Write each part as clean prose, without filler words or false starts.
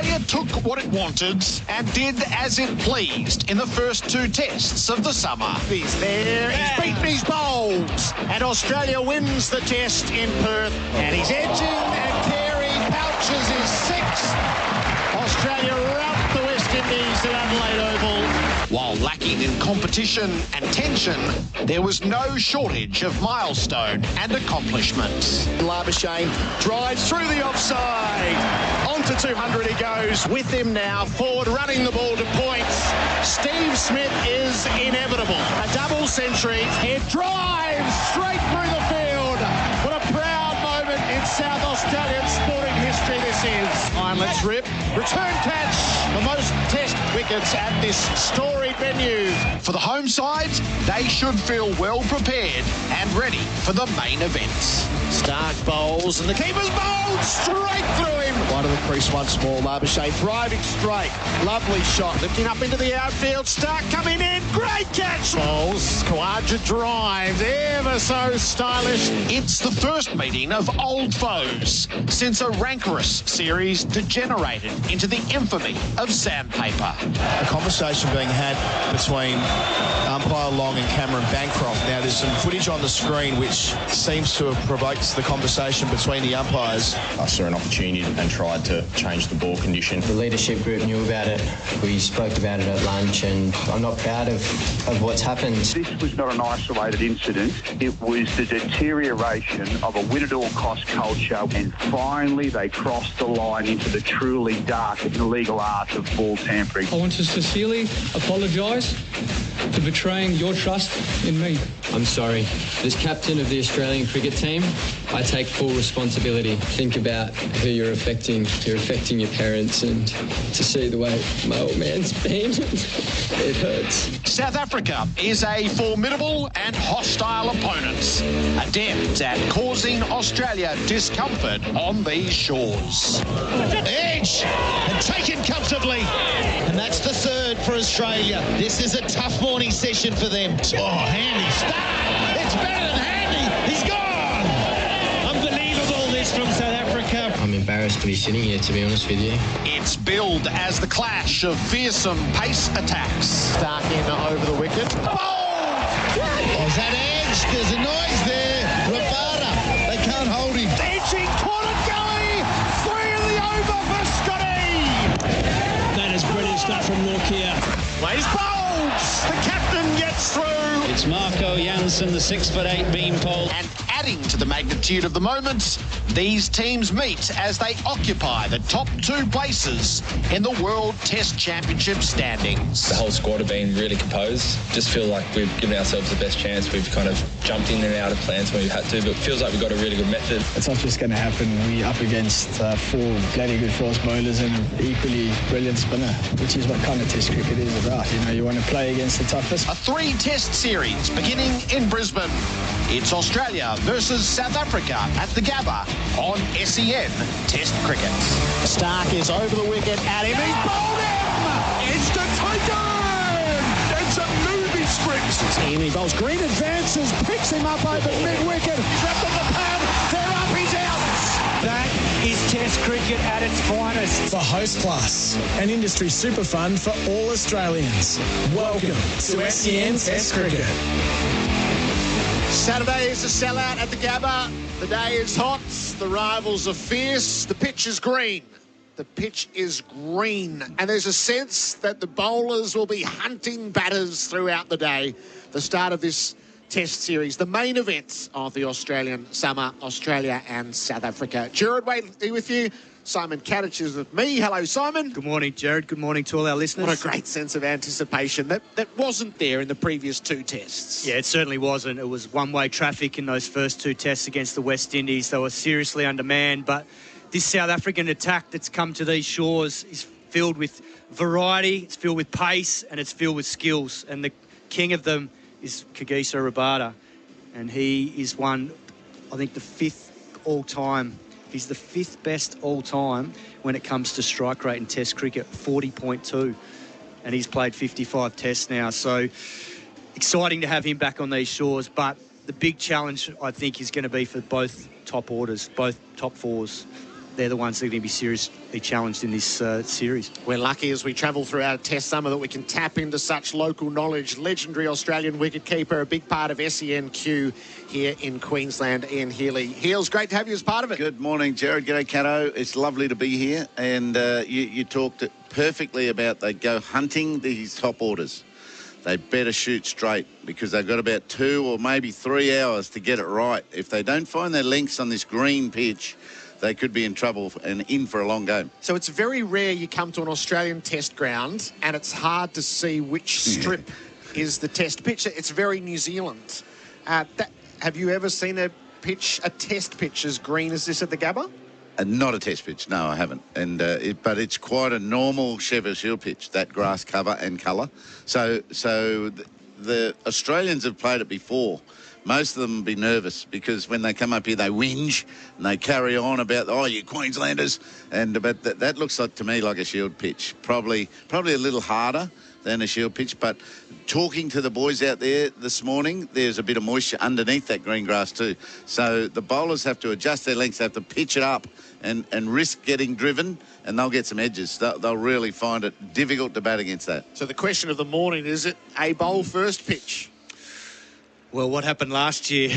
Australia took what it wanted and did as it pleased in the first two tests of the summer. He's there, he's beaten his bowls, and Australia wins the test in Perth. And he's edging, and Carey pouches his sixth. Australia rout the West Indies at Adelaide Oval. While lacking in competition and tension, there was no shortage of milestone and accomplishment. Labuschagne drives through the offside. On to 200 he goes. With him now, forward running the ball to points. Steve Smith is inevitable. A double century. It drives straight through the field. What a proud moment in South Australian sporting history this is. Let's rip. Return catch. The most test wickets at this storied venue. For the home side, they should feel well prepared and ready for the main event. Stark bowls, and the keeper's bowled straight through him. One of the crease once more. Labuschagne driving straight. Lovely shot. Lifting up into the outfield. Stark coming in. Great catch. Bowls. Kawaja drives. Ever so stylish. It's the first meeting of old foes since a rancorous series degenerated into the infamy of sandpaper. A conversation being had between umpire Long and Cameron Bancroft. Now, there's some footage on the screen which seems to have provoked the conversation between the umpires. I saw an opportunity and tried to change the ball condition. The leadership group knew about it. We spoke about it at lunch, and I'm not proud of what's happened. This was not an isolated incident. It was the deterioration of a win-at-all-cost culture, and finally they crossed the line into the truly dark and illegal art of ball tampering. I want to sincerely apologise for betraying your trust in me. I'm sorry. As captain of the Australian cricket team, I take full responsibility. Think about who you're affecting. You're affecting your parents, and to see the way my old man's been, it hurts. South Africa is a formidable and hostile opponent, adept at causing Australia discomfort on these shores. Edge, and taken comfortably. And that's the third for Australia. This is a tough morning session for them. Oh, handy start. It's better than handy. He's gone. Unbelievable this from South Africa. I'm embarrassed to be sitting here, to be honest with you. It's billed as the clash of fearsome pace attacks. Stark in over the wicket. Oh, is that Edge? There's a noise there. Bharat. They can't hold him. Edging, caught it going. 3 in the over for Scotty. That is brilliant stuff from Norkia. Plays bowls. The captain gets through. It's Marco Janssen, the 6'8" beanpole. And adding to the magnitude of the moment, these teams meet as they occupy the top 2 places in the World Test Championship standings. The whole squad have been really composed. Just feel like we've given ourselves the best chance. We've kind of jumped in and out of plans when we've had to, but it feels like we've got a really good method. It's not just going to happen. We're up against 4 bloody good fast bowlers and an equally brilliant spinner, which is what kind of Test cricket is about. You know, you want to play against the toughest. A 3-test series beginning in Brisbane. It's Australia versus South Africa at the Gabba on SEN Test Cricket. Stark is over the wicket at him. He's bowled him! It's the taken! It's a movie script. He bowls. Green advances, picks him up over mid-wicket. He's wrapped on the pad. They're up, he's out. That is Test cricket at its finest. For Host Plus, an industry super fund for all Australians. Welcome to SEN Test Cricket. Saturday is a sellout at the Gabba. The day is hot. The rivals are fierce. The pitch is green. The pitch is green. And there's a sense that the bowlers will be hunting batters throughout the day. The start of this Test series, the main events of the Australian summer, Australia and South Africa. Gerard Whateley with you. Simon Katich is with me. Hello, Simon. Good morning, Gerard. Good morning to all our listeners. What a great sense of anticipation that wasn't there in the previous 2 tests. Yeah, it certainly wasn't. It was one-way traffic in those first 2 tests against the West Indies. They were seriously undermanned, but this South African attack that's come to these shores is filled with variety, it's filled with pace, and it's filled with skills. And the king of them is Kagiso Rabada, and he is one, I think, the 5th all-time. He's the 5th best all-time when it comes to strike rate in Test cricket, 40.2. And he's played 55 tests now. So exciting to have him back on these shores. But the big challenge, I think, is going to be for both top orders, both top 4s. they're the ones that are going to be seriously challenged in this series. We're lucky as we travel through our test summer that we can tap into such local knowledge. Legendary Australian wicketkeeper, a big part of SENQ here in Queensland, Ian Healy. Heels, great to have you as part of it. Good morning, Gerard. G'day, Cato. It's lovely to be here. And you talked perfectly about they go hunting these top orders. They better shoot straight because they've got about 2 or maybe 3 hours to get it right. If they don't find their lengths on this green pitch, they could be in trouble and in for a long game. So it's very rare you come to an Australian test ground and it's hard to see which strip is the test pitch. It's very New Zealand. Have you ever seen a test pitch as green as this at the Gabba? Not a test pitch, no, I haven't. And but it's quite a normal Sheffield Shield pitch, that grass cover and colour. So the Australians have played it before. Most of them will be nervous because when they come up here, they whinge and they carry on about, oh, you Queenslanders. But that looks like to me like a Shield pitch. Probably a little harder than a Shield pitch. But talking to the boys out there this morning, there's a bit of moisture underneath that green grass too. So the bowlers have to adjust their lengths, have to pitch it up and risk getting driven, and they'll get some edges. They'll really find it difficult to bat against that. So the question of the morning, is it a bowl first pitch? Well, what happened last year?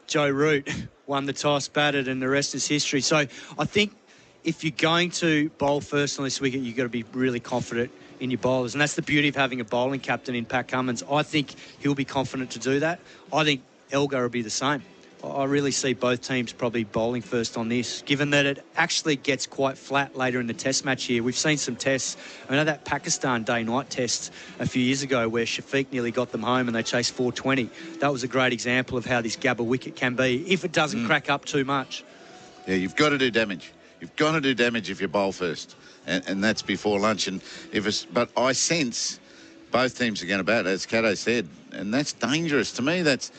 Joe Root won the toss, batted, and the rest is history. So I think if you're going to bowl first on this wicket, you've got to be really confident in your bowlers. And that's the beauty of having a bowling captain in Pat Cummins. I think he'll be confident to do that. I think Elgar will be the same. I really see both teams probably bowling first on this, given that it actually gets quite flat later in the test match here. We've seen some tests. I know that Pakistan day-night test a few years ago where Shafiq nearly got them home and they chased 420. That was a great example of how this Gabba wicket can be if it doesn't crack up too much. Yeah, you've got to do damage. You've got to do damage if you bowl first, and that's before lunch. But I sense both teams are going to bat, as Cato said, and that's dangerous. To me, that's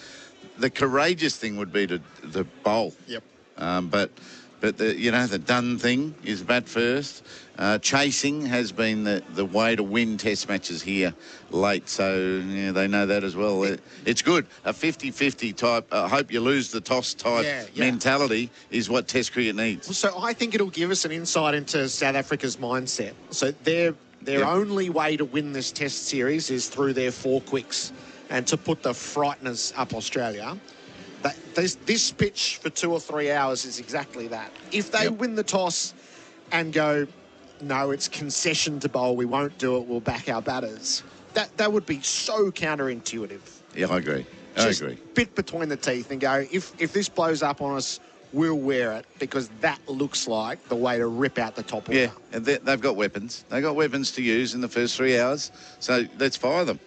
the courageous thing would be to bowl. Yep. But the done thing is bat first. Chasing has been the way to win test matches here late, so they know that as well. It's good. A 50-50 type, hope you lose the toss type mentality is what test cricket needs. So I think it'll give us an insight into South Africa's mindset. So their only way to win this test series is through their 4 quicks. And to put the frighteners up Australia, this pitch for 2 or 3 hours is exactly that. If they win the toss and go, no, it's concession to bowl, we won't do it, we'll back our batters, that would be so counterintuitive. Yeah, I agree. I agree. Bit between the teeth and go, if this blows up on us, we'll wear it, because that looks like the way to rip out the top order. Yeah, and they've got weapons. They've got weapons to use in the first 3 hours, so let's fire them.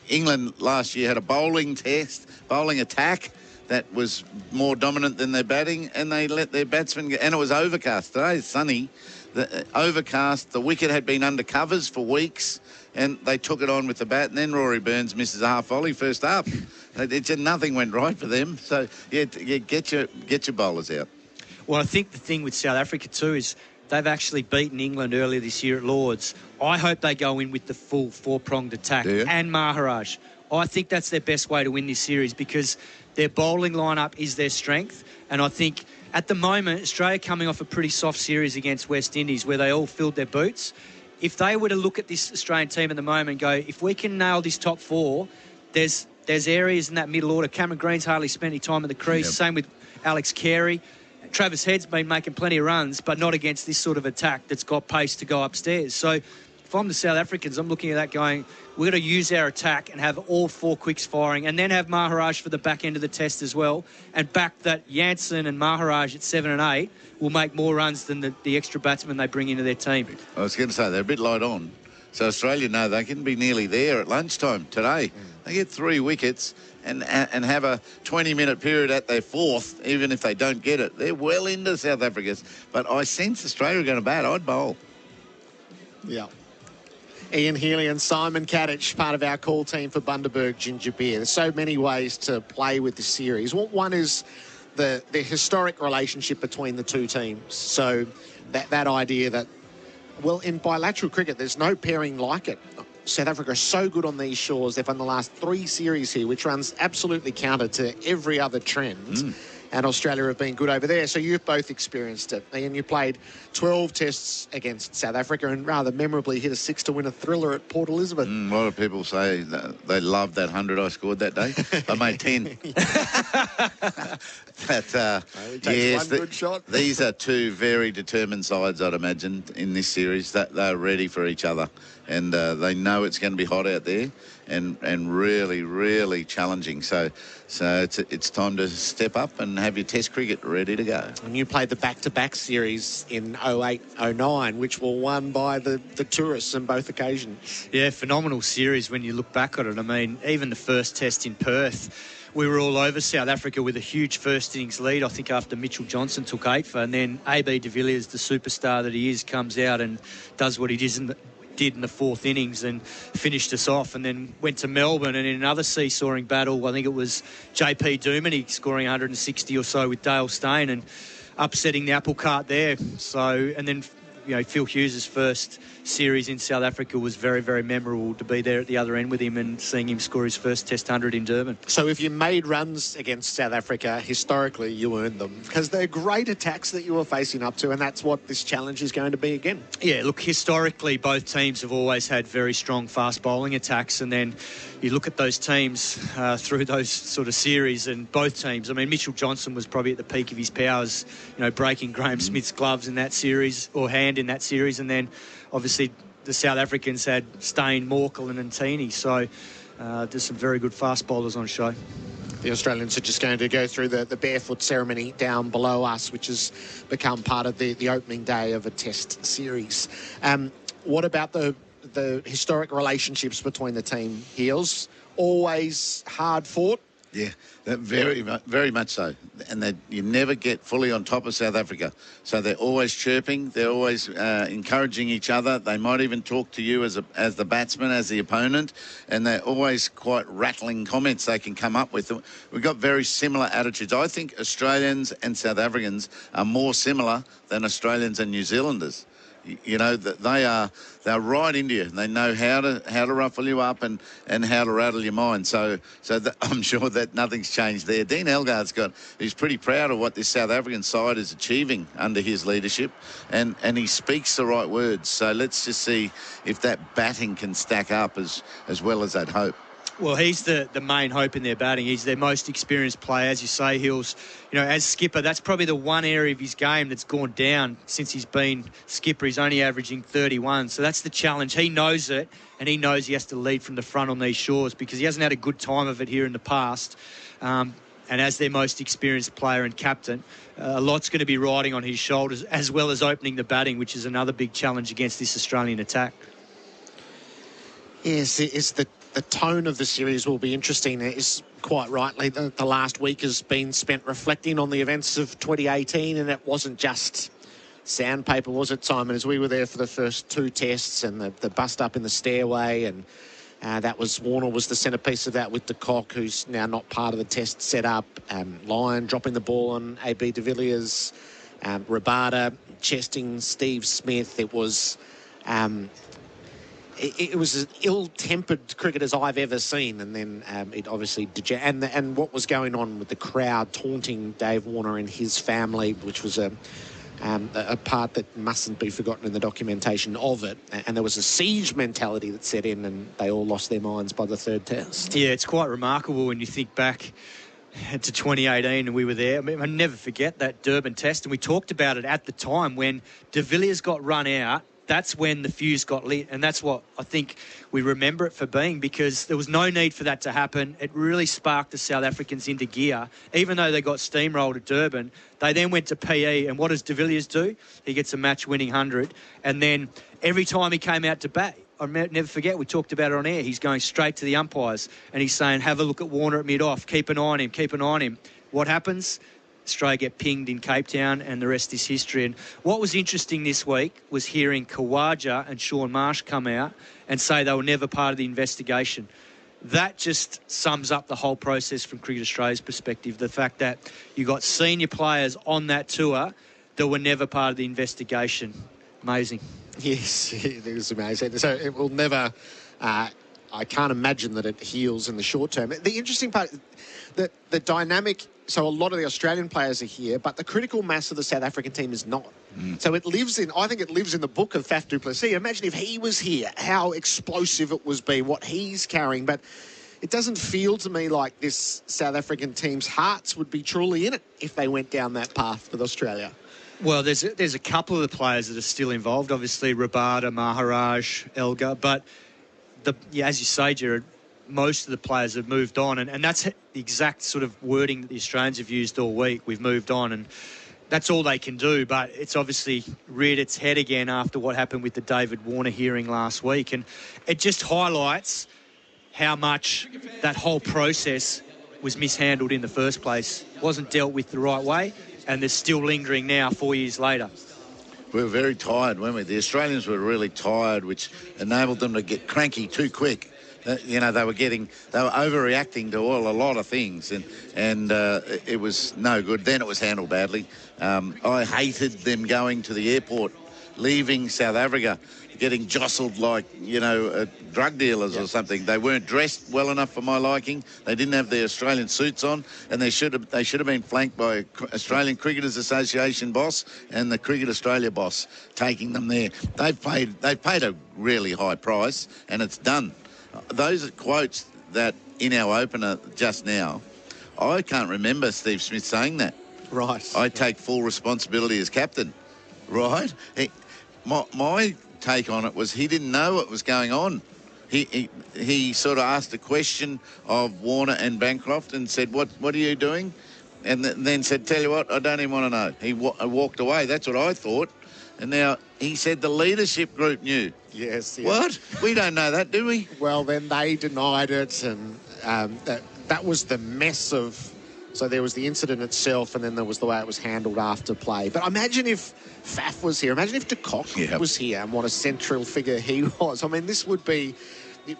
England last year had a bowling attack that was more dominant than their batting, and they let their batsmen get, and it was overcast. Today it's sunny. Overcast, the wicket had been under covers for weeks, and they took it on with the bat, and then Rory Burns misses a half volley first up. Nothing went right for them. So, get your bowlers out. Well, I think the thing with South Africa too is they've actually beaten England earlier this year at Lords. I hope they go in with the full 4-pronged attack and Maharaj. I think that's their best way to win this series because their bowling lineup is their strength. And I think at the moment, Australia coming off a pretty soft series against West Indies where they all filled their boots. If they were to look at this Australian team at the moment and go, if we can nail this top 4, there's areas in that middle order. Cameron Green's hardly spent any time in the crease. Same with Alex Carey. Travis Head's been making plenty of runs, but not against this sort of attack that's got pace to go upstairs. So if I'm the South Africans, I'm looking at that going, we're going to use our attack and have all 4 quicks firing and then have Maharaj for the back end of the test as well and back that Jansen and Maharaj at 7 and 8 will make more runs than the extra batsmen they bring into their team. I was going to say, they're a bit light on. So Australia know they can be nearly there at lunchtime today. They get 3 wickets and have a 20-minute period at their 4th, even if they don't get it. They're well into South Africa's. But I sense Australia are going to bat. I'd bowl. Yeah. Ian Healy and Simon Katich, part of our call team for Bundaberg Ginger Beer. There's so many ways to play with the series. One is the historic relationship between the two teams. So that idea that, well, in bilateral cricket, there's no pairing like it. South Africa are so good on these shores. They've won the last 3 series here, which runs absolutely counter to every other trend. and Australia have been good over there. So you've both experienced it. And you played 12 tests against South Africa and rather memorably hit a 6 to win a thriller at Port Elizabeth. A lot of people say that they love that 100 I scored that day. I made 10. Yes, good shot. These are two very determined sides, I'd imagine, in this series. That they're ready for each other. And they know it's going to be hot out there and really, really challenging. So it's time to step up and have your test cricket ready to go. And you played the back-to-back series in 08-09, which were won by the tourists on both occasions. Yeah, phenomenal series when you look back at it. I mean, even the first test in Perth, we were all over South Africa with a huge first innings lead, I think, after Mitchell Johnson took 8 for, and then AB de Villiers, the superstar that he is, comes out and does what he did in the fourth innings and finished us off, and then went to Melbourne, and in another seesawing battle, I think it was JP Duminy scoring 160 or so with Dale Steyn and upsetting the apple cart there. So, and then, you know, Phil Hughes' first series in South Africa was very, very memorable to be there at the other end with him and seeing him score his first Test 100 in Durban. So if you made runs against South Africa, historically you earned them because they're great attacks that you were facing up to, and that's what this challenge is going to be again. Yeah, look, historically both teams have always had very strong fast bowling attacks, and then you look at those teams through those sort of series, and both teams, I mean, Mitchell Johnson was probably at the peak of his powers, you know, breaking Graham Smith's gloves in that series, or hand in that series, and then obviously the South Africans had Steyn, Morkel and Ntini, so there's some very good fast bowlers on show. The Australians are just going to go through the barefoot ceremony down below us, which has become part of the opening day of a test series. What about the historic relationships between the team, Heels? Always hard fought? Yeah, very much so. And you never get fully on top of South Africa. So they're always chirping. They're always encouraging each other. They might even talk to you as the batsman, as the opponent. And they're always quite rattling comments they can come up with. We've got very similar attitudes. I think Australians and South Africans are more similar than Australians and New Zealanders. You know, that they're right into you. They know how to ruffle you up and how to rattle your mind. So I'm sure that nothing's changed there. Dean he's pretty proud of what this South African side is achieving under his leadership, and he speaks the right words. So let's just see if that batting can stack up as well as they'd hope. Well, he's the main hope in their batting. He's their most experienced player. As you say, Hills, you know, as skipper, that's probably the one area of his game that's gone down since he's been skipper. He's only averaging 31. So that's the challenge. He knows it, and he knows he has to lead from the front on these shores because he hasn't had a good time of it here in the past. And as their most experienced player and captain, a lot's going to be riding on his shoulders, as well as opening the batting, which is another big challenge against this Australian attack. Yes, it's the tone of the series will be interesting. It's quite rightly the last week has been spent reflecting on the events of 2018, and it wasn't just sandpaper, was it, Simon? As we were there for the first 2 tests and the bust up in the stairway, and Warner was the centrepiece of that with de Kock, who's now not part of the test setup. Lyon dropping the ball on AB de Villiers, Rabada chesting Steve Smith. It was as ill-tempered cricket as I've ever seen, and then it obviously and what was going on with the crowd taunting Dave Warner and his family, which was a part that mustn't be forgotten in the documentation of it. And there was a siege mentality that set in, and they all lost their minds by the 3rd test. Yeah, it's quite remarkable when you think back to 2018 and we were there. I mean, I never forget that Durban test, and we talked about it at the time when de Villiers got run out. That's when the fuse got lit, and that's what I think we remember it for being, because there was no need for that to happen. It really sparked the South Africans into gear. Even though they got steamrolled at Durban, they then went to PE, and what does de Villiers do? He gets a match-winning 100, and then every time he came out to bat, I'll never forget, we talked about it on air, he's going straight to the umpires, and he's saying, have a look at Warner at mid-off, keep an eye on him, keep an eye on him. What happens? Australia get pinged in Cape Town, and the rest is history. And what was interesting this week was hearing Khawaja and Sean Marsh come out and say they were never part of the investigation. That just sums up the whole process from Cricket Australia's perspective, the fact that you got senior players on that tour that were never part of the investigation. Amazing. Yes, it is amazing. So it will never I can't imagine that it heals in the short term. The interesting part, the dynamic, so a lot of the Australian players are here, but the critical mass of the South African team is not. So it lives in, I think it lives in the book of Faf du Plessis. Imagine if he was here, how explosive it would be, what he's carrying. But it doesn't feel to me like this South African team's hearts would be truly in it if they went down that path with Australia. Well, there's a couple of the players that are still involved. Obviously, Rabada, Maharaj, Elgar. But as you say, Gerard, most of the players have moved on. And that's the exact sort of wording that the Australians have used all week. We've moved on. And that's all they can do. But it's obviously reared its head again after what happened with the David Warner hearing last week. And it just highlights how much that whole process was mishandled in the first place. Wasn't dealt with the right way. And they're still lingering now, 4 years later. We were very tired, weren't we? The Australians were really tired, which enabled them to get cranky too quick. They were overreacting to a lot of things, and it was no good. Then it was handled badly. I hated them going to the airport, leaving South Africa, getting jostled like, drug dealers or something. They weren't dressed well enough for my liking. They didn't have their Australian suits on, and they should have been flanked by Australian Cricketers Association boss and the Cricket Australia boss taking them there. They've paid a really high price, and it's done. Those are quotes that in our opener just now, I can't remember Steve Smith saying that. Right. I take full responsibility as captain. Right? My take on it was he didn't know what was going on. He sort of asked a question of Warner and Bancroft and said, what are you doing? And then said, tell you what, I don't even want to know. He walked away. That's what I thought. And now he said the leadership group knew. Yes. What? We don't know that, do we? Well, then they denied it, and that was the mess of... So there was the incident itself, and then there was the way it was handled after play. But imagine if Faf was here. Imagine if de Kock was here, and what a central figure he was. I mean,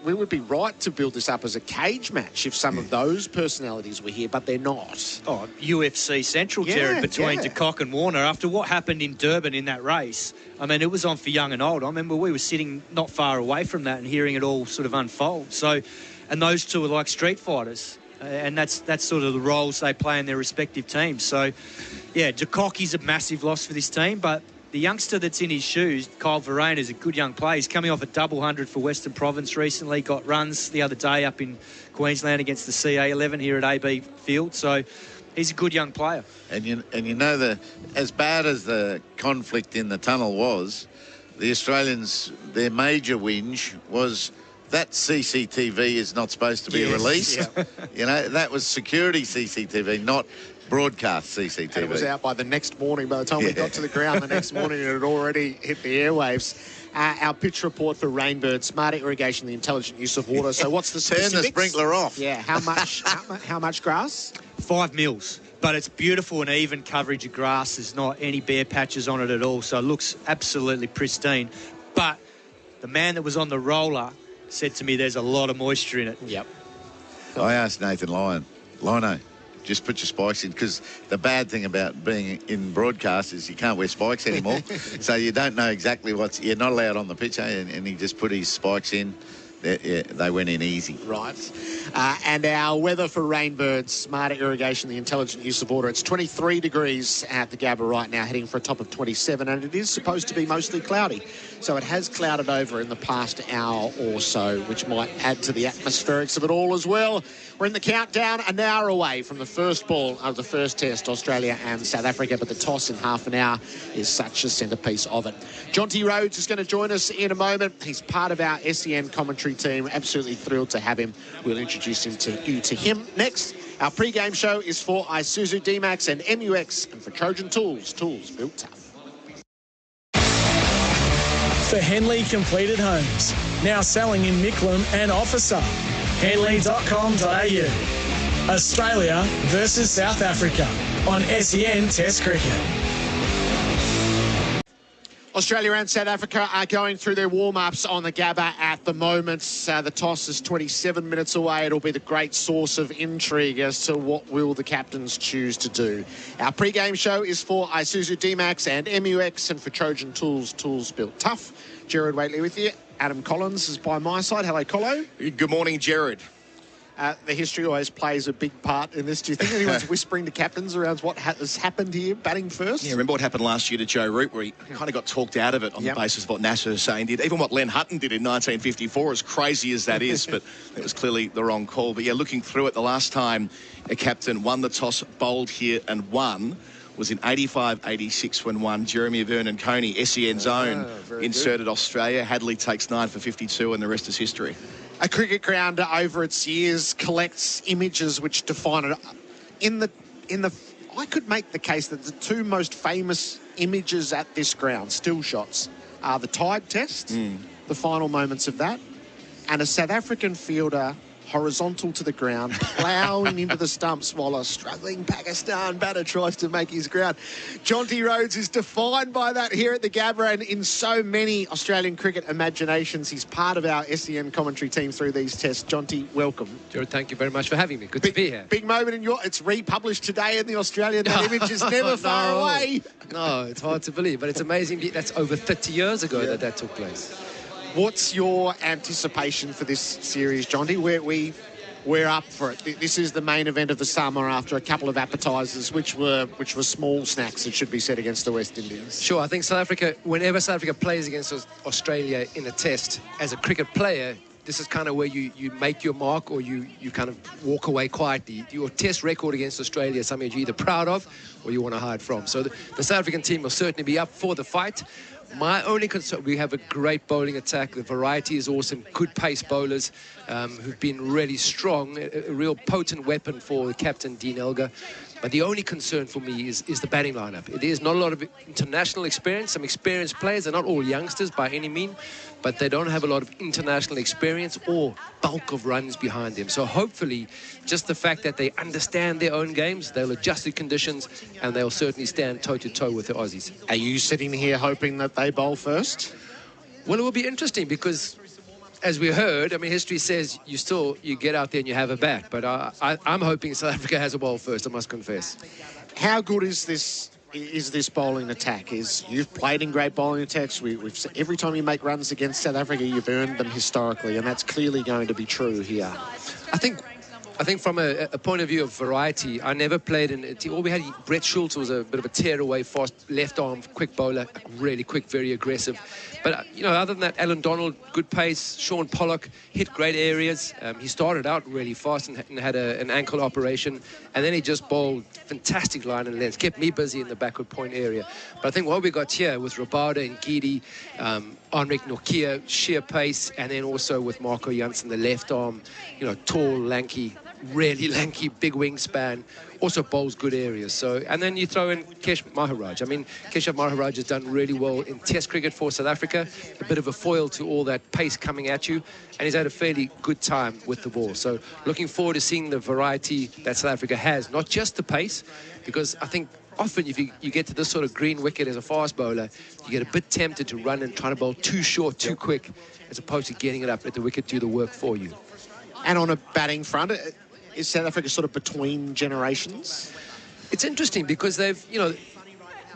we would be right to build this up as a cage match if some of those personalities were here, but they're not. Oh, UFC central, Gerard, between de Kock and Warner. After what happened in Durban in that race, I mean, it was on for young and old. I remember we were sitting not far away from that and hearing it all sort of unfold. So, and those two are like street fighters. And that's sort of the roles they play in their respective teams. So, yeah, de Kock is a massive loss for this team, but the youngster that's in his shoes, Kyle Verreynne, is a good young player. He's coming off a double 100 for Western Province recently, got runs the other day up in Queensland against the CA11 here at AB Field. So he's a good young player. And you know, as bad as the conflict in the tunnel was, the Australians, their major whinge was... That CCTV is not supposed to be released. Yeah. That was security CCTV, not broadcast CCTV. And it was out by the next morning. By the time we got to the ground the next morning, it had already hit the airwaves. Our pitch report for Rainbird, smart irrigation, the intelligent use of water. So what's the specifics? Turn the sprinkler off. Yeah, how much grass? 5 mils. But it's beautiful and even coverage of grass. There's not any bare patches on it at all. So it looks absolutely pristine. But the man that was on the roller said to me there's a lot of moisture in it. Yep. I asked Nathan Lino, just put your spikes in, because the bad thing about being in broadcast is you can't wear spikes anymore. So you don't know exactly you're not allowed on the pitch, and he just put his spikes in. They went in easy. Right. And our weather for Rainbird, smarter irrigation, the intelligent use of water. It's 23 degrees at the Gabba right now, heading for a top of 27, and it is supposed to be mostly cloudy. So it has clouded over in the past hour or so, which might add to the atmospherics of it all as well. We're in the countdown, an hour away from the first ball of the first test, Australia and South Africa, but the toss in half an hour is such a centrepiece of it. Jonty Rhodes is going to join us in a moment. He's part of our SEN commentary team. Absolutely thrilled to have him. We'll introduce him to him next. Our pre-game show is for Isuzu D-Max and MUX, and for Trojan Tools built tough. For Henley Completed Homes, now selling in Nicklum and Officer. Henley.com.au. Australia versus South Africa on SEN Test Cricket. Australia and South Africa are going through their warm-ups on the Gabba at the moment. The toss is 27 minutes away. It'll be the great source of intrigue as to what will the captains choose to do. Our pre-game show is for Isuzu D-Max and MUX, and for Trojan Tools built tough. Gerard Whateley with you. Adam Collins is by my side. Hello, Collo. Good morning, Gerard. The history always plays a big part in this. Do you think anyone's whispering to captains around what has happened here, batting first? Yeah, remember what happened last year to Joe Root, where he kind of got talked out of it on the basis of what Nasser Hussain did. Even what Len Hutton did in 1954, as crazy as that is, but it was clearly the wrong call. But yeah, looking through it, the last time a captain won the toss, bowled here and won was in 85-86 when one Jeremy Vernon Coney, SEN zone, inserted Australia. Hadley takes 9 for 52 and the rest is history. A cricket ground over its years collects images which define it. I could make the case that the two most famous images at this ground, still shots, are the Tide Test, the final moments of that, and a South African fielder horizontal to the ground, ploughing into the stumps while a struggling Pakistan batter tries to make his ground. Jonty Rhodes is defined by that here at the Gabba, and in so many Australian cricket imaginations. He's part of our SEN commentary team through these tests. Jonty, welcome. Gerard, thank you very much for having me. Good to be here. Big moment in it's republished today in the Australian. That image is never far away. No, it's hard to believe, but it's amazing. That's over 30 years ago that took place. What's your anticipation for this series, Jonty? We're up for it. This is the main event of the summer after a couple of appetisers, which were small snacks, it should be said, against the West Indies. Sure, I think South Africa, whenever South Africa plays against Australia in a test, as a cricket player, this is kind of where you make your mark or you kind of walk away quietly. Your test record against Australia is something you're either proud of or you want to hide from. So the South African team will certainly be up for the fight. My only concern, we have a great bowling attack. The variety is awesome. Good pace bowlers who've been really strong. A real potent weapon for the captain, Dean Elgar. But the only concern for me is the batting lineup. There's not a lot of international experience. Some experienced players. They're not all youngsters by any means, but they don't have a lot of international experience or bulk of runs behind them. So hopefully, just the fact that they understand their own games, they'll adjust to conditions, and they'll certainly stand toe-to-toe with the Aussies. Are you sitting here hoping that they bowl first? Well, it will be interesting because, as we heard, I mean, history says you get out there and you have a bat. But I'm hoping South Africa has a ball first, I must confess. How good is this bowling attack? You've played in great bowling attacks. We've every time you make runs against South Africa, you've earned them historically, and that's clearly going to be true here. I think from a point of view of variety, I never played in a team. All we had, Brett Schultz was a bit of a tear-away, fast left-arm, quick bowler, really quick, very aggressive. But, other than that, Alan Donald, good pace. Sean Pollock hit great areas. He started out really fast and had an ankle operation. And then he just bowled fantastic line and length. Kept me busy in the backward point area. But I think what we got here with Rabada and Gidi, Henrik Nokia, sheer pace, and then also with Marco Jansen, the left arm, tall, lanky, really lanky, big wingspan, also bowls good areas. So, and then you throw in Kesh Maharaj. I mean, Keshav Maharaj has done really well in Test cricket for South Africa, a bit of a foil to all that pace coming at you, and he's had a fairly good time with the ball. So looking forward to seeing the variety that South Africa has, not just the pace, because I think often if you get to this sort of green wicket as a fast bowler, you get a bit tempted to run and try to bowl too short, too quick, as opposed to getting it up, let the wicket do the work for you. And on a batting front, is South Africa sort of between generations? It's interesting because they've,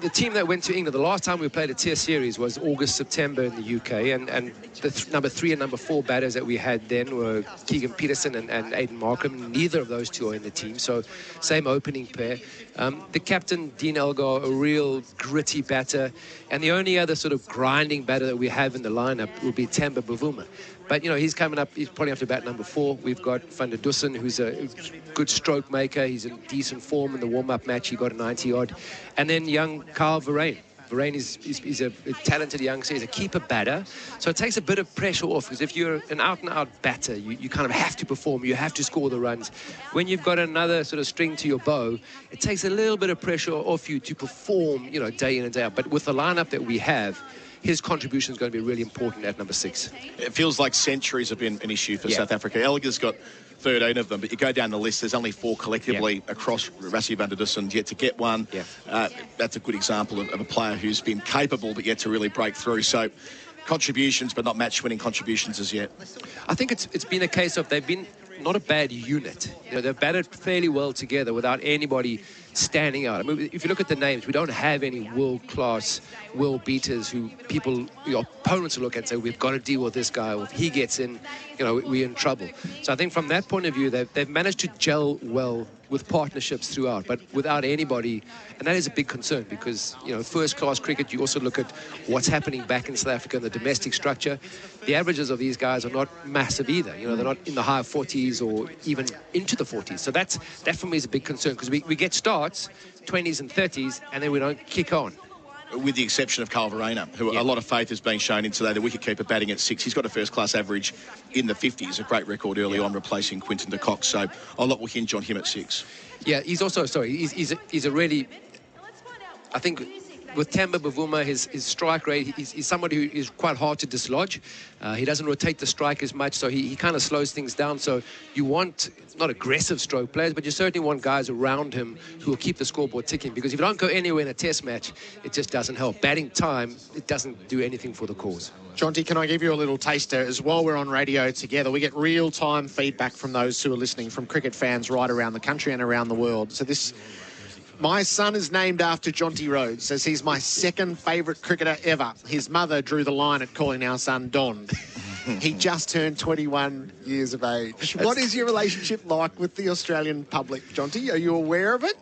the team that went to England, the last time we played a Test series was August, September in the UK, and the number 3 and number 4 batters that we had then were Keegan Peterson and Aidan Markham. Neither of those two are in the team, so same opening pair. The captain, Dean Elgar, a real gritty batter, and the only other sort of grinding batter that we have in the lineup would be Temba Bavuma. But, he's coming up, he's probably up to bat number 4. We've got Van der Dussen, who's a good stroke maker. He's in decent form in the warm-up match. He got a 90-odd. And then young Carl Verheyen. Verheyen is a talented youngster. He's a keeper batter. So it takes a bit of pressure off, because if you're an out-and-out batter, you kind of have to perform. You have to score the runs. When you've got another sort of string to your bow, it takes a little bit of pressure off you to perform, day in and day out. But with the lineup that we have, his contribution is going to be really important at number 6. It feels like centuries have been an issue for South Africa. Elgar's got 13 of them, but you go down the list, there's only 4 collectively across Rassie van der Dussen, yet to get one. That's a good example of a player who's been capable, but yet to really break through. So contributions, but not match-winning contributions as yet. I think it's been a case of they've been not a bad unit. They've batted fairly well together without anybody standing out. I mean, if you look at the names, we don't have any world-class world beaters who people, your opponents will look at and say, we've got to deal with this guy, or if he gets in, you know, we're in trouble. So I think from that point of view, they've managed to gel well with partnerships throughout, but without anybody, and that is a big concern because, you know, first-class cricket, you also look at what's happening back in South Africa in the domestic structure. The averages of these guys are not massive either. You know, they're not in the high 40s or even into the 40s. So that for me is a big concern because we get starts, 20s and 30s, and then we don't kick on. With the exception of Carl Verena, who a lot of faith has been shown in today, the wicketkeeper batting at 6. He's got a first-class average in the 50s, a great record early on, replacing Quinton de Kock. So a lot will hinge on him at 6. Yeah, he's also, he's a really, I think, with Temba Bavuma, his strike rate, he's somebody who is quite hard to dislodge. He doesn't rotate the strike as much, so he kind of slows things down. So you want, not aggressive stroke players, but you certainly want guys around him who will keep the scoreboard ticking. Because if you don't go anywhere in a test match, it just doesn't help. Batting time, it doesn't do anything for the cause. Jonty, can I give you a little taster? As while we're on radio together, we get real-time feedback from those who are listening, from cricket fans right around the country and around the world. So my son is named after Jonty Rhodes, says he's my second favourite cricketer ever. His mother drew the line at calling our son Don. He just turned 21 years of age. What is your relationship like with the Australian public, Jonty? Are you aware of it?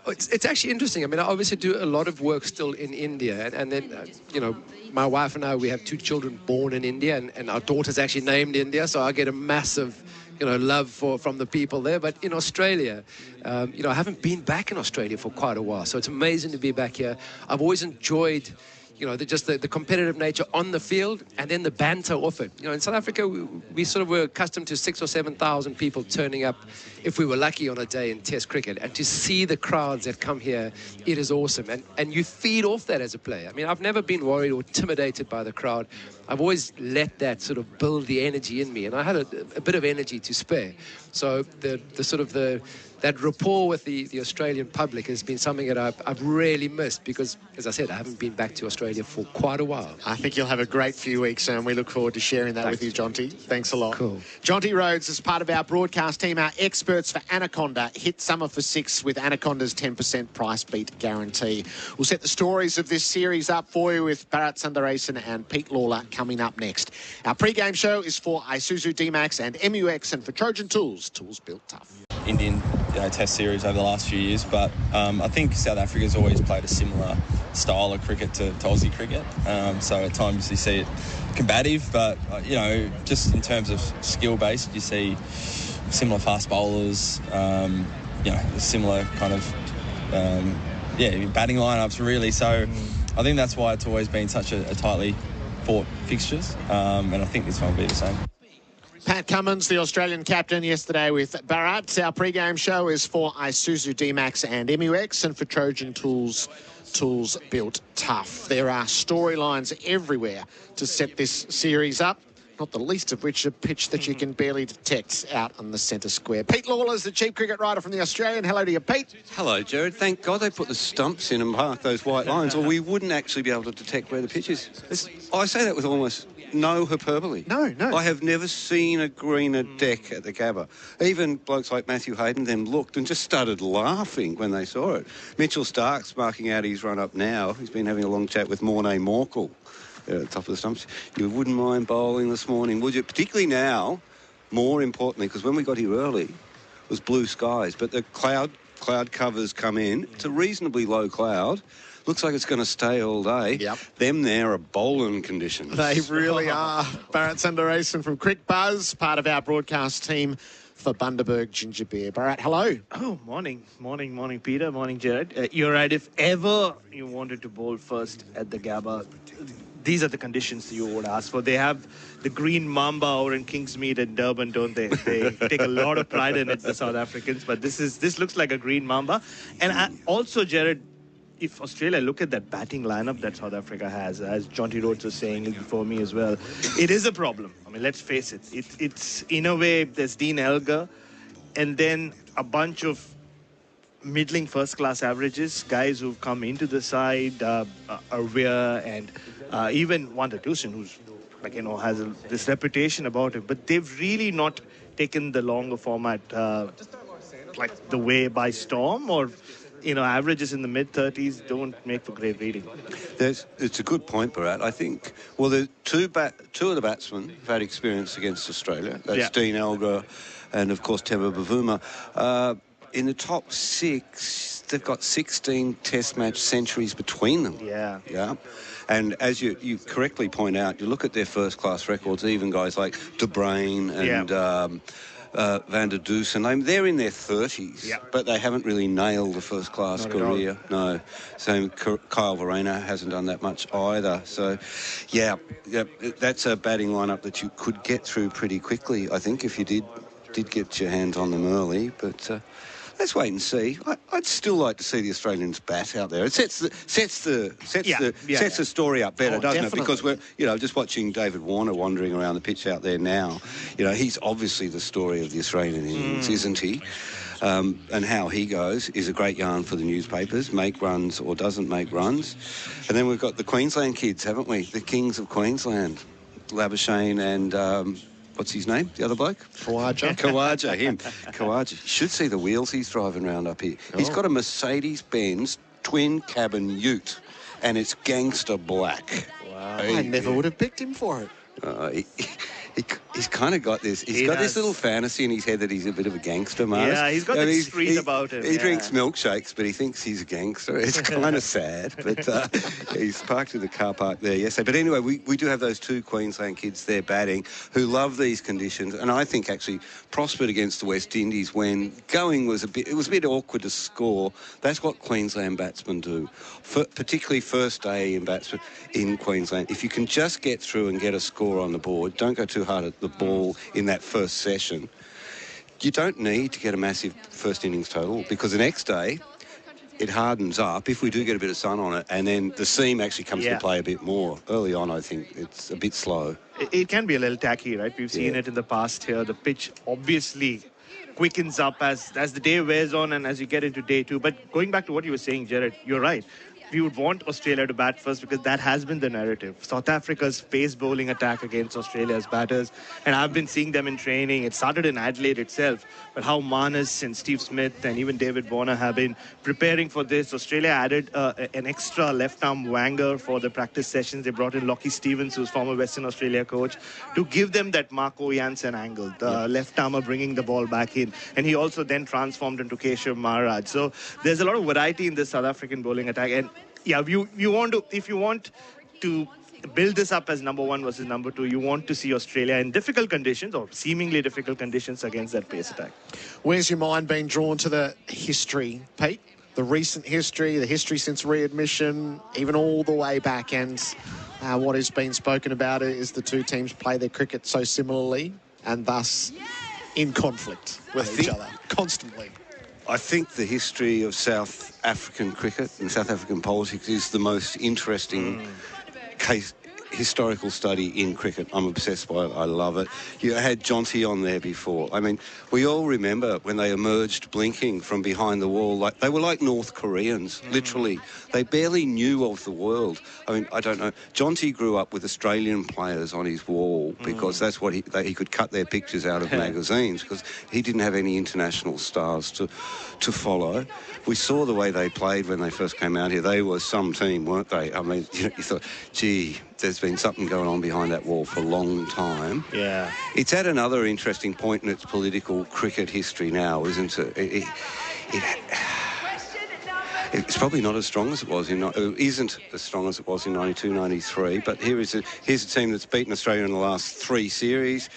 It's actually interesting. I mean, I obviously do a lot of work still in India. And then, you know, my wife and I, we have 2 children born in India. And our daughter's actually named India. So I get a massive, you know, love from the people there. But in Australia, you know, I haven't been back in Australia for quite a while. So it's amazing to be back here. I've always enjoyed, you know, the competitive nature on the field and then the banter off it. You know, in South Africa, we sort of were accustomed to 6,000 or 7,000 people turning up if we were lucky on a day in Test cricket. And to see the crowds that come here, it is awesome. And you feed off that as a player. I mean, I've never been worried or intimidated by the crowd. I've always let that sort of build the energy in me. And I had a bit of energy to spare. So that rapport with the Australian public has been something that I've really missed because, as I said, I haven't been back to Australia for quite a while. I think you'll have a great few weeks, and we look forward to sharing that with you, Jonty. Thanks a lot. Cool. Jonty Rhodes is part of our broadcast team, our experts for Anaconda. Hit summer for 6 with Anaconda's 10% price beat guarantee. We'll set the stories of this series up for you with Bharat Sundaresan and Pete Lalor coming up next. Our pre-game show is for Isuzu D-Max and MUX, and for Trojan Tools built tough. Indian Test series over the last few years, but I think South Africa's always played a similar style of cricket to Aussie cricket. So at times you see it combative, but you know, just in terms of skill-based, you see similar fast bowlers, you know, similar kind of batting lineups really. So I think that's why it's always been such a tightly fought fixtures, and I think this one will be the same. Pat Cummins, the Australian captain, yesterday with Bharat. Our pre-game show is for Isuzu D-Max and MUX, and for Trojan Tools built tough. There are storylines everywhere to set this series up, not the least of which a pitch that you can barely detect out on the centre square. Pete Lalor is the chief cricket writer from The Australian. Hello to you, Pete. Hello, Gerard. Thank God they put the stumps in and marked those white lines, or we wouldn't actually be able to detect where the pitch is. I say that with almost no hyperbole. No. I have never seen a greener deck at the Gabba. Even blokes like Matthew Hayden then looked and just started laughing when they saw it. Mitchell Stark's marking out his run-up now. He's been having a long chat with Mornay Morkel at the top of the stumps. You wouldn't mind bowling this morning, would you? Particularly now, more importantly, because when we got here early, it was blue skies, but the cloud covers come in. It's a reasonably low cloud. Looks like it's going to stay all day. Yep. Them there are bowling conditions. They really are. Bharat Sundaresan from Crick Buzz, part of our broadcast team for Bundaberg Ginger Beer. Bharat, hello. Oh, morning, Peter. Morning, Gerard. You're right. If ever you wanted to bowl first at the Gabba, these are the conditions you would ask for. They have the green mamba over in Kingsmead and Durban, don't they? They take a lot of pride in it, the South Africans. But this looks like a green mamba. And also, Gerard, if Australia look at that batting lineup that South Africa has, as Jonty Rhodes was saying before me as well, it is a problem. I mean, let's face it. It's in a way, there's Dean Elgar, and then a bunch of middling first-class averages, guys who've come into the side, Arvia and even Wanda Tusen, who's, like, you know, has this reputation about him. But they've really not taken the longer format like the way by storm, or averages in the mid-30s don't make for great reading. It's a good point, Bharat. I think, well, the two of the batsmen have had experience against Australia. That's Dean Elgar and, of course, Teva Bavuma. In the top 6, they've got 16 Test match centuries between them. Yeah. And as you correctly point out, you look at their first-class records, even guys like De Bruyn and Van der Dusen, they're in their 30s, but they haven't really nailed a first-class career. No. Same, Kyle Verreynne hasn't done that much either. So, that's a batting lineup that you could get through pretty quickly, I think, if you did get your hands on them early. But let's wait and see. I'd still like to see the Australians bat out there. It sets the story up better, doesn't it? Because we're just watching David Warner wandering around the pitch out there now. He's obviously the story of the Australian innings, isn't he? And how he goes is a great yarn for the newspapers, make runs or doesn't make runs. And then we've got the Queensland kids, haven't we? The kings of Queensland, Labuschagne and what's his name? The other bloke? Khawaja, him. Khawaja. You should see the wheels he's driving around up here. He's got a Mercedes-Benz twin-cabin ute, and it's gangster black. Wow. I never would have picked him for it. He's kind of got this. He's got this little fantasy in his head that he's a bit of a gangster, Mars. Yeah, he's got this street about him. He drinks milkshakes, but he thinks he's a gangster. It's kind of sad, but he's parked in the car park there yesterday. But anyway, we do have those two Queensland kids there batting who love these conditions, and I think actually prospered against the West Indies when going was a bit awkward to score. That's what Queensland batsmen do, particularly first day in batsmen in Queensland. If you can just get through and get a score on the board, don't go too hard at the ball in that first session. You don't need to get a massive first innings total because the next day it hardens up if we do get a bit of sun on it, and then the seam actually comes to play a bit more. Early on, I think it's a bit slow. It can be a little tacky, right? We've seen it in the past here. The pitch obviously quickens up as the day wears on and as you get into day 2. But going back to what you were saying, Gerard, you're right. We would want Australia to bat first because that has been the narrative. South Africa's pace bowling attack against Australia's batters, and I've been seeing them in training. It started in Adelaide itself, but how Marnus and Steve Smith and even David Warner have been preparing for this. Australia added an extra left-arm wanger for the practice sessions. They brought in Lockie Stevens, who's former Western Australia coach, to give them that Marco Jansen angle, the left-armer bringing the ball back in. And he also then transformed into Keshav Maharaj. So there's a lot of variety in this South African bowling attack. And if you want to build this up as number 1 versus number 2, you want to see Australia in difficult conditions or seemingly difficult conditions against that pace attack. Where's your mind being drawn to the history, Pete? The recent history, the history since readmission, even all the way back, and what has been spoken about is the two teams play their cricket so similarly and thus in conflict with each other constantly. I think the history of South African cricket and South African politics is the most interesting historical study in cricket. I'm obsessed by it. I love it. You had Jonty on there before. I mean, we all remember when they emerged blinking from behind the wall. Like they were like North Koreans, literally. They barely knew of the world. I mean, I don't know. Jonty grew up with Australian players on his wall because that's what he could cut their pictures out of magazines because he didn't have any international stars to follow. We saw the way they played when they first came out here. They were some team, weren't they? I mean, you thought, gee, there's been something going on behind that wall for a long time. Yeah. It's at another interesting point in its political cricket history now, isn't it? It's probably not as strong as it was isn't as strong as it was in 92, 93, but here's a team that's beaten Australia in the last 3 series.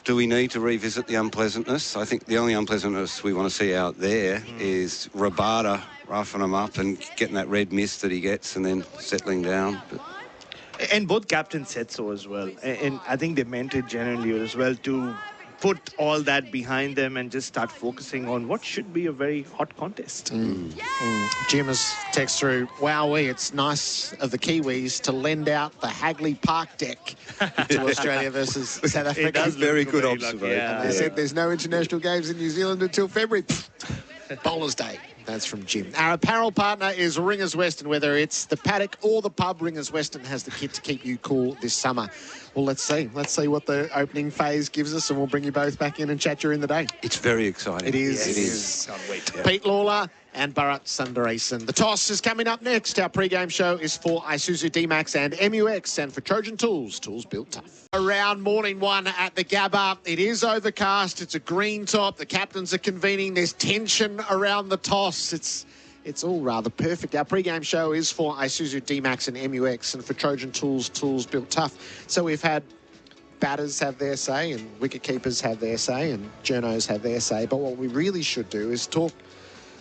Do we need to revisit the unpleasantness? I think the only unpleasantness we want to see out there is Rabada roughing him up and getting that red mist that he gets and then settling down. But and both captains said so as well. And I think they meant it genuinely as well to put all that behind them and just start focusing on what should be a very hot contest. Jim has text through, wowee, it's nice of the Kiwis to lend out the Hagley Park deck to Australia versus South Africa. That's very good observation. And they said there's no international games in New Zealand until February. Bowler's Day. That's from Jim. Our apparel partner is Ringers Western. Whether it's the paddock or the pub, Ringers Western has the kit to keep you cool this summer. Well, let's see. Let's see what the opening phase gives us, and we'll bring you both back in and chat during the day. It's very exciting. It is. Yes, it is. Can't wait. Yeah. Pete Lalor and Bharat Sundaresan. The toss is coming up next. Our pre-game show is for Isuzu D-Max and MUX, and for Trojan Tools, tools built tough. Around morning one at the Gabba. It is overcast. It's a green top. The captains are convening. There's tension around the toss. It's all rather perfect. Our pre-game show is for Isuzu D-Max and MUX, and for Trojan Tools, tools built tough. So we've had batters have their say, and wicket keepers have their say, and journos have their say. But what we really should do is talk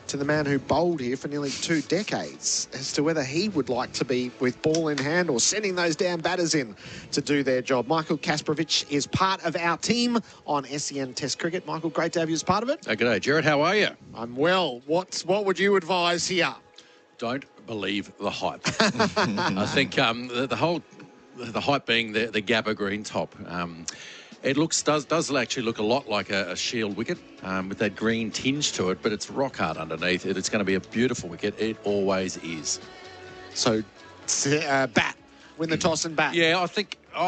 to the man who bowled here for nearly 2 decades as to whether he would like to be with ball in hand or sending those damn batters in to do their job. Michael Kasprowicz is part of our team on SEN Test Cricket. Michael, great to have you as part of it. G'day, Gerard. How are you? I'm well. What would you advise here? Don't believe the hype. I think the hype being the Gabba green top. It does actually look a lot like a shield wicket with that green tinge to it, but it's rock hard underneath it. It's going to be a beautiful wicket. It always is. So, bat. Win the toss and bat. Yeah, I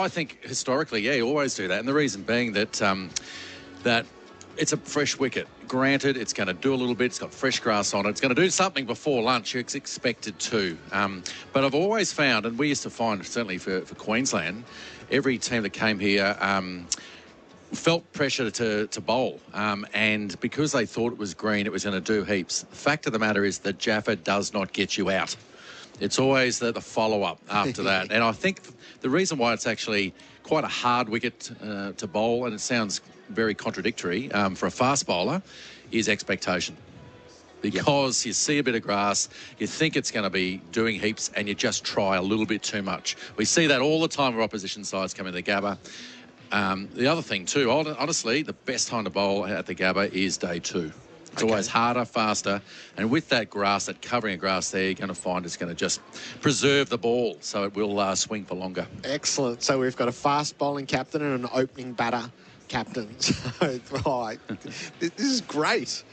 think historically, yeah, you always do that. And the reason being that that it's a fresh wicket. Granted, it's going to do a little bit. It's got fresh grass on it. It's going to do something before lunch. It's expected to. But I've always found, and we used to find, certainly for Queensland, every team that came here felt pressure to bowl. And because they thought it was green, it was going to do heaps. The fact of the matter is that Jaffa does not get you out. It's always the follow-up after that. And I think the reason why it's actually quite a hard wicket to bowl, and it sounds very contradictory for a fast bowler, is expectation. Because you see a bit of grass, you think it's going to be doing heaps, and you just try a little bit too much. We see that all the time where opposition sides come in the Gabba. The other thing too, honestly, the best time to bowl at the Gabba is day 2. It's always harder, faster, and with that grass, that covering of grass there, you're going to find it's going to just preserve the ball, so it will swing for longer. Excellent. So we've got a fast bowling captain and an opening batter captain. So, this is great.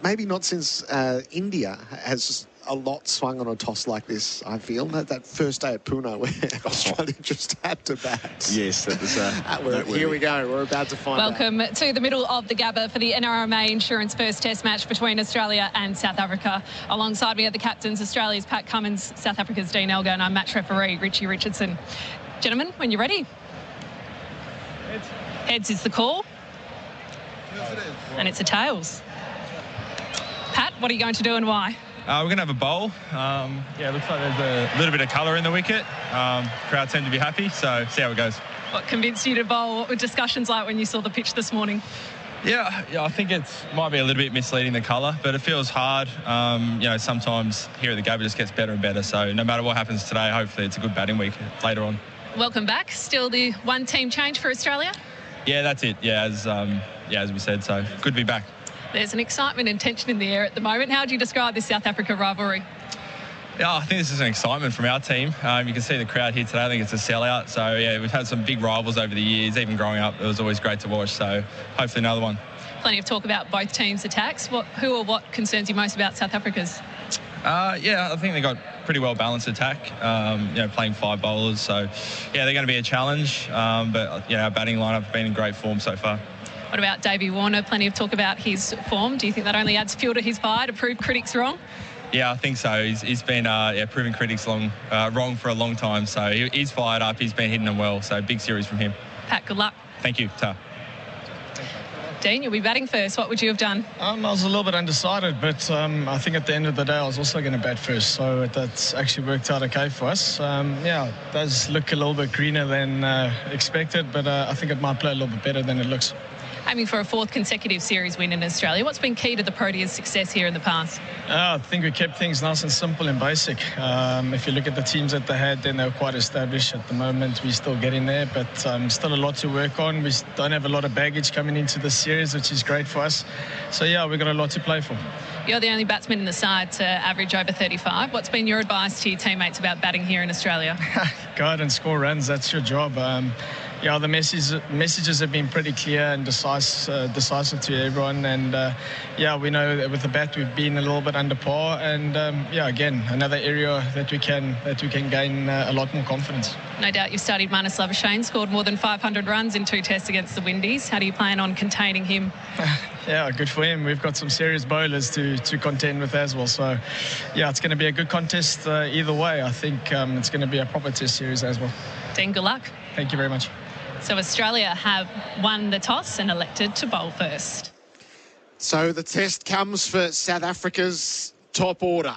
Maybe not since India has a lot swung on a toss like this, I feel. That first day at Pune where Australia just had to bat. Yes, that was... here we go. We're about to find out. Welcome to the middle of the Gabba for the NRMA Insurance first test match between Australia and South Africa. Alongside me are the captains, Australia's Pat Cummins, South Africa's Dean Elgar, and I'm match referee Richie Richardson. Gentlemen, when you're ready. Heads. Heads is the call. Yes, it is. And it's a tails. Pat, what are you going to do and why? We're going to have a bowl. Yeah, it looks like there's a little bit of colour in the wicket. Crowd seem to be happy, so see how it goes. What convinced you to bowl? What were discussions like when you saw the pitch this morning? Yeah, I think it might be a little bit misleading, the colour, but it feels hard. You know, sometimes here at the Gabba it just gets better and better. So no matter what happens today, hopefully it's a good batting week later on. Welcome back. Still the one team change for Australia? Yeah, that's it. Yeah, as we said, so good to be back. There's an excitement and tension in the air at the moment. How would you describe this South Africa rivalry? Yeah, I think this is an excitement from our team. You can see the crowd here today. I think it's a sellout. So, yeah, we've had some big rivals over the years. Even growing up, it was always great to watch. So, hopefully another one. Plenty of talk about both teams' attacks. Who or what concerns you most about South Africa's? Yeah, I think they got pretty well-balanced attack, you know, playing 5 bowlers. So, yeah, they're going to be a challenge. But, yeah, our batting lineup have been in great form so far. What about Davey Warner? Plenty of talk about his form. Do you think that only adds fuel to his fire to prove critics wrong? Yeah, I think so. He's been proving critics wrong for a long time. So he's fired up. He's been hitting them well. So big series from him. Pat, good luck. Thank you. Ta. Dean, you'll be batting first. What would you have done? I was a little bit undecided, but I think at the end of the day I was also going to bat first, so that's actually worked out okay for us. Yeah, it does look a little bit greener than expected, but I think it might play a little bit better than it looks. Aiming for a 4th consecutive series win in Australia. What's been key to the Proteas' success here in the past? I think we kept things nice and simple and basic. If you look at the teams that they had, then they're quite established. At the moment, we're still getting there, but still a lot to work on. We don't have a lot of baggage coming into the series, which is great for us. So, yeah, we've got a lot to play for. You're the only batsman in the side to average over 35. What's been your advice to your teammates about batting here in Australia? Go out and score runs. That's your job. Yeah, the messages have been pretty clear and decisive to everyone. And yeah, we know that with the bat we've been a little bit under par. And yeah, again, another area that we can gain a lot more confidence. No doubt you've studied Marnus Labuschagne, scored more than 500 runs in 2 tests against the Windies. How do you plan on containing him? Yeah, good for him. We've got some serious bowlers to contend with as well. So yeah, it's going to be a good contest either way. I think it's going to be a proper test series as well. Dean, good luck. Thank you very much. So Australia have won the toss and elected to bowl first. So the test comes for South Africa's top order.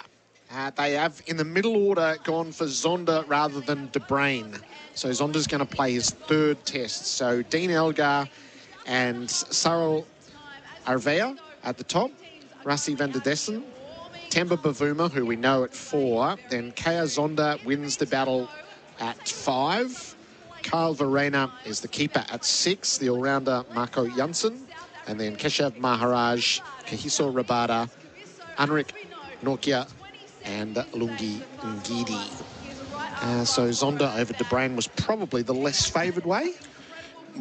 They have, in the middle order, gone for Zonda rather than De Bruin. So Zonda's going to play his 3rd test. So Dean Elgar and Cyril Arvea at the top. Rassie van der Dessen. Temba Bavuma, who we know at 4. Then Kea Zonda wins the battle at 5. Kyle Verreynne is the keeper at 6, the all-rounder Marco Janssen, and then Keshav Maharaj, Kagiso Rabada, Anrik Nortje, and Lungi Ngidi. So Zonda over De Bruin was probably the less favoured way.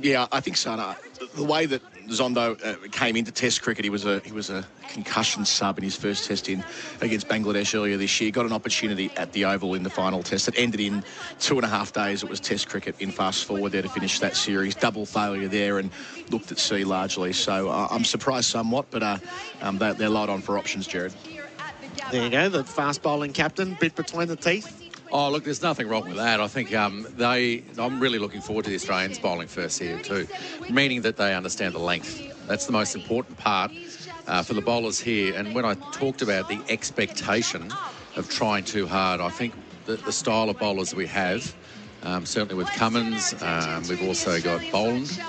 Yeah, I think so. No, the way that Zondo came into Test cricket, he was a concussion sub in his first test in against Bangladesh earlier this year. Got an opportunity at the Oval in the final test. It ended in 2.5 days. It was Test cricket in fast forward there to finish that series. Double failure there and looked at sea largely. So I'm surprised somewhat, but they're light on for options, Gerard. There you go, the fast bowling captain, bit between the teeth. Oh, look, there's nothing wrong with that. I think I'm really looking forward to the Australians bowling first here too, meaning that they understand the length. That's the most important part for the bowlers here. And when I talked about the expectation of trying too hard, I think the style of bowlers we have, certainly with Cummins, we've also got Boland,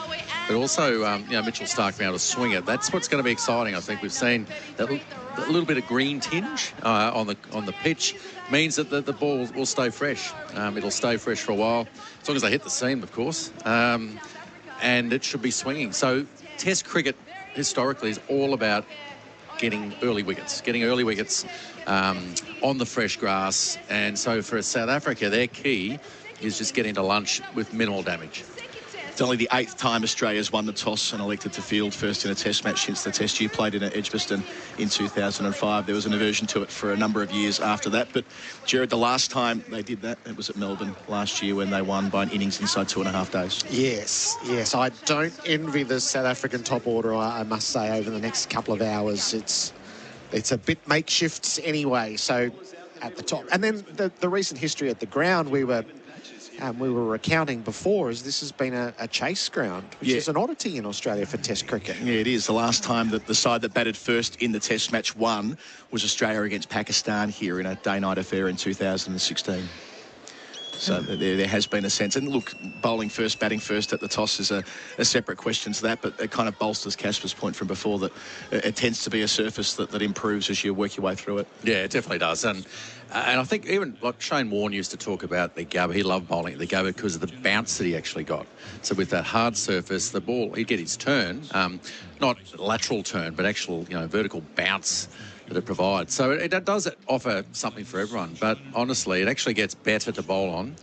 but also Mitchell Starc being able to swing it. That's what's going to be exciting. I think we've seen that a little bit of green tinge on the pitch means that the ball will stay fresh. It'll stay fresh for a while, as long as they hit the seam, of course, and it should be swinging. So Test cricket historically is all about getting early wickets on the fresh grass. And so for South Africa, their key is just getting to lunch with minimal damage. It's only the 8th time Australia's won the toss and elected to field first in a test match since the test you played in at Edgbaston in 2005. There was an aversion to it for a number of years after that. But, Gerard, the last time they did that, it was at Melbourne last year when they won by an innings inside 2.5 days. Yes. I don't envy the South African top order, I must say, over the next couple of hours. It's a bit makeshift anyway, so at the top. And then the recent history at the ground, we were recounting before, is this has been a chase ground, which is an oddity in Australia for Test cricket. Yeah, it is. The last time that the side that batted first in the Test match won was Australia against Pakistan here in a day-night affair in 2016. So there has been a sense. And look, bowling first, batting first at the toss is a separate question to that, but it kind of bolsters Kasper's point from before that it tends to be a surface that improves as you work your way through it. Yeah, it definitely does. And I think even like Shane Warne used to talk about the Gabba. He loved bowling at the Gabba because of the bounce that he actually got. So with that hard surface, the ball, he'd get his turn, not lateral turn, but actual, vertical bounce that it provides. So it does offer something for everyone. But honestly, it actually gets better to bowl on.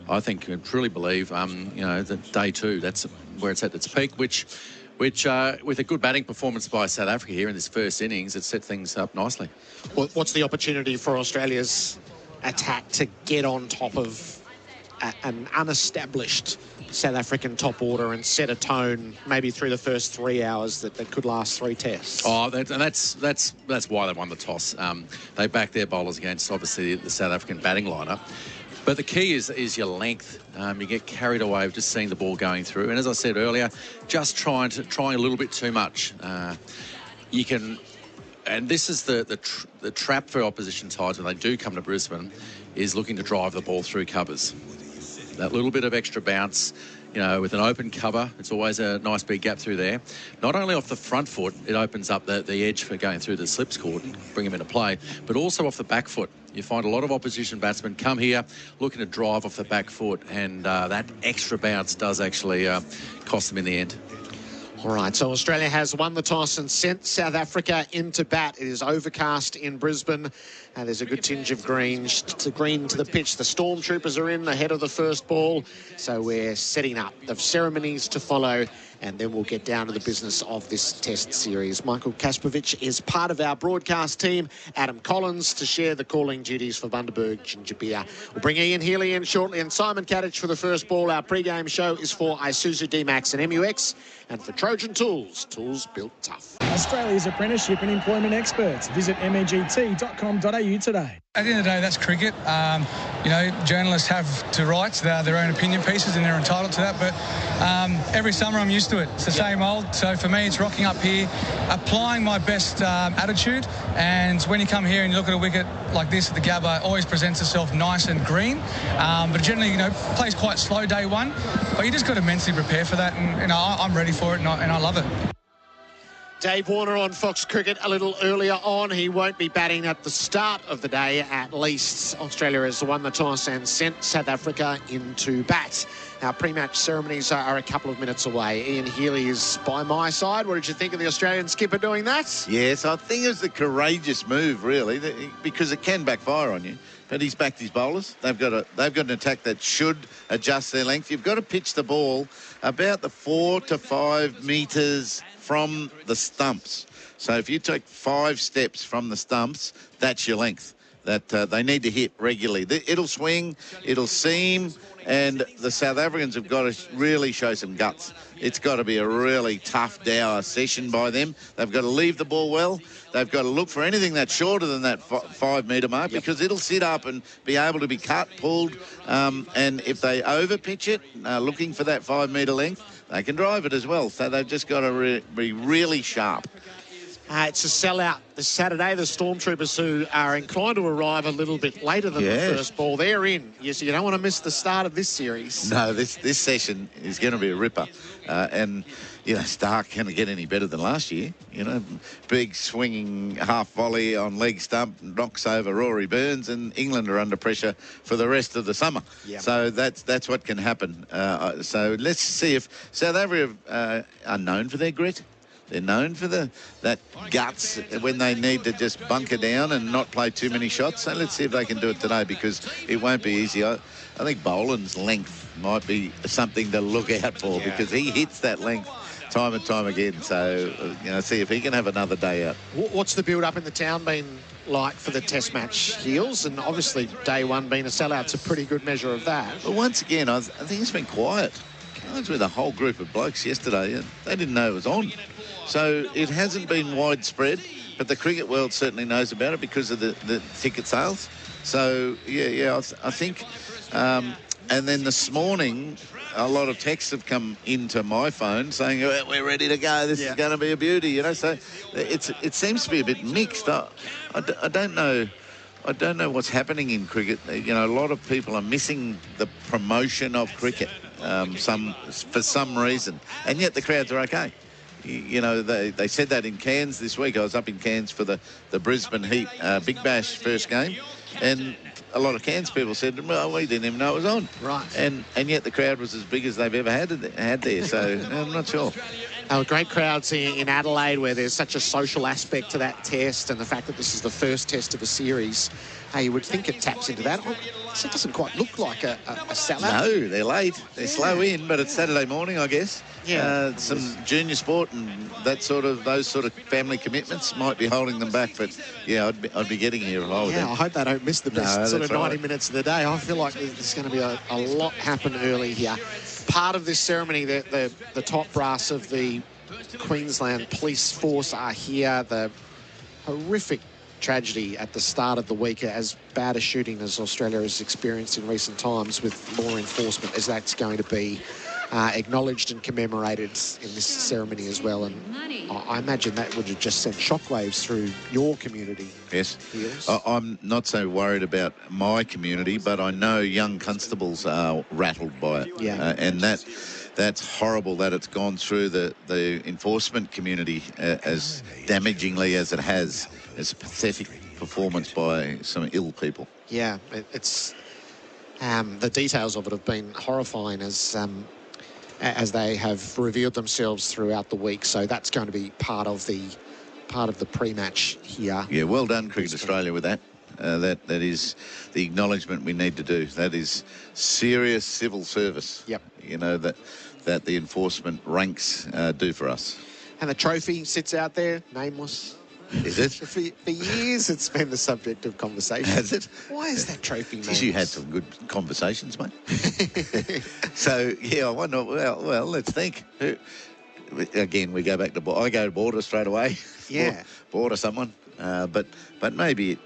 I think and truly believe, that day 2, that's where it's at its peak, which with a good batting performance by South Africa here in this first innings, it set things up nicely. What's the opportunity for Australia's attack to get on top of an unestablished South African top order and set a tone maybe through the first 3 hours that could last 3 tests? Oh, that's why they won the toss. They backed their bowlers against, obviously, the South African batting lineup. But the key is your length. You get carried away with just seeing the ball going through. And as I said earlier, just trying a little bit too much. You can, and this is the trap for opposition sides when they do come to Brisbane, is looking to drive the ball through covers. That little bit of extra bounce, with an open cover, it's always a nice big gap through there. Not only off the front foot, it opens up the edge for going through the slips court and bring them into play, but also off the back foot. You find a lot of opposition batsmen come here looking to drive off the back foot, and that extra bounce does actually cost them in the end. All right, so Australia has won the toss and sent South Africa into bat. It is overcast in Brisbane. There's a good tinge of green to the pitch. The Stormtroopers are in ahead of the first ball. So we're setting up the ceremonies to follow, and then we'll get down to the business of this test series. Michael Kasprowicz is part of our broadcast team. Adam Collins to share the calling duties for Bundaberg Ginger Beer. We'll bring Ian Healy in shortly, and Simon Katich for the first ball. Our pre-game show is for Isuzu D-Max and MUX, and for Trojan Tools, tools built tough. Australia's apprenticeship and employment experts. Visit megt.com.au today. At the end of the day, that's cricket. You know, journalists have to write their own opinion pieces, and they're entitled to that. But every summer I'm used to it. It's the same old. So for me, it's rocking up here, applying my best attitude. And when you come here and you look at a wicket like this at the Gabba, it always presents itself nice and green. But generally, you know, plays quite slow day one. But you just got to mentally prepare for that. And you know, I'm ready for it, and I love it. Dave Warner on Fox Cricket a little earlier on. He won't be batting at the start of the day, at least. Australia has won the toss and sent South Africa into bat. Our pre-match ceremonies are a couple of minutes away. Ian Healy is by my side. What did you think of the Australian skipper doing that? Yes, I think it was a courageous move, really, because it can backfire on you. But he's backed his bowlers. They've got an attack that should adjust their length. You've got to pitch the ball about the 4 to 5 metres from the stumps. So if you take 5 steps from the stumps, that's your length that they need to hit regularly. It'll swing, it'll seam, and the South Africans have got to really show some guts. It's got to be a really tough dour session by them. They've got to leave the ball well. They've got to look for anything that's shorter than that 5 metre mark, because it'll sit up and be able to be cut, pulled, and if they over pitch it, looking for that 5 metre length, they can drive it as well. So they've just got to be really sharp. It's a sellout this Saturday. The Stormtroopers, who are inclined to arrive a little bit later than the first ball, they're in. Yes, you don't want to miss the start of this series. No, this session is going to be a ripper. And, you know, Stark can't get any better than last year. You know, big swinging half volley on leg stump, knocks over Rory Burns, and England are under pressure for the rest of the summer. Yep. So that's what can happen. So let's see if South Africa are known for their grit. They're known for that guts when they need to just bunker down and not play too many shots. So let's see if they can do it today, because it won't be easy. I think Boland's length might be something to look out for, because he hits that length time and time again. So, you know, see if he can have another day out. What's the build-up in the town been like for the test match, Heels? And obviously day one being a sellout's a pretty good measure of that. But once again, I think it's been quiet. I was with a whole group of blokes yesterday, and they didn't know it was on. So it hasn't been widespread, but the cricket world certainly knows about it because of the ticket sales. So, yeah, I think... and then this morning, a lot of texts have come into my phone saying, we're ready to go, this is going to be a beauty, you know. So it seems to be a bit mixed. I don't know. I don't know what's happening in cricket. You know, a lot of people are missing the promotion of cricket for some reason, and yet the crowds are okay. You know, they said that in Cairns this week. I was up in Cairns for the Brisbane Heat Big Bash first game, and a lot of Cairns people said, well, we didn't even know it was on. Right. And yet the crowd was as big as they've ever had there, so I'm not sure. Great crowds in Adelaide, where there's such a social aspect to that test, and the fact that this is the first test of a series, you would think it taps into that. So it doesn't quite look like a sellout. No, they're late. They're slow in, but it's Saturday morning, I guess. Yeah. Some junior sport and those sort of family commitments might be holding them back, but yeah, I'd be getting here if I were them. I hope they don't miss the best sort of 90 minutes of the day. I feel like there's going to be a lot happen early here. Part of this ceremony, the top brass of the Queensland Police Force are here. The horrific tragedy at the start of the week, as bad a shooting as Australia has experienced in recent times, with law enforcement, as that's going to be acknowledged and commemorated in this ceremony as well. And I imagine that would have just sent shockwaves through your community. Yes. I'm not so worried about my community, but I know young constables are rattled by it. Yeah. And that's horrible that it's gone through the enforcement community as damagingly as it has. It's a pathetic performance by some ill people. Yeah, it's the details of it have been horrifying, as as they have revealed themselves throughout the week. So that's going to be part of the pre-match here. Yeah, well done, Cricket Australia, with that. That is the acknowledgement we need to do. That is serious civil service. Yep. You know, that the enforcement ranks do for us. And the trophy sits out there, nameless. Is it? For years, it's been the subject of conversation. Has it? Why is that trophy nameless? You had some good conversations, mate. So, yeah, I wonder, well, let's think. Again, we go back to, I go to Border straight away. Yeah. Border someone. But maybe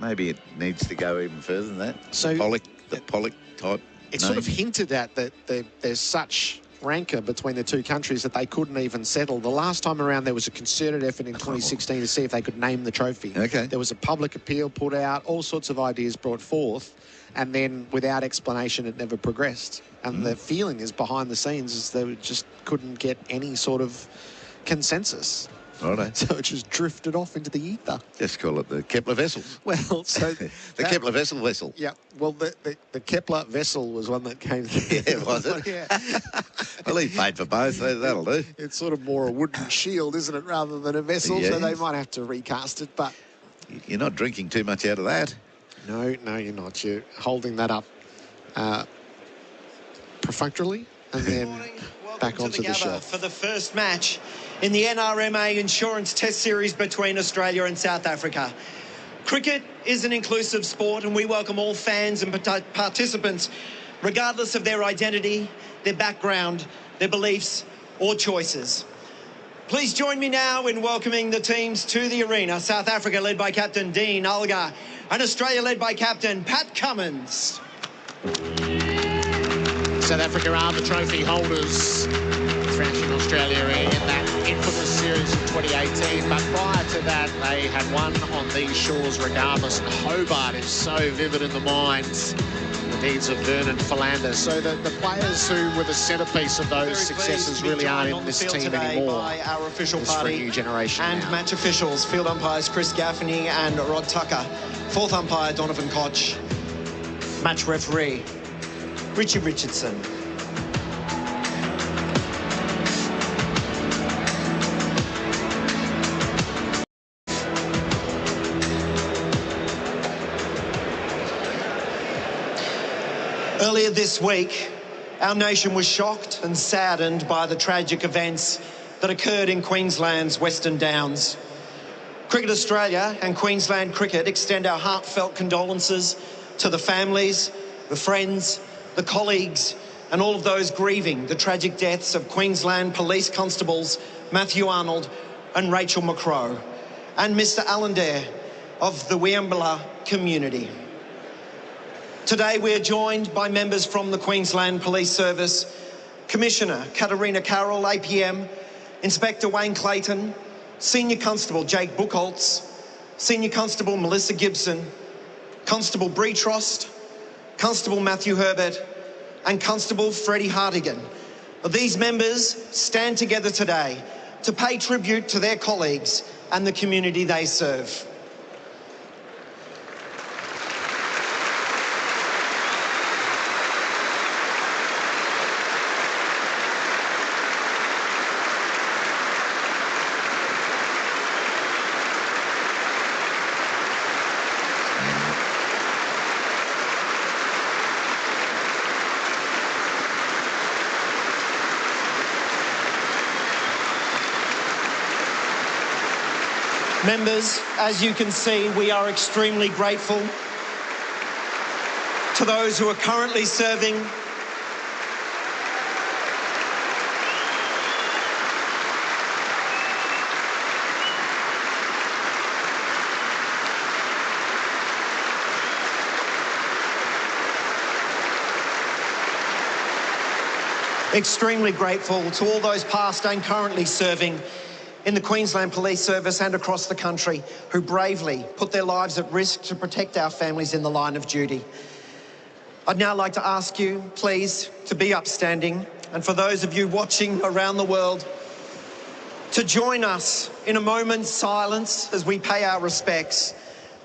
it needs to go even further than that. So the Pollock type It's name. sort of hinted at that there's such rancor between the two countries that they couldn't even settle. The last time around, there was a concerted effort in 2016 to see if they could name the trophy. Okay. There was a public appeal put out, all sorts of ideas brought forth, and then without explanation, it never progressed. And the feeling is behind the scenes is they just couldn't get any sort of consensus. Righto. So it just drifted off into the ether. Just call it the Kepler vessels. Well, so... the Kepler vessel. Yeah, well, the Kepler vessel was one that came... Yeah, was it? Yeah. Well, he paid for both, so that'll do. It's sort of more a wooden shield, isn't it, rather than a vessel, so they Yes. might have to recast it, but... You're not drinking too much out of that. No, you're not. You're holding that up perfunctorily and then back onto the shelf. For the first match in the NRMA Insurance Test Series between Australia and South Africa. Cricket is an inclusive sport, and we welcome all fans and participants, regardless of their identity, their background, their beliefs or choices. Please join me now in welcoming the teams to the arena. South Africa led by Captain Dean Algar and Australia led by Captain Pat Cummins. South Africa are the trophy holders, thrashing Australia in that infamous series of 2018. But prior to that, they had won on these shores regardless. And Hobart is so vivid in the minds. The deeds of Vernon Philander. So the players who were the centrepiece of those successes really aren't in this team anymore. By our official It's for a party new generation and now. match officials, field umpires Chris Gaffney and Rod Tucker, fourth umpire Donovan Koch, match referee Richie Richardson. Earlier this week, our nation was shocked and saddened by the tragic events that occurred in Queensland's Western Downs. Cricket Australia and Queensland Cricket extend our heartfelt condolences to the families, the friends, the colleagues, and all of those grieving the tragic deaths of Queensland Police Constables Matthew Arnold and Rachel McCrow, and Mr. Allendare of the Wiambla community. Today we are joined by members from the Queensland Police Service, Commissioner Katarina Carroll, APM, Inspector Wayne Clayton, Senior Constable Jake Buchholz, Senior Constable Melissa Gibson, Constable Bree Trost, Constable Matthew Herbert, and Constable Freddie Hartigan. These members stand together today to pay tribute to their colleagues and the community they serve. Members, as you can see, we are extremely grateful to those who are currently serving extremely grateful to all those past and currently serving in the Queensland Police Service and across the country who bravely put their lives at risk to protect our families in the line of duty. I'd now like to ask you, please, to be upstanding, and for those of you watching around the world, to join us in a moment's silence as we pay our respects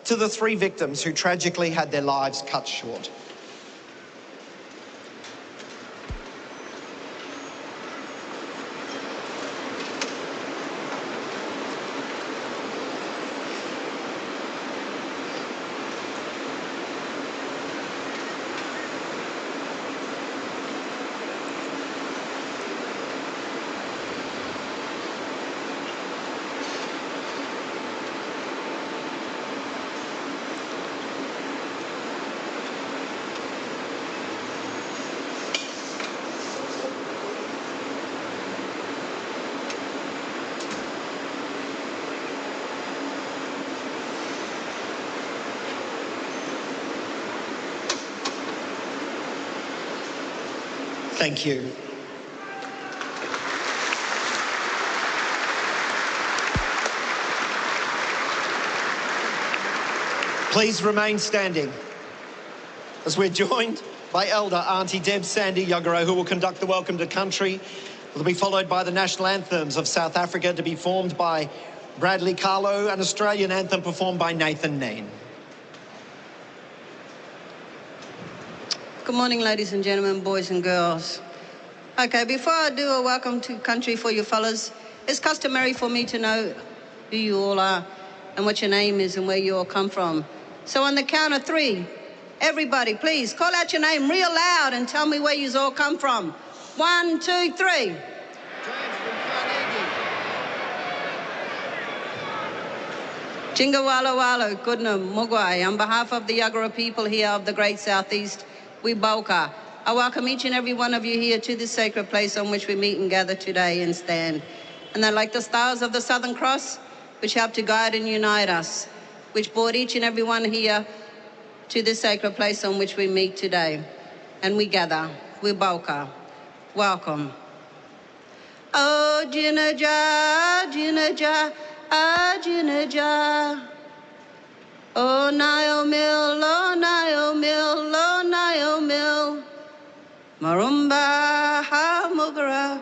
to the 3 victims who tragically had their lives cut short. Thank you. Please remain standing as we're joined by Elder Auntie Deb Sandy Yugaro, who will conduct the Welcome to Country. It will be followed by the national anthems of South Africa, to be formed by Bradley Carlo, an Australian anthem performed by Nathan Nain. Good morning, ladies and gentlemen, boys and girls. Okay, before I do a Welcome to Country for you fellas, it's customary for me to know who you all are and what your name is and where you all come from. So on the count of three, everybody, please call out your name real loud and tell me where you all come from. 1, 2, 3. Jinga Walla Walla, Goodna, Mugwai. On behalf of the Yagara people here of the Great Southeast, we Boka. I welcome each and every one of you here to this sacred place on which we meet and gather today and stand. And that like the stars of the Southern Cross, which help to guide and unite us, which brought each and every one here to this sacred place on which we meet today. And we gather, we Boka. Welcome. Oh, Jinaja, Jinaja, ah, Jinaja. Oh, Nile Mill, oh, Nile Mill, oh, Nile Mill. Marumba, ha, Mugara.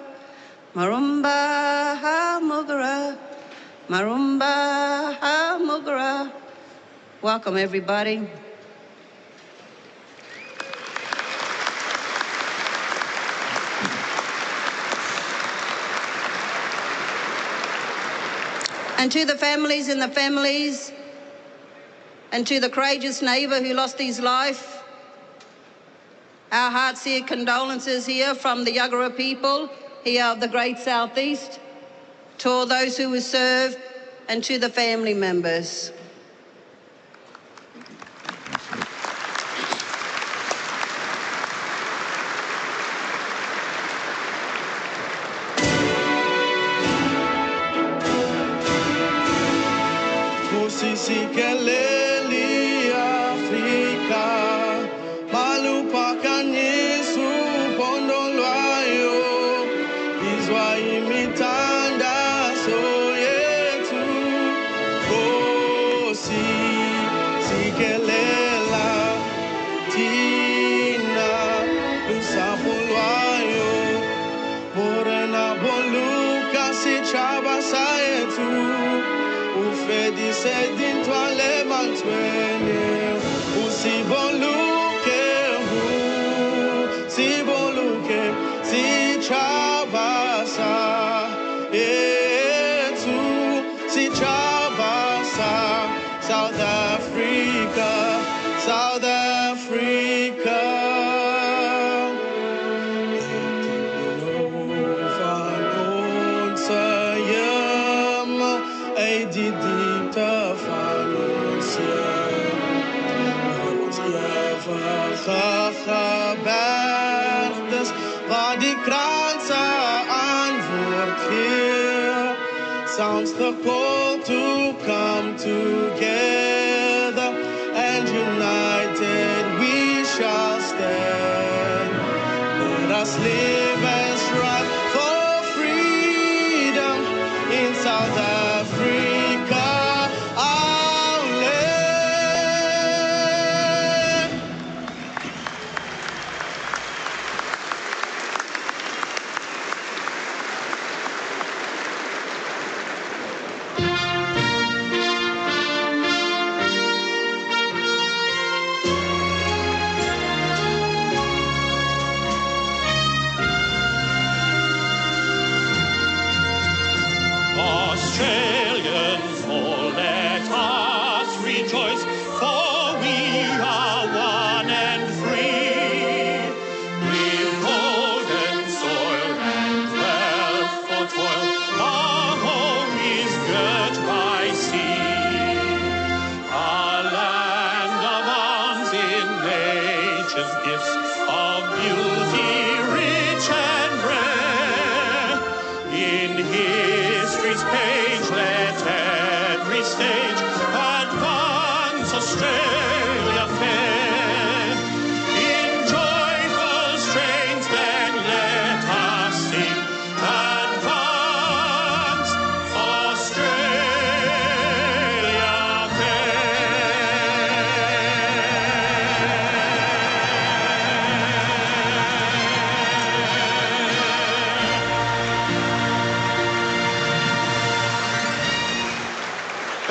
Marumba, ha, Mugara. Marumba, ha, Mugara. Welcome, everybody. And to the families and the families, and to the courageous neighbour who lost his life, our heart's-ear condolences here from the Yagara people here of the Great Southeast, to all those who were served, and to the family members. Sikeleli Afrika malupakani supondolwayo izwa imitanda soyetu kosi sikelela tina lusapolwayo morena boluka si chaba sayetu ufedi sedin toile mantwene usi boluke si boluke si chabasa etu si chabasa South Africa South Africa Berdes, waar die kransen antwoord hier. Sounds the call to come together, and united we shall stand. Let us live and strive for freedom in South Africa.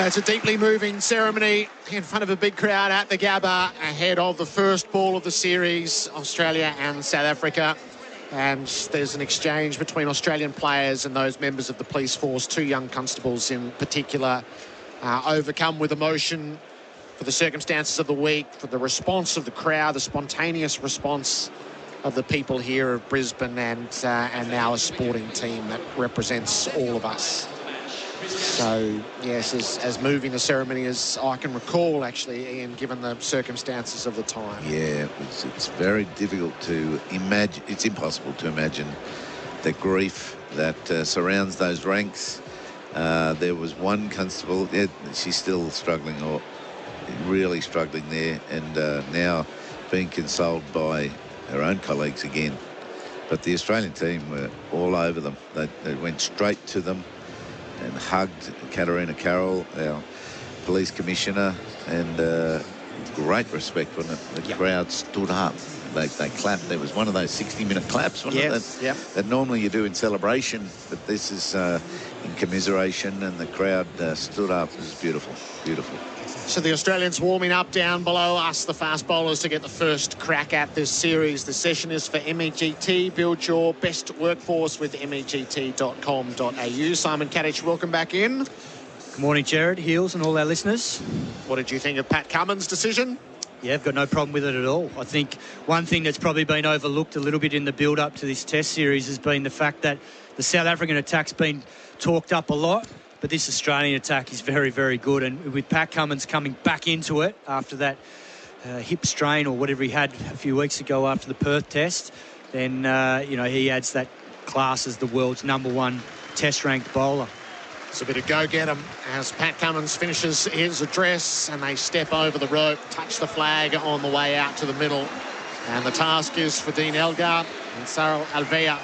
It's a deeply moving ceremony in front of a big crowd at the Gabba ahead of the first ball of the series, Australia and South Africa. And there's an exchange between Australian players and those members of the police force, 2 young constables in particular, overcome with emotion for the circumstances of the week, for the response of the crowd, the spontaneous response of the people here of Brisbane, and now a sporting team that represents all of us. So, yes, as moving the ceremony as I can recall, actually, Ian, given the circumstances of the time. Yeah, it's very difficult to imagine. It's impossible to imagine the grief that surrounds those ranks. There was one constable, she's still struggling, or really struggling there, and now being consoled by her own colleagues again. But the Australian team were all over them. They went straight to them and hugged Katarina Carroll, our police commissioner, and great respect when the crowd stood up. They clapped. There was one of those 60-minute claps, wasn't it? That normally you do in celebration, but this is in commiseration, and the crowd stood up. It was beautiful, beautiful. So the Australians warming up down below us, the fast bowlers, to get the first crack at this series. The session is for MEGT. Build your best workforce with MEGT.com.au. Simon Katich, welcome back in. Good morning, Gerard, Heels, and all our listeners. What did you think of Pat Cummins' decision? Yeah, I've got no problem with it at all. I think one thing that's probably been overlooked a little bit in the build-up to this Test series has been the fact that the South African attack's been talked up a lot, but this Australian attack is very, very good. And with Pat Cummins coming back into it after that hip strain or whatever he had a few weeks ago after the Perth Test, then, he adds that class as the world's #1 Test-ranked bowler. It's a bit of go-get 'em as Pat Cummins finishes his address and they step over the rope, touch the flag on the way out to the middle. And the task is for Dean Elgar and Sarel Alvea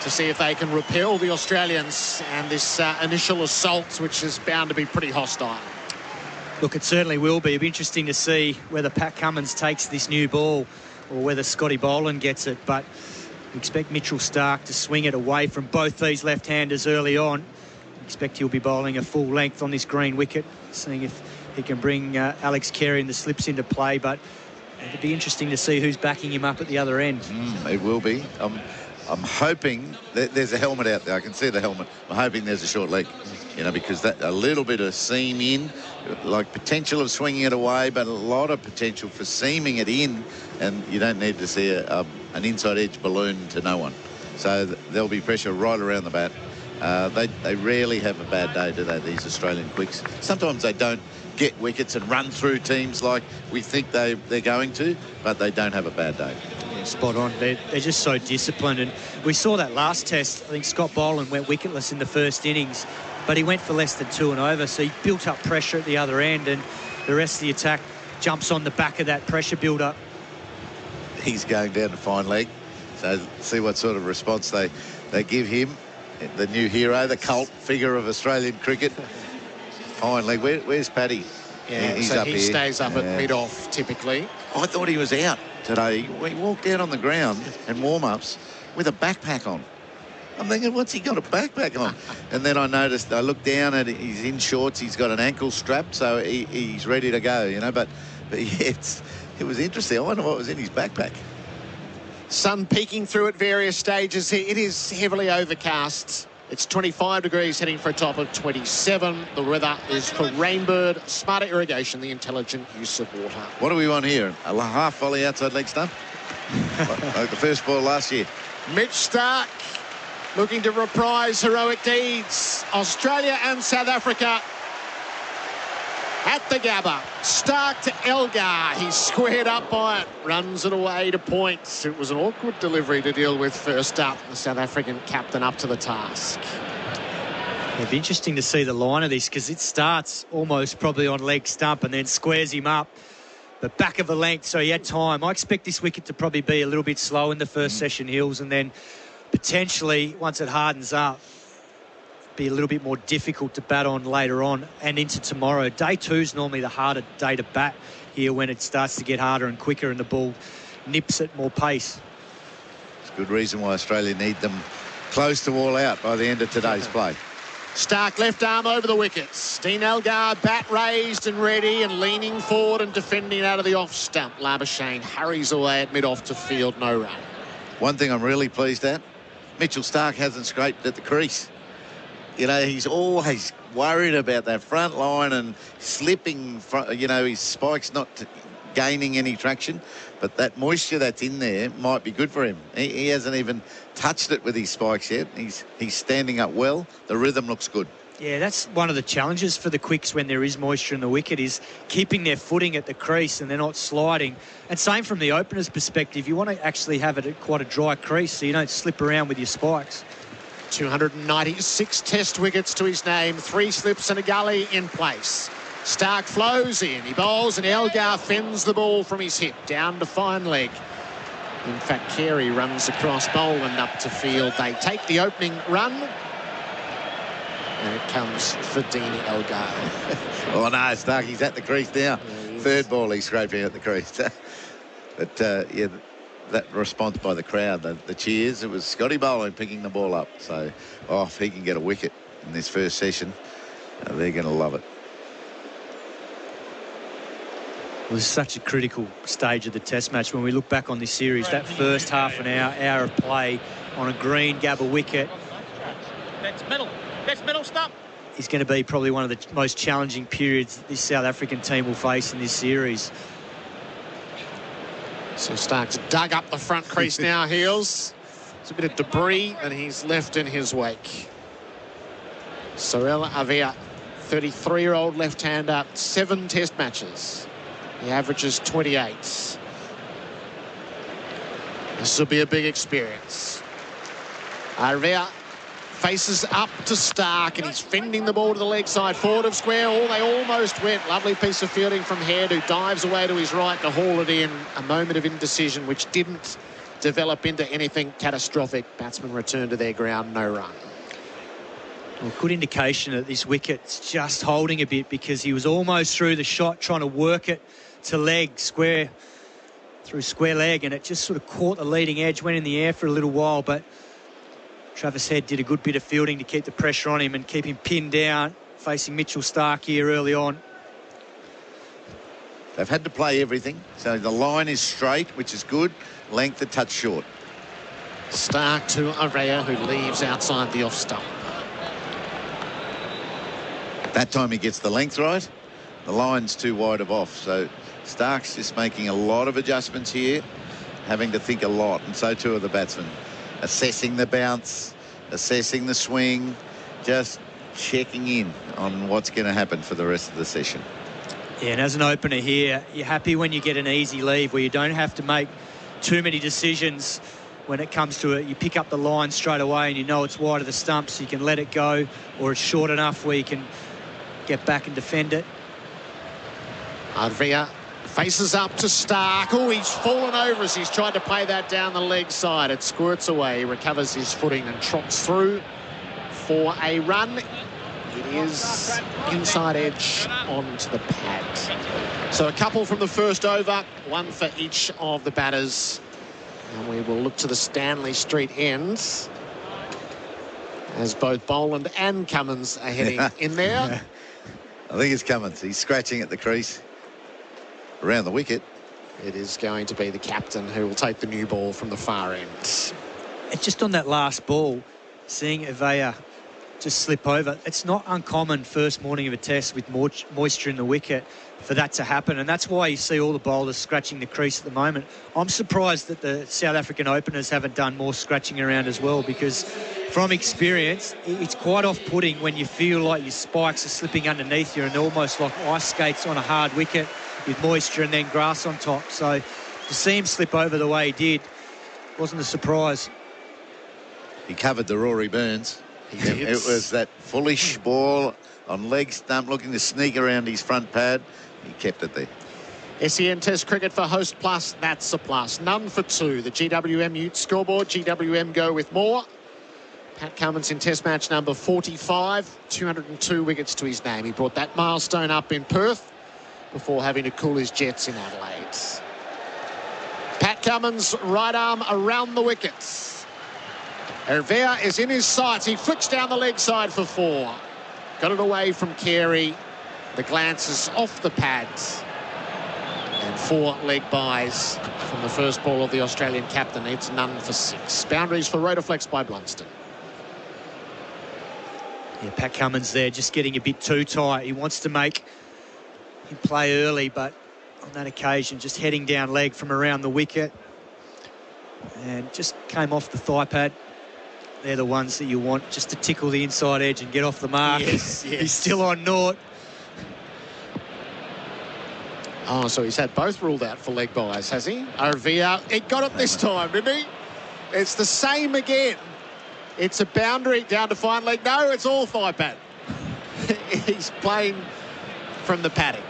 to see if they can repel the Australians and this initial assault, which is bound to be pretty hostile. Look, it certainly will be. It'll be interesting to see whether Pat Cummins takes this new ball or whether Scotty Boland gets it. But we expect Mitchell Starc to swing it away from both these left-handers early on. Expect he'll be bowling a full length on this green wicket, seeing if he can bring Alex Carey and the slips into play. But it'll be interesting to see who's backing him up at the other end. It will be. I'm hoping that there's a helmet out there. I can see the helmet. I'm hoping there's a short leg, because that a little bit of seam in, like potential of swinging it away, but a lot of potential for seaming it in, and you don't need to see an inside edge balloon to no one. So there'll be pressure right around the bat. They rarely have a bad day, do they, these Australian quicks? Sometimes they don't get wickets and run through teams like we think they're going to, but they don't have a bad day. Yeah, spot on. They're just so disciplined. And we saw that last test. I think Scott Boland went wicketless in the first innings, but he went for less than 2 and over, so he built up pressure at the other end, and the rest of the attack jumps on the back of that pressure build-up. He's going down to fine leg, so see what sort of response they give him. The new hero, the cult figure of Australian cricket. Fine leg. Where's Paddy? Yeah, he's so up he here. stays up at mid-off, typically. I thought he was out today. He walked out on the ground and warm-ups with a backpack on. I'm thinking, what's he got a backpack on? And then I looked down and he's in shorts. He's got an ankle strap, so he's ready to go, But yeah, it was interesting. I wonder what was in his backpack. Sun peeking through at various stages. It is heavily overcast. It's 25 degrees, heading for a top of 27. The weather is for Rainbird, smarter irrigation, the intelligent use of water. What do we want here? A half volley outside leg stump? like the first ball last year. Mitch Starc looking to reprise heroic deeds. Australia and South Africa at the Gabba. Starc to Elgar. He's squared up by it. Runs it away to points. It was an awkward delivery to deal with first up. The South African captain up to the task. It'd be interesting to see the line of this, because it starts almost probably on leg stump and then squares him up the back of the length, so he had time. I expect this wicket to probably be a little bit slow in the first session, Hills, and then potentially, once it hardens up, be a little bit more difficult to bat on later on and into tomorrow. Day 2 is normally the harder day to bat here, when it starts to get harder and quicker and the ball nips at more pace. It's a good reason why Australia need them close to all out by the end of today's play. Stark left arm over the wickets. Dean Elgar, bat raised and ready and leaning forward and defending out of the off stump. Labuschagne hurries away at mid-off to field, no run. One thing I'm really pleased at, Mitchell Stark hasn't scraped at the crease. You know, he's always worried about that front line and slipping, you know, his spike's not gaining any traction, but that moisture that's in there might be good for him. He hasn't even touched it with his spikes yet. He's standing up well. The rhythm looks good. Yeah, that's one of the challenges for the quicks when there is moisture in the wicket, is keeping their footing at the crease and they're not sliding. And same from the opener's perspective, you want to actually have it at quite a dry crease so you don't slip around with your spikes. 296 test wickets to his name, 3 slips and a gully in place. Stark flows in, he bowls and Elgar fends the ball from his hip down to fine leg. In fact, Carey runs across Boland up to field. They take the opening run and it comes for Dean Elgar. Oh no, Starkey's at the crease now. Third ball he's scraping at the crease. But yeah, that response by the crowd, the cheers, it was Scotty Boland picking the ball up. So if he can get a wicket in this first session, they're going to love it. It was such a critical stage of the test match. When we look back on this series, that first half an hour of play on a green Gabba wicket, That's middle stump. is going to be probably one of the most challenging periods that this South African team will face in this series. So Stark's dug up the front crease now, Heels. There's a bit of debris and he's left in his wake. Sorel Avia, 33-year-old left-hander, 7 test matches. He averages 28. This will be a big experience. Arvea faces up to Stark and he's fending the ball to the leg side forward of square. They almost went. Lovely piece of fielding from Head, who dives away to his right to haul it in. A moment of indecision which didn't develop into anything catastrophic. Batsmen return to their ground, no run. Well, good indication that this wicket's just holding a bit, because he was almost through the shot trying to work it to leg, square, through square leg, and it just sort of caught the leading edge, went in the air for a little while, but Travis Head did a good bit of fielding to keep the pressure on him and keep him pinned down, facing Mitchell Stark here early on. They've had to play everything, so the line is straight, which is good. Length a touch short. Stark to Arvea, who leaves outside the off stump. That time he gets the length right. The line's too wide of off, so Stark's just making a lot of adjustments here, having to think a lot, and so too are the batsmen. Assessing the bounce, assessing the swing, just checking in on what's going to happen for the rest of the session. Yeah, and as an opener here, you're happy when you get an easy leave where you don't have to make too many decisions when it comes to it. You pick up the line straight away and you know it's wide of the stump, so you can let it go, or it's short enough where you can get back and defend it. Arvea faces up to Stark. Oh, he's fallen over as he's tried to play that down the leg side. It squirts away, he recovers his footing and trots through for a run. It is inside edge onto the pad. So a couple from the first over, one for each of the batters. And we will look to the Stanley Street ends as both Boland and Cummins are heading in there. I think it's Cummins. He's scratching at the crease around the wicket. It is going to be the captain who will take the new ball from the far end. It's just on that last ball, seeing Avea just slip over. It's not uncommon first morning of a test with moisture in the wicket for that to happen, and that's why you see all the bowlers scratching the crease at the moment. I'm surprised that the South African openers haven't done more scratching around as well, because from experience, it's quite off-putting when you feel like your spikes are slipping underneath you and almost like ice skates on a hard wicket with moisture and then grass on top. So to see him slip over the way he did wasn't a surprise. He covered the Rory Burns. It was that foolish ball on leg stump looking to sneak around his front pad. He kept it there. SEN Test Cricket for Host Plus, that's a plus. None for 2. The GWM Ute scoreboard, GWM go with more. Pat Cummins in Test match number 45, 202 wickets to his name. He brought that milestone up in Perth before having to cool his jets in Adelaide. Pat Cummins, right arm around the wickets. Hervea is in his sights. He flicks down the leg side for 4. Got it away from Carey. The glances off the pads. And 4 leg buys from the first ball of the Australian captain. It's none for 6. Boundaries for Rotaflex by Blunston. Yeah, Pat Cummins there just getting a bit too tight. He wants to make him play early, but on that occasion just heading down leg from around the wicket and just came off the thigh pad. They're the ones that you want just to tickle the inside edge and get off the mark. Yes, yes. He's still on naught. Oh, so he's had both ruled out for leg buys, has he? Hervea, he got it this time, didn't he? It's the same again. It's a boundary down to fine leg. No, it's all thigh pad. He's playing from the padding.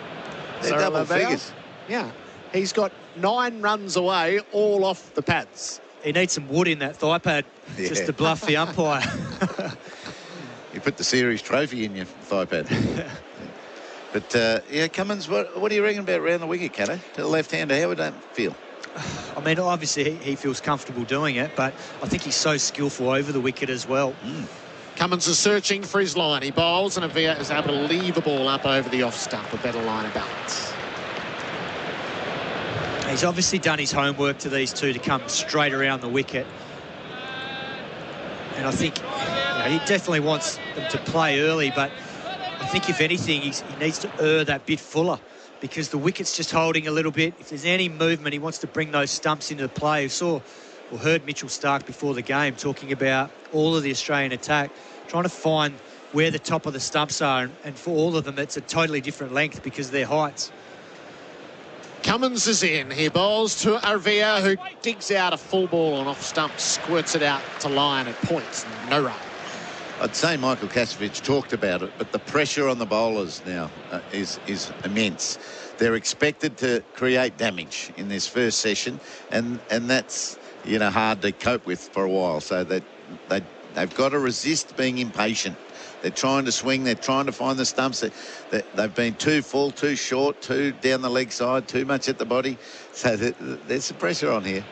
They're double figures. Yeah. He's got 9 runs away, all off the pads. He needs some wood in that thigh pad just to bluff the umpire. You put the series trophy in your thigh pad. But, yeah, Cummins, what do you reckon about round the wicket, Kato? To the left-hander, how would that feel? I mean, obviously he feels comfortable doing it, but I think he's so skillful over the wicket as well. Cummins is searching for his line. He bowls, and Hervea is able to leave the ball up over the off stump, a better line of balance. He's obviously done his homework to these two to come straight around the wicket. And I think he definitely wants them to play early, but I think if anything, he needs to err that bit fuller because the wicket's just holding a little bit. If there's any movement, he wants to bring those stumps into play. We saw or heard Mitchell Starc before the game talking about all of the Australian attack, trying to find where the top of the stumps are, and for all of them, it's a totally different length because of their heights. Cummins is in. He bowls to Hervea, who digs out a full ball on off stump, squirts it out to Lyon at points. No run. I'd say Michael Kasprowicz talked about it, but the pressure on the bowlers now is immense. They're expected to create damage in this first session, and that's, you know, hard to cope with for a while. So that they've got to resist being impatient. They're trying to swing. They're trying to find the stumps. They've been too full, too short, too down the leg side, too much at the body. So there's some pressure on here.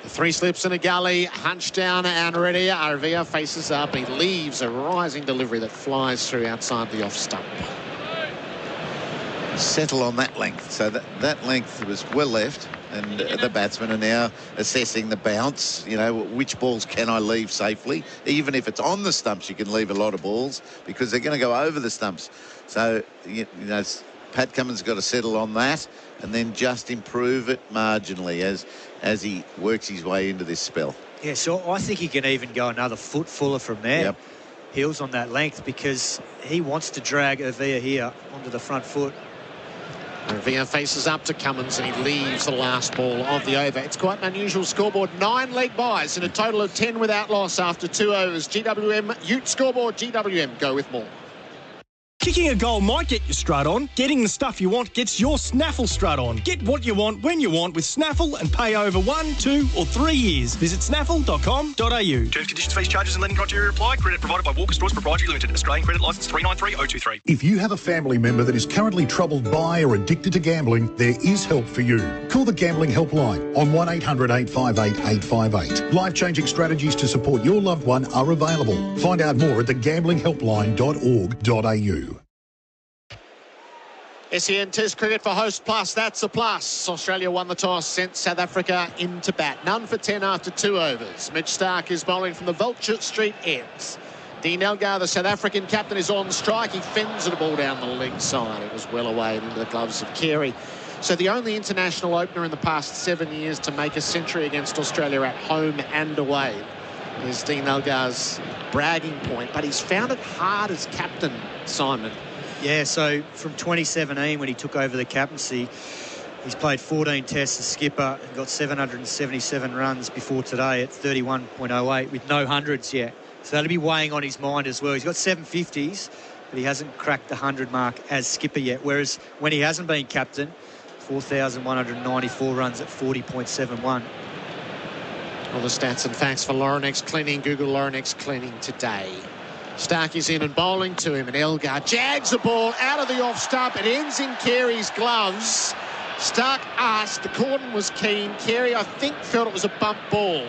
3 slips in a gully, hunched down and ready. Hervea faces up. He leaves a rising delivery that flies through outside the off stump. Settle on that length. So that length was well left, and the batsmen are now assessing the bounce. You know, which balls can I leave safely? Even if it's on the stumps, you can leave a lot of balls because they're going to go over the stumps. So, you know, Pat Cummins got to settle on that and then just improve it marginally as he works his way into this spell. Yeah, so I think he can even go another foot fuller from there. Yep. Heels on that length because he wants to drag Hervea here onto the front foot. Hervea faces up to Cummins and he leaves the last ball of the over. It's quite an unusual scoreboard. 9 leg buys and a total of 10 without loss after 2 overs. GWM, Ute scoreboard, GWM, go with more. Kicking a goal might get your strut on. Getting the stuff you want gets your Snaffle strut on. Get what you want when you want with Snaffle and pay over 1, 2 or 3 years. Visit snaffle.com.au. Terms, conditions, fees, charges and lending criteria apply. Credit provided by Walker Stores Proprietary Limited. Australian Credit Licence 393023. If you have a family member that is currently troubled by or addicted to gambling, there is help for you. Call the Gambling Helpline on 1800 858 858. Life-changing strategies to support your loved one are available. Find out more at thegamblinghelpline.org.au. SEN Test cricket for Host Plus, that's a plus. Australia won the toss, sent South Africa into bat. None for 10 after 2 overs. Mitch Starc is bowling from the Vulture Street ends. Dean Elgar, the South African captain, is on strike. He fends at a ball down the leg side. It was well away and into the gloves of Carey. So the only international opener in the past 7 years to make a century against Australia at home and away is Dean Elgar's bragging point. But he's found it hard as captain, Simon. Yeah, so from 2017 when he took over the captaincy, he's played 14 tests as skipper and got 777 runs before today at 31.08 with no hundreds yet. So that'll be weighing on his mind as well. He's got 750s, but he hasn't cracked the 100 mark as skipper yet. Whereas when he hasn't been captain, 4,194 runs at 40.71. All the stats and facts for Laurenex Cleaning. Google Laurenex Cleaning today. Starc is in and bowling to him, and Elgar jags the ball out of the off stump. It ends in Carey's gloves. Starc asked, the cordon was keen. Carey, I think, felt it was a bump ball.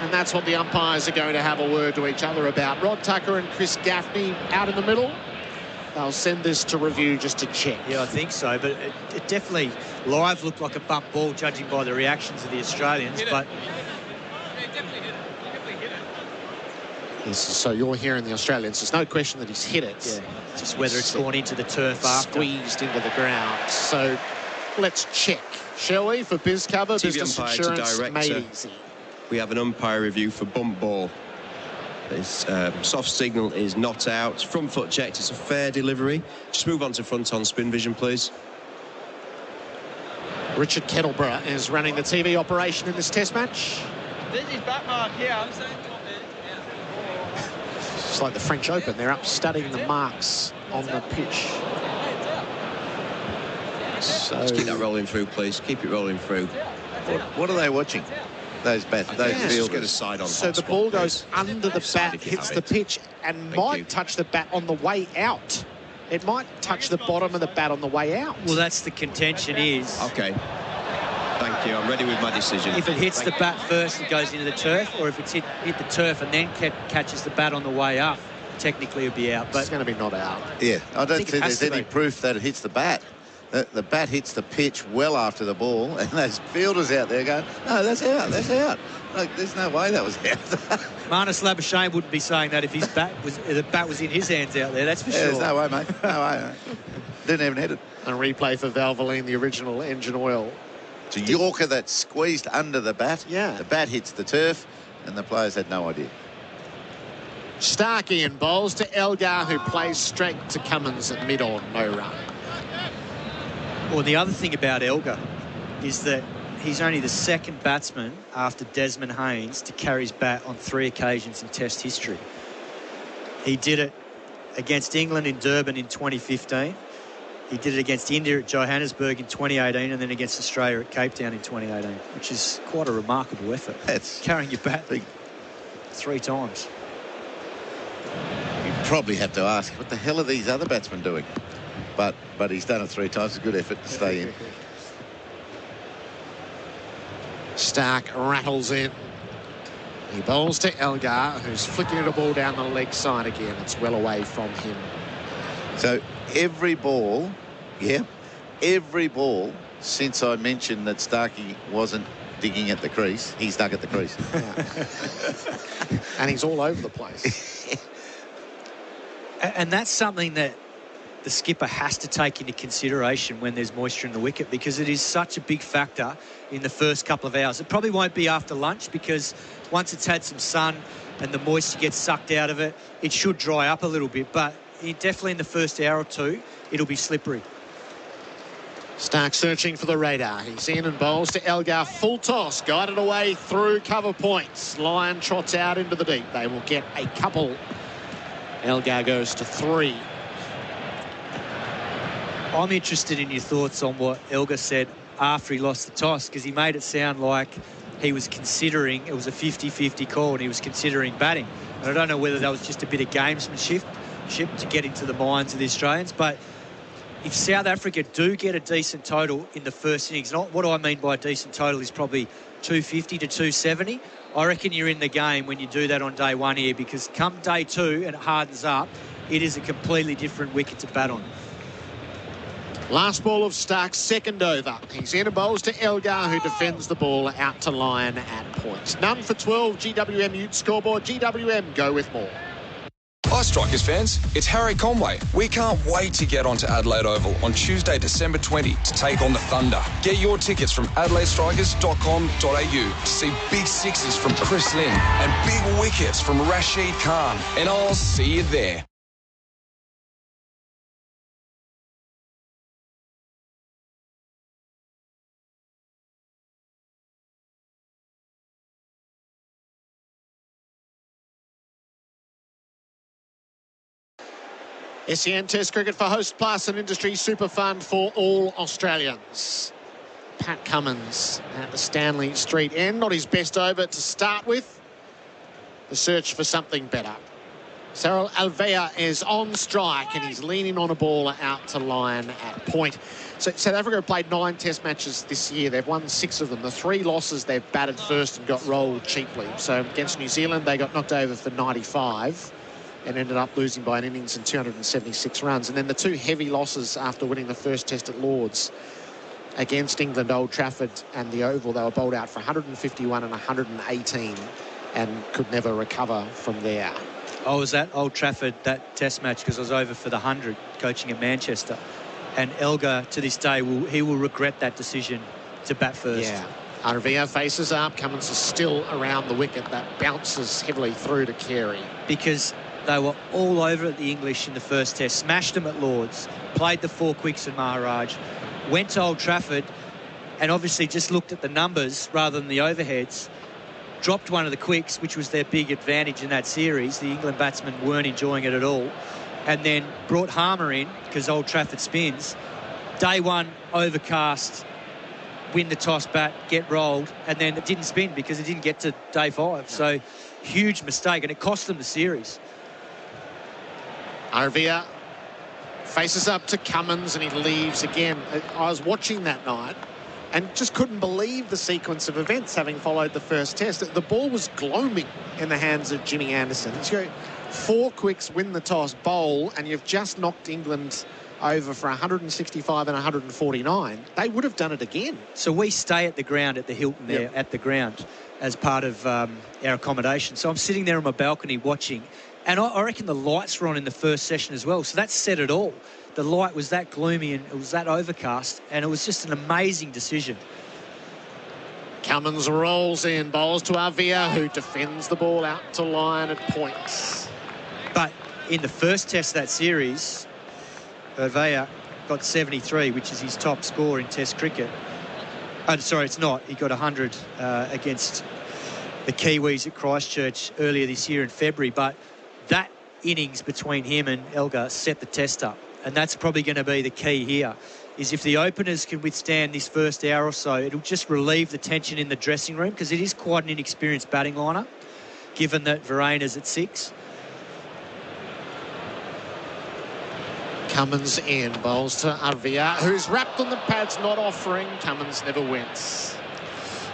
and that's what the umpires are going to have a word to each other about. Rod Tucker and Chris Gaffney out in the middle. They'll send this to review just to check. Yeah, I think so, but it definitely live looked like a bump ball, judging by the reactions of the Australians, but... So you're hearing the Australians. There's no question that he's hit it. Yeah, just whether it's gone into the turf after. Squeezed into the ground. So let's check, shall we, for Biz Cover, Business Insurance made easy. We have an umpire review for bump ball. This soft signal is not out. Front foot checked. It's a fair delivery. Just move on to front on spin vision, please. Richard Kettleborough is running the TV operation in this test match. This is back mark here. I'm saying it's like the French Open. They're up studying the marks on the pitch. So just keep that rolling through, please. Keep it rolling through. What are they watching? Those bats, those fielders. So the ball goes under the bat, hits the pitch, and might touch the bat on the way out. It might touch the bottom of the bat on the way out. Well, that's the contention is... OK. Thank you. I'm ready with my decision. If it hits the bat first, it goes into the turf, or if it's hit the turf and then catches the bat on the way up, technically it'll be out. But it's going to be not out. Yeah, I don't think there's any proof that it hits the bat. The bat hits the pitch well after the ball, and those fielders out there going, no, that's out, that's out. Like, there's no way that was out. Marnus Labuschagne wouldn't be saying that if the bat was in his hands out there, that's for sure. There's no way, mate. No way, mate. Didn't even hit it. A replay for Valvoline, the original engine oil. It's a Yorker that squeezed under the bat. Yeah. The bat hits the turf, and the players had no idea. Starkey and bowls to Elgar, who plays straight to Cummins at mid-on, no run. Well, the other thing about Elgar is that he's only the second batsman after Desmond Haynes to carry his bat on 3 occasions in Test history. He did it against England in Durban in 2015. He did it against India at Johannesburg in 2018, and then against Australia at Cape Town in 2018, which is quite a remarkable effort. That's carrying your bat 3 times. You probably have to ask, what the hell are these other batsmen doing? But he's done it 3 times. It's a good effort to stay in. Stark rattles in. He bowls to Elgar, who's flicking a ball down the leg side again. It's well away from him. So every ball, every ball since I mentioned that Starkey wasn't digging at the crease, he's dug at the crease. Yeah. And he's all over the place. And that's something that the skipper has to take into consideration when there's moisture in the wicket, because it is such a big factor in the first couple of hours. It probably won't be after lunch, because once it's had some sun and the moisture gets sucked out of it, it should dry up a little bit. But definitely in the first hour or two, it'll be slippery. Stark searching for the radar. He's in and bowls to Elgar. Full toss, guided away through cover points. Lyon trots out into the deep. They will get a couple. Elgar goes to 3. I'm interested in your thoughts on what Elgar said after he lost the toss, because he made it sound like he was considering, it was a 50-50 call, and he was considering batting. And I don't know whether that was just a bit of gamesmanship to get into the minds of the Australians, but if South Africa do get a decent total in the first innings, not what I mean by a decent total is probably 250 to 270, I reckon you're in the game when you do that on day 1 here, because come day 2 and it hardens up, it is a completely different wicket to bat on. Last ball of Stark's second over. He's in and bowls to Elgar, who defends the ball out to Lyon at point. None for 12, GWM Ute scoreboard. GWM, go with more. Hi Strikers fans, it's Harry Conway. We can't wait to get onto Adelaide Oval on Tuesday, December 20 to take on the Thunder. Get your tickets from adelaidestrikers.com.au to see big sixes from Chris Lynn and big wickets from Rashid Khan. And I'll see you there. SEN Test Cricket for Host Plus, an industry super fund for all Australians. Pat Cummins at the Stanley Street end. Not his best over to start with. The search for something better. Cyril Alvea is on strike and he's leaning on a ball out to line at point. So South Africa have played 9 test matches this year. They've won 6 of them. The 3 losses, they've batted first and got rolled cheaply. So against New Zealand, they got knocked over for 95 and ended up losing by an innings and 276 runs. And then the 2 heavy losses after winning the first test at Lords against England, Old Trafford and the Oval, they were bowled out for 151 and 118 and could never recover from there. I was at Old Trafford, that test match, because I was over for the 100 coaching at Manchester. And Elgar, to this day, will regret that decision to bat first. Yeah. Arvia faces up. Cummins is still around the wicket. That bounces heavily through to Carey. Because they were all over at the English in the first test, smashed them at Lords, played the 4 quicks in Maharaj, went to Old Trafford and obviously just looked at the numbers rather than the overheads, dropped one of the quicks, which was their big advantage in that series. The England batsmen weren't enjoying it at all. And then brought Harmer in, because Old Trafford spins. Day 1, overcast, win the toss bat, get rolled, and then it didn't spin because it didn't get to day 5. So, huge mistake, and it cost them the series. Arvia faces up to Cummins and he leaves again. I was watching that night and just couldn't believe the sequence of events having followed the first test. The ball was gloaming in the hands of Jimmy Anderson. So 4 quicks, win the toss, bowl, and you've just knocked England over for 165 and 149. They would have done it again. So we stay at the ground at the Hilton there, at the ground, as part of our accommodation. So I'm sitting there on my balcony watching, and I reckon the lights were on in the first session as well. So that said it all. The light was that gloomy and it was that overcast, and it was just an amazing decision. Cummins rolls in, bowls to Arvia, who defends the ball out to line at points. But in the first test of that series, Arvia got 73, which is his top score in Test cricket. Oh, sorry, it's not. He got 100 against the Kiwis at Christchurch earlier this year in February. But that innings between him and Elgar set the test up. And that's probably going to be the key here, is if the openers can withstand this first hour or so, it'll just relieve the tension in the dressing room, because it is quite an inexperienced batting lineup, given that Varaina's at 6. Cummins in, bowls to Arvia, who's wrapped on the pads, not offering. Cummins never wins.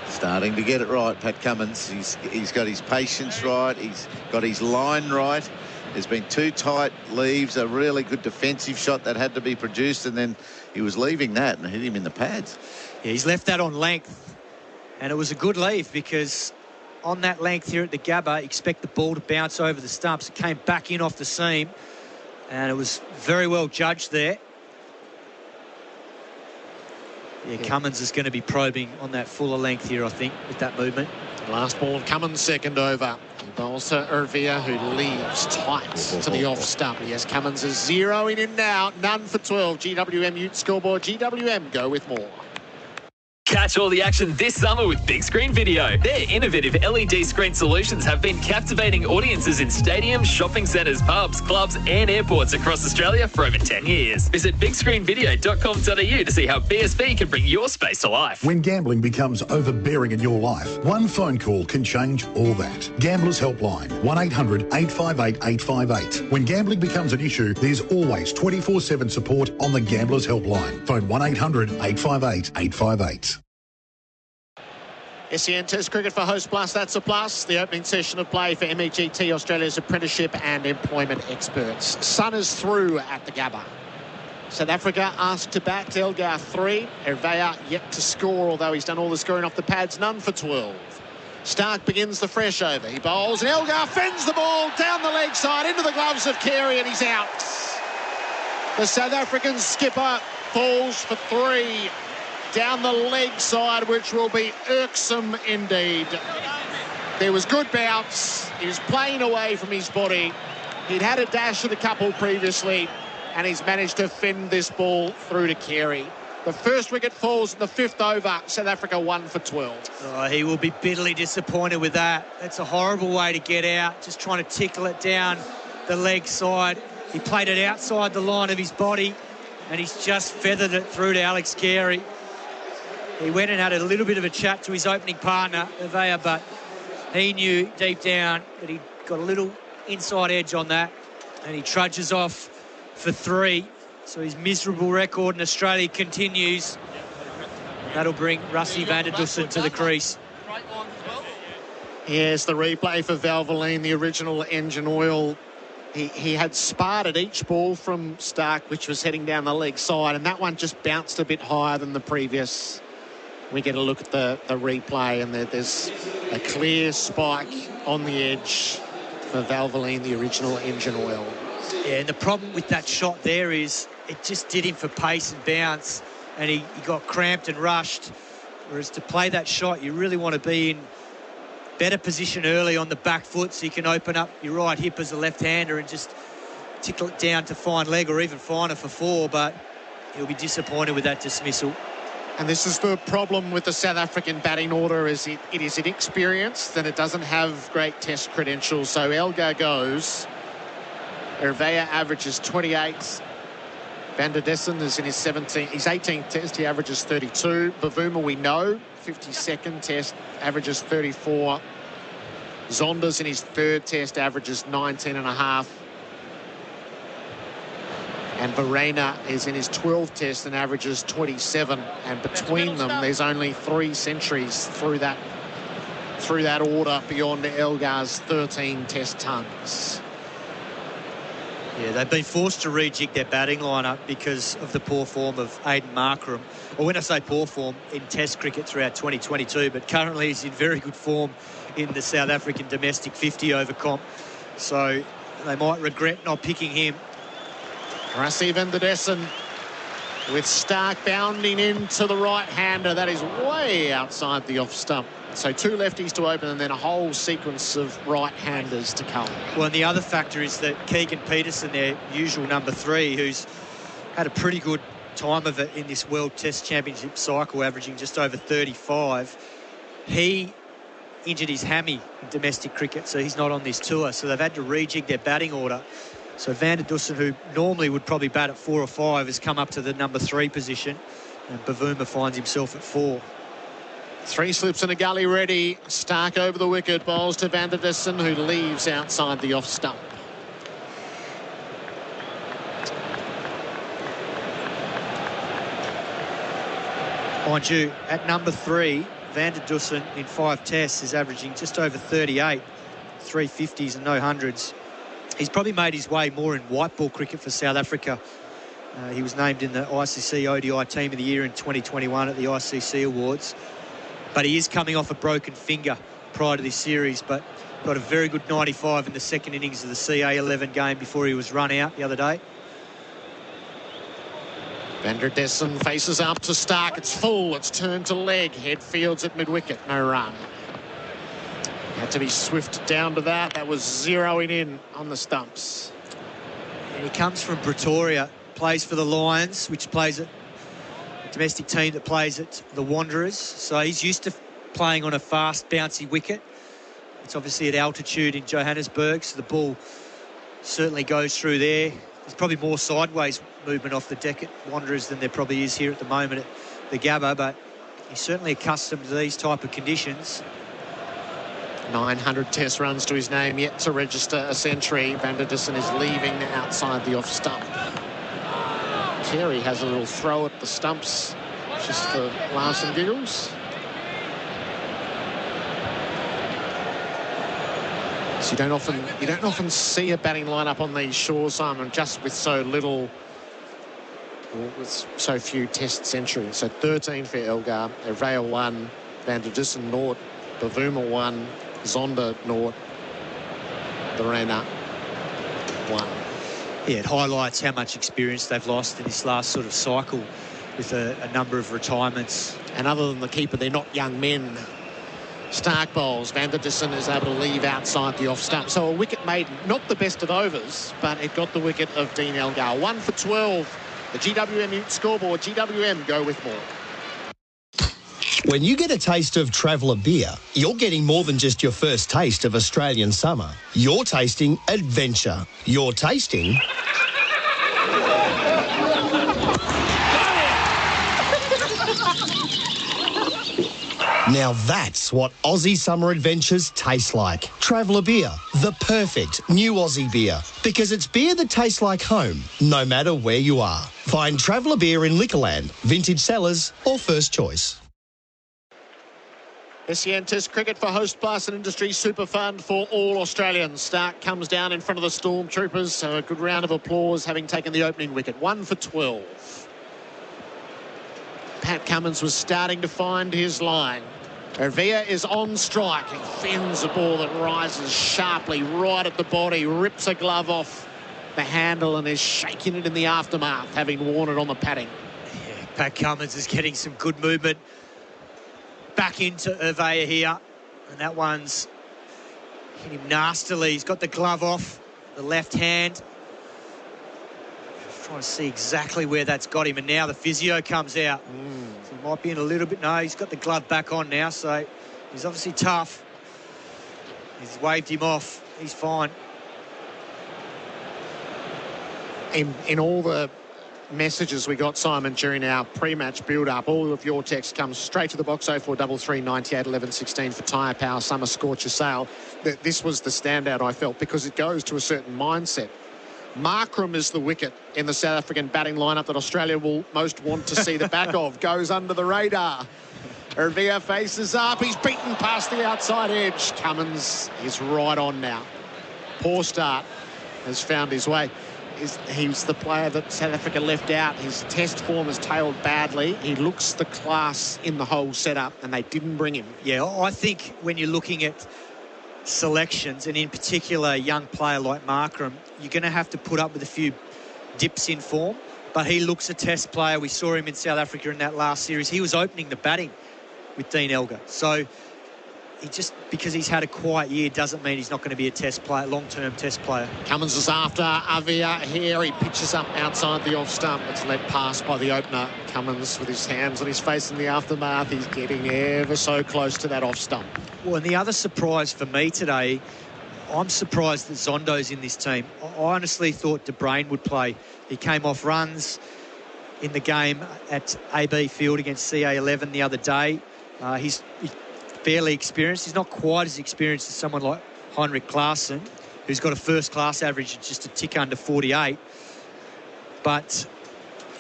Starting to get it right, Pat Cummins. He's got his patience right. He's got his line right. There's been 2 tight leaves, a really good defensive shot that had to be produced, and then he was leaving that and hit him in the pads. Yeah, he's left that on length, and it was a good leave, because on that length here at the Gabba, expect the ball to bounce over the stumps. It came back in off the seam, and it was very well judged there. Yeah, Cummins is going to be probing on that fuller length here, I think, with that movement. Last ball of Cummins, second over. He bowls to Arvia, who leaves tight to the off stump. Yes, Cummins is zeroing in now. None for 12. GWM Ute scoreboard. GWM, go with more. Catch all the action this summer with Big Screen Video. Their innovative LED screen solutions have been captivating audiences in stadiums, shopping centres, pubs, clubs and airports across Australia for over 10 years. Visit bigscreenvideo.com.au to see how BSB can bring your space to life. When gambling becomes overbearing in your life, one phone call can change all that. Gamblers Helpline, 1-800-858-858. When gambling becomes an issue, there's always 24/7 support on the Gamblers Helpline. Phone 1-800-858-858. SEN Test Cricket for Host Plus, that's a plus. The opening session of play for MEGT, Australia's apprenticeship and employment experts. Sun is through at the Gabba. South Africa asked to bat. Elgar 3. Arvia yet to score, although he's done all the scoring off the pads. None for 12. Stark begins the fresh over. He bowls and Elgar fends the ball down the leg side into the gloves of Carey, and he's out. The South African skipper falls for 3. Down the leg side, which will be irksome indeed. There was good bounce. He was playing away from his body. He'd had a dash at a couple previously, and he's managed to fend this ball through to Carey. The first wicket falls in the 5th over. South Africa 1 for 12. Oh, he will be bitterly disappointed with that. That's a horrible way to get out, just trying to tickle it down the leg side. He played it outside the line of his body, and he's just feathered it through to Alex Carey. He went and had a little bit of a chat to his opening partner, Arvia, but he knew deep down that he'd got a little inside edge on that, and he trudges off for 3. So his miserable record in Australia continues. And that'll bring Rusty van der Dussen to the crease. Here's the replay for Valvoline, the original engine oil. He had sparred at each ball from Stark, which was heading down the leg side, and that one just bounced a bit higher than the previous. We get a look at the replay, and there's a clear spike on the edge for Valvoline, the original engine oil. Yeah, and the problem with that shot there is it just did him for pace and bounce, and he got cramped and rushed. Whereas to play that shot, you really want to be in better position early on the back foot so you can open up your right hip as a left-hander and just tickle it down to fine leg, or even finer for 4, but he'll be disappointed with that dismissal. And this is the problem with the South African batting order, is it is inexperienced and it doesn't have great test credentials. So Elgar goes. Hervea averages 28. Van der Dussen is in his 18th test. He averages 32. Bavuma, we know, 52nd test, averages 34. Zonder's in his 3rd test, averages 19.5. And Verena is in his 12th test and averages 27. And between them, there's only 3 centuries through that order beyond Elgar's 13 test tons. Yeah, they've been forced to rejig their batting lineup because of the poor form of Aidan Markram. Or when I say poor form, in Test cricket throughout 2022, but currently he's in very good form in the South African domestic 50 over comp. So they might regret not picking him. Rassie van der Dussen with Stark bounding into the right-hander. That is way outside the off stump. So 2 lefties to open and then a whole sequence of right-handers to come. Well, and the other factor is that Keegan Peterson, their usual number 3, who's had a pretty good time of it in this World Test Championship cycle, averaging just over 35, he injured his hammy in domestic cricket, so he's not on this tour. So they've had to rejig their batting order. So van der Dussen, who normally would probably bat at 4 or 5, has come up to the number 3 position, and Bavuma finds himself at 4. 3 slips and a gully ready. Stark over the wicket, bowls to van der Dussen, who leaves outside the off stump. Mind you, at number 3, van der Dussen in 5 tests is averaging just over 38, 350s and no hundreds. He's probably made his way more in white ball cricket for South Africa. He was named in the ICC ODI Team of the Year in 2021 at the ICC Awards. But he is coming off a broken finger prior to this series, but got a very good 95 in the second innings of the CA11 game before he was run out the other day. Van der Dussen faces up to Stark. It's full. It's turned to leg. Head fields at mid-wicket. No run. Had to be swift down to that. That was zeroing in on the stumps. And he comes from Pretoria, plays for the Lions, which plays at domestic team that plays at the Wanderers, so he's used to playing on a fast bouncy wicket. It's obviously at altitude in Johannesburg, so the ball certainly goes through there. There's probably more sideways movement off the deck at Wanderers than there probably is here at the moment at the Gabba, but he's certainly accustomed to these type of conditions. 900 test runs to his name, yet to register a century. Van der Dussen is leaving outside the off stump. Terry has a little throw at the stumps just for laughs and giggles. So you don't often see a batting lineup on these shores, Simon, just with so little, with so few test centuries. So 13 for Elgar, Hervea 1, van der Dussen 0, Bavuma 1, Zonder 0, Verena 1. Yeah, it highlights how much experience they've lost in this last sort of cycle with a number of retirements. And other than the keeper, they're not young men. Stark bowls. Van der Dussen is able to leave outside the off stump. So a wicket made, not the best of overs, but it got the wicket of Dean Elgar. 1 for 12. The GWM scoreboard. GWM go with more. When you get a taste of Traveller beer, you're getting more than just your first taste of Australian summer. You're tasting adventure. You're tasting... Now that's what Aussie summer adventures taste like. Traveller Beer, the perfect new Aussie beer. Because it's beer that tastes like home, no matter where you are. Find Traveller Beer in Liquorland, Vintage Cellars or First Choice. SEN Test cricket for Host Plus and Industry Super Fund for all Australians. Stark comes down in front of the Stormtroopers, so a good round of applause having taken the opening wicket. 1 for 12. Pat Cummins was starting to find his line. Ervia is on strike. He fends a ball that rises sharply right at the body, rips a glove off the handle and is shaking it in the aftermath, having worn it on the padding. Yeah, Pat Cummins is getting some good movement back into Ervia here, and that one's hit him nastily. He's got the glove off the left hand. Just trying to see exactly where that's got him, and now the physio comes out. So he might be in a little bit. No, he's got the glove back on now, so he's obviously tough. He's waved him off. He's fine. In all the messages we got, Simon, during our pre-match build-up, all of your text comes straight to the box. 0433 98 11 16 for Tyre Power Summer Scorcher Sale. This was the standout, I felt, because it goes to a certain mindset. Markram is the wicket in the South African batting lineup that Australia will most want to see the back of. Goes under the radar. Ervia faces up. He's beaten past the outside edge. Cummins is right on now. Poor start. Has found his way. He's the player that South Africa left out. His test form has tailed badly. He looks the class in the whole setup, and they didn't bring him. Yeah, I think when you're looking at selections, and in particular a young player like Markram, you're going to have to put up with a few dips in form. But he looks a test player. We saw him in South Africa in that last series. He was opening the batting with Dean Elgar. So he just, because he's had a quiet year, doesn't mean he's not going to be a test player, long-term test player. Cummins is after Ervia here. He pitches up outside the off stump. It's let pass by the opener. Cummins with his hands on his face in the aftermath. He's getting ever so close to that off stump. Well, and the other surprise for me today, I'm surprised that Zondo's in this team. I honestly thought De Bruyn would play. He came off runs in the game at AB Field against CA11 the other day. He's fairly experienced. He's not quite as experienced as someone like Heinrich Klaassen, who's got a first-class average of just a tick under 48. But,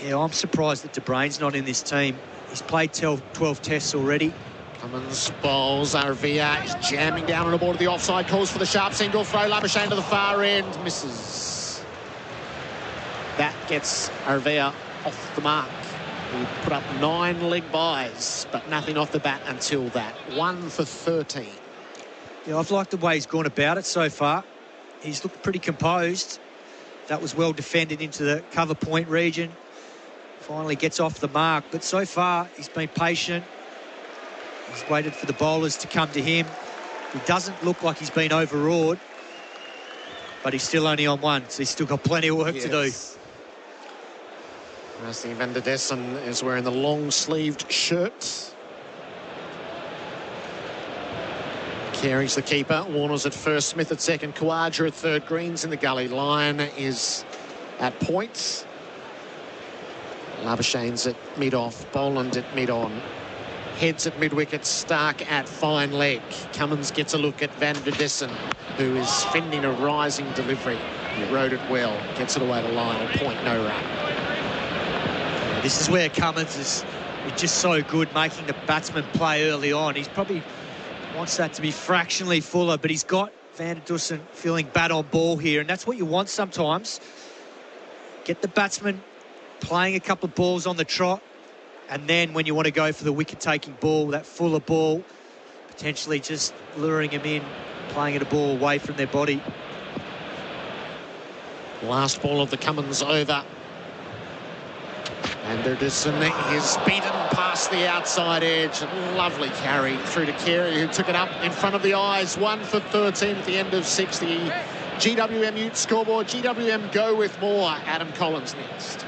yeah, I'm surprised that De Bruyn's not in this team. He's played 12 tests already. Cummins bowls. Ervia is jamming down on the ball to the offside. Calls for the sharp single throw. Labuschagne to the far end. Misses. That gets Ervia off the mark. He put up 9 leg byes, but nothing off the bat until that. 1 for 13. Yeah, I've liked the way he's gone about it so far. He's looked pretty composed. That was well defended into the cover point region. Finally gets off the mark, but so far he's been patient. He's waited for the bowlers to come to him. He doesn't look like he's been overawed, but he's still only on 1, so he's still got plenty of work to do. Rasty van der Dessen is wearing the long-sleeved shirt. Carey's the keeper. Warner's at first, Smith at second, Khawaja at third. Green's in the gully. Line is at points. Labuschagne's at mid-off. Boland at mid-on. Heads at mid-wicket. Stark at fine leg. Cummins gets a look at van der Dessen, who is fending a rising delivery. He rode it well. Gets it away to line. A point, no run. This is where Cummins is just so good, making the batsman play early on. He's probably wants that to be fractionally fuller, but he's got van der Dessen feeling bat on ball here, and that's what you want sometimes. Get the batsman playing a couple of balls on the trot, and then when you want to go for the wicket-taking ball, that fuller ball, potentially just luring him in, playing at a ball away from their body. Last ball of the Cummins over. Van der Dessen is beaten past the outside edge. Lovely carry through to Carey, who took it up in front of the eyes. 1 for 13 at the end of 6. The GWM Ute scoreboard. GWM go with more. Adam Collins next.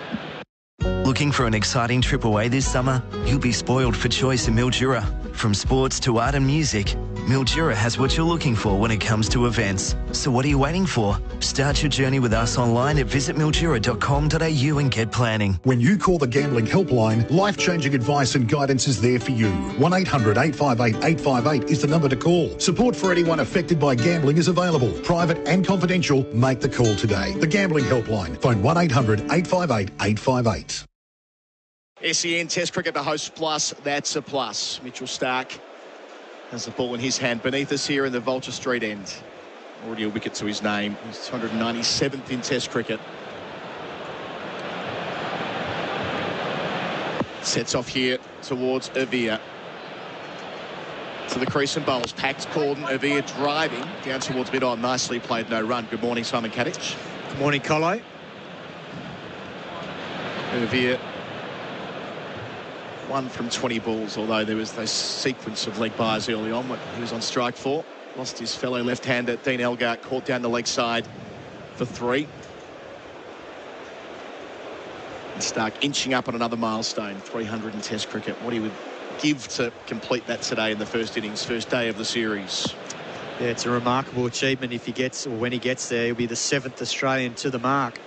Looking for an exciting trip away this summer? You'll be spoiled for choice in Mildura. From sports to art and music, Mildura has what you're looking for when it comes to events. So what are you waiting for? Start your journey with us online at visitmildura.com.au and get planning. When you call the Gambling Helpline, life-changing advice and guidance is there for you. 1-800-858-858 is the number to call. Support for anyone affected by gambling is available. Private and confidential. Make the call today. The Gambling Helpline. Phone 1-800-858-858. SEN Test Cricket to host plus, that's a plus. Mitchell Starc has the ball in his hand beneath us here in the Vulture Street end. Already a wicket to his name. He's 297th in Test cricket. Sets off here towards Avia. To the crease and bowls. Packed Corden. Avia driving down towards mid-on. Nicely played, no run. Good morning, Simon Katich. Good morning, Colo. Avia 1 from 20 balls, although there was this sequence of leg byes early on, what he was on strike for. Lost his fellow left-hander, Dean Elgar, caught down the leg side for 3. And Starc inching up on another milestone, 300 in Test cricket. What he would give to complete that today in the first innings, first day of the series. Yeah, it's a remarkable achievement if he gets, or when he gets there. He'll be the 7th Australian to the mark.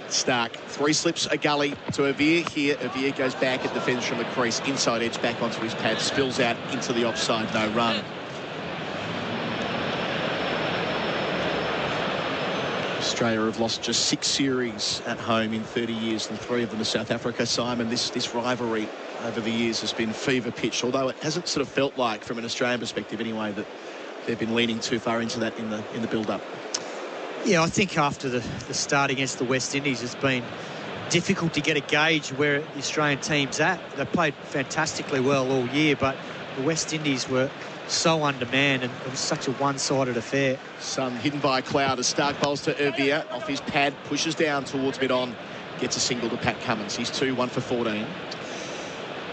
Starc, 3 slips, a gully to Avia here. Avia goes back and defends from the crease. Inside edge back onto his pad. Spills out into the offside. No run. Australia have lost just 6 series at home in 30 years, and 3 of them to South Africa. Simon, this rivalry over the years has been fever pitched, although it hasn't sort of felt like, from an Australian perspective anyway, that they've been leaning too far into that in the build-up. Yeah, I think after the start against the West Indies, it's been difficult to get a gauge where the Australian team's at. They played fantastically well all year, but the West Indies were so undermanned, and it was such a one-sided affair. Sun hidden by a cloud as Starc bowls to Avia. Off his pad, pushes down towards mid-on, gets a single to Pat Cummins. He's 2, 1 for 14.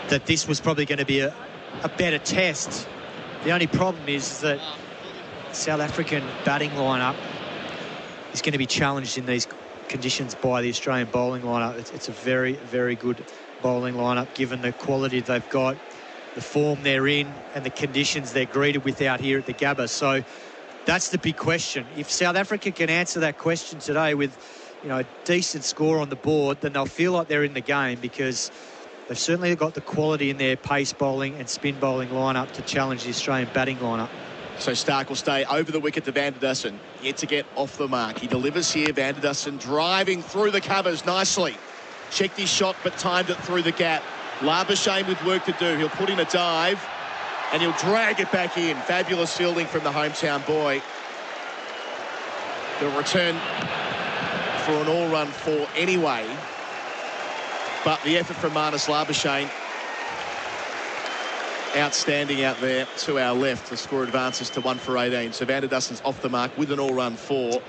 That this was probably going to be a better test. The only problem is that South African batting lineup is going to be challenged in these conditions by the Australian bowling lineup. It's a very, very good bowling lineup, given the quality they've got, the form they're in, and the conditions they're greeted with out here at the Gabba. So that's the big question. If South Africa can answer that question today with, a decent score on the board, then they'll feel like they're in the game, because they've certainly got the quality in their pace bowling and spin bowling lineup to challenge the Australian batting lineup. So Starc will stay over the wicket to Van der Dussen, yet to get off the mark. He delivers here, Van der Dussen driving through the covers nicely. Checked his shot, but timed it through the gap. Labuschagne with work to do. He'll put in a dive, and he'll drag it back in. Fabulous fielding from the hometown boy. The return for an all-run 4 anyway. But the effort from Marnus Labuschagne, outstanding out there to our left. The score advances to 1 for 18. So Van der Dussen's off the mark with an all-run 4.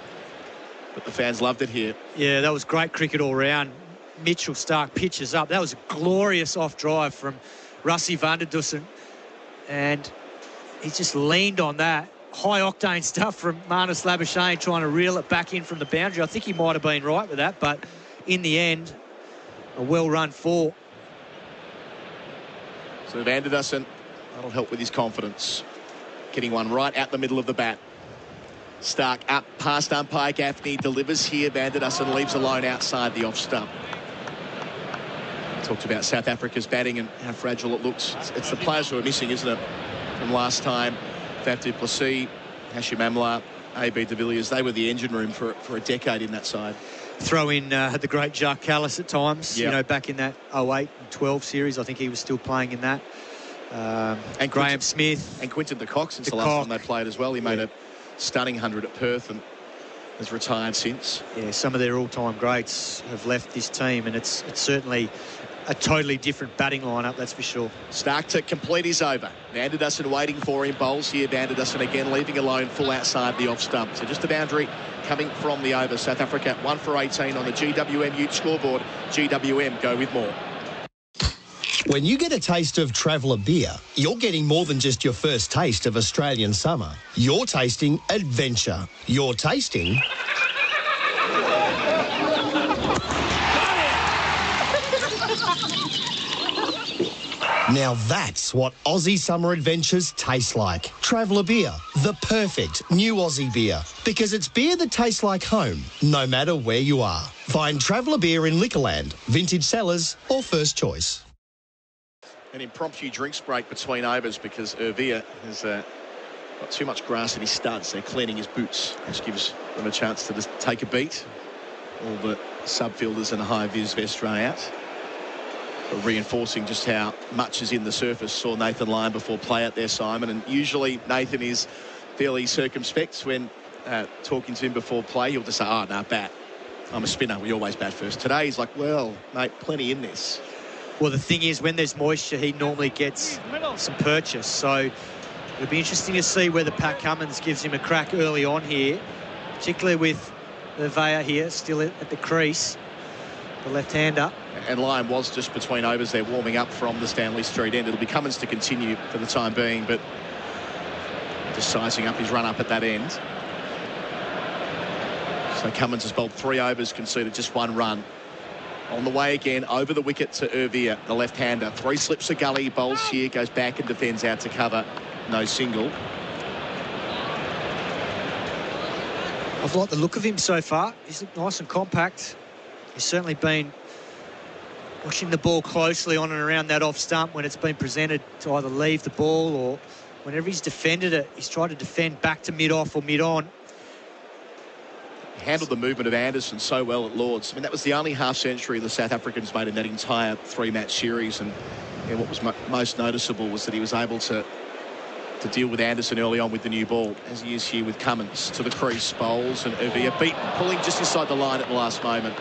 But the fans loved it here. Yeah, that was great cricket all round. Mitchell Starc pitches up. That was a glorious off-drive from Rassie van der Dussen. And he just leaned on that. High-octane stuff from Marnus Labuschagne, trying to reel it back in from the boundary. I think he might have been right with that, but in the end, a well-run 4. So Van der Dussen, that'll help with his confidence. Getting one right out the middle of the bat. Starc up past umpire Gaffney, delivers here. Van der Dussen leaves alone outside the off stump. Talked about South Africa's batting and how fragile it looks. It's the players who are missing, isn't it, from last time. Faf du Plessis, Hashim Amla, A.B. de Villiers, they were the engine room for a decade in that side. Throw in the great Jacques Kallis at times, yep. Back in that 08 and 12 series. I think he was still playing in that. And Graham Smith. And Quinton de Kock, since the last time they played as well. He made a stunning 100 at Perth and has retired since. Yeah, some of their all-time greats have left this team, and it's certainly a totally different batting lineup, that's for sure. Starc to complete his over. Van der Dussen waiting for him. Bowls here. Van der Dussen again leaving alone, full outside the off stump. So just a boundary coming from the over. South Africa 1 for 18 on the GWM Ute scoreboard. GWM go with more. When you get a taste of Traveller beer, you're getting more than just your first taste of Australian summer. You're tasting adventure. You're tasting... Now that's what Aussie summer adventures taste like. Traveller Beer, the perfect new Aussie beer. Because it's beer that tastes like home, no matter where you are. Find Traveller Beer in Liquorland, Vintage Cellars or First Choice. An impromptu drinks break between overs because Ervia has got too much grass in his studs. They're cleaning his boots, which gives them a chance to just take a beat. All the subfielders and high-vis vest run out. But reinforcing just how much is in the surface. Saw Nathan Lyon before play out there, Simon. And usually Nathan is fairly circumspect when talking to him before play. He'll just say, oh, no, bat. I'm a spinner. We always bat first. Today he's like, well, mate, plenty in this. Well, the thing is, when there's moisture, he normally gets some purchase. So it'll be interesting to see whether Pat Cummins gives him a crack early on here, particularly with Ervia here still at the crease, the left-hander. And Lyon was just between overs there, warming up from the Stanley Street end. It'll be Cummins to continue for the time being, but just sizing up his run-up at that end. So Cummins has bowled 3 overs, conceded just 1 run. On the way again, over the wicket to Ervia, the left-hander. 3 slips a gully, bowls here, goes back and defends out to cover. No single. I've liked the look of him so far. He's looked nice and compact. He's certainly been watching the ball closely on and around that off stump when it's been presented to either leave the ball or whenever he's defended it, he's tried to defend back to mid-off or mid-on. Handled the movement of Anderson so well at Lords. I mean, that was the only half-century the South Africans made in that entire 3-match series. And what was most noticeable was that he was able to deal with Anderson early on with the new ball, as he is here with Cummins to the crease, bowls, and Ervia beaten, pulling just inside the line at the last moment.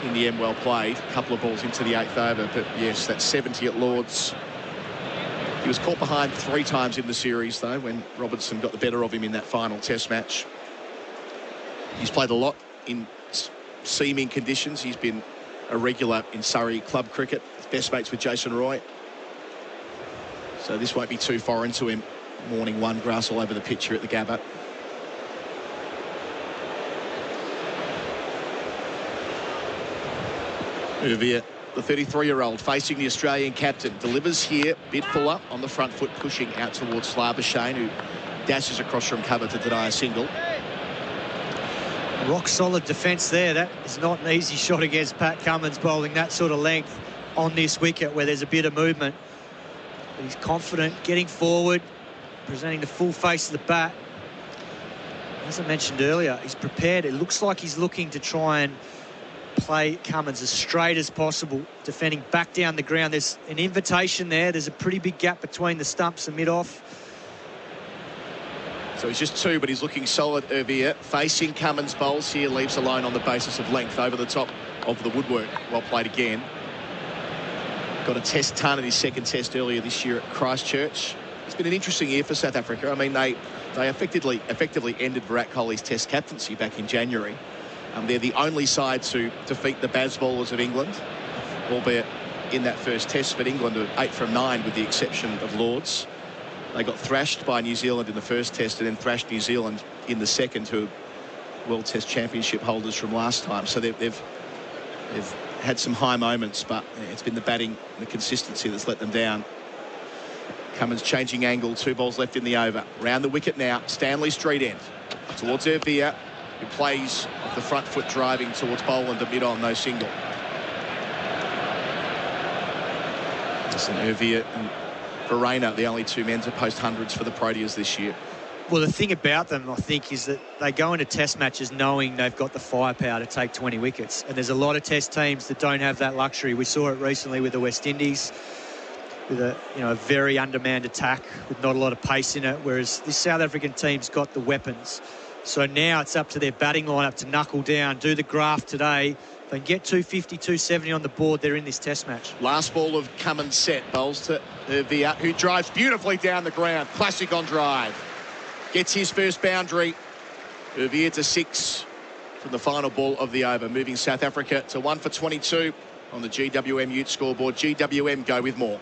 In the end, well played. A couple of balls into the 8th over, but yes, that's 70 at Lords. He was caught behind 3 times in the series, though, when Robertson got the better of him in that final Test match. He's played a lot in seaming conditions. He's been a regular in Surrey club cricket. He's best mates with Jason Roy. So this won't be too foreign to him. Morning 1, grass all over the pitch here at the Gabba. Ervia, the 33-year-old, facing the Australian captain, delivers here, bit fuller on the front foot, pushing out towards Labuschagne, who dashes across from cover to deny a single. Rock solid defence there. That is not an easy shot against Pat Cummins, bowling that sort of length on this wicket where there's a bit of movement. But he's confident, getting forward, presenting the full face of the bat. As I mentioned earlier, he's prepared. It looks like he's looking to try and play Cummins as straight as possible, defending back down the ground. There's an invitation there. There's a pretty big gap between the stumps and mid-off. So he's just 2, but he's looking solid, Ervia. Facing Cummins, bowls here, leaves alone on the basis of length over the top of the woodwork. Well played again. Got a test ton at his 2nd test earlier this year at Christchurch. It's been an interesting year for South Africa. I mean, they effectively ended Virat Kohli's test captaincy back in January. They're the only side to defeat the Bazballers of England, albeit in that first test. But England are 8 from 9 with the exception of Lords. They got thrashed by New Zealand in the first test and then thrashed New Zealand in the second, who are World Test Championship holders from last time. So they've had some high moments, but it's been the batting and the consistency that's let them down. Cummins changing angle, 2 balls left in the over. Round the wicket now, Stanley Street end. Towards Ervia, who plays off the front foot driving towards Boland at mid-on, no single. Listen, Ervia and Verena, the only 2 men to post hundreds for the Proteas this year. Well, the thing about them, I think, is that they go into test matches knowing they've got the firepower to take 20 wickets. And there's a lot of test teams that don't have that luxury. We saw it recently with the West Indies, with a very undermanned attack with not a lot of pace in it, whereas this South African team's got the weapons. So now it's up to their batting lineup to knuckle down, do the graft today. If they can get 250, 270 on the board, they're in this test match. Last ball of Cummins set, bowls to Ervia, who drives beautifully down the ground. Classic on drive. Gets his first boundary. Ervia to 6 from the final ball of the over, moving South Africa to 1 for 22 on the GWM Ute scoreboard. GWM, go with more.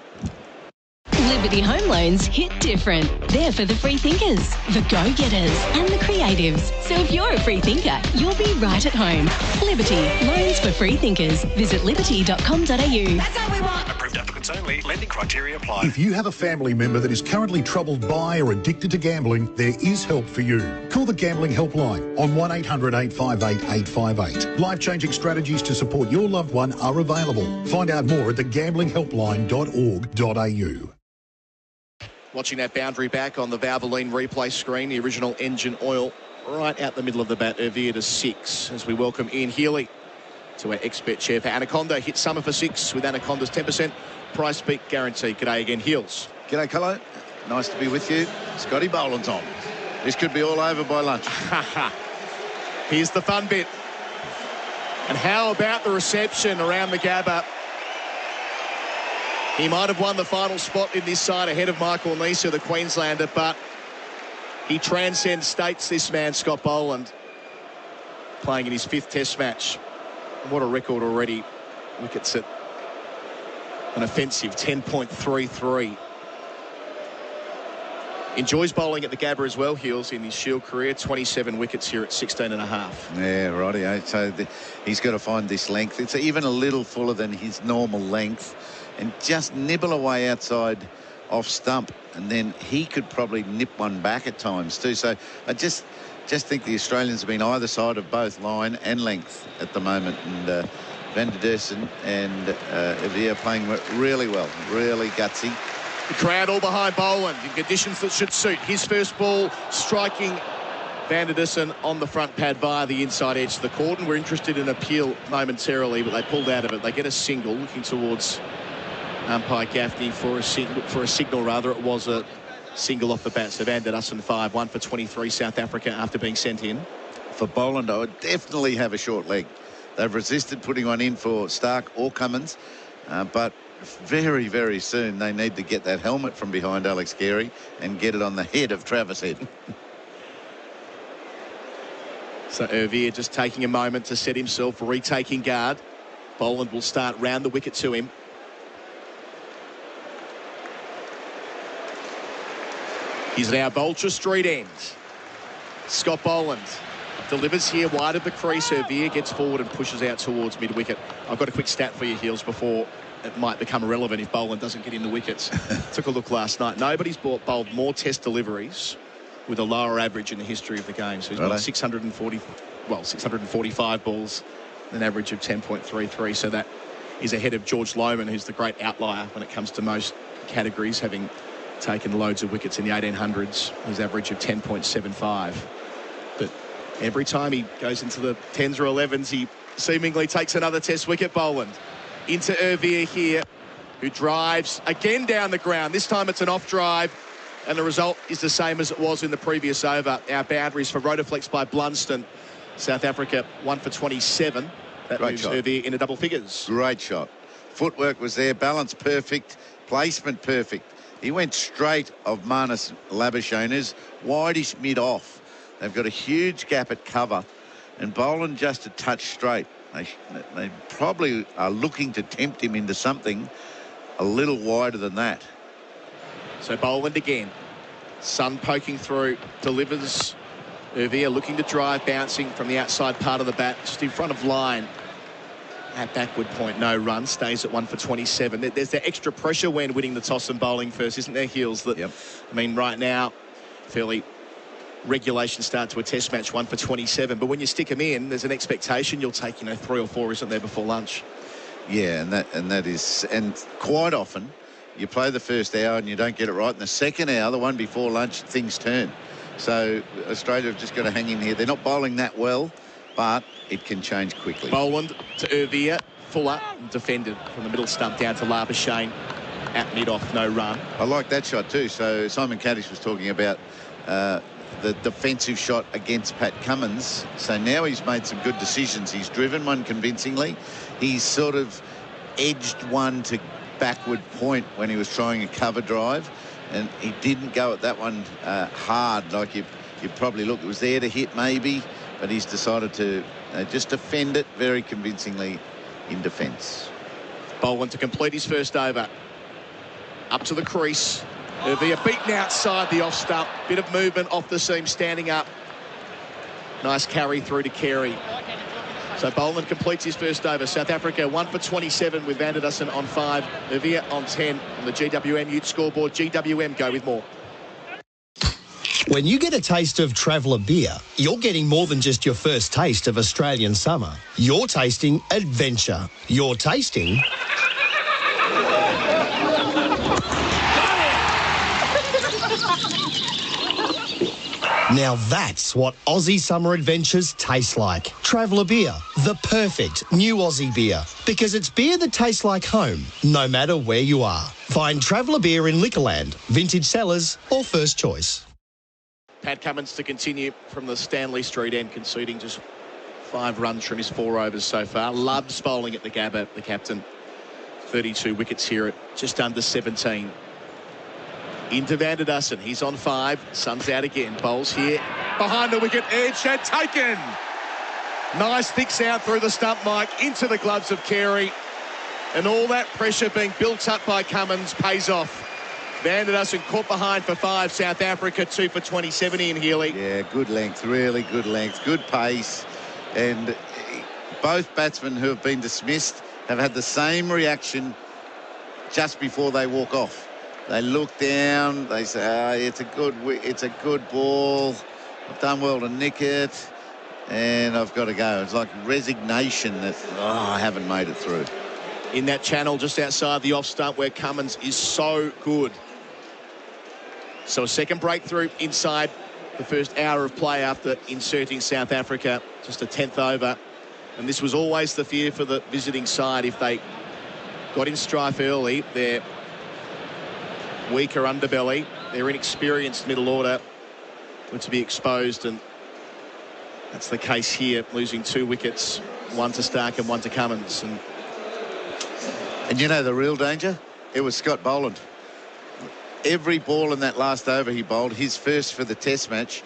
Liberty Home Loans hit different. They're for the free thinkers, the go-getters and the creatives. So if you're a free thinker, you'll be right at home. Liberty, loans for free thinkers. Visit liberty.com.au. That's how we want. Approved applicants conditions only. Lending criteria apply. If you have a family member that is currently troubled by or addicted to gambling, there is help for you. Call the Gambling Helpline on 1800 858 858. Life-changing strategies to support your loved one are available. Find out more at thegamblinghelpline.org.au. Watching that boundary back on the Valvoline replay screen, the original engine oil right out the middle of the bat, veer to 6 as we welcome Ian Healy to our expert chair for Anaconda. Hit summer for 6 with Anaconda's 10% price beat guarantee. G'day again, Heels. G'day, Colo. Nice to be with you. Scotty Boland's on. This could be all over by lunch. Here's the fun bit. And how about the reception around the Gabba? He might have won the final spot in this side ahead of Michael Nisa, the Queenslander, but he transcends states, this man, Scott Boland, playing in his 5th Test match. And what a record already. Wickets at an offensive 10.33. Enjoys bowling at the Gabba as well, Heels, in his Shield career. 27 wickets here at 16.5. Yeah, righty. So he's got to find this length. It's even a little fuller than his normal length, and just nibble away outside off stump, and then he could probably nip one back at times too. So I just think the Australians have been either side of both line and length at the moment, and Van der Dersen and Evia playing really well, really gutsy. The crowd all behind Boland in conditions that should suit. His first ball striking Van der Dersen on the front pad via the inside edge of the cordon. We're interested in appeal momentarily, but they pulled out of it. They get a single, looking towards umpire Gaffney for a signal rather. It was a single off the bat. So Van der Dersen 5, 1 for 23 South Africa after being sent in. For Boland, I would definitely have a short leg. They've resisted putting one in for Stark or Cummins, but very, very soon they need to get that helmet from behind Alex Carey and get it on the head of Travis Head. So Ervier just taking a moment to set himself, retaking guard. Boland will start round the wicket to him. He's now Vulture Street end. Scott Boland delivers here wide of the crease. Ervier gets forward and pushes out towards mid-wicket. I've got a quick stat for you, Heels, before it might become irrelevant if Boland doesn't get in the wickets. Took a look last night. Nobody's bowled more test deliveries with a lower average in the history of the game. So he's got 645 balls, an average of 10.33. So that is ahead of George Lohman, who's the great outlier when it comes to most categories, having taken loads of wickets in the 1800s, his average of 10.75. But every time he goes into the 10s or 11s, he seemingly takes another test wicket. Boland into Ervier here, who drives again down the ground. This time it's an off drive, and the result is the same as it was in the previous over. Our boundaries for Rotoflex by Blunston. South Africa 1 for 27. That moves Ervier into double figures. Great shot. Footwork was there, balance perfect, placement perfect. He went straight of Marnus Labuschane's wideish mid-off. They've got a huge gap at cover, and Boland just a touch straight. They probably are looking to tempt him into something a little wider than that. So Boland again. Sun poking through, delivers. Ervier looking to drive, bouncing from the outside part of the bat, just in front of line. At backward point, no run, stays at 1 for 27. There's that extra pressure when winning the toss and bowling first, isn't there, Heels? That, I mean, right now, fairly regulation start to a test match, 1 for 27. But when you stick them in, there's an expectation you'll take, 3 or 4, isn't there, before lunch? Yeah, and that is, and quite often you play the first hour and you don't get it right. In the second hour, the one before lunch, things turn. So Australia have just got to hang in here. They're not bowling that well, but it can change quickly. Boland to Ervier, Fuller defended from the middle stump down to Labuschagne at mid-off, no run. I like that shot too. So Simon Katich was talking about the defensive shot against Pat Cummins. So now he's made some good decisions. He's driven one convincingly. He's sort of edged one to backward point when he was trying a cover drive, and he didn't go at that one hard like you'd probably look. It was there to hit maybe, but he's decided to just defend it very convincingly in defence. Boland to complete his first over. Up to the crease. Ervier beaten outside the off stump. Bit of movement off the seam, standing up. Nice carry through to Carey. So Boland completes his first over. South Africa 1 for 27 with Vanderdussen on 5. Avia on 10 on the GWM Youth scoreboard. GWM go with more. When you get a taste of Traveller beer, you're getting more than just your first taste of Australian summer. You're tasting adventure. You're tasting... Now that's what Aussie summer adventures taste like. Traveller beer, the perfect new Aussie beer. Because it's beer that tastes like home, no matter where you are. Find Traveller beer in Liquorland, Vintage Cellars or First Choice. Pat Cummins to continue from the Stanley Street end, conceding just 5 runs from his 4 overs so far. Loves bowling at the Gabba, the captain. 32 wickets here at just under 17. Into Vanderdussen. He's on 5. Sun's out again. Bowls here. Behind the wicket edge and taken. Nice thick sound through the stump, Mike, into the gloves of Carey. And all that pressure being built up by Cummins pays off. Vanderdussen caught behind for 5. South Africa 2 for 27 in Healy. Yeah, good length, really good length, good pace. And both batsmen who have been dismissed have had the same reaction just before they walk off. They look down, they say, it's a good ball. I've done well to nick it, and I've got to go. It's like resignation that, I haven't made it through. In that channel just outside the off stump where Cummins is so good. So a second breakthrough inside the first hour of play after inserting South Africa, just a 10th over. And this was always the fear for the visiting side. If they got in strife early, their weaker underbelly, their inexperienced middle order were to be exposed, and that's the case here, losing 2 wickets, 1 to Stark and 1 to Cummins. And you know the real danger? It was Scott Boland. Every ball in that last over he bowled, his first for the test match,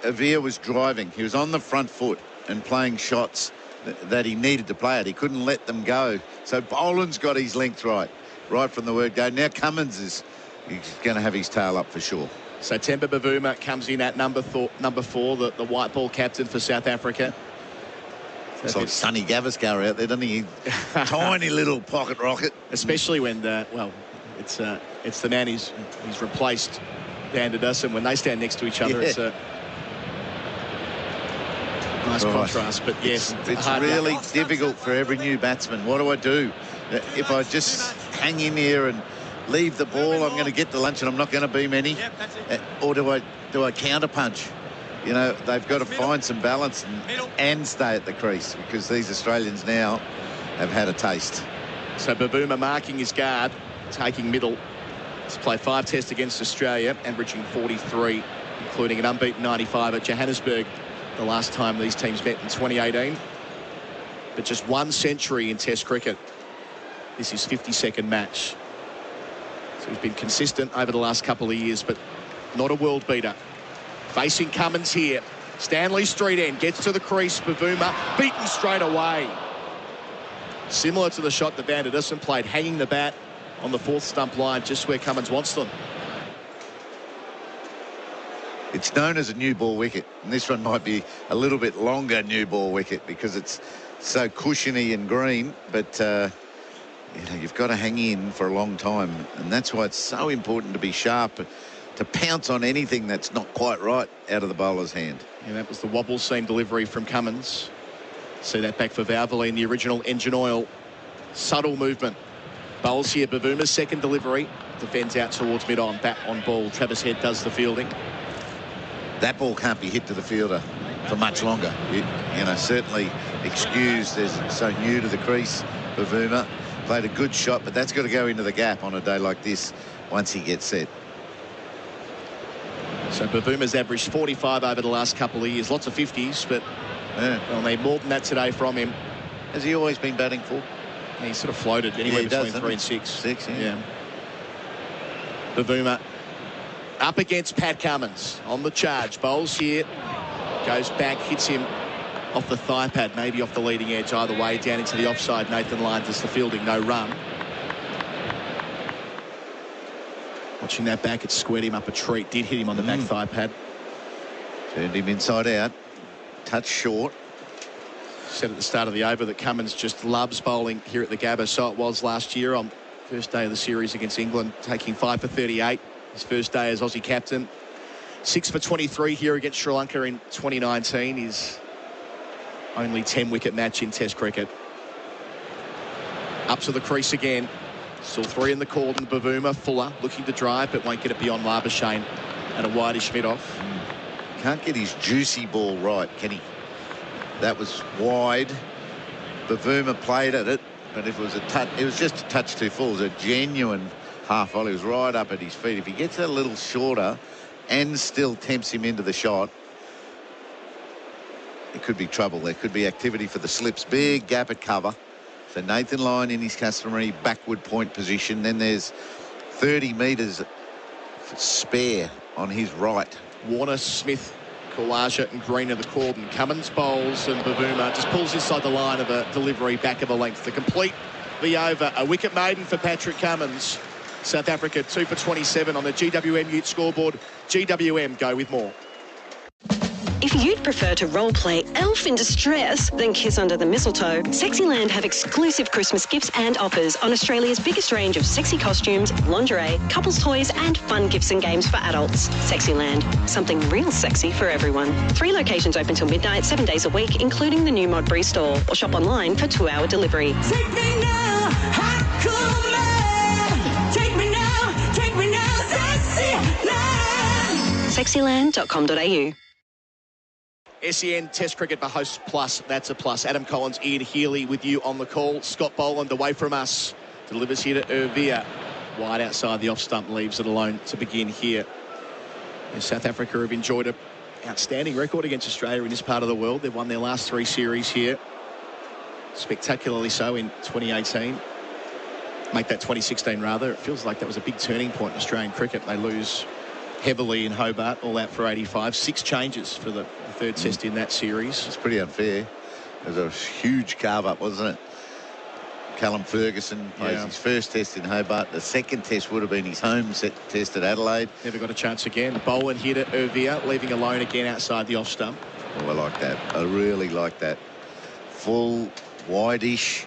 Avia was driving. He was on the front foot and playing shots that he needed to play at. He couldn't let them go. So Boland's got his length right from the word go. Now Cummins he's going to have his tail up for sure. So Temba Bavuma comes in at number 4, the white ball captain for South Africa. It's like Sonny Gavaskar out there, doesn't he? Tiny little pocket rocket. Especially when, it's the man he's replaced, Vanderdussen. When they stand next to each other, it's a nice contrast. But yes, it's really difficult for every new batsman. What do I do? If I just hang in here and leave the ball, I'm going to get to lunch and I'm not going to beam any. Or do I counter punch? You know, they've got to find some balance and stay at the crease, because these Australians now have had a taste. So Bavuma marking his guard, taking middle. He's played 5 tests against Australia, averaging 43, including an unbeaten 95 at Johannesburg the last time these teams met in 2018. But just 1 century in Test cricket. This is his 52nd match. So he's been consistent over the last couple of years, but not a world beater. Facing Cummins here. Stanley Street end, gets to the crease. Bavuma beaten straight away. Similar to the shot that Vanderdussen played, hanging the bat on the 4th stump line, just where Cummins wants them. It's known as a new ball wicket, and this one might be a little bit longer new ball wicket because it's so cushiony and green, but you've got to hang in for a long time, and that's why it's so important to be sharp, to pounce on anything that's not quite right out of the bowler's hand. Yeah, that was the wobble seam delivery from Cummins. See that back for Valvoline, the original engine oil. Subtle movement. Bowls here, Bavuma's second delivery. Defends out towards mid-on, bat on ball. Travis Head does the fielding. That ball can't be hit to the fielder for much longer. You know, certainly excused as so new to the crease. Bavuma played a good shot, but that's got to go into the gap on a day like this once he gets set. So Bavuma's averaged 45 over the last couple of years. Lots of 50s, but they'll need more than that today from him. Has he always been batting full? Yeah, he's sort of floated anywhere between 3 and 6. Yeah. Bavuma up against Pat Cummins on the charge. Bowls here. Goes back, hits him off the thigh pad, maybe off the leading edge. Either way, down into the offside. Nathan Lyon does the fielding, no run. Watching that back, it squared him up a treat. Did hit him on the back thigh pad. Turned him inside out. Touch short. Said at the start of the over that Cummins just loves bowling here at the Gabba. So it was last year on first day of the series against England, taking 5 for 38. His first day as Aussie captain. 6 for 23 here against Sri Lanka in 2019. His only 10-wicket match in Test cricket. Up to the crease again. Still 3 in the cordon. Bavuma, Fuller looking to drive, but won't get it beyond Labuschagne at a wideish mid-off. Can't get his juicy ball right, can he? That was wide. Bavuma played at it, but if it was a touch, it was just a touch too full. It was a genuine half volley. It was right up at his feet. If he gets it a little shorter and still tempts him into the shot, it could be trouble. There could be activity for the slips. Big gap at cover. So Nathan Lyon in his customary backward point position. Then there's 30 metres spare on his right. Warner, Smith, Kawaja and Green of the cordon. Cummins bowls and Bavuma just pulls inside the line of a delivery back of a length to complete the over. A wicket maiden for Patrick Cummins. South Africa 2 for 27 on the GWM Ute scoreboard. GWM go with more. If you'd prefer to role-play elf in distress than kiss under the mistletoe, Sexyland have exclusive Christmas gifts and offers on Australia's biggest range of sexy costumes, lingerie, couples toys and fun gifts and games for adults. Sexyland, something real sexy for everyone. 3 locations open till midnight, 7 days a week, including the new Modbury store, or shop online for 2-hour delivery. Take me now, hot cool man. Take me now, Sexyland. Sexyland.com.au. SEN Test Cricket for Host Plus. That's a plus. Adam Collins, Ian Healy with you on the call. Scott Boland away from us. Delivers here to Ervia. Wide outside the off stump, leaves it alone to begin here. And South Africa have enjoyed an outstanding record against Australia in this part of the world. They've won their last 3 series here. Spectacularly so in 2018. Make that 2016 rather. It feels like that was a big turning point in Australian cricket. They lose heavily in Hobart, all out for 85. 6 changes for the third test in that series. It's pretty unfair. It was a huge carve-up, wasn't it? Callum Ferguson plays his first test in Hobart. The second test would have been his home test at Adelaide. Never got a chance again. Bowen hit at Ervia, leaving alone again outside the off stump. Oh, I like that. I really like that. Full, wide-ish.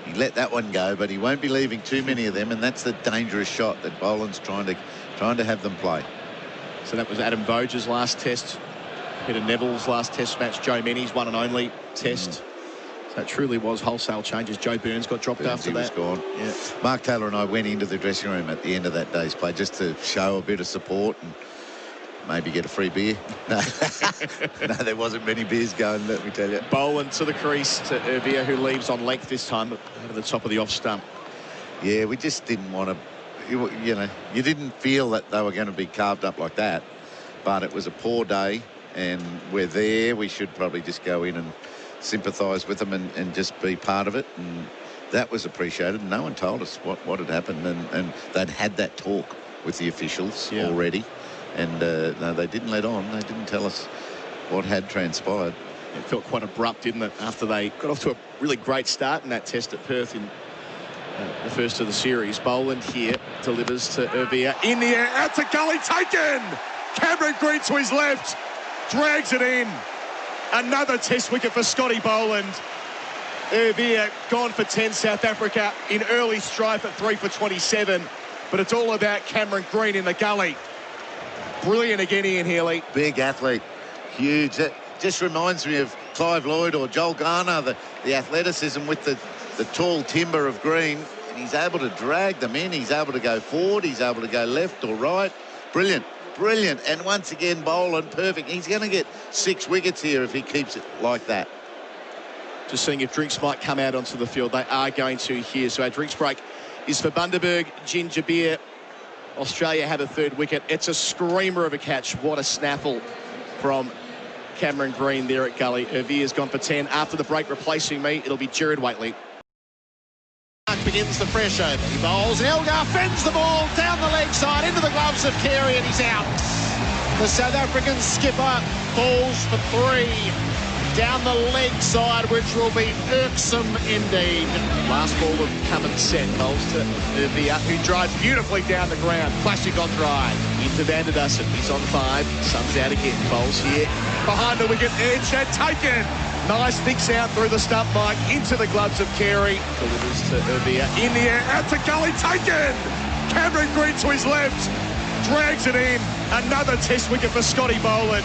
He let that one go, but he won't be leaving too many of them, and that's the dangerous shot that Boland's trying to have them play. So that was Adam Voges' last test. Peter Neville's last test match. Joe Menny's one and only test. So it truly was wholesale changes. Joe Burns got dropped after that. He was gone. Yeah. Mark Taylor and I went into the dressing room at the end of that day's play just to show a bit of support and maybe get a free beer. No, no, there wasn't many beers going, let me tell you. Boland to the crease to Ervia, who leaves on length this time over the top of the off stump. Yeah, we just didn't want to, you know, you didn't feel that they were going to be carved up like that, but it was a poor day and we're there. We should probably just go in and sympathise with them and just be part of it, and that was appreciated. No one told us what had happened, and they'd had that talk with the officials already, and no, they didn't let on. They didn't tell us what had transpired. It felt quite abrupt, didn't it, after they got off to a really great start in that test at Perth in the first of the series. Boland here delivers to Ervia in the air, out to gully, taken. Cameron Green to his left, drags it in. Another test wicket for Scotty Boland. Ervia gone for 10, South Africa in early strife at 3 for 27. But it's all about Cameron Green in the gully. Brilliant again, Ian Healy. Big athlete, huge. That just reminds me of Clive Lloyd or Joel Garner, the athleticism with the tall timber of Green. And he's able to drag them in. He's able to go forward. He's able to go left or right. Brilliant. Brilliant. And once again, Boland, perfect. He's going to get 6 wickets here if he keeps it like that. Just seeing if drinks might come out onto the field. They are going to here. So our drinks break is for Bundaberg, ginger beer. Australia have a 3rd wicket. It's a screamer of a catch. What a snaffle from Cameron Green there at gully. Ervia's gone for 10. After the break, replacing me, it'll be Gerard Whateley. Begins the fresh over. He bowls. Elgar fends the ball down the leg side into the gloves of Carey, and he's out. The South African skipper falls for 3 down the leg side, which will be irksome indeed. Last ball of Cummins set. Bowls to Ervia, who drives beautifully down the ground. Classic on drive. Into Van der Dussen. He's on 5. Sun's out again. Bowls here. Behind the wicket edge and taken. Nice thick sound through the stump, Mike, into the gloves of Carey. Delivers to Irvia in the air, out to gully, taken! Cameron Green to his left, drags it in. Another test wicket for Scotty Boland.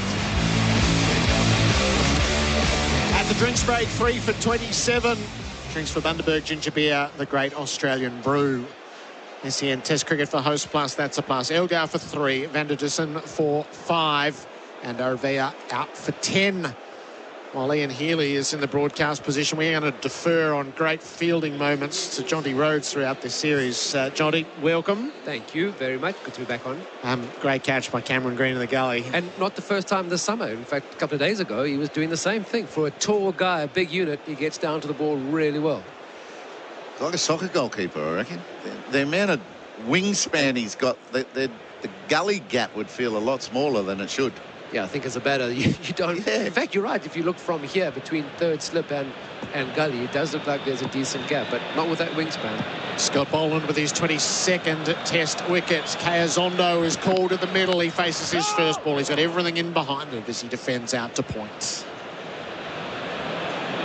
At the drinks break, 3 for 27. Drinks for Bundaberg Ginger Beer, the great Australian brew. SEN Test cricket for host plus, that's a plus. Elgar for 3, Van der Dussen for 5, and Irvia out for 10. While Ian Healy is in the broadcast position, we're going to defer on great fielding moments to Jonty Rhodes throughout this series. Jonty, welcome. Thank you very much. Good to be back on. Great catch by Cameron Green in the gully. And not the first time this summer. In fact, a couple of days ago, he was doing the same thing. For a tall guy, a big unit, he gets down to the ball really well. Like a soccer goalkeeper, I reckon. The amount of wingspan he's got, the gully gap would feel a lot smaller than it should. Yeah, I think as a batter, you don't... Yeah. In fact, you're right. If you look from here between third slip and gully, it does look like there's a decent gap, but not with that wingspan. Scott Boland with his 22nd test wicket. Kayazondo is called in the middle. He faces his first ball. He's got everything in behind it as he defends out to points.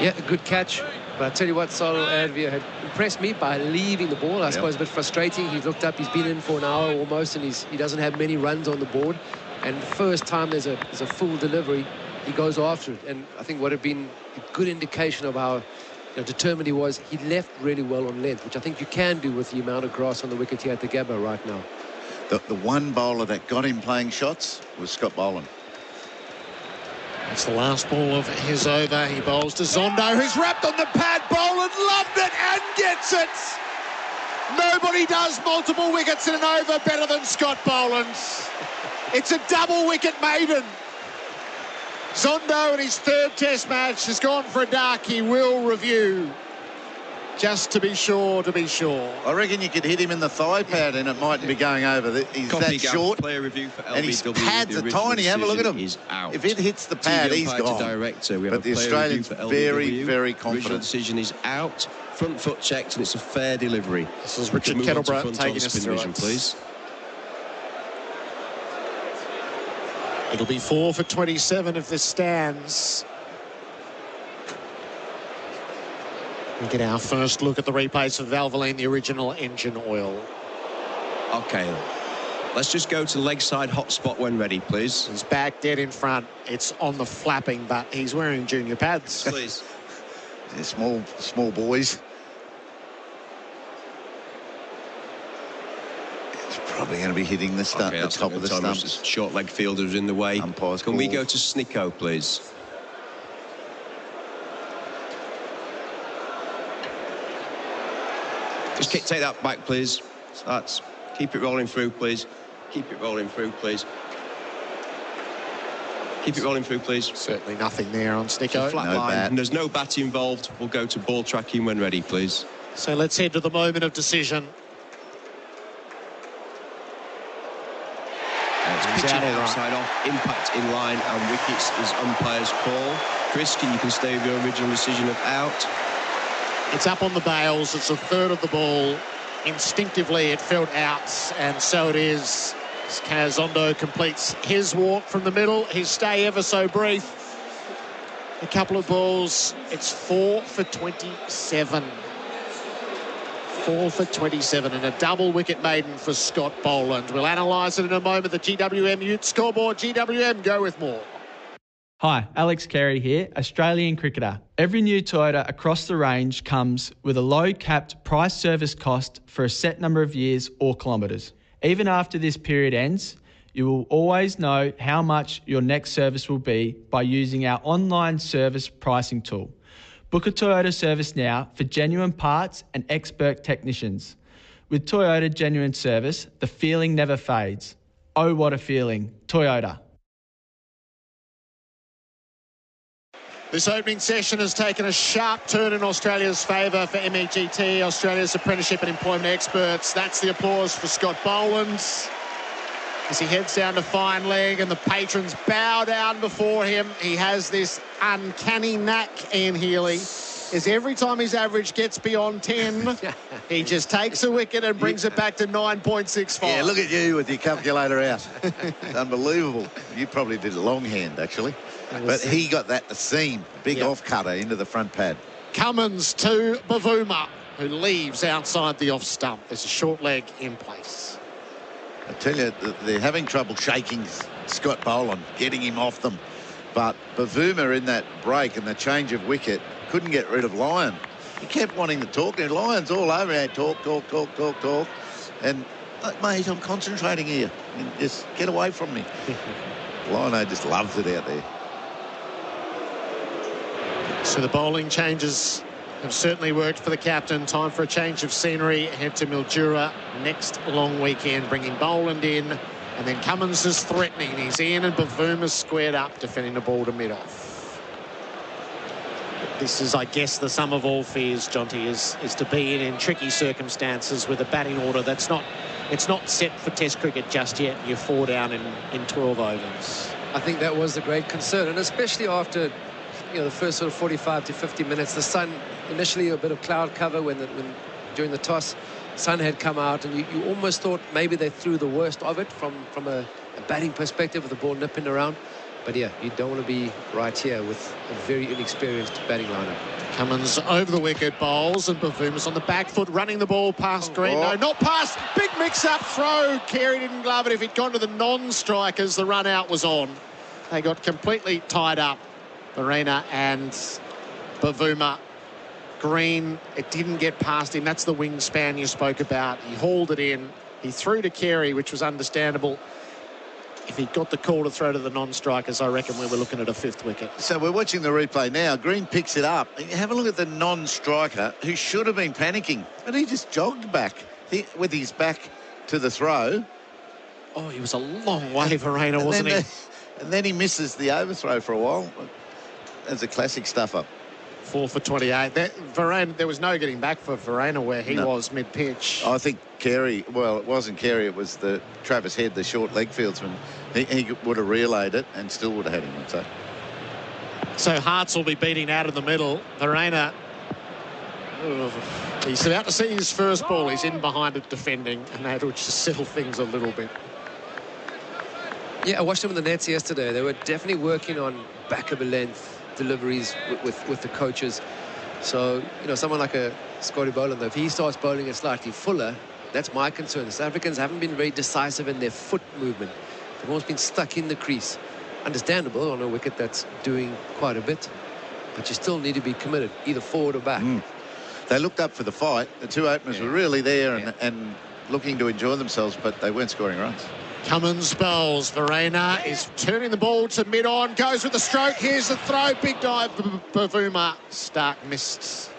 Yeah, a good catch. But I tell you what, Sol Advia had impressed me by leaving the ball. I suppose a bit frustrating. He's looked up, he's been in for an hour almost, and he doesn't have many runs on the board. And the first time there's a full delivery, he goes after it. And I think what had been a good indication of how determined he was, he left really well on length, which I think you can do with the amount of grass on the wicket here at the Gabba right now. The one bowler that got him playing shots was Scott Boland. It's the last ball of his over. He bowls to Zondo, who's wrapped on the pad. Boland loved it and gets it. Nobody does multiple wickets in an over better than Scott Boland. It's a double wicket maiden. Zondo in his third test match has gone for a duck. He will review, just to be sure, I reckon you could hit him in the thigh pad and it mightn't be going over. He's that short. Player review for LBW, and his pads are tiny. Have a look at him. If it hits the pad, he's gone. Director. We have but the Australians very, very confident. Original decision is out. Front foot checked and it's a fair delivery. This is Richard Kettlebrough taking us through it. Please. It'll be 4 for 27 if this stands. We get our first look at the replays for Valvoline, the original engine oil. Okay, let's just go to leg side hot spot when ready, please. He's back dead in front. It's on the flapping, but he's wearing junior pads. Please. They're small boys. Probably going to be hitting the stump, the top of the stumps. Short leg fielders in the way. Can we go to Snicko, please? Just take that back, please. Keep it rolling through, please. Keep it rolling through, please. Keep it rolling through, please. Certainly nothing there on Snicko. Flat line, and there's no bat involved. We'll go to ball tracking when ready, please. So let's head to the moment of decision. Pitching outside off, impact in line and wickets is umpire's call. Chris, you can stay with your original decision of out. It's up on the bails. It's a third of the ball. Instinctively, it felt out, and so it is. As Kayazondo completes his walk from the middle, his stay ever so brief. A couple of balls. It's 4 for 27. 4 for 27 and a double wicket maiden for Scott Boland. We'll analyse it in a moment. The GWM Ute scoreboard. GWM, go with more. Hi, Alex Carey here, Australian cricketer. Every new Toyota across the range comes with a low capped price service cost for a set number of years or kilometres. Even after this period ends, you will always know how much your next service will be by using our online service pricing tool. Book a Toyota service now for genuine parts and expert technicians. With Toyota Genuine Service, the feeling never fades. Oh, what a feeling. Toyota. This opening session has taken a sharp turn in Australia's favour for MEGT, Australia's apprenticeship and employment experts. That's the applause for Scott Boland as he heads down to fine leg and the patrons bow down before him. He has this uncanny knack, Ian Healy, is every time his average gets beyond 10, he just takes a wicket and brings it back to 9.65. Yeah, look at you with your calculator out. Unbelievable. You probably did it longhand, actually. But he got that the seam, big off-cutter into the front pad. Cummins to Bavuma, who leaves outside the off stump. There's a short leg in place. I tell you, they're having trouble shaking Scott Boland, getting him off them. But Bavuma in that break and the change of wicket couldn't get rid of Lyon. He kept wanting to talk, and Lyon's all over there, talk. And, mate, I'm concentrating here. Just get away from me. Lyon just loves it out there. So the bowling changes have certainly worked for the captain. Time for a change of scenery. Head to Mildura next long weekend, bringing Boland in. And then Cummins is threatening. He's in, and Bavuma's squared up, defending the ball to mid-off. This is, I guess, the sum of all fears, Jonty, is to be in tricky circumstances with a batting order that's not... It's not set for Test cricket just yet. You're 4 down in 12 overs. I think that was the great concern, and especially after the first sort of 45 to 50 minutes. The sun, initially a bit of cloud cover when during the toss, sun had come out, and you almost thought maybe they threw the worst of it from a batting perspective with the ball nipping around. But yeah, you don't want to be right here with a very inexperienced batting lineup. Cummins over the wicket, bowls, and Bavuma's on the back foot, running the ball past Green. No, not past. Big mix-up throw. Carey didn't glove it. If he'd gone to the non-strikers, the run-out was on. They got completely tied up, Verena and Bavuma. Green, it didn't get past him. That's the wingspan you spoke about. He hauled it in. He threw to Carey, which was understandable. If he got the call to throw to the non-strikers, I reckon we were looking at a 5th wicket. So we're watching the replay now. Green picks it up. Have a look at the non-striker who should have been panicking, but he just jogged back with his back to the throw. Oh, he was a long way, Verena, wasn't he? And then he misses the overthrow for a while. That's a classic stuff-up. 4 for 28. Verena, there was no getting back for Verena where he was mid-pitch. I think Carey, well, it wasn't Carey, it was the Travis Head, the short leg fieldsman. He would have relayed it and still would have had him, I'd say. So Hartz will be beating out in the middle. Verena, he's about to see his first ball. He's in behind it defending, and that'll just settle things a little bit. Yeah, I watched them in the nets yesterday. They were definitely working on back of a length deliveries with the coaches. So, someone like a Scotty Boland, if he starts bowling it slightly fuller, that's my concern. The South Africans haven't been very decisive in their foot movement. They've almost been stuck in the crease. Understandable on a wicket that's doing quite a bit, but you still need to be committed, either forward or back. They looked up for the fight. The two openers were really there and looking to enjoy themselves, but they weren't scoring runs. Cummins bowls. Verena is turning the ball to mid-on. Goes with the stroke. Here's the throw. Big dive. Bavuma. Stark missed.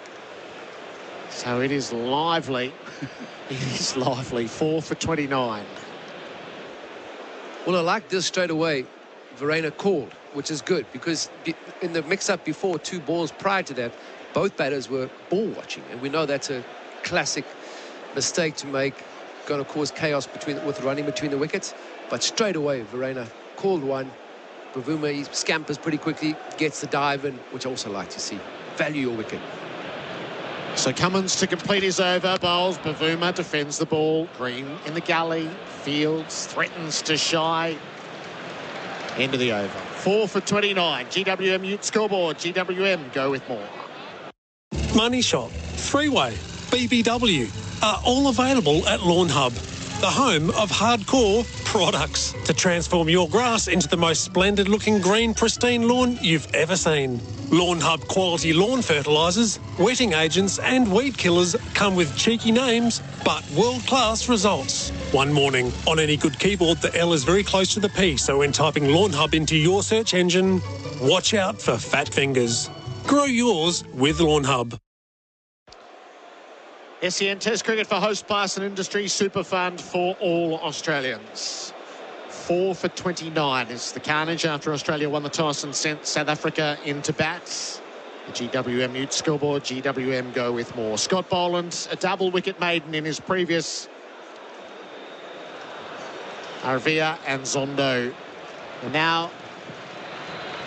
So it is lively. It is lively. 4 for 29. Well, I like this straight away. Verena called, which is good, because in the mix-up before, 2 balls prior to that, both batters were ball watching, and we know that's a classic mistake to make. Going to cause chaos with running between the wickets. But straight away, Verena called one. Bavuma, he scampers pretty quickly, gets the dive in, which I also like to see. Value your wicket. So Cummins to complete his over. Bowls. Bavuma defends the ball. Green in the gully. Fields threatens to shy. End of the over. 4 for 29. GWM Ute scoreboard. GWM go with more. Money Shop, Freeway, BBW are all available at Lawn Hub, the home of hardcore products to transform your grass into the most splendid looking green pristine lawn you've ever seen. Lawn Hub quality lawn fertilisers, wetting agents and weed killers come with cheeky names but world-class results. One morning, on any good keyboard the L is very close to the P, so when typing Lawn Hub into your search engine, watch out for fat fingers. Grow yours with Lawn Hub. SEN Test Cricket for Host Class and Industry Super Fund for all Australians. 4 for 29 is the carnage after Australia won the toss and sent South Africa into bats. The GWM Ute scoreboard, GWM go with more. Scott Boland, a double wicket maiden in his previous. Arvia and Zondo. And now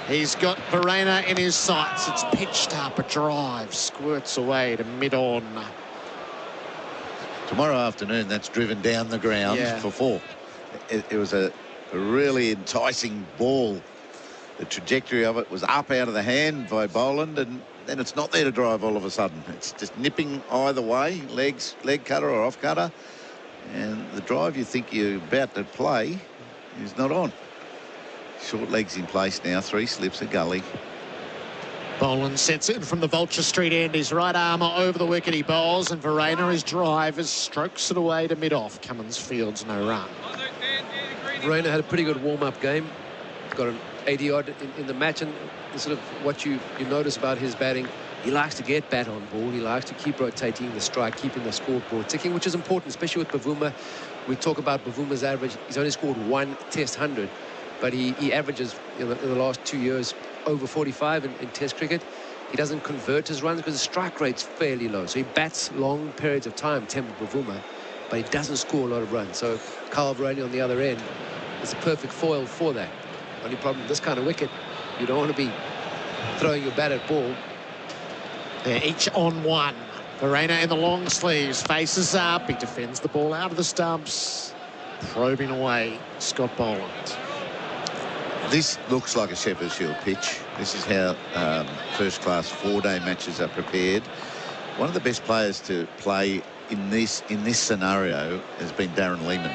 he's got Verena in his sights. It's pitched up, a drive, squirts away to mid-on. Tomorrow afternoon, that's driven down the ground for 4. It was a really enticing ball the trajectory of it was up out of the hand by Boland, and then it's not there to drive all of a sudden. It's just nipping either way, leg cutter or off cutter, and the drive you think you're about to play is not on. Short legs in place now, 3 slips, a gully. Boland sets in from the Vulture Street end. His right armour over the wicket. He bowls, and Verena, his drivers, strokes it away to mid-off. Cummins fields no run. Verena had a pretty good warm-up game. Got an 80-odd in the match, and sort of what you notice about his batting, he likes to get bat on ball. He likes to keep rotating the strike, keeping the scoreboard ticking, which is important, especially with Bavuma. We talk about Bavuma's average. He's only scored 1 Test 100, but he averages in the last 2 years over 45 in Test cricket. He doesn't convert his runs because the strike rate's fairly low. So he bats long periods of time, Temba Bavuma, but he doesn't score a lot of runs. So Kyle Verreynne on the other end is a perfect foil for that. Only problem, this kind of wicket, you don't want to be throwing your bat at ball. They're each on 1. Verena in the long sleeves, faces up. He defends the ball out of the stumps. Probing away, Scott Boland. This looks like a Sheffield Shield pitch. This is how first-class 4-day matches are prepared. One of the best players to play in this scenario has been Darren Lehman.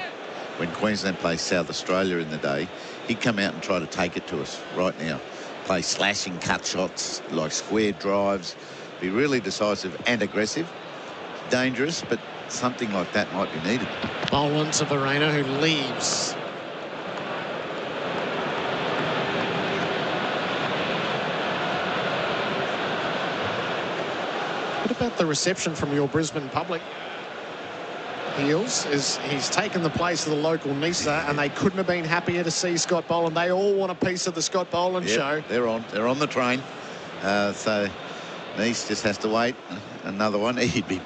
When Queensland plays South Australia in the day, he'd come out and try to take it to us right now. Play slashing cut shots, like square drives, be really decisive and aggressive. Dangerous, but something like that might be needed. Boland to Verena, who leaves. What about the reception from your Brisbane public? Heels is he's taken the place of the local Nisa, and they couldn't have been happier to see Scott Boland. They all want a piece of the Scott Boland show. They're on the train. So Nice just has to wait another one. He'd be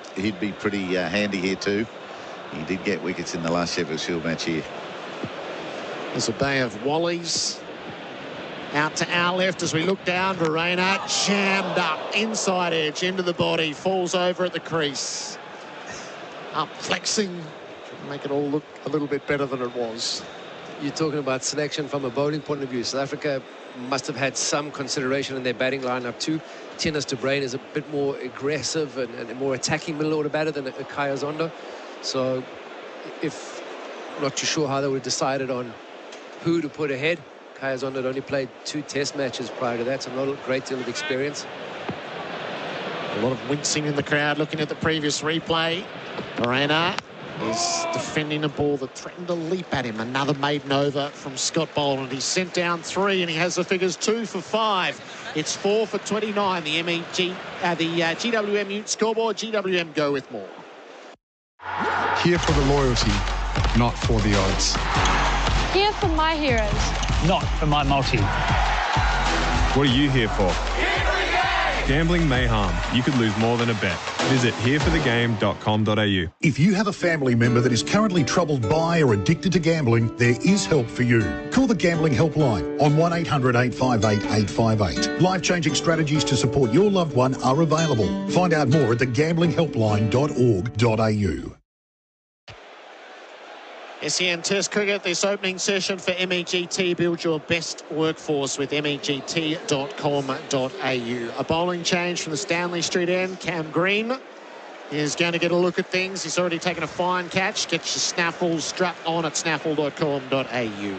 pretty handy here too. He did get wickets in the last Sheffield Shield match here. There's a bay of Wallies. Out to our left as we look down. Verena jammed up, inside edge, into the body, falls over at the crease. Up flexing, to make it all look a little bit better than it was. You're talking about selection from a bowling point of view. South Africa must have had some consideration in their batting lineup too. Tinus de Bruin is a bit more aggressive and a more attacking middle order batter than Kaya Zondo. So if not too sure how they would have decided on who to put ahead. Kaya Zondo had only played 2 Test matches prior to that, so not a great deal of experience. A lot of wincing in the crowd looking at the previous replay. Verena is defending a ball that threatened to leap at him. Another maiden over from Scott Boland. He's sent down 3 and he has the figures 2 for 5. It's 4 for 29. The GWM Ute scoreboard. GWM go with more. Here for the loyalty, not for the odds. Here for my heroes. Not for my multi. What are you here for? Gambling may harm. You could lose more than a bet. Visit hereforthegame.com.au. If you have a family member that is currently troubled by or addicted to gambling, there is help for you. Call the Gambling Helpline on 1800 858 858. Life-changing strategies to support your loved one are available. Find out more at thegamblinghhelpline.org.au. SEN Test Cricket, this opening session for MEGT. Build your best workforce with MEGT.com.au. A bowling change from the Stanley Street end. Cam Green is going to get a look at things. He's already taken a fine catch. Get your snaffle strap on at snaffle.com.au.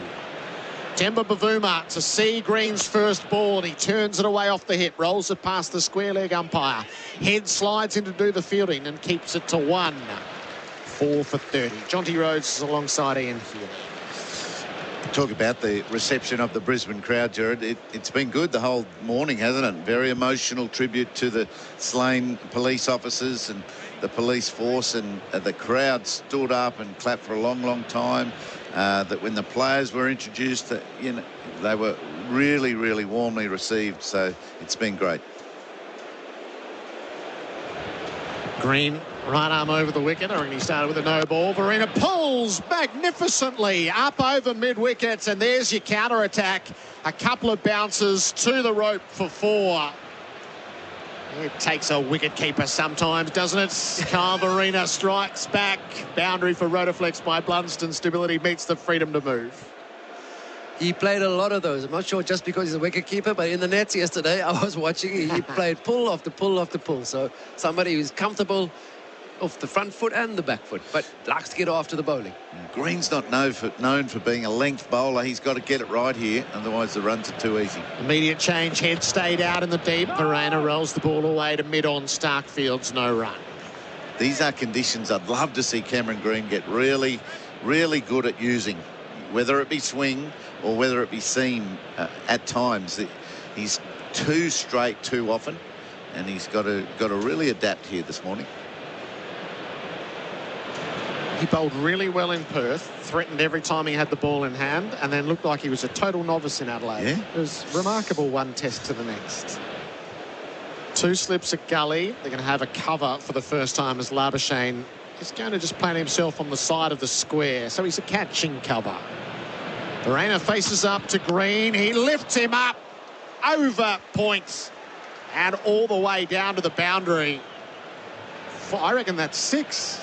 Temba Bavuma to see Green's first ball, and he turns it away off the hit, rolls it past the square leg umpire. Head slides in to do the fielding and keeps it to 1. 4 for 30. Jonty Rhodes is alongside Ian Healy. Talk about the reception of the Brisbane crowd, Gerard. It's been good the whole morning, hasn't it? Very emotional tribute to the slain police officers and the police force, and the crowd stood up and clapped for a long, long time. That when the players were introduced, they were really, really warmly received. So it's been great. Green, right arm over the wicket. I reckon he started with a no ball. Verena pulls magnificently up over mid-wickets, and there's your counter-attack. A couple of bounces to the rope for 4. It takes a wicket-keeper sometimes, doesn't it? Kyle Verena strikes back. Boundary for Rotaflex by Blunston. Stability meets the freedom to move. He played a lot of those. I'm not sure just because he's a wicket-keeper, but in the nets yesterday, I was watching, he played pull after pull after pull. So somebody who's comfortable off the front foot and the back foot, but likes to get after the bowling. Green's not known for being a length bowler. He's got to get it right here, otherwise the runs are too easy. Immediate change, head stayed out in the deep. Verena rolls the ball away to mid-on. Starkfields, no run. These are conditions I'd love to see Cameron Green get really, really good at using, whether it be swing or whether it be seam at times. He's too straight too often, and he's got to really adapt here this morning. He bowled really well in Perth, threatened every time he had the ball in hand, and then looked like he was a total novice in Adelaide. Yeah. It was remarkable, one test to the next. 2 slips at gully. They're going to have a cover for the first time as Labuschagne is going to just plant himself on the side of the square. So he's a catching cover. Verena faces up to Green. He lifts him up over points and all the way down to the boundary. I reckon that's 6.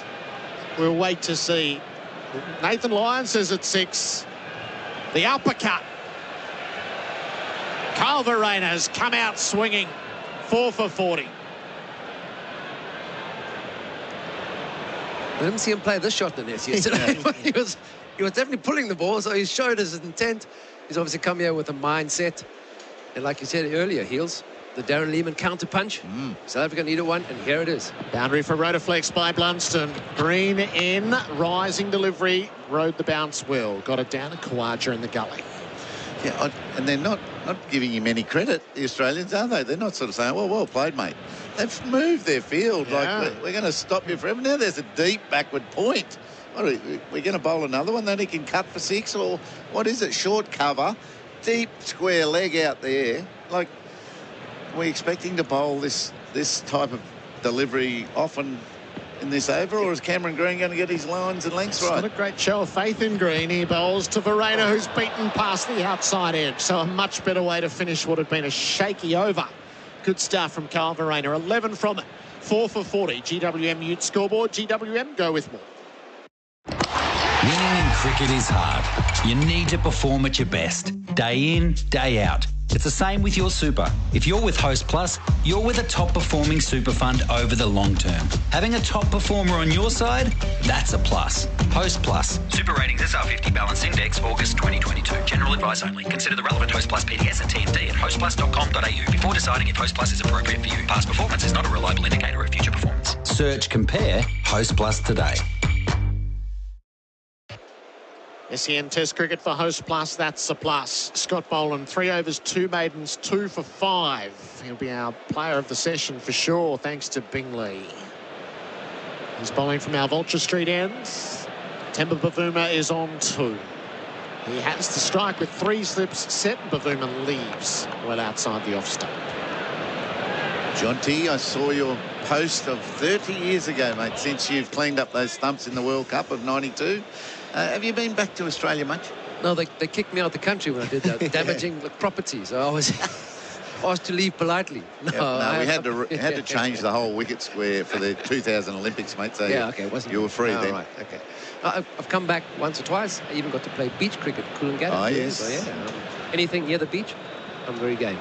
We'll wait to see. Nathan Lyon says it's 6. The uppercut. Kyle Verena's come out swinging. 4 for 40. I didn't see him play this shot in the nets yesterday. he was definitely pulling the ball, so he showed his intent. He's obviously come here with a mindset. And like you said earlier, Heels, the Darren Lehman counter punch. South Africa needed one, and here it is. Boundary for Rotaflex by Blunston. Green in, rising delivery, rode the bounce well. Got it down to Khawaja in the gully. Yeah, and they're not giving him any credit, the Australians, are they? They're not sort of saying, well played, mate. They've moved their field. Yeah. Like, we're going to stop you forever. Now there's a deep backward point. What are we going to bowl another one? Then he can cut for 6, or what is it? Short cover, deep square leg out there. Like, we're expecting to bowl this type of delivery often in this over, or is Cameron Green going to get his lines and lengths right? Not a great show of faith in Green. He bowls to Verena, who's beaten past the outside edge. So a much better way to finish what had been a shaky over. Good start from Kyle Verena. 11 from it. 4 for 40. GWM Ute scoreboard. GWM, go with more. Winning in cricket is hard. You need to perform at your best, day in, day out. It's the same with your super. If you're with Host Plus, you're with a top-performing super fund over the long term. Having a top performer on your side, that's a plus. Host Plus. Super Ratings SR50 Balance Index, August 2022. General advice only. Consider the relevant Host Plus PDS and TND at hostplus.com.au before deciding if Host Plus is appropriate for you. Past performance is not a reliable indicator of future performance. Search Compare Host Plus today. SEN Test cricket for Host Plus, that's a plus. Scott Boland, 3 overs, 2 maidens, 2 for 5. He'll be our player of the session for sure, thanks to Bingley. He's bowling from our Vulture Street ends. Temba Bavuma is on 2. He has to strike with 3 slips set. Bavuma leaves well outside the off stump. Jonty, I saw your post of 30 years ago, mate, since you've cleaned up those stumps in the World Cup of 92. Have you been back to Australia much? No, they kicked me out the country when I did that, damaging the property. So I was asked to leave politely. We had to change the whole wicket square for the 2000 Olympics, mate. So yeah, okay, wasn't you were free then. Right, okay. I've come back once or twice. I even got to play beach cricket, Coolangatta. Oh, yes. So, yeah, anything near the beach, I'm very game.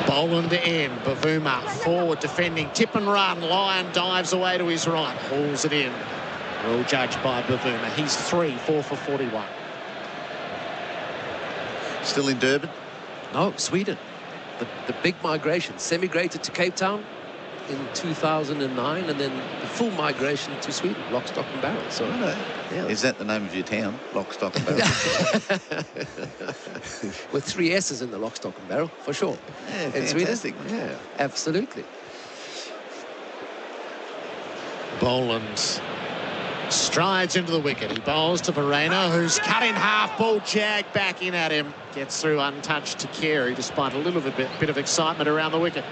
Boland in, Bavuma forward defending, tip and run. Lyon dives away to his right, hauls it in. Well judged by Bavuma. He's 3, 4 for 41. Still in Durban? No, Sweden. The big migration, semi-grated to Cape Town in 2009, and then the full migration to Sweden, lock, stock and barrel. So, yeah. Is that the name of your town? Lock, stock and barrel? With 3 S's in the lock, stock and barrel, for sure. Yeah, in fantastic. Sweden. Yeah, absolutely. Boland strides into the wicket. He bowls to Verena, who's cut in half. Ball jagged back in at him. Gets through untouched to Carey, despite a little bit of excitement around the wicket.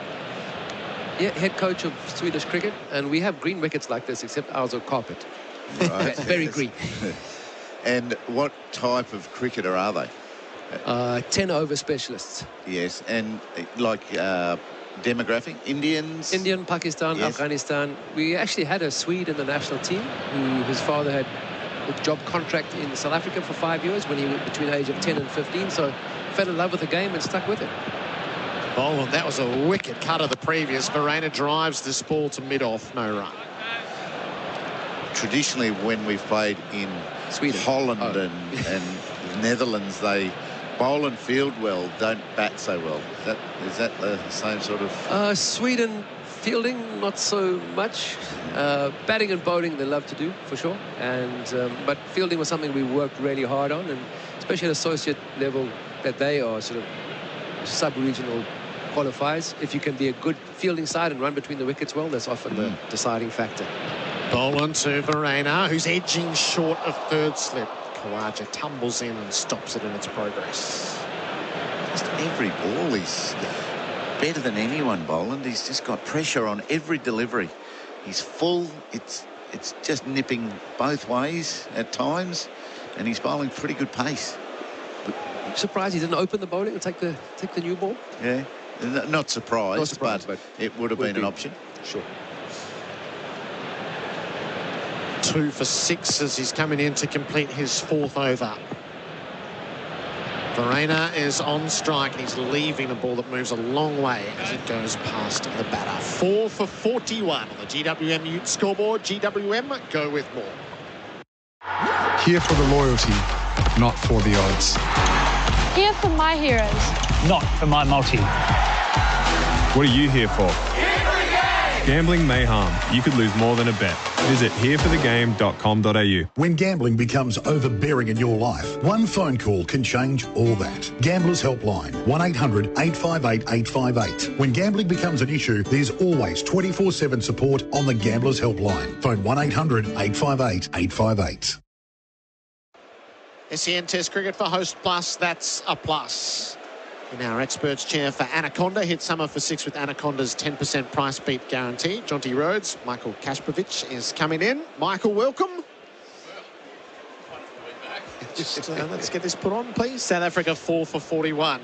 Yeah, head coach of Swedish cricket, and we have green wickets like this, except ours are carpet. Right. Very green. And what type of cricketer are they? 10-over specialists. Yes, and like demographic, Indian, Pakistan, yes. Afghanistan. We actually had a Swede in the national team who his father had job contract in South Africa for 5 years when he was between the age of 10 and 15. So fell in love with the game and stuck with it. Boland, that was a wicked cut of the previous. Verreynne drives this ball to mid-off, no run. Traditionally, when we've played in Sweden, Holland and Netherlands, they bowl and field well, don't bat so well. Is that the same sort of... Sweden, fielding, not so much. Batting and bowling, they love to do, for sure. And but fielding was something we worked really hard on, and especially at associate level, that they are sort of sub-regional qualifiers. If you can be a good fielding side and run between the wickets well, that's often the deciding factor. Boland to Verreynne, who's edging short of third slip. Khawaja tumbles in and stops it in its progress. Just every ball is better than anyone, Boland. He's just got pressure on every delivery. He's full. It's just nipping both ways at times, and he's bowling pretty good pace. I'm surprised he didn't open the bowling and take the new ball. Yeah, not surprised, but it would have been an option. Sure. 2 for 6 as he's coming in to complete his 4th over. Verreynne is on strike and he's leaving a ball that moves a long way as it goes past the batter. 4 for 41 on the GWM Ute scoreboard. GWM, go with more. Here for the loyalty, not for the odds. Here for my heroes. Not for my multi. What are you here for? Gambling may harm. You could lose more than a bet. Visit hereforthegame.com.au. When gambling becomes overbearing in your life, one phone call can change all that. Gamblers Helpline, 1-800-858-858. When gambling becomes an issue, there's always 24/7 support on the Gamblers Helpline. Phone 1-800-858-858. SEN Test Cricket for Host Plus, that's a plus. In our experts chair for Anaconda, hit summer for 6 with Anaconda's 10% price beat guarantee. Jonty Rhodes, Michael Kasprowicz is coming in. Michael, welcome. Just let's get this put on, please. South Africa 4 for 41.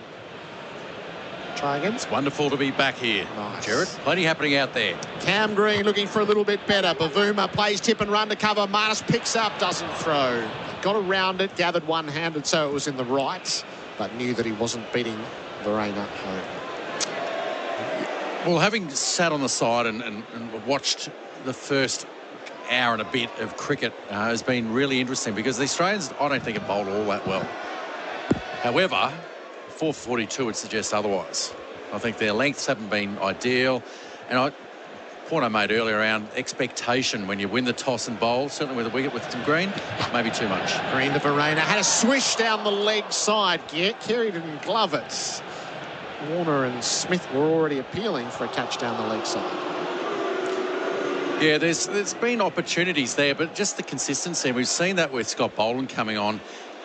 Try again. It's wonderful to be back here, nice. Gerard. Plenty happening out there. Cam Green looking for a little bit better. Bavuma plays tip and run to cover. Marnus picks up, doesn't throw. Got around it, gathered one-handed, so it was in the right, but knew that he wasn't beating Verreynne home. Well, having sat on the side and watched the first hour and a bit of cricket has been really interesting because the Australians, I don't think, have bowled all that well. However, 4 for 42 would suggest otherwise. I think their lengths haven't been ideal, and point I made earlier around expectation when you win the toss and bowl, certainly with a wicket with some Green, maybe too much. Green to Verreynne, had a swish down the leg side. Carey didn't glove it. Warner and Smith were already appealing for a catch down the leg side. Yeah, there's been opportunities there, but just the consistency. We've seen that with Scott Boland coming on,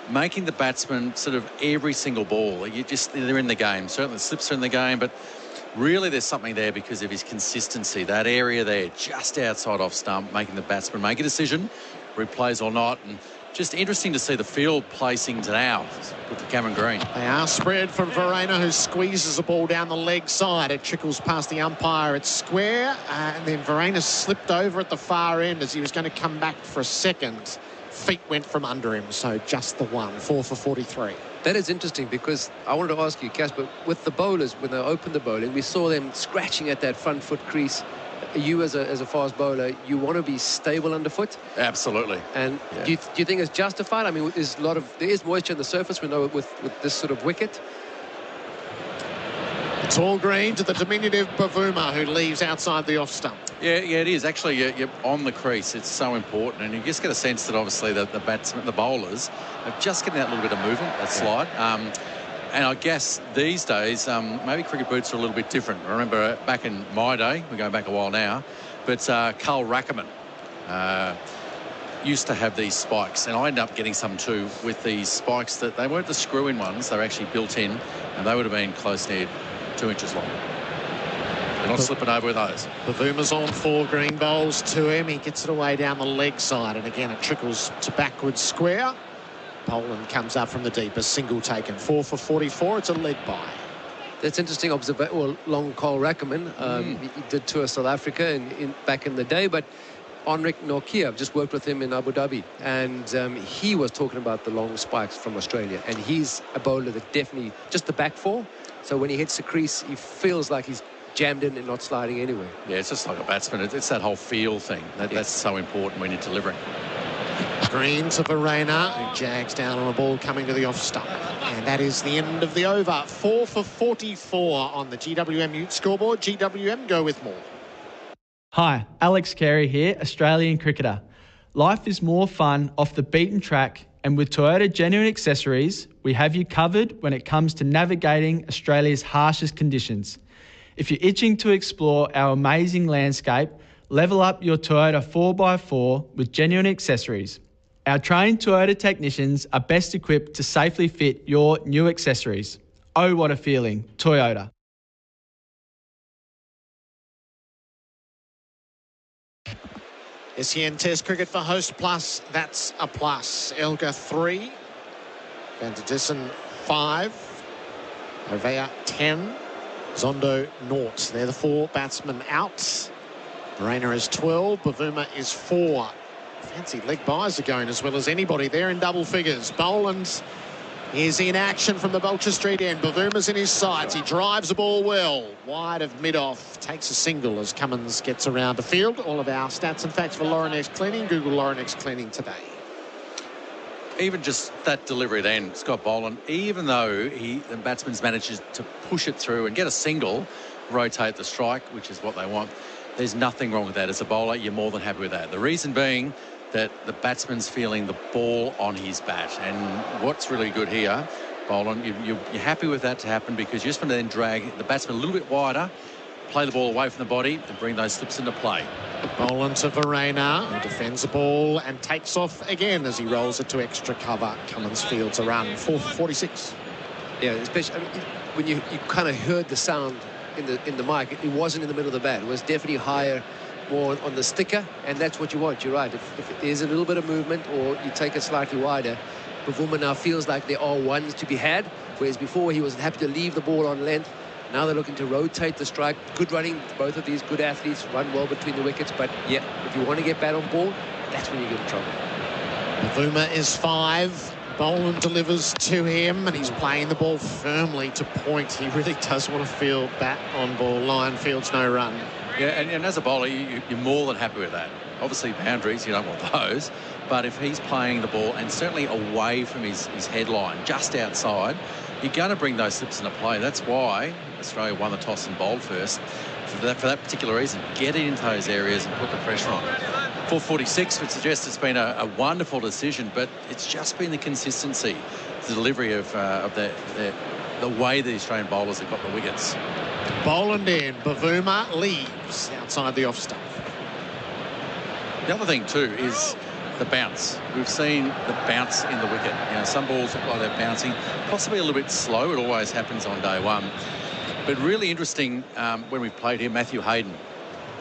making the batsman sort of every single ball. They're in the game. Certainly the slips are in the game, but really there's something there because of his consistency. That area there, just outside off stump, making the batsman make a decision, replays or not. And just interesting to see the field placings now with Cameron Green. They are spread from Verreynne, who squeezes the ball down the leg side. It trickles past the umpire. It's square, and then Verreynne slipped over at the far end as he was going to come back for a second. Feet went from under him, so just the one. 4 for 43. That is interesting because I wanted to ask you, Casper, with the bowlers, when they opened the bowling, we saw them scratching at that front foot crease. You as a fast bowler, you want to be stable underfoot. Absolutely. And do you think it's justified? I mean, there is moisture on the surface. We know with this sort of wicket. Tall Green to the diminutive Bavuma, who leaves outside the off stump. Yeah, it is. Actually, you're on the crease. It's so important. And you just get a sense that obviously the batsmen, the bowlers, are just getting that little bit of movement, that slide. And I guess these days, maybe cricket boots are a little bit different. I remember back in my day, we're going back a while now, but Carl Rackerman used to have these spikes, and I ended up getting some too with these spikes that they weren't the screw-in ones, they were actually built in, and they would have been close near 2 inches long. They're not slipping over with those. Bavuma's on 4. Green bowls to him. He gets it away down the leg side, and again it trickles to backwards square. Boland comes up from the deep, a single taken. 4 for 44. It's a leg bye. That's interesting observation. Well, long Carl Rackerman, he did tour South Africa back in the day, but Enric Norkia. I've just worked with him in Abu Dhabi, and he was talking about the long spikes from Australia, and he's a bowler that definitely, just the back four, so when he hits the crease, he feels like he's jammed in and not sliding anywhere. Yeah, it's just like a batsman. It's that whole feel thing. That's so important when you're delivering. Green to Verena, who jags down on a ball coming to the off stump. And that is the end of the over. 4 for 44 on the GWM Ute scoreboard. GWM, go with more. Hi, Alex Carey here, Australian cricketer. Life is more fun off the beaten track, and with Toyota Genuine Accessories, we have you covered when it comes to navigating Australia's harshest conditions. If you're itching to explore our amazing landscape, level up your Toyota 4x4 with Genuine Accessories. Our trained Toyota technicians are best equipped to safely fit your new accessories. Oh, what a feeling, Toyota. SEN Test cricket for Host Plus, that's a plus. Elgar 3, Van der Dissen 5, Ovea 10, Zondo 0. They're the 4 batsmen out. Verena is 12, Bavuma is 4. Fancy leg byes are going as well as anybody there in double figures. Boland is in action from the Belcher Street end. Bavuma's in his sights. He drives the ball well. Wide of mid-off. Takes a single as Cummins gets around the field. All of our stats and facts for Laurenex Cleaning. Google Laurenex Cleaning today. Even just that delivery then, Scott Boland, even though the batsman's manages to push it through and get a single, rotate the strike, which is what they want, there's nothing wrong with that. As a bowler, you're more than happy with that. The reason being that the batsman's feeling the ball on his bat. And what's really good here, Boland, you're happy with that to happen because you just want to then drag the batsman a little bit wider, play the ball away from the body and bring those slips into play. Boland to Verena, who defends the ball and takes off again as he rolls it to extra cover. Cummins fields a run. 4 for 46. Yeah, especially when you kind of heard the sound in the mic, it wasn't in the middle of the bat. It was definitely higher, more on the sticker, and that's what you want. You're right. If there's a little bit of movement or you take it slightly wider, Bavuma now feels like there are ones to be had, whereas before he was happy to leave the ball on length. Now they're looking to rotate the strike. Good running. Both of these good athletes run well between the wickets, but yeah, if you want to get bat on ball, that's when you get in trouble. Bavuma is 5. Boland delivers to him, and he's playing the ball firmly to point. He really does want to field bat on ball. Line fields no run. Yeah, and as a bowler, you're more than happy with that. Obviously, boundaries, you don't want those. But if he's playing the ball, and certainly away from his headline, just outside, you're going to bring those slips into play. That's why Australia won the toss and bowled first. For that particular reason, get into those areas and put the pressure on. 446 would suggest it's been a wonderful decision, but it's just been the consistency, the delivery of the way the Australian bowlers have got the wickets. Boland in, Bavuma leaves outside the off stump. The other thing too is the bounce. We've seen the bounce in the wicket. You know, some balls look like they're bouncing, possibly a little bit slow. It always happens on day one. But really interesting when we played here, Matthew Hayden,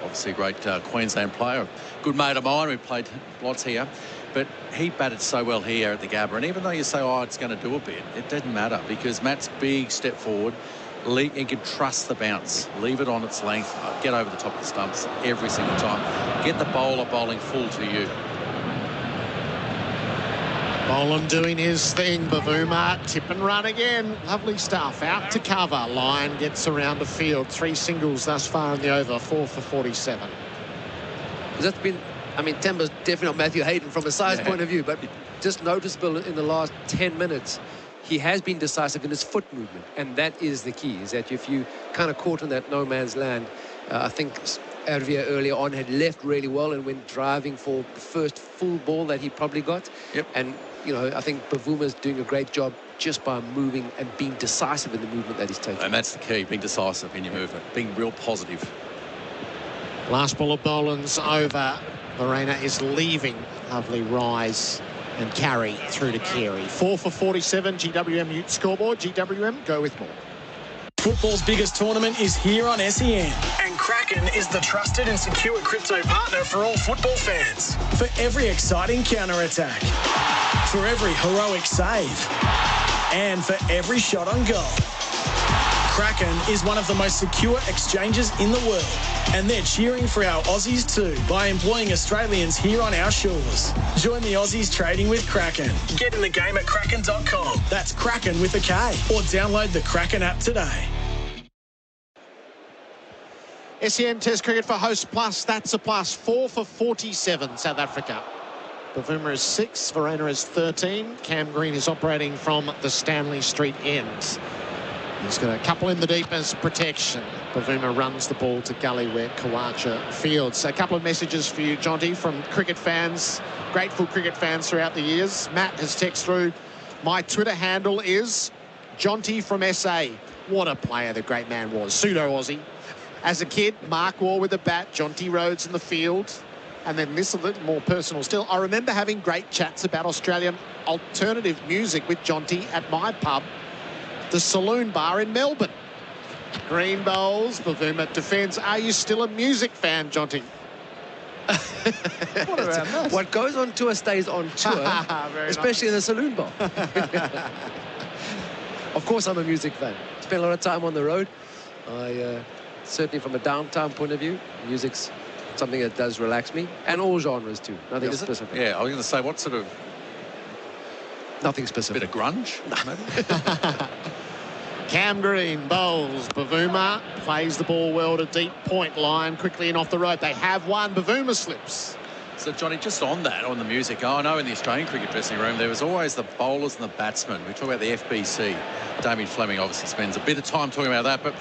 obviously a great Queensland player, good mate of mine. We played lots here, but he batted so well here at the Gabba. And even though you say, oh, it's going to do a bit, it doesn't matter because Matt's big step forward. You can trust the bounce. Leave it on its length. Get over the top of the stumps every single time. Get the bowler bowling full to you. Boland doing his thing. Bavuma, tip and run again. Lovely stuff. Out to cover. Lyon gets around the field. 3 singles thus far in the over. 4 for 47. That's been, I mean, Temba's definitely not Matthew Hayden from a size point of view, but just noticeable in the last 10 minutes. He has been decisive in his foot movement, and that is the key, is that if you kind of caught in that no man's land, I think Ervia earlier on had left really well and went driving for the first full ball that he probably got. Yep. And, you know, I think Bavuma's doing a great job just by moving and being decisive in the movement that he's taking. And that's the key, being decisive in your movement, being real positive. Last ball of Boland's over. Verena is leaving. Lovely rise and carry through to Carey. 4 for 47, GWM Ute scoreboard. GWM, go with more. Football's biggest tournament is here on SEN. And Kraken is the trusted and secure crypto partner for all football fans. For every exciting counter-attack, for every heroic save, and for every shot on goal, Kraken is one of the most secure exchanges in the world. And they're cheering for our Aussies too by employing Australians here on our shores. Join the Aussies trading with Kraken. Get in the game at kraken.com. That's Kraken with a K. Or download the Kraken app today. SEN Test cricket for Host Plus. That's a plus. 4 for 47, South Africa. Bavuma is 6, Verena is 13. Cam Green is operating from the Stanley Street end. He's got a couple in the deep as protection. Bavuma runs the ball to gully where Kawacha fields. A couple of messages for you, Jonty, from cricket fans, grateful cricket fans throughout the years. Matt has texted through, my Twitter handle is Jonty from SA. What a player the great man was. Pseudo-Aussie. As a kid, Mark Waugh with the bat, Jonty Rhodes in the field. And then this a little more personal still. I remember having great chats about Australian alternative music with Jonty at my pub, the Saloon Bar in Melbourne. Green bowls, Bavuma defends. Are you still a music fan, Jonty? What around that? What goes on tour stays on tour, especially in the Saloon Bar. Of course I'm a music fan. Spend a lot of time on the road. Certainly from a downtime point of view, music's something that does relax me, and all genres too. Nothing specific. Yeah, I was going to say, what sort of... Nothing specific. Bit of grunge, maybe? Cam Green bowls. Bavuma plays the ball well to deep point line, quickly in off the rope. They have one. Bavuma slips. So, Johnny, just on that, on the music, I know in the Australian cricket dressing room, there was always the bowlers and the batsmen. We talk about the FBC. Damian Fleming obviously spends a bit of time talking about that, but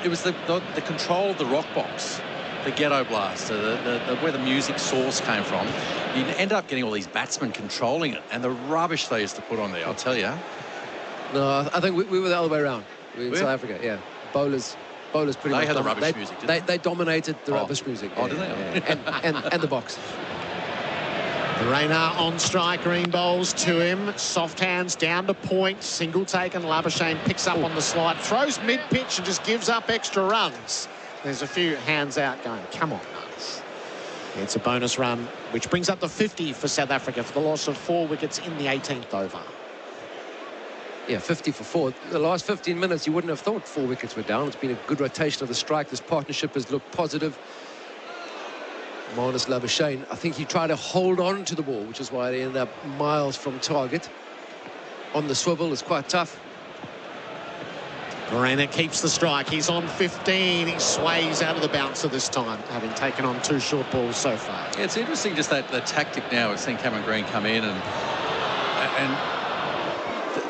it was the control of the rock box, the ghetto blaster, where the music source came from. You end up getting all these batsmen controlling it, and the rubbish they used to put on there, I'll tell you. No, I think we were the other way around. In South Africa, yeah. Bowlers pretty much. They had the rubbish music, didn't they? They dominated the rubbish music. Oh, did they? Yeah. and the box. Verena on strike, Green bowls to him. Soft hands down to point. Single taken. Labuschagne picks up on the slide. Throws mid-pitch and just gives up extra runs. There's a few hands out going, come on, guys. It's a bonus run, which brings up the 50 for South Africa for the loss of 4 wickets in the 18th over. Yeah, 50 for 4. The last 15 minutes, you wouldn't have thought 4 wickets were down. It's been a good rotation of the strike. This partnership has looked positive. Marnus Labuschagne, I think he tried to hold on to the ball, which is why they ended up miles from target. On the swivel, it's quite tough. Verena keeps the strike. He's on 15. He sways out of the bouncer this time, having taken on 2 short balls so far. Yeah, it's interesting just that the tactic now. We've seen Cameron Green come in and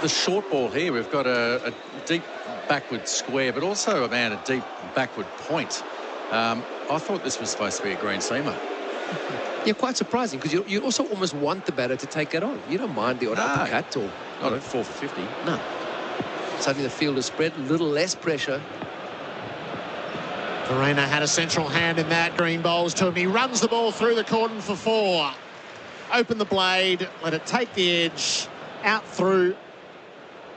the short ball here. We've got a deep backward square, but also a deep backward point. I thought this was supposed to be a green seamer. Yeah, quite surprising, because you also almost want the batter to take it on. You don't mind the odd uppercut or... Not at 4 for 50. No. Suddenly the field is spread, a little less pressure. Verena had a central hand in that. Green bowls to him. He runs the ball through the cordon for 4. Open the blade, let it take the edge, out through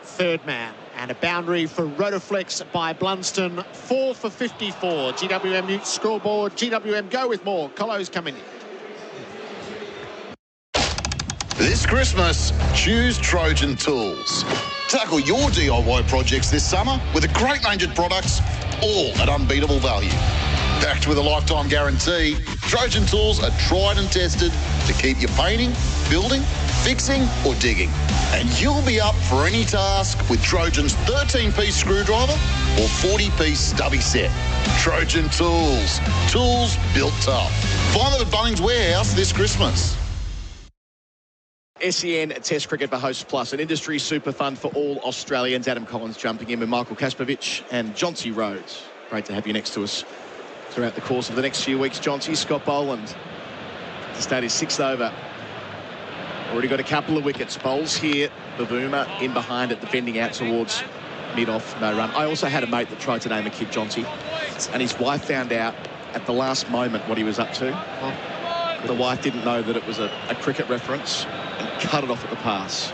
third man. And a boundary for Rotoflex by Blunston. 4 for 54. GWM Mute scoreboard. GWM go with more. Colo's coming in. This Christmas, choose Trojan Tools. Tackle your DIY projects this summer with a great range of products, all at unbeatable value. Backed with a lifetime guarantee, Trojan Tools are tried and tested to keep you painting, building, fixing or digging. And you'll be up for any task with Trojan's 13-piece screwdriver or 40-piece stubby set. Trojan Tools. Tools built tough. Find them at Bunnings Warehouse this Christmas. SEN Test Cricket for Host Plus, an industry super fund for all Australians. Adam Collins jumping in with Michael Kasprowicz and Jonty Rhodes. Great to have you next to us throughout the course of the next few weeks. Jonty, Scott Boland to start his 6th over. Already got a couple of wickets. Bowls here. Bavuma in behind it, defending out towards mid-off, no run. I also had a mate that tried to name a kid Jonty, and his wife found out at the last moment what he was up to. The wife didn't know that it was a cricket reference and cut it off at the pass.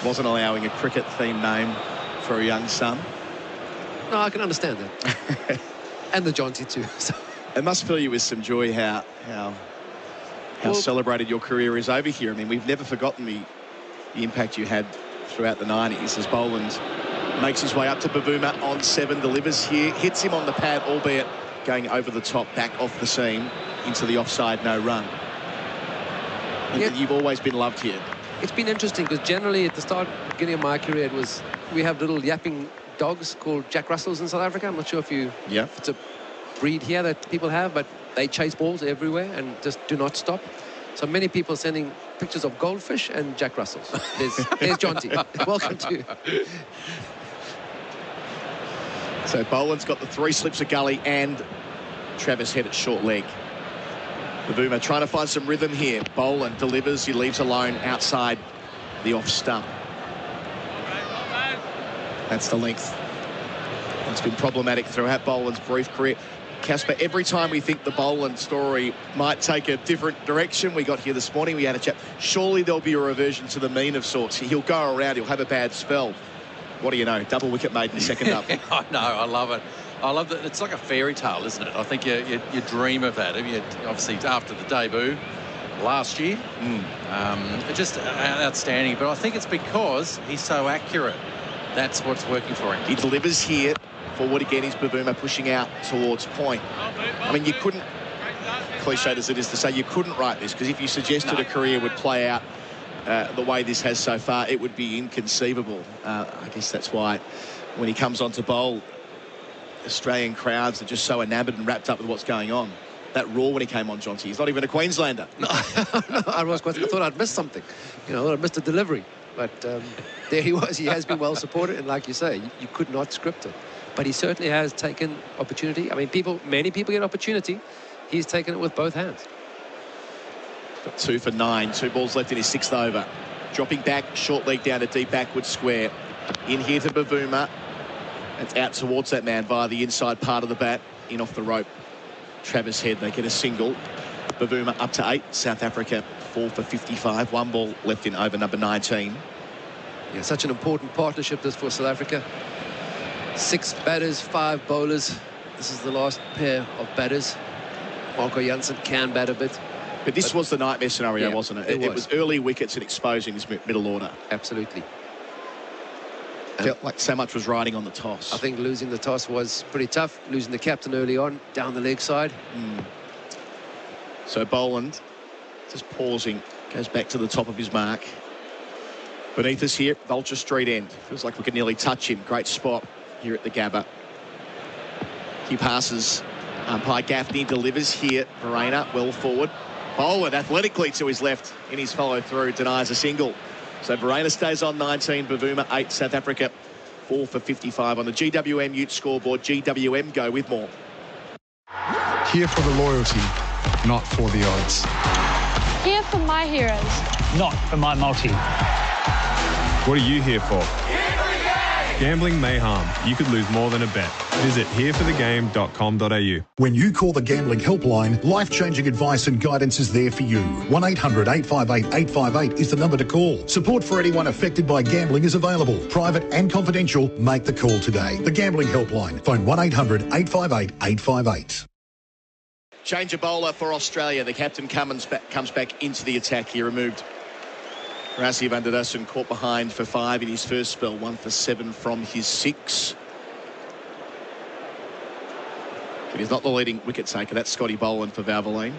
Wasn't allowing a cricket-themed name for a young son. No, I can understand that. And the Jonty too. So. It must fill you with some joy how celebrated your career is over here. I mean, we've never forgotten the impact you had throughout the 90s as Boland Makes his way up to Bavuma on 7, delivers here, hits him on the pad, albeit going over the top, back off the seam, into the offside, no run. Yeah. You've always been loved here. It's been interesting because generally at the beginning of my career, we have little yapping dogs called Jack Russells in South Africa. I'm not sure if it's a breed here that people have, but they chase balls everywhere and just do not stop. So many people sending pictures of goldfish and Jack Russells. There's Jonty. Welcome to. So Boland's got the 3 slips of gully and Travis Head at short leg. Bavuma trying to find some rhythm here. Boland delivers, he leaves alone outside the off stump. That's the length. It's been problematic throughout Boland's brief career. Casper, every time we think the Boland story might take a different direction, we got here this morning, we had a chat, surely there'll be a reversion to the mean of sorts. He'll go around, he'll have a bad spell. What do you know? Double wicket made in the second up. I know, I love it. I love that. It's like a fairy tale, isn't it? I think you dream of that. Obviously, after the debut last year, just outstanding. But I think it's because he's so accurate. That's what's working for him. He delivers here. Forward again is Bavuma pushing out towards point. I mean, you couldn't, cliched as it is to say, you couldn't write this, because if you suggested a career would play out the way this has so far, it would be inconceivable. I guess that's why when he comes on to bowl, Australian crowds are just so enamoured and wrapped up with what's going on. That roar when he came on, Jonty, he's not even a Queenslander. No, I thought I'd missed something. You know, I'd missed a delivery. But there he was. He has been well supported, and like you say, you could not script it. But he certainly has taken opportunity. I mean, many people get opportunity. He's taken it with both hands. Got 2 for 9. 2 balls left in his 6th over. Dropping back, short leg down to deep backward square. In here to Bavuma. It's out towards that man via the inside part of the bat. In off the rope. Travis Head, they get a single. Bavuma up to 8. South Africa 4 for 55. 1 ball left in over number 19. Yeah, such an important partnership this for South Africa. 6 batters, 5 bowlers. This is the last pair of batters. Marco Jansen can bat a bit. But this was the nightmare scenario, wasn't it? It was early wickets and exposing this middle order. Absolutely. Felt like so much was riding on the toss. I think losing the toss was pretty tough. Losing the captain early on, down the leg side. So Boland, just pausing, goes back to the top of his mark. Beneath us here, Vulture Street end. Feels like we could nearly touch him. Great spot here at the Gabba. He passes. Umpire Gaffney delivers here. Verena well forward. Boland athletically to his left in his follow through, denies a single. So Verena stays on 19, Bavuma 8, South Africa 4 for 55 on the GWM Ute scoreboard. GWM go with more. Here for the loyalty, not for the odds. Here for my heroes. Not for my multi. What are you here for? Gambling may harm. You could lose more than a bet. Visit hereforthegame.com.au. When you call the Gambling Helpline, life-changing advice and guidance is there for you. 1-800-858-858 is the number to call. Support for anyone affected by gambling is available. Private and confidential. Make the call today. The Gambling Helpline. Phone 1-800-858-858. Change of bowler for Australia. The captain comes back into the attack. He removed Sundaresan, caught behind for 5 in his first spell, 1 for 7 from his 6. But he's not the leading wicket taker. That's Scotty Boland for Valvoline.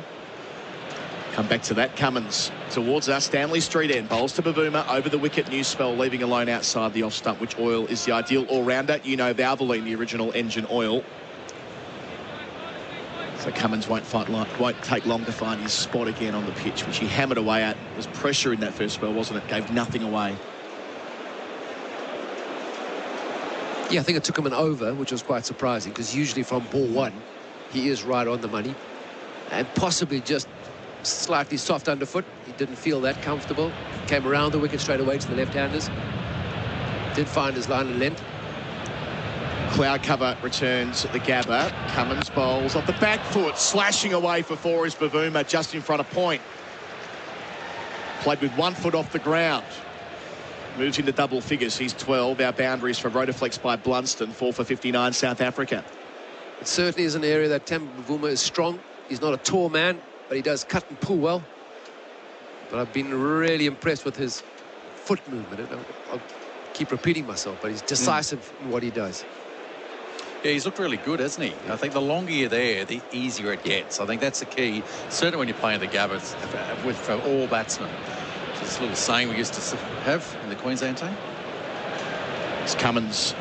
Come back to that. Cummins towards us. Stanley Street end. Bowls to Bavuma over the wicket. New spell, leaving alone outside the off stump, which oil is the ideal all-rounder. You know Valvoline, the original engine oil. So Cummins won't take long to find his spot again on the pitch, which he hammered away at. There was pressure in that first spell, wasn't it? Gave nothing away. Yeah, I think it took him an over, which was quite surprising, because usually from ball 1, he is right on the money. And possibly just slightly soft underfoot. He didn't feel that comfortable. Came around the wicket straight away to the left-handers. Did find his line of length. Cloud cover returns at the Gabba. Cummins bowls off the back foot, slashing away for 4 is Bavuma, just in front of point. Played with 1 foot off the ground. Moves into double figures. He's 12. Our boundaries for Rotaflex by Blunston, 4 for 59, South Africa. It certainly is an area that Temba Bavuma is strong. He's not a tall man, but he does cut and pull well. But I've been really impressed with his foot movement. keep repeating myself, but he's decisive in what he does. Yeah, he's looked really good, hasn't he? I think the longer you're there, the easier it gets. I think that's the key, certainly when you're playing the Gabba for all batsmen. It's a little saying we used to have in the Queensland team. As Cummins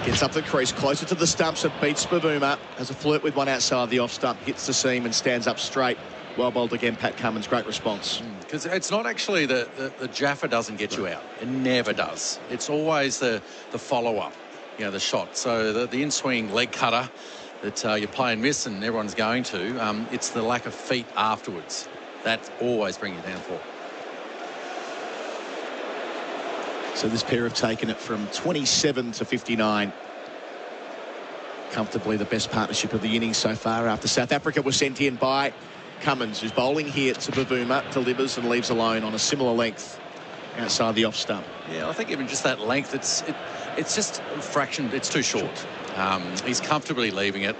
gets up the crease, closer to the stumps, and beats Bavuma. Has a flirt with one outside the off stump, hits the seam and stands up straight. Well bowled again, Pat Cummins. Great response. Because it's not actually the Jaffa doesn't get you out. It never does. It's always the follow-up, the shot. So the in-swing leg cutter that you play and miss and everyone's going to, it's the lack of feet afterwards. That always brings you down for. So this pair have taken it from 27 to 59. Comfortably the best partnership of the innings so far after South Africa was sent in by Cummins, who's bowling here to Bavuma, delivers and leaves alone on a similar length outside the off stump. Yeah, I think even just that length, it's just a fraction, it's too short. He's comfortably leaving it.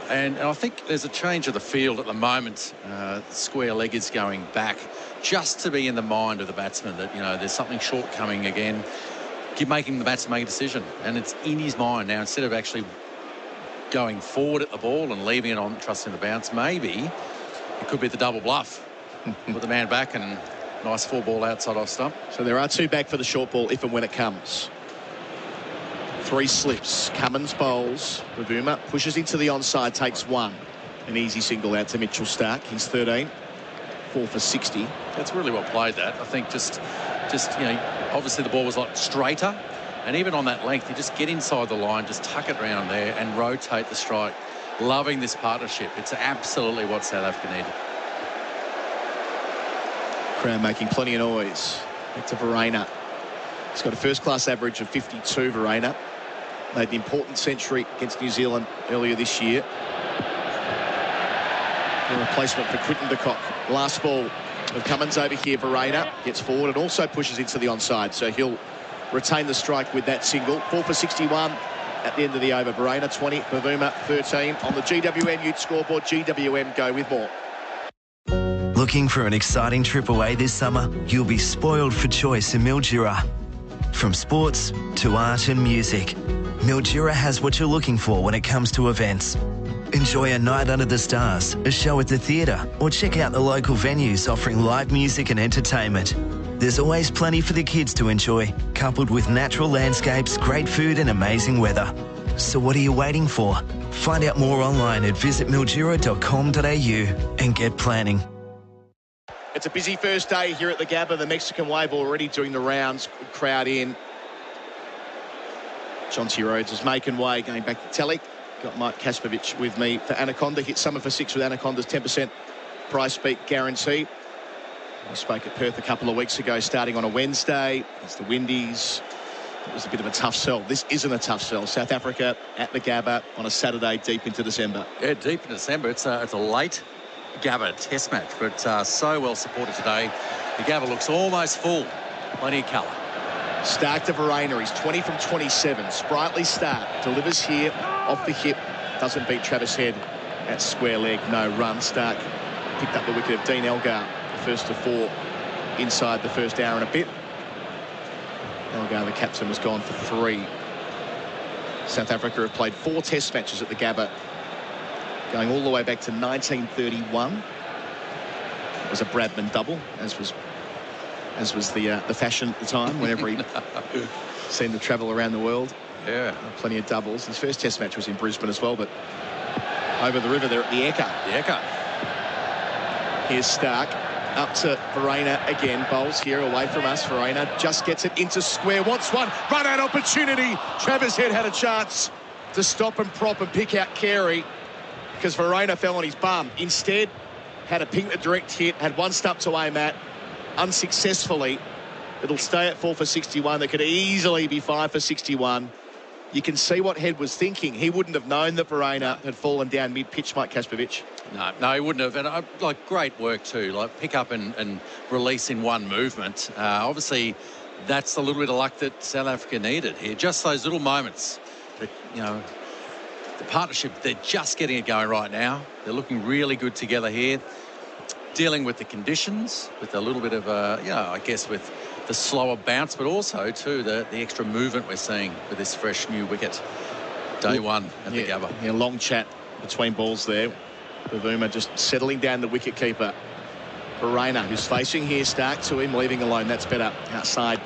And I think there's a change of the field at the moment. The square leg is going back just to be in the mind of the batsman that, there's something short coming again. Keep making the batsman make a decision. And it's in his mind now, instead of actually going forward at the ball and leaving it on, trusting the bounce, maybe it could be the double bluff. Put the man back and nice 4-ball outside off stump. So there are 2 back for the short ball if and when it comes. 3 slips. Cummins bowls. Bavuma pushes into the onside, takes 1. An easy single out to Mitchell Starc. He's 13. 4 for 60. That's really well played, that. I think just obviously the ball was a lot straighter. And even on that length, you just get inside the line, just tuck it around there and rotate the strike. Loving this partnership. It's absolutely what South Africa needed. Crown making plenty of noise. Back to Verreynne. He's got a first-class average of 52, Verreynne. Made an important century against New Zealand earlier this year. A replacement for Quinton de Kock. Last ball of Cummins over here. Verreynne gets forward and also pushes into the onside. So he'll retain the strike with that single. 4 for 61 at the end of the over. Verreynne 20, Bavuma 13 on the GWN Youth scoreboard. GWM go with more. Looking for an exciting trip away this summer? You'll be spoiled for choice in Mildura. From sports to art and music, Mildura has what you're looking for when it comes to events. Enjoy a night under the stars, a show at the theatre, or check out the local venues offering live music and entertainment. There's always plenty for the kids to enjoy, coupled with natural landscapes, great food and amazing weather. So what are you waiting for? Find out more online at visitmildura.com.au and get planning. It's a busy first day here at the Gabba. The Mexican wave already doing the rounds. Good crowd in. Jonty Rhodes is making way, going back to Telly. Got Mike Kasprowicz with me for Anaconda. Hit summer for 6 with Anaconda's 10% price beat guarantee. We spoke at Perth a couple of weeks ago, starting on a Wednesday. It's the Windies. It was a bit of a tough sell. This isn't a tough sell. South Africa at the Gabba on a Saturday deep into December. Yeah, deep in December. It's a late Gabba test match, but so well supported today. The Gabba looks almost full. Plenty of colour. Starc to Verreynne. He's 20 from 27. Sprightly start. Delivers here off the hip. Doesn't beat Travis Head at square leg. No run. Starc picked up the wicket of Dean Elgar. The first of 4 inside the first hour and a bit. Elgar, the captain, was gone for 3. South Africa have played 4 test matches at the Gabba, going all the way back to 1931. It was a Bradman double, as was the fashion at the time, whenever he seemed to travel around the world. Yeah. Plenty of doubles. His first test match was in Brisbane as well, but over the river there at the Ekka. The Ekka. Here's Starc. Up to Verreynne again. Bowls here away from us. Verreynne just gets it into square. Wants one. Run out opportunity. Travis Head had a chance to stop and prop and pick out Carey because Verreynne fell on his bum. Instead, had a ping, a direct hit, had one stump to aim at. Unsuccessfully. It'll stay at 4 for 61. That could easily be 5 for 61. You can see what Head was thinking. He wouldn't have known that Verreynne had fallen down mid-pitch, Mike Kasprowicz. No, he wouldn't have. And great work too. Like pick up and release in one movement. Obviously, that's a little bit of luck that South Africa needed here. Just those little moments that, the partnership, they're just getting it going right now. They're looking really good together here. Dealing with the conditions, with a little bit of, I guess with the slower bounce, but also, too, the extra movement we're seeing with this fresh new wicket. Day one at the Gabba. Yeah, long chat between balls there. Bavuma just settling down the wicket keeper. Bharat, who's facing here, Stark to him, leaving alone. That's better outside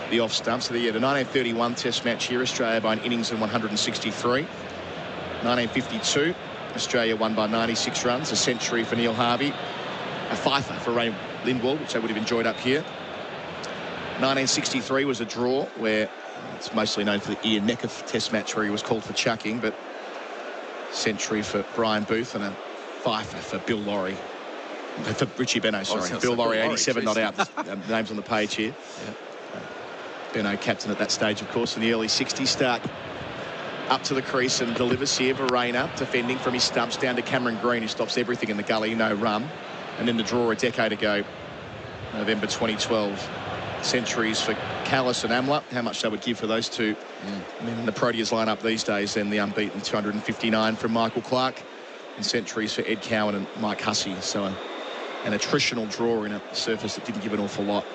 the off stump. So the 1931 Test match here, Australia by an innings and 163. 1952, Australia won by 96 runs, a century for Neil Harvey, a fifer for Ray Lindwall, which I would have enjoyed up here. 1963 was a draw where it's mostly known for the Ian Necketh Test match where he was called for chucking, but century for Brian Booth and a fifer for Bill Laurie. For Richie Beno, sorry. Bill Laurie, 87 not out. Names on the page here. Yeah. Beno captain at that stage, of course, in the early 60s. Stark up to the crease and delivers here. Bharat defending from his stumps down to Cameron Green, who stops everything in the gully, no run. And then the draw a decade ago, November 2012. Centuries for Callis and Amler. How much they would give for those two men in the Proteas lineup these days. Then the unbeaten 259 from Michael Clark, and centuries for Ed Cowan and Mike Hussey. So an attritional draw in a surface that didn't give an awful lot.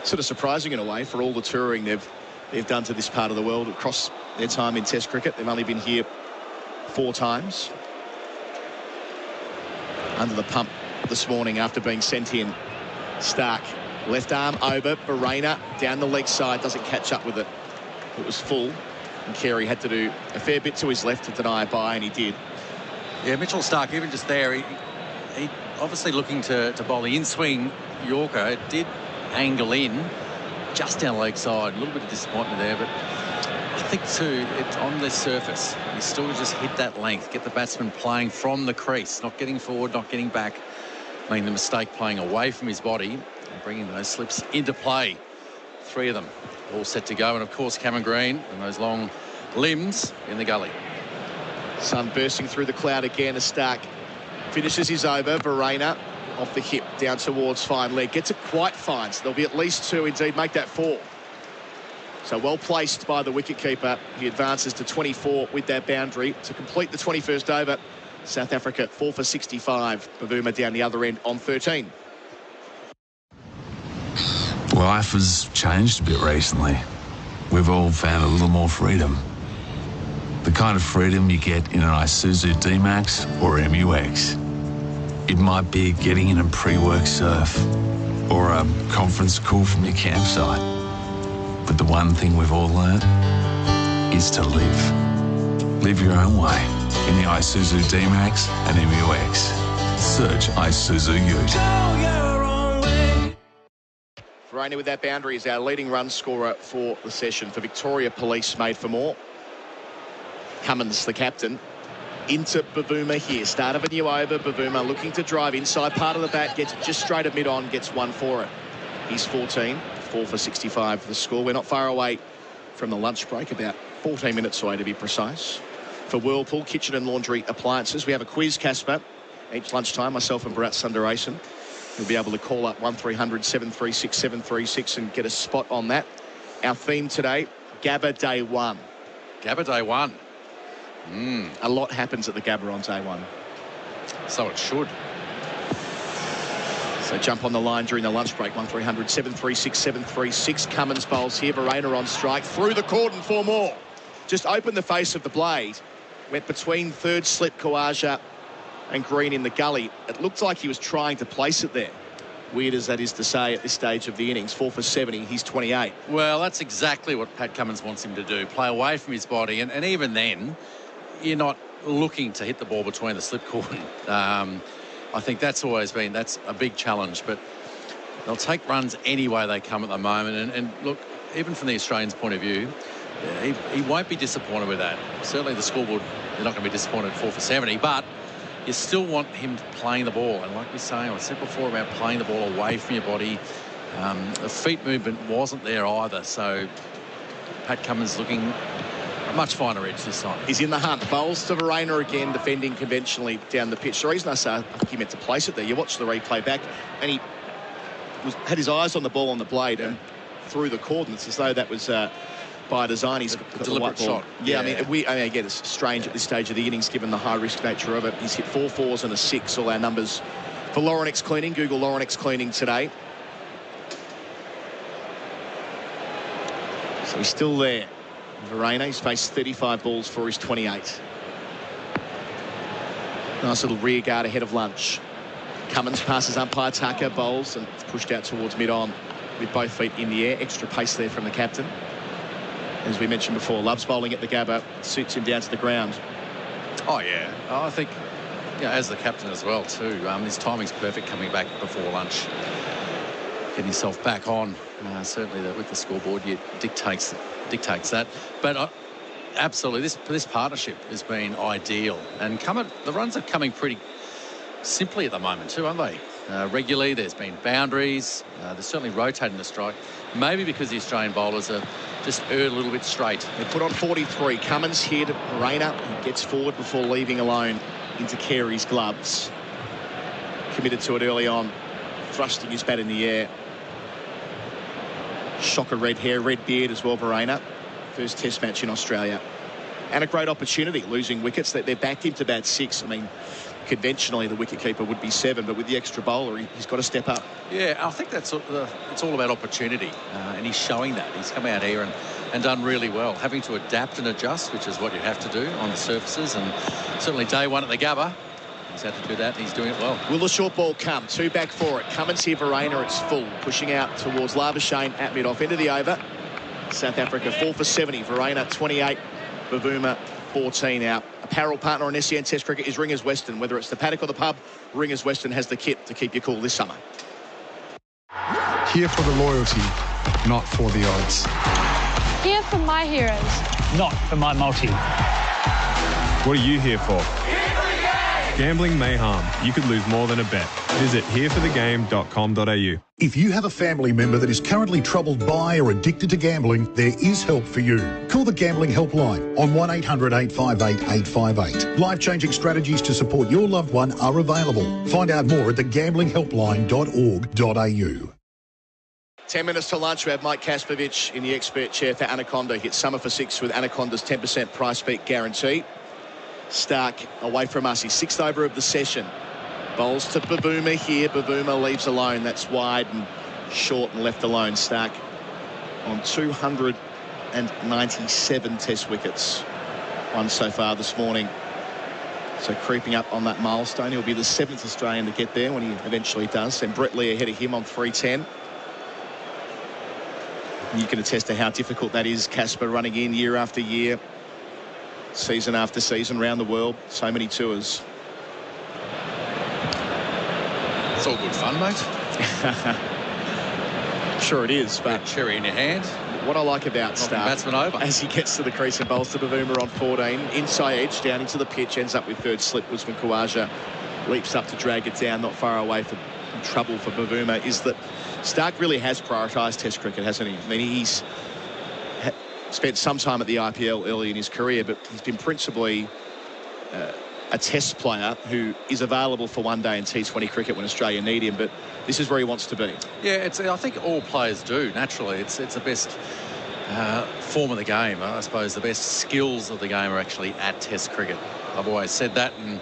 Sort of surprising in a way for all the touring they've done to this part of the world across their time in Test cricket. They've only been here 4 times. Under the pump this morning after being sent in. Stark, left arm over, Bharat down the leg side, doesn't catch up with it. It was full, and Carey had to do a fair bit to his left to deny a bye, and he did. Yeah, Mitchell Stark, even just there, he obviously looking to bowl the in-swing Yorker. It did angle in just down the leg side. A little bit of disappointment there, but I think too, it's on the surface. He still just hit that length, get the batsman playing from the crease, not getting forward, not getting back. Making the mistake playing away from his body and bringing those slips into play. 3 of them all set to go, and of course Cameron Green and those long limbs in the gully. Sun bursting through the cloud again as Stark finishes his over. Bharat off the hip down towards fine leg, gets it quite fine, so there'll be at least 2, indeed make that 4. So well placed by the wicketkeeper. He advances to 24 with that boundary to complete the 21st over. South Africa 4 for 65. Bavuma down the other end on 13. Life has changed a bit recently. We've all found a little more freedom. The kind of freedom you get in an Isuzu D-Max or MUX. It might be getting in a pre-work surf or a conference call from your campsite. But the one thing we've all learned is to live. Live your own way in the Isuzu D-Max and MUX. Search Isuzu Ute. Bharat with that boundary is our leading run scorer for the session. For Victoria Police, made for more. Cummins, the captain, into Bavuma here. Start of a new over. Bavuma looking to drive inside part of the bat, gets just straight at mid-on, gets 1 for it. He's 14, 4 for 65 for the score. We're not far away from the lunch break, about 14 minutes away to be precise. For Whirlpool Kitchen and Laundry Appliances, we have a quiz, Casper. Each lunchtime, myself and Bharat Sundaresan, you'll be able to call up 1300 736 736 and get a spot on that. Our theme today, Gabba Day 1. Gabba Day 1. A lot happens at the Gabba on Day 1. So it should. So jump on the line during the lunch break, 1300 736 736. Cummins bowls here, Bharat on strike, through the cordon for more. Just opened the face of the blade, went between third slip Khawaja and Green in the gully. It looked like he was trying to place it there. Weird as that is to say at this stage of the innings. 4 for 70, he's 28. Well, that's exactly what Pat Cummins wants him to do, play away from his body, and even then, you're not looking to hit the ball between the slip cordon. I think that's always been, that's a big challenge, but they'll take runs any way they come at the moment. And look, even from the Australians' point of view, he won't be disappointed with that. Certainly the scoreboard, they're not going to be disappointed at 4 for 70, but you still want him playing the ball. And like we say, I said before about playing the ball away from your body. The feet movement wasn't there either, so Pat Cummins looking a much finer edge this time. He's in the hunt. Bowls to Bharat again, defending conventionally down the pitch. The reason I say I think he meant to place it there, you watch the replay back, and he had his eyes on the ball on the blade and through the cordon. It's as though that was by design. He's got a deliberate shot. Yeah, I mean, again, it's strange at this stage of the innings given the high-risk nature of it. He's hit 4 4s and a 6. All our numbers for Laurenex Cleaning. Google Laurenex Cleaning today. He's still there. Verena, he's faced 35 balls for his 28. Nice little rear guard ahead of lunch. Cummins passes umpire Tucker, bowls, and it's pushed out towards mid-on with both feet in the air. Extra pace there from the captain. As we mentioned before, loves bowling at the Gabba. Suits him down to the ground. Oh, yeah. I think, as the captain as well, too. His timing's perfect coming back before lunch. Getting himself back on. Certainly with the scoreboard, it dictates that. But absolutely, this partnership has been ideal. And the runs are coming pretty simply at the moment too, aren't they? Regularly, there's been boundaries. They're certainly rotating the strike. Maybe because the Australian bowlers are just a little bit straight. They put on 43. Cummins here to Reina. He gets forward before leaving alone into Carey's gloves. Committed to it early on, thrusting his bat in the air. Shocker red hair, red beard as well, Verena. First test match in Australia. And a great opportunity, losing wickets. They're backed him to bat 6. I mean, conventionally the wicketkeeper would be 7, but with the extra bowler, he's got to step up. Yeah, I think it's all about opportunity, and he's showing that. He's come out here and done really well, having to adapt and adjust, which is what you have to do on the surfaces, and certainly day one at the Gabba, he's had to do that, and he's doing it well. Will the short ball come? 2 back for it. Cummins here, Verena, it's full. Pushing out towards Labuschagne at mid-off. Into the over. South Africa 4 for 70. Verena 28. Bavuma 14 out. Apparel partner on SEN Test Cricket is Ringers Western. Whether it's the paddock or the pub, Ringers Western has the kit to keep you cool this summer. Here for the loyalty, not for the odds. Here for my heroes. Not for my multi. What are you here for? Gambling may harm. You could lose more than a bet. Visit hereforthegame.com.au. If you have a family member that is currently troubled by or addicted to gambling, there is help for you. Call the Gambling Helpline on 1800 858 858. Life-changing strategies to support your loved one are available. Find out more at thegamblinghelpline.org.au. 10 minutes to lunch. We have Mike Kasprowicz in the expert chair for Anaconda. Hit summer for 6 with Anaconda's 10% price beat guarantee. Stark away from us. His 6th over of the session. Bowls to Bavuma here. Bavuma leaves alone. That's wide and short and left alone. Stark on 297 test wickets. One so far this morning. So creeping up on that milestone. He'll be the 7th Australian to get there when he eventually does. And Brett Lee ahead of him on 310. You can attest to how difficult that is. Casper running in year after year. Season after season around the world. So many tours. It's all good fun, mate. Sure it is, but cherry in your hand. What I like about Stark, batsman over as he gets to the crease and bowls to Bavuma on 14, inside edge down into the pitch, ends up with third slip. Was when Khawaja leaps up to drag it down, not far away from trouble for Bavuma. Is that Stark really has prioritised Test cricket, hasn't he? I mean, he's spent some time at the IPL early in his career, but he's been principally a Test player who is available for one day in T20 cricket when Australia need him, but this is where he wants to be. Yeah, I think all players do, naturally. It's the best form of the game. I suppose the best skills of the game are actually at Test cricket. I've always said that, and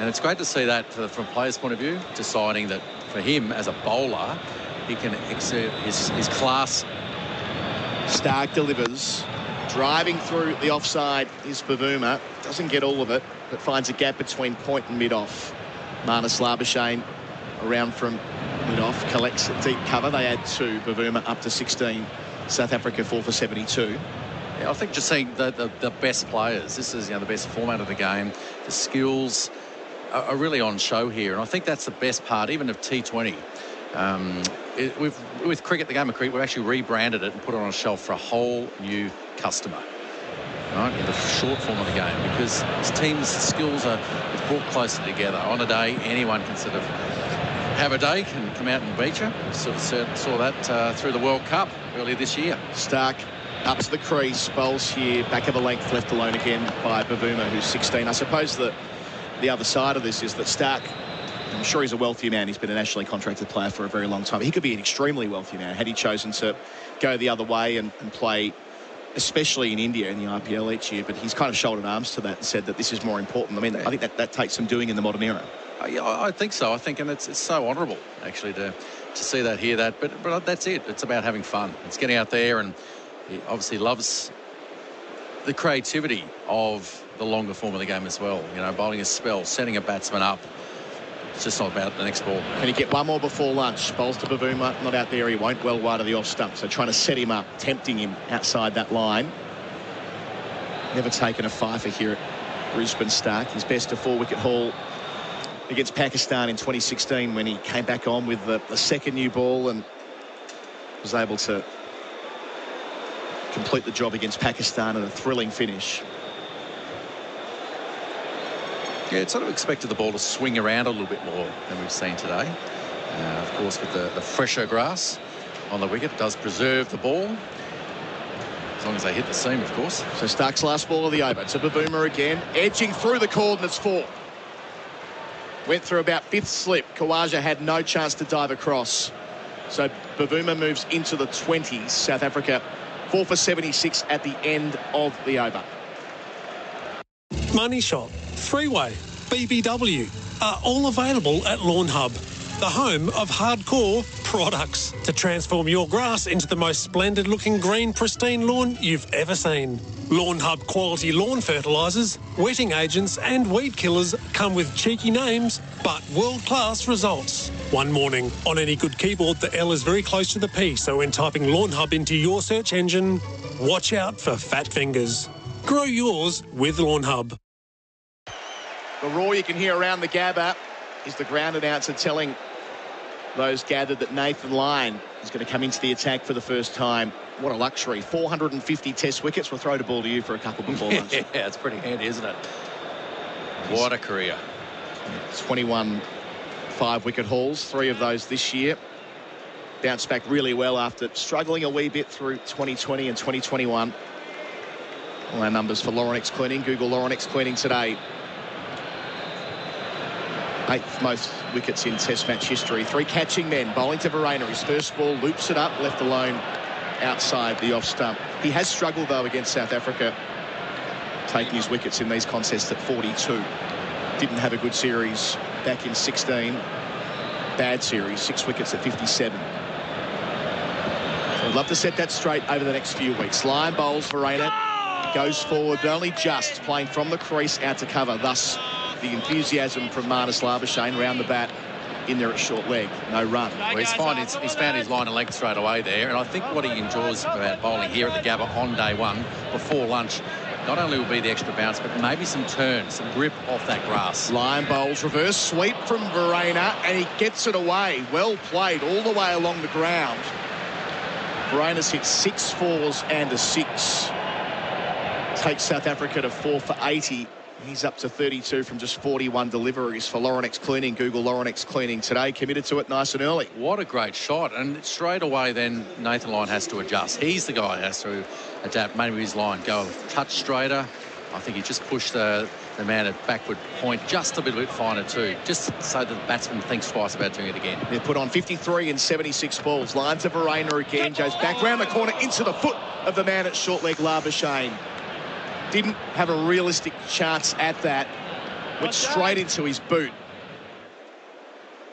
it's great to see that from a player's point of view, deciding that for him as a bowler, he can exert his class. Stark delivers. Driving through the offside is Bavuma. Doesn't get all of it, but finds a gap between point and mid-off. Marnus Labuschagne around from mid-off, collects a deep cover. They add 2. Bavuma up to 16. South Africa 4 for 72. Yeah, I think just seeing the best players. This is the best format of the game. The skills are really on show here, and I think that's the best part, even of T20. With cricket, the game of cricket, we've actually rebranded it and put it on a shelf for a whole new customer. Right, the short form of the game, because teams' skills are brought closer together. On a day, anyone can sort of have a day, can come out and beat you. We sort of saw that through the World Cup earlier this year. Stark up to the crease, bowls here, back of a length, left alone again by Bavuma, who's 16. I suppose that the other side of this is that Stark, I'm sure he's a wealthy man. He's been a nationally contracted player for a very long time. He could be an extremely wealthy man had he chosen to go the other way and play, especially in India in the IPL each year. But he's kind of shouldered arms to that and said that this is more important. I mean, I think that takes some doing in the modern era. Yeah, I think so. I think, and it's so honourable actually to see that, hear that. But that's it. It's about having fun. It's getting out there and he obviously loves the creativity of the longer form of the game as well. You know, bowling a spell, setting a batsman up. It's just not about the next ball. Can he get one more before lunch? Bowls to Bavuma, not out there. He won't, well wide of the off stump. So trying to set him up, tempting him outside that line. Never taken a fifer here at Brisbane Stark. His best to 4-wicket haul against Pakistan in 2016 when he came back on with the second new ball and was able to complete the job against Pakistan in a thrilling finish. Yeah, it's sort of expected the ball to swing around a little bit more than we've seen today. Of course, with the fresher grass on the wicket, it does preserve the ball. As long as they hit the seam, of course. So Stark's last ball of the over. To Bavuma again, edging through the coordinates 4. Went through about 5th slip. Khawaja had no chance to dive across. So Bavuma moves into the 20s. South Africa 4 for 76 at the end of the over. Money Shot, Freeway, BBW are all available at Lawn Hub, the home of hardcore products to transform your grass into the most splendid looking green pristine lawn you've ever seen. Lawn Hub quality lawn fertilisers, wetting agents and weed killers come with cheeky names but world-class results. One morning, on any good keyboard the L is very close to the P, so when typing Lawn Hub into your search engine, watch out for fat fingers. Grow yours with Lawn Hub. The roar you can hear around the Gabba is the ground announcer telling those gathered that Nathan Lyon is going to come into the attack for the first time. What a luxury. 450 test wickets. We'll throw the ball to you for a couple before lunch. Yeah, it's pretty handy, isn't it? What a career. 21 5-wicket hauls, 3 of those this year. Bounced back really well after struggling a wee bit through 2020 and 2021. All our numbers for Laurenex Cleaning. Google Laurenex Cleaning today. 8th most wickets in Test match history. 3 catching men. Bowling to Verreynne. His first ball loops it up, left alone outside the off stump. He has struggled though against South Africa, taking his wickets in these contests at 42. Didn't have a good series back in 16. Bad series, 6 wickets at 57. So I'd love to set that straight over the next few weeks. Lyon bowls Verreynne, goes forward, but only just, playing from the crease out to cover. Thus the enthusiasm from Marnus Labuschagne round the bat in there at short leg. No run. Well, he's found his line of leg straight away there, and I think what he enjoys about bowling here at the Gabba on day one before lunch not only will be the extra bounce, but maybe some turn, some grip off that grass. Lyon bowls reverse sweep from Verreynne, and he gets it away. Well played all the way along the ground. Verreynne's hit 6 fours and a 6. Takes South Africa to 4 for 80. He's up to 32 from just 41 deliveries for Laurenex Cleaning. Google Laurenex Cleaning today. Committed to it nice and early. What a great shot. And straight away then Nathan Lyon has to adjust. He's the guy who has to adapt. Maybe his line go a touch straighter. I think he just pushed the man at backward point just a little bit finer too, just so that the batsman thinks twice about doing it again. They put on 53 in 76 balls. Lines of Verreynne again. Goes back round the corner into the foot of the man at short leg, Labuschagne. Didn't have a realistic chance at that. Went straight into his boot.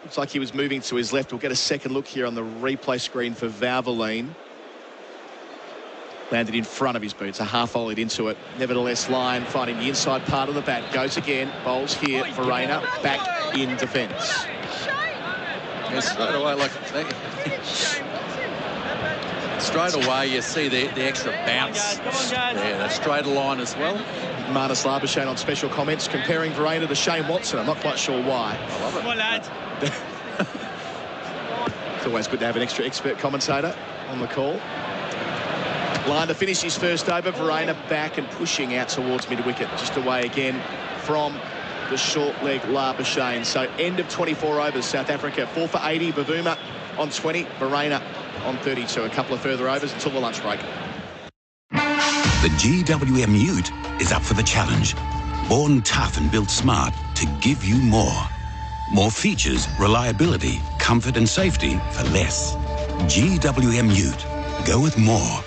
Looks like he was moving to his left. We'll get a second look here on the replay screen for Valvoline. Landed in front of his boots, a half volleyed into it. Nevertheless, Lyon finding the inside part of the bat. Goes again, bowls here. Verreynne back in defence. Yes, straight away, like straight away, you see the extra bounce. Yeah, that straighter line as well. Marnus Labuschagne on special comments comparing Verreynne to Shane Watson. I'm not quite sure why. I love it. Come on, lad. It's always good to have an extra expert commentator on the call. Lyon to finish his first over. Verreynne back and pushing out towards mid-wicket. Just away again from the short leg Labuschagne. So end of 24 overs. South Africa 4 for 80. Bavuma on 20. Verreynne on 32. A couple of further overs until the lunch break. The GWM Ute is up for the challenge. Born tough and built smart to give you more. More features, reliability, comfort and safety for less. GWM Ute. Go with more.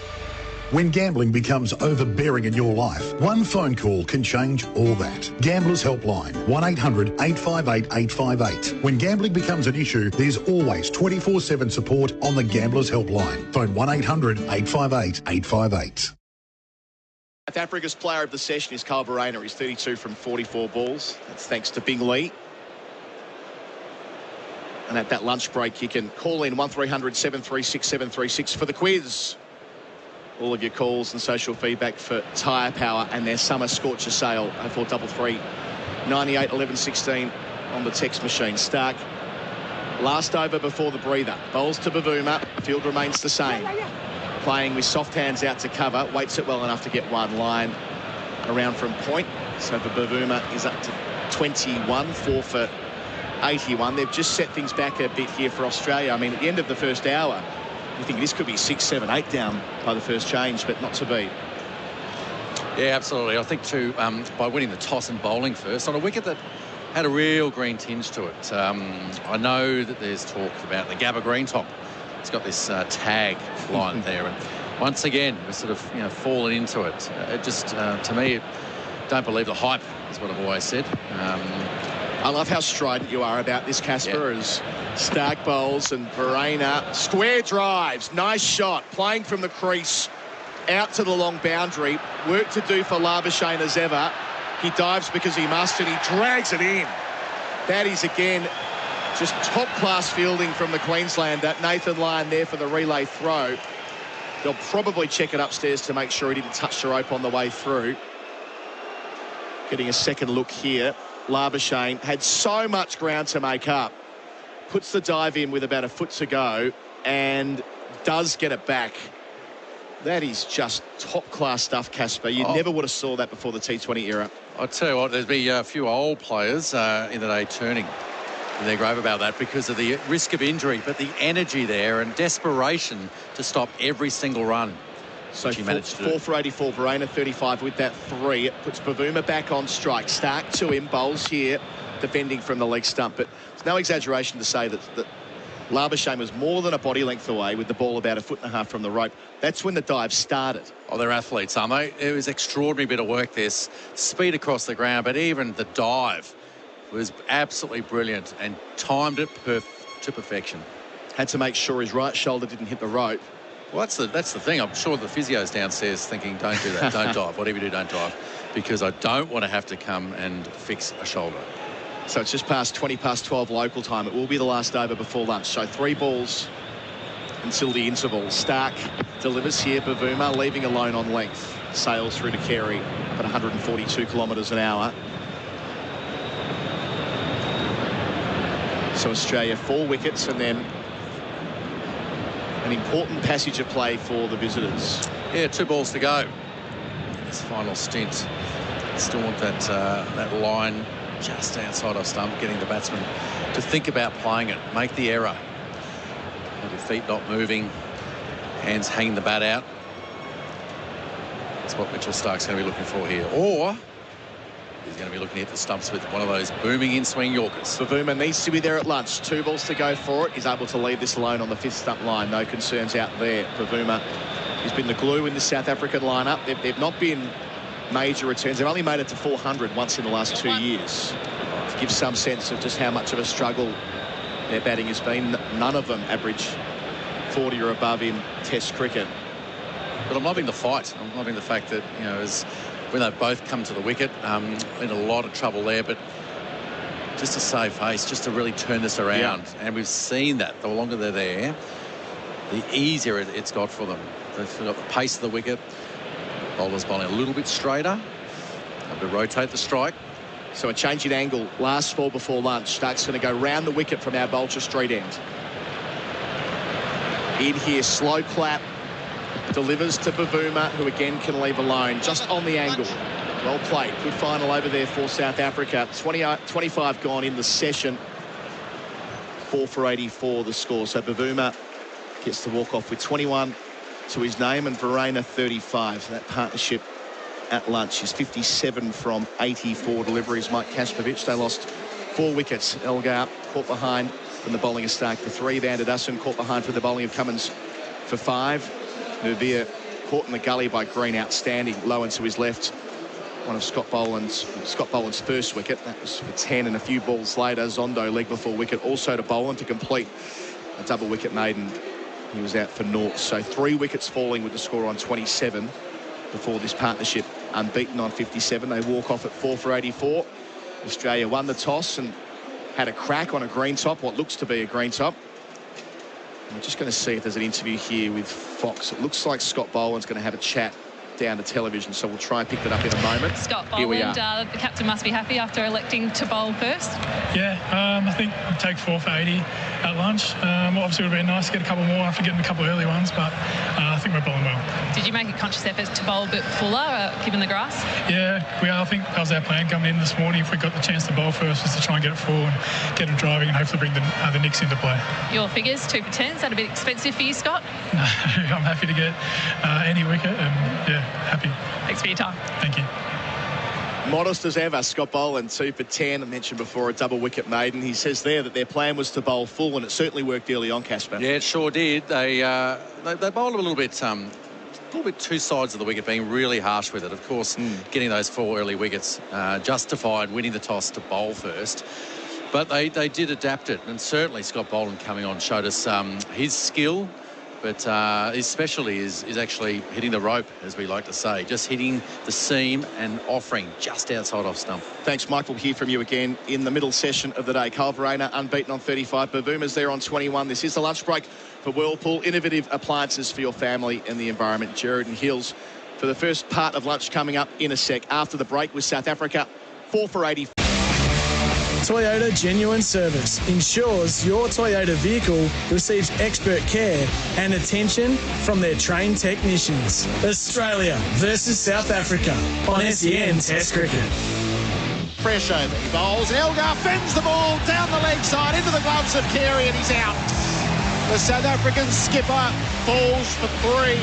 When gambling becomes overbearing in your life, one phone call can change all that. Gamblers Helpline, 1-800-858-858. When gambling becomes an issue, there's always 24/7 support on the Gamblers Helpline. Phone 1-800-858-858. South Africa's player of the session is Kyle Verreynne. He's 32 from 44 balls. That's thanks to Bing Lee. And at that lunch break, you can call in 1300-736-736 for the quiz. All of your calls and social feedback for Tyre Power and their summer scorcher sale. 0433 98 11 16 on the text machine. Stark, last over before the breather. Bowls to Bavuma. Field remains the same. Playing with soft hands out to cover. Waits it well enough to get one line around from point. So the Bavuma is up to 21, 4 for 81. They've just set things back a bit here for Australia. I mean, at the end of the first hour, you think this could be 6, 7, 8 down by the first change, but not to be. Yeah, absolutely. I think too, by winning the toss and bowling first on a wicket that had a real green tinge to it. I know that there's talk about the Gabba green top. It's got this tag line there, and once again we're sort of fallen into it. It just to me, don't believe the hype is what I've always said. I love how strident you are about this, Casper, as Stark bowls and Verreynne square drives. Nice shot, playing from the crease out to the long boundary. Work to do for Labuschagne as ever. He dives because he must, and he drags it in. That is, again, just top-class fielding from the Queenslander. Nathan Lyon there for the relay throw. They'll probably check it upstairs to make sure he didn't touch the rope on the way through. Getting a second look here. Labuschagne had so much ground to make up. Puts the dive in with about a foot to go and does get it back. That is just top-class stuff, Casper. You never would have saw that before the T20 era. I'll tell you what, there's been a few old players in the day turning in their grave about that because of the risk of injury, but the energy there and desperation to stop every single run. So 4 for 84, Verreynne 35 with that 3. It puts Bavuma back on strike. Stark to him, bowls here, defending from the leg stump. But it's no exaggeration to say that Labuschagne was more than a body length away with the ball about a foot and a half from the rope. That's when the dive started. Oh, they're athletes, aren't they? It was extraordinary bit of work, this speed across the ground, but even the dive was absolutely brilliant and timed it to perfection. Had to make sure his right shoulder didn't hit the rope. Well, that's the thing. I'm sure the physio's downstairs thinking, don't do that, don't dive. Whatever you do, don't dive, because I don't want to have to come and fix a shoulder. So it's just past 20 past 12 local time. It will be the last over before lunch. So 3 balls until the interval. Stark delivers here. Bavuma leaving alone on length. Sails through to Carey at 142 kilometres an hour. So Australia 4 wickets and then an important passage of play for the visitors. Yeah, 2 balls to go. This final stint. Still want that line just outside off stump, getting the batsman to think about playing it, make the error. Have your feet not moving, hands hanging the bat out. That's what Mitchell Stark's going to be looking for here. Or he's going to be looking at the stumps with one of those booming in-swing Yorkers. Bavuma needs to be there at lunch. 2 balls to go for it. He's able to leave this alone on the 5th stump line. No concerns out there. Bavuma has been the glue in the South African lineup. They've not been major returns. They've only made it to 400 once in the last 2 years. To give some sense of just how much of a struggle their batting has been. None of them average 40 or above in Test cricket. But I'm loving the fight. I'm loving the fact that, when they both come to the wicket, in a lot of trouble there, but just to save face, just to really turn this around. Yeah. And we've seen that the longer they're there, the easier it's got for them. They've got the pace of the wicket. Bowler's bowling a little bit straighter. Have to rotate the strike. So a change in angle. Last ball before lunch. Stark's going to go round the wicket from our Bolger Street end. In here, slow clap. Delivers to Bavuma, who again can leave alone. Just on the angle. Well played. Good final over there for South Africa. 25 gone in the session. 4 for 84 the score. So Bavuma gets to walk off with 21 to his name, and Verreynne 35. So that partnership at lunch is 57 from 84 deliveries. Mike Kasprowicz, they lost 4 wickets. Elgar caught behind from the bowling of Stark for 3. Van der Dussen caught behind from the bowling of Cummins for 5. Nuvia caught in the gully by Green, outstanding, low and to his left. One of Scott Boland's first wicket. That was for 10, and a few balls later, Zondo leg before wicket, also to Boland to complete a double wicket maiden. He was out for naught. So 3 wickets falling with the score on 27 before this partnership unbeaten on 57. They walk off at 4 for 84. Australia won the toss and had a crack on a green top, what looks to be a green top. We're just going to see if there's an interview here with Fox. It looks like Scott Boland's going to have a chat down to television, so we'll try and pick that up in a moment. Scott Boland, the captain must be happy after electing to bowl first. Yeah, I think we'd take 4 for 80 at lunch. Obviously it would have been nice to get a couple more after getting a couple of early ones, but I think we're bowling well. Did you make a conscious effort to bowl a bit fuller, given the grass? Yeah, I think that was our plan coming in this morning. If we got the chance to bowl first, was to try and get it full and get it driving and hopefully bring the nicks into play. Your figures, 2 for 10, is that a bit expensive for you, Scott? No, I'm happy to get any wicket and, yeah, happy. Thanks for your time. Thank you. Modest as ever, Scott Boland, 2 for 10. I mentioned before a double wicket maiden. He says there that their plan was to bowl full, and it certainly worked early on, Kasper. Yeah, it sure did. They bowled a little bit two sides of the wicket, being really harsh with it. Of course, getting those 4 early wickets justified winning the toss to bowl first. But they did adapt it, and certainly Scott Boland coming on showed us his skill. But his specialty is actually hitting the rope, as we like to say, just hitting the seam and offering just outside off stump. Thanks, Mike. We'll hear from you again in the middle session of the day. Kyle Verreynne unbeaten on 35. Bavooma's there on 21. This is the lunch break for Whirlpool. Innovative appliances for your family and the environment. Gerard and Hills for the first part of lunch coming up in a sec. After the break with South Africa, 4 for 80. Toyota Genuine Service ensures your Toyota vehicle receives expert care and attention from their trained technicians. Australia versus South Africa on SEN Test Cricket. Fresh over, he bowls. Elgar fends the ball down the leg side into the gloves of Carey, and he's out. The South African skipper falls for 3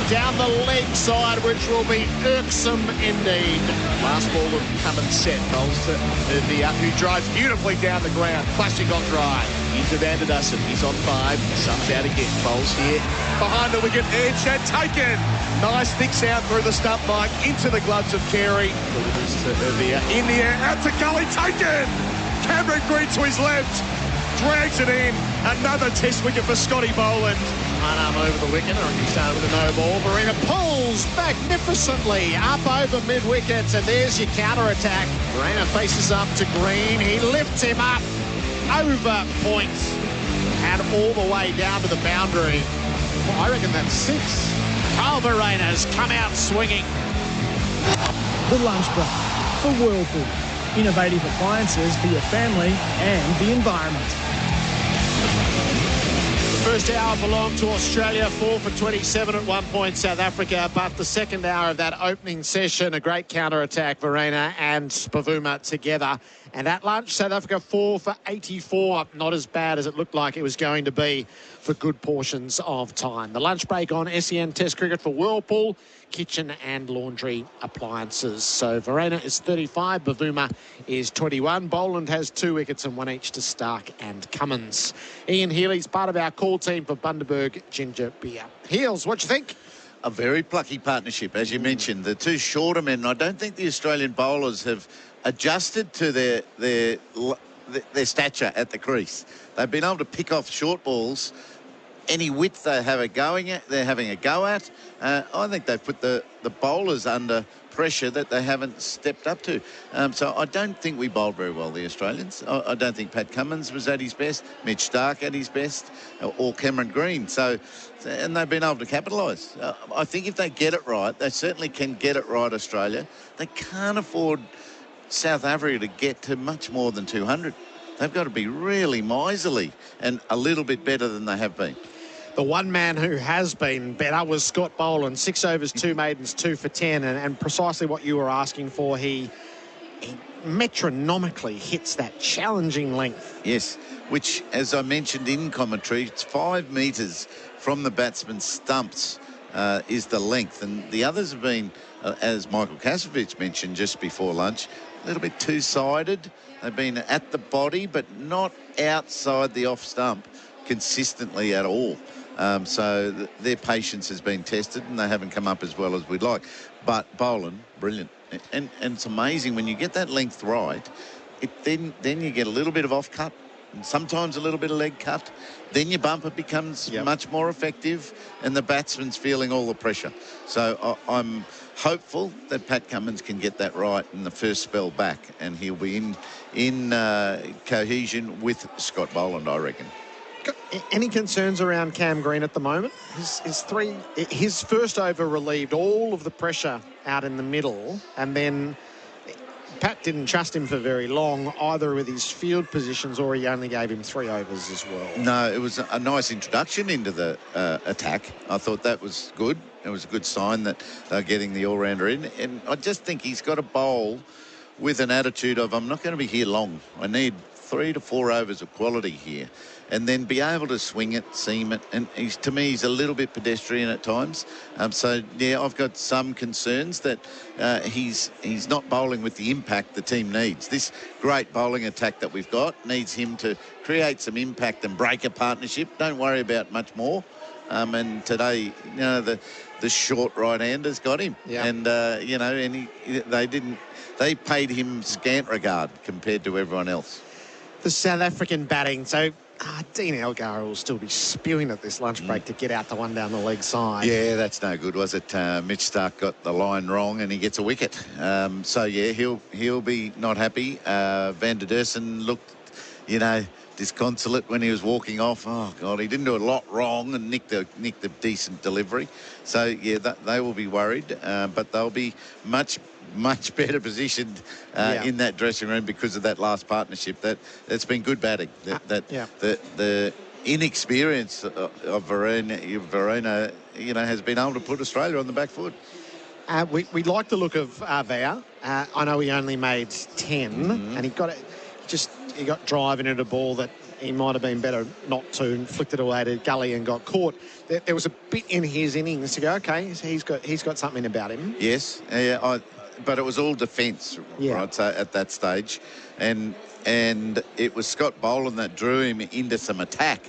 down the leg side, which will be irksome indeed. Last ball of Cummins set. Bowls to India, who drives beautifully down the ground. Classic on drive. Into Vanderdussen. He's on 5. Sums out again. Bowls here. Behind the wicket edge and taken. Nice thick sound through the stump, Mike. Into the gloves of Carey. Delivers to India. In the air. Out to gully. Taken. Cameron Green to his left. Drags it in. Another test wicket for Scotty Boland. One arm over the wicket, or he started with a no ball. Verreynne pulls magnificently up over mid-wicket, and there's your counter-attack. Verreynne faces up to Green. He lifts him up over points and all the way down to the boundary. Well, I reckon that's 6. Kyle Verreynne has come out swinging. The lunch break for Whirlpool. Innovative appliances for your family and the environment. First hour belonged to Australia, 4 for 27 at 1 point, South Africa. But the second hour of that opening session, a great counter-attack, Verreynne and Bavuma together. And at lunch, South Africa 4 for 84. Not as bad as it looked like it was going to be for good portions of time. The lunch break on SEN Test Cricket for Whirlpool, kitchen and laundry appliances. So Verreynne is 35, Bavuma is 21. Boland has 2 wickets and 1 each to Stark and Cummins. Ian Healy's part of our call team for Bundaberg Ginger Beer. Heels, what you think? A very plucky partnership, as you mentioned. The 2 shorter men, I don't think the Australian bowlers have adjusted to their stature at the crease. They've been able to pick off short balls any width they're having a go at. I think they've put the bowlers under pressure that they haven't stepped up to. So I don't think we bowled very well, the Australians. I don't think Pat Cummins was at his best, Mitch Stark at his best, or Cameron Green. And they've been able to capitalise. I think if they get it right, they certainly can get it right, Australia. They can't afford South Africa to get to much more than 200. They've got to be really miserly and a little bit better than they have been. The one man who has been better was Scott Boland. 6 overs, 2 maidens, 2 for 10. And precisely what you were asking for, he metronomically hits that challenging length. Yes, which, as I mentioned in commentary, it's 5 metres from the batsman's stumps is the length. And the others have been, as Michael Kasprowicz mentioned just before lunch, a little bit two-sided. They've been at the body, but not outside the off stump consistently at all. So their patience has been tested and they haven't come up as well as we'd like. But Boland, brilliant. And it's amazing when you get that length right, then you get a little bit of off cut and sometimes a little bit of leg cut. Then your bumper becomes much more effective and the batsman's feeling all the pressure. So I'm hopeful that Pat Cummins can get that right in the first spell back and he'll be in cohesion with Scott Boland, I reckon. Any concerns around Cam Green at the moment? His first over relieved all of the pressure out in the middle, and then Pat didn't trust him for very long, either with his field positions or he only gave him 3 overs as well. No, it was a nice introduction into the attack. I thought that was good. It was a good sign that they're getting the all-rounder in. And I just think he's got a bowl with an attitude of, I'm not going to be here long. I need 3 to 4 overs of quality here. And then be able to swing it, seam it. And to me, he's a little bit pedestrian at times. So, yeah, I've got some concerns that he's not bowling with the impact the team needs. This great bowling attack that we've got needs him to create some impact and break a partnership. Don't worry about much more. And today, the short right-hander's got him. Yeah. And, they paid him scant regard compared to everyone else. The South African batting. So Dean Elgar will still be spewing at this lunch break to get out the one down the leg side. Yeah, that's no good, was it? Mitch Stark got the line wrong and he gets a wicket. So, yeah, he'll be not happy. Van der Dersen looked, disconsolate when he was walking off. Oh, God, he didn't do a lot wrong and nicked a decent delivery. So, yeah, they will be worried. But they'll be much better positioned in that dressing room because of that last partnership. That's been good batting. The inexperience of Verona, has been able to put Australia on the back foot. We like the look of Vau. I know he only made 10, and he got driving at a ball that he might have been better not to, and flicked it away to gully and got caught. There was a bit in his innings to go, okay, he's got something about him. Yes, but it was all defence, right? So at that stage, and it was Scott Boland that drew him into some attack,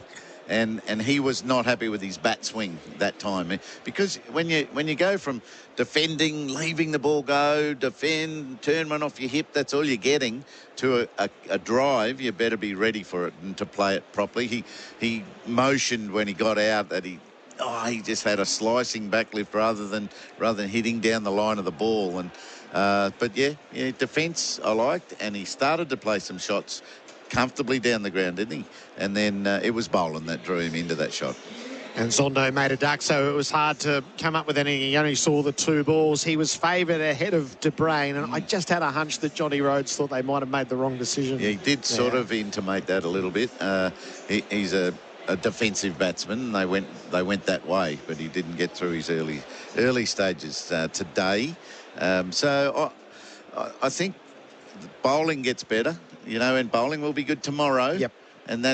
and he was not happy with his bat swing that time, because when you go from defending, leaving the ball go, defend, turn one off your hip, that's all you're getting, to a drive, you better be ready for it and to play it properly. He motioned when he got out that he just had a slicing backlift rather than hitting down the line of the ball. And but defence I liked, and he started to play some shots comfortably down the ground, didn't he? And then it was Boland that drew him into that shot. And Zondo made a duck, so it was hard to come up with anything. He only saw the 2 balls. He was favoured ahead of De Bruyn, and I just had a hunch that Jonty Rhodes thought they might have made the wrong decision. Yeah, he did sort of intimate that a little bit. He's a defensive batsman. They went that way, but he didn't get through his early stages today. So I think bowling gets better, and bowling will be good tomorrow. Yep. And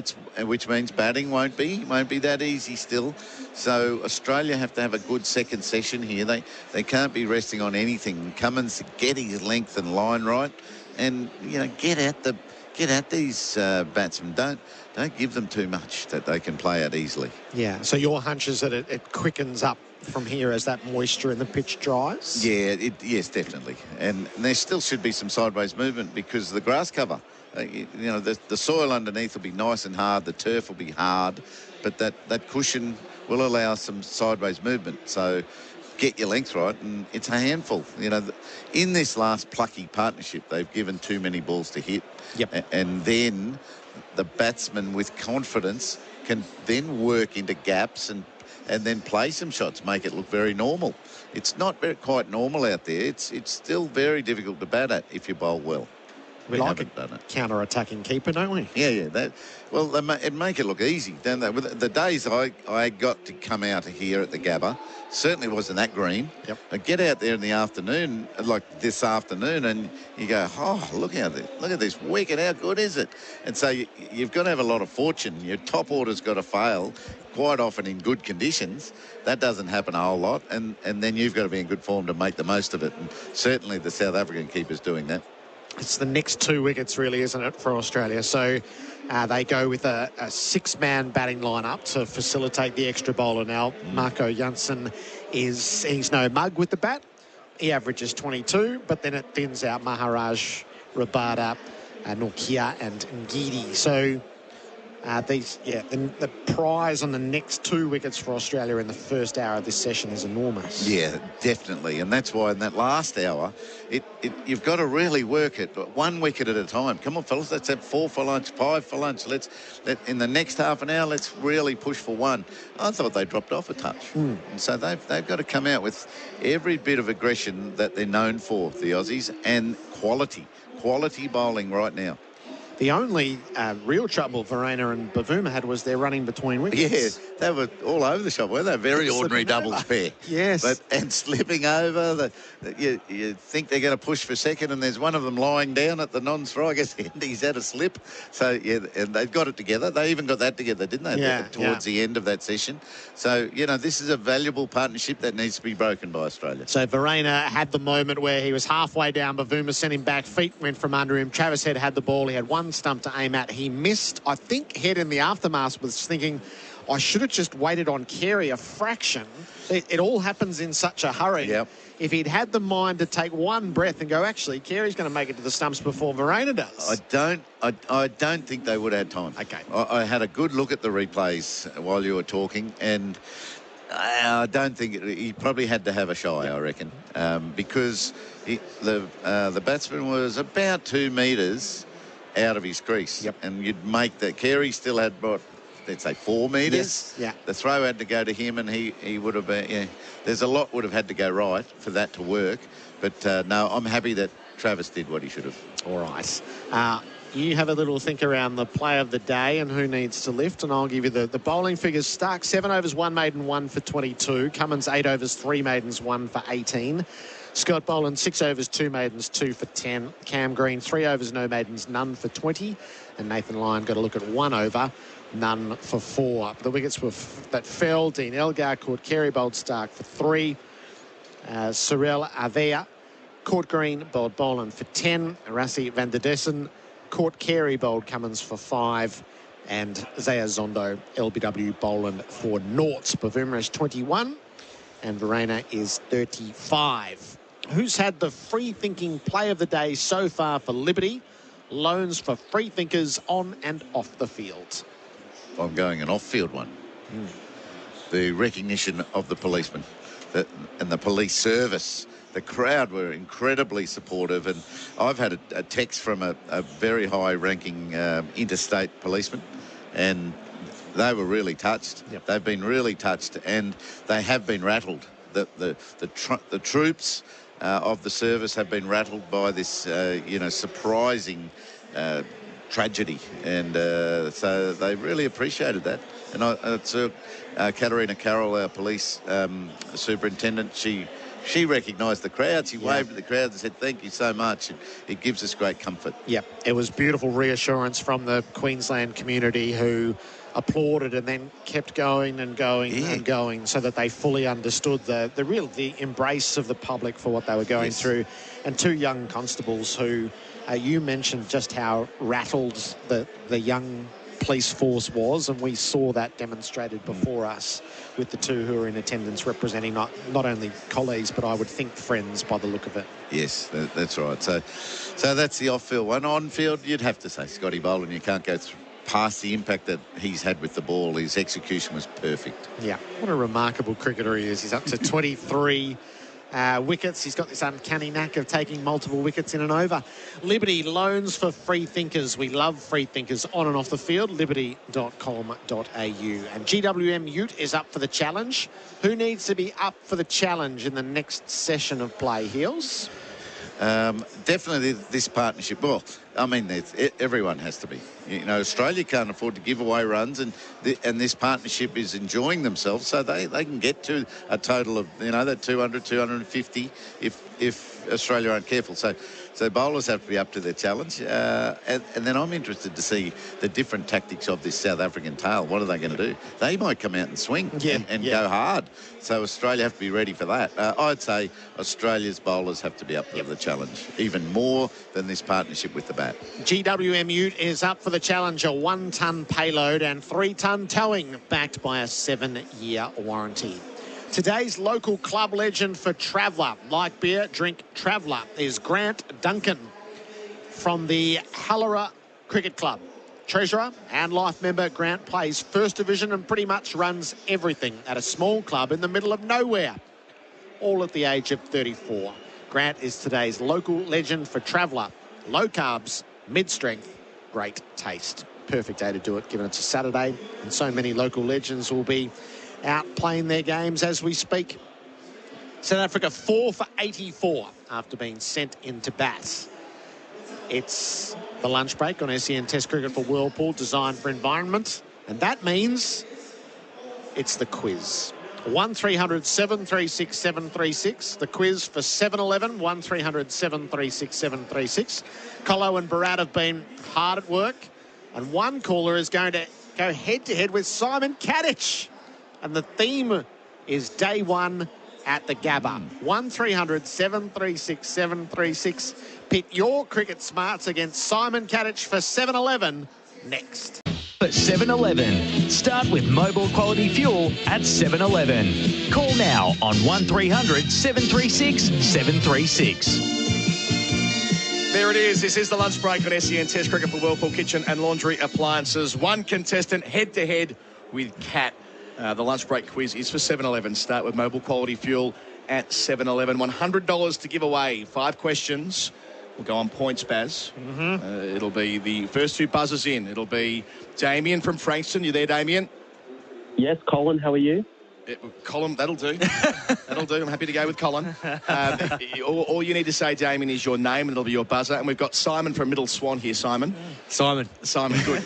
which means batting won't be that easy still. So Australia have to have a good second session here. They can't be resting on anything. Cummins get his length and line right, and get at these batsmen. Don't give them too much that they can play out easily. Yeah. So your hunch is that it quickens up from here as that moisture in the pitch dries? Yeah. Yes, definitely. And there still should be some sideways movement because the grass cover. The soil underneath will be nice and hard. The turf will be hard, but that cushion will allow some sideways movement. So get your length right, and it's a handful. In this last plucky partnership, they've given too many balls to hit. Yep. And then the batsman with confidence can then work into gaps and then play some shots, make it look very normal. It's not quite normal out there. It's still very difficult to bat at if you bowl well. We like a counter-attacking keeper, don't we? Yeah. It make it look easy, don't they? The days I got to come out here at the Gabba certainly wasn't that green. Yep. I get out there in the afternoon, like this afternoon, and you go, look at this wicket, how good is it? And so you've got to have a lot of fortune. Your top order's got to fail, quite often in good conditions. That doesn't happen a whole lot, and then you've got to be in good form to make the most of it. And certainly the South African keeper's doing that. It's the next 2 wickets, really, isn't it, for Australia? So they go with a 6-man batting lineup to facilitate the extra bowler. Now, Marco Jansen he's no mug with the bat. He averages 22, but then it thins out Maharaj, Rabada, Nokia and Ngidi. So the prize on the next 2 wickets for Australia in the first hour of this session is enormous. Yeah, definitely. And that's why in that last hour, you've got to really work it, but 1 wicket at a time. Come on, fellas, let's have 4 for lunch, 5 for lunch. In the next half an hour, let's really push for 1. I thought they dropped off a touch. And so they've got to come out with every bit of aggression that they're known for, the Aussies, and quality bowling right now. The only real trouble Verreynne and Bavuma had was their running between wickets. Yeah, they were all over the shop, weren't they? Very ordinary doubles pair. Yes. And slipping over. You think they're going to push for second, and there's one of them lying down at the non-strike. He's had a slip. So, yeah, and they've got it together. They even got that together, didn't they? Yeah. Towards the end of that session. So, this is a valuable partnership that needs to be broken by Australia. So Verreynne had the moment where he was halfway down. Bavuma sent him back. Feet went from under him. Travis Head had the ball. He had one stump to aim at. He missed. I think Head in the aftermath was thinking, I should have just waited on Carey a fraction. It all happens in such a hurry. Yep. If he'd had the mind to take one breath and go, actually, Carey's going to make it to the stumps before Verreynne does. I don't think they would have time. Okay. I had a good look at the replays while you were talking, and I don't think he probably had to have a shy, I reckon, because the batsman was about 2 metres out of his crease. Yep. And you'd make that. Carey still had, let's say 4 metres. Yes. Yeah. The throw had to go to him, and he would have been, there's a lot would have had to go right for that to work. But no, I'm happy that Travis did what he should have. All right. You have a little think around the play of the day and who needs to lift, and I'll give you the bowling figures. Stark, 7 overs, 1 maiden, 1 for 22. Cummins, 8 overs, 3 maidens, 1 for 18. Scott Boland, 6 overs, 2 maidens, 2 for 10. Cam Green, 3 overs, no maidens, none for 20. And Nathan Lyon got a look at 1 over, none for 4. The wickets were that fell. Dean Elgar caught Carey, bowled Stark for 3. Cyril Avea caught Green, bowled Boland for 10. Rassi van der Dessen caught Carey, bowled Cummins for 5. And Zaya Zondo, LBW, Boland for noughts. Bavuma is 21 and Verreynne is 35. Who's had the free-thinking play of the day so far for Liberty? Loans for free thinkers on and off the field. I'm going an off-field one. The recognition of the policemen and the police service. The crowd were incredibly supportive, and I've had a text from a very high-ranking interstate policeman, and they were really touched. Yep. They've been really touched, and they have been rattled. The troops of the service have been rattled by this, surprising tragedy, and so they really appreciated that. And I saw Katerina Carroll, our police superintendent, she recognised the crowd. She waved at the crowd and said, thank you so much. It gives us great comfort. Yeah, it was beautiful reassurance from the Queensland community who applauded and then kept going and going and going, so that they fully understood the embrace of the public for what they were going through. And 2 young constables who you mentioned just how rattled the young police force was, and we saw that demonstrated before us with the 2 who are in attendance representing not only colleagues but I would think friends by the look of it. Yes, that's right. So that's the off-field one. On-field, you'd have to say Scotty Boland. You can't go past the impact that he's had with the ball. His execution was perfect. Yeah, what a remarkable cricketer he is. He's up to 23 wickets. He's got this uncanny knack of taking multiple wickets in an over. Liberty, loans for free thinkers. We love free thinkers on and off the field. Liberty.com.au. And GWM Ute is up for the challenge. Who needs to be up for the challenge in the next session of play, Heels? Definitely this partnership. Well, I mean, everyone has to be. Australia can't afford to give away runs, and this partnership is enjoying themselves, so they can get to a total of that 200, 250 if Australia aren't careful. So So bowlers have to be up to their challenge. And then I'm interested to see the different tactics of this South African tail. What are they going to do? They might come out and swing and go hard. So Australia have to be ready for that. I'd say Australia's bowlers have to be up to the challenge, even more than this partnership with the bat. GWM Ute is up for the challenge, a 1-ton payload and 3-ton towing, backed by a 7-year warranty. Today's local club legend for Traveller, like beer, drink Traveller, is Grant Duncan from the Lalor Cricket Club. Treasurer and life member, Grant plays First Division and pretty much runs everything at a small club in the middle of nowhere, all at the age of 34. Grant is today's local legend for Traveller. Low carbs, mid-strength, great taste. Perfect day to do it, given it's a Saturday, and so many local legends will be out playing their games as we speak. South Africa 4 for 84 after being sent into bat. It's the lunch break on SEN Test Cricket for Whirlpool, designed for environment. And that means it's the quiz. 1300 736 736. The quiz for 7-Eleven, 1300 736 736. Colo and Bharat have been hard at work. And one caller is going to go head-to-head with Simon Katich. And the theme is day one at the Gabba. 1300 736 736. Pit your cricket smarts against Simon Katich for 7-Eleven next. For 7-Eleven, start with mobile quality fuel at 7-Eleven. Call now on 1300 736 736. There it is. This is the lunch break on SEN Test Cricket for Whirlpool Kitchen and Laundry Appliances. One contestant head-to-head with Kat. The lunch break quiz is for 7-Eleven. Start with mobile quality fuel at 7-Eleven. $100 to give away. 5 questions. We'll go on points, Baz. It'll be the first 2 buzzers in. It'll be Damian from Frankston. You there, Damian? Yes, Colin, how are you? Colin, that'll do. That'll do. I'm happy to go with Colin. All you need to say, Damian, is your name, and it'll be your buzzer. And we've got Simon from Middle Swan here. Simon. Simon, good.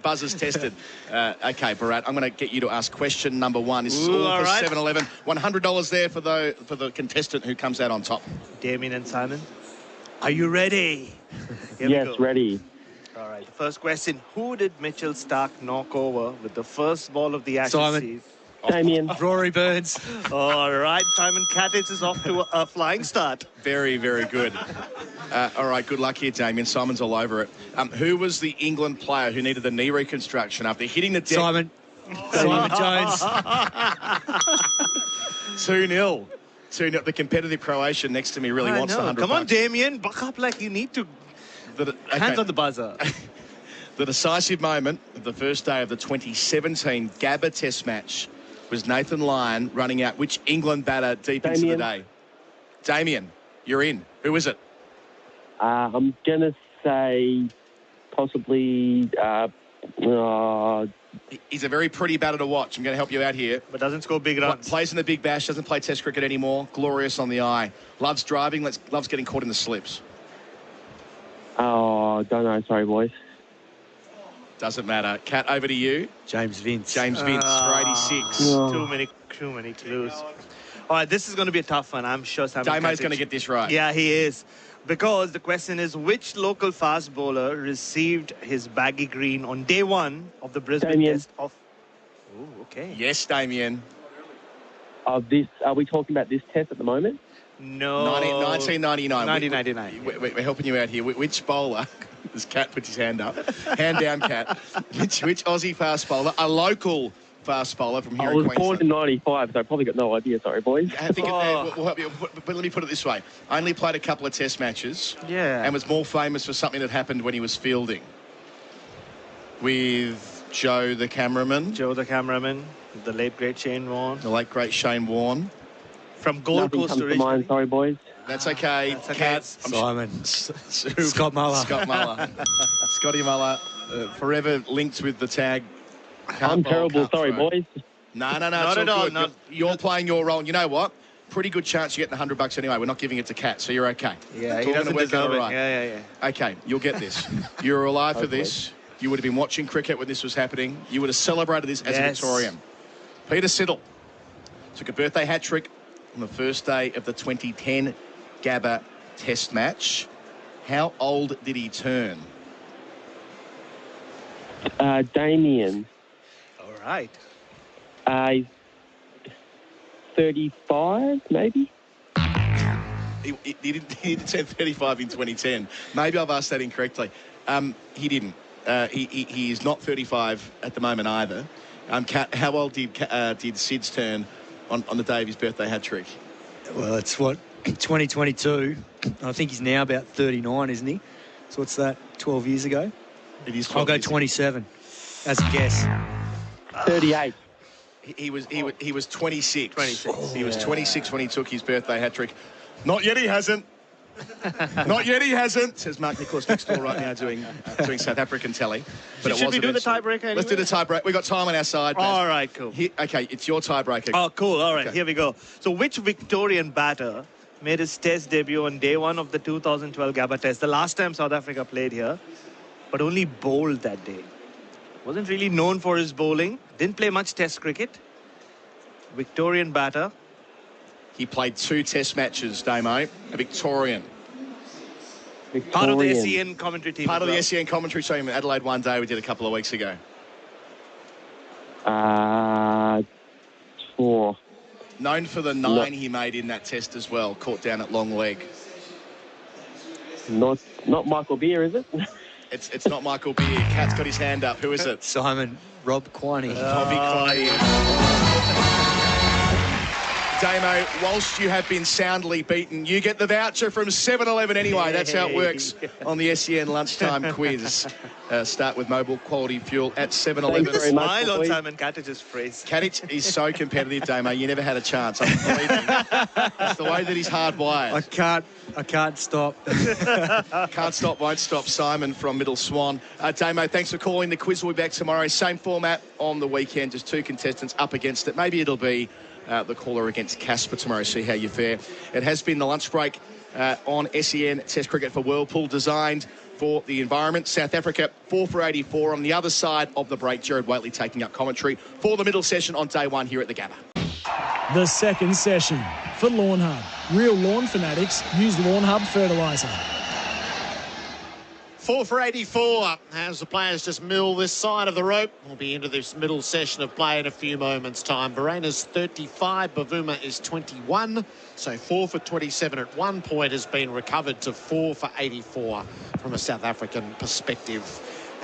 Buzzers tested. Okay, Bharat, I'm going to get you to ask question number 1. This is all for 7-Eleven. $100 there for the contestant who comes out on top. Damian and Simon, are you ready? Yes, ready. All right, the first question. Who did Mitchell Starc knock over with the first ball of the Ashes series? Damian. Rory Burns. All right, Simon Katich is off to a flying start. Very, very good. All right, good luck here, Damian. Simon's all over it. Who was the England player who needed the knee reconstruction after hitting the deck? Simon Jones. 2-0. 2-0. The competitive Croatian next to me really wants the 100 Come on, Damian. Buck up like you need to. Hands on the buzzer. The decisive moment of the first day of the 2017 Gabba Test match was Nathan Lyon running out which England batter deep into the day? Damian, you're in. Who is it? I'm going to say possibly... He's a very pretty batter to watch. I'm going to help you out here. But doesn't score big runs. Plays in the Big Bash, doesn't play Test cricket anymore. Glorious on the eye. Loves driving, loves getting caught in the slips. Oh, don't know. Sorry, boys. Doesn't matter. Kat, over to you. James Vince. James Vince for 86. Too many clues. All right, this is going to be a tough one. I'm sure Simon Damo's going to get this right. Yeah, he is. Because the question is, which local fast bowler received his baggy green on day 1 of the Brisbane Test of... Ooh, okay. Yes, Damian. Are we talking about this test at the moment? No. 1999. 1999. We're helping you out here. Which bowler... This Cat puts his hand up. Hand down, Cat. Which Aussie fast bowler, a local fast bowler from here in Queensland. I was born in 95, so I probably got no idea. Sorry, boys. I think we'll help you. But let me put it this way. Only played a couple of Test matches. Yeah. And was more famous for something that happened when he was fielding. With Joe the cameraman. Joe the cameraman. The late, great Shane Warne. The late, great Shane Warne. From Gold Coast originally. Mind, sorry, boys. That's okay. That's okay. Cat. Simon. Scott Muller. Scott Muller. Scotty Muller. Forever linked with the tag. I'm terrible. Sorry, boys. No. Not at all. You're playing your role. And you know what? Pretty good chance you're getting $100 anyway. We're not giving it to Kat, so you're okay. Yeah, he doesn't deserve it. Right. Yeah. Okay, you'll get this. You're alive for this. You would have been watching cricket when this was happening. You would have celebrated this as a Victorian. Peter Siddle took a birthday hat-trick on the first day of the 2010 Gabba Test match. How old did he turn? Damian. All right. 35, maybe? He didn't turn 35 in 2010. Maybe I've asked that incorrectly. He didn't. He is not 35 at the moment either. How old did Sid's turn on the day of his birthday hat-trick? Well, it's 2022. I think he's now about 39, isn't he? So what's that, 12 years ago? It is 12 I'll go years 27 as a guess. 38. He was 26. 26. He was 26 when he took his birthday hat-trick. Not yet he hasn't. Not yet he hasn't, says Mark Nicholas next door right now doing South African telly. But Should we do the tiebreaker anyway? Let's do the tiebreaker. We've got time on our side. All right, cool. Okay, it's your tiebreaker. Oh, cool. All right, Okay. here we go. So which Victorian batter made his test debut on day one of the 2012 Gabba test, the last time South Africa played here, but only bowled that day? Wasn't really known for his bowling. Didn't play much test cricket. Victorian batter. He played 2 test matches, Damo. A Victorian. Part of the SEN commentary team. Part of the SEN commentary team at Adelaide One Day we did a couple of weeks ago. 4. Known for the 9 he made in that test as well. Caught down at long leg. Not Michael Beer, is it? It's not Michael Beer. Cat's got his hand up. Who is it? Simon Rob Quiney. Bobby Quiney. Damo, whilst you have been soundly beaten, you get the voucher from 7-Eleven anyway. That's how it works on the SEN lunchtime quiz. Start with mobile quality fuel at 7-Eleven. Smile on Simon Katich's phrase. Katich is so competitive, Damo. You never had a chance. I believe him. It's the way that he's hardwired. I can't stop. Can't stop, won't stop. Simon from Middle Swan. Damo, thanks for calling. The quiz will be back tomorrow. Same format on the weekend. Just 2 contestants up against it. Maybe it'll be the caller against Casper tomorrow. See how you fare. It has been the lunch break on SEN Test Cricket for Whirlpool, designed for the environment. South Africa 4 for 84. On the other side of the break, Gerard Whateley taking up commentary for the middle session on day 1 here at the Gabba. The second session for Lawn Hub. Real lawn fanatics use Lawn Hub fertiliser. 4 for 84 as the players just mill this side of the rope. We'll be into this middle session of play in a few moments' time. Barena's 35, Bavuma is 21. So 4 for 27 at one point has been recovered to 4 for 84 from a South African perspective.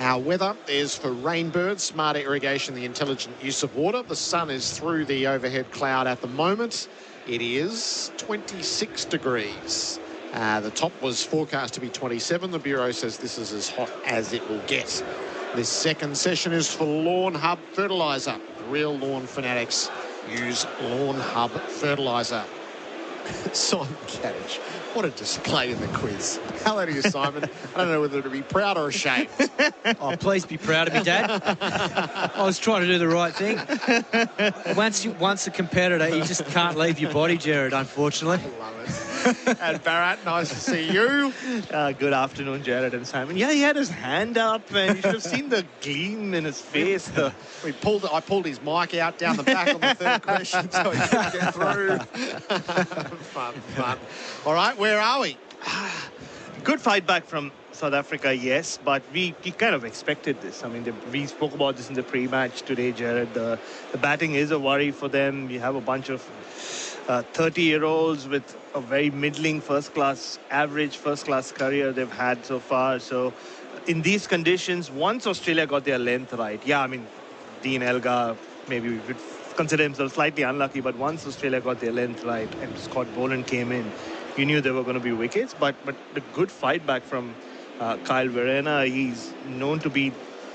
Our weather is for rainbirds, smarter irrigation, the intelligent use of water. The sun is through the overhead cloud at the moment. It is 26 degrees. The top was forecast to be 27. The Bureau says this is as hot as it will get. This second session is for Lawn Hub fertiliser. Real lawn fanatics use Lawn Hub fertiliser. Simon Katich, what a display in the quiz. Hello to you, Simon. I don't know whether to be proud or ashamed. Oh, please be proud of me, Dad. I was trying to do the right thing. Once a competitor, you just can't leave your body, Gerard, unfortunately. I love it. And Bharat, nice to see you. Good afternoon, Gerard and Simon. Yeah, he had his hand up, and you should have seen the gleam in his face. I pulled his mic out down the back on the third question so he couldn't get through. Fun. All right, where are we? Good fight back from South Africa, yes, but we kind of expected this. I mean, we spoke about this in the pre-match today, Gerard. The batting is a worry for them. You have a bunch of 30-year-olds with a very middling average first-class career they've had so far. So in these conditions, once Australia got their length right, yeah, I mean, Dean Elgar, maybe we could consider himself slightly unlucky, but once Australia got their length right and Scott Boland came in, you knew there were going to be wickets. But the good fight back from Kyle Verreynne, he's known to be,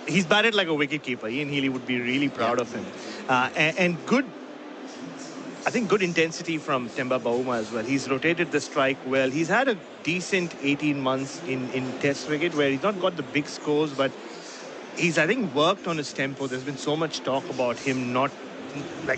he's batted like a wicket-keeper. Ian Healy would be really proud of him. And good, I think good intensity from Temba Bavuma as well. He's rotated the strike well. He's had a decent 18 months in Test cricket where he's not got the big scores, but he's, I think, worked on his tempo. There's been so much talk about him not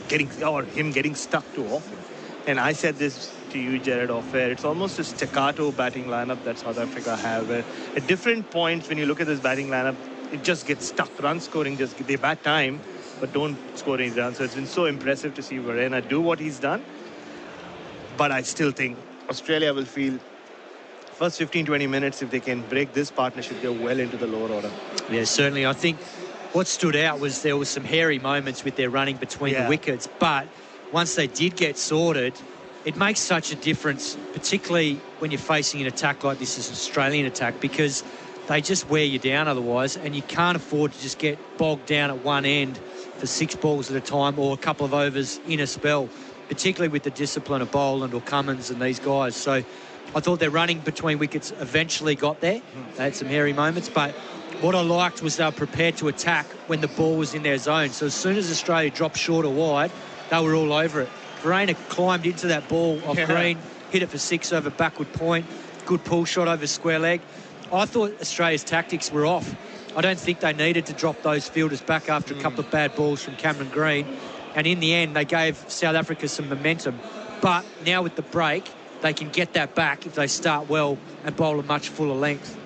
getting stuck too often. And I said this to you, Gerard, off air. It's almost a staccato batting lineup that South Africa have. Where at different points, when you look at this batting lineup, it just gets stuck. Run scoring, they bat time, but don't score any runs. So it's been so impressive to see Verreynne do what he's done. But I still think Australia will feel first 15-20 minutes, if they can break this partnership, they're well into the lower order. Yeah, certainly. I think what stood out was there was some hairy moments with their running between the wickets, but once they did get sorted, it makes such a difference, particularly when you're facing an attack like this as an Australian attack, because they just wear you down otherwise, and you can't afford to just get bogged down at one end for 6 balls at a time or a couple of overs in a spell, particularly with the discipline of Boland or Cummins and these guys. So I thought their running between wickets eventually got there. They had some hairy moments, but what I liked was they were prepared to attack when the ball was in their zone. So as soon as Australia dropped short or wide, they were all over it. Verreynne climbed into that ball off green, hit it for 6 over backward point, good pull shot over square leg. I thought Australia's tactics were off. I don't think they needed to drop those fielders back after a couple of bad balls from Cameron Green. And in the end, they gave South Africa some momentum. But now with the break, they can get that back if they start well and bowl a much fuller length.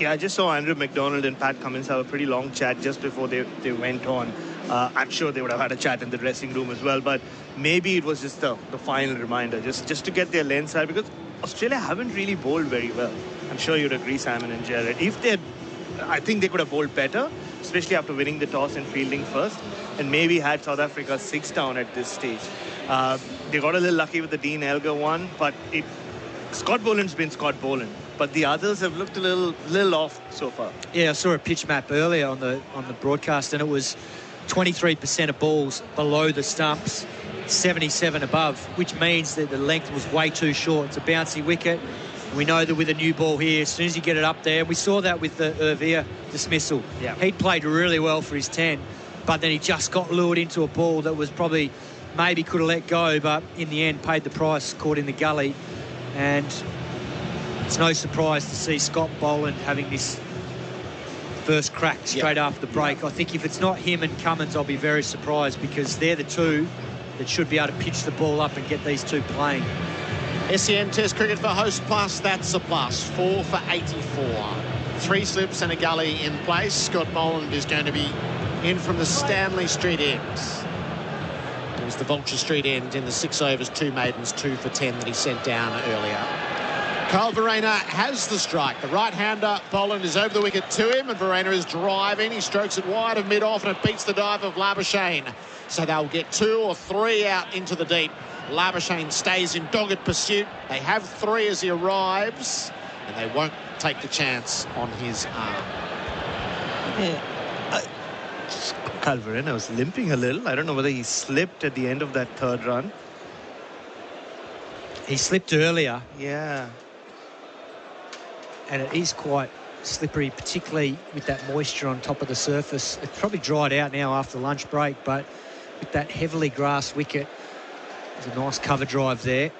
Yeah, I just saw Andrew McDonald and Pat Cummins have a pretty long chat just before they went on. I'm sure they would have had a chat in the dressing room as well, but maybe it was just the final reminder, just to get their lens right, because Australia haven't really bowled very well. I'm sure you'd agree, Simon and Gerard. I think they could have bowled better, especially after winning the toss and fielding first, and maybe had South Africa 6 down at this stage. They got a little lucky with the Dean Elgar one, but Scott Boland's been Scott Boland, but the others have looked a little off so far. Yeah, I saw a pitch map earlier on the broadcast, and it was 23% of balls below the stumps, 77 above, which means that the length was way too short. It's a bouncy wicket. We know that with a new ball here, as soon as you get it up there, we saw that with the Irvia dismissal. Yeah. He played really well for his 10, but then he just got lured into a ball that was probably maybe could have let go, but in the end paid the price, caught in the gully. And it's no surprise to see Scott Boland having this first crack straight after the break. I think if it's not him and Cummins, I'll be very surprised, because they're the two that should be able to pitch the ball up and get these two playing. SEN Test cricket for host plus, that's a plus. 4 for 84. 3 slips and a gully in place. Scott Boland is going to be in from the Stanley Street end. It was the Vulture Street end in the 6 overs, 2 maidens, 2 for 10 that he sent down earlier. Kyle Verreynne has the strike. The right-hander, Boland, is over the wicket to him, and Verreynne is driving. He strokes it wide of mid-off, and it beats the dive of Labuschagne. So they'll get 2 or 3 out into the deep. Labuschagne stays in dogged pursuit. They have 3 as he arrives, and they won't take the chance on his arm. Yeah. Kyle Verreynne was limping a little. I don't know whether he slipped at the end of that 3rd run. He slipped earlier. Yeah. And it is quite slippery, particularly with that moisture on top of the surface. It's probably dried out now after the lunch break, but with that heavily grassed wicket, there's a nice cover drive there.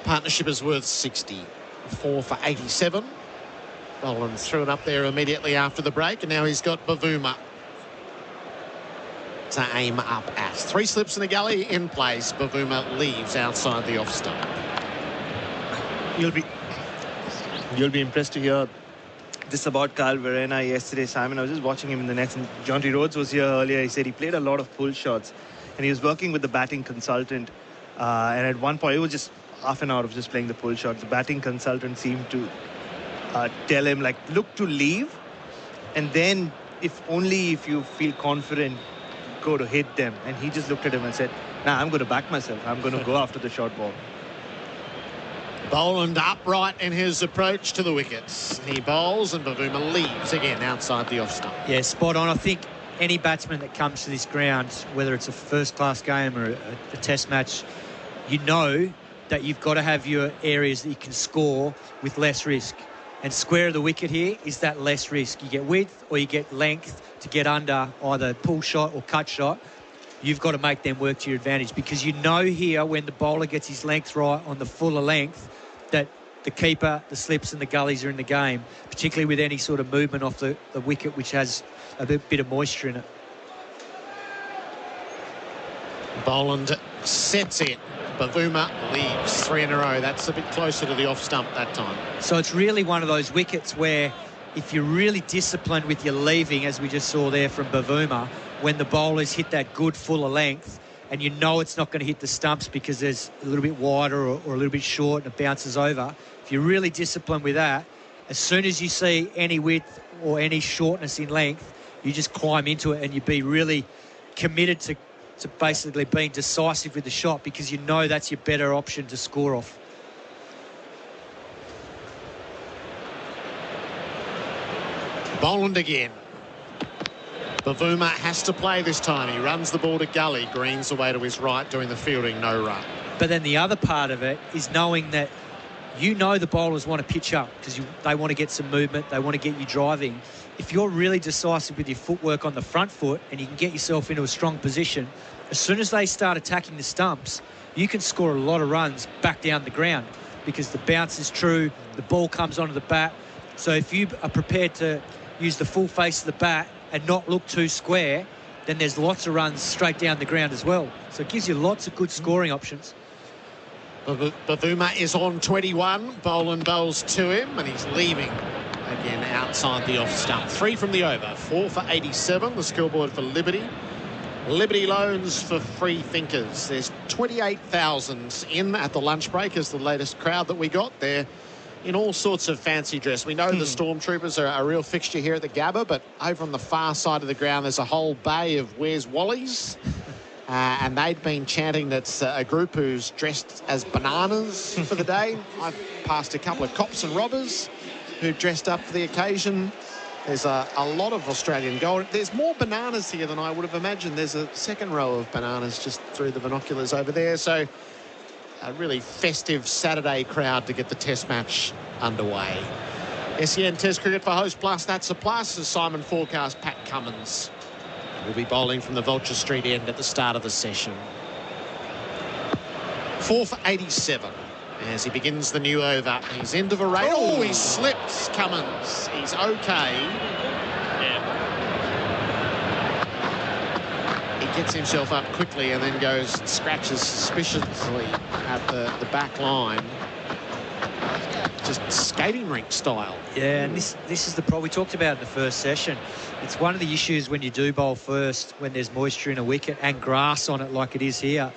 Partnership is worth 60. 4 for 87. Boland threw it up there immediately after the break, and now he's got Bavuma to aim up at. 3 slips in the gully in place. Bavuma leaves outside the off stump. You'll be impressed to hear this about Kyle Verreynne yesterday, Simon. I was just watching him in the nets, and Jonty Rhodes was here earlier. He said he played a lot of pull shots, and he was working with the batting consultant. And at one point, it was just half an hour of just playing the pull shots. The batting consultant seemed to tell him, like, look to leave, and then if you feel confident, go to hit them. And he just looked at him and said, nah, I'm going to back myself. I'm going to go after the short ball. Boland upright in his approach to the wickets. He bowls, and Bavuma leaves again outside the off stump. Yeah, spot on. I think any batsman that comes to this ground, whether it's a first-class game or a test match, you know that you've got to have your areas that you can score with less risk. And square of the wicket here is that less risk. You get width or you get length to get under either pull shot or cut shot. You've got to make them work to your advantage, because you know here when the bowler gets his length right on the fuller length that the keeper, the slips and the gullies are in the game, particularly with any sort of movement off the wicket which has a bit of moisture in it. Boland sets it. Bavuma leaves 3 in a row. That's a bit closer to the off stump that time. So it's really one of those wickets where if you're really disciplined with your leaving, as we just saw there from Bavuma, when the bowlers hit that good fuller length and you know it's not going to hit the stumps because there's a little bit wider or a little bit short and it bounces over, if you're really disciplined with that, as soon as you see any width or any shortness in length, you just climb into it and you be really committed to basically being decisive with the shot, because you know that's your better option to score off. Boland again. Bavuma has to play this time. He runs the ball to Gully. Green's away to his right, doing the fielding, no run. But then the other part of it is knowing that you know the bowlers want to pitch up because they want to get some movement, they want to get you driving. If you're really decisive with your footwork on the front foot and you can get yourself into a strong position, as soon as they start attacking the stumps, you can score a lot of runs back down the ground because the bounce is true, the ball comes onto the bat. So if you are prepared to use the full face of the bat and not look too square, then there's lots of runs straight down the ground as well. So it gives you lots of good scoring options. Bavuma is on 21. Boland bowls to him, and he's leaving again outside the off stump. 3 from the over. 4 for 87. The scoreboard for Liberty. Liberty loans for free thinkers. There's 28,000 in at the lunch break as the latest crowd that we got there. In all sorts of fancy dress. We know the Stormtroopers are a real fixture here at the Gabba, but over on the far side of the ground, there's a whole bay of Where's Wally's? And they'd been chanting that's a group who's dressed as bananas for the day. I passed a couple of cops and robbers who dressed up for the occasion. There's a lot of Australian gold. There's more bananas here than I would have imagined. There's a second row of bananas just through the binoculars over there. So a really festive Saturday crowd to get the Test match underway. SEN Test Cricket for Host Plus. That's a plus, as Simon forecast. Pat Cummins will be bowling from the Vulture Street end at the start of the session. 4 for 87 as he begins the new over. He's into Varane. Oh, he slipped, Cummins. He's okay. Gets himself up quickly and then goes, scratches suspiciously at the back line. Just skating rink style. Yeah, and this is the problem we talked about in the first session. It's one of the issues when you do bowl first, when there's moisture in a wicket and grass on it like it is here.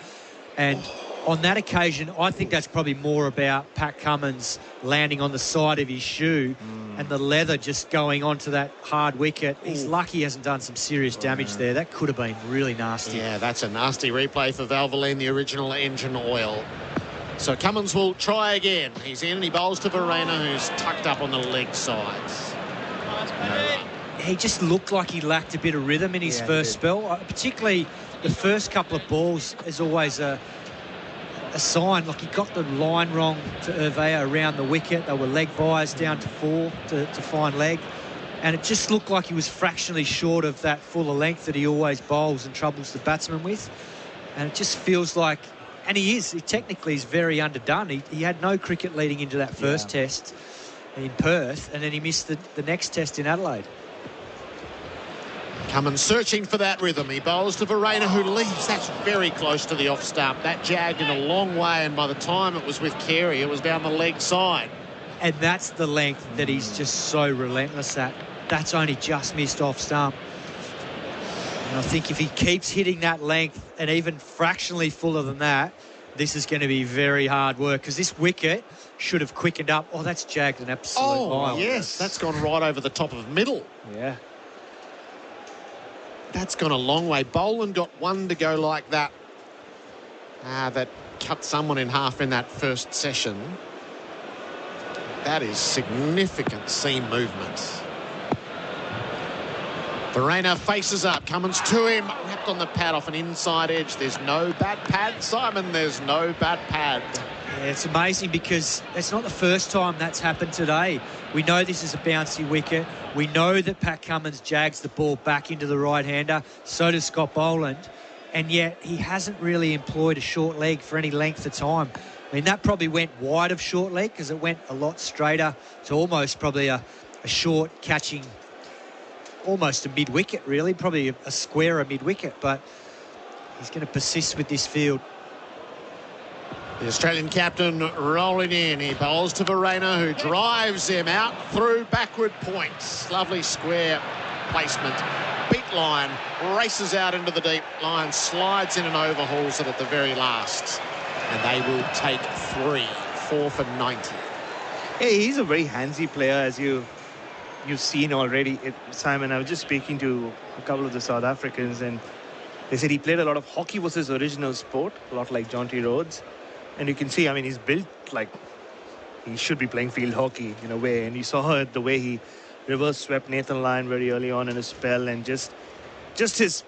And on that occasion, I think that's probably more about Pat Cummins landing on the side of his shoe and the leather just going onto that hard wicket. He's lucky he hasn't done some serious damage there. That could have been really nasty. Yeah, that's a nasty replay for Valvoline, the original engine oil. So Cummins will try again. He's in and he bowls to Verena, who's tucked up on the leg sides. He just looked like he lacked a bit of rhythm in his first spell. Particularly the first couple of balls is always a sign. Like he got the line wrong to Urvea around the wicket. They were leg byes down to 4 to find leg. And it just looked like he was fractionally short of that fuller length that he always bowls and troubles the batsman with. And it just feels like, and he technically is very underdone. He had no cricket leading into that first test in Perth, and then he missed the next test in Adelaide. Cummins searching for that rhythm. He bowls to Verena, who leaves. That's very close to the off stump. That jagged in a long way, and by the time it was with Carey, it was down the leg side. And that's the length that he's just so relentless at. That's only just missed off stump. And I think if he keeps hitting that length and even fractionally fuller than that, this is going to be very hard work, because this wicket should have quickened up. Oh, that's jagged an absolute mile. Yes, that's gone right over the top of middle. Yeah. That's gone a long way. Boland got one to go like that. That cut someone in half in that first session. That is significant seam movement. Verena faces up. Cummins to him. Wrapped on the pad off an inside edge. There's no bad pad, Simon. There's no bad pad. Yeah, it's amazing because it's not the first time that's happened today. We know this is a bouncy wicket. We know that Pat Cummins jags the ball back into the right-hander. So does Scott Boland. And yet he hasn't really employed a short leg for any length of time. I mean, that probably went wide of short leg because it went a lot straighter to almost probably a short catching, almost a mid-wicket, really. Probably a squarer mid-wicket. But he's going to persist with this field. The Australian captain rolling in. He bowls to Verena, who drives him out through backward points. Lovely square placement. Beat line, races out into the deep line, slides in and overhauls it at the very last. And they will take 3. 4 for 90. Yeah, he's a very handsy player, as you've seen already. Simon, I was just speaking to a couple of the South Africans, and they said he played a lot of hockey was his original sport, a lot like Jonty Rhodes. And you can see, I mean, he's built like he should be playing field hockey in a way. And you saw the way he reverse swept Nathan Lyon very early on in his spell, and just his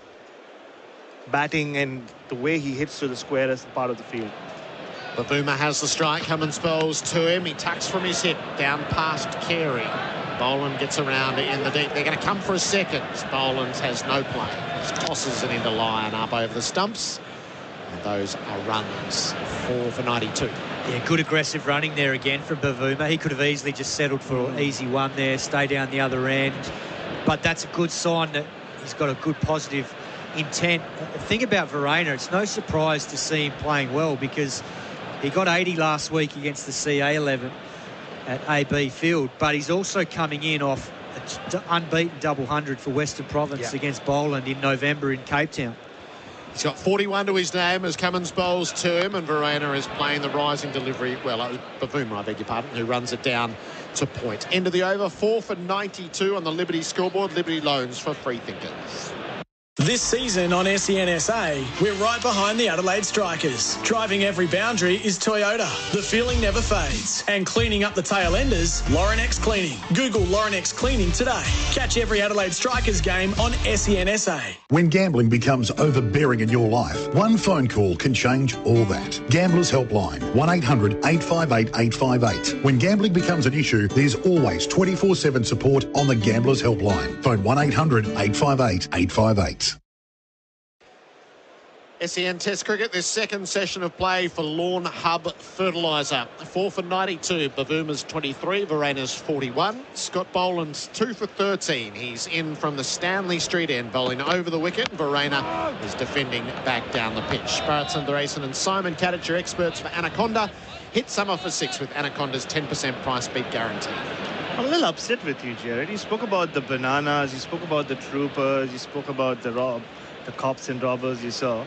batting and the way he hits to the square as part of the field. Bavuma has the strike. Cummins bowls to him. He tucks from his hip down past Carey. Boland gets around in the deep. They're going to come for a second. Boland has no play. Just tosses it into Lyon up over the stumps. And those are runs. 4 for 92. Yeah, good aggressive running there again from Bavuma. He could have easily just settled for an easy one there, stay down the other end. But that's a good sign that he's got a good positive intent. The thing about Verena, it's no surprise to see him playing well, because he got 80 last week against the CA11 at AB Field, but he's also coming in off an unbeaten double 100 for Western Province against Boland in November in Cape Town. He's got 41 to his name as Cummins bowls to him, and Verena is playing the rising delivery. Well, Bavuma, I beg your pardon, who runs it down to point. End of the over, 4 for 92 on the Liberty scoreboard. Liberty loans for free thinkers. This season on SENSA, we're right behind the Adelaide Strikers. Driving every boundary is Toyota. The feeling never fades. And cleaning up the tail enders, Laurenex Cleaning. Google Laurenex Cleaning today. Catch every Adelaide Strikers game on SENSA. When gambling becomes overbearing in your life, one phone call can change all that. Gamblers Helpline, 1-800-858-858. When gambling becomes an issue, there's always 24/7 support on the Gamblers Helpline. Phone 1-800-858-858. SEN Test Cricket, this second session of play for Lawn Hub Fertiliser. 4 for 92, Bavuma's 23, Verena's 41. Scott Boland's 2 for 13. He's in from the Stanley Street end, bowling over the wicket. Verena is defending back down the pitch. Bharat, Sundaresan and Simon Katich are experts for Anaconda. Hit summer for 6 with Anaconda's 10% price beat guarantee. I'm a little upset with you, Gerard. You spoke about the bananas, you spoke about the troopers, you spoke about the cops and robbers you saw.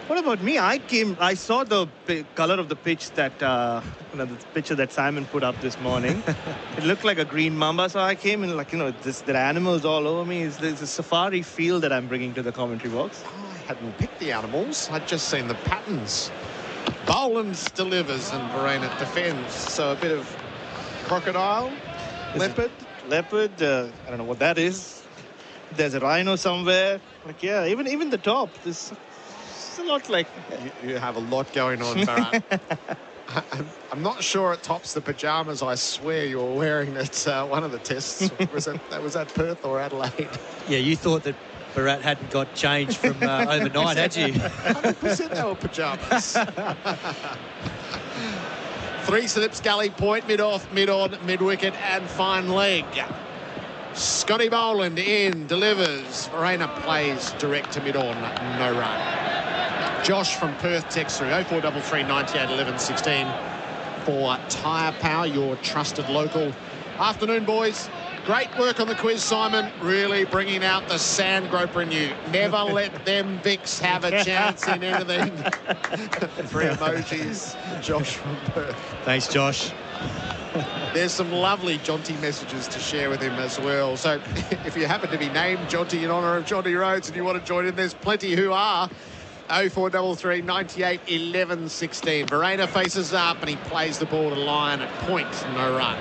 What about me? I saw the color of the pitch that, the picture that Simon put up this morning. It looked like a green mamba, so I came in like, there are animals all over me. There's a safari feel that I'm bringing to the commentary box. Oh, I hadn't picked the animals. I'd just seen the patterns. Boland delivers and Verena defends. So a bit of crocodile, leopard. I don't know what that is. There's a rhino somewhere. Like, yeah, even the top. There's a lot like... You have a lot going on, Bharat. I'm not sure it tops the pyjamas I swear you were wearing at one of the tests. Was that Perth or Adelaide? Yeah, you thought that Bharat hadn't got changed from overnight, had you? 100% they were pyjamas. 3 slips, gully point, mid-off, mid-on, mid-wicket and fine leg. Scotty Boland in, delivers. Verena plays direct to mid-on, no run. Josh from Perth texts through 0433 98 11 16 for Tyre Power, your trusted local. Afternoon, boys. Great work on the quiz, Simon. Really bringing out the sand groper in you. Never let them Vicks have a chance in anything. 3 emojis. Josh from Perth. Thanks, Josh. There's some lovely Jonty messages to share with him as well. So if you happen to be named Jonty in honour of Jonty Rhodes and you want to join in, there's plenty who are. 0433 98 11 16. Verena faces up and he plays the ball to Lyon at point, no run.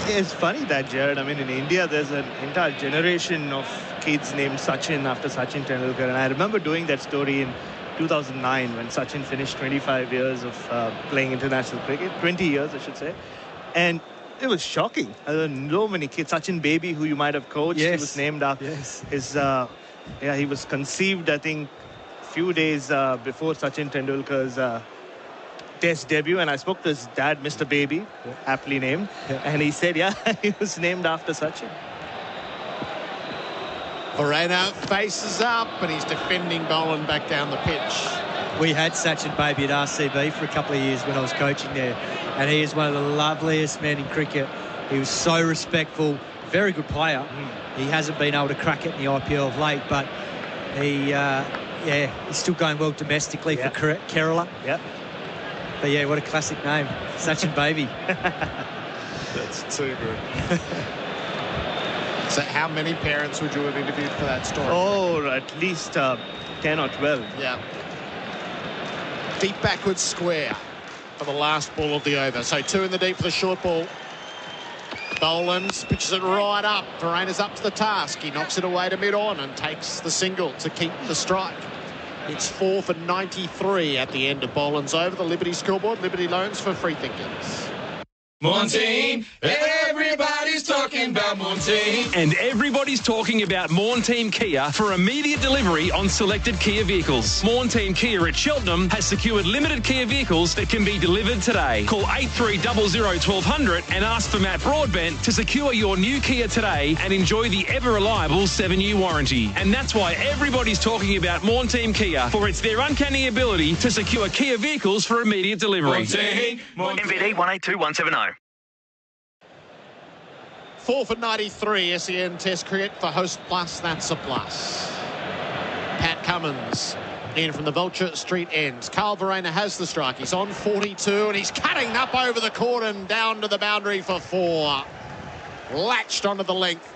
It's funny that, Gerard, I mean, in India, there's an entire generation of kids named Sachin after Sachin Tendulkar. And I remember doing that story in 2009 when Sachin finished 25 years of playing international cricket, 20 years, I should say. And it was shocking. There were so many kids. Sachin Baby, who you might have coached, he was named after his... he was conceived, I think, a few days before Sachin Tendulkar's Test debut, and I spoke to his dad, Mr. Baby, aptly named, and he said, he was named after Sachin. Verena faces up, and he's defending Boland back down the pitch. We had Sachin Baby at RCB for a couple of years when I was coaching there, and he is one of the loveliest men in cricket. He was so respectful, very good player. He hasn't been able to crack it in the IPL of late, but he's still going well domestically for Kerala. But yeah, what a classic name. Sachin Baby. That's too good. So how many parents would you have interviewed for that story? Oh, at least 10 or 12. Yeah. Deep backwards square for the last ball of the over. So 2 in the deep for the short ball. Boland's pitches it right up. Verena's up to the task. He knocks it away to mid-on and takes the single to keep the strike. It's 4 for 93 at the end of Boland's over. The Liberty scoreboard. Liberty loans for free thinkers. Montine, everybody's talking about Montine. And everybody's talking about Montine Kia for immediate delivery on selected Kia vehicles. Montine Kia at Cheltenham has secured limited Kia vehicles that can be delivered today. Call 8300 1200 and ask for Matt Broadbent to secure your new Kia today and enjoy the ever-reliable 7-year warranty. And that's why everybody's talking about Montine Kia, for it's their uncanny ability to secure Kia vehicles for immediate delivery. Montine. MVD 182170. 4 for 93 SEN Test cricket for Host Plus. That's a plus. Pat Cummins in from the Vulture Street end. Carl Verena has the strike. He's on 42 and he's cutting up over the cordon down to the boundary for 4. Latched onto the length.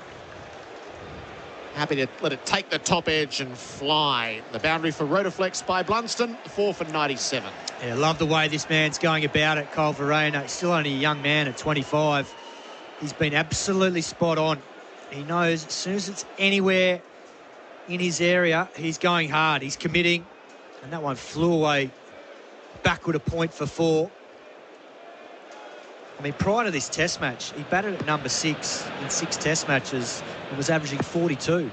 Happy to let it take the top edge and fly. The boundary for Rotaflex by Blunston. 4 for 97. Yeah, love the way this man's going about it, Carl Verena. He's still only a young man at 25. He's been absolutely spot on. He knows as soon as it's anywhere in his area, he's going hard. He's committing. And that one flew away backward a point for 4. I mean, prior to this test match, he batted at number 6 in 6 test matches and was averaging 42.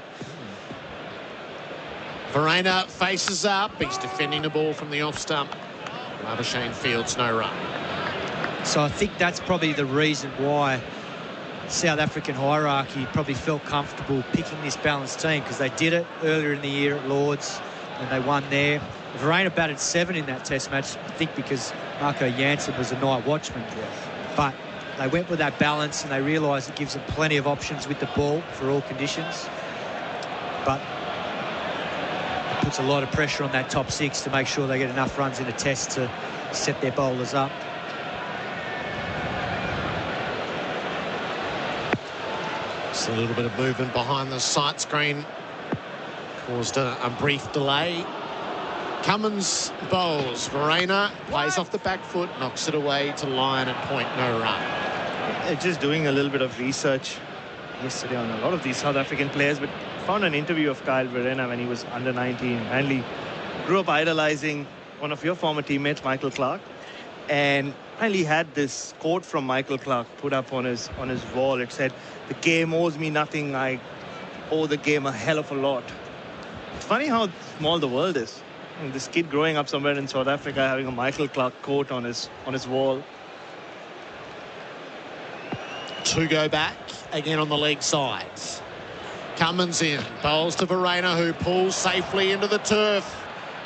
Verena faces up. He's defending the ball from the off stump. Labuschagne fields no run. So I think that's probably the reason why South African hierarchy probably felt comfortable picking this balanced team, because they did it earlier in the year at Lords and they won there. Verena batted 7 in that test match, I think because Marco Jansen was a night watchman. But they went with that balance and they realised it gives them plenty of options with the ball for all conditions. But it puts a lot of pressure on that top 6 to make sure they get enough runs in a test to set their bowlers up. A little bit of movement behind the sight screen caused a brief delay. Cummins bowls. Verena plays off the back foot, knocks it away to line at point, no run. Just doing a little bit of research yesterday on a lot of these South African players, but found an interview of Kyle Verena when he was under 19. Apparently grew up idolizing one of your former teammates, Michael Clarke, and apparently had this quote from Michael Clarke put up on his wall. It said, "The game owes me nothing. I owe the game a hell of a lot." It's funny how small the world is. I mean, this kid growing up somewhere in South Africa having a Michael Clarke quote on his wall. 2 go back again on the leg sides. Cummins in, bowls to Verena, who pulls safely into the turf.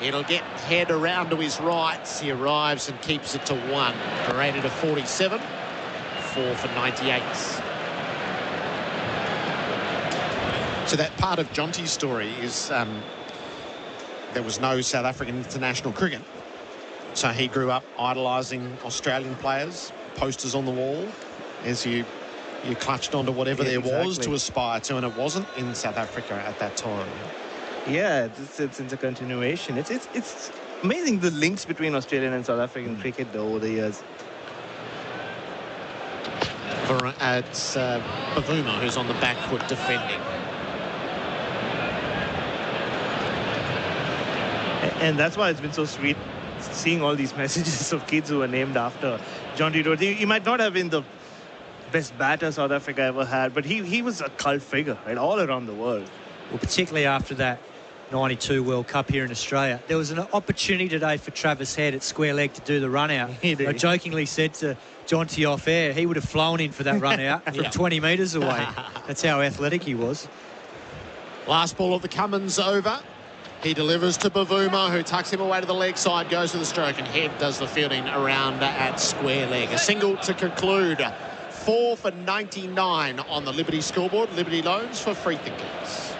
It'll get head around to his right. He arrives and keeps it to 1. Verena to 47. 4 for 98. So that part of Jonty's story is there was no South African international cricket. So he grew up idolising Australian players, posters on the wall, as you clutched onto whatever there was to aspire to, and it wasn't in South Africa at that time. Yeah, it's a continuation. It's amazing the links between Australian and South African cricket over the years. It's Bavuma who's on the back foot defending. And that's why it's been so sweet seeing all these messages of kids who are named after Jonty Rhodes. He might not have been the best batter South Africa ever had, but he was a cult figure, right, all around the world. Well, particularly after that 92 World Cup here in Australia. There was an opportunity today for Travis Head at square leg to do the run out. I jokingly said to Jonty off air, he would have flown in for that run out from 20 metres away. That's how athletic he was. Last ball of the Cummins over. He delivers to Bavuma, who tucks him away to the leg side, goes to the stroke, and Head does the fielding around at square leg. A single to conclude. 4 for 99 on the Liberty scoreboard. Liberty loans for free thinkers.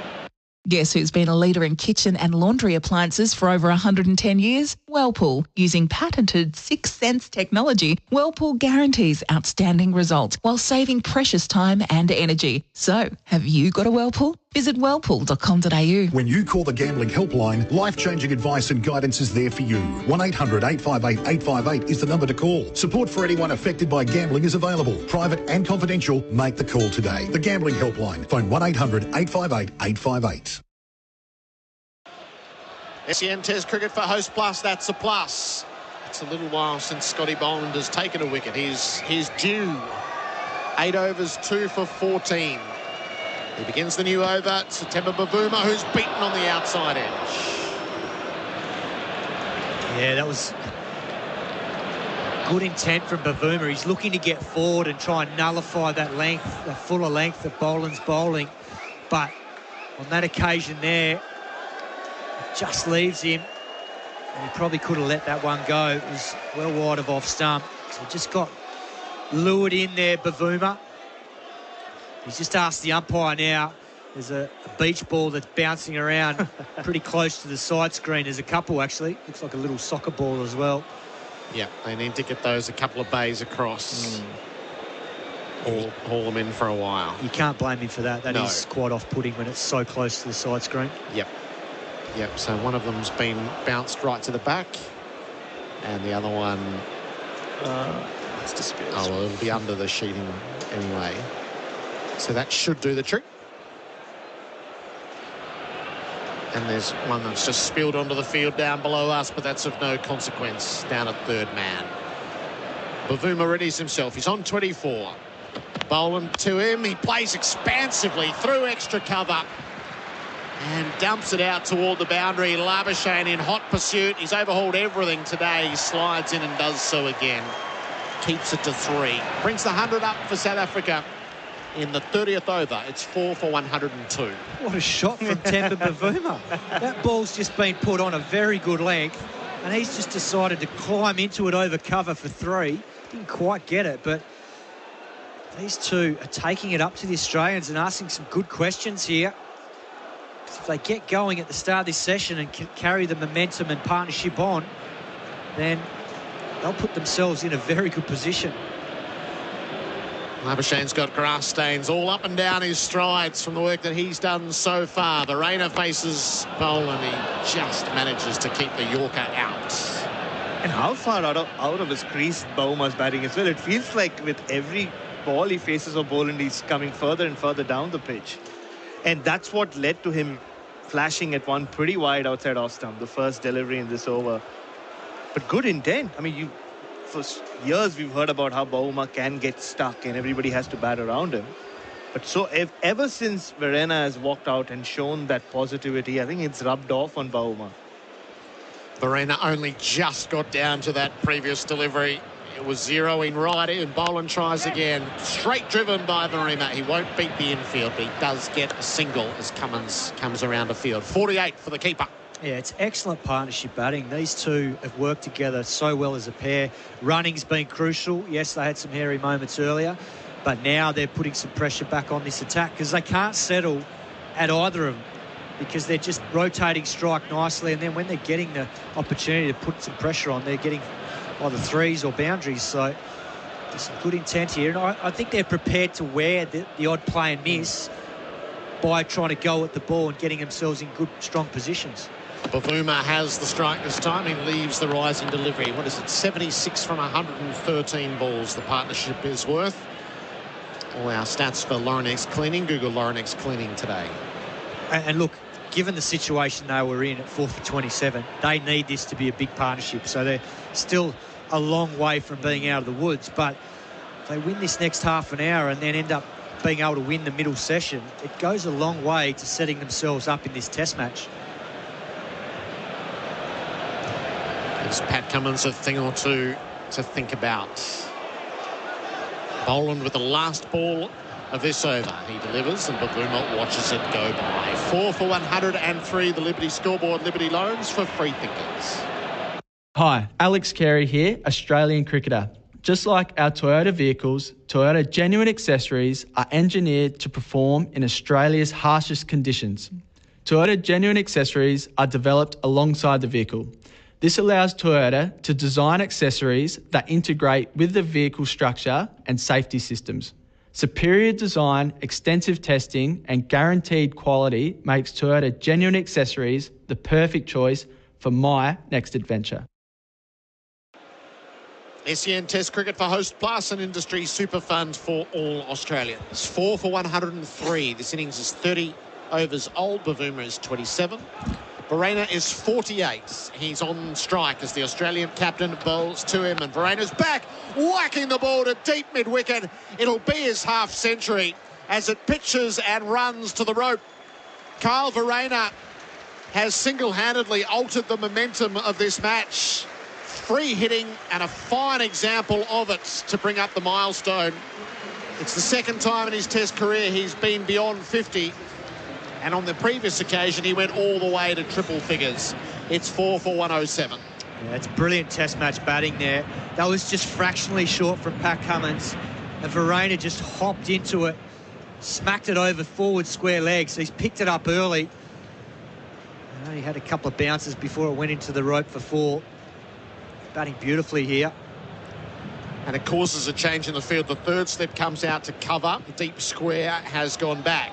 Guess who's been a leader in kitchen and laundry appliances for over 110 years? Whirlpool. Using patented 6 Sense technology, Whirlpool guarantees outstanding results while saving precious time and energy. So, have you got a Whirlpool? Visit whirlpool.com.au. When you call the Gambling Helpline, life-changing advice and guidance is there for you. 1-800-858-858 is the number to call. Support for anyone affected by gambling is available. Private and confidential. Make the call today. The Gambling Helpline. Phone 1-800-858-858. SEN Test cricket for Host Plus, that's a plus. It's a little while since Scotty Boland has taken a wicket. He's due. 8 overs, 2 for 14. He begins the new over. September Bavuma, who's beaten on the outside edge. Yeah, that was good intent from Bavuma. He's looking to get forward and try and nullify that length, that fuller length that Boland's bowling. But on that occasion there, it just leaves him. And he probably could have let that one go. It was well wide of off stump. So just got lured in there, Bavuma. He's just asked the umpire now. There's a beach ball that's bouncing around pretty close to the side screen. There's a couple, actually. Looks like a little soccer ball as well. Yeah, they need to get those a couple of bays across. Haul them in for a while. You can't blame him for that. That is quite off-putting when it's so close to the side screen. Yep, so one of them's been bounced right to the back. And the other one... it's disappeared. Oh, well, it'll be under the sheeting anyway. So that should do the trick. And there's one that's just spilled onto the field down below us, but that's of no consequence down at third man. Bavuma readies himself. He's on 24. Boland to him. He plays expansively through extra cover and dumps it out toward the boundary. Labuschagne in hot pursuit. He's overhauled everything today. He slides in and does so again. Keeps it to 3. Brings the 100 up for South Africa. In the 30th over, it's 4 for 102. What a shot from Temba Bavuma. That ball's just been put on a very good length, and he's just decided to climb into it over cover for 3. Didn't quite get it, but these two are taking it up to the Australians and asking some good questions here. If they get going at the start of this session and can carry the momentum and partnership on, then they'll put themselves in a very good position. Labuschagne's got grass stains all up and down his strides from the work that he's done so far. Verreynne faces Boland. He just manages to keep the Yorker out. And how far out of his crease Bauma's batting as well. It feels like with every ball he faces of Boland, he's coming further and further down the pitch. And that's what led to him flashing at one pretty wide outside off stump, the first delivery in this over. But good intent. I mean, for years we've heard about how Bauma can get stuck and everybody has to bat around him. But so ever since Verreynne has walked out and shown that positivity, I think it's rubbed off on Bauma. Verreynne only just got down to that previous delivery. It was zeroing right in. Boland tries again. Straight driven by Verreynne. He won't beat the infield, but he does get a single as Cummins comes around the field. 48 for the keeper. Yeah, it's excellent partnership batting. These two have worked together so well as a pair. Running's been crucial. Yes, they had some hairy moments earlier, but now they're putting some pressure back on this attack because they can't settle at either of them because they're just rotating strike nicely, and then when they're getting the opportunity to put some pressure on, they're getting either threes or boundaries. So there's some good intent here, and I think they're prepared to wear the odd play and miss by trying to go at the ball and getting themselves in good, strong positions. Bavuma has the strike this time. He leaves the rising delivery. What is it? 76 from 113 balls the partnership is worth. All our stats for Laurenex Cleaning. Google Laurenex Cleaning today. And look, given the situation they were in at 4 for 27, they need this to be a big partnership. So they're still a long way from being out of the woods. But if they win this next half an hour and then end up being able to win the middle session, it goes a long way to setting themselves up in this test match. Gives Pat Cummins a thing or two to think about. Boland with the last ball of this over. He delivers and Bavuma watches it go by. 4 for 103, the Liberty scoreboard. Liberty loans for free thinkers. Hi, Alex Carey here, Australian cricketer. Just like our Toyota vehicles, Toyota genuine accessories are engineered to perform in Australia's harshest conditions. Toyota genuine accessories are developed alongside the vehicle. This allows Toyota to design accessories that integrate with the vehicle structure and safety systems. Superior design, extensive testing and guaranteed quality makes Toyota genuine accessories the perfect choice for my next adventure. SEN Test Cricket for Host Plus, an industry super fund for all Australians. 4 for 103. This innings is 30 overs old. Bavuma is 27. Verena is 48. He's on strike as the Australian captain bowls to him, and Verena's back, whacking the ball to deep mid-wicket. It'll be his half-century as it pitches and runs to the rope. Kyle Verena has single-handedly altered the momentum of this match. Free hitting and a fine example of it to bring up the milestone. It's the second time in his Test career he's been beyond 50. And on the previous occasion, he went all the way to triple figures. It's 4 for 107. Yeah, it's brilliant Test match batting there. That was just fractionally short from Pat Cummins. And Verena just hopped into it, smacked it over forward square legs. So he's picked it up early. And only had a couple of bounces before it went into the rope for 4. Batting beautifully here. And it causes a change in the field. The third slip comes out to cover. The deep square has gone back.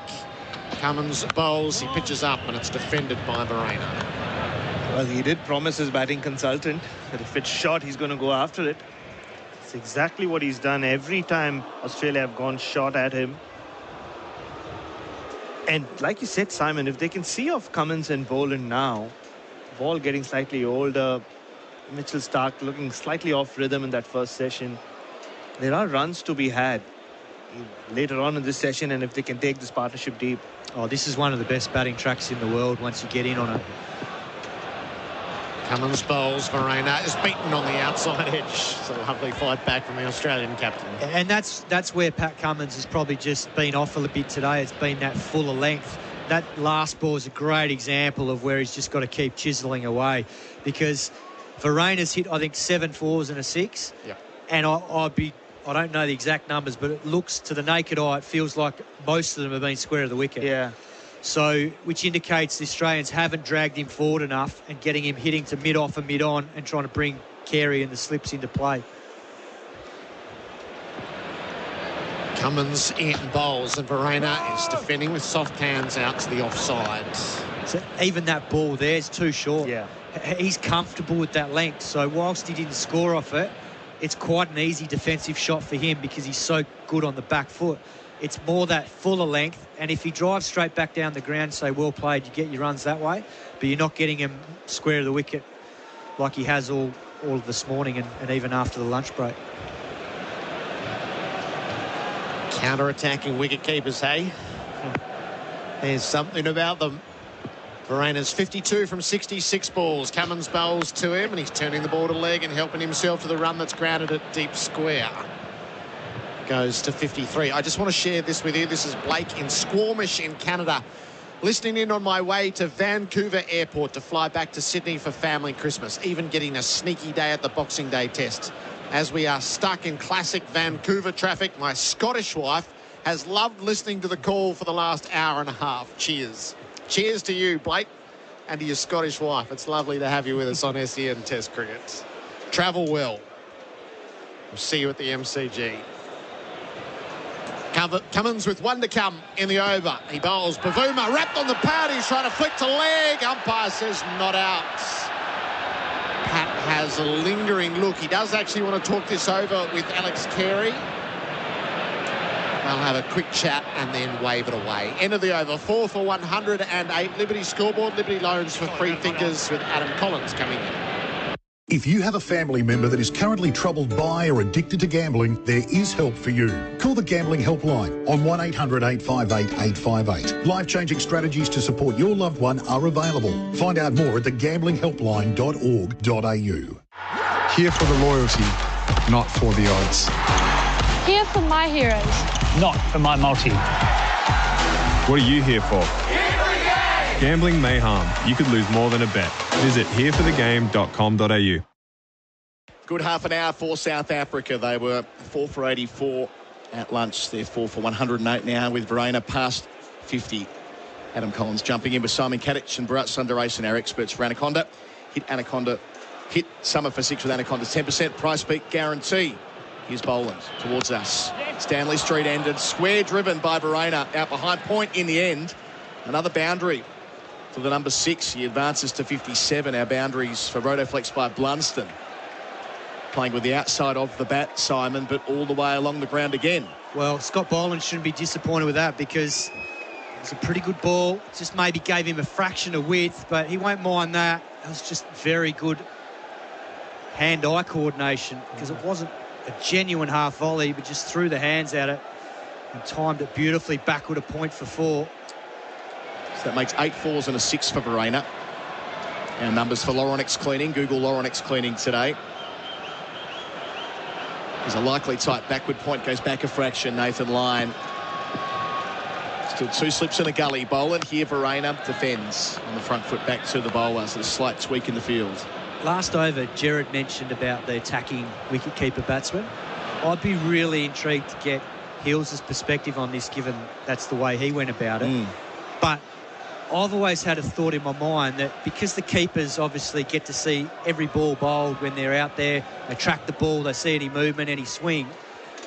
Cummins bowls, he pitches up, and it's defended by Verena. Well, he did promise his batting consultant that if it's short, he's going to go after it. It's exactly what he's done every time Australia have gone short at him. And like you said, Simon, if they can see off Cummins and Boland now, ball getting slightly older, Mitchell Stark looking slightly off rhythm in that first session, there are runs to be had later on in this session, and if they can take this partnership deep. Oh, this is one of the best batting tracks in the world once you get in on it. Cummins bowls, Verena is beaten on the outside edge. So a lovely fight back from the Australian captain. And that's where Pat Cummins has probably just been off a little bit today. It's been that fuller length. That last ball is a great example of where he's just got to keep chiselling away, because Verena's hit, I think, 7 4s and a 6. Yeah. And I don't know the exact numbers, but it looks, to the naked eye, it feels like most of them have been square of the wicket. Yeah. So, which indicates the Australians haven't dragged him forward enough and getting him hitting to mid-off and mid-on and trying to bring Carey and the slips into play. Cummins in bowls, and Verena is defending with soft hands out to the offside. So even that ball there is too short. Yeah. He's comfortable with that length. So whilst he didn't score off it, it's quite an easy defensive shot for him because he's so good on the back foot. It's more that fuller length, and if he drives straight back down the ground, say well played, you get your runs that way, but you're not getting him square of the wicket like he has all of this morning and even after the lunch break. Counter-attacking wicket keepers, hey? There's something about them. Verena's 52 from 66 balls. Cummins bowls to him, and he's turning the ball to leg and helping himself to the run that's grounded at deep square. Goes to 53. I just want to share this with you. This is Blake in Squamish in Canada, listening in on my way to Vancouver Airport to fly back to Sydney for family Christmas, even getting a sneaky day at the Boxing Day test. As we are stuck in classic Vancouver traffic, my Scottish wife has loved listening to the call for the last hour and a half. Cheers. Cheers to you, Blake, and to your Scottish wife. It's lovely to have you with us on SEN Test Cricket. Travel well. We'll see you at the MCG. Cummins with one to come in the over. He bowls. Bavuma wrapped on the pad. He's trying to flick to leg. Umpire says not out. Pat has a lingering look. He does actually want to talk this over with Alex Carey. They'll have a quick chat and then wave it away. End of the over, 4 for 108. Liberty scoreboard, Liberty loans for free thinkers with Adam Collins coming in. If you have a family member that is currently troubled by or addicted to gambling, there is help for you. Call the Gambling Helpline on 1800 858 858. Life-changing strategies to support your loved one are available. Find out more at thegambling.helpline.org.au. Here for the loyalty, not for the odds. Here for my heroes. Not for my multi. What are you here for? Gambling may harm. You could lose more than a bet. Visit hereforthegame.com.au. Good half an hour for South Africa. They were 4 for 84 at lunch. They're 4 for 108 now with Verena past 50. Adam Collins jumping in with Simon Katich and Bharat Sundaresan, our experts for Anaconda. Hit Summer for 6 with Anaconda's 10%. Price beat guarantee. Here's Boland towards us. Stanley Street ended. Square driven by Verena. Out behind point in the end. Another boundary for the number 6. He advances to 57. Our boundaries for Rotoflex by Blunston. Playing with the outside of the bat, Simon, but all the way along the ground again. Well, Scott Boland shouldn't be disappointed with that because it's a pretty good ball. Just maybe gave him a fraction of width, but he won't mind that. It was just very good hand-eye coordination because it wasn't a genuine half volley, but just threw the hands at it and timed it beautifully backward a point for 4. So that makes 8 4s and a 6 for Verena. Our numbers for Lauronix Cleaning. Google Lauronix Cleaning today. There's a likely tight backward point. Goes back a fraction. Nathan Lyon. Still 2 slips in a gully. Boland here. Verena defends on the front foot back to the bowler. So a slight tweak in the field. Last over, Gerard mentioned about the attacking wicket-keeper batsman. I'd be really intrigued to get Hills' perspective on this, given that's the way he went about it. But I've always had a thought in my mind that because the keepers obviously get to see every ball bowled when they're out there, they track the ball, they see any movement, any swing,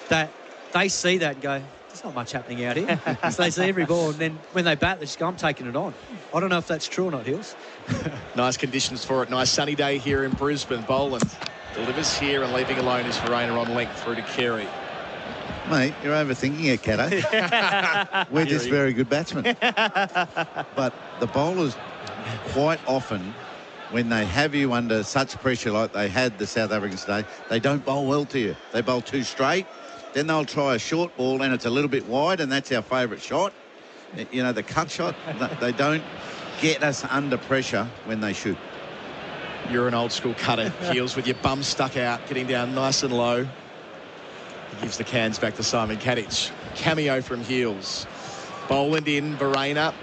that they see that and go, there's not much happening out here. So they see every ball, and then when they bat, they just go, I'm taking it on. I don't know if that's true or not, Hills. Nice conditions for it. Nice sunny day here in Brisbane. Boland delivers here and leaving alone is Verena on length through to Carey. Mate, you're overthinking it, Kato. We're just very good batsmen. But the bowlers quite often, when they have you under such pressure like they had the South Africans today, they don't bowl well to you. They bowl too straight. Then they'll try a short ball and it's a little bit wide, and that's our favourite shot. You know, the cut shot. They don't get us under pressure when they should. You're an old school cutter. Heels with your bum stuck out, getting down nice and low. He gives the cans back to Simon Katich. Cameo from Heels. Boland in, Verena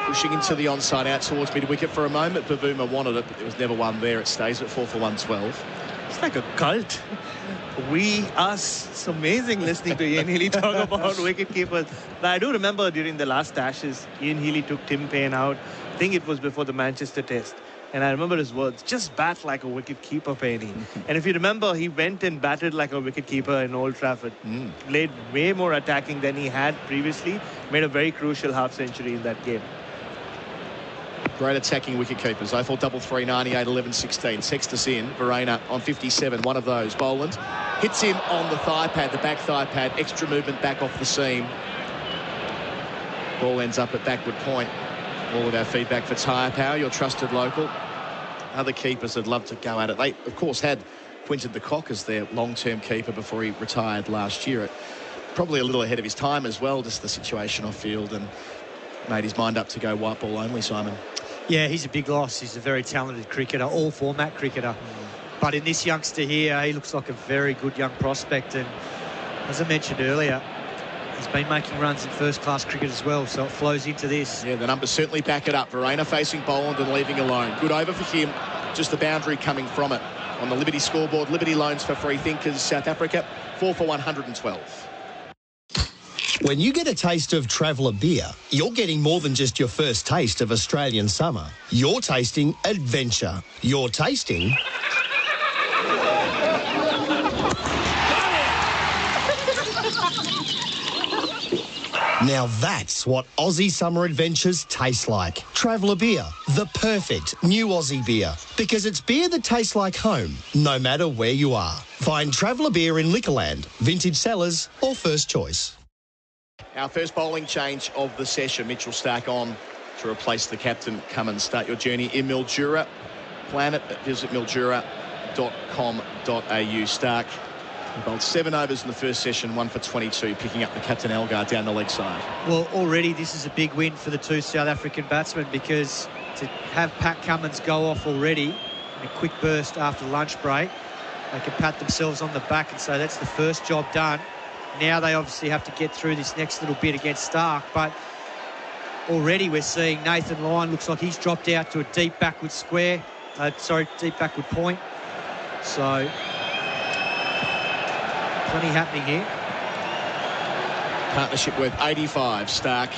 pushing into the onside out towards mid-wicket for a moment. Bavuma wanted it, but there was never one there. It stays at 4 for 112. It's like a cult. It's amazing listening to Ian Healy talk about wicket keepers. Now, I do remember during the last Ashes, Ian Healy took Tim Payne out. I think it was before the Manchester Test. And I remember his words, just bat like a wicket keeper, Payne. And if you remember, he went and batted like a wicket keeper in Old Trafford. Played way more attacking than he had previously. Made a very crucial half century in that game. Great attacking wicket keepers. I thought double 398, 11, 16. Sextus in. Verena on 57. One of those. Boland hits him on the thigh pad, the back thigh pad. Extra movement back off the seam. Ball ends up at backward point. All of our feedback for Tyre Power, your trusted local. Other keepers would love to go at it. They, of course, had Quinton de Kock as their long-term keeper before he retired last year. Probably a little ahead of his time as well, just the situation off field, and made his mind up to go white ball only, Simon. Yeah, he's a big loss. He's a very talented cricketer, all-format cricketer. But in this youngster here, he looks like a very good young prospect. And as I mentioned earlier, he's been making runs in first-class cricket as well, so it flows into this. Yeah, the numbers certainly back it up. Verena facing Boland and leaving alone. Good over for him. Just the boundary coming from it. On the Liberty scoreboard, Liberty loans for free thinkers, South Africa, 4 for 112. When you get a taste of Traveller beer, you're getting more than just your first taste of Australian summer. You're tasting adventure. You're tasting... Now that's what Aussie summer adventures taste like. Traveller beer, the perfect new Aussie beer. Because it's beer that tastes like home, no matter where you are. Find Traveller beer in Liquorland, Vintage Cellars or First Choice. Our first bowling change of the session. Mitchell Stark on to replace the captain. Come and start your journey in Mildura. Plan it. Visit mildura.com.au. Stark bowled 7 overs in the first session, 1 for 22, picking up the captain Elgar down the leg side. Well, already this is a big win for the 2 South African batsmen, because to have Pat Cummins go off already in a quick burst after lunch break, they can pat themselves on the back and say that's the first job done. Now they obviously have to get through this next little bit against Stark, but already we're seeing Nathan Lyon looks like he's dropped out to a deep backward square. Deep backward point. So plenty happening here. Partnership worth 85. Stark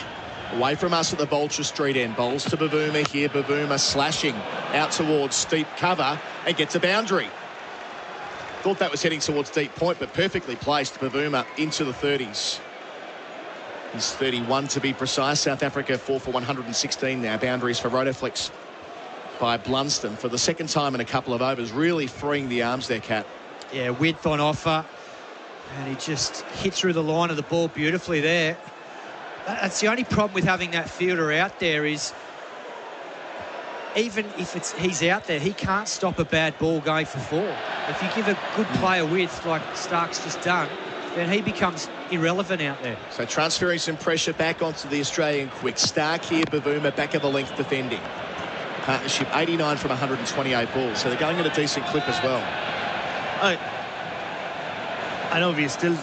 Away from us at the Vulture Street end. Bowls to Bavuma here. Bavuma slashing out towards steep cover and gets a boundary. Thought that was heading towards deep point, but perfectly placed. Bavuma into the 30s. He's 31 to be precise. South Africa 4 for 116 now. Boundaries for Rotoflex by Blunston for the second time in a couple of overs. Really freeing the arms there, Kat. Yeah, width on offer. And he just hit through the line of the ball beautifully there. That's the only problem with having that fielder out there is even if he's out there, he can't stop a bad ball going for 4. If you give a good player width like Stark's just done, then he becomes irrelevant out there. So transferring some pressure back onto the Australian quick. Stark here, Bavuma back of the length defending. Partnership 89 from 128 balls, so they're going at a decent clip as well. I know we're still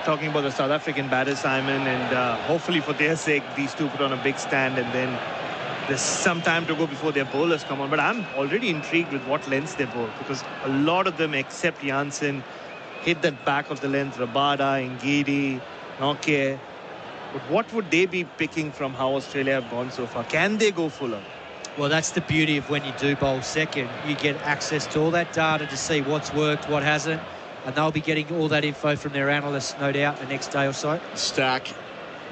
talking about the South African batters, Simon, and hopefully for their sake, these two put on a big stand and then there's some time to go before their bowlers come on. But I'm already intrigued with what lengths they bowl, because a lot of them, except Janssen, hit that back of the length. Rabada, Ngidi, Nokia. But what would they be picking from how Australia have gone so far? Can they go fuller? Well, that's the beauty of when you do bowl second. You get access to all that data to see what's worked, what hasn't. And they'll be getting all that info from their analysts, no doubt, the next day or so. Stark,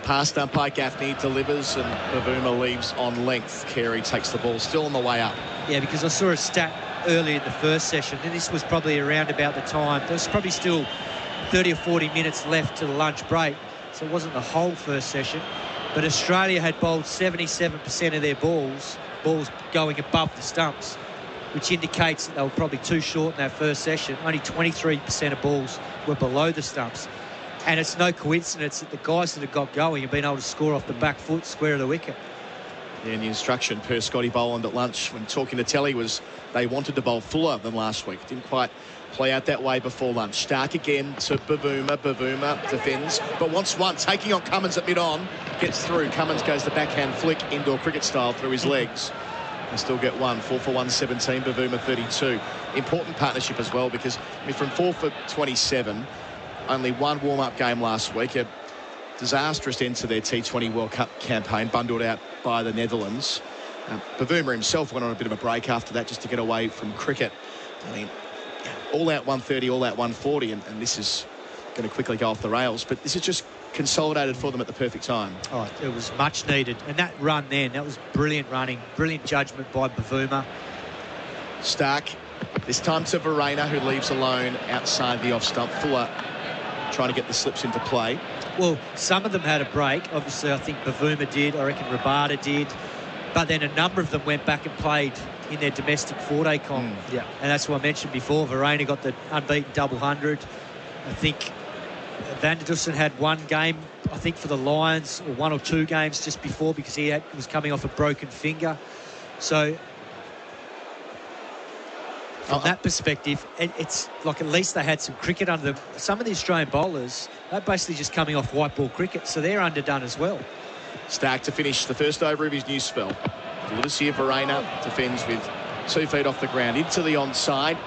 past umpire Gaffney, delivers, and Bavuma leaves on length. Carey takes the ball, still on the way up. Yeah, because I saw a stat early in the first session, and this was probably around about the time. There was probably still 30 or 40 minutes left to the lunch break, so it wasn't the whole first session. But Australia had bowled 77% of their balls going above the stumps, which indicates that they were probably too short in that first session. Only 23% of balls were below the stumps. And it's no coincidence that the guys that have got going have been able to score off the back foot, square of the wicket. Yeah, and the instruction per Scotty Boland at lunch when talking to Telly was they wanted to bowl fuller than last week. Didn't quite play out that way before lunch. Stark again to Bavuma. Bavuma defends, but wants one. Taking on Cummins at mid-on. Gets through. Cummins goes the backhand flick, indoor cricket style, through his legs. They still get one. 4 for 117, Bavuma 32. Important partnership as well, because from 4 for 27, only one warm-up game last week. A disastrous end to their T20 World Cup campaign, bundled out by the Netherlands. Bavuma himself went on a bit of a break after that just to get away from cricket. I mean, all out 130, all out 140, and this is going to quickly go off the rails. But this is just consolidated for them at the perfect time. Oh, it was much needed. And that run then, that was brilliant running, brilliant judgment by Bavuma. Stark, this time to Verena, who leaves alone outside the off-stump. Fuller trying to get the slips into play. Well, some of them had a break. Obviously, I think Bavuma did. I reckon Rabada did. But then a number of them went back and played in their domestic 4-day comp. Yeah. And that's what I mentioned before. Verena got the unbeaten double 100. I think Van der Dussen had one game, I think, for the Lions, or 1 or 2 games just before, because he was coming off a broken finger. So from that perspective, it's like at least they had some cricket under them. Some of the Australian bowlers, they're basically just coming off white ball cricket, so they're underdone as well. Stark to finish the first over of his new spell. Delivers here, Verena defends with 2 feet off the ground into the onside.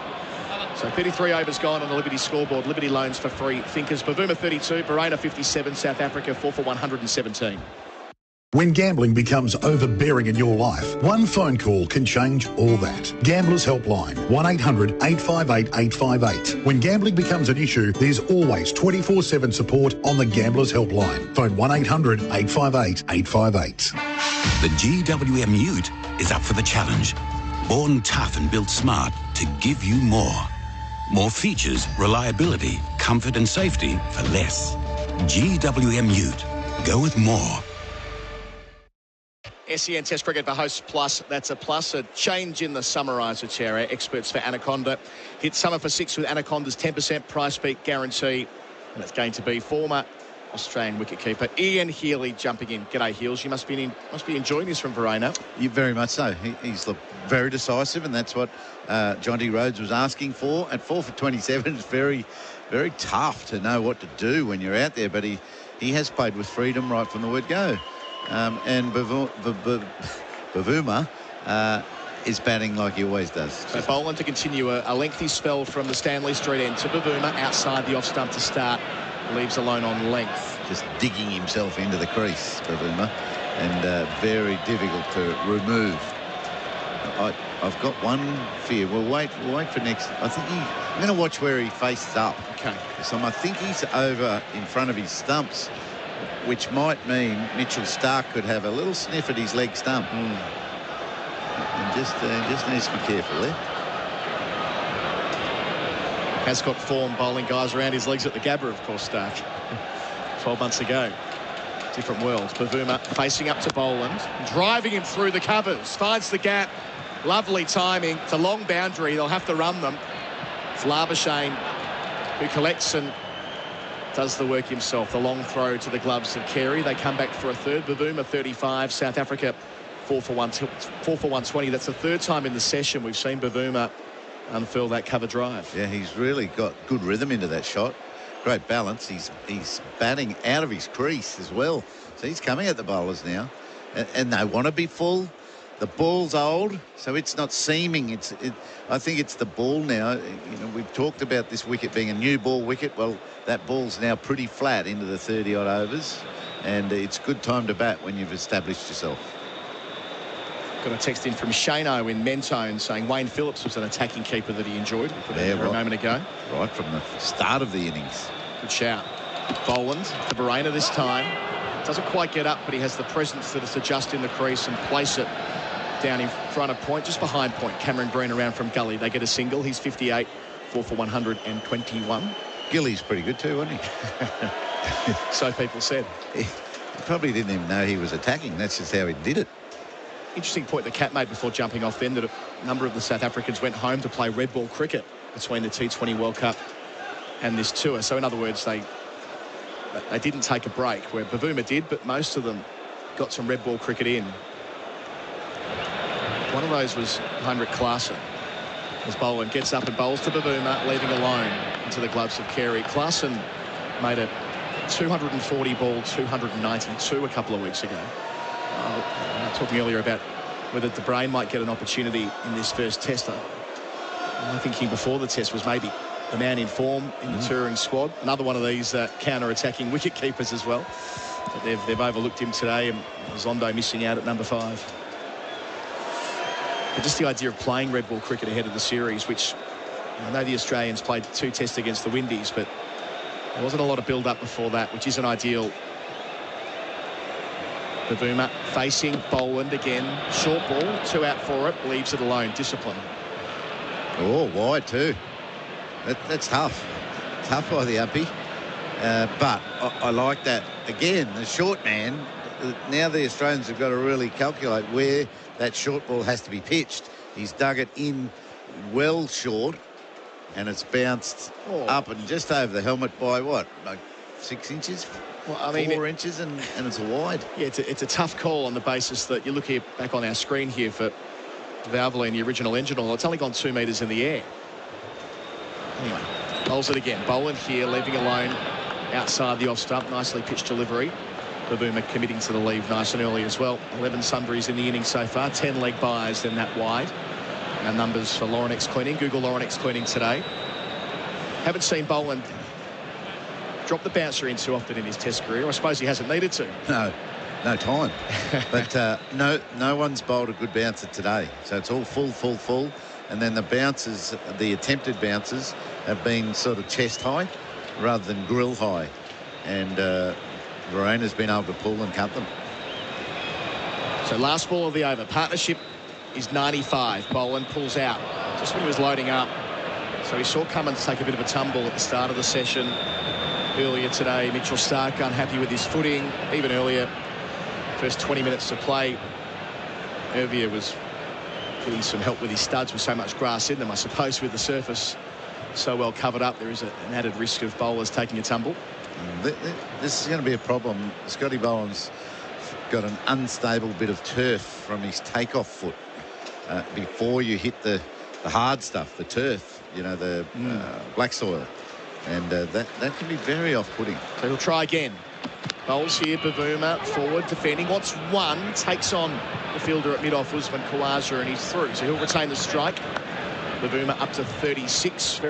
So 33 overs gone on the Liberty scoreboard. Liberty loans for free thinkers. Bavuma 32, Verena 57, South Africa 4 for 117. When gambling becomes overbearing in your life, one phone call can change all that. Gamblers Helpline, 1-800-858-858. When gambling becomes an issue, there's always 24/7 support on the Gamblers Helpline. Phone 1-800-858-858. The GWM Ute is up for the challenge. Born tough and built smart to give you more. More features, reliability, comfort and safety for less. GWM Ute. Go with more. SEN Test Cricket for Host Plus. That's a plus. A change in the Summarises chair. Our experts for Anaconda. Hit summer for 6 with Anaconda's 10% price beat guarantee. And it's going to be former Australian wicketkeeper Ian Healy jumping in. G'day, Heels. You must be enjoying this from Verena. Yeah, very much so. He's looked very decisive, and that's what Jonty Rhodes was asking for. At 4 for 27, it's very, very tough to know what to do when you're out there, but he has played with freedom right from the word go. And Bavuma is batting like he always does. So Boland to continue a lengthy spell from the Stanley Street end to Bavuma outside the off stump to start. Leaves alone on length. Just digging himself into the crease, Bavuma. and very difficult to remove. I've got one fear. We'll wait for next. I think I'm going to watch where he faces up. Okay. So I think he's over in front of his stumps, which might mean Mitchell Starc could have a little sniff at his leg stump. And just needs to be careful there. Has got form bowling guys around his legs at the Gabba, of course, Starc. 12 months ago. Different world. Bavuma facing up to Boland, driving him through the covers, finds the gap. Lovely timing. It's a long boundary. They'll have to run them. It's Labuschagne who collects and does the work himself. The long throw to the gloves of Carey. They come back for a third. Bavuma 35. South Africa 4 for 120. That's the third time in the session we've seen Bavuma unfurl that cover drive. Yeah, he's really got good rhythm into that shot. Great balance. He's batting out of his crease as well. So he's coming at the bowlers now. And they want to be full. The ball's old, so it's not seaming. I think it's the ball now. You know, we've talked about this wicket being a new ball wicket. Well, that ball's now pretty flat into the 30-odd overs. And it's good time to bat when you've established yourself. Got a text in from Shano in Mentone saying Wayne Phillips was an attacking keeper that he enjoyed. A moment ago. Right from the start of the innings. Good shout. Boland to Verena this time. Doesn't quite get up, but he has the presence that is to adjust in the crease and place it down in front of point, just behind point. Cameron Green around from gully. They get a single. He's 58, 4 for 121. Gilly's pretty good too, wasn't he? So people said. He probably didn't even know he was attacking. That's just how he did it. Interesting point the Cat made before jumping off then, that a number of the South Africans went home to play red ball cricket between the T20 World Cup and this tour. So in other words, they didn't take a break, where Bavuma did, but most of them got some red ball cricket in. One of those was Heinrich Klaassen, as Boland gets up and bowls to Bavuma, leaving alone into the gloves of Carey. Klaassen made a 240 ball 292 a couple of weeks ago. Talking earlier about whether De Bruyn might get an opportunity in this first test. My thinking before the test was maybe the man in form in the touring squad. Another one of these counter-attacking wicket keepers as well. But they've overlooked him today, and Zondo missing out at number 5. But just the idea of playing red ball cricket ahead of the series, which I know the Australians played 2 tests against the Windies, but there wasn't a lot of build-up before that, which isn't ideal. Bavuma facing Boland again. Short ball, 2 out for it. Leaves it alone. Discipline. Oh, wide too. That's tough. Tough by the uppie. But I like that. Again, the short man. Now the Australians have got to really calculate where that short ball has to be pitched. He's dug it in well short, and it's bounced up and just over the helmet by what, like 6 inches? Well, I mean, 4 inches, and it's a wide. Yeah, it's a tough call on the basis that you look here back on our screen here for Valvoline, the original engine oil. It's only gone 2 metres in the air. Anyway, bowls it again. Boland here, leaving alone outside the off stump. Nicely pitched delivery. Bavuma committing to the leave nice and early as well. 11 Sundaresan in the innings so far. 10 leg buys, then that wide. Our numbers for Laurenex Cleaning. Google Laurenex Cleaning today. Haven't seen Boland drop the bouncer in too often in his test career. I suppose he hasn't needed to. No time. But no one's bowled a good bouncer today. So it's all full. And then the bounces, the attempted bounces, have been sort of chest high rather than grill high. And Verena's been able to pull and cut them. So last ball of the over. Partnership is 95. Boland pulls out just when he was loading up. So he saw Cummins take a bit of a tumble at the start of the session. Earlier today, Mitchell Starc unhappy with his footing. Even earlier, first 20 minutes to play, Irvia was getting some help with his studs with so much grass in them. I suppose with the surface so well covered up, there is an added risk of bowlers taking a tumble. This is going to be a problem. Scotty Boland's got an unstable bit of turf from his takeoff foot before you hit the hard stuff, the turf, you know, the black soil. And that can be very off-putting. So he'll try again. Bowls here, Bavuma, forward, defending. Wants one, takes on the fielder at mid-off, Usman Khawaja, and he's through. So he'll retain the strike. Bavuma up to 36.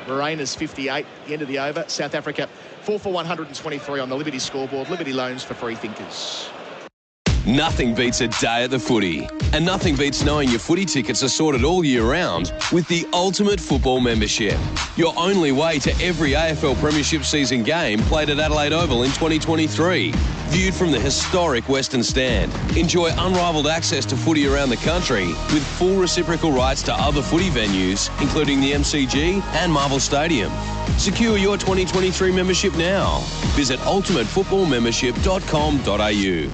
Verena's 58, the end of the over. South Africa, 4 for 123 on the Liberty scoreboard. Liberty loans for free thinkers. Nothing beats a day at the footy. And nothing beats knowing your footy tickets are sorted all year round with the Ultimate Football Membership. Your only way to every AFL Premiership season game played at Adelaide Oval in 2023. Viewed from the historic Western Stand. Enjoy unrivaled access to footy around the country with full reciprocal rights to other footy venues, including the MCG and Marvel Stadium. Secure your 2023 membership now. Visit ultimatefootballmembership.com.au.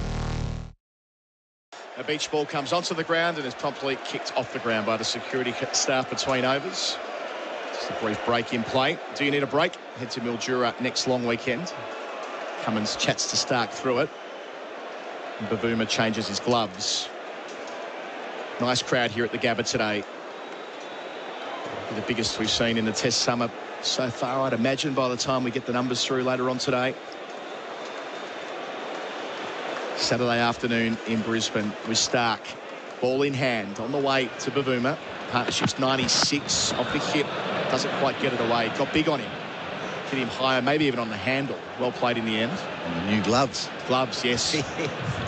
A beach ball comes onto the ground and is promptly kicked off the ground by the security staff between overs. Just a brief break in play. Do you need a break? Head to Mildura next long weekend. Cummins chats to Stark through it. And Bavuma changes his gloves. Nice crowd here at the Gabba today. The biggest we've seen in the Test summer so far, I'd imagine, by the time we get the numbers through later on today. Saturday afternoon in Brisbane with Stark. Ball in hand on the way to Bavuma. Partnership's 96 off the hip. Doesn't quite get it away. Got big on him. Hit him higher, maybe even on the handle. Well played in the end. And the new gloves. Gloves, yes.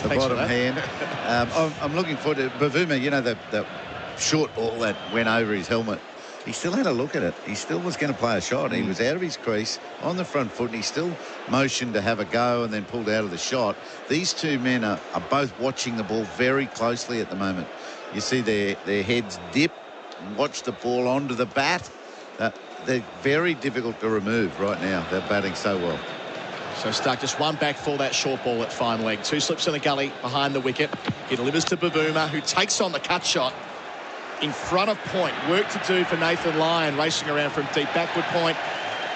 The bottom hand. I'm looking forward to Bavuma, you know, the short ball that went over his helmet. He still had a look at it. He still was going to play a shot. He was out of his crease on the front foot, and he still motioned to have a go and then pulled out of the shot. These two men are both watching the ball very closely at the moment. You see their heads dip and watch the ball onto the bat. They're very difficult to remove right now. They're batting so well. So Stark just one back for that short ball at fine leg. Two slips in the gully behind the wicket. He delivers to Bavuma, who takes on the cut shot in front of point. Work to do for Nathan Lyon, racing around from deep backward point.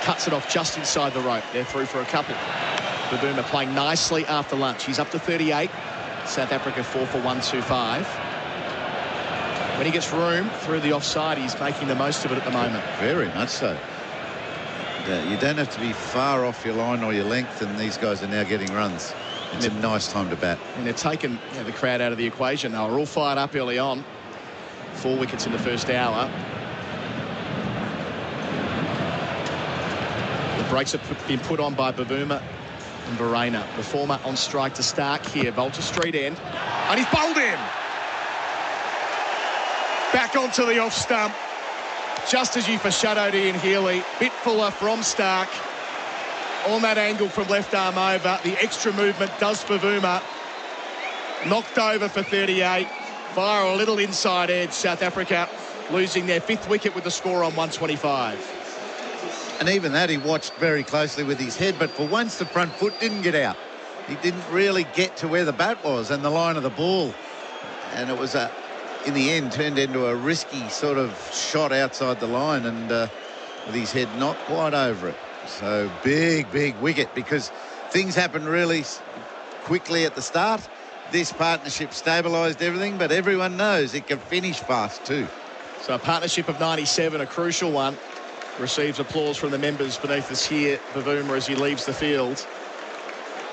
Cuts it off just inside the rope. They're through for a couple. Bavuma playing nicely after lunch. He's up to 38. South Africa 4 for 125. When he gets room through the offside, he's making the most of it at the moment. Very much so. You don't have to be far off your line or your length, and these guys are now getting runs. It's a nice time to bat. And they're taking the crowd out of the equation. They were all fired up early on. 4 wickets in the first hour. The breaks have been put on by Bavuma and Verena. The former on strike to Stark here. Vulture Street end. And he's bowled him. Back onto the off stump. Just as you foreshadowed, Ian Healy. Bit fuller from Stark. On that angle from left arm over. The extra movement does Bavuma. Knocked over for 38. Fire a little inside edge. South Africa losing their 5th wicket with the score on 125. And even that he watched very closely with his head, but for once the front foot didn't get out. He didn't really get to where the bat was and the line of the ball. And it was, in the end, turned into a risky sort of shot outside the line, and with his head not quite over it. So big wicket, because things happened really quickly at the start. This partnership stabilised everything, but everyone knows it can finish fast too. So a partnership of 97, a crucial one, receives applause from the members beneath us here. Bavuma as he leaves the field.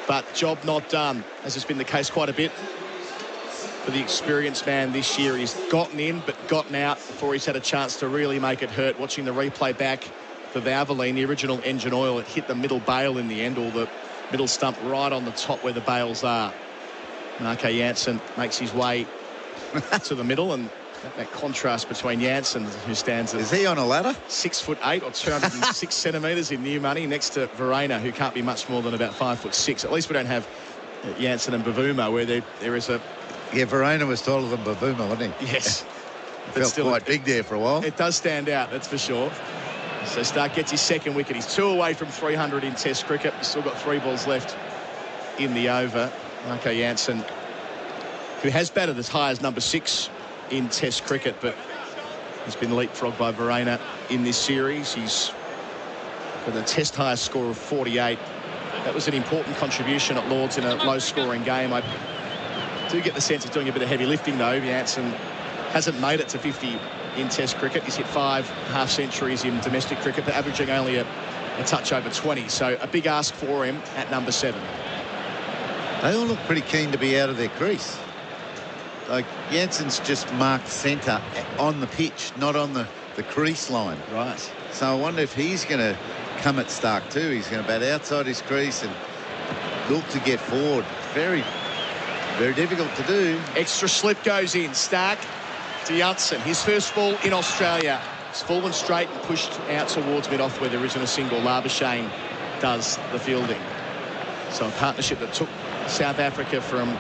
But job not done, as has been the case quite a bit for the experienced man this year. He's gotten in, but gotten out before he's had a chance to really make it hurt. Watching the replay back for Valvoline, the original engine oil, it hit the middle bail in the end, or the middle stump right on the top where the bails are. Marco Jansen makes his way to the middle, and that contrast between Jansen, who stands at... Is he on a ladder? 6'8" or 206 centimetres in new money, next to Verena, who can't be much more than about 5'6". At least we don't have Jansen and Bavuma, where there is a... Yeah, Verena was taller than Bavuma, wasn't he? Yes. Felt still quite big there for a while. It does stand out, that's for sure. So Stark gets his 2nd wicket. He's 2 away from 300 in Test cricket. He's still got 3 balls left in the over. Marco Jansen, who has batted as high as number 6 in Test cricket, but he's been leapfrogged by Verena in this series. He's got a Test highest score of 48. That was an important contribution at Lords in a low-scoring game. I do get the sense of doing a bit of heavy lifting, though. Jansen hasn't made it to 50 in Test cricket. He's hit 5 half-centuries in domestic cricket, but averaging only a touch over 20. So a big ask for him at number 7. They all look pretty keen to be out of their crease. Like, Jansen's just marked centre on the pitch, not on the crease line. Right. So I wonder if he's going to come at Stark too. He's going to bat outside his crease and look to get forward. Very Very difficult to do. Extra slip goes in. Stark to Janssen. His first ball in Australia. It's fallen straight and pushed out towards mid-off where there isn't a single. Labuschagne does the fielding. So a partnership that took South Africa from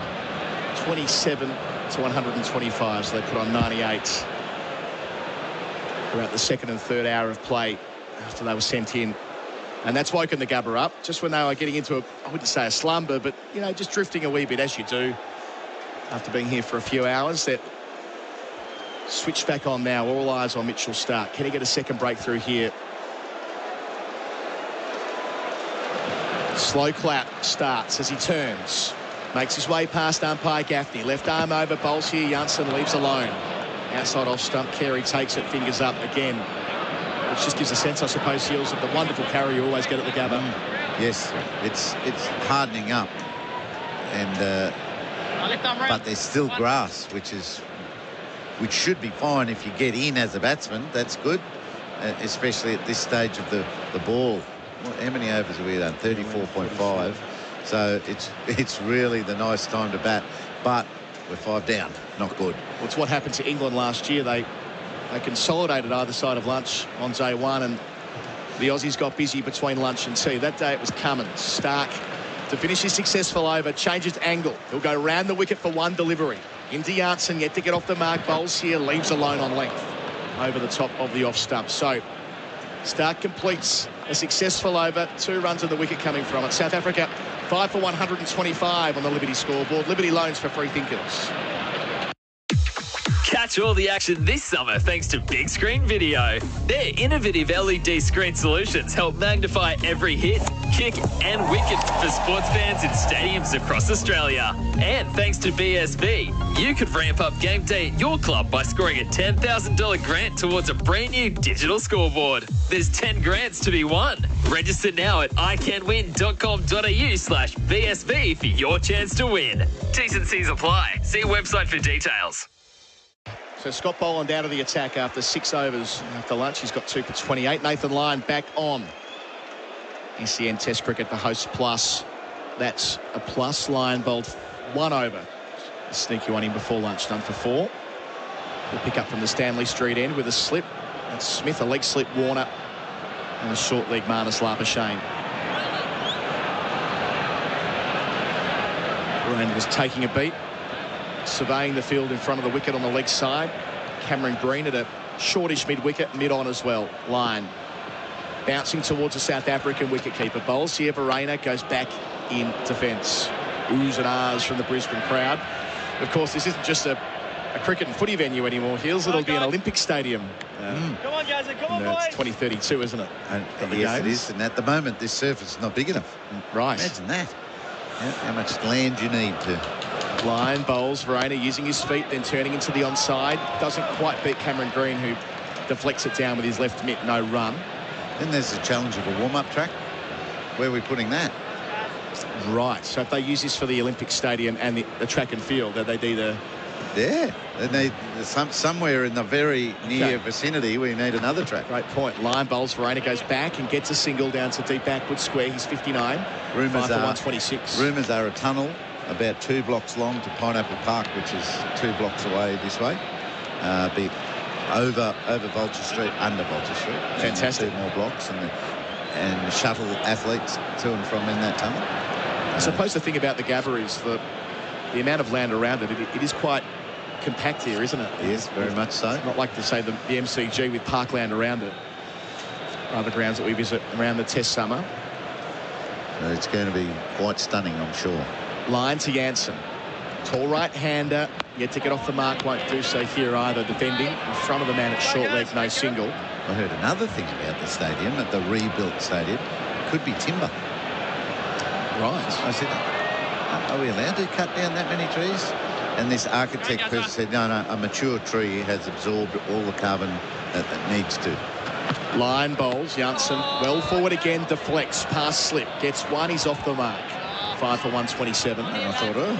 27 to 125. So they put on 98 throughout the second and third hour of play after they were sent in. And that's woken the Gabba up just when they were getting into I wouldn't say a slumber, but, you know, just drifting a wee bit as you do after being here for a few hours. That switch back on now. All eyes on Mitchell Stark. Can he get a second breakthrough here? Slow clap starts as he turns. Makes his way past umpire Gaffney. Left arm over, bowls here. Janssen leaves alone. Outside off stump. Carey takes it, fingers up again. Which just gives a sense, I suppose, Heels, of the wonderful carry you always get at the Gabba. Yes, it's hardening up. And but there's still grass, which should be fine if you get in as a batsman. That's good, especially at this stage of the ball. How many overs have we done? 34.5. So it's really the nice time to bat. But we're 5 down. Not good. Well, it's what happened to England last year. They consolidated either side of lunch on day one, and the Aussies got busy between lunch and tea. That day it was Cummins. Stark to finish his successful over, changes angle. He'll go round the wicket for one delivery. Into Janssen, yet to get off the mark. Bowls here, leaves alone on length over the top of the off stump. So Stark completes a successful over. 2 runs on the wicket coming from it. South Africa 5 for 125 on the Liberty scoreboard. Liberty loans for free thinkers. Catch all the action this summer thanks to Big Screen Video. Their innovative LED screen solutions help magnify every hit, kick and wicket for sports fans in stadiums across Australia. And thanks to BSB, you could ramp up game day at your club by scoring a $10,000 grant towards a brand new digital scoreboard. There's 10 grants to be won. Register now at iCanWin.com.au/BSB for your chance to win. T's and C's apply. See website for details. So Scott Boland out of the attack after 6 overs after lunch. He's got 2 for 28. Nathan Lyon back on. SEN Test Cricket, the host plus. That's a plus. Lyon bowled 1 over. A sneaky one in before lunch, done for 4. He'll pick up from the Stanley Street end with a slip. That's Smith, a leg slip, Warner, and a short leg, Marnus Labuschagne. Rain was taking a beat, surveying the field in front of the wicket on the leg side. Cameron Green at a shortish mid-wicket, mid-on as well. Line bouncing towards the South African wicketkeeper. Bowls here, Verena goes back in defence. Oohs and ahs from the Brisbane crowd. Of course, this isn't just a cricket and footy venue anymore, Heels. It'll be an Olympic stadium. Come on, guys, come on, boys. It's 2032, isn't it? And yes, it is. And at the moment, this surface is not big enough. Right. Imagine that. Yeah, how much land you need to... Line bowls, Verena using his feet, then turning into the onside. Doesn't quite beat Cameron Green, who deflects it down with his left mitt. No run. Then there's the challenge of a warm-up track. Where are we putting that? Right. So if they use this for the Olympic Stadium and the track and field, that they'd either... Yeah. They need somewhere in the very near vicinity we need another track. Great point. Line bowls, Verena goes back and gets a single down to deep backward square. He's 59. Rumours 5 for are 126. Rumours are a tunnel about 2 blocks long to Pineapple Park, which is 2 blocks away this way. Be over Vulture Street, under Vulture Street. Fantastic. 2 more blocks and shuttle athletes to and from in that tunnel. I suppose the thing about the Gabba is the amount of land around it. It is quite compact here, isn't it? Yes, very much so. It's not like to say the MCG with parkland around it. Other grounds that we visit around the Test summer. It's going to be quite stunning, I'm sure. Line to Janssen. Tall right-hander, yet to get off the mark, won't do so here either. Defending in front of the man at short leg, no single. I heard another thing about the stadium, at the rebuilt stadium. Could be timber. Right. I said, are we allowed to cut down that many trees? And this architect person said, no, a mature tree has absorbed all the carbon that it needs to. Line bowls, Janssen, well forward again, deflects, pass slip, gets 1, he's off the mark. 5 for 127. And I thought, oh,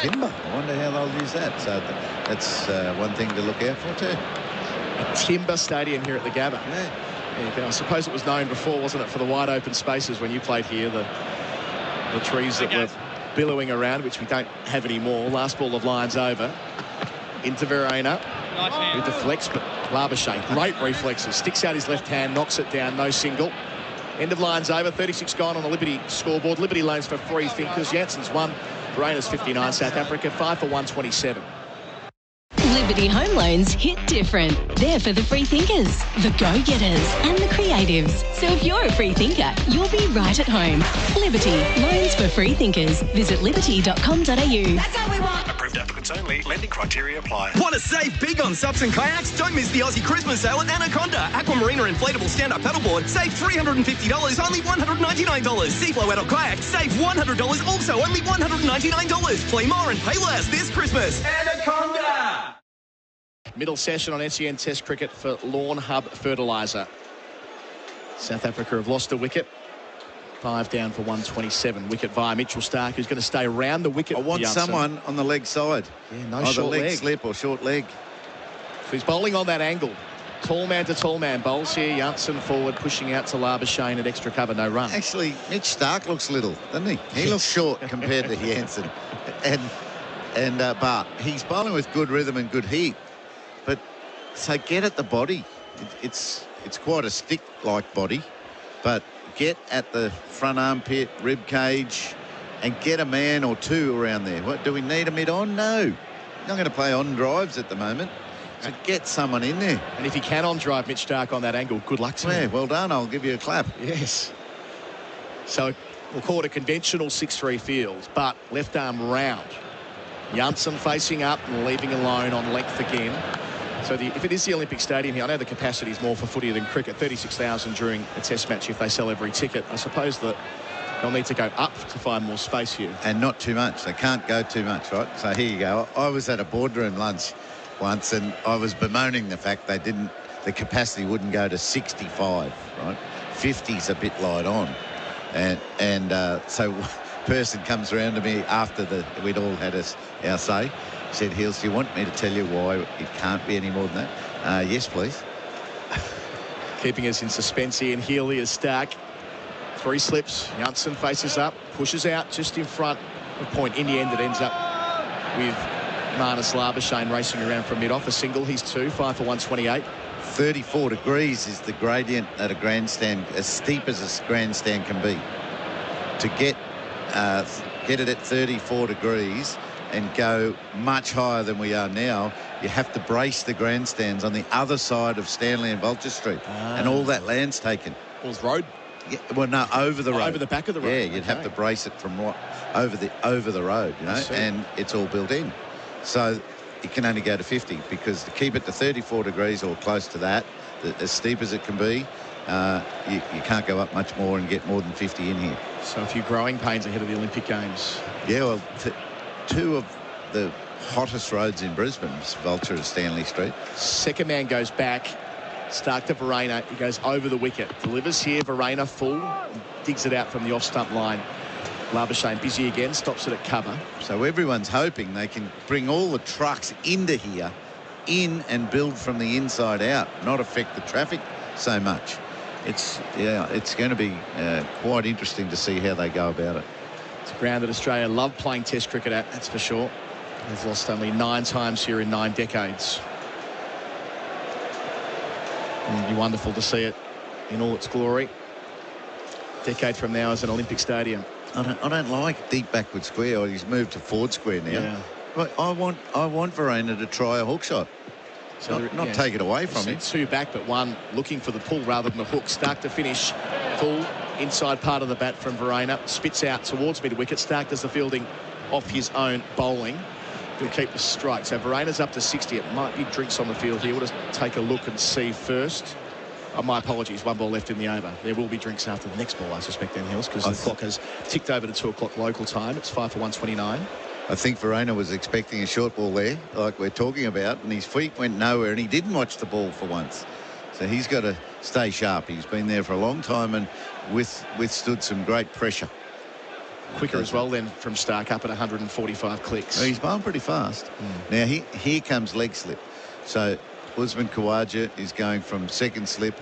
timber. I wonder how they'll use that. So that's one thing to look out for too. A timber stadium here at the Gabba. Yeah. I suppose it was known before, wasn't it, for the wide open spaces when you played here, the trees that were billowing around, which we don't have anymore. Last ball of Lions over. Into Verena. Who deflects, but Labuschagne, great reflexes. Sticks out his left hand, knocks it down, no single. End of Lions over, 36 gone on the Liberty scoreboard. Liberty loans for free thinkers. Jansen's 1, Verena's 59. South Africa 5 for 127. Liberty Home Loans hit different. They're for the free thinkers, the go-getters and the creatives. So if you're a free thinker, you'll be right at home. Liberty, loans for free thinkers. Visit liberty.com.au. That's how we want. Approved applicants only. Lending criteria apply. Want to save big on subs and kayaks? Don't miss the Aussie Christmas sale at Anaconda. Aquamarina inflatable stand-up paddleboard. Save $350, only $199. Seaflow adult kayak. Save $100, also only $199. Play more and pay less this Christmas. Anaconda! Middle session on SEN Test cricket for Lawn Hub Fertiliser. South Africa have lost a wicket. 5 down for 127. Wicket via Mitchell Starc, who's going to stay around the wicket. I want someone on the leg side. Yeah, no either short leg slip or short leg. So he's bowling on that angle. Tall man to tall man. Bowls here. Jansen forward, pushing out to Labuschagne at extra cover. No run. Actually, Mitch Starc looks little, doesn't he? He looks short compared to Jansen. But he's bowling with good rhythm and good heat. But so get at the body. It's quite a stick-like body, but get at the front armpit, rib cage, and get a man or two around there. What, do we need a mid-on? No. Not going to play on drives at the moment. So get someone in there. And if he can on drive Mitch Starc on that angle, good luck to him. Yeah, well done. I'll give you a clap. Yes. So we'll call it a conventional 6-3 field, but left arm round. Jansen facing up and leaving alone on length again. So if it is the Olympic Stadium here, I know the capacity is more for footy than cricket, 36,000 during a test match if they sell every ticket. I suppose that they'll need to go up to find more space here. And not too much. They can't go too much, right? So here you go. I was at a boardroom lunch once and I was bemoaning the fact the capacity wouldn't go to 65, right? 50's a bit light on. So person comes around to me after we'd all had our say. Said, Heels, do you want me to tell you why it can't be any more than that? Yes, please. Keeping us in suspense here, and Healy is Starc. 3 slips. Jansen faces up, pushes out just in front of point. In the end, it ends up with Marnus Labuschagne racing around from mid-off. A single, he's 2, 5 for 128. 34 degrees is the gradient at a grandstand, as steep as a grandstand can be. To get it at 34 degrees and go much higher than we are now, you have to brace the grandstands on the other side of Stanley and Vulture Street. And all that land's taken. Was road? Yeah, well, no, over the road. Over the back of the road. Yeah, you'd have to brace it from over the road, you know, and it's all built in. So you can only go to 50 because to keep it to 34 degrees or close to that, as steep as it can be, you can't go up much more and get more than 50 in here. So a few growing pains ahead of the Olympic Games. Yeah, well, 2 of the hottest roads in Brisbane, Vulture and Stanley Street. Second man goes back. Starc to Verena. He goes over the wicket. Delivers here. Verena full. Digs it out from the off-stump line. Labuschagne busy again. Stops it at cover. So everyone's hoping they can bring all the trucks into here, in and build from the inside out, not affect the traffic so much. It's going to be quite interesting to see how they go about it. It's a ground that Australia love playing Test cricket at, that's for sure. They've lost only 9 times here in 9 decades. It'll be wonderful to see it in all its glory. Decade from now as an Olympic stadium. I don't like deep backward square. He's moved to forward square now. Yeah. But I want Verena to try a hook shot. So not take it away from him. 2 back, but 1 looking for the pull rather than the hook. Starc to finish. Full inside part of the bat from Verena. Spits out towards mid-wicket. Starc does the fielding off his own bowling. He'll keep the strike. So Verena's up to 60. It might be drinks on the field here. We'll just take a look and see first. My apologies, 1 ball left in the over. There will be drinks after the next ball, I suspect, Dan Hills, because the clock has ticked over to 2 o'clock local time. It's 5 for 129. I think Verena was expecting a short ball there, like we're talking about, and his feet went nowhere, and he didn't watch the ball for once. So he's got to stay sharp. He's been there for a long time and withstood some great pressure. Quicker as well then from Starc, up at 145 clicks. Well, he's bowling pretty fast. Now here comes leg slip. So Usman Khawaja is going from 2nd slip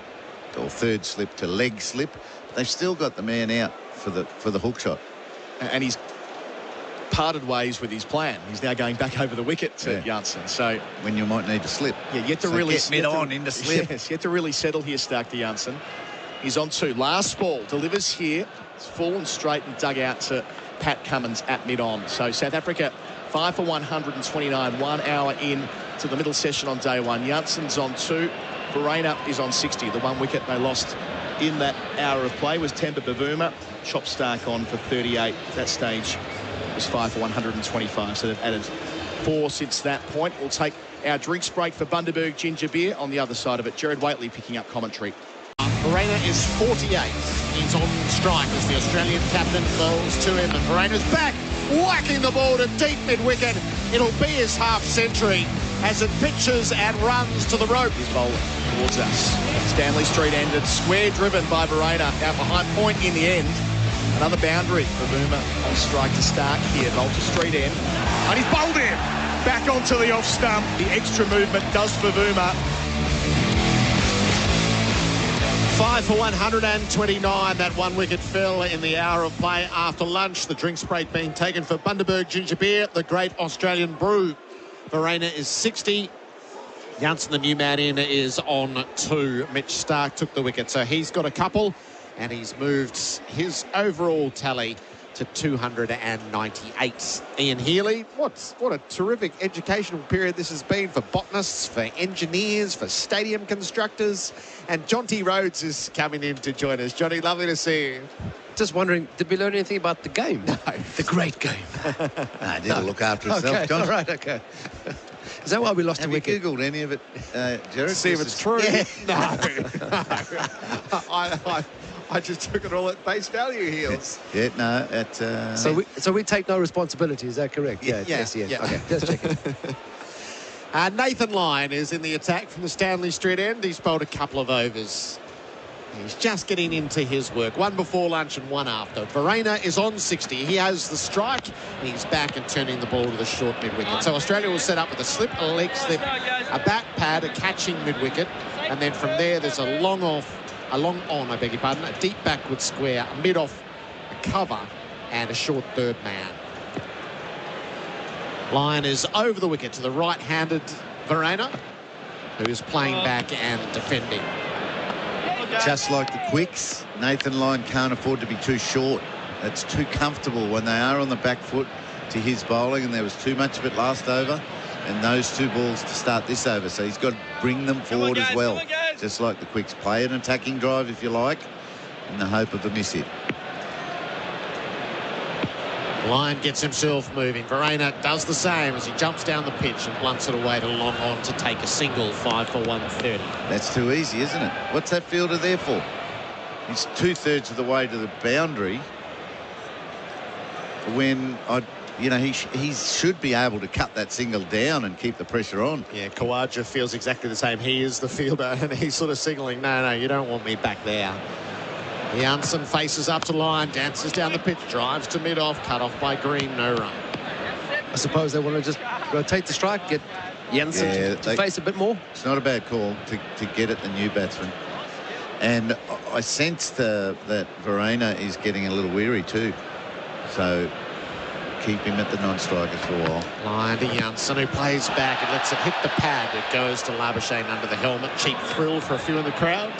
or 3rd slip to leg slip. They've still got the man out for the hook shot. And he's parted ways with his plan. He's now going back over the wicket to Janssen. So when you might need to slip. Yeah, yet to so really get mid-on into slip. Yes, yet to really settle here, Stark to Janssen. He's on 2. Last ball delivers here. It's fallen straight and dug out to Pat Cummins at mid-on. So South Africa 5 for 129, 1 hour in to the middle session on day 1. Janssen's on 2. Verreynne is on 60. The 1 wicket they lost in that hour of play was Temba Bavuma. Chop Stark on for 38. At that stage was 5 for 125. So they've added 4 since that point. We'll take our drinks break for Bundaberg Ginger Beer. On the other side of it, Gerard Whateley picking up commentary. Verreynne is 48. He's on strike as the Australian captain falls to him, and Verreynne's back, whacking the ball to deep mid-wicket. It'll be his half-century as it pitches and runs to the rope. He's bowling towards us. Stanley Street ended, square driven by Verreynne out behind point in the end. Another boundary for Boomer on strike to start here. Volta Street end, and he's bowled in. Back onto the off stump. The extra movement does for Boomer. 5 for 129. That 1 wicket fell in the hour of play after lunch. The drinks break being taken for Bundaberg Ginger Beer, the great Australian brew. Verreynne is 60. Janssen, the new man in, is on 2. Mitch Stark took the wicket, so he's got a couple, and he's moved his overall tally to 298. Ian Healy, what a terrific educational period this has been for botanists, for engineers, for stadium constructors. And Jonty Rhodes is coming in to join us. Jonty, lovely to see you. Just wondering, did we learn anything about the game? No. The great game. No, didn't look after itself, okay. John. All right, okay. Is that why we lost a wicket? Have you Googled any of it, Gerard? See if it's true. Yeah. No. I just took it all at face value, Heels. Yeah, no. So we take no responsibility, is that correct? Yeah. SEN. Okay, let's check it. Nathan Lyon is in the attack from the Stanley Street end. He's bowled a couple of overs. He's just getting into his work. 1 before lunch and 1 after. Verreynne is on 60. He has the strike. He's back and turning the ball to the short mid-wicket. So Australia will set up with a slip, a leg slip, a back pad, a catching mid-wicket. And then from there, there's a long on, a deep backward square, a mid-off, a cover, and a short third man. Lyon is over the wicket to the right-handed Verreynne, who is playing back and defending. Just like the quicks, Nathan Lyon can't afford to be too short. It's too comfortable when they are on the back foot to his bowling, and there was too much of it last over, and those 2 balls to start this over. So he's got to bring them forward as well. Just like the quicks. Play an attacking drive if you like, in the hope of a miss hit. Lyon gets himself moving. Verreynne does the same as he jumps down the pitch and blunts it away to long on to take a single. 5 for 130. That's too easy, isn't it? What's that fielder there for? He's 2/3 of the way to the boundary. When he should be able to cut that single down and keep the pressure on. Yeah, Khawaja feels exactly the same. He is the fielder, and he's sort of signalling, no, you don't want me back there. Janssen faces up to Lyon, dances down the pitch, drives to mid-off, cut off by Green, no run. I suppose they want to just rotate the strike, get Janssen to face a bit more. It's not a bad call to get at the new batsman. And I sense that Verreynne is getting a little weary too. So keep him at the non-strikers for a while. Lyon to Janssen, who plays back and lets it hit the pad. It goes to Labuschagne under the helmet. Cheap thrill for a few in the crowd.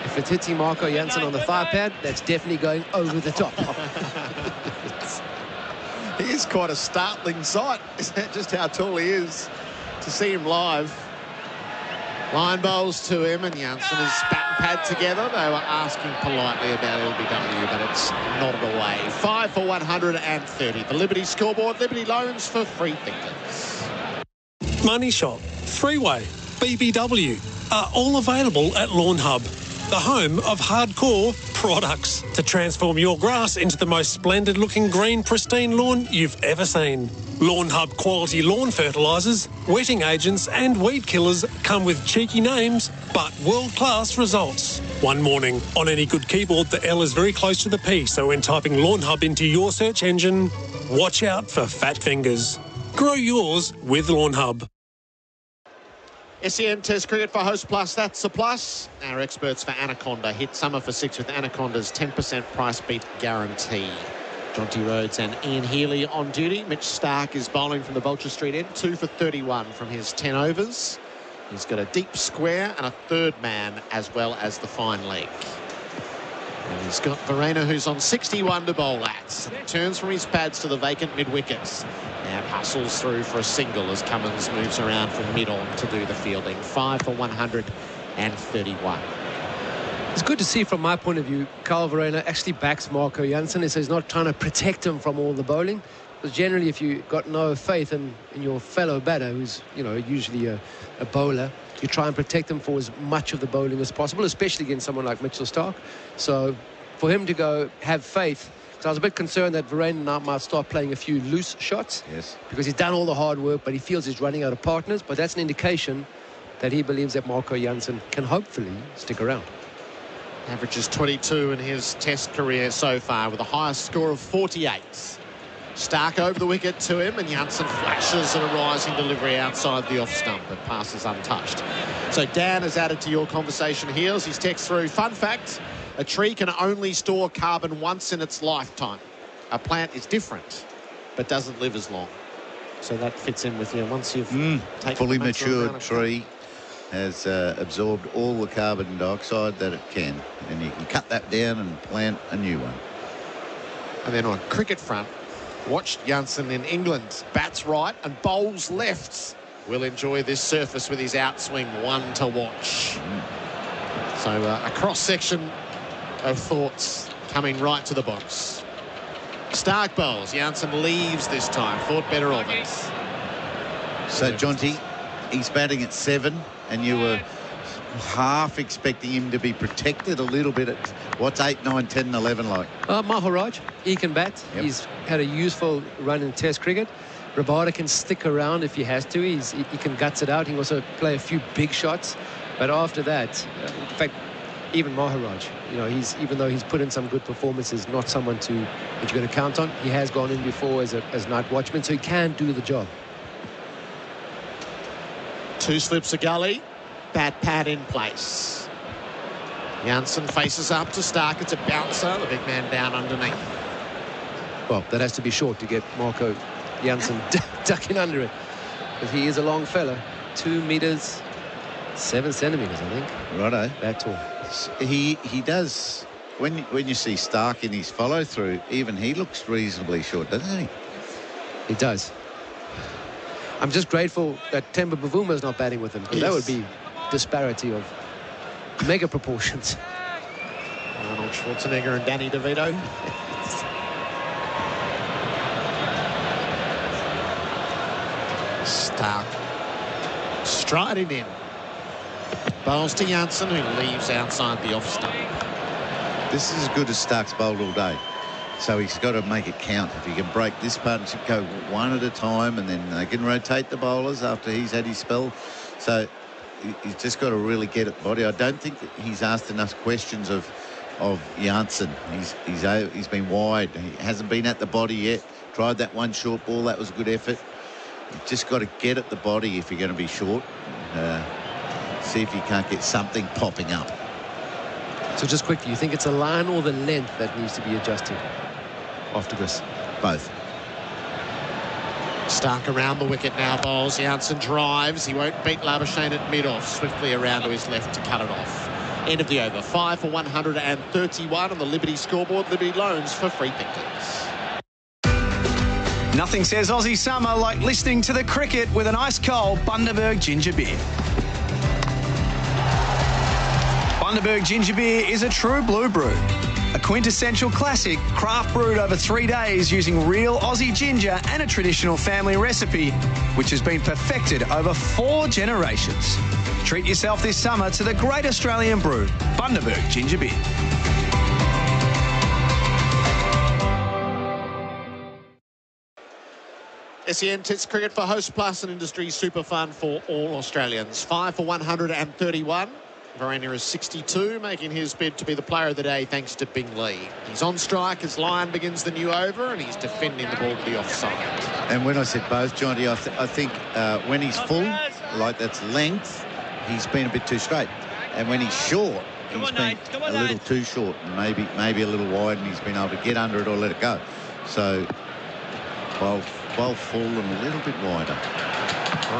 If it's hitting Marco Janssen on the thigh pad, that's definitely going over the top. He is quite a startling sight. Isn't that just how tall he is? To see him live. Lyon bowls to him, and Janssen is bat and pad together. They were asking politely about LBW, but it's nodded away. 5 for 130. The Liberty scoreboard. Liberty loans for free thinkers. Money Shot, Freeway, BBW are all available at Lawn Hub, the home of hardcore products to transform your grass into the most splendid looking green pristine lawn you've ever seen. Lawn Hub quality lawn fertilisers, wetting agents and weed killers come with cheeky names but world-class results. One morning, on any good keyboard the L is very close to the P, so when typing Lawn Hub into your search engine, watch out for fat fingers. Grow yours with Lawn Hub. SEN Test Cricket for Host Plus, that's a plus. Our experts for Anaconda hit summer for 6 with Anaconda's 10% price beat guarantee. Jonty, Rhodes and Ian Healy on duty. Mitch Starc is bowling from the Vulture Street end, 2 for 31 from his 10 overs. He's got a deep square and a third man as well as the fine leg. And he's got Verena, who's on 61 to bowl at. And turns from his pads to the vacant mid-wickets and hustles through for a single as Cummins moves around from mid-on to do the fielding. 5 for 131. It's good to see from my point of view, Carl Verena actually backs Marco Jansen, so he's not trying to protect him from all the bowling. Because generally, if you've got no faith in your fellow batter, who's, you know, usually a bowler, you try and protect him for as much of the bowling as possible, especially against someone like Mitchell Starc. So for him to go have faith, because I was a bit concerned that Verena now might start playing a few loose shots. Yes. Because he's done all the hard work, but he feels he's running out of partners. But that's an indication that he believes that Marco Jansen can hopefully stick around. Averages 22 in his Test career so far, with a highest score of 48. Starc over the wicket to him, and Jansen flashes at a rising delivery outside the off stump, but passes untouched. So Dan has added to your conversation here as he's text through. Fun fact, a tree can only store carbon once in its lifetime. A plant is different, but doesn't live as long. So that fits in with you. Once you've taken fully matured tree has absorbed all the carbon dioxide that it can, and you can cut that down and plant a new one. And then on cricket front, watched Jansen in England. Bats right and bowls left. Will enjoy this surface with his outswing, one to watch. So a cross-section of thoughts coming right to the box. Starc bowls. Jansen leaves this time. Thought better of it. So Jonty, he's batting at 7, and you were half expecting him to be protected a little bit at what's 8, 9, 10 and 11 like? Maharaj, he can bat. Yep. He's had a useful run in Test cricket. Rabada can stick around if he has to. He can guts it out. He can also play a few big shots. But after that, in fact, even Maharaj, you know, even though he's put in some good performances, not someone that you're going to count on. He has gone in before as night watchman, so he can do the job. 2 slips a gully. Bat pad in place. Jansen faces up to Starc. It's a bouncer. The big man down underneath. Well, that has to be short to get Marco Jansen ducking under it. Because he is a long fella. 2 meters, 7 centimeters, I think. Righto. That tall. He does, when you see Starc in his follow-through, even he looks reasonably short, doesn't he? He does. I'm just grateful that Temba Bavuma is not batting with him, because that would be disparity of mega proportions. Arnold Schwarzenegger and Danny DeVito. Starc striding in. Bowls to Jansen, who leaves outside the off stump. This is as good as Starc's bowled all day. So he's got to make it count. If he can break this partnership, go one at a time, and then they can rotate the bowlers after he's had his spell. So he's just got to really get at the body. I don't think that he's asked enough questions of Jansen. He's been wide. He hasn't been at the body yet. Tried that one short ball. That was a good effort. You've just got to get at the body if you're going to be short. See if you can't get something popping up. So just quickly, you think it's a line or the length that needs to be adjusted after this? Both. Starc around the wicket now, bowls. Jansen drives. He won't beat Labuschagne at mid-off. Swiftly around to his left to cut it off. End of the over. 5 for 131 on the Liberty scoreboard. Liberty loans for free thinkers. Nothing says Aussie summer like listening to the cricket with an ice-cold Bundaberg ginger beer. Bundaberg ginger beer is a true blue brew. A quintessential classic, craft brewed over 3 days using real Aussie ginger and a traditional family recipe, which has been perfected over 4 generations. Treat yourself this summer to the great Australian brew, Bundaberg ginger beer. SEN Tits Cricket for Host Plus, an industry super fun for all Australians. 5 for 131. Verena is 62, making his bid to be the player of the day thanks to Bing Lee. He's on strike as Lyon begins the new over, and he's defending the ball to the offside. And when I said both, Jonty, I think when he's full, like that's length, he's been a bit too straight. And when he's short, he's been a little too short, and maybe a little wide, and he's been able to get under it or let it go. So, well full and a little bit wider.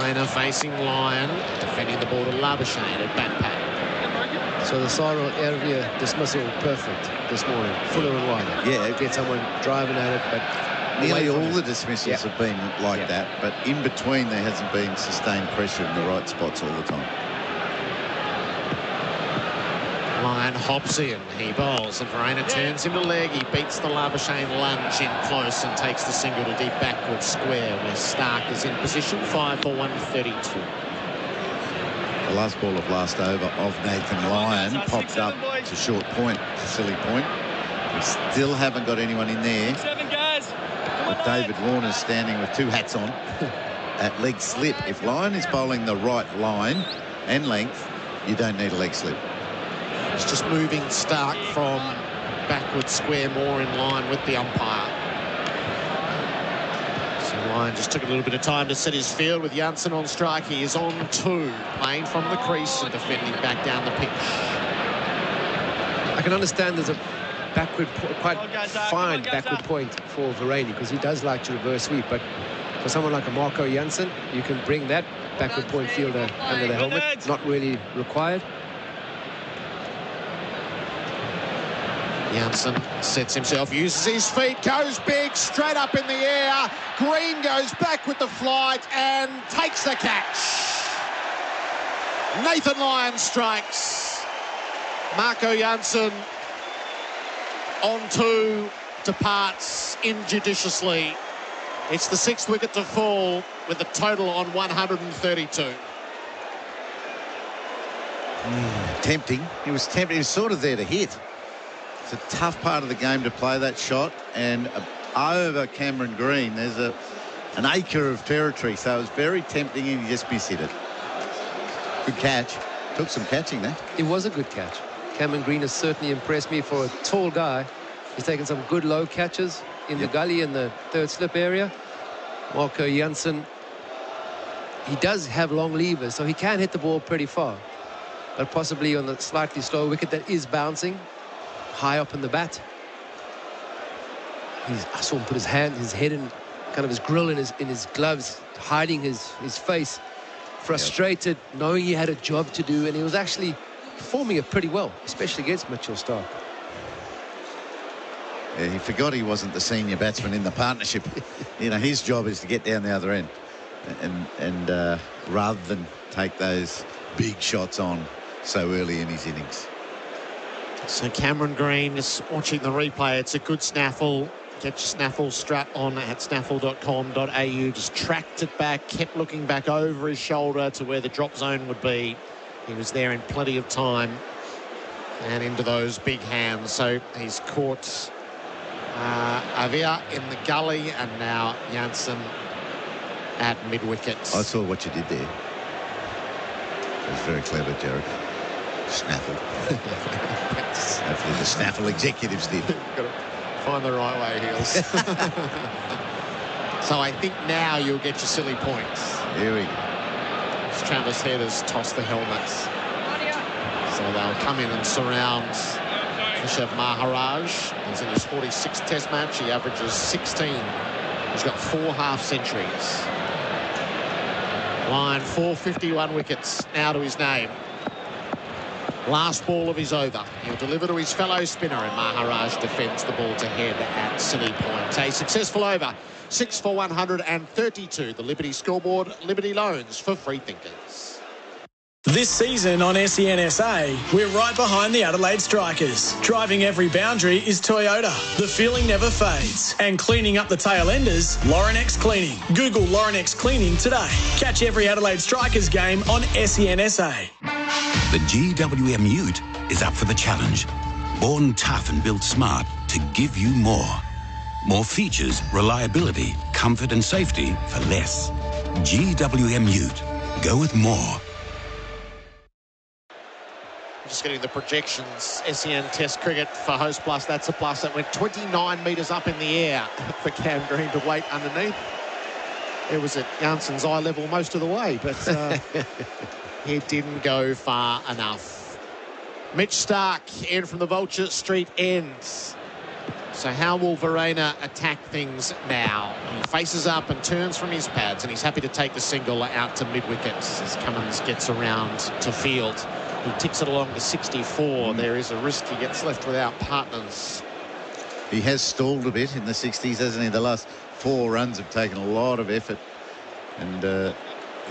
Rainer facing Lyon, defending the ball to Labuschagne at back pack. So the Cyril area dismissal perfect this morning, fuller and wider. Yeah. Get someone driving at it, but nearly all the dismissals have been like that, but in between there hasn't been sustained pressure in the right spots all the time. Lyon hops in, he bowls, and Verena turns him to leg. He beats the Labuschagne lunge in close and takes the single to deep backward square where Stark is in position. 5 for 132. The last ball of last over of Nathan Lyon popped up to short point, to silly point. We still haven't got anyone in there. With David Warner standing with 2 hats on at leg slip. If Lyon is bowling the right line and length, you don't need a leg slip. It's just moving Stark from backward square more in line with the umpire. So Lyon just took a little bit of time to set his field with Janssen on strike. He is on 2, playing from the crease and defending back down the pitch. I can understand there's a quite fine backward point for Verena because he does like to reverse sweep, but for someone like a Marco Janssen, you can bring that backward point fielder under the helmet. Not really required. Janssen sets himself, uses his feet, goes big, straight up in the air. Green goes back with the flight and takes the catch. Nathan Lyon strikes. Marco Janssen on 2, departs injudiciously. It's the 6th wicket to fall with a total on 132. Tempting. He was tempting. He was sort of there to hit. It's a tough part of the game to play that shot, and over Cameron Green there's an acre of territory, so it was very tempting and he just mishit it. Good catch. Took some catching there. It was a good catch. Cameron Green has certainly impressed me for a tall guy. He's taken some good low catches in the gully in the 3rd slip area. Marco Janssen, he does have long levers, so he can hit the ball pretty far, but possibly on the slightly slow wicket that is bouncing high up in the bat. I saw him put his head in kind of his grill in his gloves, hiding his face, frustrated, knowing he had a job to do, and he was actually performing it pretty well, especially against Mitchell Stark. Yeah, he forgot he wasn't the senior batsman in the partnership. You know, his job is to get down the other end, and rather than take those big shots on so early in his innings. So Cameron Green is watching the replay. It's a good snaffle. Get your snaffle strap on at snaffle.com.au. Just tracked it back, kept looking back over his shoulder to where the drop zone would be. He was there in plenty of time and into those big hands. So he's caught Avia in the gully, and now Janssen at mid-wicket. I saw what you did there. It was very clever, Gerard. Snaffled. Hopefully the snaffle executives did. Got to find the right way, Heels. So I think now you'll get your silly points. Here we go. Travis Head has tossed the helmets. So they'll come in and surround Rishabh Maharaj. He's in his 46th Test match. He averages 16. He's got 4 half-centuries. Lyon, 451 wickets now to his name. Last ball of his over. He'll deliver to his fellow spinner, and Maharaj defends the ball to Head at silly point. A successful over. 6 for 132. The Liberty scoreboard, Liberty Loans for free thinkers. This season on SENSA, we're right behind the Adelaide Strikers. Driving every boundary is Toyota. The feeling never fades. And cleaning up the tail enders, Laurenex Cleaning. Google Laurenex Cleaning today. Catch every Adelaide Strikers game on SENSA. The GWM Ute is up for the challenge. Born tough and built smart to give you more. More features, reliability, comfort and safety for less. GWM Ute. Go with more. Just getting the projections. SEN Test cricket for Host Plus. That's a plus. That went 29 metres up in the air for Cam Green to wait underneath. It was at Janssen's eye level most of the way, but it didn't go far enough. Mitch Stark in from the Vulture Street end. So how will Verena attack things now? He faces up and turns from his pads, and he's happy to take the single out to mid-wicket as Cummins gets around to field. He ticks it along to 64. There is a risk he gets left without partners. He has stalled a bit in the 60s, hasn't he? The last 4 runs have taken a lot of effort, and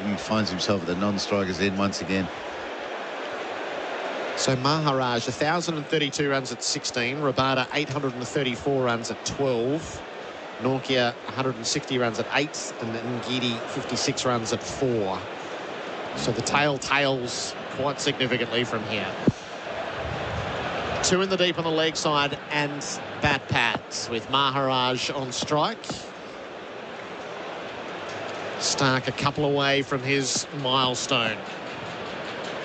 he finds himself at the non-striker's end once again. So Maharaj, 1,032 runs at 16. Rabada, 834 runs at 12. Nortje, 160 runs at 8. And Ngidi, 56 runs at 4. So the tail tails quite significantly from here. 2 in the deep on the leg side and bat pads with Maharaj on strike. Stark a couple away from his milestone.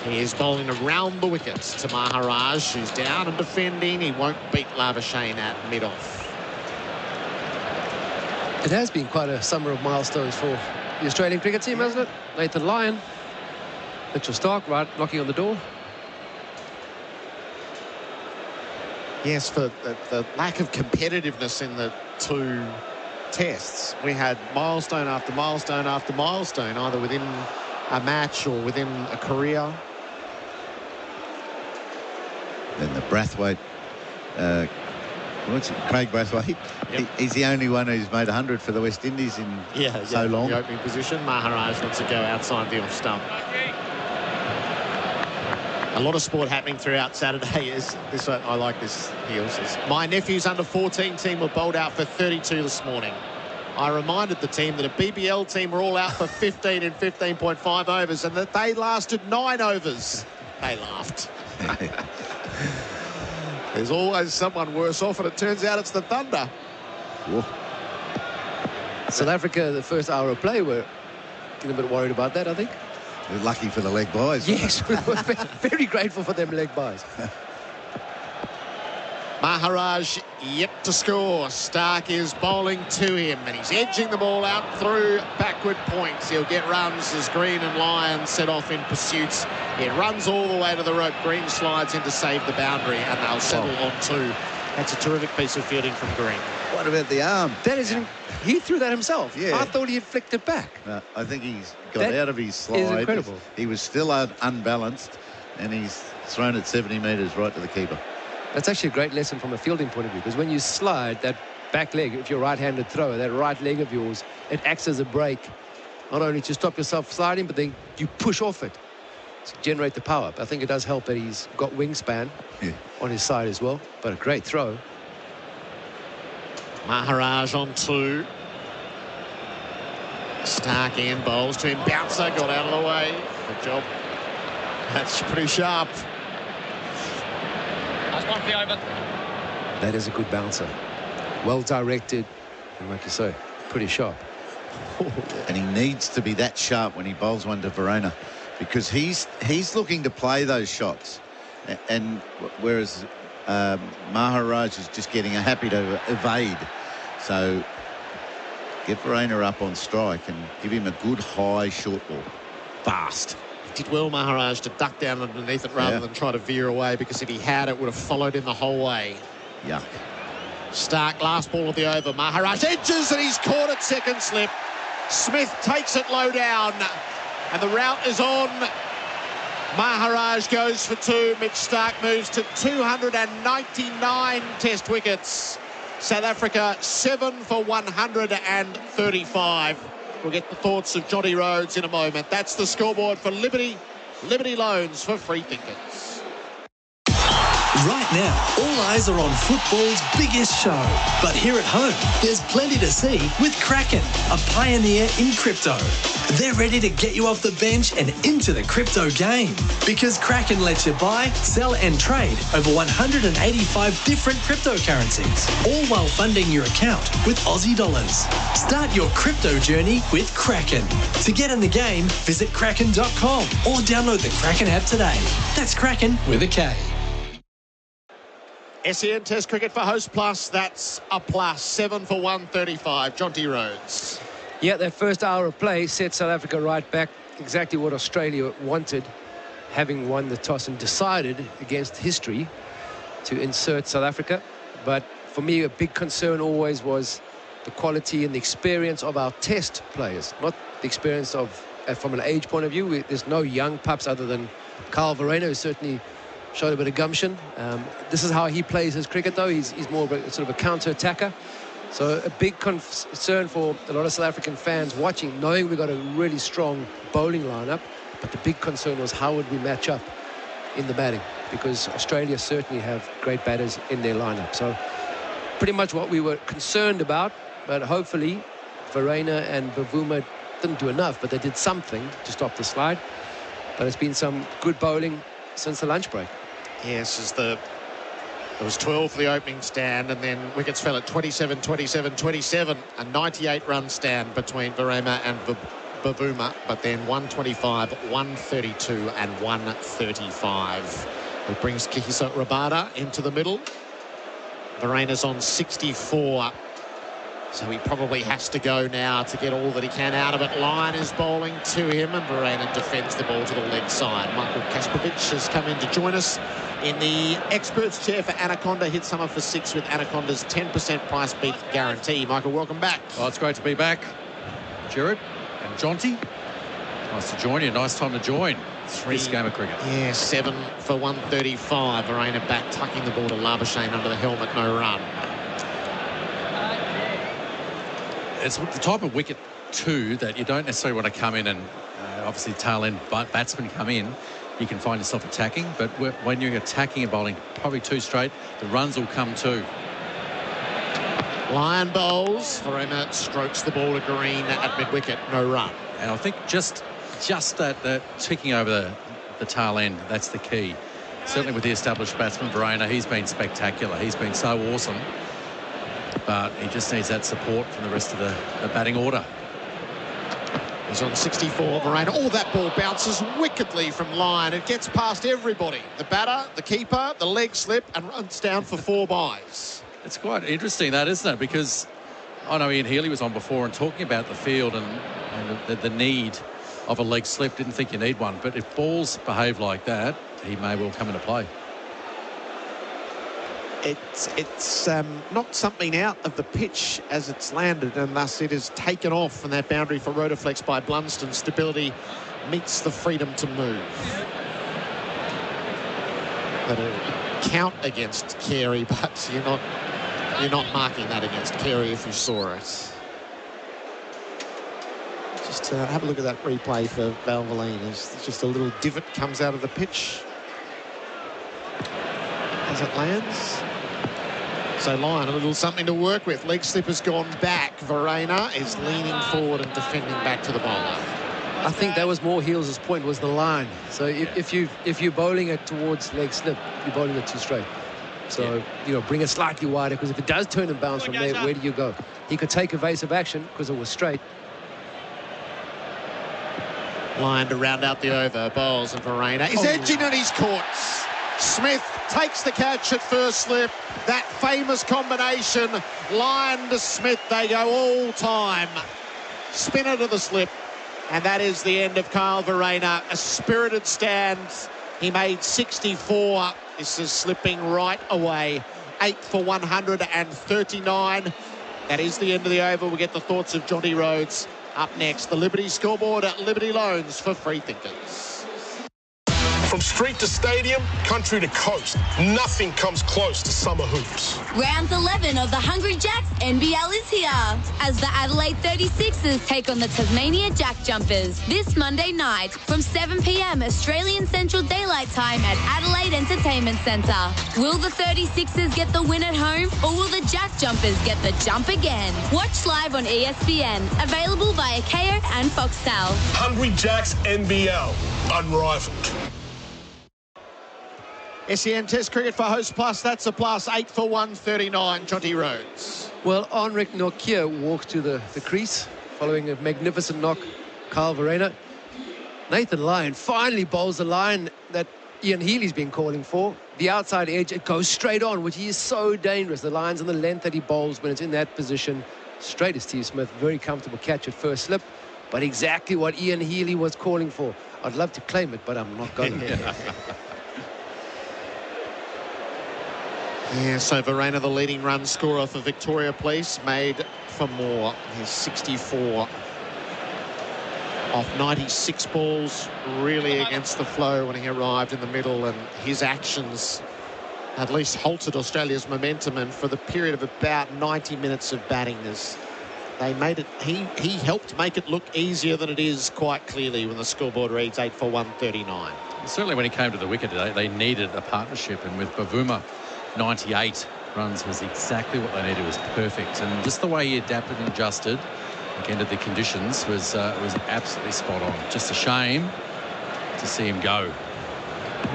He is bowling around the wickets to Maharaj, who's down and defending. He won't beat Labuschagne at mid-off. It has been quite a summer of milestones for the Australian cricket team, hasn't it? Nathan Lyon, Mitchell Stark, right, knocking on the door. Yes, for the lack of competitiveness in the 2 tests. We had milestone after milestone after milestone, either within a match or within a career. Then the Brathwaite, Craig Brathwaite. Yep. He's the only one who's made 100 for the West Indies in so long. The opening position. Maharaj wants to go outside the off stump. A lot of sport happening throughout Saturday. Is this? I like this. My nephew's under-14 team were bowled out for 32 this morning. I reminded the team that a BBL team were all out for 15 and 15.5 overs, and that they lasted 9 overs. They laughed. There's always someone worse off, and it turns out it's the Thunder. Whoa. South Africa, the first hour of play, were getting a bit worried about that, I think. They're lucky for the leg buys. Yes, very grateful for them leg buys. Maharaj yet to score. Stark is bowling to him, and he's edging the ball out through backward points. He'll get runs as Green and Lyon set off in pursuit. It runs all the way to the rope. Green slides in to save the boundary, and they'll settle on 2. That's a terrific piece of fielding from Green. What about the arm? That is, he threw that himself. Yeah. I thought he had flicked it back. I think he's got out of his slide. Is incredible. He was still unbalanced, and he's thrown it 70 metres right to the keeper. That's actually a great lesson from a fielding point of view, because when you slide that back leg, if you're a right-handed thrower, that right leg of yours, it acts as a brake, not only to stop yourself sliding, but then you push off it to generate the power. But I think it does help that he's got wingspan on his side as well. But a great throw. Maharaj on 2. Stark in, bowls to him. Bouncer got out of the way. Good job. That's pretty sharp. That is a good bouncer. Well directed, and like you say, pretty sharp. And he needs to be that sharp when he bowls one to Verena, because he's looking to play those shots, and whereas Maharaj is just getting happy to evade. So get Verena up on strike and give him a good high short ball, fast. Did well, Maharaj, to duck down underneath it rather than try to veer away, because if he had, it would have followed him the whole way. Yuck. Stark, last ball of the over. Maharaj edges, and he's caught at second slip. Smith takes it low down, and the route is on. Maharaj goes for 2. Mitch Stark moves to 299 test wickets. South Africa 7 for 135. We'll get the thoughts of Jonty Rhodes in a moment. That's the scoreboard for Liberty Loans for free thinkers. Right now, all eyes are on football's biggest show. But here at home, there's plenty to see with Kraken, a pioneer in crypto. They're ready to get you off the bench and into the crypto game. Because Kraken lets you buy, sell and trade over 185 different cryptocurrencies, all while funding your account with Aussie dollars. Start your crypto journey with Kraken. To get in the game, visit kraken.com or download the Kraken app today. That's Kraken with a K. SEN Test Cricket for Host Plus. That's a plus. 7 for 135. Jonty Rhodes. Yeah, that first hour of play set South Africa right back. Exactly what Australia wanted, having won the toss and decided against history to insert South Africa. But for me, a big concern always was the quality and the experience of our test players, not the experience of, from an age point of view. There's no young pups other than Carl Verreynne, who certainly showed a bit of gumption. This is how he plays his cricket, though. He's more of a sort of a counter-attacker. So a big concern for a lot of South African fans watching, knowing we've got a really strong bowling lineup. But the big concern was how would we match up in the batting, because Australia certainly have great batters in their lineup. So pretty much what we were concerned about, but hopefully Verreynne and Bavuma didn't do enough, but they did something to stop the slide. But it's been some good bowling since the lunch break. Yes, there was 12 for the opening stand, and then wickets fell at 27, 27, 27. A 98-run stand between Verreynne and Bavuma, but then 125, 132 and 135. It brings Kihisa Rabada into the middle. Verreynne's on 64. So he probably has to go now to get all that he can out of it. Lyon is bowling to him, and Verreynne defends the ball to the leg side. Michael Kasprowicz has come in to join us in the experts chair for Anaconda. Hit summer for 6 with Anaconda's 10% price beat guarantee. Michael, welcome back. Oh, it's great to be back. Gerard and Jonty, nice to join you. Nice time to join this game of cricket. Yeah, 7 for 135. Verreynne back, tucking the ball to Labuschagne under the helmet, no run. It's the type of wicket, too, that you don't necessarily want to come in and obviously tail-end batsmen come in. You can find yourself attacking, but when you're attacking and bowling probably too straight, the runs will come too. Lyon bowls. Verreynne strokes the ball to green at mid-wicket, no run. And I think just that ticking over the tail end, that's the key. Certainly with the established batsman, Verreynne, he's been spectacular. He's been so awesome. But he just needs that support from the rest of the batting order. He's on 64, Verreynne. Oh, that ball bounces wickedly from Lyon. It gets past everybody. The batter, the keeper, the leg slip, and runs down for 4 byes. It's quite interesting, that, isn't it? Because I know Ian Healy was on before and talking about the field and the need of a leg slip. Didn't think you need one. But if balls behave like that, he may well come into play. It's knocked something out of the pitch as it's landed, and thus it is taken off from that boundary for Rotoflex by Blunston. Stability meets the freedom to move. That'll count against Carey, but you're not marking that against Carey if you saw it. Just have a look at that replay for Valvoline. It's just a little divot comes out of the pitch as it lands. So Lyon, a little something to work with. Leg slip has gone back. Verreynne is leaning forward and defending back to the bowler. I think that was more Heels' point, was the line. So if you're bowling it towards leg slip, you're bowling it too straight. So, bring it slightly wider, because if it does turn and bounce from there, where do you go? He could take evasive action because it was straight. Lyon to round out the over. Bowls and Verreynne. He's edging and he's caught. Smith takes the catch at first slip. That famous combination, Lyon to Smith, they go all time. Spinner to the slip. And that is the end of Carl Verreynne. A spirited stand. He made 64. This is slipping right away. 8 for 139. That is the end of the over. We'll get the thoughts of Jonty Rhodes up next. The Liberty scoreboard at Liberty Loans for free thinkers. From street to stadium, country to coast, nothing comes close to summer hoops. Round 11 of the Hungry Jacks NBL is here as the Adelaide 36ers take on the Tasmania Jack Jumpers this Monday night from 7 p.m. Australian Central Daylight Time at Adelaide Entertainment Centre. Will the 36ers get the win at home, or will the Jack Jumpers get the jump again? Watch live on ESPN, available via Kayo and Foxtel. Hungry Jacks NBL, unrivaled. SEN Test Cricket for Host Plus, that's a plus. 8 for 139, Jonty Rhodes. Well, Henrik Nokia walks to the crease following a magnificent knock, Carl Verreynne. Nathan Lyon finally bowls the line that Ian Healy's been calling for. The outside edge, it goes straight on, which is so dangerous. The lines and the length that he bowls when it's in that position. Straight as Steve Smith, very comfortable catch at first slip, but exactly what Ian Healy was calling for. I'd love to claim it, but I'm not going to. Yeah, so Verena, the leading run scorer for Victoria Police, made for more. He's 64 off 96 balls, really against the flow when he arrived in the middle, and his actions at least halted Australia's momentum, and for the period of about 90 minutes of batting, they made it, he helped make it look easier than it is, quite clearly, when the scoreboard reads 8 for 139. Certainly when he came to the wicket, they needed a partnership, and with Bavuma, 98 runs was exactly what they needed. It was perfect, and just the way he adapted and adjusted again to the conditions was absolutely spot on. Just a shame to see him go.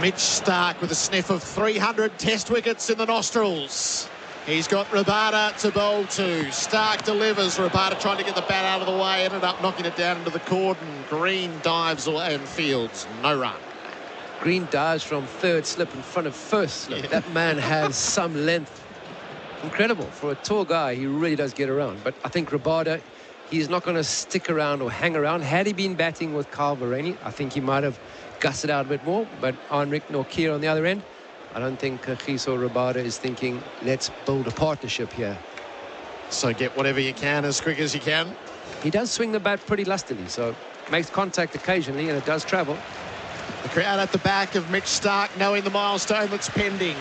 Mitch Starc with a sniff of 300 test wickets in the nostrils. He's got Rabada to bowl to. Starc delivers. Rabada trying to get the bat out of the way, ended up knocking it down into the cordon. Green dives away and fields. No run. Green dives from third slip in front of first slip. Yeah. That man has some length. Incredible. For a tall guy, he really does get around. But I think Rabada, he's not going to stick around or hang around. Had he been batting with Carl Vereni, I think he might have gusted out a bit more. But Heinrich Nortje on the other end, I don't think Katich or Rabada is thinking, let's build a partnership here. So get whatever you can as quick as you can. He does swing the bat pretty lustily, so makes contact occasionally, and it does travel. The crowd at the back of Mitch Starc, knowing the milestone that's pending.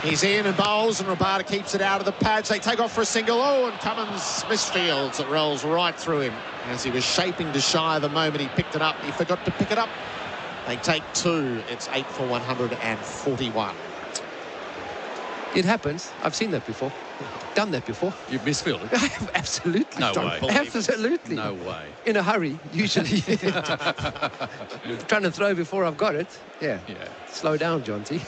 He's in and bowls, and Rabada keeps it out of the pads. They take off for a single. Oh, and Cummins misfields. It rolls right through him. As he was shaping to shy the moment he picked it up, he forgot to pick it up. They take two. It's 8 for 141. It happens. I've seen that before. Done that before. You've misfielded? Absolutely. No way. Absolutely. No way. In a hurry, usually. Trying to throw before I've got it. Yeah. Slow down, Jonty.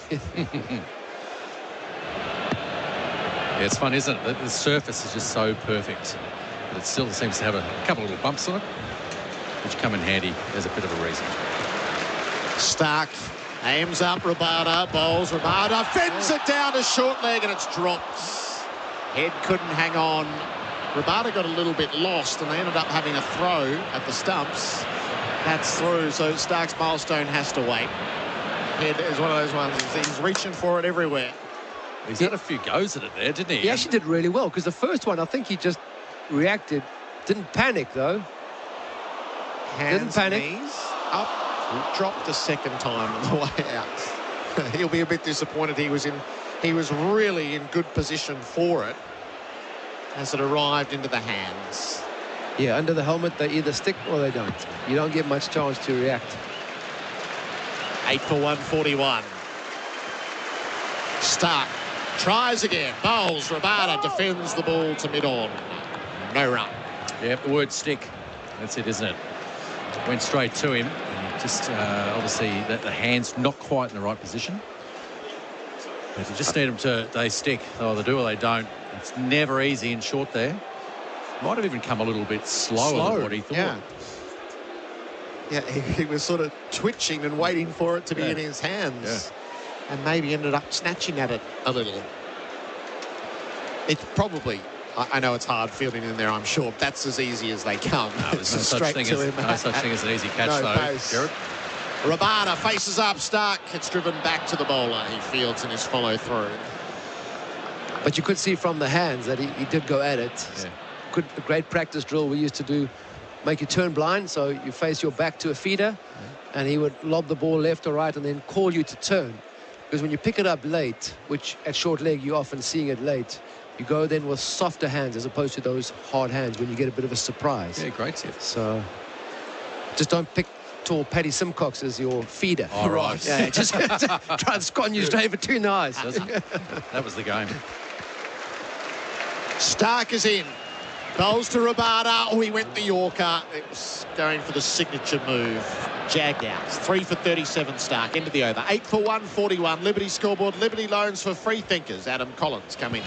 Yeah, it's fun, isn't it? The surface is just so perfect. But it still seems to have a couple of little bumps on it, which come in handy. There's a bit of a reason. Starc aims up Rabada, bowls Rabada, fends it down to short leg, and it's dropped. Head couldn't hang on. Rabada got a little bit lost, and they ended up having a throw at the stumps. That's through, so Starc's milestone has to wait. Head is one of those ones, he's reaching for it everywhere. He's had a few goes at it there, didn't he? He actually did really well, because the first one, I think he just reacted. Didn't panic, though. Hands, knees, up. Dropped a second time on the way out. He'll be a bit disappointed. He was really in good position for it as it arrived into the hands. Yeah, under the helmet, they either stick or they don't. You don't get much chance to react. 8 for 141. Starc tries again. Bowls. Rabada defends the ball to mid-on. No run. Yeah, the word stick. That's it, isn't it? Went straight to him. Just obviously the hands not quite in the right position. But you just need them to, they stick. They either do or they don't. It's never easy in short there. Might have even come a little bit slower than what he thought. Yeah, he was sort of twitching and waiting for it to be in his hands. And maybe ended up snatching at it a little. It's probably, I know it's hard fielding in there, I'm sure. That's as easy as they come. No, there's no such thing as an easy catch, though, Gerard. Rabada faces up. Starc. It's driven back to the bowler. He fields in his follow-through. But you could see from the hands that he did go at it. Yeah. A great practice drill we used to do. Make you turn blind, so you face your back to a feeder, and he would lob the ball left or right and then call you to turn. Because when you pick it up late, which at short leg you're often seeing it late, you go then with softer hands as opposed to those hard hands when you get a bit of a surprise. Yeah, great tip. So just don't pick tall Paddy Simcox as your feeder. All right. Yeah, just try and scon you straight between the eyes. That was the game. Starc is in. Bowls to Rabada. Oh, he went the Yorker. It was going for the signature move. Jagged out. 3 for 37, Starc. Into the over. 8 for 141. Liberty scoreboard. Liberty loans for free thinkers. Adam Collins coming.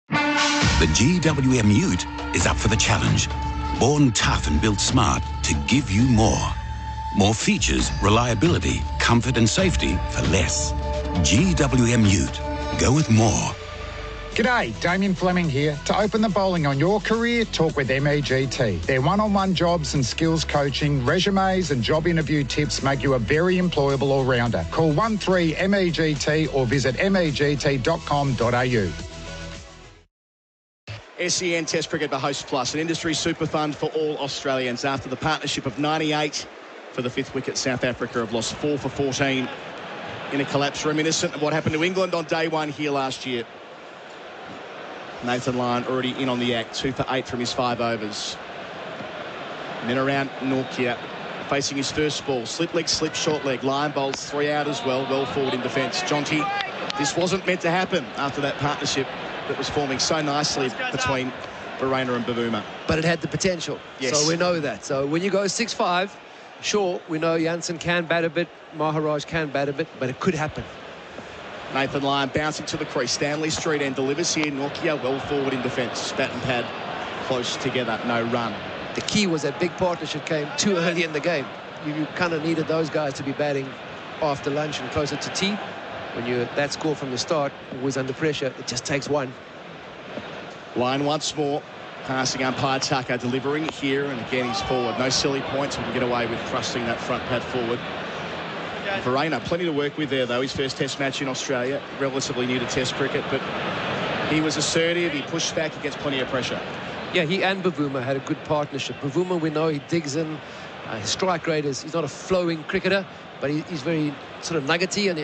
The GWM Ute is up for the challenge. Born tough and built smart to give you more. More features, reliability, comfort and safety for less. GWM Ute. Go with more. G'day, Damian Fleming here. To open the bowling on your career, talk with MEGT. Their one-on-one jobs and skills coaching, resumes and job interview tips make you a very employable all-rounder. Call 13MEGT or visit MEGT.com.au. SEN Test Cricket by Host Plus, an industry super fund for all Australians. After the partnership of 98 for the 5th wicket, South Africa have lost 4 for 14 in a collapse reminiscent of what happened to England on day 1 here last year. Nathan Lyon already in on the act, 2 for 8 from his 5 overs. And then around Nortje, facing his first ball. Slip leg, slip, short leg. Lyon bowls 3 out as well forward in defence. Jonty, this wasn't meant to happen after that partnership that was forming so nicely between Verreynne and Bavuma. But it had the potential. Yes. So we know that. So when you go 6-5, sure, we know Jansen can bat a bit, Maharaj can bat a bit, but it could happen. Nathan Lyon bouncing to the crease. Stanley Street end delivers here. Nortje well forward in defence. Bat and pad close together. No run. The key was that big partnership came too early in the game. You kind of needed those guys to be batting after lunch and closer to tea. When you're that score from the start, always under pressure, it just takes one. Lyon once more. Passing umpire Tucker, delivering here, and again he's forward. No silly points. We can get away with thrusting that front pad forward. Verreynne, plenty to work with there, though. His first test match in Australia, relatively new to test cricket, but he was assertive. He pushed back against plenty of pressure. Yeah, he and Bavuma had a good partnership. Bavuma, we know he digs in. His strike rate is, he's not a flowing cricketer, but he's very sort of nuggety, and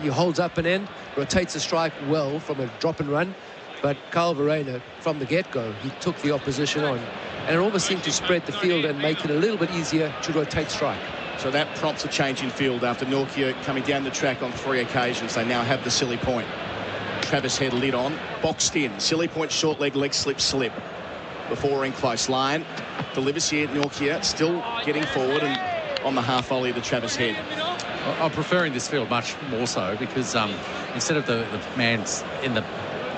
he holds up an end, rotates the strike well from a drop and run. But Carl Verreynne, from the get-go, he took the opposition on, and it almost seemed to spread the field and make it a little bit easier to rotate strike. So that prompts a change in field after Nortje coming down the track on 3 occasions. They now have the silly point. Travis Head lid on, boxed in. Silly point, short leg, leg slip, slip. Before in close. Lyon delivers here. Nortje still getting forward and on the half volley to Travis Head. I'm preferring this field much more so because instead of the man in the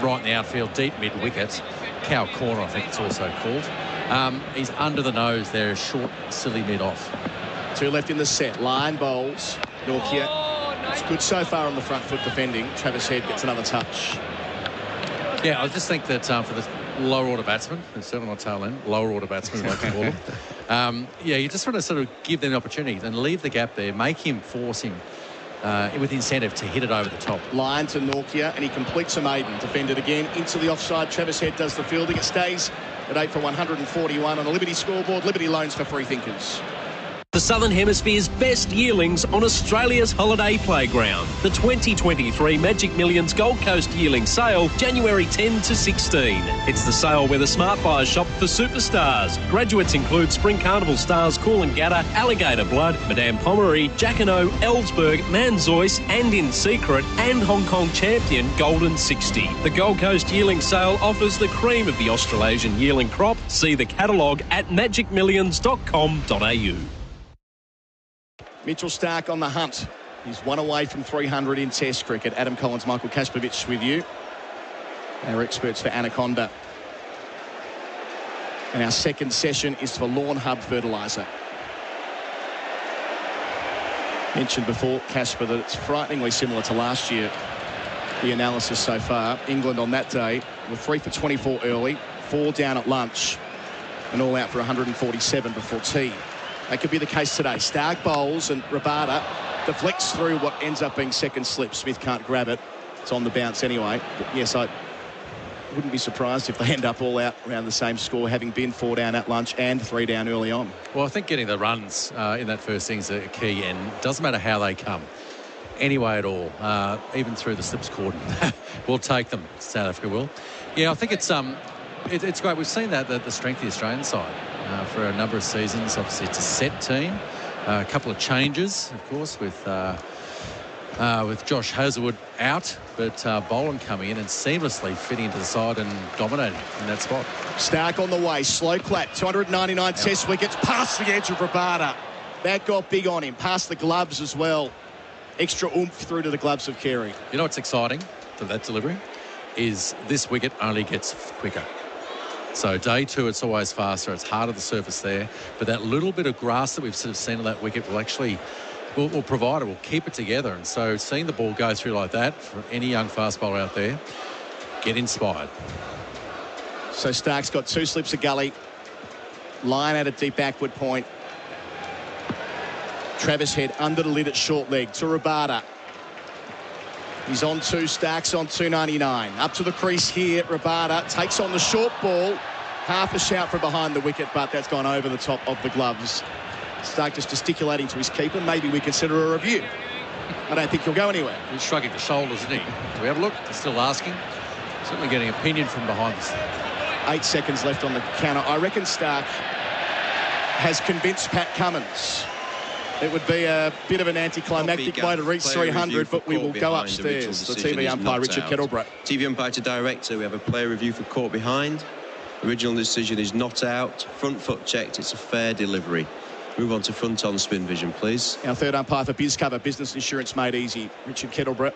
right in the outfield, deep mid-wicket, cow corner I think it's also called, he's under the nose there, short, silly mid-off. 2 left in the set. Lyon bowls. Nortje. It's good so far on the front foot defending. Travis Head gets another touch. Yeah, I just think that for the lower order batsmen, and certainly not tail end, lower order batsmen, like to call them, yeah, you just want to sort of give them the opportunity and leave the gap there, make him, force him with incentive to hit it over the top. Lyon to Nortje, and he completes a maiden. Defended again into the offside. Travis Head does the fielding. It stays at 8 for 141 on the Liberty scoreboard. Liberty loans for free thinkers. The Southern Hemisphere's best yearlings on Australia's holiday playground. The 2023 Magic Millions Gold Coast Yearling Sale, January 10 to 16. It's the sale where the smart buyers shop for superstars. Graduates include Spring Carnival stars Coolangatta, Alligator Blood, Madame Pommery, Jacquinot, Ellsberg, Manzoice, and In Secret, and Hong Kong champion Golden 60. The Gold Coast Yearling Sale offers the cream of the Australasian yearling crop. See the catalogue at magicmillions.com.au. Mitchell Starc on the hunt. He's 1 away from 300 in Test cricket. Adam Collins, Michael Kasprowicz with you. Our experts for Anaconda. And our second session is for Lawn Hub Fertiliser. Mentioned before, Casper, that it's frighteningly similar to last year. The analysis so far. England on that day were 3 for 24 early, 4 down at lunch, and all out for 147 before tea. That could be the case today. Starc bowls and Rabada deflects through what ends up being second slip. Smith can't grab it. It's on the bounce anyway. But yes, I wouldn't be surprised if they end up all out around the same score, having been 4 down at lunch and 3 down early on. Well, I think getting the runs in that first innings are key, and it doesn't matter how they come. Anyway at all, even through the slips cordon. We'll take them, South Africa will. Yeah, I think it's great. We've seen that, the strength of the Australian side for a number of seasons. Obviously, it's a set team. A couple of changes, of course, with Josh Hazlewood out, but Boland coming in and seamlessly fitting into the side and dominating in that spot. Starc on the way, slow clap, 299 Test wickets, past the edge of Rabada. That got big on him, past the gloves as well. Extra oomph through to the gloves of Carey. You know what's exciting for that delivery is this wicket only gets quicker. So day 2, it's always faster. It's harder the surface there. But that little bit of grass that we've sort of seen on that wicket will actually will provide it, will keep it together. And so seeing the ball go through like that for any young fast bowler out there, get inspired. So Stark's got 2 slips of gully. Line at a deep backward point. Travis Head under the lid at short leg to Rabada. He's on 2, Stark's on 2.99. Up to the crease here, Rabada takes on the short ball. Half a shout from behind the wicket, but that's gone over the top of the gloves. Stark just gesticulating to his keeper. Maybe we consider a review. I don't think he'll go anywhere. He's shrugging the shoulders, isn't he? Do we have a look? He's still asking. Certainly getting opinion from behind us. 8 seconds left on the counter. I reckon Stark has convinced Pat Cummins. It would be a bit of an anticlimactic way to reach 300, but we will go upstairs. The TV umpire, Richard Kettlebrook. TV umpire to director, we have a player review for caught behind. Original decision is not out. Front foot checked, it's a fair delivery. Move on to front on spin vision, please. Our third umpire for BizCover, business insurance made easy, Richard Kettlebrook.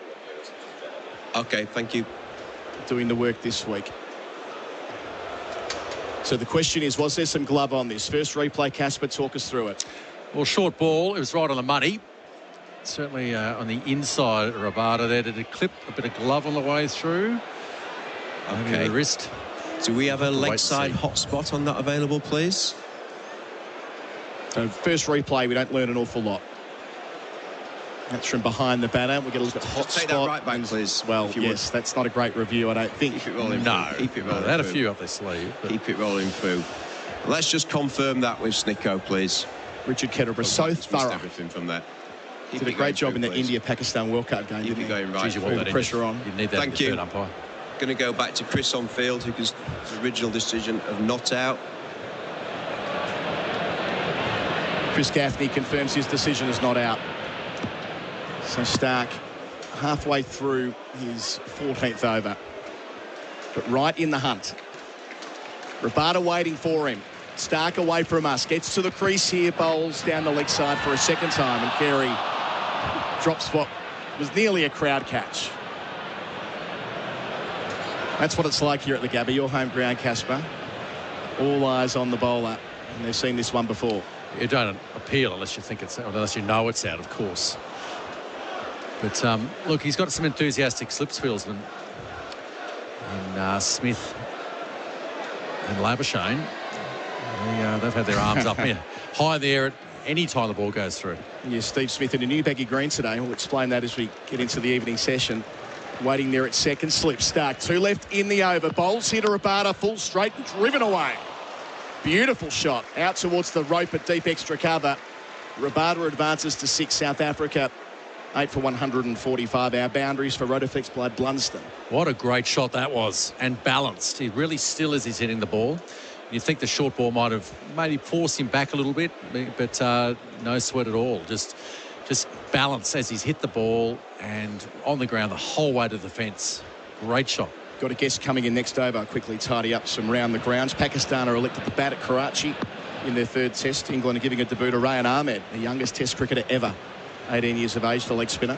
Okay, thank you. Doing the work this week. So the question is, was there some glove on this? First replay, Casper, talk us through it. Well, short ball, it was right on the money. Certainly on the inside, Rabada there. Did it clip a bit of glove on the way through? Okay. The wrist. Do we have a leg side hot spot on that available, please? So first replay, we don't learn an awful lot. That's from behind the batter. We get a look at the hot take spot. that right back, please. Well, yes, that's not a great review, I don't think. Keep it rolling No. through. Keep it rolling They had a through. few up their sleeve. But... Keep it rolling through. Let's just confirm that with Snicko, please. Richard Kettlebrook, so thorough. Everything from that. Did a great job in the India-Pakistan World Cup game, didn't he? Going right. you want that pressure on. You need that. Thank you. Umpire. Going to go back to Chris on field, whose original decision of not out. Chris Gaffney confirms his decision is not out. So Stark halfway through his 14th over, but right in the hunt. Rabada waiting for him. Stark away from us, gets to the crease here, bowls down the leg side for a second time, and Carey drops what was nearly a crowd catch. That's what it's like here at the Gabba, your home ground, Casper. All eyes on the bowler, and they've seen this one before. You don't appeal unless you think it's out, unless you know it's out, of course. But look, he's got some enthusiastic slip fieldsmen in Smith and Labuschagne. They've had their arms up here, high in the air at any time the ball goes through. Yeah, Steve Smith in a new baggy green today. We'll explain that as we get into the evening session. Waiting there at second slip. Stark, 2 left in the over. Bowls here to Rabada, full straight and driven away. Beautiful shot out towards the rope at deep extra cover. Rabada advances to 6, South Africa. 8 for 145. Our boundaries for Rotoflex Blood Blunston. What a great shot that was, and balanced. He really still as he's hitting the ball. You think the short ball might have maybe forced him back a little bit, but no sweat at all. Just balance as he's hit the ball and on the ground the whole way to the fence. Great shot. Got a guest coming in next over. Quickly tidy up some round the grounds. Pakistan are elected the bat at Karachi in their 3rd test. England are giving a debut to Rayan Ahmed, the youngest test cricketer ever. 18 years of age, the leg spinner.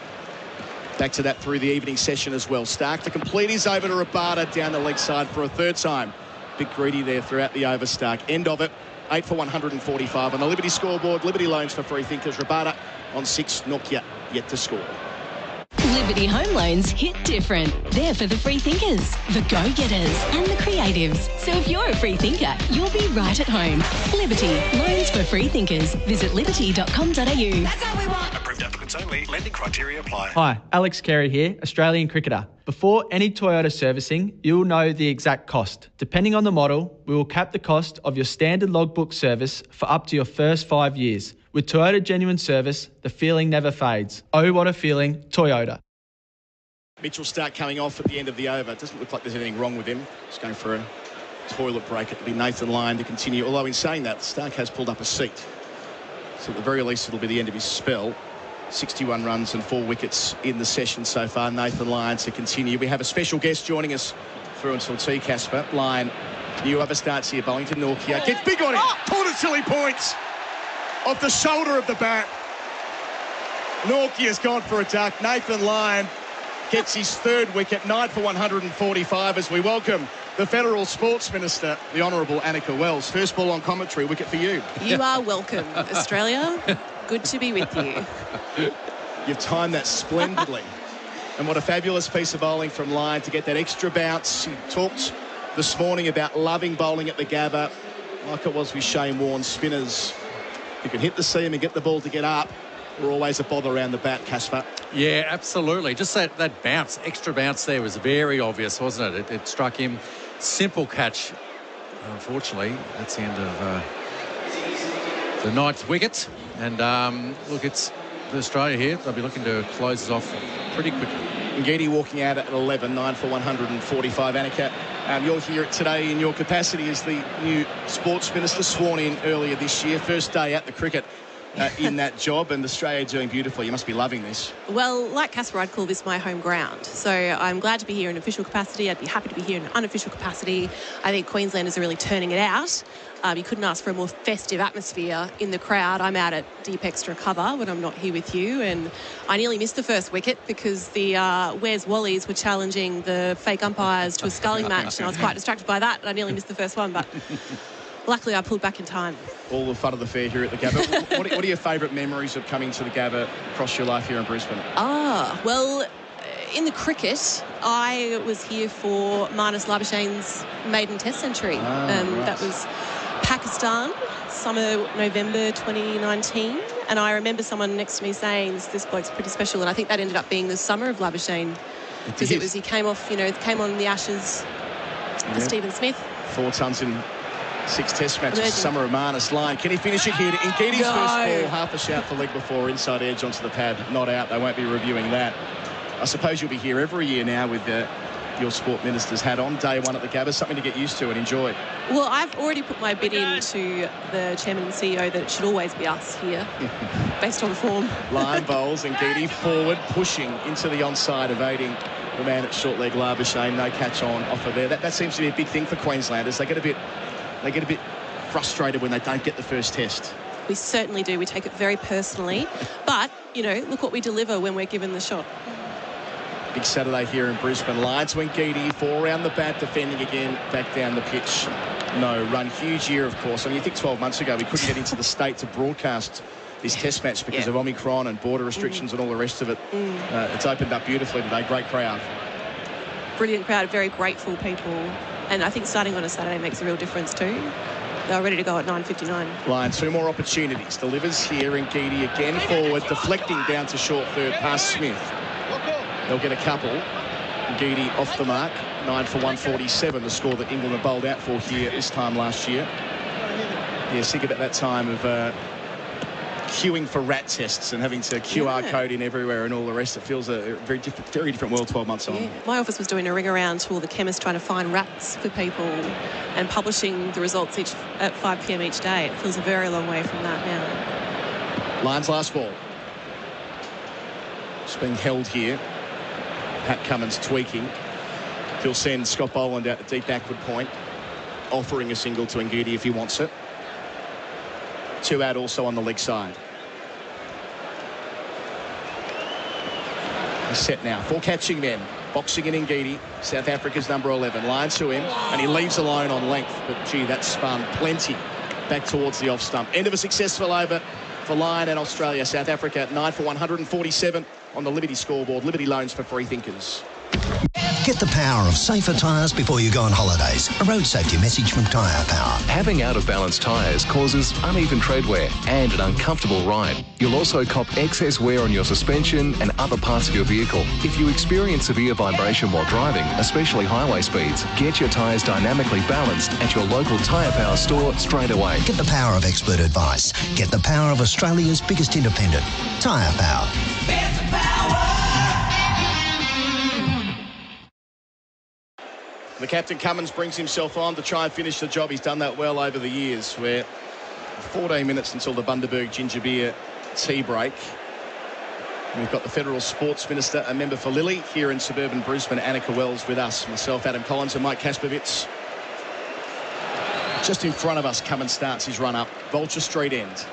Back to that through the evening session as well. Stark to complete his over to Rabada down the leg side for a 3rd time. Bit greedy there throughout the over, Stark. End of it. 8 for 145 on the Liberty scoreboard. Liberty loans for free thinkers. Rabada on 6. Nokia yet to score. Liberty Home Loans hit different. They're for the free thinkers, the go-getters and the creatives. So if you're a free thinker, you'll be right at home. Liberty, loans for free thinkers. Visit liberty.com.au. That's how we want. Approved applicants only. Lending criteria apply. Hi, Alex Carey here, Australian cricketer. Before any Toyota servicing, you'll know the exact cost. Depending on the model, we will cap the cost of your standard logbook service for up to your first 5 years. With Toyota Genuine Service, the feeling never fades. Oh, what a feeling, Toyota. Mitchell Stark coming off at the end of the over. It doesn't look like there's anything wrong with him. Just going for a toilet break. It'll be Nathan Lyon to continue. Although in saying that, Stark has pulled up a seat. So at the very least, it'll be the end of his spell. 61 runs and 4 wickets in the session so far. Nathan Lyon to continue. We have a special guest joining us through until tea, Casper. Lyon, new over starts here. Bollington Norkia gets big on him. Tortosilly points off the shoulder of the bat. Norkia's gone for a duck. Nathan Lyon gets his 3rd wicket. 9 for 145 as we welcome the Federal Sports Minister, the Honourable Annika Wells. First ball on commentary, wicket for you. You are welcome, Australia. Good to be with you. You've timed that splendidly. And what a fabulous piece of bowling from Lyon to get that extra bounce. He talked this morning about loving bowling at the Gabba, like it was with Shane Warne. Spinners who can hit the seam and get the ball to get up were always a bother around the bat, Kasper. Yeah, absolutely. Just that bounce, extra bounce there was very obvious, wasn't it? It struck him. Simple catch. Unfortunately, that's the end of the ninth wicket. And look, it's Australia here. They'll be looking to close this off pretty quickly. Ngidi walking out at 11, 9 for 145. Annika, you're here today in your capacity as the new sports minister, sworn in earlier this year. First day at the cricket in that job, and Australia doing beautifully. You must be loving this. Well, like Kasper, I'd call this my home ground. So I'm glad to be here in official capacity. I'd be happy to be here in an unofficial capacity. I think Queenslanders are really turning it out. You couldn't ask for a more festive atmosphere in the crowd. I'm out at deep extra cover when I'm not here with you, and I nearly missed the first wicket because the Where's Wallies were challenging the fake umpires to a sculling match, and I was quite distracted by that. I nearly missed the first one, but luckily I pulled back in time. All the fun of the fair here at the Gabba. What are your favourite memories of coming to the Gabba across your life here in Brisbane? Well, in the cricket, I was here for Marnus Labuschagne's maiden test century. Right. That was Pakistan, November 2019. And I remember someone next to me saying, this bloke's pretty special. And I think that ended up being the summer of Labuschagne. Because he came off, came on the Ashes for Stephen Smith. 4 tons in 6 test matches. Summer of Marnus. Line. Can he finish it here? In Ngedi's first ball, half a shout for leg before, inside edge onto the pad. Not out. They won't be reviewing that. I suppose you'll be here every year now with your sport minister's hat on. Day one at the Gabba, something to get used to and enjoy. Well, I've already put my bid in to the chairman and CEO that it should always be us here, based on form. Line bowls and Ngedi forward, pushing into the onside, evading the man at short leg, Labuschagne. No catch on offer there. That seems to be a big thing for Queenslanders. They get a bit frustrated when they don't get the first test. We certainly do. We take it very personally. But, look what we deliver when we're given the shot. Big Saturday here in Brisbane. Lines to Ngedi, 4 round the bat, defending again, back down the pitch. No run. Huge year, of course. I mean, you think 12 months ago we couldn't get into the state to broadcast this test match because of Omicron and border restrictions and all the rest of it. It's opened up beautifully today. Great crowd. Brilliant crowd, very grateful people. And I think starting on a Saturday makes a real difference too. They're ready to go at 9:59. Line, 2 more opportunities. Delivers here, Ngedi again forward, deflecting down to short third past Smith. They'll get a couple. Ngedi off the mark. 9 for 147, the score that England have bowled out for here this time last year. Yeah, think about that time of queuing for rat tests and having to QR code in everywhere and all the rest. It feels a very different world 12 months on. Yeah. My office was doing a ring around to all the chemists trying to find rats for people and publishing the results at 5 p.m. each day. It feels a very long way from that now. Lyon's last ball. It's being held here. Pat Cummins tweaking. He'll send Scott Boland out the deep backward point, offering a single to Ngedi if he wants it. 2 out also on the leg side. He's set now. 4 catching men. Boxing in Ngedi. South Africa's number 11. Line to him, and he leaves alone on length. But, gee, that spun plenty back towards the off stump. End of a successful over for Lyon and Australia. South Africa at 9 for 147 on the Liberty scoreboard. Liberty loans for free thinkers. Get the power of safer tyres before you go on holidays. A road safety message from Tyre Power. Having out-of-balance tyres causes uneven tread wear and an uncomfortable ride. You'll also cop excess wear on your suspension and other parts of your vehicle. If you experience severe vibration while driving, especially highway speeds, get your tyres dynamically balanced at your local Tyre Power store straight away. Get the power of expert advice. Get the power of Australia's biggest independent. Tyre Power. It's power! The captain Cummins brings himself on to try and finish the job. He's done that well over the years. We're 14 minutes until the Bundaberg Ginger Beer tea break. And we've got the Federal Sports Minister, a member for Lily, here in suburban Brisbane, Annika Wells, with us. Myself, Adam Collins, and Mike Kasprowicz. Just in front of us, Cummins starts his run up. Vulture Street end.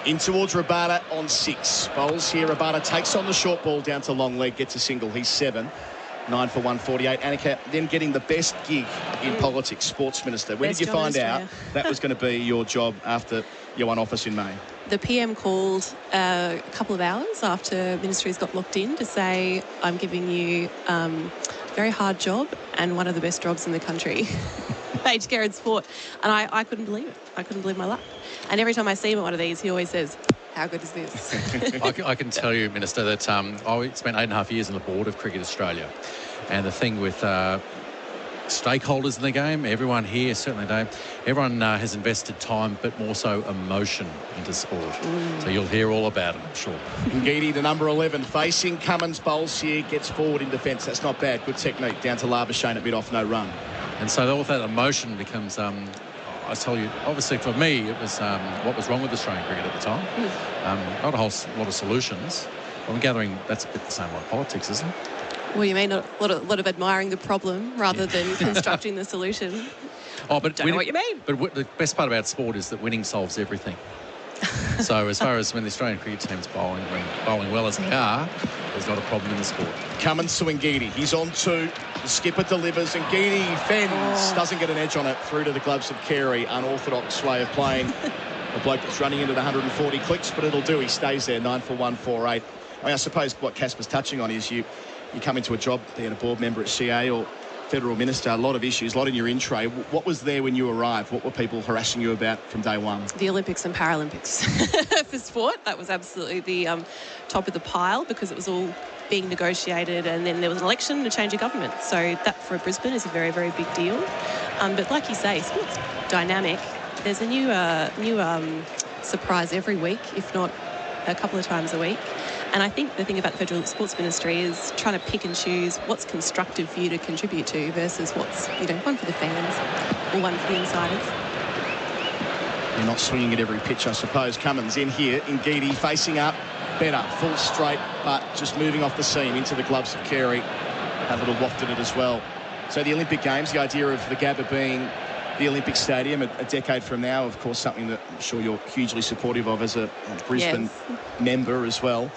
In towards Rabada on 6. Bowls here. Rabada takes on the short ball down to long leg, gets a single. He's 7. 9 for 148. Annika then getting the best gig in politics, Sports Minister. When did you find out that was going to be your job after you won office in May? The PM called a couple of hours after Ministries got locked in to say, I'm giving you a very hard job and one of the best jobs in the country. Aged care and sport. And I couldn't believe it. I couldn't believe my luck. And every time I see him at one of these, he always says, how good is this? I can tell you, Minister, that I spent 8.5 years on the board of Cricket Australia. And the thing with stakeholders in the game, everyone here, certainly Dave, everyone has invested time but more so emotion into sport. So you'll hear all about it, I'm sure. Ngidi, the number 11, facing Cummins, bowls here, gets forward in defence. That's not bad. Good technique. Down to Labuschagne at mid-off, no run. And so all that emotion becomes, I tell you, obviously for me, it was what was wrong with Australian cricket at the time. Not a whole lot of solutions. I'm gathering that's a bit the same like politics, isn't it? Well, you mean a lot of admiring the problem rather than constructing the solution. Oh, but Don't know what you mean. But the best part about sport is that winning solves everything. So as far as when the Australian cricket team's bowling well as they are, there's not a problem in the sport. Cummins to Ngidi. He's on 2. The skipper delivers. Ngidi fends. Doesn't get an edge on it. Through to the gloves of Carey. Unorthodox way of playing. A bloke that's running into the 140 clicks, but it'll do. He stays there. 9 for 148. I mean, I suppose what Kasper's touching on is you come into a job, being a board member at CA or federal minister, a lot of issues, a lot in your in-tray. What was there when you arrived? What were people harassing you about from day one? The Olympics and Paralympics for sport. That was absolutely the top of the pile because it was all being negotiated, and then there was an election to change a government. So that for Brisbane is a very, very big deal. But like you say, sport's dynamic. There's a new surprise every week, if not a couple of times a week. And I think the thing about the Federal Sports Ministry is trying to pick and choose what's constructive for you to contribute to versus what's, one for the fans or one for the insiders. You're not swinging at every pitch, I suppose. Cummins in here. Ngidi facing up. Better. Full straight, but just moving off the seam into the gloves of Carey. Had a little waft at it as well. So the Olympic Games, the idea of the Gabba being the Olympic Stadium a decade from now, of course, something that I'm sure you're hugely supportive of as a Brisbane member as well.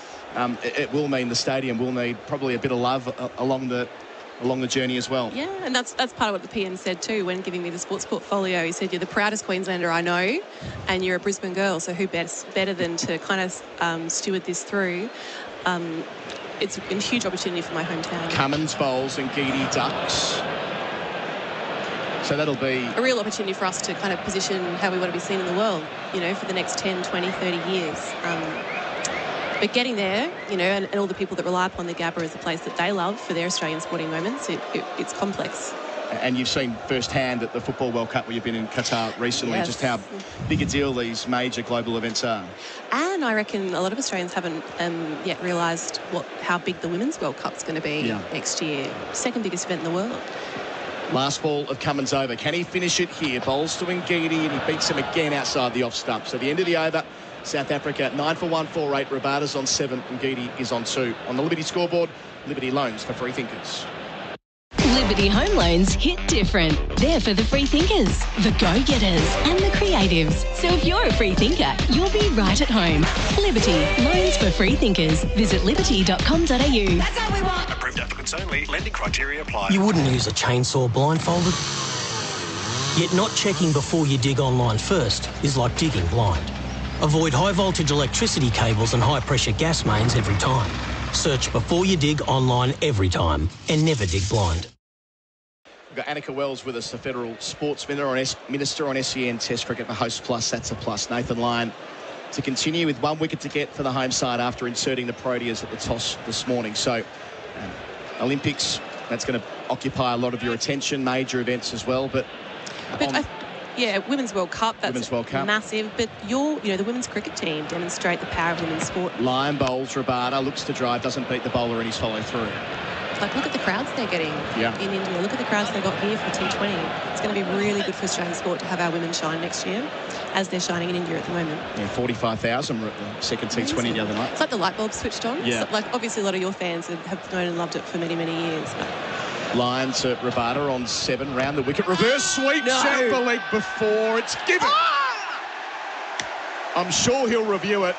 It will mean the stadium will need probably a bit of love along the journey as well. Yeah, and that's part of what the PM said too when giving me the sports portfolio. He said, you're the proudest Queenslander I know and you're a Brisbane girl, so who better than to kind of steward this through. It's a huge opportunity for my hometown. Cummins bowls and Ngidi ducks. So that'll be a real opportunity for us to kind of position how we want to be seen in the world, for the next 10, 20, 30 years. But getting there, and all the people that rely upon the Gabba as a place that they love for their Australian sporting moments, it's complex. And you've seen firsthand at the Football World Cup where you've been in Qatar recently, just how big a deal these major global events are. And I reckon a lot of Australians haven't yet realised how big the Women's World Cup's going to be next year. Second biggest event in the world. Last ball of Cummins over. Can he finish it here? Bowls to Ngidi and he beats him again outside the off stump. So the end of the over, South Africa 9 for 148. Rabada's on 7 and Ngidi is on 2. On the Liberty scoreboard, Liberty Loans for free thinkers. Liberty Home Loans hit different. They're for the free thinkers, the go-getters and the creatives. So if you're a free thinker, you'll be right at home. Liberty Loans for free thinkers. Visit liberty.com.au. That's how we want. Approved applicants only. Lending criteria apply. You wouldn't use a chainsaw blindfolded. Yet not checking before you dig online first is like digging blind. Avoid high-voltage electricity cables and high-pressure gas mains every time. Search before you dig online every time and never dig blind. We've got Annika Wells with us, the Federal Sports Minister on SEN Test Cricket, the host plus, that's a plus. Nathan Lyon to continue with 1 wicket to get for the home side after inserting the Proteas at the toss this morning. So Olympics, that's going to occupy a lot of your attention, major events as well. But Women's World Cup, that's massive. But the women's cricket team demonstrate the power of women's sport. Lyon bowls, Rabada looks to drive, doesn't beat the bowler in his follow through. Look at the crowds they're getting in India. Look at the crowds they got here for T20. It's going to be really good for Australian sport to have our women shine next year, as they're shining in India at the moment. Yeah, 45,000 were at the second T20 the other night. It's like the light bulb switched on. Yeah. So, obviously a lot of your fans have known and loved it for many, many years. But Lyon to Rabada on 7, round the wicket. Reverse sweep, out the leg before it's given. I'm sure he'll review it,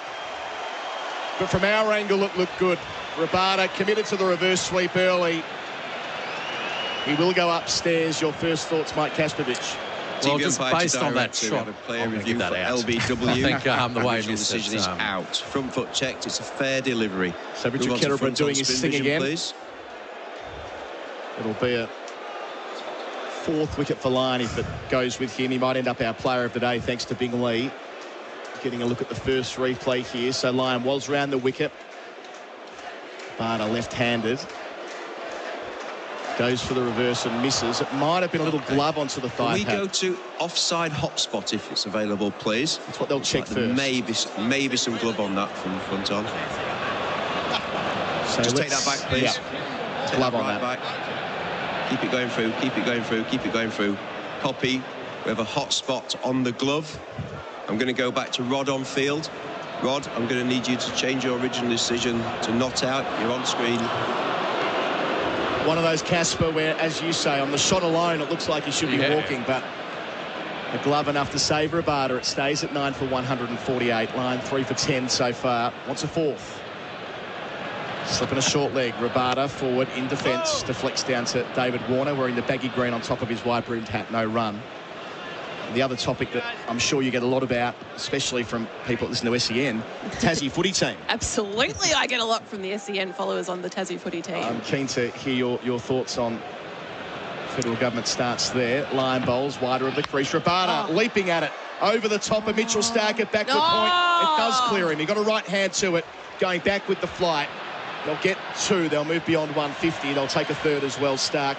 but from our angle it looked good. Rabada committed to the reverse sweep early. He will go upstairs. Your first thoughts, Mike Kasprowicz? Well, just based on that shot, shot, a player I'm review that for out. LBW. I think the way Original decision is out. Front foot checked. It's a fair delivery. So Richard Kettleborough doing his thing again. Please. It'll be a 4th wicket for Lyon if it goes with him. He might end up our player of the day thanks to Bing Lee. Getting a look at the first replay here. So Lyon was round the wicket. Bharat left-handed. Goes for the reverse and misses. It might have been a little glove onto the thigh. Can we go to offside hotspot if it's available, please? That's what they'll check first. Maybe some glove on that from front on. So just take that back, please. Yeah. Take glove that on right that. back. Keep it going through. Keep it going through. Keep it going through. Copy. We have a hot spot on the glove. I'm going to go back to Rod on field. Rod, I'm going to need you to change your original decision to not out. You're on screen. One of those, Kasper, where, as you say, on the shot alone, it looks like he should be walking, but a glove enough to save Rabada. It stays at 9 for 148. Line 3 for 10 so far. Wants a 4th. Slipping a short leg. Rabada forward in defence. Deflects down to David Warner, wearing the baggy green on top of his wide-brimmed hat. No run. The other topic that I'm sure you get a lot about, especially from people that listen to SEN, Tassie footy team. Absolutely, I get a lot from the SEN followers on the Tassie footy team. I'm keen to hear your thoughts on federal government starts there. Lion bowls wider of the crease. Rabada leaping at it over the top of Mitchell Stark at backward point. It does clear him. He got a right hand to it, going back with the flight. They'll get 2. They'll move beyond 150. They'll take a 3rd as well. Stark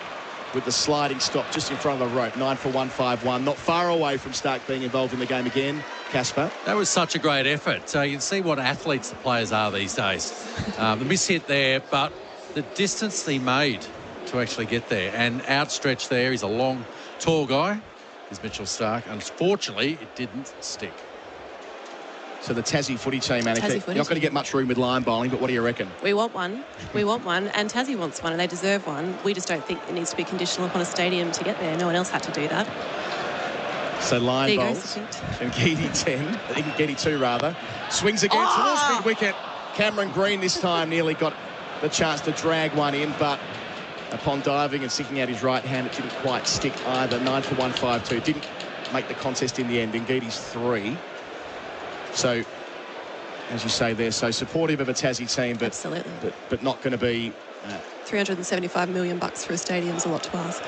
with the sliding stop just in front of the rope. 9 for 151. Not far away from Stark being involved in the game again. Kasper. That was such a great effort. So you can see what athletes the players are these days. The miss hit there, but the distance he made to actually get there and outstretched there. He's a long, tall guy. Is Mitchell Stark. Unfortunately, it didn't stick. So the Tassie footy team, Annika, you're not going to get much room with line bowling, but what do you reckon? We want one. We want one, and Tassie wants one, and they deserve one. We just don't think it needs to be conditional upon a stadium to get there. No one else had to do that. So line bowls and Geedy 10, Geedy 2 rather, swings again towards mid wicket. Cameron Green this time nearly got the chance to drag one in, but upon diving and sticking out his right hand, it didn't quite stick either. 9 for 152. Didn't make the contest in the end. And Geedy's 3. So, as you say there, so supportive of a Tassie team, but absolutely, but not going to be. $375 million for a stadium's a lot to ask.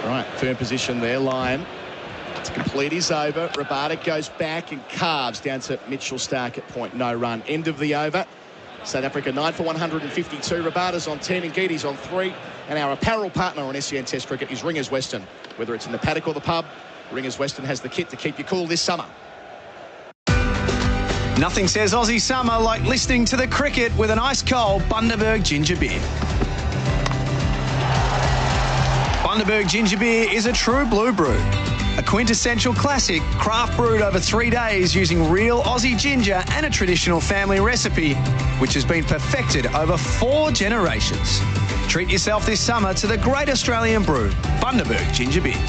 Right, firm position there. Lyon to complete his over. Rabada goes back and carves down to Mitchell Stark at point. No run. End of the over. South Africa 9 for 152. Rabada's on 10 and Geedy's on 3. And our apparel partner on SEN Test Cricket is Ringers Western. Whether it's in the paddock or the pub, Ringers Western has the kit to keep you cool this summer. Nothing says Aussie summer like listening to the cricket with an ice-cold Bundaberg ginger beer. Bundaberg ginger beer is a true blue brew. A quintessential classic, craft brewed over 3 days using real Aussie ginger and a traditional family recipe, which has been perfected over 4 generations. Treat yourself this summer to the great Australian brew, Bundaberg ginger beer.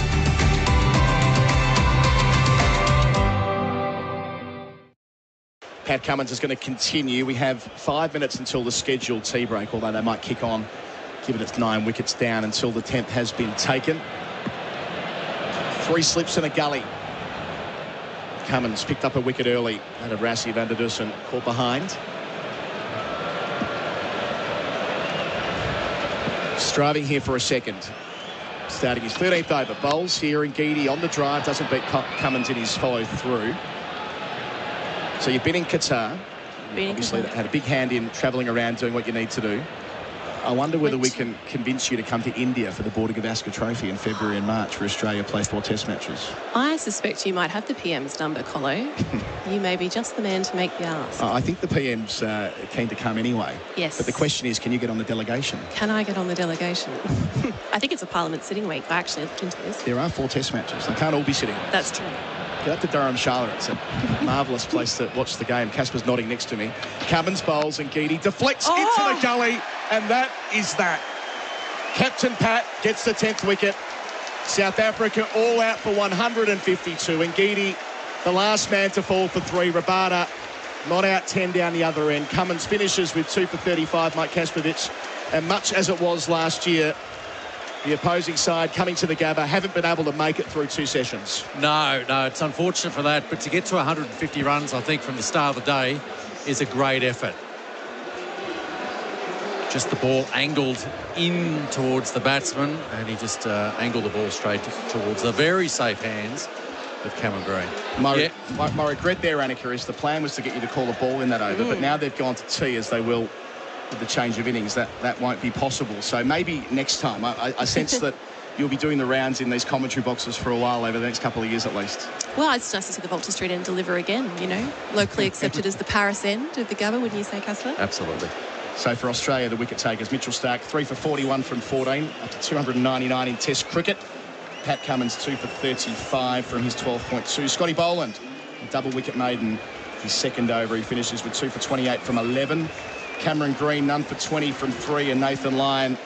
Pat Cummins is going to continue. We have 5 minutes until the scheduled tea break, although they might kick on, given it's 9 wickets down until the 10th has been taken. 3 slips and a gully. Cummins picked up a wicket early out of Rassie van der Dussen, caught behind. Striving here for a second. Starting his 13th over. Bowls here in Geedy on the drive. Doesn't beat Cummins in his follow through. So you've been in Qatar. Obviously, had a big hand in travelling around doing what you need to do. I wonder whether we can convince you to come to India for the Border Gavaskar Trophy in February and March where Australia play 4 test matches. I suspect you might have the PM's number, Colo. You may be just the man to make the ask. I think the PM's keen to come anyway. Yes. But the question is, can you get on the delegation? Can I get on the delegation? I think it's a Parliament sitting week. I actually looked into this. There are 4 test matches. They can't all be sitting. That's true. Get up to Durham, Charlotte. It's a marvellous place to watch the game. Kasper's nodding next to me. Cummins bowls and Geedy deflects into the gully, and that is that. Captain Pat gets the 10th wicket. South Africa all out for 152, and Geedy, the last man to fall for 3. Rabada not out 10 down the other end. Cummins finishes with 2 for 35, Mike Kasprowicz, and much as it was last year, the opposing side coming to the Gabba haven't been able to make it through 2 sessions. No, it's unfortunate for that. But to get to 150 runs, I think, from the start of the day is a great effort. Just the ball angled in towards the batsman, and he just angled the ball straight towards the very safe hands of Cameron Green. My regret there, Annika, is the plan was to get you to call a ball in that over, but now they've gone to tee, as they will with the change of innings. That won't be possible. So maybe next time. I sense that you'll be doing the rounds in these commentary boxes for a while over the next couple of years at least. Well, it's nice to see the Vulture Street end deliver again, you know. Locally accepted as the Paris end of the Gabba, wouldn't you say, Kasper? Absolutely. So for Australia, the wicket takers, Mitchell Starc, 3 for 41 from 14, up to 299 in Test cricket. Pat Cummins, 2 for 35 from his 12.2. Scotty Boland, a double wicket maiden, his second over. He finishes with 2 for 28 from 11. Cameron Green, none for 20 from 3. And Nathan Lyon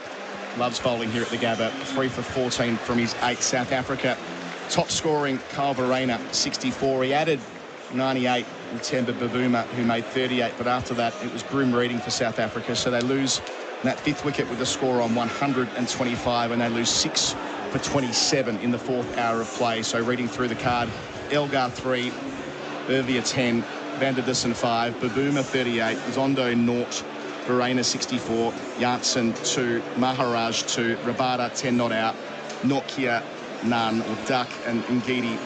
loves bowling here at the Gabba, 3 for 14 from his 8. South Africa, top scoring, Kyle Verreynne, 64. He added 98 in Temba Bavuma, who made 38, but after that it was grim reading for South Africa, so they lose that 5th wicket with a score on 125, and they lose 6 for 27 in the 4th hour of play. So reading through the card, Elgar 3, Irvia 10, Van der Dussen 5, Bavuma 38, Zondo 0, Verreynne 64, Janssen 2, Maharaj 2, Rabada 10 not out, Nokia none, or Duck and Ngidi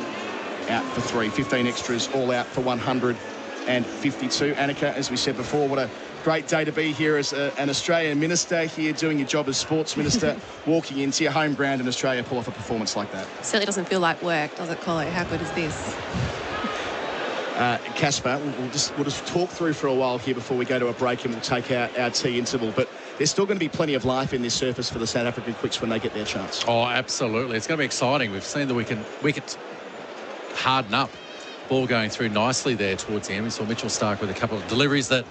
out for 3. 15 extras all out for 152. Annika, as we said before, what a great day to be here as an Australian minister here doing your job as sports minister, walking into your home ground in Australia, pull off a performance like that. Certainly doesn't feel like work, does it, Collo? How good is this? Kasper, we'll just talk through for a while here before we go to a break, and we'll take our tea interval. But there's still going to be plenty of life in this surface for the South African quicks when they get their chance. Oh, absolutely. It's going to be exciting. We've seen the wickets harden up. Ball going through nicely there towards the end. We saw Mitchell Starc with a couple of deliveries that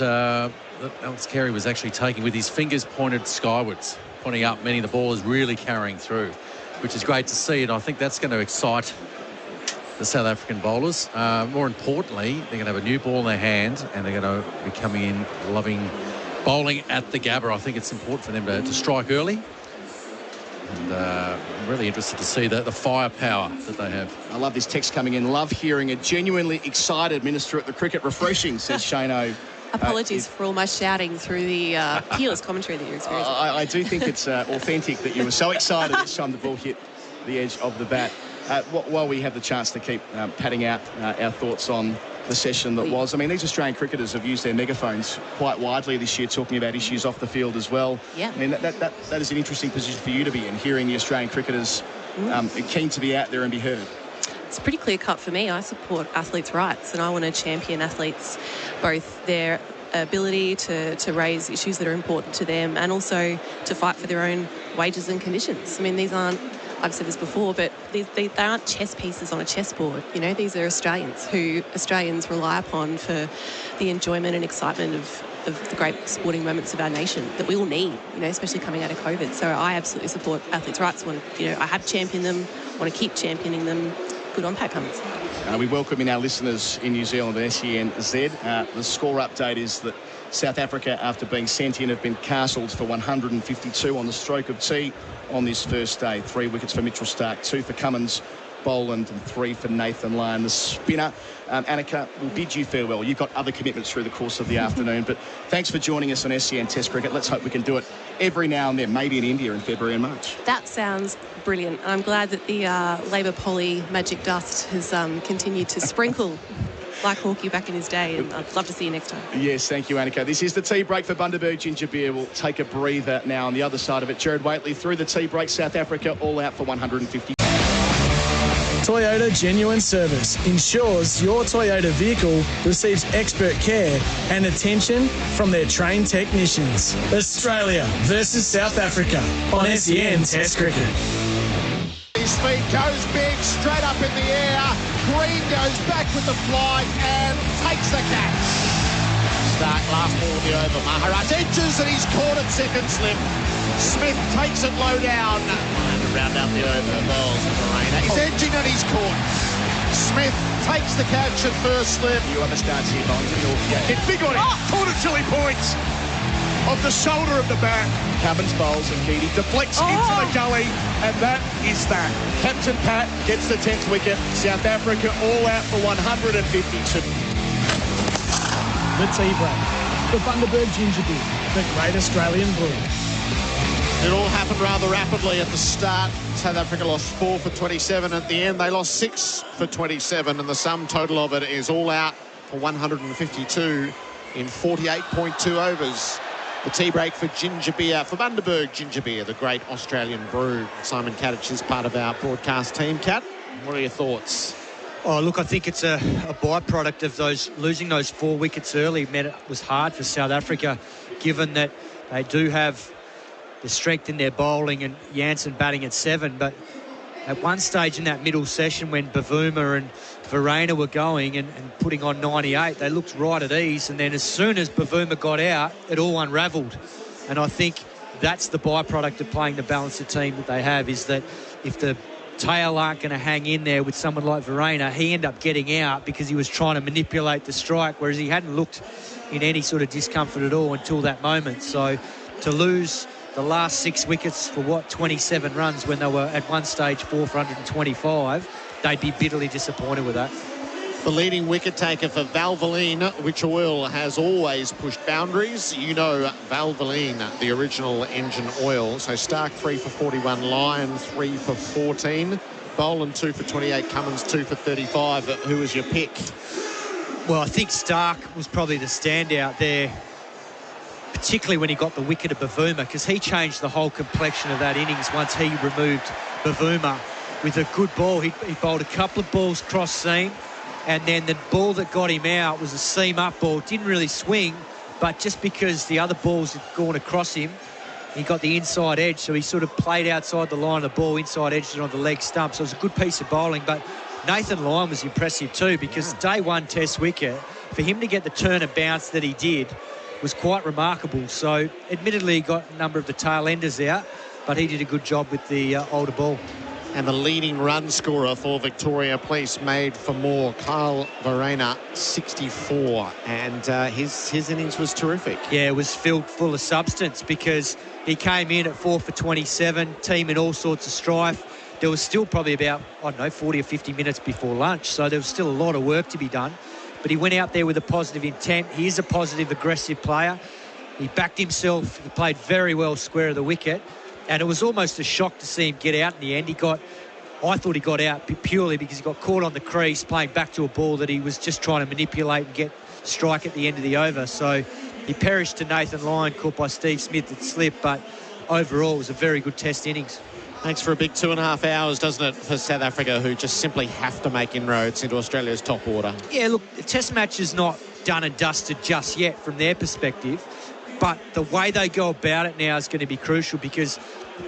Alex Carey was actually taking with his fingers pointed skywards, pointing up, meaning the ball is really carrying through, which is great to see. And I think that's going to excite the South African bowlers. More importantly, they're going to have a new ball in their hand, and they're going to be coming in loving bowling at the Gabba. I think it's important for them to strike early. And I'm really interested to see the firepower that they have. I love this text coming in. Love hearing a genuinely excited minister at the cricket. Refreshing, says Shano. Apologies for all my shouting through the peerless commentary that you're experiencing. I do think it's authentic that you were so excited each time the ball hit the edge of the bat. While we have the chance to keep padding out our thoughts on the session that was. I mean, these Australian cricketers have used their megaphones quite widely this year, talking about issues off the field as well. Yeah. I mean, that is an interesting position for you to be in, hearing the Australian cricketers keen to be out there and be heard. It's pretty clear cut for me. I support athletes' rights, and I want to champion athletes, both their ability to raise issues that are important to them, and also to fight for their own wages and conditions. I mean, these aren't, I've said this before, but they aren't chess pieces on a chessboard. You know, these are Australians who Australians rely upon for the enjoyment and excitement of the great sporting moments of our nation that we all need, you know, especially coming out of COVID. So I absolutely support athletes' rights. I have championed them, want to keep championing them. Good on Pat Cummins. We welcome in our listeners in New Zealand and SENZ. The score update is that South Africa, after being sent in, have been castled for 152 on the stroke of tea on this first day. 3 wickets for Mitchell Starc, 2 for Cummins, Boland, and 3 for Nathan Lyon, the spinner. Annika, we'll bid you farewell. You've got other commitments through the course of the afternoon, but thanks for joining us on SEN Test Cricket. Let's hope we can do it every now and then, maybe in India in February and March. That sounds brilliant. I'm glad that the Labor Poly magic dust has continued to sprinkle like Hawkeye back in his day, and I'd love to see you next time. Yes, thank you, Annika. This is the tea break for Bundaberg Ginger Beer. We'll take a breather now on the other side of it. Gerard Whateley through the tea break. South Africa all out for 150. Toyota Genuine Service ensures your Toyota vehicle receives expert care and attention from their trained technicians. Australia versus South Africa on SEN Test Cricket. His feet goes big, straight up in the air. Green goes back with the fly and takes the catch. Starc, last ball of the over. Maharaj edges and he's caught at second slip. Smith takes it low down. And to round out the over, bowls and Verreynne. He's edging and he's caught. Smith takes the catch at first slip. You understand here, Bones. Hit big on it. Caught at Chile points. A of the shoulder of the bat. Cummins bowls and Keating deflects into the gully, and that is that. Captain Pat gets the 10th wicket. South Africa all out for 152. The tea break. The Bundaberg Ginger Beer, the great Australian brew. It all happened rather rapidly at the start. South Africa lost 4 for 27. At the end, they lost 6 for 27, and the sum total of it is all out for 152 in 48.2 overs. The tea break for ginger beer, for Bundaberg Ginger Beer, the great Australian brew. Simon Katich is part of our broadcast team. Kat, what are your thoughts? Oh, look, I think it's a byproduct of losing those 4 wickets early. Meant it was hard for South Africa, given that they do have the strength in their bowling and Jansen batting at 7. But at one stage in that middle session, when Bavuma and Verreynne were going and putting on 98, they looked right at ease. And then as soon as Bavuma got out, it all unravelled. And I think that's the byproduct of playing the balanced team that they have, is that if the tail aren't going to hang in there with someone like Verreynne, he ended up getting out because he was trying to manipulate the strike, whereas he hadn't looked in any sort of discomfort at all until that moment. So to lose the last 6 wickets for 27 runs when they were at one stage 4 for 125, they'd be bitterly disappointed with that. The leading wicket taker for Valvoline, which oil has always pushed boundaries. You know Valvoline, the original engine oil. So Stark 3 for 41, Lyon 3 for 14, Boland 2 for 28, Cummins 2 for 35. Who was your pick? Well, I think Stark was probably the standout there, particularly when he got the wicket of Bavuma, because he changed the whole complexion of that innings once he removed Bavuma with a good ball. He bowled a couple of balls cross seam, and then the ball that got him out was a seam up ball. Didn't really swing, but just because the other balls had gone across him, he got the inside edge, so he sort of played outside the line of the ball, inside edged it on the leg stump. So it was a good piece of bowling, but Nathan Lyon was impressive too, because day 1 Test wicket, for him to get the turn and bounce that he did was quite remarkable. So admittedly he got a number of the tail enders out, but he did a good job with the older ball. And the leading run scorer for Victoria Police made for more, Kyle Verreynne, 64. And his innings was terrific. Yeah, it was filled full of substance, because he came in at 4 for 27, team in all sorts of strife. There was still probably about, 40 or 50 minutes before lunch, so there was still a lot of work to be done. But he went out there with a positive intent. He is a positive, aggressive player. He backed himself. He played very well square of the wicket. And it was almost a shock to see him get out in the end. I thought he got out purely because he got caught on the crease playing back to a ball that he was just trying to manipulate and get strike at the end of the over. So he perished to Nathan Lyon, caught by Steve Smith at slip. But overall, it was a very good Test innings. Makes for a big 2.5 hours, doesn't it, for South Africa, who just simply have to make inroads into Australia's top order? Yeah, look, the Test match is not done and dusted just yet from their perspective, but the way they go about it now is going to be crucial, because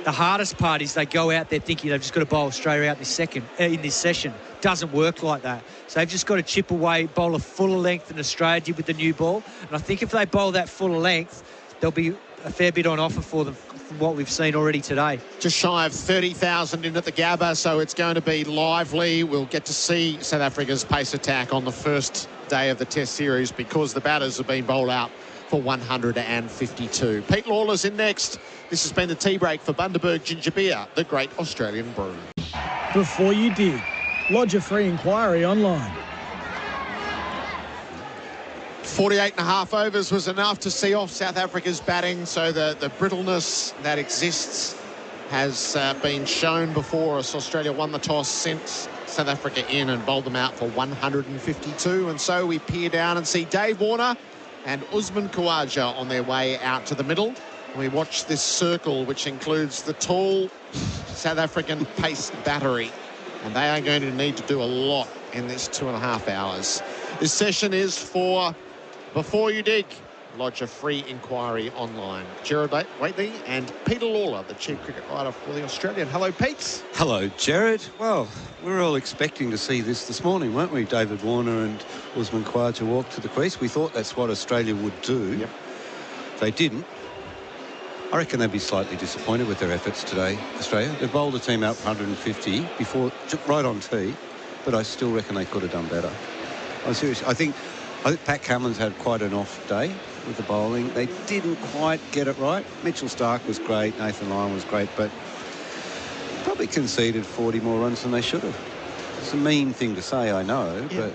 the hardest part is they go out there thinking they've just got to bowl Australia out in this session. Doesn't work like that. So they've just got to chip away, bowl a fuller length than Australia did with the new ball. And I think if they bowl that fuller length, there'll be a fair bit on offer for them from what we've seen already today. Just shy of 30,000 in at the Gabba, so it's going to be lively. We'll get to see South Africa's pace attack on the first day of the Test series, because the batters have been bowled out for 152. Pete Lawler's in next. This has been the tea break for Bundaberg Ginger Beer, the great Australian brew. Before you dig, lodge a free inquiry online. 48.5 overs was enough to see off South Africa's batting, so the brittleness that exists has been shown before us. Australia won the toss, sent South Africa in and bowled them out for 152. And so we peer down and see Dave Warner and Usman Khawaja on their way out to the middle. We watch this circle, which includes the tall South African pace battery, and they are going to need to do a lot in this 2.5 hours. This session is for Before You Dig. Lodge a free inquiry online. Gerard, Whateley and Peter Lawler, the chief cricket writer for the Australian. Hello, Pete. Hello, Gerard. Well, we were all expecting to see this morning, weren't we? David Warner and Usman Khawaja walk to the crease. We thought that's what Australia would do. Yep. They didn't. I reckon they'd be slightly disappointed with their efforts today, Australia. They bowled a team out for 150 before, right on tee, but I still reckon they could have done better. I'm serious. I think Pat Cummins had quite an off day with the bowling. They didn't quite get it right. Mitchell Starc was great, Nathan Lyon was great, but probably conceded 40 more runs than they should have. It's a mean thing to say, I know, but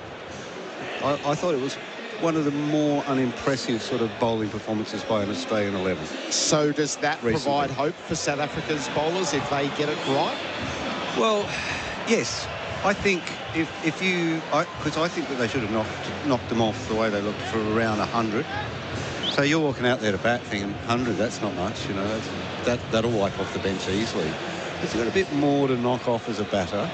I thought it was one of the more unimpressive sort of bowling performances by an Australian 11. So does that provide hope for South Africa's bowlers if they get it right? Well, yes. I think if you... Because I think that they should have knocked them off the way they looked for around 100. So you're walking out there to bat thinking 100, that's not much, you know. That'll wipe off the bench easily. But you've got a bit more to knock off as a batter.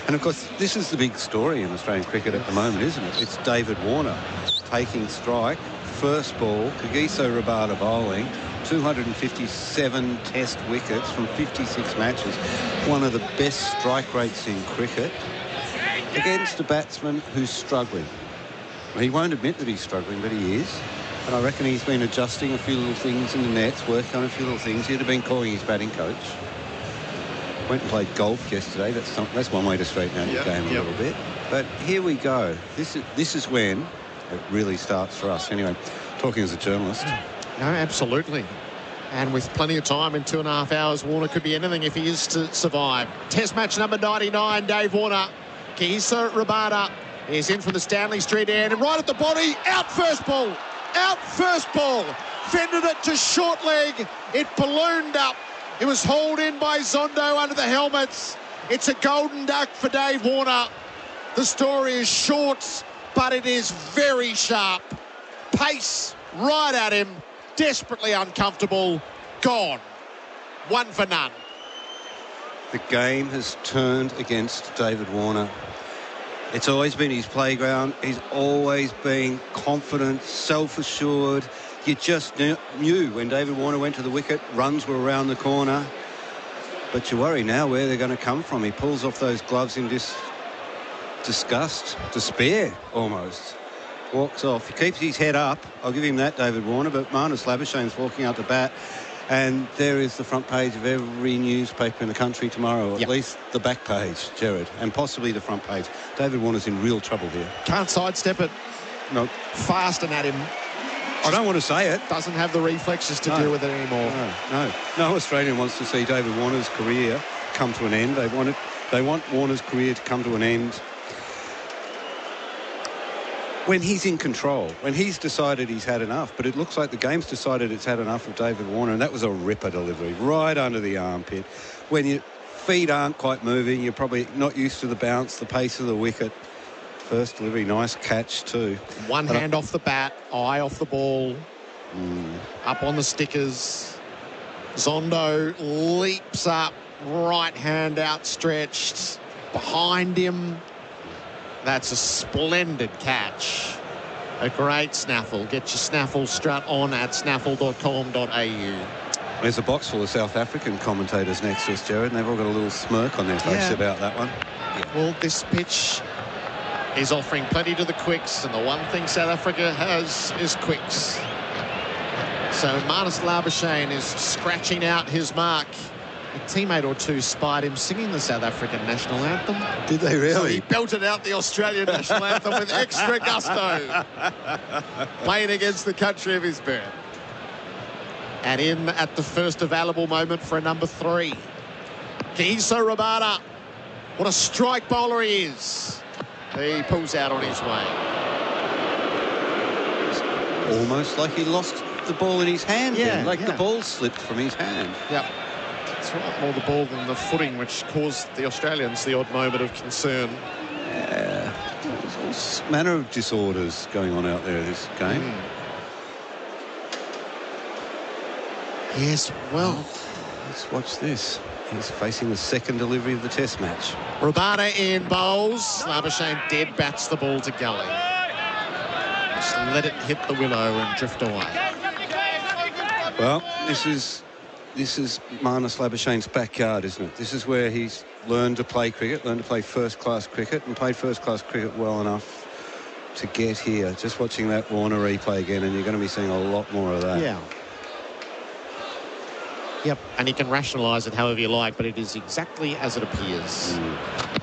And, of course, this is the big story in Australian cricket at the moment, isn't it? It's David Warner taking strike, first ball, Kagiso Rabada bowling, 257 test wickets from 56 matches, one of the best strike rates in cricket, against a batsman who's struggling. Well, he won't admit that he's struggling, but he is. And I reckon he's been adjusting a few little things in the nets, working on a few little things. He'd have been calling his batting coach. Went and played golf yesterday. That's one way to straighten out your game a little bit. But here we go. This is when it really starts for us. Anyway, talking as a journalist. No, absolutely. And with plenty of time in 2.5 hours, Warner could be anything if he is to survive. Test match number 99, Dave Warner. Kagiso Rabada is in from the Stanley Street end. And right at the body, out first ball. Out first ball. Fended it to short leg. It ballooned up. It was hauled in by Zondo under the helmets. It's a golden duck for Dave Warner. The story is short, but it is very sharp. Pace right at him. Desperately uncomfortable. Gone. 1 for none. The game has turned against David Warner. It's always been his playground. He's always been confident, self-assured. You just knew when David Warner went to the wicket, runs were around the corner. But you worry now where they're going to come from. He pulls off those gloves in disgust, despair almost. Walks off. He keeps his head up. I'll give him that, David Warner. But Marnus Labuschagne's walking out to bat. And there is the front page of every newspaper in the country tomorrow, at least the back page, Gerard, and possibly the front page. David Warner's in real trouble here. Can't sidestep it. No. Fasten at him. I don't want to say it. Doesn't have the reflexes to deal with it anymore. No Australian wants to see David Warner's career come to an end. They want Warner's career to come to an end when he's in control, when he's decided he's had enough. But it looks like the game's decided it's had enough of David Warner, and that was a ripper delivery right under the armpit. When your feet aren't quite moving, you're probably not used to the bounce, the pace of the wicket. First delivery, nice catch too. One hand off the bat, eye off the ball, up on the stickers. Zondo leaps up, right hand outstretched, behind him. That's a splendid catch. A great snaffle. Get your snaffle strut on at snaffle.com.au. There's a box full of South African commentators next to us, Gerard, and they've all got a little smirk on their face about that one. Well, this pitch is offering plenty to the quicks, and the one thing South Africa has is quicks. So Marnus Labuschagne is scratching out his mark. A teammate or two spied him singing the South African national anthem. Did they really? So he belted out the Australian national anthem with extra gusto. Playing against the country of his birth. And in at the first available moment for a number 3. Kagiso Rabada. What a strike bowler he is. He pulls out on his way. It's almost like he lost the ball in his hand. The ball slipped from his hand. Yep. It's a lot more the ball than the footing, which caused the Australians the odd moment of concern. Yeah. There's all manner of disorders going on out there in this game. Yes, well, let's watch this. He's facing the second delivery of the test match. Rabada in bowls. Labuschagne dead bats the ball to gully. Just let it hit the willow and drift away. Well, this is Marnus Labuschagne's backyard, isn't it? This is where he's learned to play cricket, learned to play first-class cricket, and played first-class cricket well enough to get here. Just watching that Warner replay again, and you're going to be seeing a lot more of that. Yeah. Yep, and you can rationalise it however you like, but it is exactly as it appears.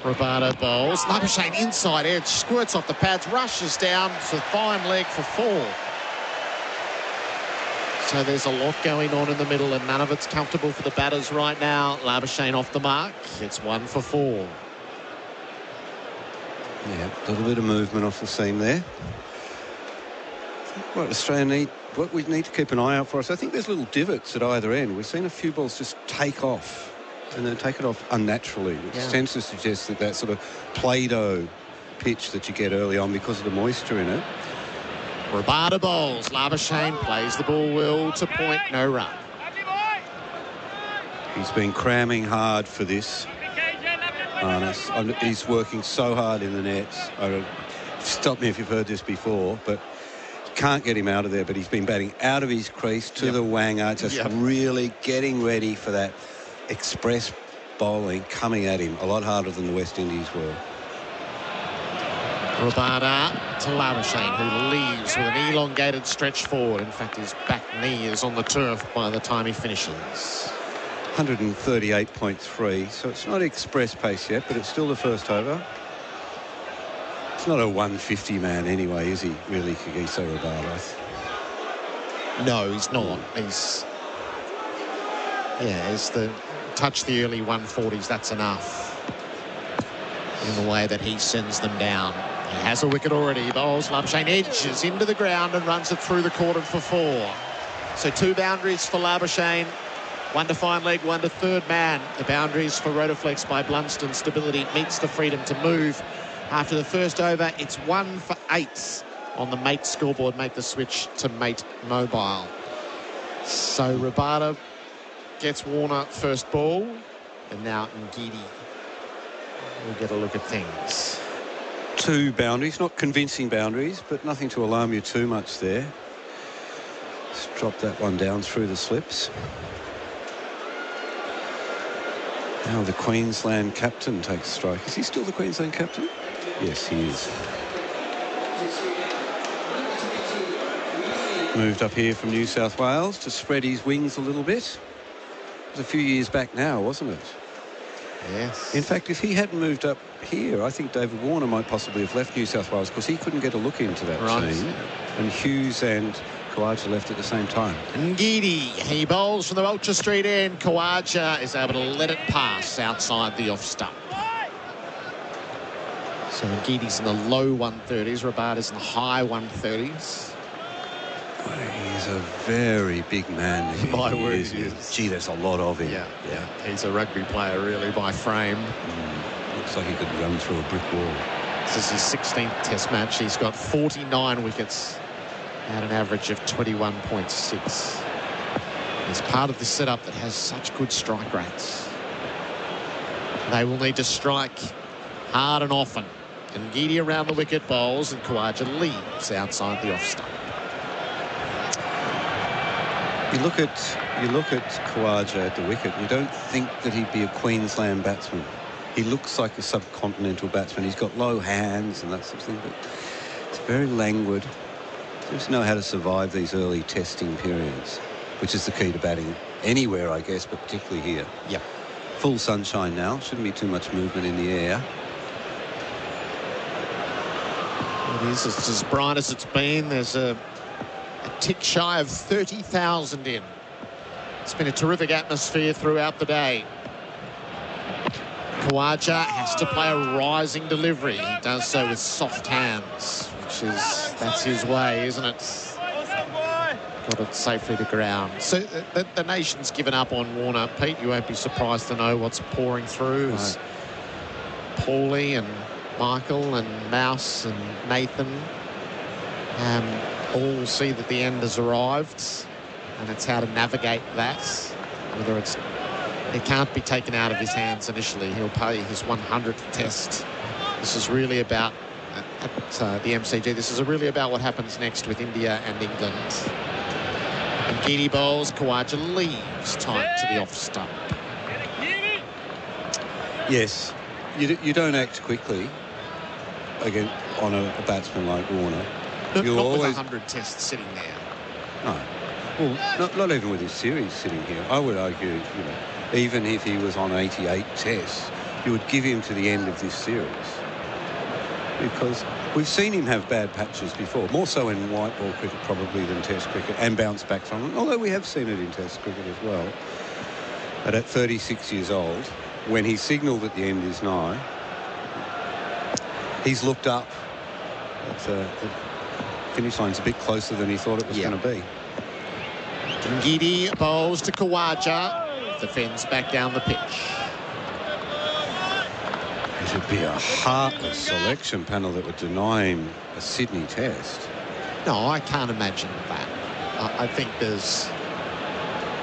Rabada bowls. Labuschagne inside edge, squirts off the pads, rushes down to fine leg for 4. So there's a lot going on in the middle, and none of it's comfortable for the batters right now. Labuschagne off the mark. It's 1 for 4. Yeah, a little bit of movement off the seam there. What Australia what we need to keep an eye out for us, I think there's little divots at either end. We've seen a few balls just take off, and then take it off unnaturally, which tends to suggest that sort of Play-Doh pitch that you get early on because of the moisture in it. Rabada bowls. Labuschagne plays the ball well to point. No run. He's been cramming hard for this. He's working so hard in the nets. Stop me if you've heard this before, but can't get him out of there. But he's been batting out of his crease to the wanger, just really getting ready for that express bowling coming at him. A lot harder than the West Indies were. Rabada to Labuschagne, who leaves with an elongated stretch forward. In fact, his back knee is on the turf by the time he finishes. 138.3, so it's not express pace yet, but it's still the first over. It's not a 150 man anyway, is he, really, Kagiso Rabada? No, he's not. He's the touch the early 140s, that's enough in the way that he sends them down. He has a wicket already. He bowls. Labuschagne edges into the ground and runs it through the cordon for 4. So 2 boundaries for Labuschagne. 1 to fine leg, 1 to third man. The boundaries for Rotoflex by Blunston. Stability meets the freedom to move. After the first over, it's 1 for 8 on the mate scoreboard. Make the switch to mate mobile. So Rabada gets Warner first ball, and now Ngidi will get a look at things. 2 boundaries, not convincing boundaries, but nothing to alarm you too much there. Let's drop that one down through the slips. Now the Queensland captain takes strike. Is he still the Queensland captain? Yes, he is. Moved up here from New South Wales to spread his wings a little bit. It was a few years back now, wasn't it? Yes. In fact, if he hadn't moved up here, I think David Warner might possibly have left New South Wales because he couldn't get a look into that team. And Hughes and Khawaja left at the same time. Ngidi, he bowls from the Ultra Street end. Khawaja is able to let it pass outside the off stump. So Ngidi's in the low 130s. Rabada's in the high 130s. He's a very big man. My word, he is. Gee, there's a lot of him. Yeah. He's a rugby player, really, by frame. Looks like he could run through a brick wall. This is his 16th Test match. He's got 49 wickets at an average of 21.6. He's part of the setup that has such good strike rates. They will need to strike hard and often. And Ngidi around the wicket bowls, and Khawaja leaves outside the off stump. You look at Khawaja at the wicket, you don't think that he'd be a Queensland batsman. He looks like a subcontinental batsman. He's got low hands and that sort of thing, but it's very languid. Seems to know how to survive these early testing periods, which is the key to batting anywhere, I guess, but particularly here. Yep. Full sunshine now. Shouldn't be too much movement in the air. It is. It's as bright as it's been. There's a tick shy of 30,000 in. It's been a terrific atmosphere throughout the day. Khawaja has to play a rising delivery. He does so with soft hands, that's his way, isn't it? Got it safely to ground. So the nation's given up on Warner. Pete, you won't be surprised to know what's pouring through. Is Paulie and Michael and Mouse and Nathan all see that the end has arrived, and it's how to navigate that. Whether it can't be taken out of his hands initially. He'll play his 100th test. This is really about at the MCG. This is really about what happens next with India and England. And Ngidi bowls. Khawaja leaves tight to the off stump. Yes, you don't act quickly again on a batsman like Warner. You'll not always with 100 tests sitting there. No. Well, not even with his series sitting here. I would argue, even if he was on 88 tests, you would give him to the end of this series. because we've seen him have bad patches before, more so in white ball cricket probably than Test cricket, and bounce back from it, although we have seen it in Test cricket as well. But at 36 years old, when he signalled that the end is nigh, he's looked up. The finish line's a bit closer than he thought it was going to be. Ngidi bowls to Khawaja, defends back down the pitch. It would be a heartless selection panel that would deny him a Sydney Test. No, I can't imagine that. I think there's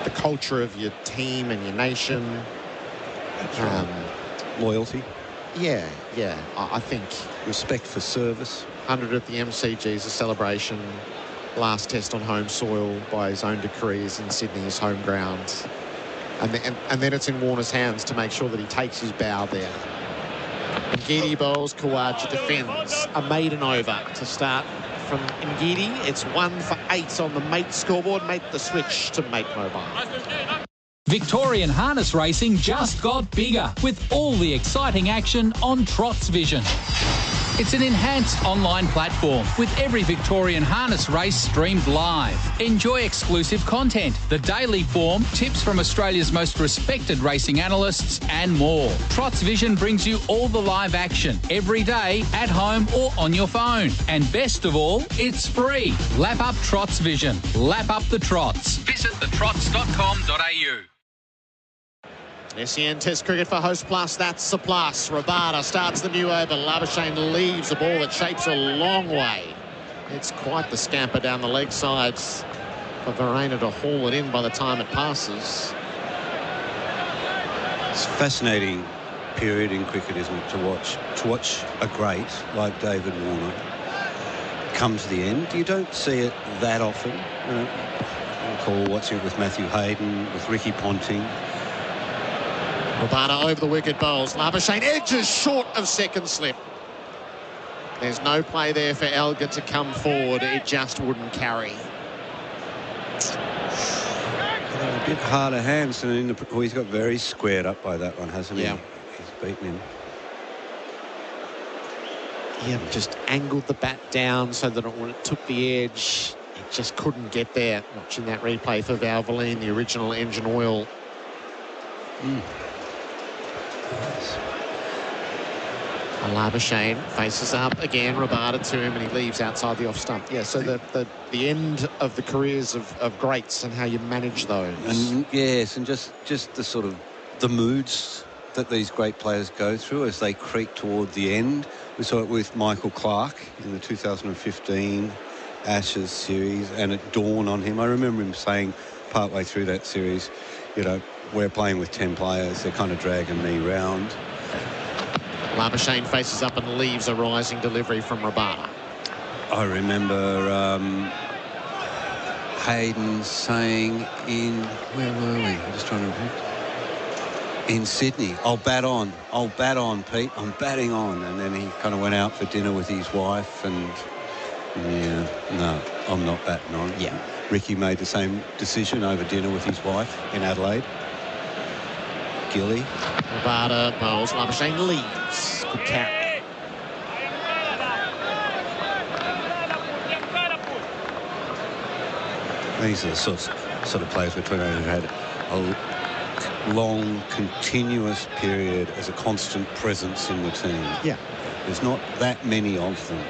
the culture of your team and your nation. Loyalty. Yeah. I think respect for service. 100 at the MCG is a celebration. Last Test on home soil by his own decrees in Sydney, his home ground. And then it's in Warner's hands to make sure that he takes his bow there. Ngidi bowls, Khawaja defends. A maiden over to start from Ngidi. It's 1 for 8 on the mate scoreboard. Make the switch to Mate Mobile. Victorian harness racing just got bigger with all the exciting action on Trots Vision. It's an enhanced online platform with every Victorian harness race streamed live. Enjoy exclusive content, the daily form, tips from Australia's most respected racing analysts and more. Trots Vision brings you all the live action every day at home or on your phone. And best of all, it's free. Lap up Trots Vision. Lap up the trots. Visit thetrots.com.au. SEN Test cricket for Host Plus, that's the plus. Rabada starts the new over. Labuschagne leaves a ball that shapes a long way. It's quite the scamper down the leg sides for Verena to haul it in by the time it passes. It's a fascinating period in cricket, isn't it, to watch a great like David Warner come to the end. You don't see it that often. I recall watching it with Matthew Hayden, with Ricky Ponting. Rabada over the wicket bowls. Labuschagne edges short of second slip. There's no play there for Elgar to come forward. It just wouldn't carry. A bit harder hands, and he's got very squared up by that one, hasn't he? Yeah. He's beaten him. Yeah, just angled the bat down so that when it took the edge, it just couldn't get there. Watching that replay for Valvoline, the original engine oil. Labuschagne faces up again. Rabada to him, and he leaves outside the off stump. Yeah, so the end of the careers of greats and how you manage those. And yes, and just the sort of the moods that these great players go through as they creep toward the end. We saw it with Michael Clarke in the 2015 Ashes series, and it dawned on him. I remember him saying partway through that series, you know, we're playing with 10 players. They're kind of dragging me round. Labuschagne faces up and leaves a rising delivery from Rabada. I remember Hayden saying where were we? I'm just trying to remember. In Sydney, I'll bat on, Pete. I'm batting on. And then he kind of went out for dinner with his wife, and no, I'm not batting on. Yeah. Ricky made the same decision over dinner with his wife in Adelaide. Gilly. Rabada bowls. Labuschagne leaves. Good carry. These are the sort of players we're talking about who had a long, continuous period as a constant presence in the team. Yeah. There's not that many of them.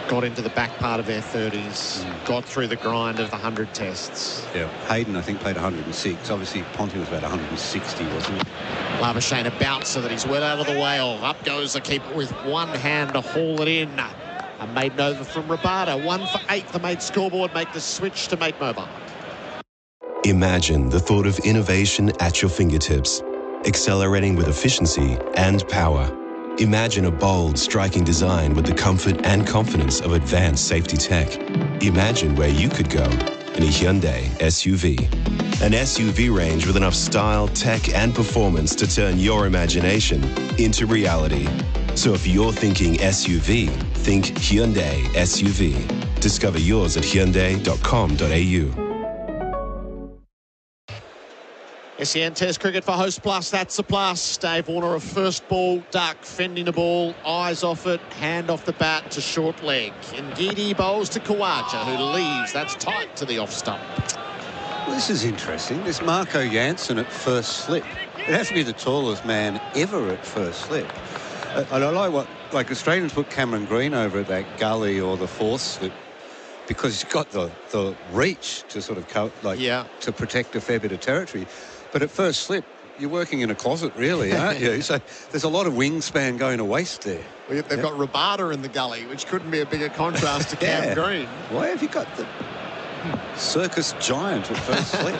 Got into the back part of their 30s, got through the grind of the 100 tests. Yeah, Hayden, I think, played 106. Obviously, Ponting was about 160, wasn't he? Labuschagne a bouncer that he's well out of the way of. Up goes the keeper with one hand to haul it in. A maiden over from Rabada. 1 for 8, the mate scoreboard. Make the switch to Mate Mobile. Imagine the thought of innovation at your fingertips, accelerating with efficiency and power. Imagine a bold, striking design with the comfort and confidence of advanced safety tech. Imagine where you could go in a Hyundai SUV. An SUV range with enough style, tech, and performance to turn your imagination into reality. So if you're thinking SUV, think Hyundai SUV. Discover yours at Hyundai.com.au. SEN Test cricket for Host Plus, that's a plus. Dave Warner, a first ball duck, fending the ball, eyes off it, hand off the bat to short leg. Ngidi bowls to Khawaja, who leaves. That's tight to the off stump. Well, this is interesting. This Marco Jansen at first slip. It has to be the tallest man ever at first slip. And I like Australians put Cameron Green over at that gully or the fourth slip because he's got the reach to sort of to protect a fair bit of territory. But at first slip, you're working in a closet, really, aren't you? So there's a lot of wingspan going to waste there. Well, they've got Rabada in the gully, which couldn't be a bigger contrast to Cam Green. Why have you got the circus giant at first slip?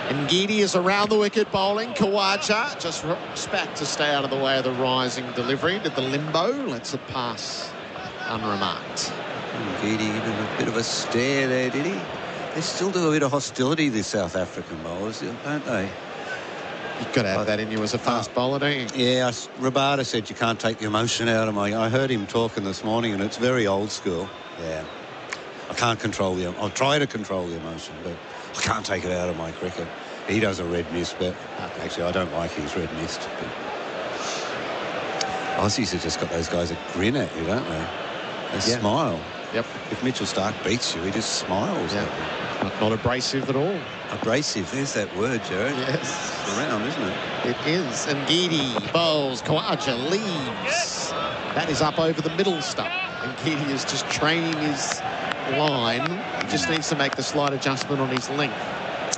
Ngidi is around the wicket bowling. Khawaja just back to stay out of the way of the rising delivery. Did the limbo. Lets it pass unremarked. Ngidi giving a bit of a stare there, did he? They still do a bit of hostility, these South African bowlers, don't they? You've got to have that in you as a fast bowler, don't you? Yeah, Rabada said you can't take the emotion out of my... I heard him talking this morning, and it's very old school. Yeah. I can't control the... I'll try to control the emotion, but I can't take it out of my cricket. He does a red mist, but actually I don't like his red mist. But Aussies have just got those guys that grin at you, don't they? They smile. Yep. If Mitchell Starc beats you, he just smiles at you. Not abrasive at all. Abrasive, there's that word, Gerard. Yes. It's around, isn't it? It is. And Ngidi bowls. Khawaja leaves. That is up over the middle stump. And Ngidi is just training his line. He just needs to make the slight adjustment on his length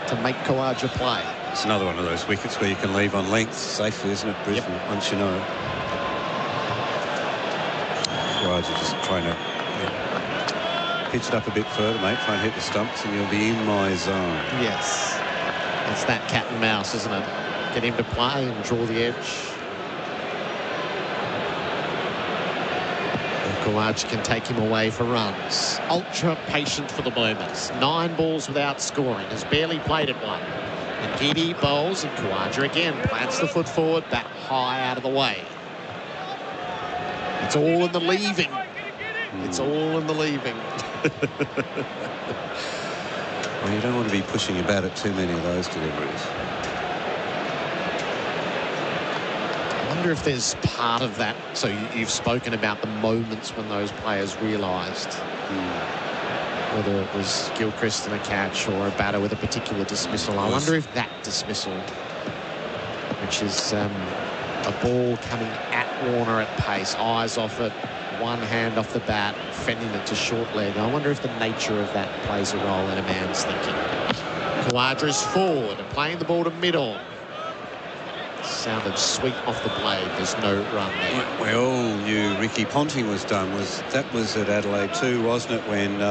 to make Khawaja play. It's another one of those wickets where you can leave on length safely, isn't it, Brisbane? Yep. Once you know. Khawaja just trying to pitch it up a bit further, mate. Try and hit the stumps and you'll be in my zone. Yes. It's that cat and mouse, isn't it? Get him to play and draw the edge. Khawaja can take him away for runs. Ultra patient for the moment. 9 balls without scoring. Has barely played at one. And Ngidi bowls and Khawaja again plants the foot forward, bat high out of the way. It's all in the leaving. It's all in the leaving. Well, you don't want to be pushing your bat at too many of those deliveries. I wonder if there's part of that. So you've spoken about the moments when those players realised whether it was Gilchrist and a catch or a batter with a particular dismissal. I wonder if that dismissal, which is a ball coming at Warner at pace, eyes off it, one hand off the bat, fending it to short leg. I wonder if the nature of that plays a role in a man's thinking. Khawaja is forward and playing the ball to mid-on. Sounded sweet off the blade. There's no run there. We all knew Ricky Ponting was done. That was at Adelaide too, wasn't it? When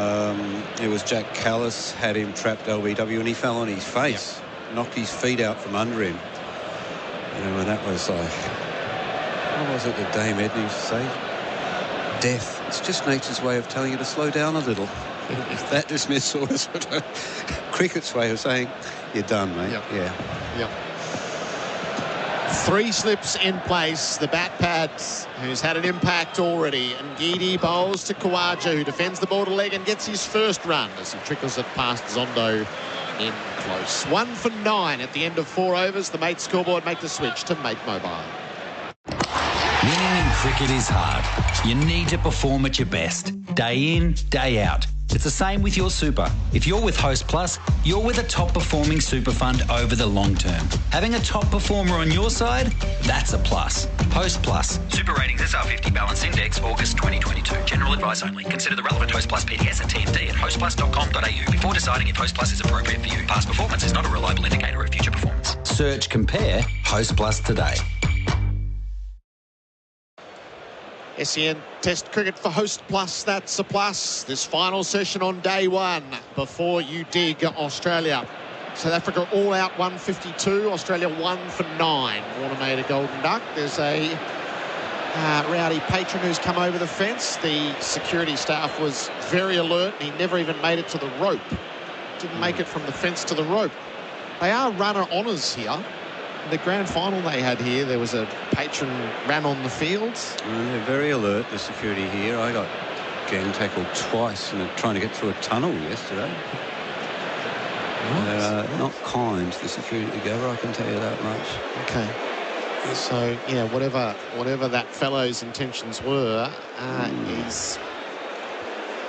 it was Jack Callis had him trapped LBW and he fell on his face, knocked his feet out from under him. You know, and that was like, what was it that Dame Edney used to say? Death. It's just nature's way of telling you to slow down a little. If that dismissal is cricket's way of saying you're done, mate. Yep. Yeah. Yep. 3 slips in place. The bat pads, who's had an impact already. And Ngidi bowls to Khawaja, who defends the ball to leg and gets his first run as he trickles it past Zondo in close. 1 for 9 at the end of 4 overs. The Mate scoreboard make the switch to Mate Mobile. Winning in cricket is hard. You need to perform at your best, day in, day out. It's the same with your super. If you're with Host Plus, you're with a top-performing super fund over the long term. Having a top performer on your side, that's a plus. Host Plus. Super Ratings SR50 Balance Index, August 2022. General advice only. Consider the relevant Host Plus PDS and TMD at hostplus.com.au before deciding if Host Plus is appropriate for you. Past performance is not a reliable indicator of future performance. Search Compare Host Plus today. SEN Test cricket for Host Plus, that's a plus. This final session on day 1 before you dig Australia. South Africa all out 152, Australia 1 for 9. Warner made a golden duck. There's a rowdy patron who's come over the fence. The security staff was very alert. He never even made it to the rope. Didn't make it from the fence to the rope. They are runner honours here. The grand final they had here, there was a patron ran on the field. They're very alert, the security here. I got gang tackled twice and trying to get through a tunnel yesterday. Not kind to the security at the Gabba, I can tell you that much. Okay. So, yeah, whatever that fellow's intentions were,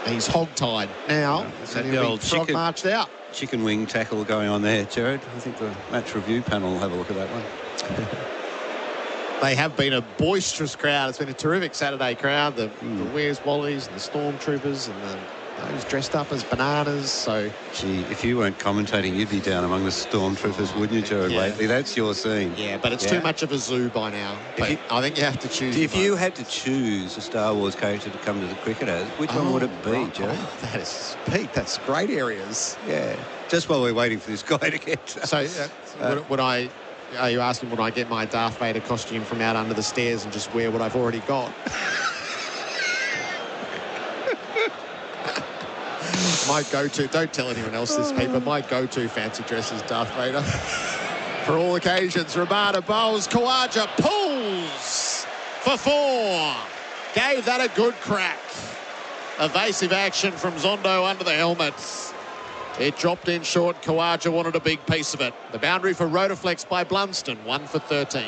he's hog-tied now. So the old frog marched out. Chicken wing tackle going on there, Gerard. I think the match review panel will have a look at that one. They have been a boisterous crowd. It's been a terrific Saturday crowd. The Where's Wallies and the Stormtroopers and those dressed up as bananas. So, gee, if you weren't commentating, you'd be down among the Stormtroopers, wouldn't you, Gerard Whateley? That's your scene. Yeah, but it's too much of a zoo by now. But I think you have to choose. If you had to choose a Star Wars character to come to the cricketers, which one would it be, Gerard? That is, Pete, that's great areas. Yeah, just while we're waiting for this guy to get... So, are you asking would I get my Darth Vader costume from out under the stairs and just wear what I've already got? My go-to, don't tell anyone else this, Pete, but my go-to fancy dress is Darth Vader. For all occasions, Rabada bowls, Khawaja pulls for 4. Gave that a good crack. Evasive action from Zondo under the helmets. It dropped in short. Khawaja wanted a big piece of it. The boundary for Rotaflex by Blunston, 1 for 13.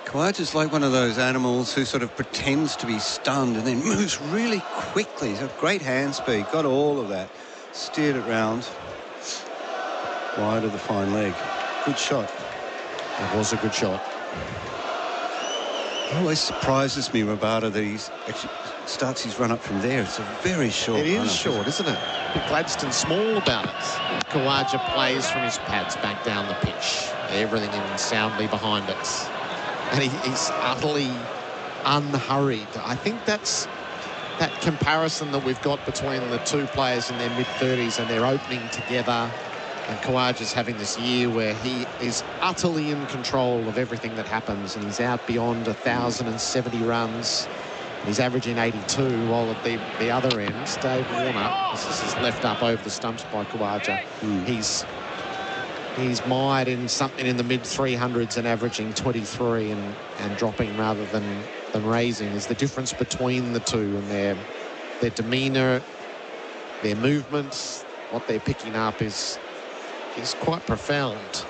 Khawaja's like one of those animals who sort of pretends to be stunned and then moves really quickly. He's got great hand speed, got all of that. Steered it round. Wide of the fine leg. Good shot. It was a good shot. It always surprises me, Rabada, that he actually starts his run up from there. It's a very short run. It is run-up, short, isn't it? Gladstone small about it. Khawaja plays from his pads back down the pitch. Everything in soundly behind it. And he's utterly unhurried. I think that's that comparison that we've got between the two players in their mid-30s and they're opening together. And Khawaja's having this year where he is utterly in control of everything that happens, and he's out beyond 1,070 runs. He's averaging 82, while at the other end, Dave Warner, this is left up over the stumps by Khawaja. He's mired in something in the mid-300s and averaging 23 and dropping rather than raising. Is the difference between the two and their demeanour, their movements, what they're picking up is quite profound.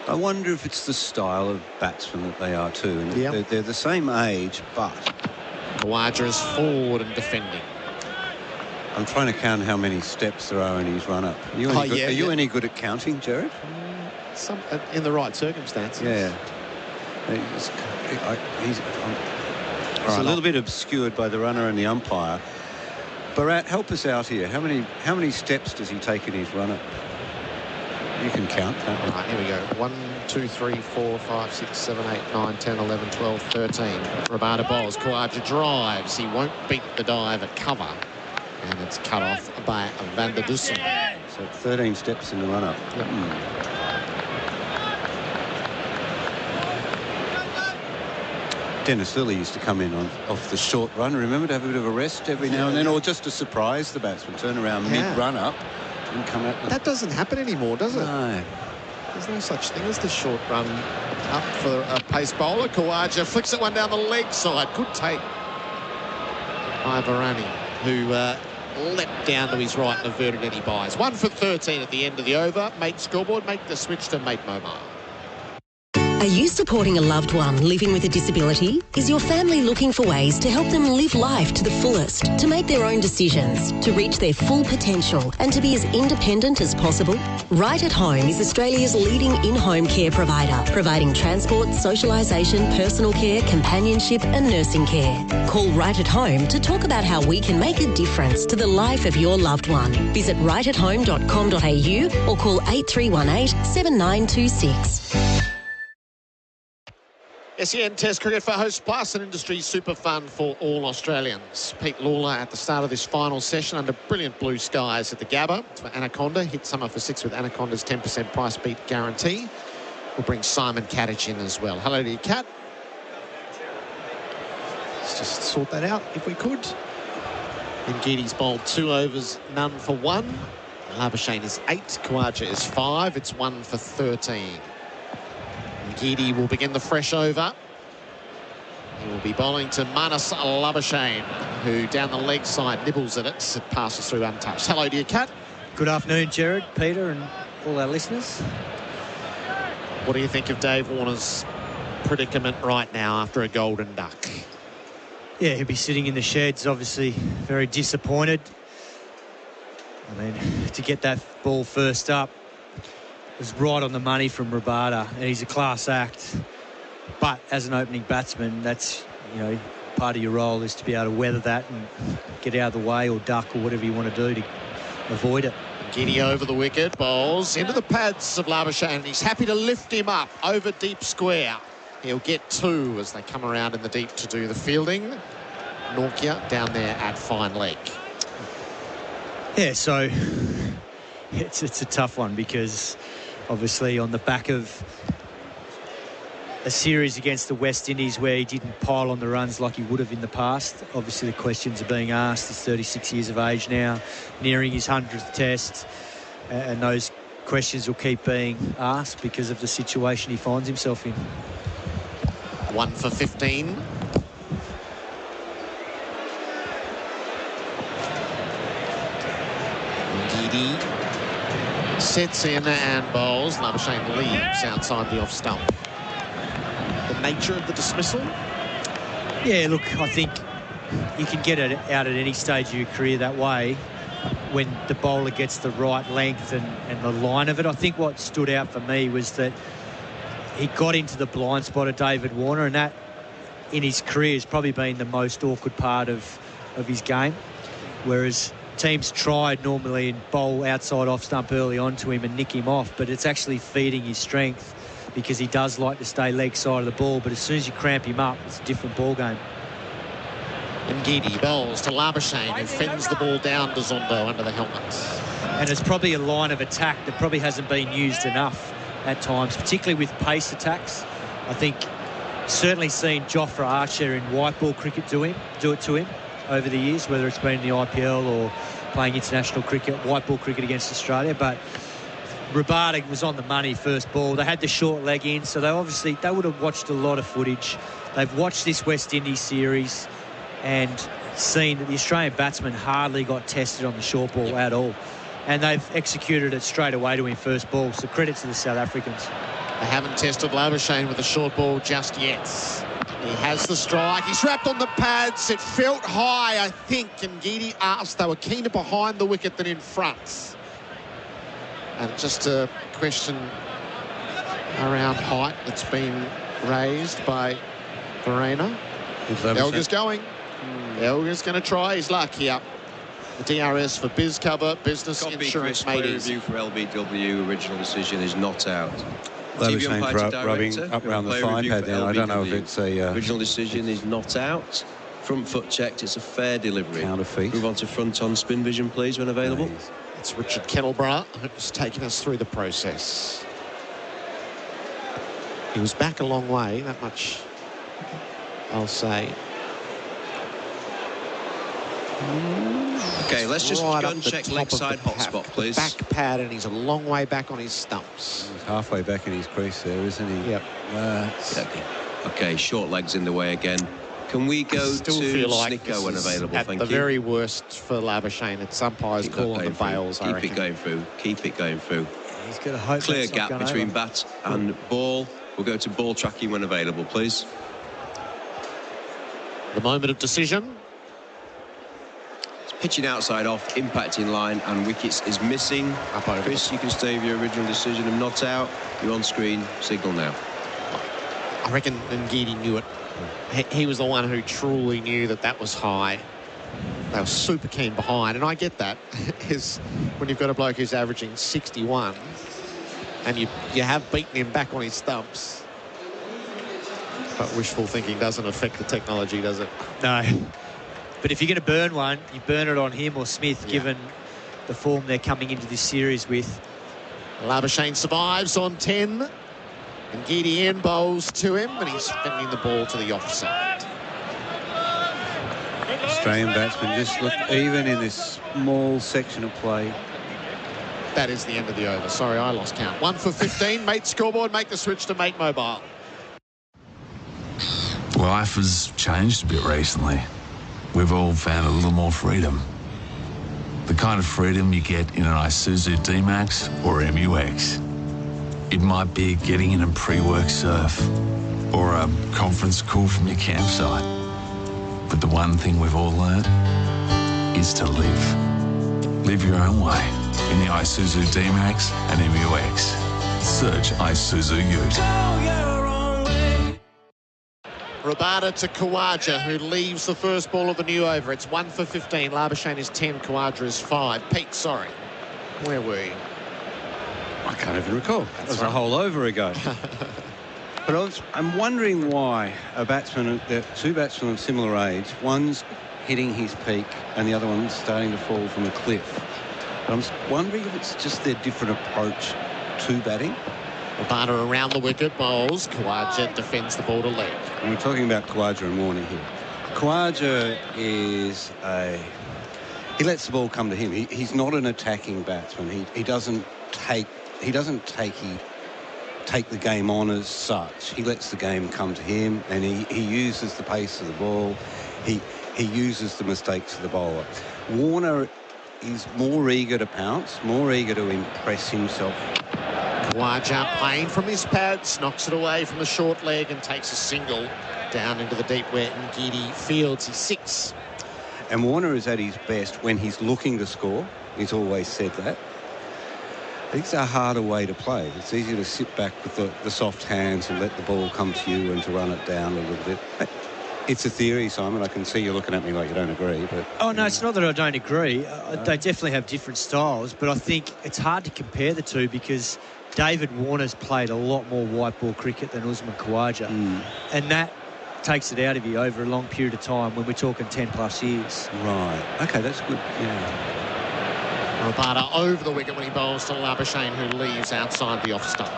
I wonder if it's the style of batsman that they are too. And they're the same age, but... Khawaja is forward and defending. I'm trying to count how many steps there are in his run-up. Are you any good at counting, Gerard? In the right circumstances. Yeah. He's a little bit obscured by the runner and the umpire. Bharat, help us out here. How many steps does he take in his run-up? You can count, can't you? All right, here we go. 1, 2, 3, 4, 5, 6, 7, 8, 9, 10, 11, 12, 13. Rabada bowls. Khawaja drives. He won't beat the dive at cover. And it's cut off by Van der Dussen. So 13 steps in the run-up. Yep. Dennis Lilly used to come in off the short run, remember, to have a bit of a rest every now and then, or just to surprise the batsman, turn around mid-run-up and come out. That doesn't happen anymore, does it? No. There's no such thing as the short run up for a pace bowler. Khawaja flicks it one down the leg side. Good take by Varani, who leapt down to his right and averted any buys. 1 for 13 at the end of the over. Mate scoreboard, make the switch to Mate Momar. Are you supporting a loved one living with a disability? Is your family looking for ways to help them live life to the fullest, to make their own decisions, to reach their full potential and to be as independent as possible? Right at Home is Australia's leading in-home care provider, providing transport, socialisation, personal care, companionship and nursing care. Call Right at Home to talk about how we can make a difference to the life of your loved one. Visit rightathome.com.au or call 8318 7926. SEN Test Cricket for Host Plus, an industry super fun for all Australians. Pete Lalor at the start of this final session under brilliant blue skies at the Gabba. It's for Anaconda. Hit summer for 6 with Anaconda's 10% price beat guarantee. We'll bring Simon Katich in as well. Hello to you, Kat. Let's just sort that out if we could. Ngiti's bowled 2 overs, none for 1. Labuschagne is 8. Khawaja is 5. It's 1 for 13. Ngiti will begin the fresh over. He will be bowling to Marnus Labuschagne, who down the leg side nibbles at it. It passes through untouched. Hello to you, Kat. Good afternoon, Gerard, Peter and all our listeners. What do you think of Dave Warner's predicament right now after a golden duck? Yeah, he'll be sitting in the sheds, obviously very disappointed. I mean, to get that ball first up was right on the money from Rabada, and he's a class act. But as an opening batsman, that's, you know, part of your role is to be able to weather that and get out of the way or duck or whatever you want to do to avoid it. Giddy over the wicket, bowls into the pads of Labuschagne. He's happy to lift him up over deep square. He'll get 2 as they come around in the deep to do the fielding. Norkia down there at fine leg. Yeah, so it's a tough one because obviously on the back of a series against the West Indies where he didn't pile on the runs like he would have in the past. Obviously the questions are being asked. He's 36 years of age now, nearing his 100th test, and those questions will keep being asked because of the situation he finds himself in. 1 for 15. Giddy sets in and bowls. Labuschagne leaves outside the off stump. The nature of the dismissal? Yeah, look, I think you can get it out at any stage of your career that way when the bowler gets the right length and the line of it. I think what stood out for me was that he got into the blind spot of David Warner, and that in his career has probably been the most awkward part of his game, whereas teams tried normally and bowl outside off stump early on to him and nick him off, but it's actually feeding his strength because he does like to stay leg side of the ball, but as soon as you cramp him up, it's a different ball game. And Giddy bowls to Labuschagne, who fends the ball down to Zondo under the helmets. And it's probably a line of attack that probably hasn't been used enough at times, particularly with pace attacks. I think certainly seen Jofra Archer in white ball cricket do it to him over the years, whether it's been in the IPL or playing international cricket, white ball cricket against Australia. But Rabada was on the money first ball. They had the short leg in, so they would have watched a lot of footage. They've watched this West Indies series and seen that the Australian batsman hardly got tested on the short ball at all. And they've executed it straight away to him first ball. So credit to the South Africans. They haven't tested Labuschagne with a short ball just yet. He has the strike. He's wrapped on the pads. It felt high, I think. And Giddy asked they were keener behind the wicket than in front. And just a question around height that's been raised by Verena. Elgar's going. Elgar's going to try his luck here. The DRS for biz cover, business insurance mateys. Review for LBW, original decision is not out. Labuschagne rubbing up around the thigh pad now. I don't know if it's a... original decision is not out. Front foot checked, it's a fair delivery. Counter feet. Move on to front on spin vision, please, when available. Nice. It's Richard Kettleborough who's taken us through the process. He was back a long way, that much I'll say. Okay, let's just go and check leg side hotspot, please. Back pad, and he's a long way back on his stumps. He's halfway back in his crease there, isn't he? Yep. Okay, short legs in the way again. Can we go to Snicko when available? At the very worst for Labuschagne. It's umpires call on the bails, I reckon. Keep it going through. Keep it going through. He's got a hope. Clear gap between bat and ball. We'll go to ball tracking when available, please. The moment of decision. Pitching outside off, impacting line, and wickets is missing. Chris, you can stay with your original decision of not out. You're on screen. Signal now. I reckon Ngidi knew it. He was the one who truly knew that that was high. They were super keen behind, and I get that. Is when you've got a bloke who's averaging 61 and you have beaten him back on his stumps. But wishful thinking doesn't affect the technology, does it? No. But if you're going to burn one, you burn it on him or Smith, given the form they're coming into this series with. Labuschagne survives on 10. And Gideon bowls to him, and he's fending the ball to the offside. Australian batsmen just look even in this small section of play. That is the end of the over. Sorry, I lost count. 1 for 15. Mate scoreboard, make the switch to Mate Mobile. Life has changed a bit recently. We've all found a little more freedom. The kind of freedom you get in an Isuzu D-Max or MUX. It might be getting in a pre-work surf or a conference call from your campsite. But the one thing we've all learned is to live. Live your own way in the Isuzu D-Max and MUX. Search Isuzu Ute. Rabada to Khawaja, who leaves the first ball of the new over. It's 1 for 15. Labuschagne is 10. Khawaja is 5. Pete, sorry. Where were you? I can't even recall. That was a whole over ago. But I'm wondering why two batsmen of similar age, one's hitting his peak and the other one's starting to fall from a cliff. But I'm wondering if it's just their different approach to batting. Rabada around the wicket, bowls. Khawaja defends the ball to leg. And we're talking about Khawaja and Warner here. Khawaja is he lets the ball come to him. He's not an attacking batsman. He doesn't take the game on as such. He lets the game come to him, and he uses the pace of the ball. He uses the mistakes of the bowler. Warner is more eager to pounce, more eager to impress himself. Khawaja playing from his pads, knocks it away from the short leg and takes a single down into the deep wet, and Giddy fields his 6. And Warner is at his best when he's looking to score. He's always said that. It's a harder way to play. It's easier to sit back with the soft hands and let the ball come to you and to run it down a little bit. It's a theory, Simon. I can see you looking at me like you don't agree. But oh, no, it's not that I don't agree. They definitely have different styles, but I think it's hard to compare the two because David Warner's played a lot more white ball cricket than Usman Khawaja. And that takes it out of you over a long period of time when we're talking 10+ years. Right. OK, that's good. Yeah. Rabada over the wicket when he bowls to Labuschagne, who leaves outside the off stump.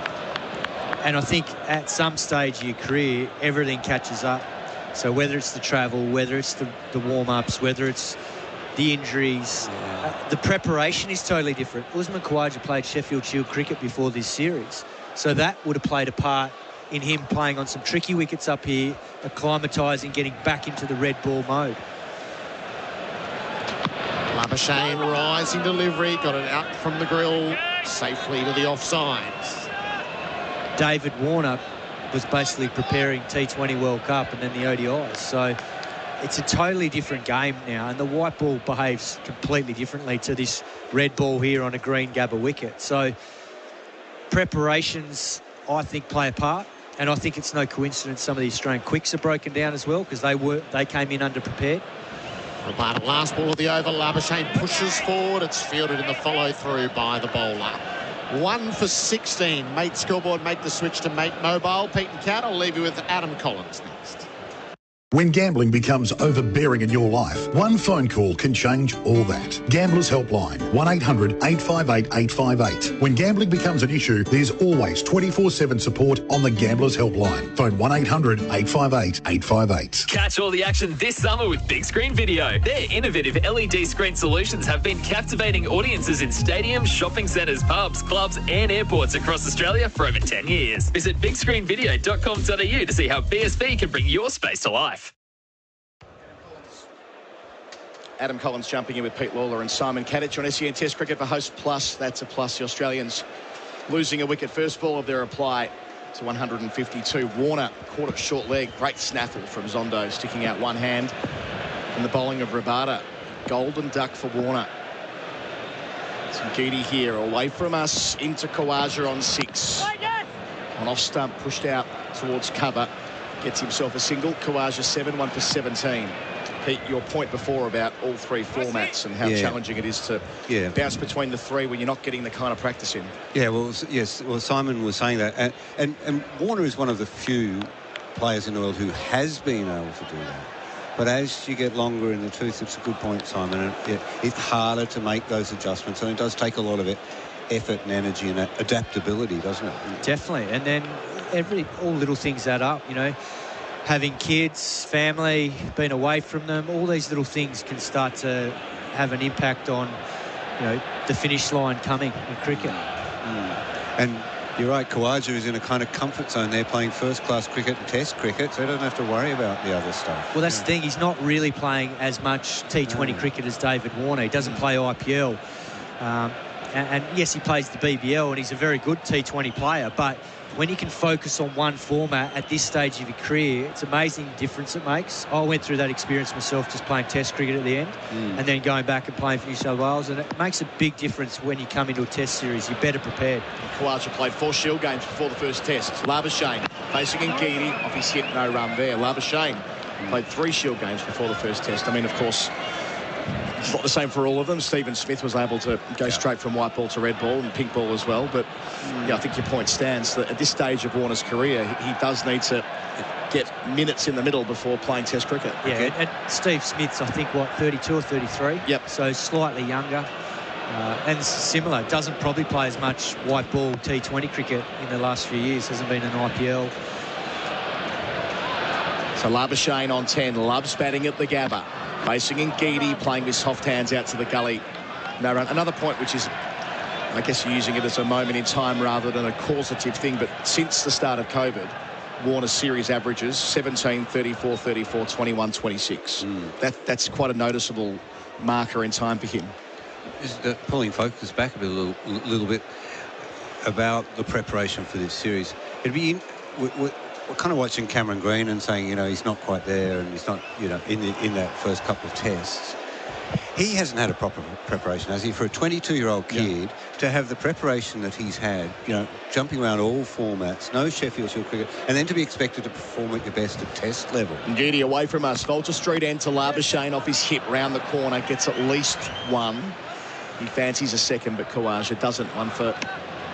And I think at some stage of your career, everything catches up. So whether it's the travel, whether it's the warm-ups, whether it's the injuries, the preparation is totally different. Usman Khawaja played Sheffield Shield cricket before this series. So that would have played a part in him playing on some tricky wickets up here, acclimatising, getting back into the red ball mode. Labuschagne rising delivery, got it out from the grill safely to the offsides. David Warner was basically preparing T20 World Cup and then the ODIs. So it's a totally different game now, and the white ball behaves completely differently to this red ball here on a green Gabba wicket. So preparations, I think, play a part, and I think it's no coincidence some of the Australian quicks are broken down as well because they came in underprepared. Rabada, last ball of the over. Labuschagne pushes forward. It's fielded in the follow-through by the bowler. 1 for 16. Mate scoreboard make the switch to Mate Mobile. Pete and Cat, I'll leave you with Adam Collins next. When gambling becomes overbearing in your life, one phone call can change all that. Gamblers Helpline, 1-800-858-858. When gambling becomes an issue, there's always 24/7 support on the Gamblers Helpline. Phone 1-800-858-858. Catch all the action this summer with Big Screen Video. Their innovative LED screen solutions have been captivating audiences in stadiums, shopping centres, pubs, clubs and airports across Australia for over 10 years. Visit bigscreenvideo.com.au to see how BSV can bring your space to life. Adam Collins jumping in with Pete Lalor and Simon Katich on SEN Test Cricket for Host Plus. That's a plus. The Australians losing a wicket. First ball of their reply to 152. Warner caught it short leg. Great snaffle from Zondo, sticking out one hand. And the bowling of Rabada. Golden duck for Warner. Some Giddy here away from us into Khawaja on 6. On off stump, pushed out towards cover. Gets himself a single. Khawaja 7, 1 for 17. Pete, your point before about all three formats and how challenging it is to bounce between the three when you're not getting the kind of practice in. Yeah, well, yes, well, Simon was saying that. And Warner is one of the few players in the world who has been able to do that. But as you get longer in the tooth, it's a good point, Simon. It's harder to make those adjustments, and it does take a lot of effort and energy and adaptability, doesn't it? Definitely. And then all little things add up, you know. Having kids, family, being away from them, all these little things can start to have an impact on, you know, the finish line coming in cricket. And You're right, Khawaja is in a kind of comfort zone there playing first-class cricket and test cricket, so he doesn't have to worry about the other stuff. Well, that's the thing. He's not really playing as much T20 cricket as David Warner. He doesn't play IPL. And yes, he plays the BBL, and he's a very good T20 player, but when you can focus on one format at this stage of your career, it's amazing the difference it makes. I went through that experience myself, just playing test cricket at the end and then going back and playing for New South Wales, and it makes a big difference when you come into a test series. You're better prepared. Khawaja played 4 Shield games before the first test. Labuschagne facing Ngidi, off his hip, no run there. Labuschagne played 3 Shield games before the first test. I mean, of course, it's not the same for all of them. Stephen Smith was able to go straight from white ball to red ball and pink ball as well. But yeah, I think your point stands that at this stage of Warner's career, he does need to get minutes in the middle before playing test cricket. Yeah, and Steve Smith's, I think, 32 or 33? Yep. So slightly younger. And similar, doesn't probably play as much white ball T20 cricket in the last few years. Hasn't been an IPL. So Labuschagne on 10, Loves batting at the Gabba. Facing Ngidi, playing with soft hands out to the gully. No run. Another point, which is, I guess you're using it as a moment in time rather than a causative thing, but since the start of COVID, Warner's series averages 17, 34, 34, 21, 26. That's quite a noticeable marker in time for him. Is pulling focus back a little bit about the preparation for this series. It'd be we're kind of watching Cameron Green and saying, you know, he's not quite there and he's not, you know, in that first couple of tests. He hasn't had a proper preparation, has he? For a 22-year-old kid to have the preparation that he's had, you know, jumping around all formats, no Sheffield Shield cricket, and then to be expected to perform at your best at test level. Ngidi away from us. Vulture Street end to Labuschagne off his hip round the corner, gets at least 1. He fancies a second, but Khawaja doesn't. 1 for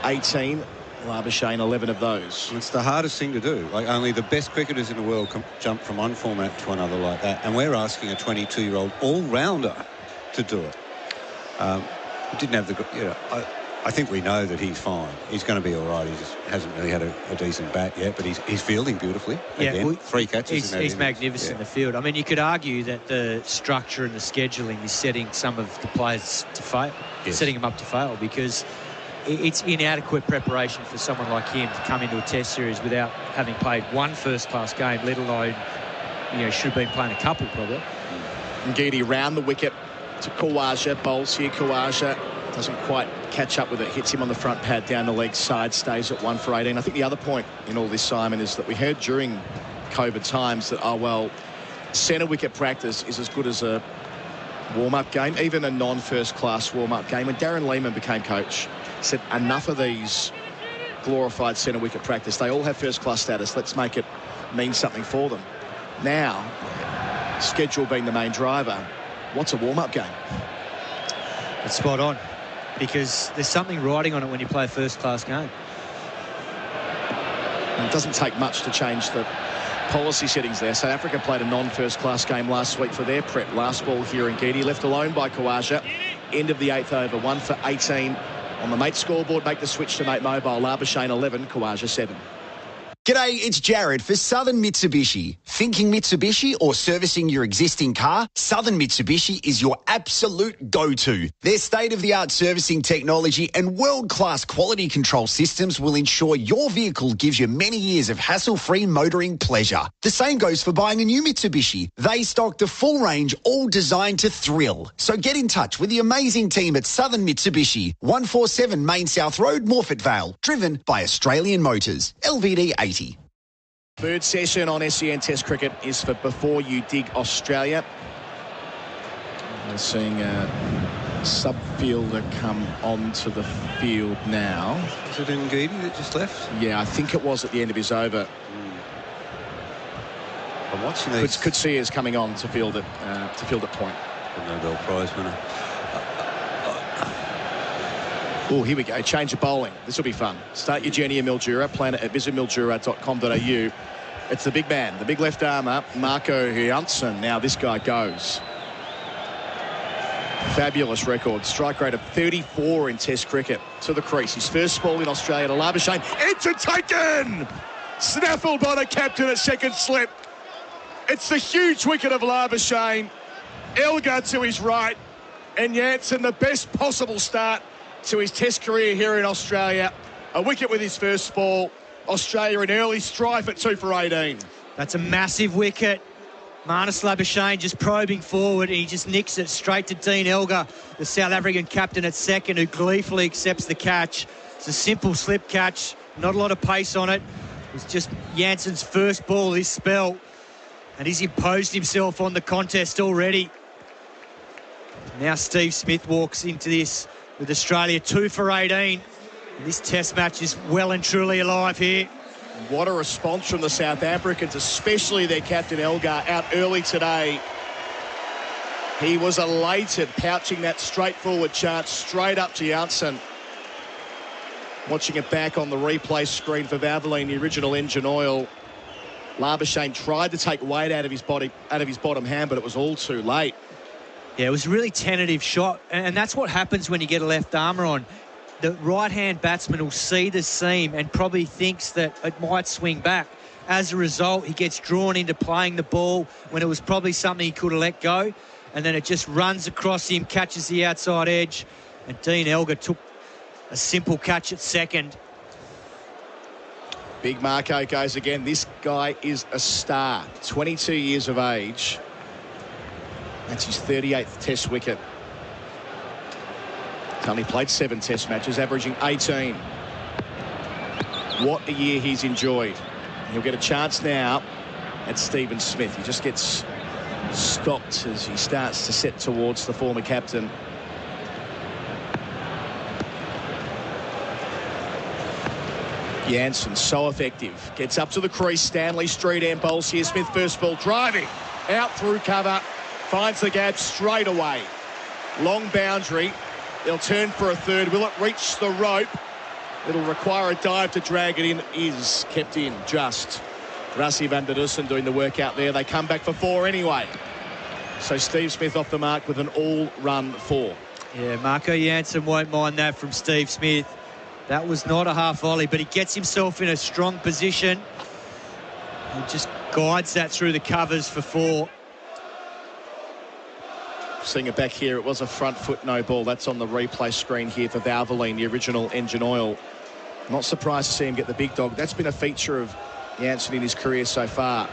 18. Labuschagne 11 of those. And it's the hardest thing to do. Like, only the best cricketers in the world can jump from one format to another like that. And we're asking a 22-year-old all-rounder to do it. He didn't have the... You know, I think we know that he's fine. He's going to be all right. He just hasn't really had a decent bat yet, but he's fielding beautifully. Yeah, again, 3 catches. He's magnificent in the field. I mean, you could argue that the structure and the scheduling is setting some of the players to fail, setting them up to fail, because it's inadequate preparation for someone like him to come into a test series without having played one first-class game, let alone, you know, should have been playing a couple probably. Ngidi round the wicket to Khawaja. Bowls here. Khawaja doesn't quite catch up with it. Hits him on the front pad down the leg side. Stays at 1 for 18. I think the other point in all this, Simon, is that we heard during COVID times that, oh, well, centre wicket practice is as good as a warm-up game, even a non-first-class warm-up game. When Darren Lehman became coach, said enough of these glorified centre wicket practice. They all have first-class status. Let's make it mean something for them. Now, schedule being the main driver, what's a warm-up game? It's spot on, because there's something riding on it when you play a first-class game. And it doesn't take much to change the policy settings there. South Africa played a non-first-class game last week for their prep. Last ball here in Ngidi, left alone by Khawaja. End of the 8th over, 1 for 18. On the Mate scoreboard, make the switch to Mate Mobile. Labuschagne 11, Khawaja 7. G'day, it's Gerard for Southern Mitsubishi. Thinking Mitsubishi or servicing your existing car? Southern Mitsubishi is your absolute go-to. Their state-of-the-art servicing technology and world-class quality control systems will ensure your vehicle gives you many years of hassle-free motoring pleasure. The same goes for buying a new Mitsubishi. They stock the full range, all designed to thrill. So get in touch with the amazing team at Southern Mitsubishi, 147 Main South Road, Morfett Vale, driven by Australian Motors, LVD 80. Third session on SEN Test Cricket is for Before You Dig Australia. We're seeing a sub-fielder come onto the field now. Is it Ngidi that just left? Yeah, I think it was at the end of his over. I'm watching these. Could see us coming on to field at point. The Nobel Prize winner. Oh, here we go. Change of bowling. This will be fun. Start your journey in Mildura. Plan it at visitmildura.com.au. It's the big man, the big left armer, Marco Janssen. Now this guy goes. Fabulous record. Strike rate of 34 in Test cricket. To the crease. His first ball in Australia to Labuschagne. It's a taken! Snaffled by the captain at second slip. It's the huge wicket of Labuschagne. Elgar to his right. And Janssen, the best possible start to his Test career here in Australia. A wicket with his first ball. Australia in early strife at 2 for 18. That's a massive wicket. Marnus Labuschagne just probing forward, and he just nicks it straight to Dean Elgar, the South African captain at second, who gleefully accepts the catch. It's a simple slip catch, not a lot of pace on it. It was just Jansen's first ball this spell, and he's imposed himself on the contest already. Now Steve Smith walks into this with Australia 2 for 18. And this test match is well and truly alive here. What a response from the South Africans, especially their captain Elgar, out early today. He was elated, pouching that straightforward chance straight up to Jansen. Watching it back on the replay screen for Valvoline, the original engine oil. Labuschagne tried to take weight out of his bottom hand, but it was all too late. Yeah, it was a really tentative shot, and that's what happens when you get a left armer on. The right-hand batsman will see the seam and probably thinks that it might swing back. As a result, he gets drawn into playing the ball when it was probably something he could have let go, and then it just runs across him, catches the outside edge, and Dean Elgar took a simple catch at second. Big Marco goes again. This guy is a star. 22 years of age. That's his 38th Test wicket. He's only played 7 Test matches, averaging 18. What a year he's enjoyed. He'll get a chance now at Stephen Smith. He just gets stopped as he starts to set towards the former captain. Jansen, so effective. Gets up to the crease. Stanley Street end bowls here. Smith first ball driving. Out through cover. Finds the gap straight away. Long boundary. They'll turn for a third. Will it reach the rope? It'll require a dive to drag it in. Is kept in just. Rassie van der Dussen doing the work out there. They come back for 4 anyway. So Steve Smith off the mark with an all-run 4. Yeah, Marco Jansen won't mind that from Steve Smith. That was not a half volley, but he gets himself in a strong position. He just guides that through the covers for 4. Seeing it back here, it was a front foot no ball. That's on the replay screen here for Valvoline, the original engine oil. Not surprised to see him get the big dog. That's been a feature of Jansen in his career so far.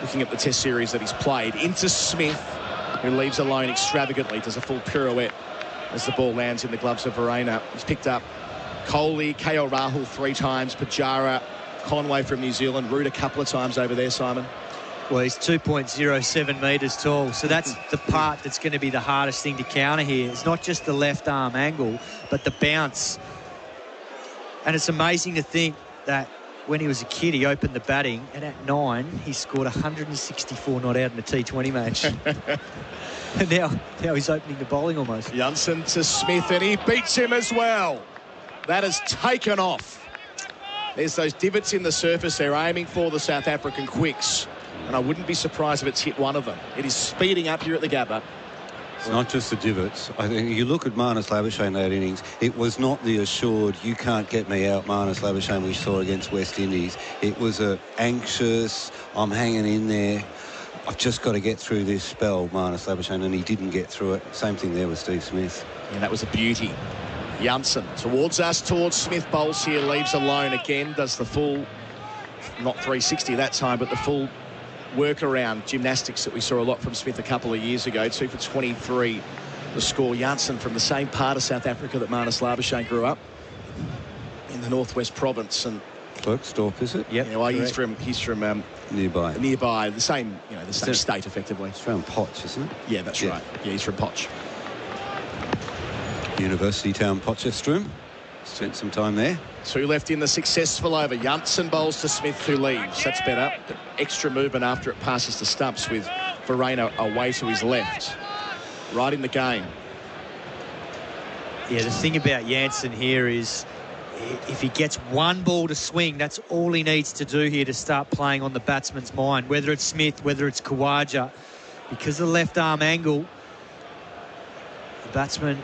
Looking at the Test series that he's played. Into Smith, who leaves alone extravagantly, does a full pirouette as the ball lands in the gloves of Verena. He's picked up Kohli, KL Rahul 3 times, Pujara, Conway from New Zealand, Root a couple of times over there, Simon. Well, he's 2.07 metres tall, so that's the part that's going to be the hardest thing to counter here. It's not just the left arm angle, but the bounce. And it's amazing to think that when he was a kid, he opened the batting, and at 9, he scored 164 not out in a T20 match. And now he's opening the bowling almost. Jansen to Smith, and he beats him as well. That has taken off. There's those divots in the surface they're aiming for, the South African quicks. And I wouldn't be surprised if it's hit one of them. It is speeding up here at the Gabba. It's not just the divots. I think you look at Marnus Labuschagne that innings, it was not the assured, you can't get me out Marnus Labuschagne we saw against West Indies. It was a anxious, I'm hanging in there, I've just got to get through this spell, Marnus Labuschagne, and he didn't get through it. Same thing there with Steve Smith. And that was a beauty. Jansen towards us, towards Smith, bowls here, leaves alone again, does the full, not 360 that time, but the full workaround gymnastics that we saw a lot from Smith a couple of years ago. 2 for 23 the score. Jansen from the same part of South Africa that Marnus Labuschagne grew up in the Northwest Province. And Bergstorp, is it? Yep. You know, he's from nearby, the same state effectively. It's from Potch, isn't it? Yeah, that's right. Yeah, he's from Potch. University town Potchefstroom. Spent some time there. 2 left in the successful over. Jansen bowls to Smith, who leaves. That's better. But extra movement after it passes the stumps with Verena away to his left. Right in the game. Yeah, the thing about Jansen here is if he gets one ball to swing, that's all he needs to do here to start playing on the batsman's mind, whether it's Smith, whether it's Khawaja. Because of the left arm angle, the batsman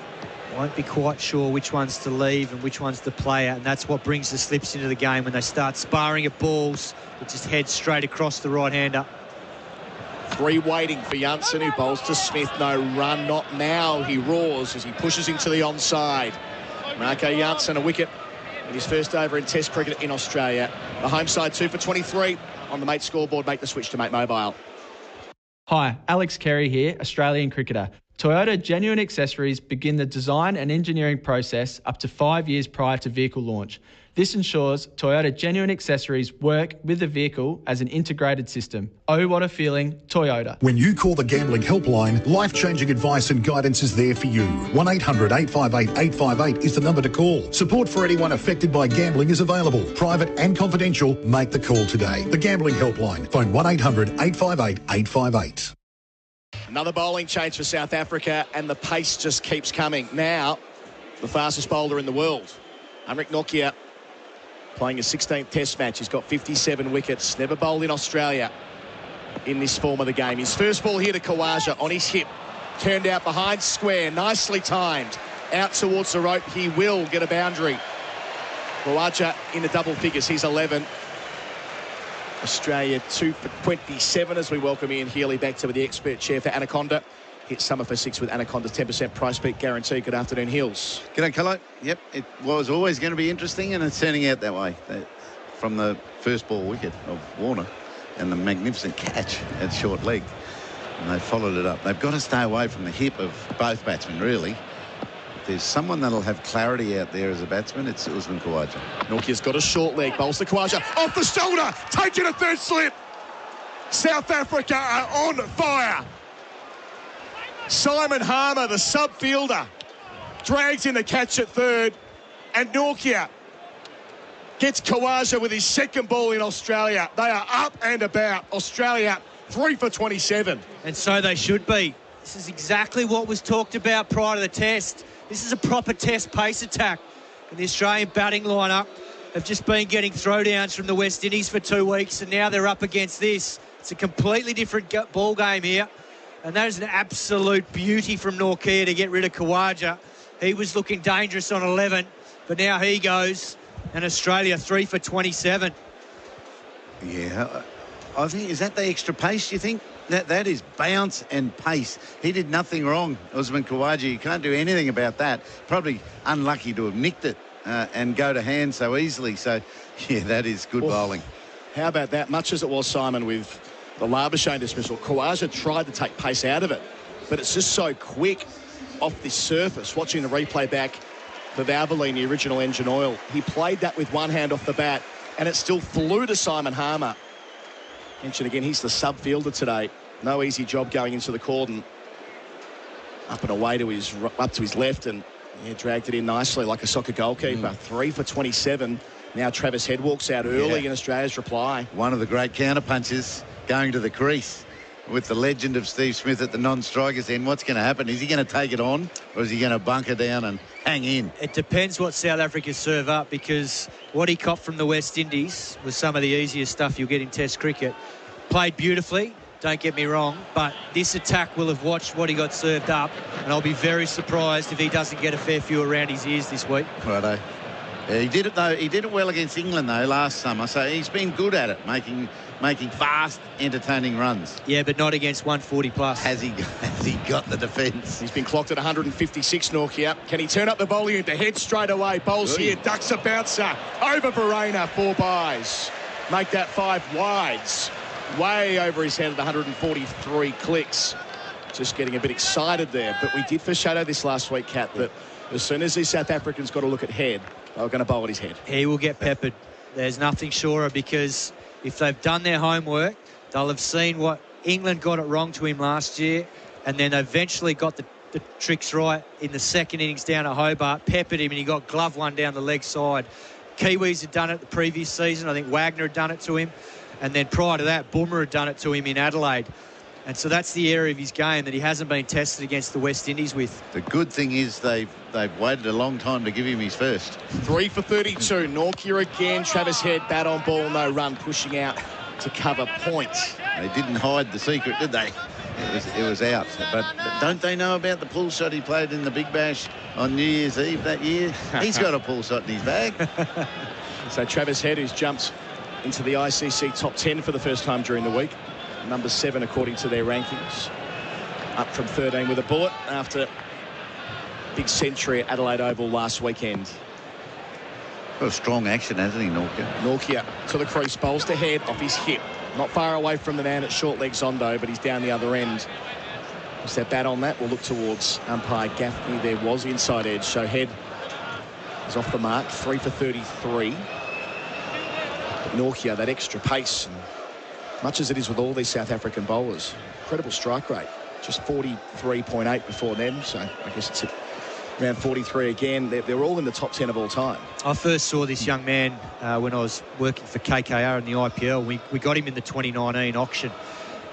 won't be quite sure which ones to leave and which ones to play at, and that's what brings the slips into the game when they start sparring at balls that just head straight across the right-hander. 3 waiting for Jansen, who bowls to Smith. No run, not now. He roars as he pushes into the onside. Marco Jansen, a wicket in his first over in Test cricket in Australia. The home side 2 for 23 on the Mate scoreboard. Make the switch to Mate Mobile. Hi, Alex Carey here, Australian cricketer. Toyota Genuine Accessories begin the design and engineering process up to 5 years prior to vehicle launch. This ensures Toyota Genuine Accessories work with the vehicle as an integrated system. Oh, what a feeling, Toyota. When you call the Gambling Helpline, life-changing advice and guidance is there for you. 1-800-858-858 is the number to call. Support for anyone affected by gambling is available. Private and confidential. Make the call today. The Gambling Helpline. Phone 1-800-858-858. Another bowling change for South Africa, and the pace just keeps coming. Now, the fastest bowler in the world, Henrik Nokia, playing his 16th Test match. He's got 57 wickets. Never bowled in Australia in this form of the game. His first ball here to Khawaja on his hip. Turned out behind square. Nicely timed. Out towards the rope. He will get a boundary. Khawaja in the double figures. He's 11. Australia 2 for 27 as we welcome Ian Healy back to the expert chair for Anaconda. Hit summer for 6 with Anaconda's 10% price beat guarantee. Good afternoon, Hills. G'day, Colo. Yep, it was always going to be interesting, and it's turning out that way. From the first ball wicket of Warner and the magnificent catch at short leg. And they followed it up. They've got to stay away from the hip of both batsmen, really. If there's someone that'll have clarity out there as a batsman, it's Usman Khawaja. Nokia's got a short leg. Bowls to Khawaja. Off the shoulder. Taking a third slip. South Africa are on fire. Simon Harmer, the sub-fielder, drags in the catch at third, and Nokia gets Khawaja with his second ball in Australia. They are up and about. Australia 3 for 27. And so they should be. This is exactly what was talked about prior to the test. This is a proper test pace attack. And the Australian batting lineup have just been getting throwdowns from the West Indies for 2 weeks, and now they're up against this. It's a completely different ball game here. And that is an absolute beauty from Nokia to get rid of Khawaja. He was looking dangerous on 11, but now he goes, and Australia 3 for 27. Yeah, I think, is that the extra pace, you think? That is bounce and pace. He did nothing wrong, Usman Khawaja. You can't do anything about that. Probably unlucky to have nicked it and go to hand so easily. So, yeah, that is good bowling. How about that? Much as it was, Simon, with the Labuschagne dismissal, Khawaja tried to take pace out of it, but it's just so quick off this surface. Watching the replay back for Whateley, the original engine oil, he played that with one hand off the bat, and it still flew to Simon Harmer. Mention again, he's the sub-fielder today. No easy job going into the cordon. Up and away to his left, and dragged it in nicely like a soccer goalkeeper. 3 for 27. Now Travis Head walks out early in Australia's reply. One of the great counter-punches going to the crease with the legend of Steve Smith at the non-strikers end. What's going to happen? Is he going to take it on, or is he going to bunker down and hang in? It depends what South Africa serve up, because what he copped from the West Indies was some of the easiest stuff you'll get in Test cricket. Played beautifully, don't get me wrong, but this attack will have watched what he got served up, and I'll be very surprised if he doesn't get a fair few around his ears this week. Righto. He did it though. He did it well against England though last summer, so he's been good at it, making fast, entertaining runs. Yeah, but not against 140 plus. Has he got the defence? He's been clocked at 156, Nokia. Can he turn up the bowling into Head straight away? Bowls here, ducks a bouncer over Verena, 4 byes. Make that 5 wides. Way over his head at 143 clicks. Just getting a bit excited there, but we did foreshadow this last week, Kat, that as soon as these South Africans got to look at Head, they were going to bowl at his head. He will get peppered. There's nothing surer, because if they've done their homework, they'll have seen what England got it wrong to him last year, and then eventually got the tricks right in the second innings down at Hobart, peppered him, and he got glove one down the leg side. Kiwis had done it the previous season. I think Wagner had done it to him. And then prior to that, Boomer had done it to him in Adelaide. And so that's the area of his game that he hasn't been tested against the West Indies with. The good thing is they've waited a long time to give him his first. 3 for 32. Nokia again. Travis Head, bat on ball, no run, pushing out to cover points. They didn't hide the secret, did they? It was out. But don't they know about the pull shot he played in the Big Bash on New Year's Eve that year? He's got a pull shot in his bag. So Travis Head, who's jumped into the ICC top 10 for the first time during the week. Number 7 according to their rankings. Up from 13 with a bullet after big century at Adelaide Oval last weekend. Got a strong action, hasn't he, Norkia? Norkia to the crease, bowls to head off his hip. Not far away from the man at short leg Zondo, but he's down the other end. Was that bat on that? We'll look towards umpire Gaffney. There was inside edge, so head is off the mark. 3 for 33. But Norkia, that extra pace, and much as it is with all these South African bowlers, incredible strike rate. Just 43.8 before them, so I guess it's around 43 again. They're all in the top 10 of all time. I first saw this young man when I was working for KKR in the IPL. We got him in the 2019 auction,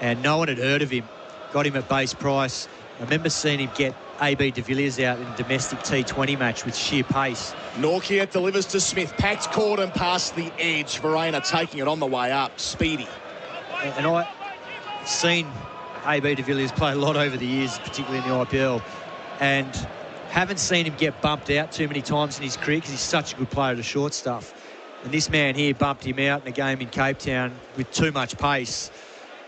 and no one had heard of him. Got him at base price. I remember seeing him get AB de Villiers out in a domestic T20 match with sheer pace. Norkia delivers to Smith. Packed caught and past the edge. Verena taking it on the way up. Speedy. And I've seen AB de Villiers play a lot over the years, particularly in the IPL, and haven't seen him get bumped out too many times in his career because he's such a good player at the short stuff. And this man here bumped him out in a game in Cape Town with too much pace.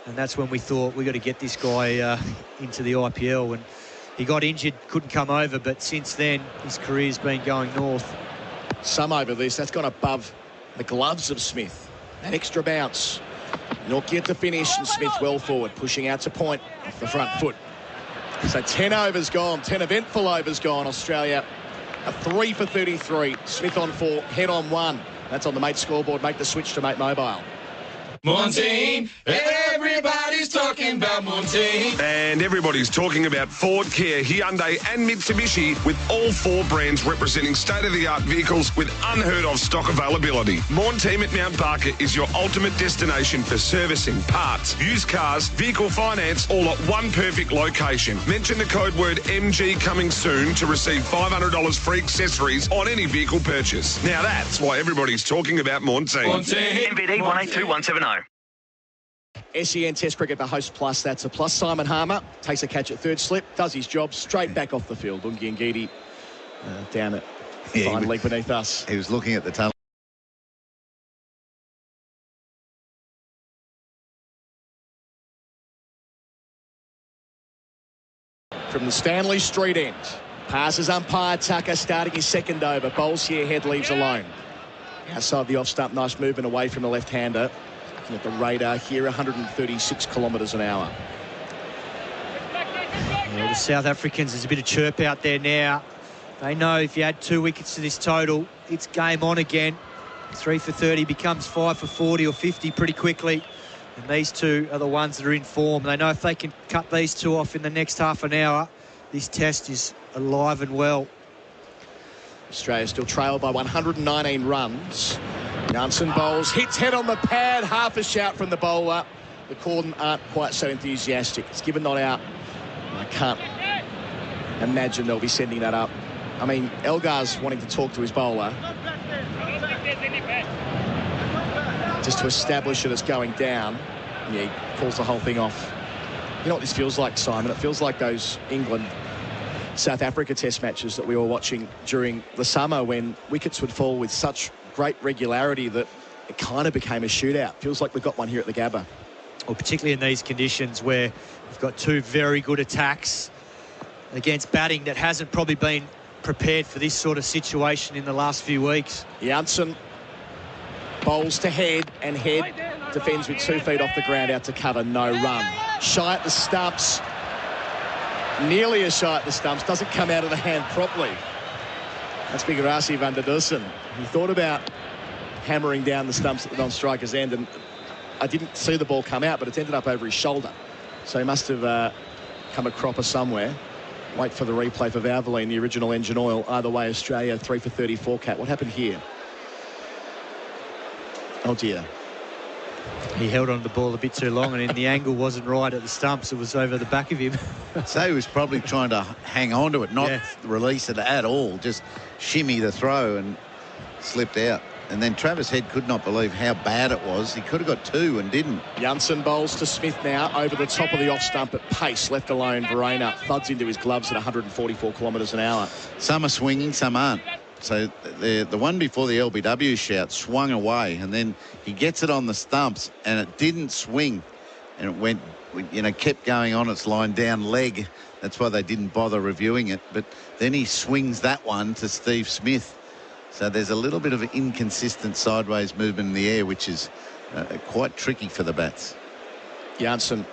And that's when we thought, we've got to get this guy into the IPL. And he got injured, couldn't come over, but since then, his career's been going north. Some over this. That's gone above the gloves of Smith. That extra bounce. Norkia to finish, and Smith well forward, pushing out to point off the front foot. So 10 overs gone, 10 eventful overs gone. Australia a 3 for 33. Smith on 4, head on 1. That's on the Mate scoreboard. Make the switch to Mate Mobile. Montine, everybody's talking about Montine. And everybody's talking about Ford, Kia, Hyundai and Mitsubishi, with all 4 brands representing state-of-the-art vehicles with unheard-of stock availability. Montine at Mount Barker is your ultimate destination for servicing, parts, used cars, vehicle finance, all at one perfect location. Mention the code word MG coming soon to receive $500 free accessories on any vehicle purchase. Now that's why everybody's talking about Montine. MVD 182170. SEN Test Cricket for Host Plus. That's a plus. Simon Harmer takes a catch at third slip, does his job, straight back off the field. Ungi Ngidi down at fine leg beneath us. He was looking at the tunnel. From the Stanley Street end, passes umpire Tucker, starting his second over. Bowls here, head leaves alone. Outside the off stump, nice movement away from the left-hander. Looking at the radar here, 136 kilometres an hour. The South Africans, there's a bit of chirp out there now. They know if you add 2 wickets to this total, it's game on again. 3 for 30 becomes 5 for 40 or 50 pretty quickly. And these two are the ones that are in form. They know if they can cut these two off in the next half an hour, this test is alive and well. Australia still trailed by 119 runs. Janssen bowls, hits head on the pad, half a shout from the bowler. The Corden aren't quite so enthusiastic. It's given not out. I can't imagine they'll be sending that up. I mean, Elgar's wanting to talk to his bowler just to establish that it's going down. Yeah, he calls the whole thing off. You know what this feels like, Simon? It feels like those England-South Africa test matches that we were watching during the summer when wickets would fall with such great regularity that it kind of became a shootout. Feels like we've got one here at the Gabba. Well, particularly in these conditions where we've got 2 very good attacks against batting that hasn't probably been prepared for this sort of situation in the last few weeks. Janssen bowls to head, and head defends with 2 feet off the ground out to cover, no run. Shy at the stumps, nearly a shy at the stumps, doesn't come out of the hand properly. That's Bigarasi van der Dussen. He thought about hammering down the stumps at the non-striker's end, and I didn't see the ball come out, but it's ended up over his shoulder. So he must have come a cropper somewhere. Wait for the replay for Valvoline, the original engine oil. Either way, Australia 3 for 34. Cat, what happened here? Oh dear. He held on to the ball a bit too long, and the angle wasn't right at the stumps. It was over the back of him. So he was probably trying to hang on to it, not release it at all. Just shimmy the throw and slipped out. And then Travis Head could not believe how bad it was. He could have got 2 and didn't. Janssen bowls to Smith now over the top of the off stump at pace, left alone. Verena thuds into his gloves at 144 kilometres an hour. Some are swinging, some aren't. So the one before the LBW shout swung away, and then he gets it on the stumps and it didn't swing, and it went, kept going on its line down leg. That's why they didn't bother reviewing it. But then he swings that one to Steve Smith So there's a little bit of an inconsistent sideways movement in the air, which is quite tricky for the bats. Janssen,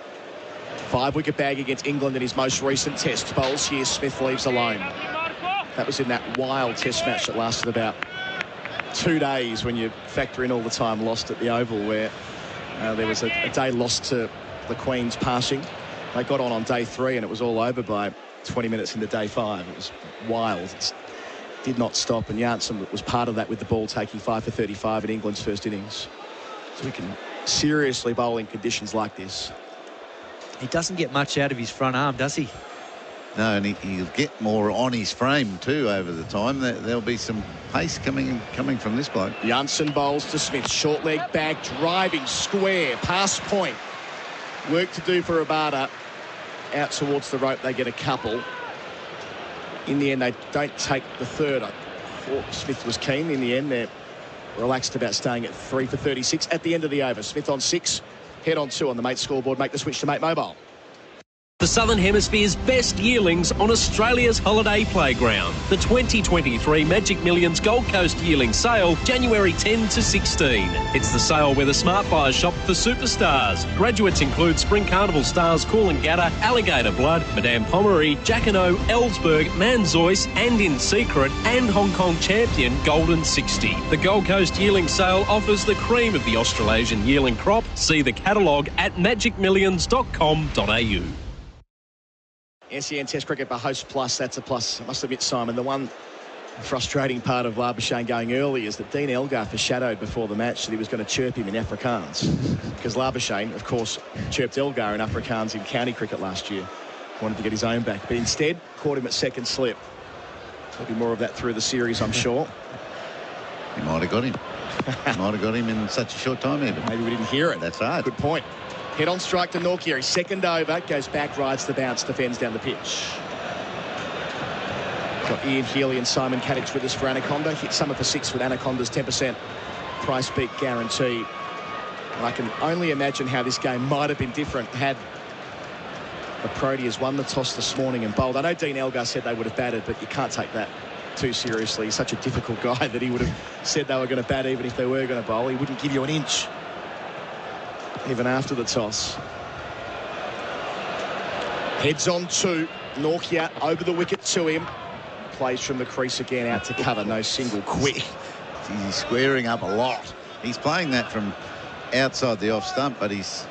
5-wicket bag against England in his most recent test. Bowls here, Smith leaves alone. That was in that wild test match that lasted about 2 days when you factor in all the time lost at the Oval, where there was a day lost to the Queen's passing. They got on day 3 and it was all over by 20 minutes into day 5. It was wild. It did not stop, and Janssen was part of that with the ball, taking 5 for 35 in England's first innings. So we can seriously bowl in conditions like this. He doesn't get much out of his front arm, does he? No, and he'll get more on his frame too over the time. There'll be some pace coming from this bloke. Janssen bowls to Smith. Short leg bag, driving, square, pass point. Work to do for Bharat. Out towards the rope, they get a couple. In the end, they don't take the third. I thought Smith was keen. In the end, they're relaxed about staying at 3 for 36 at the end of the over. Smith on 6, head on 2 on the Mate scoreboard. Make the switch to Mate Mobile. The Southern Hemisphere's best yearlings on Australia's holiday playground. The 2023 Magic Millions Gold Coast Yearling Sale, January 10 to 16. It's the sale where the smart buyers shop for superstars. Graduates include Spring Carnival stars Coolangatta, Alligator Blood, Madame Pommery, Jacquinot, Ellsberg, Manzoice, and In Secret, and Hong Kong champion Golden 60. The Gold Coast Yearling Sale offers the cream of the Australasian yearling crop. See the catalogue at magicmillions.com.au. SEN Test Cricket by Host Plus, that's a plus. I must admit, Simon, the one frustrating part of Labuschagne going early is that Dean Elgar foreshadowed before the match that he was going to chirp him in Afrikaans, because Labuschagne, of course, chirped Elgar in Afrikaans in county cricket last year. Wanted to get his own back, but instead caught him at second slip. There'll be more of that through the series, I'm sure. He might have got him. Might have got him in such a short time even. Maybe we didn't hear it. That's right. Good point. Head on strike to Nortje. His second over, goes back, rides the bounce, defends down the pitch. Got Ian Healy and Simon Katich with us for Anaconda. Hit summer for 6 with Anaconda's 10% price beat guarantee. And I can only imagine how this game might have been different had the Proteas won the toss this morning and bowled. I know Dean Elgar said they would have batted, but you can't take that too seriously. He's such a difficult guy that he would have said they were going to bat even if they were going to bowl. He wouldn't give you an inch even after the toss. Heads on 2. Nortje over the wicket to him. Plays from the crease again, out to cover. No single quick. He's squaring up a lot. He's playing that from outside the off stump, but he's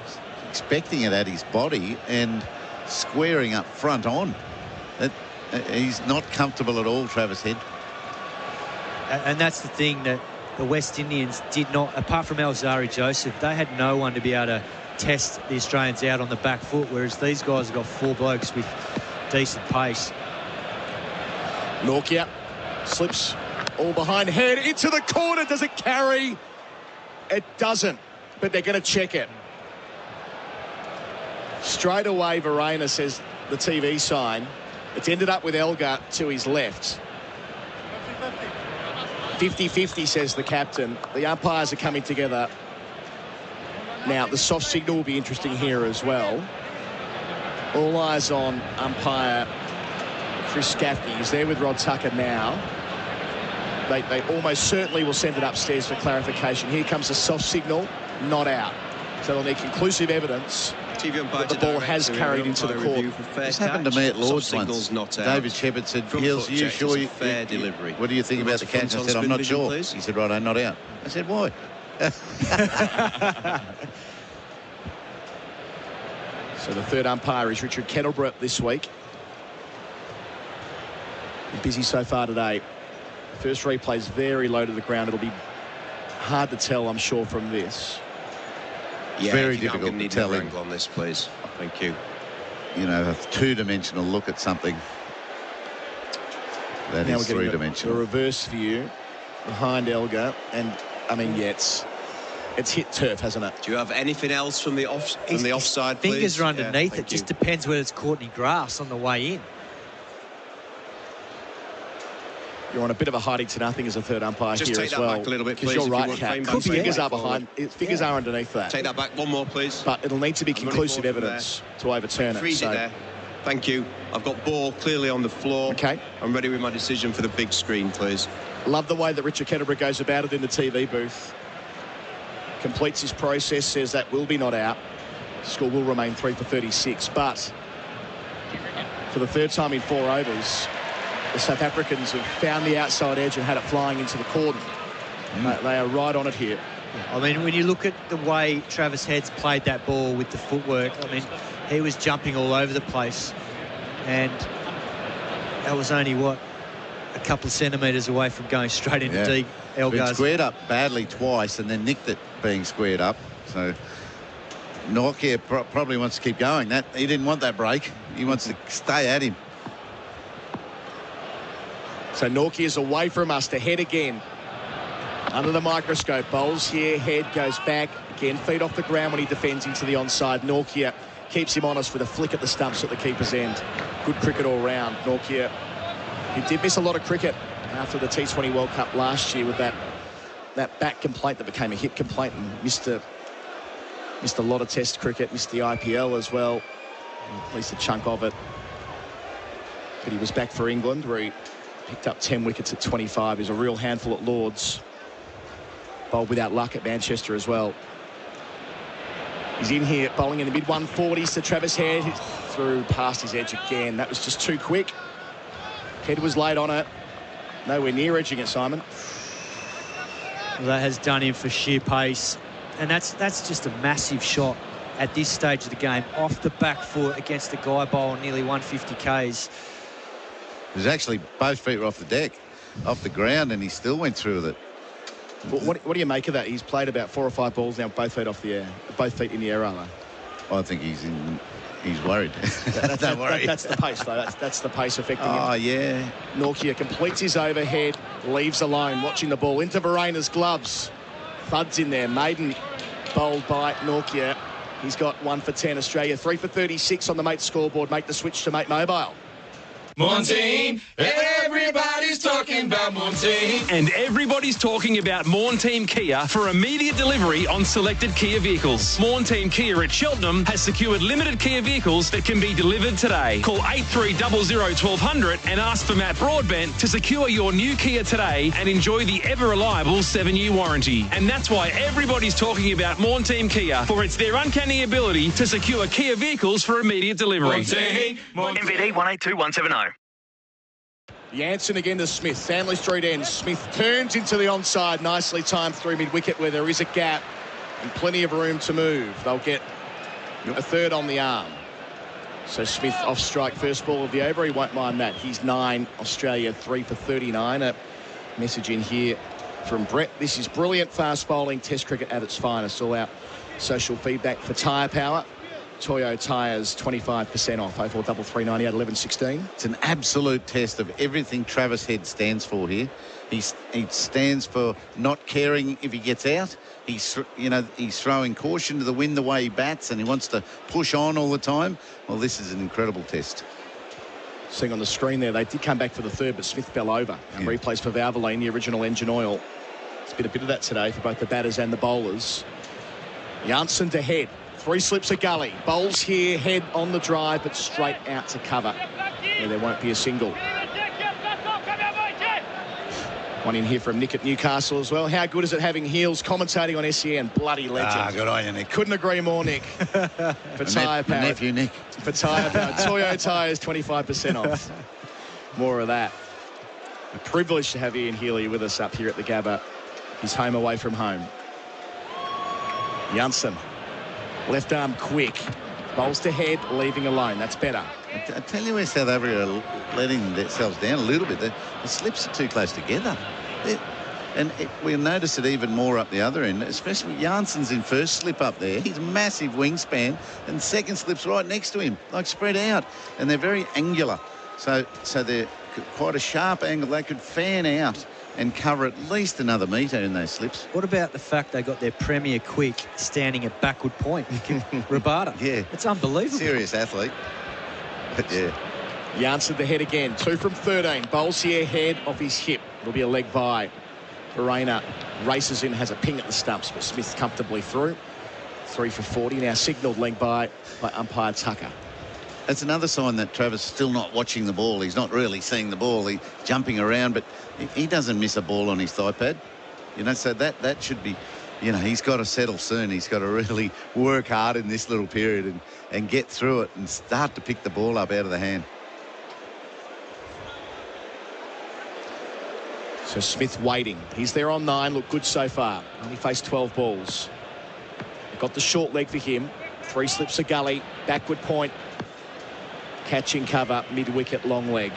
expecting it at his body and squaring up front on. He's not comfortable at all, Travis Head. And that's the thing that the West Indians did not, apart from Alzari Joseph, they had no one to be able to test the Australians out on the back foot, whereas these guys have got 4 blokes with decent pace. Nortje slips all behind Head into the corner. Does it carry? It doesn't, but they're going to check it. Straight away, Verena says the TV sign. It's ended up with Elgar to his left. 50-50, says the captain. The umpires are coming together. Now, the soft signal will be interesting here as well. All eyes on umpire Chris Gaffney. He's there with Rod Tucker now. They almost certainly will send it upstairs for clarification. Here comes the soft signal, not out. So they'll need conclusive evidence that the ball has carried into the court. This happened to me at Lord's once. David Shepherd said, Gills, you sure you... Fair delivery. What do you think about the catch? I said, I'm not sure. He said, right, I'm not out. I said, why? So the third umpire is Richard Kettleborough this week. Busy so far today. The first replay is very low to the ground. It'll be hard to tell, I'm sure, from this. Yeah, very difficult to tell angle on this, please. Thank you. You know, a two-dimensional look at something that is three-dimensional. A reverse view behind Elgar, and I mean, yeah, it's hit turf, hasn't it? Do you have anything else from the offside, please? Fingers are underneath. It just depends whether it's caught any grass on the way in. You're on a bit of a hiding to nothing as a third umpire just here as well. Just take that back a little bit, please. Because you're right, Kat. Fingers are behind. Fingers are underneath that. Take that back one more, please. But it'll need to be conclusive evidence to overturn it. Freeze it there. Thank you. I've got ball clearly on the floor. Okay. I'm ready with my decision for the big screen, please. Love the way that Richard Kettleborough goes about it in the TV booth. Completes his process, says that will be not out. Score will remain 3 for 36, but for the third time in 4 overs, the South Africans have found the outside edge and had it flying into the cordon. They are right on it here. I mean, when you look at the way Travis Head's played that ball with the footwork, I mean, he was jumping all over the place, and that was only, what, a couple of centimetres away from going straight into deep. Been squared up badly twice and then nicked it being squared up. So Nortje probably wants to keep going. He didn't want that break. He wants to stay at him. So Nortje is away from us to Head again. Under the microscope, bowls here, Head goes back. Again, feet off the ground when he defends into the onside. Nortje keeps him honest with a flick at the stumps at the keeper's end. Good cricket all round. Nortje, he did miss a lot of cricket after the T20 World Cup last year with that back complaint that became a hip complaint, and missed a lot of Test cricket, missed the IPL as well, at least a chunk of it. But he was back for England, where he picked up 10 wickets at 25. He's a real handful at Lords. Bowled without luck at Manchester as well. He's in here, bowling in the mid-140s to Travis Head. He's through past his edge again. That was just too quick. Head was late on it. Nowhere near edging it, Simon. Well, that has done him for sheer pace. And that's just a massive shot at this stage of the game. Off the back foot against a guy bowling nearly 150 Ks. It was actually both feet were off the deck, off the ground, and he still went through with it. What do you make of that? He's played about 4 or 5 balls now, both feet off the air. Both feet in the air, rather. I think he's worried. Don't worry. That's the pace, though. That's the pace affecting him. Oh, yeah. Nortje completes his overhead, leaves alone, watching the ball into Varaina's gloves. Thuds in there. Maiden bowled by Nortje. He's got 1 for 10. Australia 3 for 36 on the Mate scoreboard. Make the switch to Mate Mobile. Morn everybody's talking about Morn And everybody's talking about Morn Team Kia for immediate delivery on selected Kia vehicles. Morn Team Kia at Cheltenham has secured limited Kia vehicles that can be delivered today. Call 8300 1200 and ask for Matt Broadbent to secure your new Kia today and enjoy the ever-reliable 7-year warranty. And that's why everybody's talking about Morn Team Kia, for it's their uncanny ability to secure Kia vehicles for immediate delivery. MVD 182170. Jansen again to Smith. Stanley Street ends. Smith turns into the onside. Nicely timed through mid-wicket where there is a gap and plenty of room to move. They'll get a third on the arm. So Smith off strike, first ball of the over. He won't mind that. He's 9. Australia 3 for 39. A message in here from Brett. This is brilliant fast bowling. Test cricket at its finest. All out social feedback for Tyre Power. Toyo tyres 25% off. 043398 1116. It's an absolute test of everything Travis Head stands for here. He stands for not caring if he gets out. He's throwing caution to the wind the way he bats, and he wants to push on all the time. Well, this is an incredible test. Seeing on the screen there, they did come back for the third, but Smith fell over. And replays for Valvoline, the original engine oil. It's been a bit of that today for both the batters and the bowlers. Jansen to Head. 3 slips a gully. Bowls here, Head on the drive, but straight out to cover. Yeah, there won't be a single. One in here from Nick at Newcastle as well. How good is it having Heels commentating on SEN? Bloody legend. Good on you, Nick. Couldn't agree more, Nick. For Tyre Power. Nephew, Nick. For Tyre Power. Toyo tyres 25% off. More of that. A privilege to have Ian Healy with us up here at the Gabba. He's home away from home. Jansen. Left arm quick. Bowls to Head, leaving alone. That's better. I tell you where South Africa are letting themselves down a little bit. The slips are too close together. We'll notice it even more up the other end, especially Jansen's in first slip up there. He's a massive wingspan, and second slip's right next to him, like spread out. And they're very angular. So they're quite a sharp angle. They could fan out and cover at least another metre in those slips. What about the fact they got their premier quick standing at backward point? Rabada. Yeah. It's unbelievable. Serious athlete. But yeah. Jansen the Head again. 2 from 13. Bowls here, Head off his hip. It'll be a leg by. Bharat races in, has a ping at the stumps, but Smith comfortably through. 3 for 40. Now signalled leg by umpire Tucker. That's another sign that Travis is still not watching the ball. He's not really seeing the ball. He's jumping around, but he doesn't miss a ball on his thigh pad. So that should be, he's got to settle soon. He's got to really work hard in this little period and get through it and start to pick the ball up out of the hand. So Smith waiting. He's there on 9. Looked good so far. Only faced 12 balls. Got the short leg for him. 3 slips a gully. Backward point. Catching cover. Mid-wicket long leg.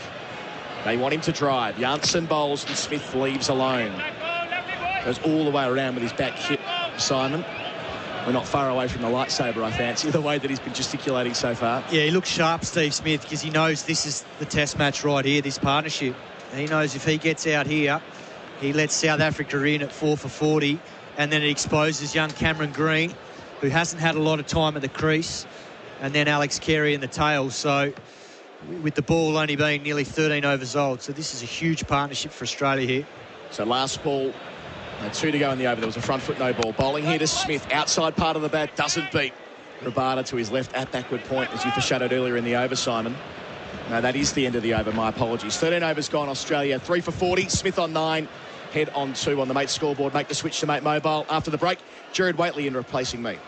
They want him to drive. Janssen bowls and Smith leaves alone. Goes all the way around with his back hip, Simon. We're not far away from the lightsaber, I fancy, the way that he's been gesticulating so far. Yeah, he looks sharp, Steve Smith, because he knows this is the test match right here, this partnership. And he knows if he gets out here, he lets South Africa in at 4 for 40, and then it exposes young Cameron Green, who hasn't had a lot of time at the crease, and then Alex Carey in the tail. So with the ball only being nearly 13 overs old. So this is a huge partnership for Australia here. So last ball, 2 to go in the over. There was a front foot no ball. Bowling here to Smith. Outside part of the bat doesn't beat Rabada to his left at backward point, as you foreshadowed earlier in the over, Simon. No, that is the end of the over. My apologies. 13 overs gone, Australia. 3 for 40. Smith on 9. Head on 2 on the Mate scoreboard. Make the switch to Mate Mobile. After the break, Gerard Whateley in replacing me.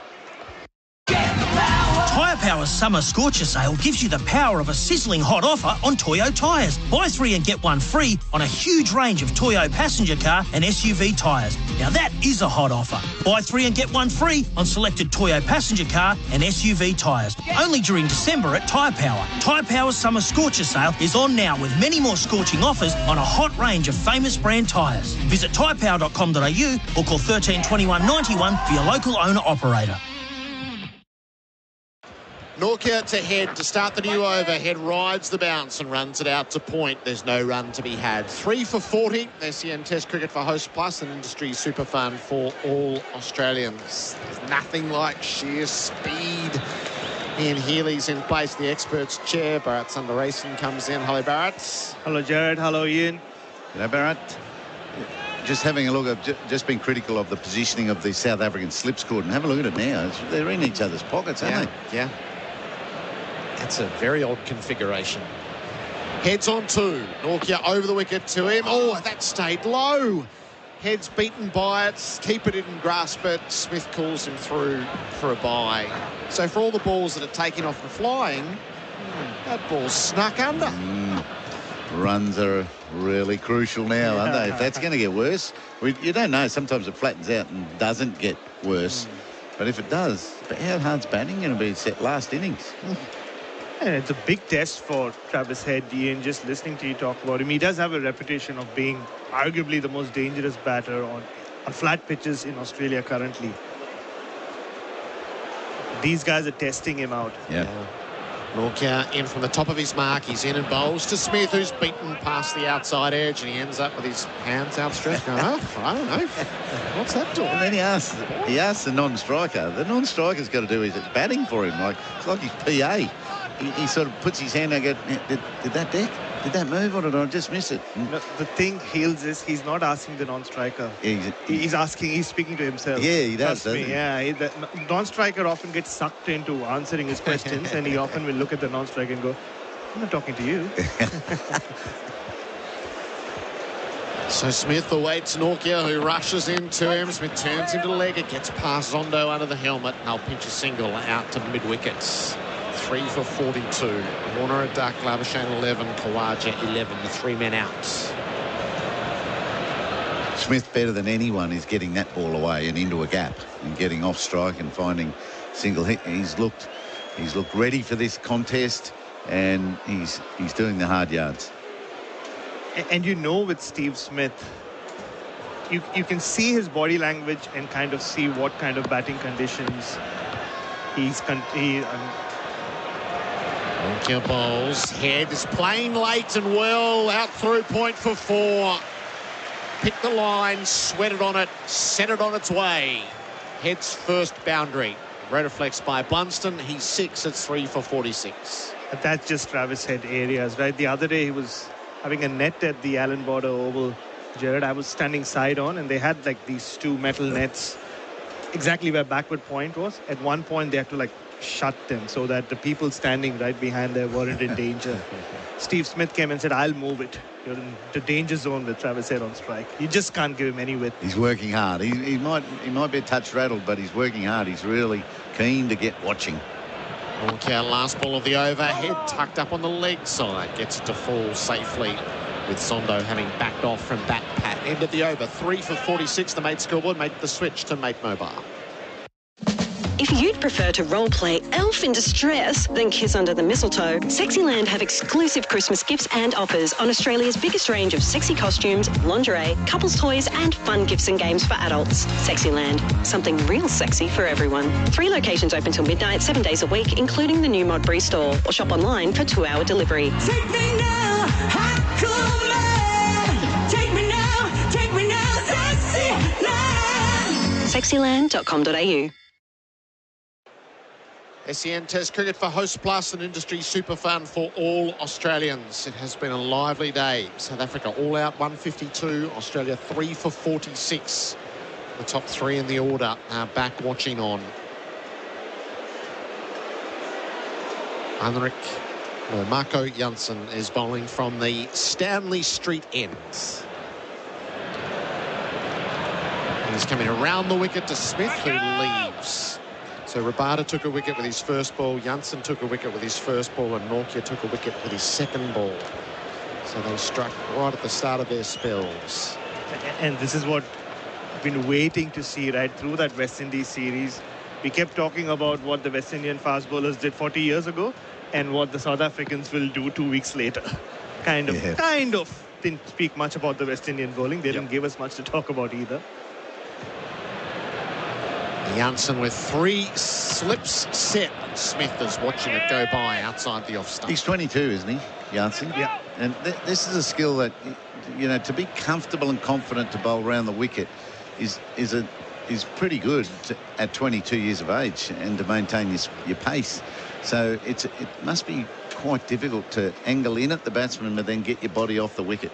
Tyre Power's Summer Scorcher Sale gives you the power of a sizzling hot offer on Toyo tyres. Buy 3 and get 1 free on a huge range of Toyo passenger car and SUV tyres. Now that is a hot offer. Buy 3 and get 1 free on selected Toyo passenger car and SUV tyres. Only during December at Tyre Power. Tyre Power's Summer Scorcher Sale is on now with many more scorching offers on a hot range of famous brand tyres. Visit tyrepower.com.au or call 13 21 91 for your local owner-operator. Nortje to Head to start the new over. Head rides the bounce and runs it out to point. There's no run to be had. 3 for 40. SEN Test Cricket for Host Plus, an industry super fun for all Australians. There's nothing like sheer speed. Ian Healy's in place, the expert's chair. Bharat Sundaresan comes in. Hello, Bharat. Hello, Gerard. Hello, Ian. Hello, Bharat. Just having a look, I've just been critical of the positioning of the South African slips court, and have a look at it now. They're in each other's pockets, aren't they? Yeah. That's a very odd configuration. Heads on 2. Nortje over the wicket to him. Oh, that stayed low. Head's beaten by it. Keeper didn't grasp it. Smith calls him through for a bye. So for all the balls that are taking off and flying, that ball's snuck under. Runs are really crucial now, aren't they? If that's going to get worse, you don't know. Sometimes it flattens out and doesn't get worse. But if it does, how hard's batting going to be set last innings? And it's a big test for Travis Head, Ian, just listening to you talk about him. He does have a reputation of being arguably the most dangerous batter on flat pitches in Australia currently. These guys are testing him out. Yeah. Nortje in from the top of his mark. He's in and bowls to Smith, who's beaten past the outside edge, and he ends up with his hands outstretched going, I don't know. What's that doing? And then he asks the non-striker. The non-striker's got to do his batting for him. It's like his PA. He sort of puts his hand and goes, did that deck? Did that move or did I just miss it? No, the thing, Heels, is he's not asking the non-striker. He's speaking to himself. Yeah, he does, doesn't he? Yeah, the non-striker often gets sucked into answering his questions and he often will look at the non-striker and go, I'm not talking to you. So Smith awaits Nortje, who rushes into him. Smith turns him to leg. It gets past Zondo under the helmet. And they'll pinch a single out to the mid-wickets. 3 for 42. Warner a duck, Labuschagne 11, Khawaja 11. The 3 men out. Smith, better than anyone, is getting that ball away and into a gap and getting off strike and finding single hit. He's looked ready for this contest, and he's doing the hard yards. And with Steve Smith, you can see his body language and kind of see what kind of batting conditions Nortje bowls. Head is playing late and well. Out through point for 4. Pick the line, sweat it on it, set it on its way. Head's first boundary. Retaflex by Blunston. He's 6. It's 3 for 46. That's just Travis Head areas, right? The other day he was having a net at the Allen Border Oval. Gerard, I was standing side on, and they had these 2 metal nets exactly where backward point was. At one point they had to shut them so that the people standing right behind there weren't in danger. Steve Smith came and said, I'll move it. You're in the danger zone with Travis Head on strike. You just can't give him any width. He's working hard. He might be a touch rattled, but he's working hard. He's really keen to get watching. Norkia, last ball of the over, head tucked up on the leg side, gets it to fall safely with Sondo having backed off from that pat. End of the over, 3 for 46. The mate scoreboard made the switch to Mate Mobile. If you'd prefer to role-play Elf in distress than kiss under the mistletoe, Sexyland have exclusive Christmas gifts and offers on Australia's biggest range of sexy costumes, lingerie, couples toys and fun gifts and games for adults. Sexyland, something real sexy for everyone. 3 locations open till midnight, 7 days a week, including the new Modbury store, or shop online for 2-hour delivery. Take me now, hot cool man. Take me now, Sexyland. Sexyland.com.au. SEN Test Cricket for Host Plus, an industry super fun for all Australians. It has been a lively day. South Africa all out 152, Australia 3 for 46. The top 3 in the order are back watching on. Marco Jansen is bowling from the Stanley Street ends. He's coming around the wicket to Smith, who leaves. So Rabada took a wicket with his first ball, Jansen took a wicket with his first ball, and Norkia took a wicket with his second ball. So they struck right at the start of their spells. And this is what we've been waiting to see right through that West Indies series. We kept talking about what the West Indian fast bowlers did 40 years ago and what the South Africans will do 2 weeks later. Kind of didn't speak much about the West Indian bowling. They didn't give us much to talk about either. Jansen with 3 slips set. Smith is watching it go by outside the off stump. He's 22, isn't he, Jansen? Yeah. And this is a skill that, you know, to be comfortable and confident to bowl around the wicket is pretty good at 22 years of age, and to maintain your pace. So it must be quite difficult to angle in at the batsman but then get your body off the wicket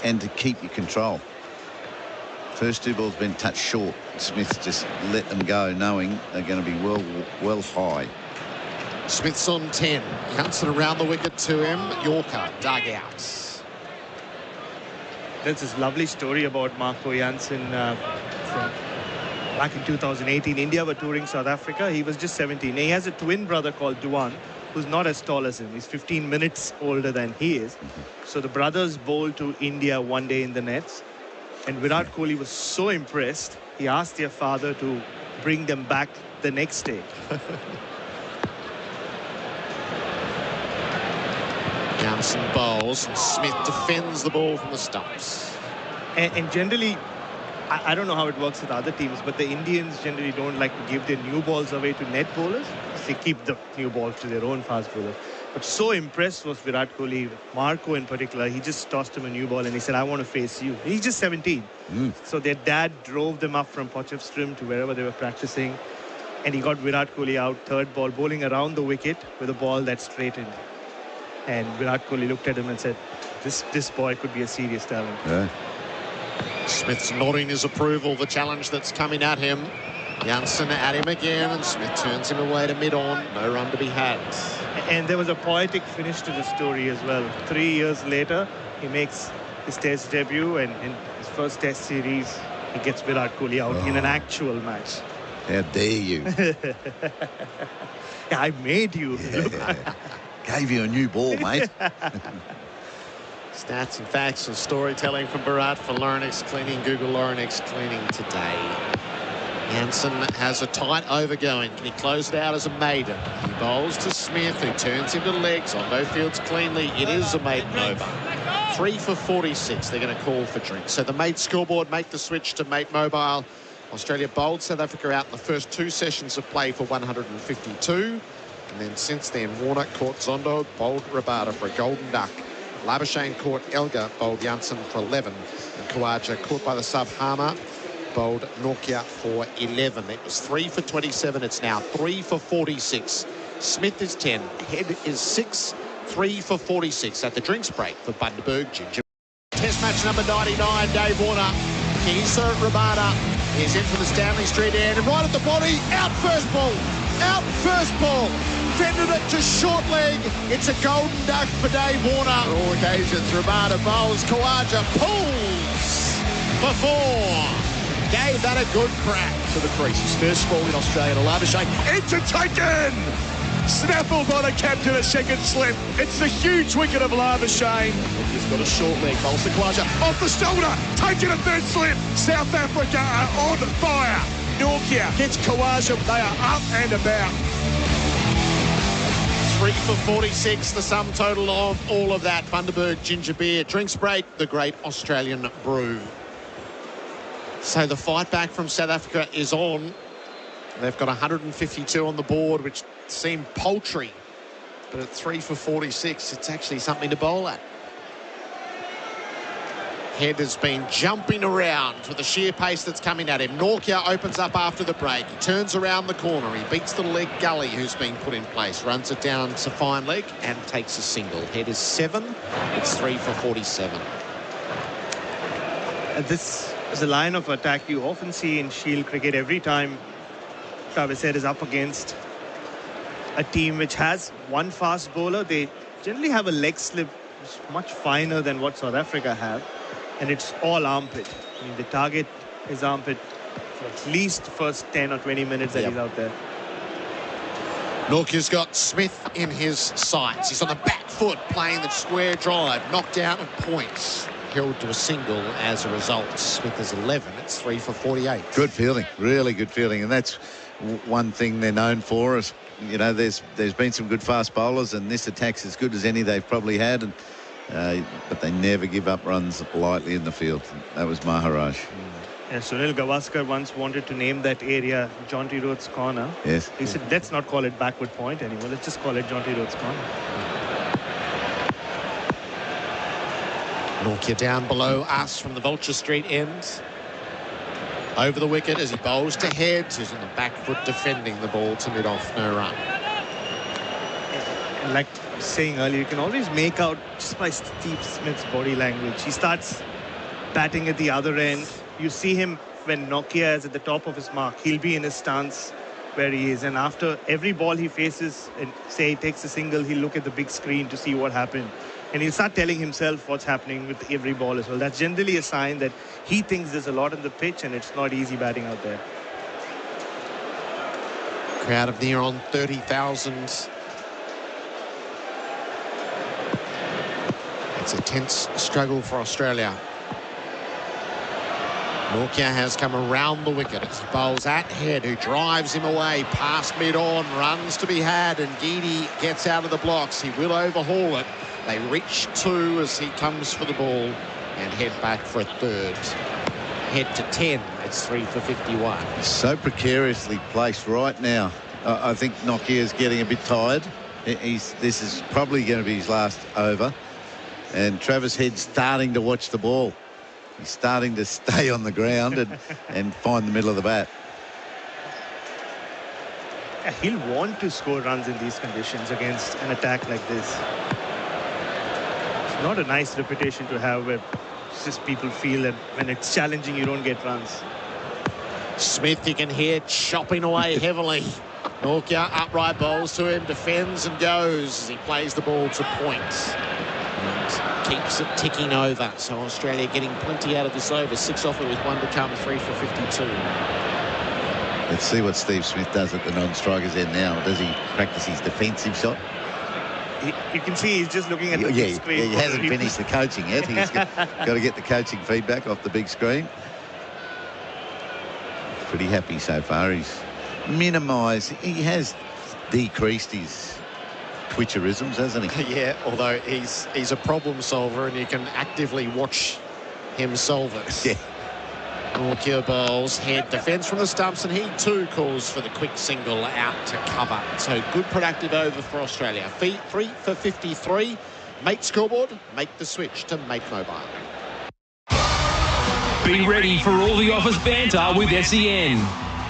and to keep your control. First 2 balls been touched short. Smith just let them go, knowing they're going to be well high. Smith's on 10. Jansen around the wicket to him. Yorker dug out. There's this lovely story about Marco Jansen from back in 2018. India were touring South Africa. He was just 17. He has a twin brother called Duan, who's not as tall as him. He's 15 minutes older than he is. So the brothers bowled to India one day in the nets. And Virat Kohli was so impressed, he asked their father to bring them back the next day. Jansen bowls and Smith defends the ball from the stumps. And generally, I don't know how it works with other teams, but the Indians generally don't like to give their new balls away to net bowlers. They keep the new balls to their own fast bowlers. But so impressed was Virat Kohli, Marco in particular. He just tossed him a new ball and he said, I want to face you. He's just 17. So their dad drove them up from Potchefstroom to wherever they were practicing. And he got Virat Kohli out, 3rd ball, bowling around the wicket with a ball that straightened. And Virat Kohli looked at him and said, this boy could be a serious talent. Yeah. Smith's nodding his approval, the challenge that's coming at him. Jansen at him again, and Smith turns him away to mid-on. No run to be had. And there was a poetic finish to the story as well. 3 years later, he makes his test debut, and in his first test series, he gets Virat Kohli out in an actual match. How dare you? Yeah, I made you. Yeah. Gave you a new ball, mate. Stats and facts and storytelling from Bharat for Laurinx Cleaning. Google Laurinx Cleaning today. Jansen has a tight over going. Can he close it out as a maiden? He bowls to Smith, who turns him to legs. Ondo fields cleanly. It is a maiden over. 3 for 46. They're going to call for drinks. So the mate scoreboard make the switch to Mate Mobile. Australia bowled South Africa out in the first 2 sessions of play for 152. And then since then, Warner caught Zondo, bowled Rabada for a golden duck. Labuschagne caught Elgar, bowled Jansen for 11. And Khawaja, caught by the sub Harmer, bowled Norkia for 11. It was 3 for 27. It's now 3 for 46. Smith is 10. Head is 6. 3 for 46 at the drinks break for Bundaberg Ginger. Test match number 99, Dave Warner. Kisa Rabada He's in for the Stanley Street end, and right at the body, out first ball. Out first ball. Fended it to short leg. It's a golden duck for Dave Warner. On all occasions, Ramada bowls. Khawaja pulls for 4. Gave that a good crack to the crease. His first ball in Australia to Labuschagne. Into taken! Snaffled by the captain, a second slip. It's the huge wicket of Labuschagne. He's got a short leg. Bowls to Khawaja. Off the shoulder. Taking a third slip. South Africa are on fire. Norkia gets Khawaja. They are up and about. 3 for 46, the sum total of all of that. Bundaberg Ginger Beer. Drinks break, the great Australian brew. So the fight back from South Africa is on. They've got 152 on the board, which seemed paltry. But at 3 for 46, it's actually something to bowl at. Head has been jumping around with the sheer pace that's coming at him. Norkia opens up after the break. He turns around the corner. He beats the leg gully who's been put in place. Runs it down to fine leg and takes a single. Head is 7. It's 3 for 47. This is a line of attack you often see in Shield cricket. Every time Travis Head is up against a team which has one fast bowler, they generally have a leg slip which is much finer than what South Africa have. And it's all armpit. I mean, the target is armpit for at least the first 10 or 20 minutes that he's out there. Norkia's got Smith in his sights. He's on the back foot playing the square drive. Knocked out at points. Held to a single as a result. Smith is 11. It's 3 for 48. Good fielding. Really good fielding. And that's one thing they're known for. Is, you know, there's been some good fast bowlers, and this attack's as good as any they've probably had. And but they never give up runs lightly in the field. That was Maharaj. Yeah, Sunil Gavaskar once wanted to name that area Jonty Rhodes Corner. Yes. He said, let's not call it backward point anymore. Let's just call it Jonty Rhodes Corner. Norkia down below us from the Vulture Street end. Over the wicket as he bowls to Head, who's on the back foot defending the ball to mid-off, no run. And like I was saying earlier, you can always make out just by Steve Smith's body language. He starts batting at the other end. You see him when Nokia is at the top of his mark. He'll be in his stance where he is. And after every ball he faces, and say he takes a single, he'll look at the big screen to see what happened. And he'll start telling himself what's happening with every ball as well. That's generally a sign that he thinks there's a lot on the pitch and it's not easy batting out there. Crowd of near on 30,000. It's a tense struggle for Australia. Norkia has come around the wicket as he bowls at Head, who drives him away past mid-on, runs to be had, and Geedy gets out of the blocks. He will overhaul it. They reach 2 as he comes for the ball and head back for a third. Head to 10. It's 3 for 51. So precariously placed right now. I think Nokia's getting a bit tired. This is probably going to be his last over. And Travis Head's starting to watch the ball. He's starting to stay on the ground and find the middle of the bat. Yeah, he'll want to score runs in these conditions against an attack like this. It's not a nice reputation to have where just people feel that when it's challenging, you don't get runs. Smith, you can hear chopping away heavily. Norkia upright bowls to him, defends and goes as he plays the ball to points. And keeps it ticking over. So Australia getting plenty out of this over. 6 off it with 1 to come, 3 for 52. Let's see what Steve Smith does at the non-strikers end now. Does he practice his defensive shot? You can see he's just looking at the big screen. Yeah, he hasn't finished the coaching yet. He's got to get the coaching feedback off the big screen. Pretty happy so far. He's minimised. He has decreased his twitcherisms, hasn't he? Yeah, although he's a problem solver and you can actively watch him solve it. Yeah. Norkia bowls, Head defends from the stumps, and he too calls for the quick single out to cover. So good productive over for Australia. 3 for 53. Mate scoreboard, make the switch to Mate Mobile. Be ready for all the offers banter with SEN.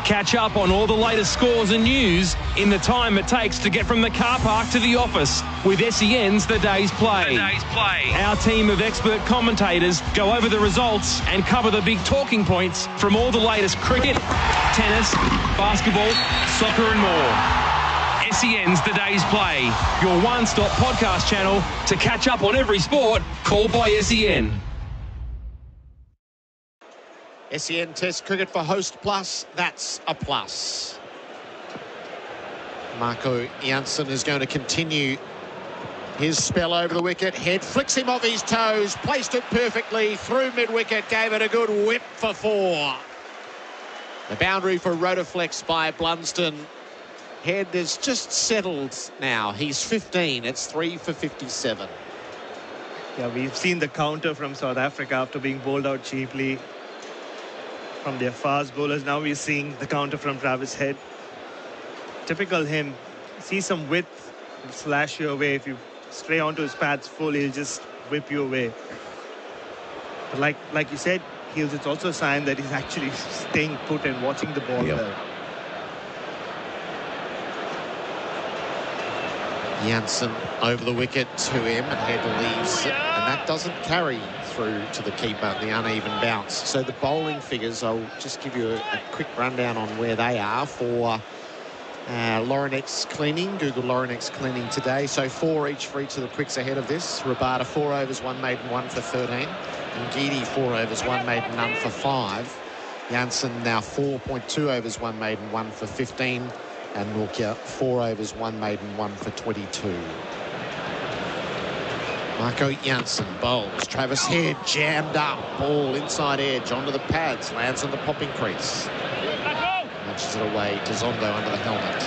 Catch up on all the latest scores and news in the time it takes to get from the car park to the office with SEN's The Day's Play. Our team of expert commentators go over the results and cover the big talking points from all the latest cricket, tennis, basketball, soccer and more. SEN's The Day's Play, your one-stop podcast channel to catch up on every sport called by SEN. SEN Test Cricket for Host Plus, that's a plus. Marco Jansen is going to continue his spell over the wicket. Head flicks him off his toes, placed it perfectly through mid-wicket, gave it a good whip for 4. The boundary for Rotoflex by Blunston. Head is just settled now. He's 15. It's 3 for 57. Yeah, we've seen the counter from South Africa after being bowled out cheaply from their fast bowlers. Now we're seeing the counter from Travis Head. Typical him. See some width, he'll slash you away. If you stray onto his pads full, he'll just whip you away. But like you said, it's also a sign that he's actually staying put and watching the ball well. Jansen over the wicket to him, and Head leaves it, and that doesn't carry through to the keeper, the uneven bounce. So the bowling figures, I'll just give you a quick rundown on where they are for Laurenex Cleaning. Google Laurenex Cleaning today. So 4 each for each of the quicks ahead of this. Rabada 4 overs, 1 maiden, 1 for 13. And Geedy 4 overs, 1 maiden, none for 5. Jansen now 4.2 overs, 1 maiden, 1 for 15. And Norkia 4 overs, 1 maiden, 1 for 22. Marco Jansen bowls. Travis Head jammed up. Ball inside edge onto the pads. Lands on the popping crease. Nudges it away to Zondo under the helmet.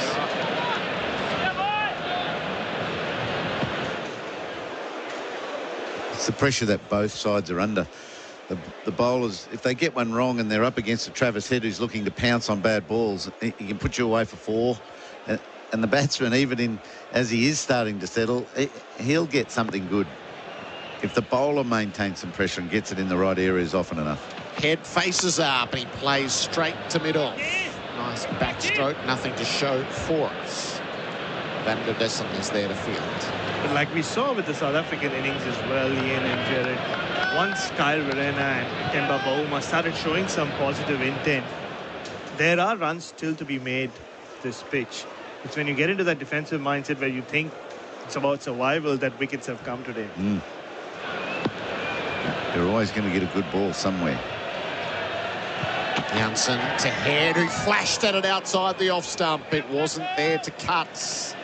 It's the pressure that both sides are under. The bowlers, if they get one wrong and they're up against a Travis Head who's looking to pounce on bad balls, he can put you away for 4. And the batsman, even as he is starting to settle, he'll get something good if the bowler maintains some pressure and gets it in the right areas often enough. Head faces up and he plays straight to mid-off. Nice backstroke, nothing to show for us. Sundaresan is there to field. But like we saw with the South African innings as well, Ian and Gerard, once Kyle Verena and Kemba Bauma started showing some positive intent, there are runs still to be made this pitch. It's when you get into that defensive mindset where you think it's about survival that wickets have come today. You're always going to get a good ball somewhere. Jansen to Head, who flashed at it outside the off stump. It wasn't there to cut.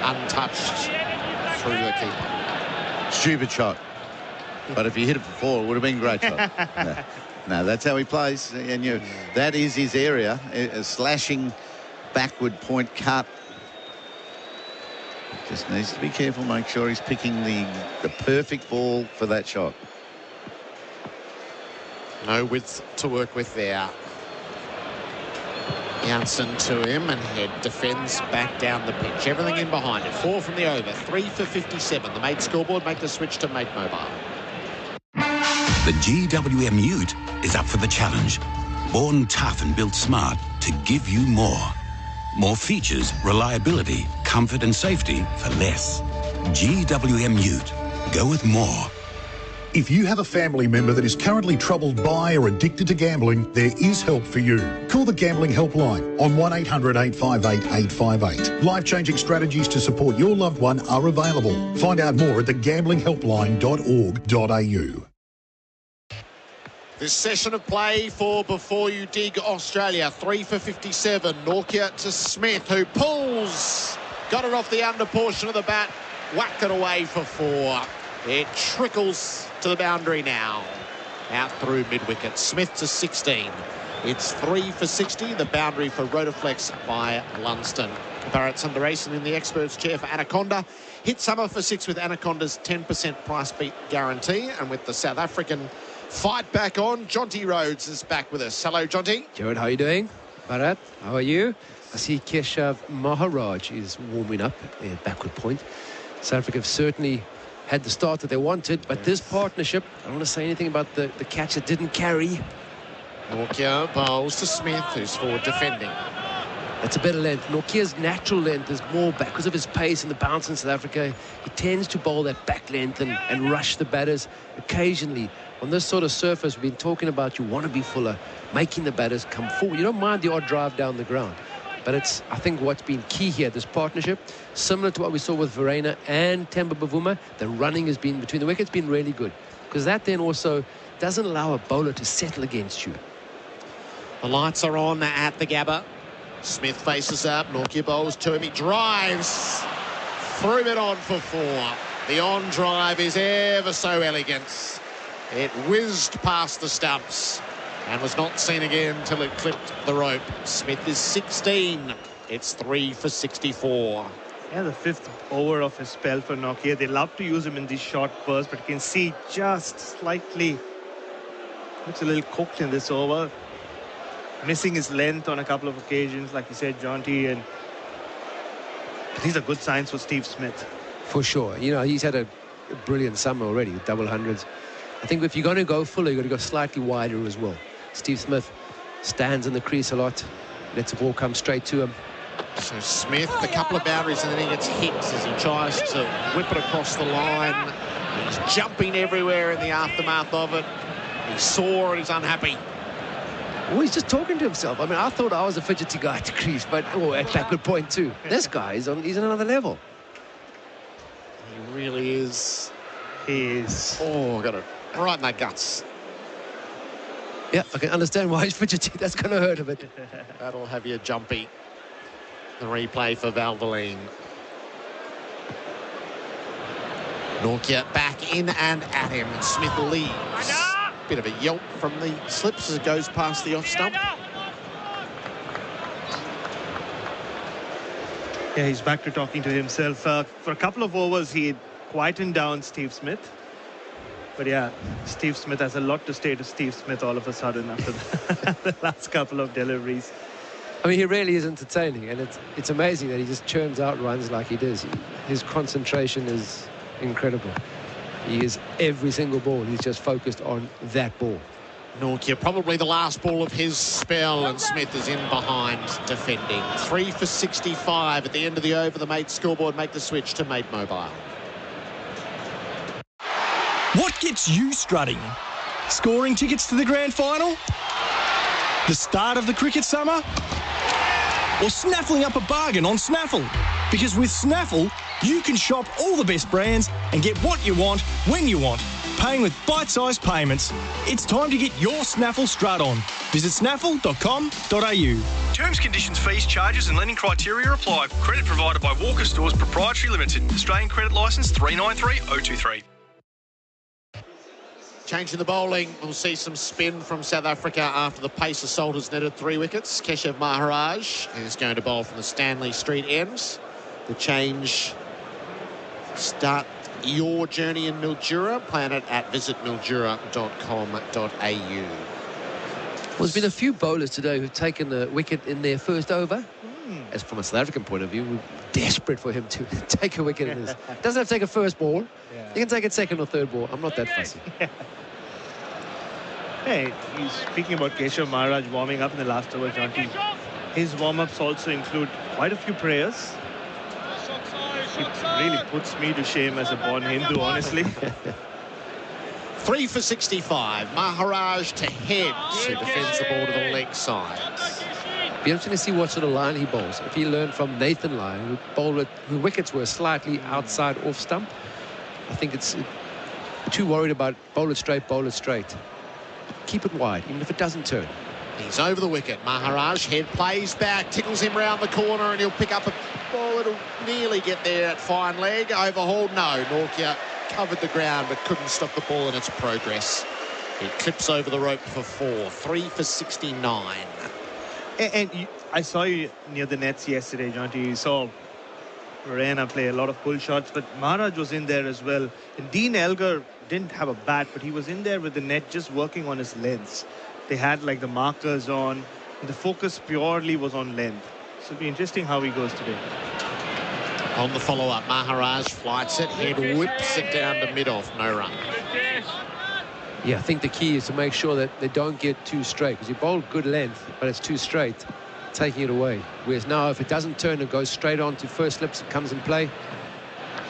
Untouched through the keeper. Stupid shot. But if you hit it for 4, it would have been a great shot. No, that's how he plays. And that is his area. A slashing backward point cut. Just needs to be careful, make sure he's picking the perfect ball for that shot. No width to work with there. Jansen to him, and Head defends back down the pitch. Everything in behind it. 4 from the over. 3 for 57. The mate scoreboard make the switch to Mate Mobile. The GWM Ute is up for the challenge. Born tough and built smart to give you more. More features, reliability, comfort and safety for less. GWM Ute. Go with more. If you have a family member that is currently troubled by or addicted to gambling, there is help for you. Call the Gambling Helpline on 1800 858 858. Life-changing strategies to support your loved one are available. Find out more at thegambling.helpline.org.au. This session of play for Before You Dig Australia. 3 for 57. Norkia to Smith, who pulls. Got it off the under portion of the bat. Whacked it away for 4. It trickles to the boundary now. Out through mid-wicket. Smith to 16. It's 3 for 60. The boundary for Rotoflex by Lunston. Bharat Sundaresan in the experts chair for Anaconda. Hit summer for 6 with Anaconda's 10% price beat guarantee. And with the South African fight back on, Jonty Rhodes is back with us. Hello, Jonty. Gerard, how are you doing? Bharat, how are you? I see Keshav Maharaj is warming up at backward point. South Africa have certainly had the start that they wanted, but this partnership, I don't want to say anything about the catch that didn't carry. Nokia bowls to Smith, who's forward defending. That's a better length. Nokia's natural length is more back because of his pace and the bounce in South Africa. He tends to bowl that back length and rush the batters occasionally. On this sort of surface, we've been talking about you want to be fuller, making the batters come forward. You don't mind the odd drive down the ground. But it's, I think, what's been key here, this partnership, similar to what we saw with Verreynne and Temba Bavuma, the running has been between the wickets been really good. Because that then also doesn't allow a bowler to settle against you. The lights are on at the Gabba. Smith faces up. Nokia bowls to him. He drives. Threw it on for 4. The on drive is ever so elegant. It whizzed past the stumps and was not seen again till it clipped the rope. Smith is 16. It's 3 for 64. Yeah, the 5th over of his spell for Nokia. They love to use him in these short bursts, but you can see just slightly looks a little cooked in this over. Missing his length on a couple of occasions, like you said, Jonty, and these are good signs for Steve Smith. For sure. You know, he's had a brilliant summer already with double hundreds. I think if you're going to go fuller, you've got to go slightly wider as well. Steve Smith stands in the crease a lot, lets the ball come straight to him. So Smith, a couple of boundaries, and then he gets hit as he tries to whip it across the line. He's jumping everywhere in the aftermath of it. He's sore and he's unhappy. Well, he's just talking to himself. I mean, I thought I was a fidgety guy at the crease, but at backward point too. This guy he's on another level. He really is. He is. Oh, got it right in the guts. Yeah, I can understand why he's fidgety. That's going to hurt a bit. That'll have you jumpy. The replay for Valvoline. Nokia back in and at him. And Smith leaves. Bit of a yelp from the slips as it goes past the off stump. Yeah, he's back to talking to himself. For a couple of overs, he quietened down Steve Smith. But yeah, Steve Smith has a lot to say to Steve Smith all of a sudden after the last couple of deliveries. I mean, he really is entertaining, and it's amazing that he just churns out runs like he does. His concentration is incredible. He is every single ball. He's just focused on that ball. Nokia, probably the last ball of his spell, and Smith is in behind defending. 3 for 65 at the end of the over. The Mate scoreboard make the switch to Mate Mobile. What gets you strutting? Scoring tickets to the grand final? The start of the cricket summer? Or snaffling up a bargain on Snaffle? Because with Snaffle, you can shop all the best brands and get what you want when you want, paying with bite-sized payments. It's time to get your Snaffle strut on. Visit snaffle.com.au. Terms, conditions, fees, charges and lending criteria apply. Credit provided by Walker Stores Proprietary Limited. Australian Credit Licence 393023. Changing the bowling, we'll see some spin from South Africa after the pace assault has netted 3 wickets. Keshav Maharaj is going to bowl from the Stanley Street end. The change, start your journey in Mildura. Plan it at visitmildura.com.au. Well, there's been a few bowlers today who've taken a wicket in their first over. As from a South African point of view, we're desperate for him to take a wicket in this. Doesn't have to take a first ball. Yeah. You can take it second or third ball. I'm not that fussy. Yeah. Hey, speaking about Keshav Maharaj warming up in the last over, Jonty, his warm-ups also include quite a few prayers. It really puts me to shame as a born Hindu, honestly. 3 for 65. Maharaj to head, who defends the ball to the leg side. Be interesting to see what sort of line he bowls. If he learned from Nathan Lyon, who bowled it, whose wickets were slightly outside off stump. I think it's too worried about bowl it straight, bowl it straight. Keep it wide, even if it doesn't turn. He's over the wicket. Maharaj head plays back, tickles him round the corner, and he'll pick up a ball. It'll nearly get there at fine leg. Overhauled, no. Nokia covered the ground but couldn't stop the ball in its progress. It clips over the rope for 4. 3 for 69. And I saw you near the nets yesterday, Jonty. You saw Verreynne play a lot of pull shots, but Maharaj was in there as well. And Dean Elgar didn't have a bat, but he was in there with the net just working on his lengths. They had like the markers on, and the focus purely was on length. So it'll be interesting how he goes today. On the follow-up, Maharaj flights it, head whips it down to mid-off, no run. Yeah, I think the key is to make sure that they don't get too straight, because you bowl good length, but it's too straight, taking it away. Whereas now, if it doesn't turn and goes straight on to first slips, it comes in play.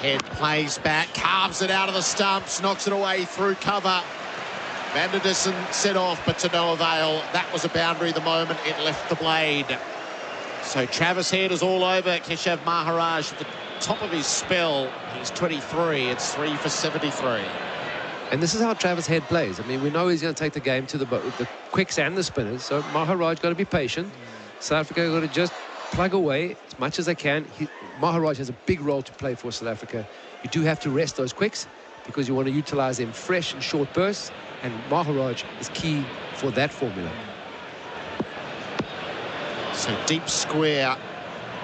Head plays back, carves it out of the stumps, knocks it away through cover. Vanderdussen set off, but to no avail. That was a boundary the moment it left the blade. So Travis Head is all over Keshav Maharaj at the top of his spell. He's 23. It's 3 for 73. And this is how Travis Head plays. I mean, we know he's going to take the game to the quicks and the spinners. So Maharaj got to be patient. South Africa got to just plug away as much as they can. Maharaj has a big role to play for South Africa. You do have to rest those quicks because you want to utilize them fresh and short bursts. And Maharaj is key for that formula. So deep square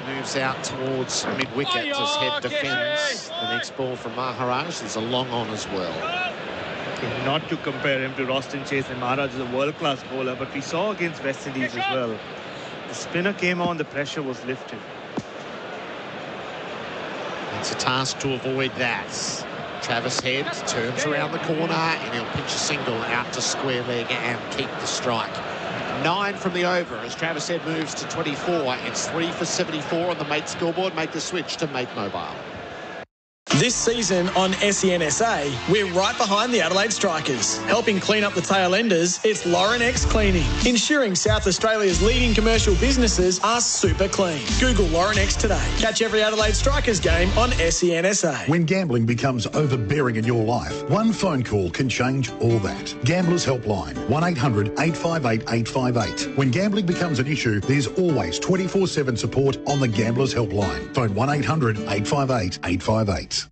moves out towards mid-wicket as Head defends. The next ball from Maharaj. There's a long on as well. Okay, not to compare him to Roston Chase, and Maharaj is a world-class bowler, but we saw against West Indies as well. The spinner came on, the pressure was lifted. It's a task to avoid that. Travis Head turns around the corner and he'll pinch a single out to square leg and keep the strike. 9 from the over as Travis Head moves to 24. It's 3 for 74 on the Mate scoreboard. Make the switch to Mate Mobile. This season on SENSA, we're right behind the Adelaide Strikers. Helping clean up the tail enders, it's Laurenex Cleaning, ensuring South Australia's leading commercial businesses are super clean. Google Laurenex today. Catch every Adelaide Strikers game on SENSA. When gambling becomes overbearing in your life, one phone call can change all that. Gamblers Helpline, 1-800-858-858. When gambling becomes an issue, there's always 24/7 support on the Gamblers Helpline. Phone 1-800-858-858.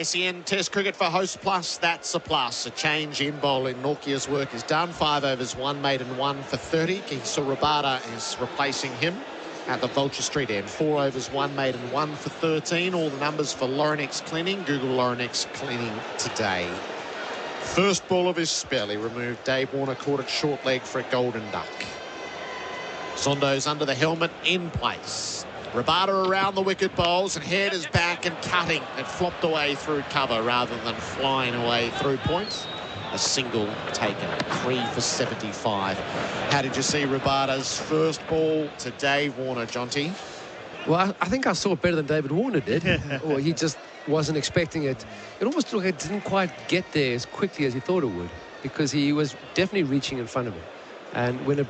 SEN Test cricket for Host Plus, that's a plus. A change in bowling. Nortje's work is done. 5 overs, 1 maiden, 1 for 30. Kisa Rabada is replacing him at the Vulture Street end. 4 overs, 1 maiden, 1 for 13. All the numbers for Laurenex Cleaning. Google Laurenex Cleaning today. First ball of his spell. He removed Dave Warner, caught it short leg for a golden duck. Zondo's under the helmet, in place. Rabada around the wicket bowls, and Head is back and cutting. It flopped away through cover rather than flying away through points. A single taken, 3 for 75. How did you see Rabada's first ball to Dave Warner, Jonty? Well, I think I saw it better than David Warner did. Or he just wasn't expecting it. It almost looked like it didn't quite get there as quickly as he thought it would, because he was definitely reaching in front of him. And when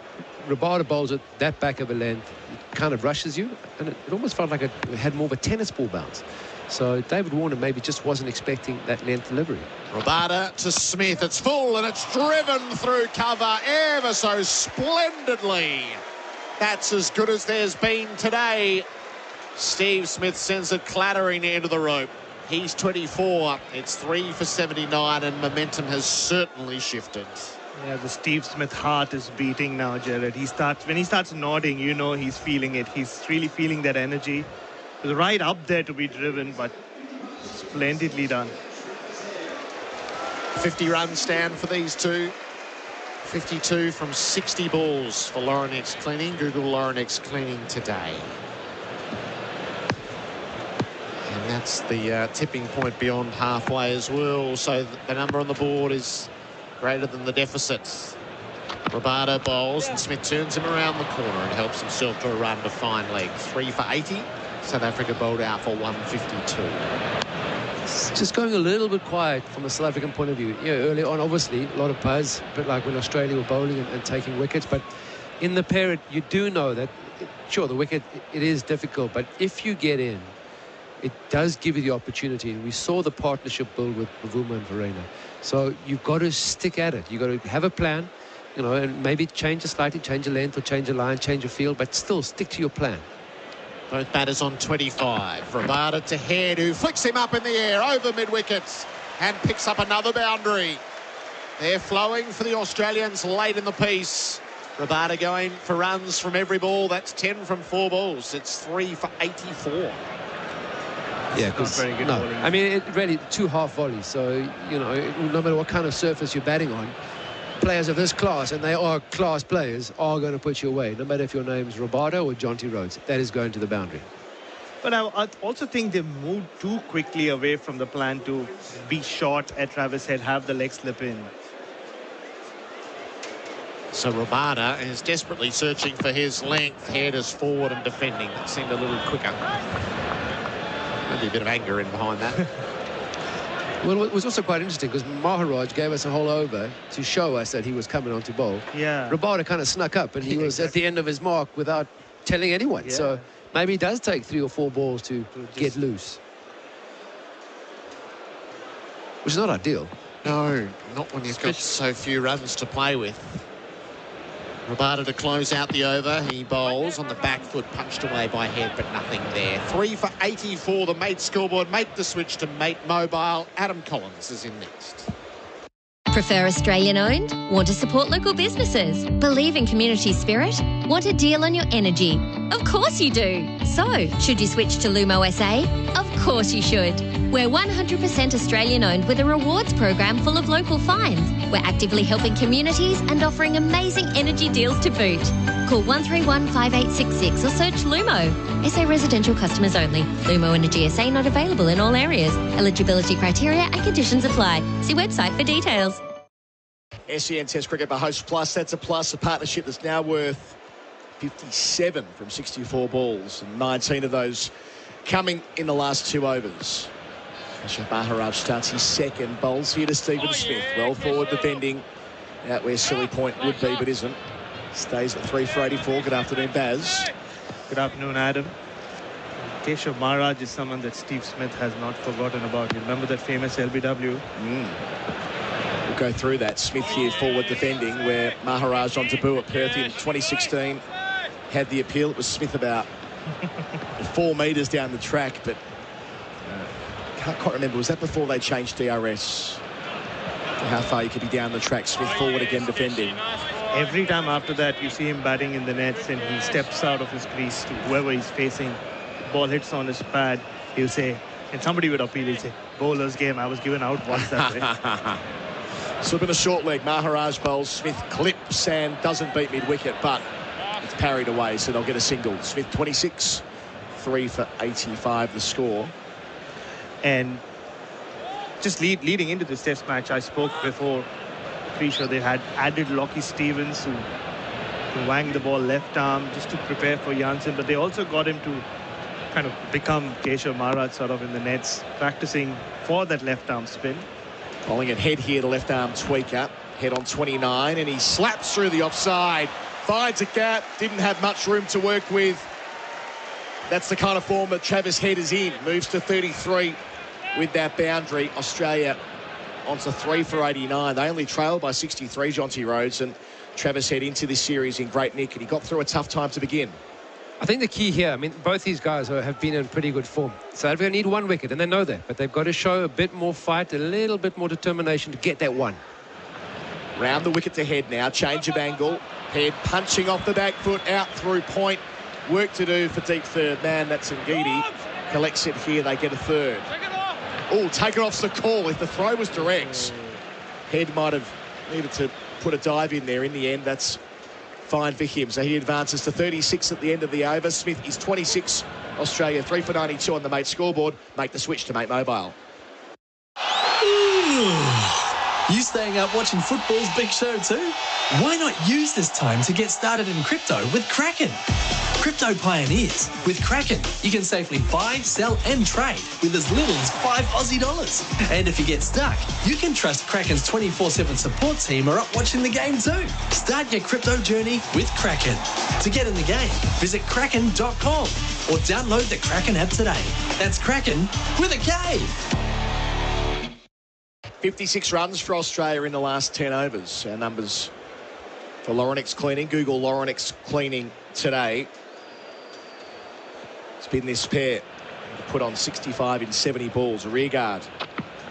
Rabada bowls at that back of a length, it kind of rushes you, and it almost felt like it had more of a tennis ball bounce. So David Warner maybe just wasn't expecting that length delivery. Rabada to Smith. It's full and it's driven through cover ever so splendidly. That's as good as there's been today. Steve Smith sends it clattering into the rope. He's 24. It's 3 for 79, and momentum has certainly shifted. Yeah, the Steve Smith heart is beating now, Gerard. When he starts nodding, you know he's feeling it. He's really feeling that energy. It was right up there to be driven, but splendidly done. 50-run stand for these two. 52 from 60 balls for Laurenex Cleaning. Google Laurenex Cleaning today. And that's the tipping point beyond halfway as well. So the number on the board is greater than the deficit. Rabada bowls and Smith turns him around the corner and helps himself to a run to fine leg. 3 for 80. South Africa bowled out for 152. It's just going a little bit quiet from a South African point of view. You know, early on, obviously, a lot of buzz, a bit like when Australia were bowling and taking wickets. But in the period, you do know that, sure, the wicket, it is difficult. But if you get in, it does give you the opportunity. And we saw the partnership build with Bavuma and Verena. So you've got to stick at it. You've got to have a plan, you know, and maybe change it slightly, change a length or change a line, change a field, but still stick to your plan. Both batters on 25. Rabada to Head, who flicks him up in the air over mid-wickets and picks up another boundary. They're flowing for the Australians late in the piece. Rabada going for runs from every ball. That's 10 from 4 balls. It's 3 for 84. Yeah, because I mean, it really 2 half volleys. So, you know, no matter what kind of surface you're batting on, players of this class, and they are class players, are going to put you away. No matter if your name's Rabada or Jonty Rhodes, that is going to the boundary. But I also think they moved too quickly away from the plan to be short at Travis Head, have the leg slip in. So Rabada is desperately searching for his length. Head is forward and defending. That seemed a little quicker. Maybe a bit of anger in behind that. Well, it was also quite interesting because Maharaj gave us a whole over to show us that he was coming on to bowl. Yeah. Rabada kind of snuck up and he was at the end of his mark without telling anyone. Yeah. So maybe it does take 3 or 4 balls to get loose. Which is not ideal. No, not when you've got so few runs to play with. Rabada to close out the over. He bowls on the back foot, punched away by Head, but nothing there. 3 for 84, the Mate scoreboard. Make the switch to Mate Mobile. Adam Collins is in next. Prefer Australian owned? Want to support local businesses? Believe in community spirit? Want a deal on your energy? Of course you do. So, should you switch to Lumo SA? Of course you should. We're 100% Australian owned with a rewards program full of local finds. We're actively helping communities and offering amazing energy deals to boot. Call 131 5866 or search Lumo. SA residential customers only. Lumo Energy SA not available in all areas. Eligibility criteria and conditions apply. See website for details. SEN Test Cricket by Host Plus. That's a plus, a partnership that's now worth 57 from 64 balls, and 19 of those coming in the last 2 overs. Maharaj starts his second, bowls here to Stephen Smith. Well forward defending out where silly point would be, but isn't. Stays at 3 for 84. Good afternoon, Baz. Good afternoon, Adam. Keshav Maharaj is someone that Steve Smith has not forgotten about. You remember that famous LBW? We'll go through that. Smith here forward defending, where Maharaj on debut at Perth in 2016 had the appeal. It was Smith about 4 metres down the track, but can't quite remember. Was that before they changed DRS? How far you could be down the track. Smith forward again defending. Every time after that, you see him batting in the nets and he steps out of his crease to whoever he's facing. Ball hits on his pad. He'll say, and somebody would appeal, he'll say, bowler's game, I was given out once that way. Slipping a short leg. Maharaj bowls. Smith clips and doesn't beat mid-wicket, but it's parried away, so they'll get a single. Smith 26, 3 for 85 the score. And just leading into this test match, I spoke before pre-show, they had added Lockie Stevens who wang the ball left arm just to prepare for Jansen, but they also got him to kind of become Keshav Maharaj sort of in the nets, practicing for that left arm spin. Bowling at Head here, the left arm tweaker. Head on 29, and he slaps through the offside. Finds a gap, didn't have much room to work with. That's the kind of form that Travis Head is in. Moves to 33 with that boundary. Australia onto 3 for 89. They only trailed by 63, Jonty Rhodes, and Travis Head into this series in great nick, and he got through a tough time to begin. I think the key here, I mean, both these guys have been in pretty good form. South Africa need 1 wicket, and they know that. But they've got to show a bit more fight, a little bit more determination to get that 1. Round the wicket to Head now. Change of angle. Head punching off the back foot, out through point. Work to do for deep third man. That's Ngidi. Collects it here. They get a third. Oh, taken off's the call. If the throw was direct, Head might have needed to put a dive in there. In the end, that's fine for him. So he advances to 36 at the end of the over. Smith is 26. Australia 3 for 92 on the Mate scoreboard. Make the switch to Mate Mobile. You staying up watching football's big show too? Why not use this time to get started in crypto with Kraken? Crypto pioneers. With Kraken, you can safely buy, sell and trade with as little as $5 Aussie. And if you get stuck, you can trust Kraken's 24/7 support team are up watching the game too. Start your crypto journey with Kraken. To get in the game, visit kraken.com or download the Kraken app today. That's Kraken with a K. 56 runs for Australia in the last 10 overs. Our numbers for Laurenex Cleaning. Google Laurenex Cleaning today. It's been this pair to put on 65 in 70 balls. A rear guard.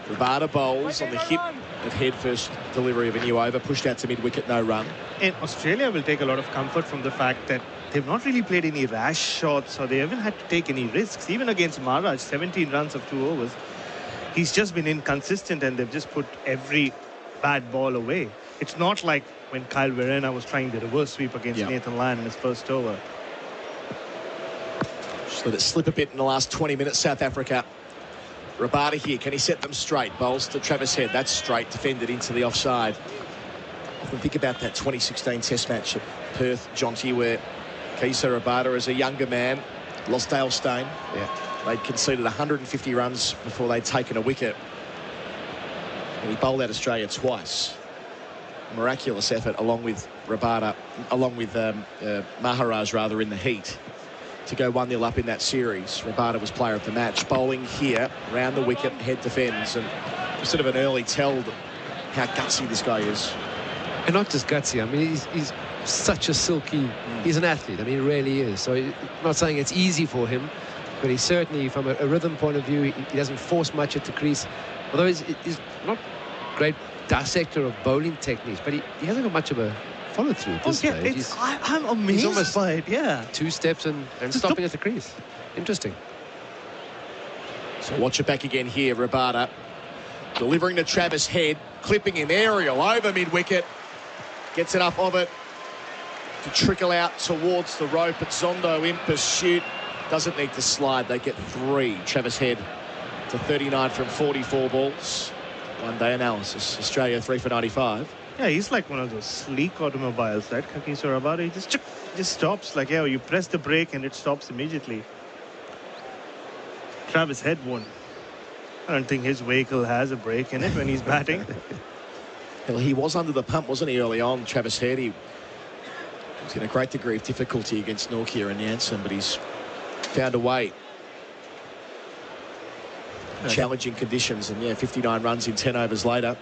Rabada bowls on the hip of Head, first delivery of a new over. Pushed out to mid-wicket, no run. And Australia will take a lot of comfort from the fact that they've not really played any rash shots or they haven't had to take any risks. Even against Maharaj, 17 runs of 2 overs. He's just been inconsistent and they've just put every bad ball away. It's not like when Kyle Verena was trying the reverse sweep against Nathan Lyon in his first over. Just let it slip a bit in the last 20 minutes, South Africa. Rabada here, can he set them straight? Bowls to Travis Head, that's straight, defended into the offside. Often think about that 2016 Test match at Perth, Jonty, where Keisa Rabada, as a younger man, lost Dale Steyn. Yeah. They'd conceded 150 runs before they'd taken a wicket. And he bowled out Australia twice. Miraculous effort, along with Rabada, along with Maharaj, rather, in the heat, to go 1-0 up in that series. Rabada was player of the match. Bowling here, round the wicket, Head defends, and sort of an early tell how gutsy this guy is. And not just gutsy, I mean, he's such a silky... He's an athlete, I mean, he really is. So I'm not saying it's easy for him, but he certainly, from a rhythm point of view, he doesn't force much at the crease. Although he's not great dissector of bowling techniques, but he hasn't got much of a follow-through at this stage. I'm amazed almost by it, yeah. 2 steps and stopping at the crease. Interesting. So watch it back again here, Rabada. Delivering to Travis Head, clipping him aerial over mid-wicket. Gets enough of it to trickle out towards the rope, but Zondo in pursuit. Doesn't need to slide, they get 3. Travis Head to 39 from 44 balls. One-day analysis. Australia 3 for 95. Yeah, he's like one of those sleek automobiles, right? Keisa Rabada, he just stops. Like, yeah, you press the brake and it stops immediately. Travis Head won. I don't think his vehicle has a brake in it when he's batting. Well, he was under the pump, wasn't he, early on, Travis Head? He was in a great degree of difficulty against Nortje and Jansen, but he's found a way. Challenging conditions, and yeah, 59 runs in 10 overs later.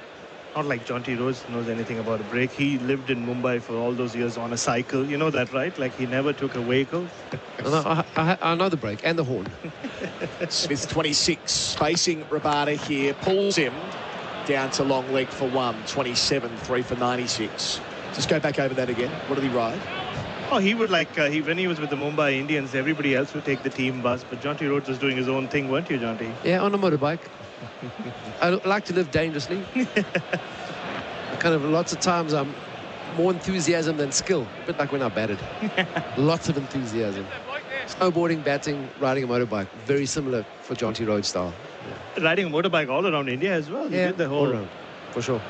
Not like Jonty Rhodes knows anything about a brake. He lived in Mumbai for all those years on a cycle. You know that, right? Like, he never took a vehicle. I know the brake and the horn. Smith 26, facing Rabada here, pulls him down to long leg for 1. 27, 3 for 96. Just go back over that again. What did he ride? Oh, he would like, when he was with the Mumbai Indians, everybody else would take the team bus, but Jonty Rhodes was doing his own thing, weren't you, Jonty? Yeah, on a motorbike. I like to live dangerously. Lots of times I'm more enthusiasm than skill, a bit like when I batted. Lots of enthusiasm. Snowboarding, batting, riding a motorbike, very similar for Jonty Rhodes style. Yeah. Riding a motorbike all around India as well. Yeah, he did the whole... all around, for sure.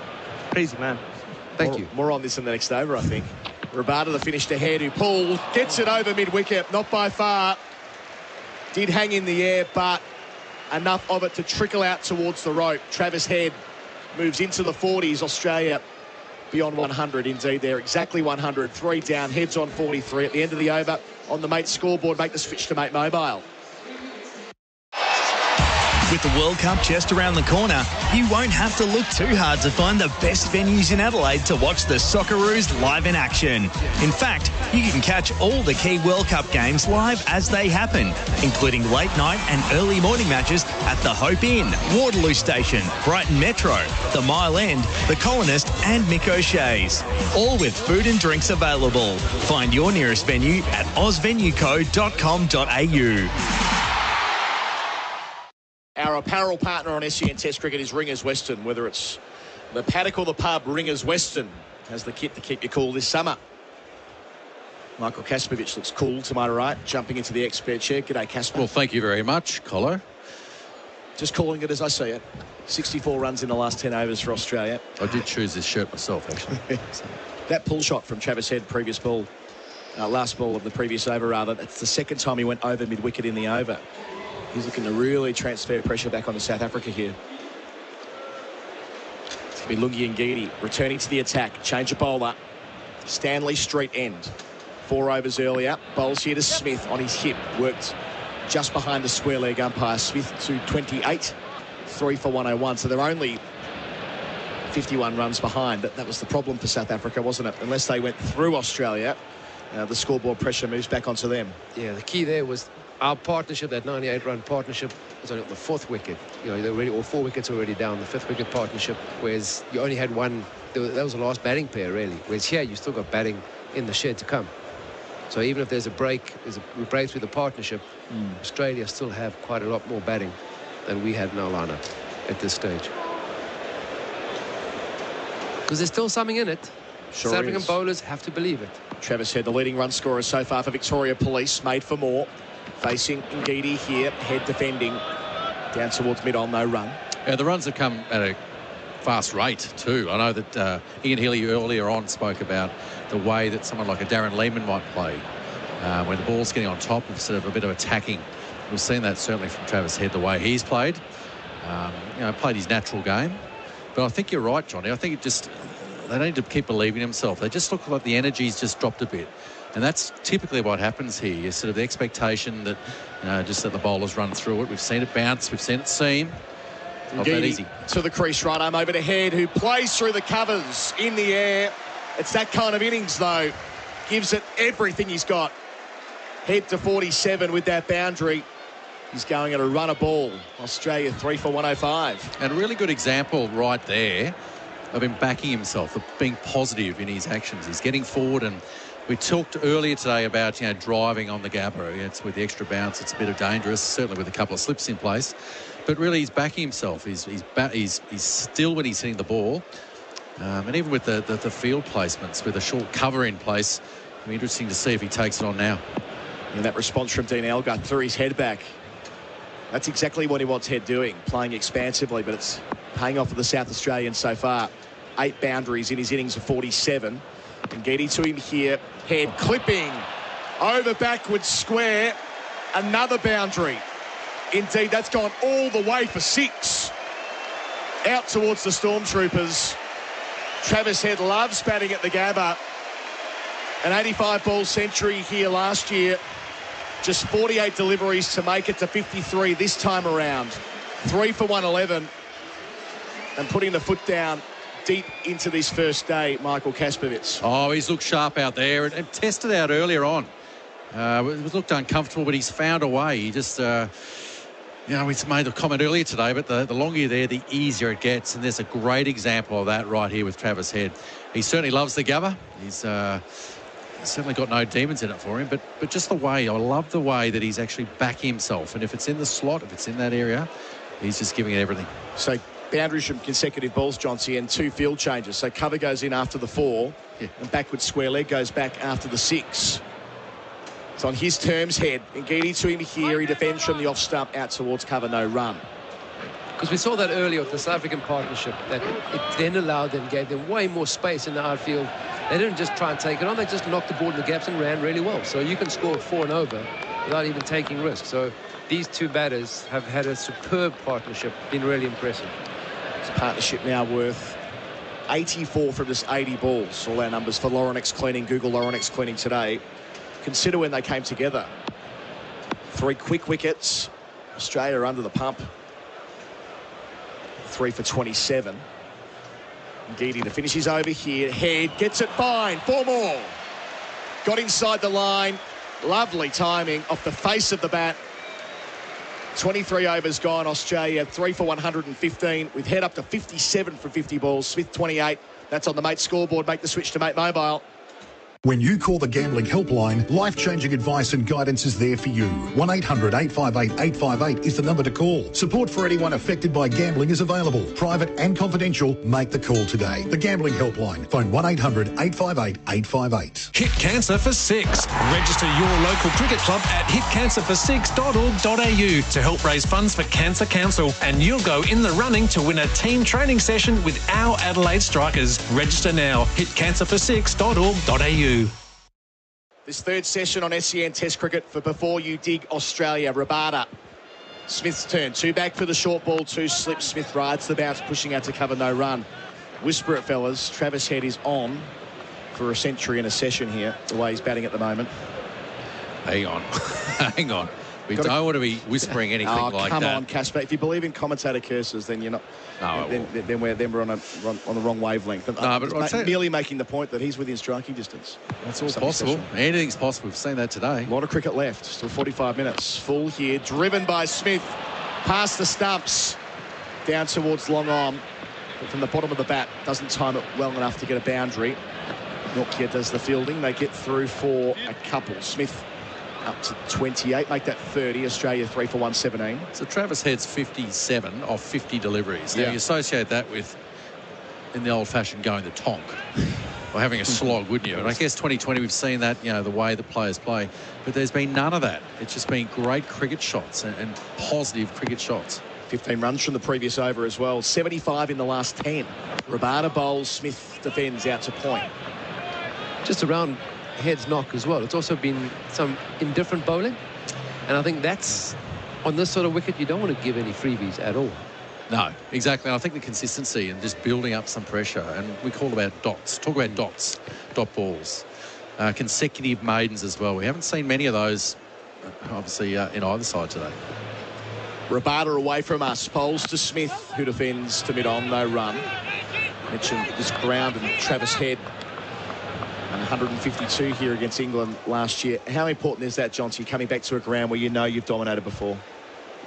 Crazy man. Thank you. More on this in the next over, I think. Rabada, the finished ahead, who pulled, gets it over mid-wicket, not by far. Did hang in the air, but enough of it to trickle out towards the rope. Travis Head moves into the 40s. Australia beyond 100, indeed. They're exactly 100. 3 down, Heads on 43 at the end of the over. On the Mate scoreboard, make the switch to Mate Mobile. With the World Cup just around the corner, you won't have to look too hard to find the best venues in Adelaide to watch the Socceroos live in action. In fact, you can catch all the key World Cup games live as they happen, including late night and early morning matches at the Hope Inn, Waterloo Station, Brighton Metro, the Mile End, the Colonist and Mick O'Shea's. All with food and drinks available. Find your nearest venue at ozvenueco.com.au. Our apparel partner on SEN Test Cricket is Ringers Western. Whether it's the paddock or the pub, Ringers Western has the kit to keep you cool this summer. Michael Kasprowicz looks cool to my right, jumping into the expert chair. G'day, Kasper. Well, thank you very much, Colo. Just calling it as I see it. 64 runs in the last 10 overs for Australia. I did choose this shirt myself, actually. That pull shot from Travis Head, previous ball, last ball of the previous over, rather. That's the second time he went over mid-wicket in the over. He's looking to really transfer pressure back onto South Africa here. It's going to be Lungi Ngidi returning to the attack. Change of bowler. Stanley Street end. 4 overs earlier. Bowls here to Smith on his hip. Worked just behind the square leg umpire. Smith to 28. 3 for 101. So they're only 51 runs behind. That was the problem for South Africa, wasn't it? Unless they went through Australia, the scoreboard pressure moves back onto them. Yeah, the key there was our partnership, that 98-run partnership, was only on the 4th wicket. You know, they were already, all 4 wickets already down, the 5th wicket partnership, whereas you only had one. That was the last batting pair, really. Whereas here, you still got batting in the shed to come. So even if there's a break through the partnership, Australia still have quite a lot more batting than we had in our lineup at this stage. Because there's still something in it. Sure South African is. bowlers have to believe it. Travis Head, the leading run scorer so far for Victoria Police, made for more. Facing Ngidi here, head defending. Down towards mid-on, no run. Yeah, the runs have come at a fast rate too. I know that Ian Healy earlier on spoke about the way that someone like a Darren Lehman might play when the ball's getting on top instead of a bit of attacking. We've seen that certainly from Travis Head, the way he's played. Played his natural game. But I think you're right, Jonty. I think they need to keep believing in themselves. They just look like the energy's just dropped a bit. And that's typically what happens here. You sort of the expectation that, just that the bowlers run through it. We've seen it bounce. We've seen it seam. Not that easy. To the crease, right arm over to Head, who plays through the covers in the air. It's that kind of innings, though. Gives it everything he's got. Head to 47 with that boundary. He's going at a run of ball. Australia 3 for 105. And a really good example right there of him backing himself, of being positive in his actions. He's getting forward, and we talked earlier today about driving on the Gabba. It's with the extra bounce, it's a bit of dangerous, certainly with a couple of slips in place. But really, he's backing himself. He's still when he's hitting the ball, and even with the field placements, with a short cover in place, it'll be interesting to see if he takes it on now. And that response from Dean Elgar threw his head back. That's exactly what he wants Head doing, playing expansively, but it's paying off for the South Australians so far. 8 boundaries in his innings of 47. And Ngidi to him here. Head clipping over backwards square. Another boundary. Indeed, that's gone all the way for 6. Out towards the Stormtroopers. Travis Head loves batting at the Gabba. An 85-ball century here last year. Just 48 deliveries to make it to 53 this time around. 3 for 111. And putting the foot down deep into this first day, Michael Kasprowicz. Oh, he's looked sharp out there and tested out earlier on. It looked uncomfortable, but he's found a way. He just, we made a comment earlier today, but the longer you're there, the easier it gets. And there's a great example of that right here with Travis Head. He certainly loves the Gabba. He's certainly got no demons in it for him, but just the way, I love the way that he's actually backing himself. And if it's in the slot, if it's in that area, he's just giving it everything. So boundaries from consecutive balls, Jonty, and 2 field changes. So cover goes in after the 4, and backward square leg goes back after the 6. It's on his terms, Head. Ngidi to him here. He defends from the off stump out towards cover, no run. Because we saw that earlier with the South African partnership, that it then allowed them, gave them way more space in the outfield. They didn't just try and take it on, they just knocked the ball in the gaps and ran really well. So you can score 4 and over without even taking risks. So these 2 batters have had a superb partnership, been really impressive. This partnership now worth 84 from just 80 balls. All our numbers for Laurenex Cleaning. Google Laurenex Cleaning today. Consider when they came together. 3 quick wickets. Australia under the pump. 3 for 27. Ngidi to finish his over here. Head gets it fine. 4 more. Got inside the line. Lovely timing off the face of the bat. 23 overs gone. Australia 3 for 115 with Head up to 57 from 50 balls. Smith 28. That's on the Mate scoreboard. Make the switch to Mate Mobile. When you call the Gambling Helpline, life-changing advice and guidance is there for you. 1-800-858-858 is the number to call. Support for anyone affected by gambling is available. Private and confidential. Make the call today. The Gambling Helpline. Phone 1-800-858-858. Hit Cancer for 6. Register your local cricket club at hitcancerfor6.org.au to help raise funds for Cancer Council, and you'll go in the running to win a team training session with our Adelaide Strikers. Register now. hitcancerfor6.org.au. This third session on SEN Test Cricket for Before You Dig Australia. Rabada. Smith's turn. 2 back for the short ball, 2 slips. Smith rides the bounce, pushing out to cover, no run. Whisper it, fellas. Travis Head is on for a century in a session here, the way he's batting at the moment. Hang on. Hang on. We don't want to be whispering anything like that. Come on, Casper. If you believe in commentator curses, then you're not. No, then we're on the wrong wavelength. No, but merely making the point that he's within striking distance. That's all possible. Anything's possible. We've seen that today. A lot of cricket left. Still 45 minutes. Full here. Driven by Smith. Past the stumps. Down towards long on. But from the bottom of the bat, doesn't time it well enough to get a boundary. Nokia does the fielding. They get through for a couple. Smith up to 28, make that 30. Australia 3 for 117. So Travis Head's 57 off 50 deliveries. Now you associate that with, in the old-fashioned, going the tonk. or having a slog, wouldn't you? And I guess 2020 we've seen that, you know, the way the players play. But there's been none of that. It's just been great cricket shots and positive cricket shots. 15 runs from the previous over as well. 75 in the last 10. Rabada bowls, Smith defends out to point. Just around heads knock as well. It's also been some indifferent bowling. And I think that's, on this sort of wicket, you don't want to give any freebies at all. No, exactly. I think the consistency and just building up some pressure, and we call about dots. Talk about dots, dot balls. Consecutive maidens as well. We haven't seen many of those, obviously, in either side today. Rabada away from us. Bowls to Smith, who defends to mid-on. No run. Mentioned this ground and Travis Head. And 152 here against England last year. How important is that, Jonty, coming back to a ground where you know you've dominated before?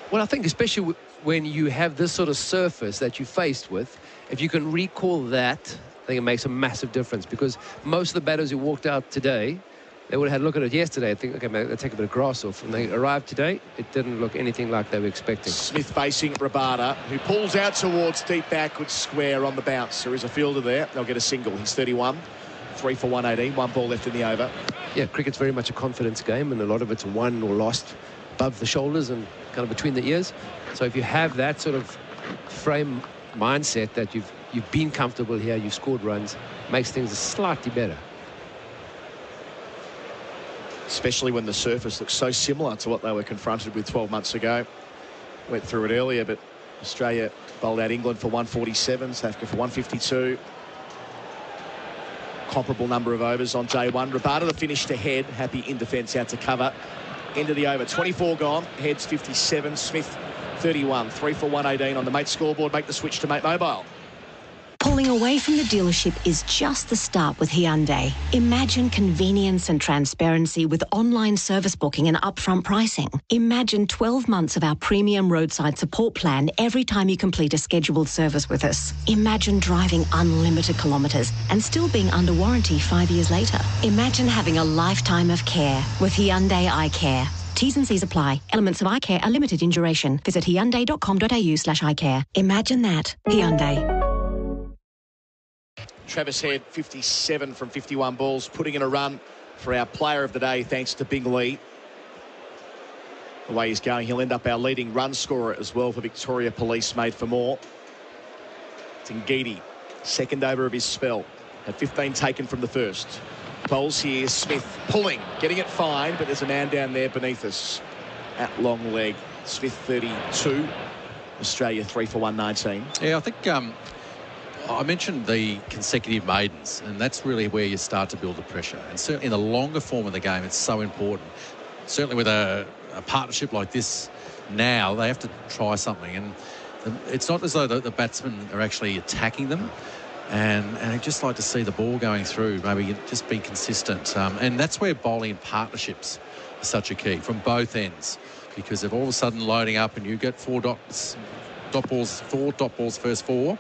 Well, I think especially when you have this sort of surface that you faced with, if you can recall that, I think it makes a massive difference, because most of the batters who walked out today, they would have had a look at it yesterday. I think, okay, they'll take a bit of grass off. And they arrived today, it didn't look anything like they were expecting. Smith facing Rabada, who pulls out towards deep backward square on the bounce. There is a fielder there. They'll get a single. He's 31. 3 for 118. One ball left in the over. Yeah, cricket's very much a confidence game, and a lot of it's won or lost above the shoulders and kind of between the ears. So if you have that sort of frame mindset that you've been comfortable here, you've scored runs, makes things slightly better. Especially when the surface looks so similar to what they were confronted with 12 months ago. Went through it earlier, but Australia bowled out England for 147, South Africa for 152. Comparable number of overs on day one. Rabada the finish to Head, happy in defence out to cover. End of the over, 24 gone. Head's 57, Smith 31. 3 for 118 on the Mate scoreboard. Make the switch to Mate Mobile. Pulling away from the dealership is just the start with Hyundai. Imagine convenience and transparency with online service booking and upfront pricing. Imagine 12 months of our premium roadside support plan every time you complete a scheduled service with us. Imagine driving unlimited kilometres and still being under warranty 5 years later. Imagine having a lifetime of care with Hyundai iCare. T's and C's apply. Elements of iCare are limited in duration. Visit hyundai.com.au/iCare. Imagine that. Hyundai. Travis Head, 57 from 51 balls, putting in a run for our player of the day, thanks to Bing Lee. The way he's going, he'll end up our leading run scorer as well for Victoria Police, made for more. Tingidi, second over of his spell. Had 15 taken from the first. Bowls here, Smith pulling, getting it fine, but there's a man down there beneath us at long leg. Smith 32, Australia 3 for 119. Yeah, I think I mentioned the consecutive maidens, and that's really where you start to build the pressure. And certainly in the longer form of the game, it's so important. Certainly with a partnership like this now, they have to try something. And it's not as though the batsmen are actually attacking them. And I'd just like to see the ball going through, maybe just be consistent. And that's where bowling in partnerships is such a key from both ends. Because if all of a sudden loading up and you get four dot balls first four,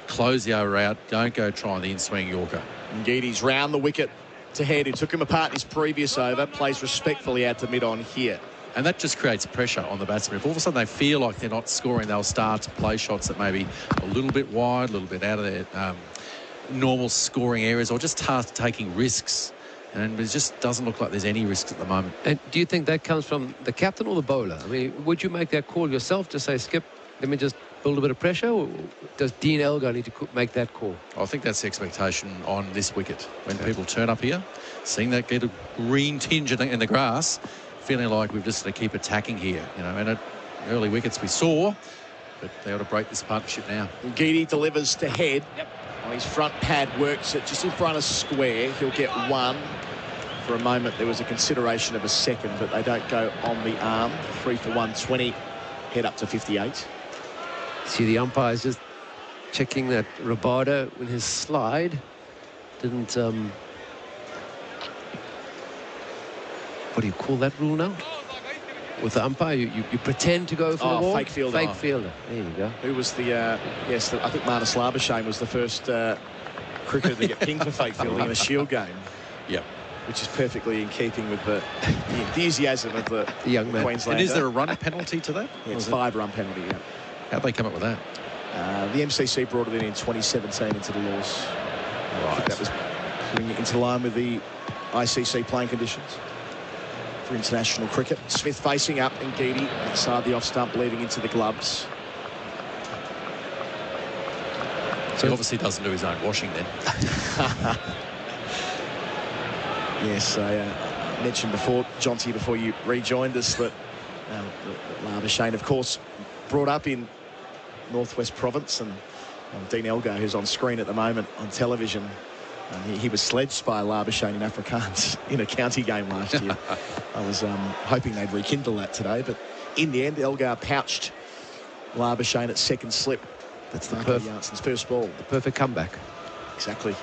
close the over out, don't go trying the in-swing Yorker. Ngidi's round the wicket to Head, who took him apart in his previous over, plays respectfully out to mid-on here. And that just creates pressure on the batsman. If all of a sudden they feel like they're not scoring, they'll start to play shots that may be a little bit wide, a little bit out of their normal scoring areas, or just taking risks. And it just doesn't look like there's any risks at the moment. And do you think that comes from the captain or the bowler? I mean, would you make that call yourself to say, Skip, let me just build a bit of pressure, or does Dean Elgar need to make that call? I think that's the expectation on this wicket. When people turn up here, seeing that get a green tinge in the grass, feeling like we've just got to keep attacking here. You know, and at early wickets we saw, but they ought to break this partnership now. Ngidia delivers to Head. Yep. On his front pad, works it just in front of square. He'll get one. For a moment, there was a consideration of a second, but they don't go on the arm. 3 for 120. Head up to 58. See the umpires just checking that Rabada in his slide didn't what do you call that rule now? With the umpire, you pretend to go for the ball. Fake fielder. Fake fielder. There you go. Who was the yes? I think Marnus Labuschagne was the first cricketer to get pinged for fake fielding in a Shield game. Yep. Which is perfectly in keeping with the enthusiasm of the young man. Queenslander. And is there a run penalty to that? Yeah, it's 5-run penalty. Yeah. How'd they come up with that? The MCC brought it in 2017 into the laws. Right. I think that was bringing it into line with the ICC playing conditions for international cricket. Smith facing up and Geedy outside the off stump, leading into the gloves. So he obviously doesn't do his own washing then. Yes, I mentioned before, Jonty, before you rejoined us, that Labuschagne, of course, brought up in Northwest Province, and Dean Elgar, who's on screen at the moment on television, he was sledged by Labuschagne in Afrikaans in a county game last year. I was hoping they'd rekindle that today, but in the end, Elgar pouched Labuschagne at second slip. That's Janssen's first ball. The perfect comeback. Exactly.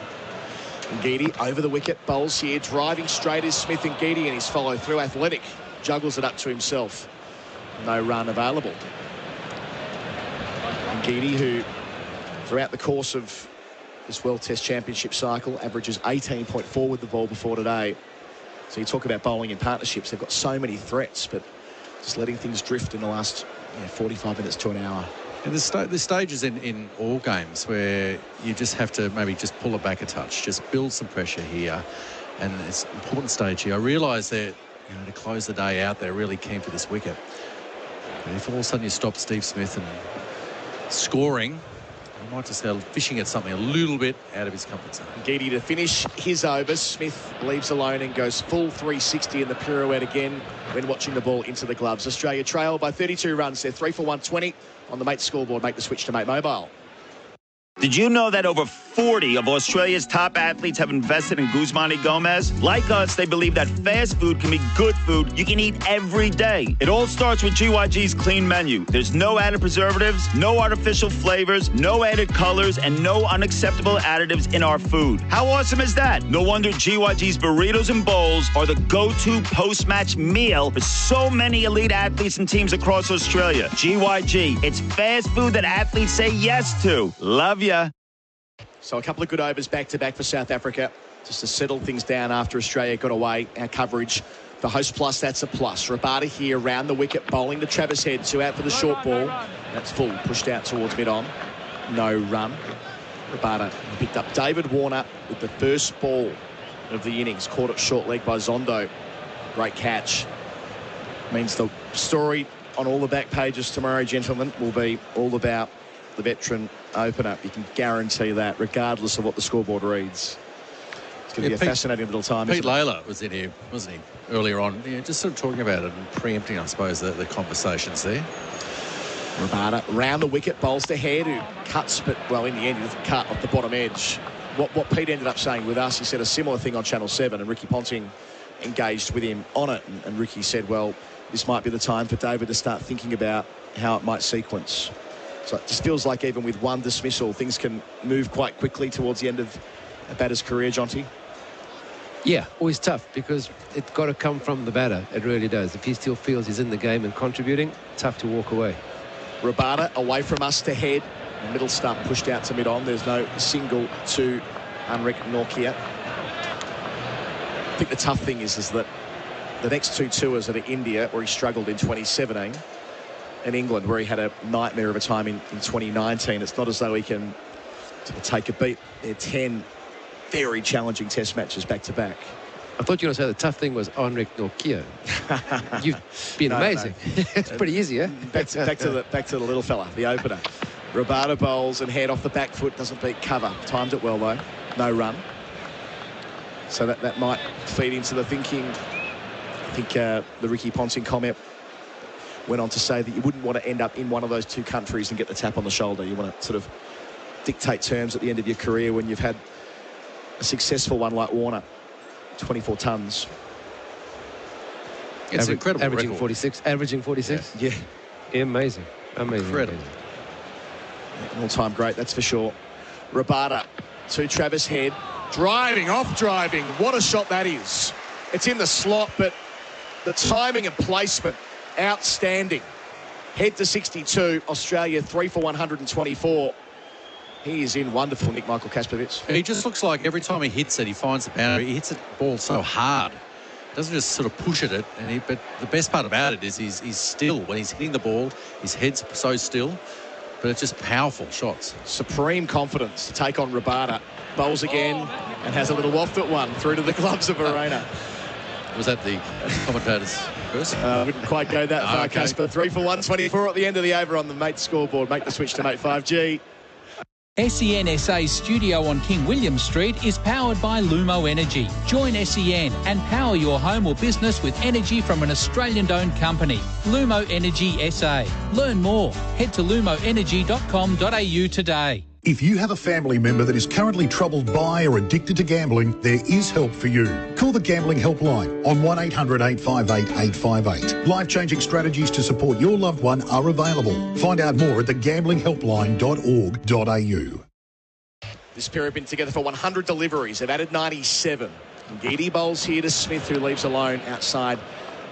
Geedy over the wicket, bowls here, driving straight is Smith and Geedy, and his follow through athletic, juggles it up to himself. No run available. And Geedy, who throughout the course of this World Test Championship cycle averages 18.4 with the ball before today. So you talk about bowling in partnerships, they've got so many threats, but just letting things drift in the last 45 minutes to an hour. And there's stages in all games where you just have to maybe just pull it back a touch, just build some pressure here. And it's an important stage here. I realise that, to close the day out, they're really keen for this wicket. But if all of a sudden you stop Steve Smith and scoring, you might just go fishing at something a little bit out of his comfort zone. Geedy to finish his over. Smith leaves alone and goes full 360 in the pirouette again when watching the ball into the gloves. Australia trail by 32 runs. They're 3 for 120 on the Mate scoreboard. Make the switch to Mate Mobile. Did you know that over 40 of Australia's top athletes have invested in Guzman y Gomez? Like us, they believe that fast food can be good food you can eat every day. It all starts with GYG's clean menu. There's no added preservatives, no artificial flavors, no added colors, and no unacceptable additives in our food. How awesome is that? No wonder GYG's burritos and bowls are the go-to post-match meal for so many elite athletes and teams across Australia. GYG, it's fast food that athletes say yes to. Love ya. So a couple of good overs back-to-back for South Africa, just to settle things down after Australia got away. Our coverage, the host plus, that's a plus. Rabada here around the wicket, bowling to Travis Head, 2 out for the short ball. That's full, pushed out towards mid-on. No run. Rabada picked up David Warner with the first ball of the innings, caught it short leg by Zondo. Great catch. Means the story on all the back pages tomorrow, gentlemen, will be all about the veteran opener. You can guarantee that, regardless of what the scoreboard reads. It's going to be a fascinating little time. Pete Lalor was in here, wasn't he, earlier on? Just sort of talking about it and preempting, I suppose, the conversations there. Rabada round the wicket, bowls to Head, who cuts, but, well, in the end, he doesn't cut off the bottom edge. What Pete ended up saying with us, he said a similar thing on Channel 7, and Ricky Ponting engaged with him on it. And Ricky said, well, this might be the time for David to start thinking about how it might sequence. So it just feels like even with one dismissal, things can move quite quickly towards the end of a batter's career, Jonty. Yeah, always tough, because it's got to come from the batter. It really does. If he still feels he's in the game and contributing, tough to walk away. Rabada away from us to Head. Middle stump pushed out to mid-on. There's no single to Anrik Nortje. I think the tough thing is that the next 2 tours are to India, where he struggled in 2017, and England, where he had a nightmare of a time in 2019. It's not as though he can take a beat. They're 10 very challenging test matches back-to-back. I thought you were going to say the tough thing was Anrik Nortje. You've been amazing. No. It's pretty easy, eh? Back to the little fella, the opener. Rabada bowls and Head off the back foot, doesn't beat cover. Timed it well, though. No run. So that might feed into the thinking. I think the Ricky Ponting comment went on to say that you wouldn't want to end up in one of those 2 countries and get the tap on the shoulder. You want to sort of dictate terms at the end of your career when you've had a successful one like Warner. 24 tons. It's incredible averaging record. 46. Averaging 46. Yeah. Amazing. Incredible. All-time great, that's for sure. Rabada to Travis Head. Driving, off driving. What a shot that is. It's in the slot, but the timing and placement, outstanding. Head to 62. Australia 3 for 124. He is in wonderful, Nick Michael Kasprowicz. He just looks like every time he hits it, he finds the boundary. He hits the ball so hard. Doesn't just sort of push at it. But the best part about it is he's still. When he's hitting the ball, his head's so still. But it's just powerful shots. Supreme confidence to take on Rabada. Bowls again and has a little waft at one through to the gloves of Verona. Was that the commentator's first? Wouldn't quite go that far, okay. Kasper. 3 for 124 at the end of the over on the mate scoreboard. Make the switch to mate 5G. SEN SA's studio on King William Street is powered by Lumo Energy. Join SEN and power your home or business with energy from an Australian-owned company. Lumo Energy SA. Learn more. Head to lumoenergy.com.au today. If you have a family member that is currently troubled by or addicted to gambling, there is help for you. Call the Gambling Helpline on 1800 858 858. Life-changing strategies to support your loved one are available. Find out more at thegambling.helpline.org.au. This pair have been together for 100 deliveries. They've added 97. Geedy bowls here to Smith, who leaves alone outside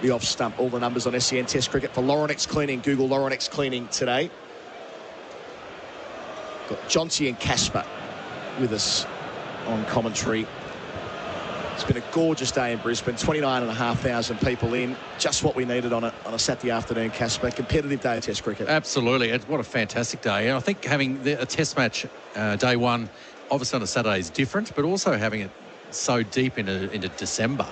the off stump. All the numbers on SEN Test Cricket for Laurenex Cleaning. Google Laurenex Cleaning today. Got Jonty and Kasper with us on commentary. It's been a gorgeous day in Brisbane. 29,500 people in. Just what we needed on a Saturday afternoon, Kasper. Competitive day of Test cricket. Absolutely. What a fantastic day. And I think having a Test match day one, obviously on a Saturday, is different, but also having it so deep into December,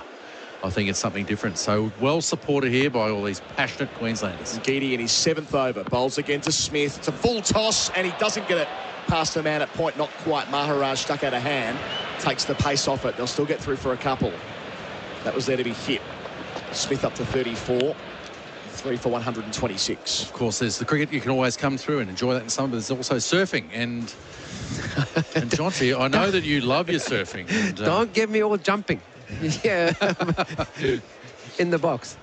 I think it's something different. So well supported here by all these passionate Queenslanders. Geedy in his 7th over. Bowls again to Smith. It's a full toss, and he doesn't get it past the man at point. Not quite. Maharaj stuck out of hand. Takes the pace off it. They'll still get through for a couple. That was there to be hit. Smith up to 34. 3 for 126. Of course, there's the cricket. You can always come through and enjoy that in summer, but there's also surfing. And Jonty, I know that you love your surfing. And, Don't get me all jumping. Yeah. In the box.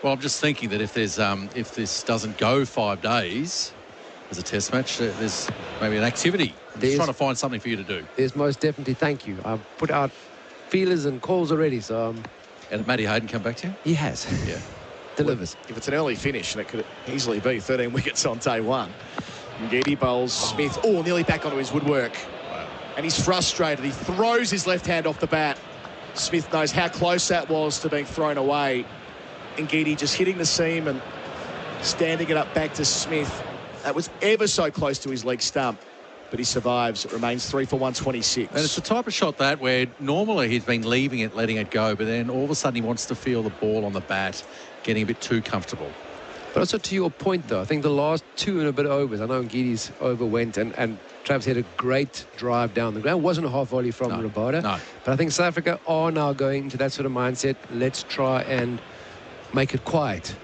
Well, I'm just thinking that if this doesn't go 5 days as a Test match, there's maybe an activity. I'm just trying to find something for you to do. There's most definitely. Thank you. I've put out feelers and calls already, so... And Matty Hayden come back to you? He has. Yeah. Delivers. If it's an early finish, and it could easily be 13 wickets on day one. Geedy bowls Smith. Oh, nearly back onto his woodwork. Wow. And he's frustrated. He throws his left hand off the bat. Smith knows how close that was to being thrown away. And Geedy just hitting the seam and standing it up back to Smith. That was ever so close to his leg stump, but he survives. It remains 3 for 126. And it's the type of shot that where normally he's been leaving it, letting it go, but then all of a sudden he wants to feel the ball on the bat, getting a bit too comfortable. But also to your point, though, I think the last 2 and a bit overs, I know Geedy's over went, and Travis had a great drive down the ground. It wasn't a half volley from Rabada. No. But I think South Africa are now going into that sort of mindset. Let's try and make it quiet.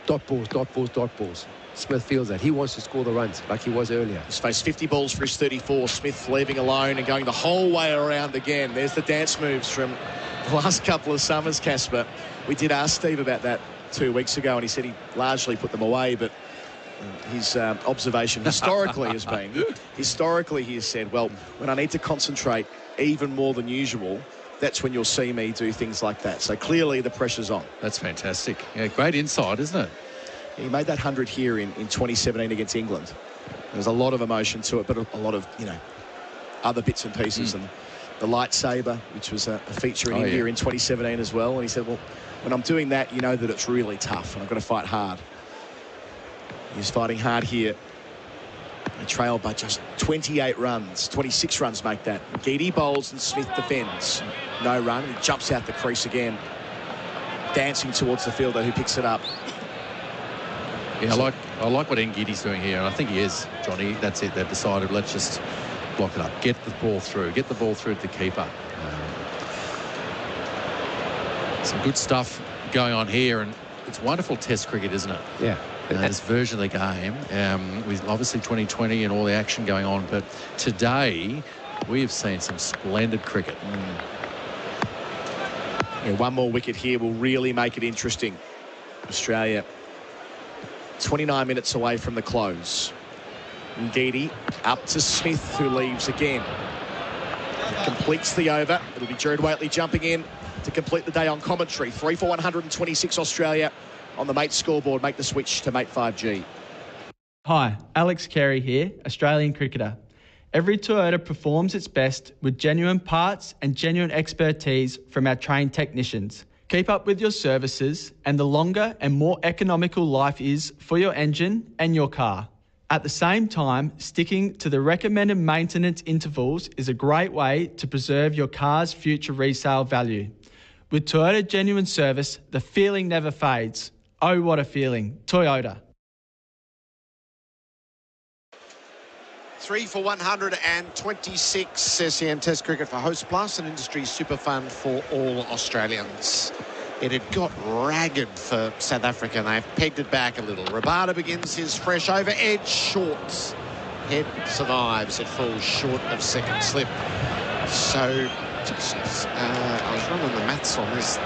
Dot balls, dot balls, dot balls. Smith feels that. He wants to score the runs like he was earlier. He's faced 50 balls for his 34. Smith leaving alone and going the whole way around again. There's the dance moves from the last couple of summers, Kasper. We did ask Steve about that 2 weeks ago, and he said he largely put them away, but his observation historically has been, historically he has said, well, when I need to concentrate even more than usual, that's when you'll see me do things like that. So clearly the pressure's on. That's fantastic. Yeah, great insight, isn't it? He made that 100 here in 2017 against England. There's a lot of emotion to it, but a lot of, other bits and pieces. And the lightsaber, which was a feature in India in 2017 as well. And he said, well, when I'm doing that, you know that it's really tough and I've got to fight hard. He's fighting hard here. They trail by just 28 runs. 26 runs make that. Geedy bowls and Smith defends. No run. He jumps out the crease again. Dancing towards the fielder who picks it up. Yeah, I like what Ngidi's doing here, and I think he is, Johnny. That's it. They've decided, let's just block it up. Get the ball through. Get the ball through to the keeper. Some good stuff going on here, and it's wonderful Test cricket, isn't it? Yeah. This version of the game, with obviously 2020 and all the action going on, but today we have seen some splendid cricket. Yeah, one more wicket here will really make it interesting. Australia 29 minutes away from the close. Geedy up to Smith, who leaves again. Completes the over. It'll be Gerard Whateley jumping in to complete the day on commentary. 3 for 126 Australia on the mate scoreboard. Make the switch to mate 5G. Hi, Alex Carey here, Australian cricketer. Every Toyota performs its best with genuine parts and genuine expertise from our trained technicians. Keep up with your services, and the longer and more economical life is for your engine and your car. At the same time, sticking to the recommended maintenance intervals is a great way to preserve your car's future resale value. With Toyota Genuine Service, the feeling never fades. Oh, what a feeling. Toyota. 3 for 126 SEN Test Cricket for Host Plus, an industry super fund for all Australians. It had got ragged for South Africa and they've pegged it back a little. Rabada begins his fresh over edge, short. Head survives, it falls short of second slip. So, I was running the maths on this.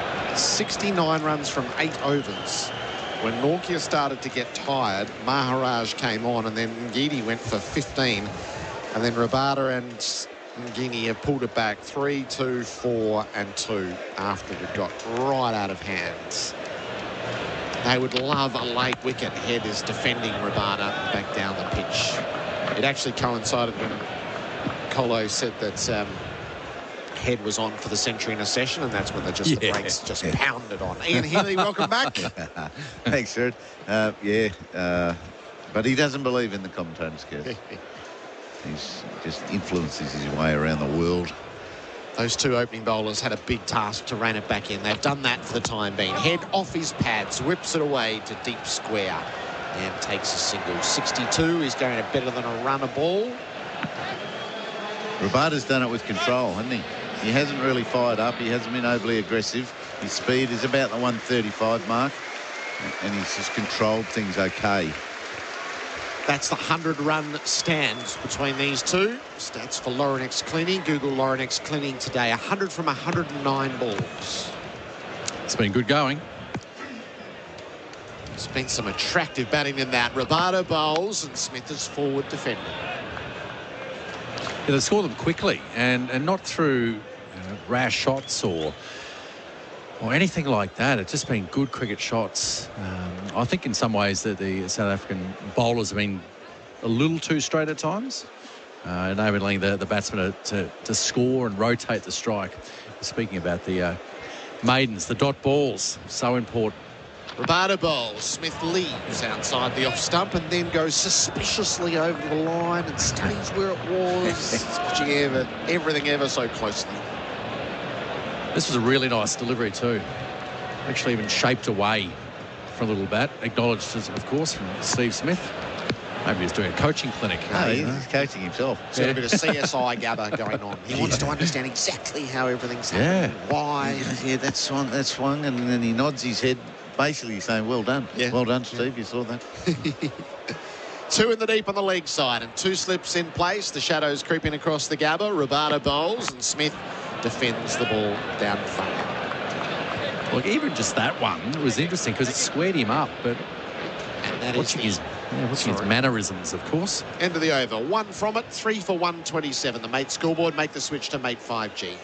69 runs from 8 overs. When Nortje started to get tired, Maharaj came on and then Ngidi went for 15. And then Rabada and Ngini have pulled it back 3, 2, 4 and 2 after it got right out of hands. They would love a late wicket. Head is defending Rabada back down the pitch. It actually coincided when Colo said that Head was on for the century in a session, and that's when the brakes just pounded on. Ian Healy, welcome back. Thanks, Gerard. But he doesn't believe in the commentator's curse. He's just influences his way around the world. Those two opening bowlers had a big task to rein it back in. They've done that for the time being. Head off his pads, whips it away to deep square and takes a single. 62 is going to better than a run a ball. Rabada's done it with control, hasn't he? He hasn't really fired up. He hasn't been overly aggressive. His speed is about the 135 mark, and he's just controlled things okay. That's the 100-run stand between these two. Stats for Laurenex Cleaning. Google Laurenex Cleaning today. 100 from 109 balls. It's been good going. There's been some attractive batting in that. Rabada bowls and Smith is forward defending. Yeah, they score them quickly and not through rash shots or anything like that. It's just been good cricket shots. I think in some ways that the South African bowlers have been a little too straight at times, enabling the batsmen to score and rotate the strike. Speaking about the maidens, the dot balls, so important. Rabada bowls. Smith leaves outside the off stump and then goes suspiciously over the line and stays where it was, watching everything ever so closely. This was a really nice delivery too. Actually even shaped away from a little bat. Acknowledged, of course, from Steve Smith. Maybe he's doing a coaching clinic. No, he's coaching himself. He's got a bit of CSI Gabba going on. He wants to understand exactly how everything's happening, why. Yeah, that swung, and then he nods his head, basically saying, well done. Yeah. Well done, Steve. You saw that. 2 in the deep on the leg side and 2 slips in place. The shadows creeping across the Gabba. Rabada bowls and Smith defends the ball down front. Look, even just that one was interesting because it squared him up, but watching his mannerisms, of course. End of the over. 1 from it, 3 for 127. The Mate scoreboard make the switch to Mate 5G.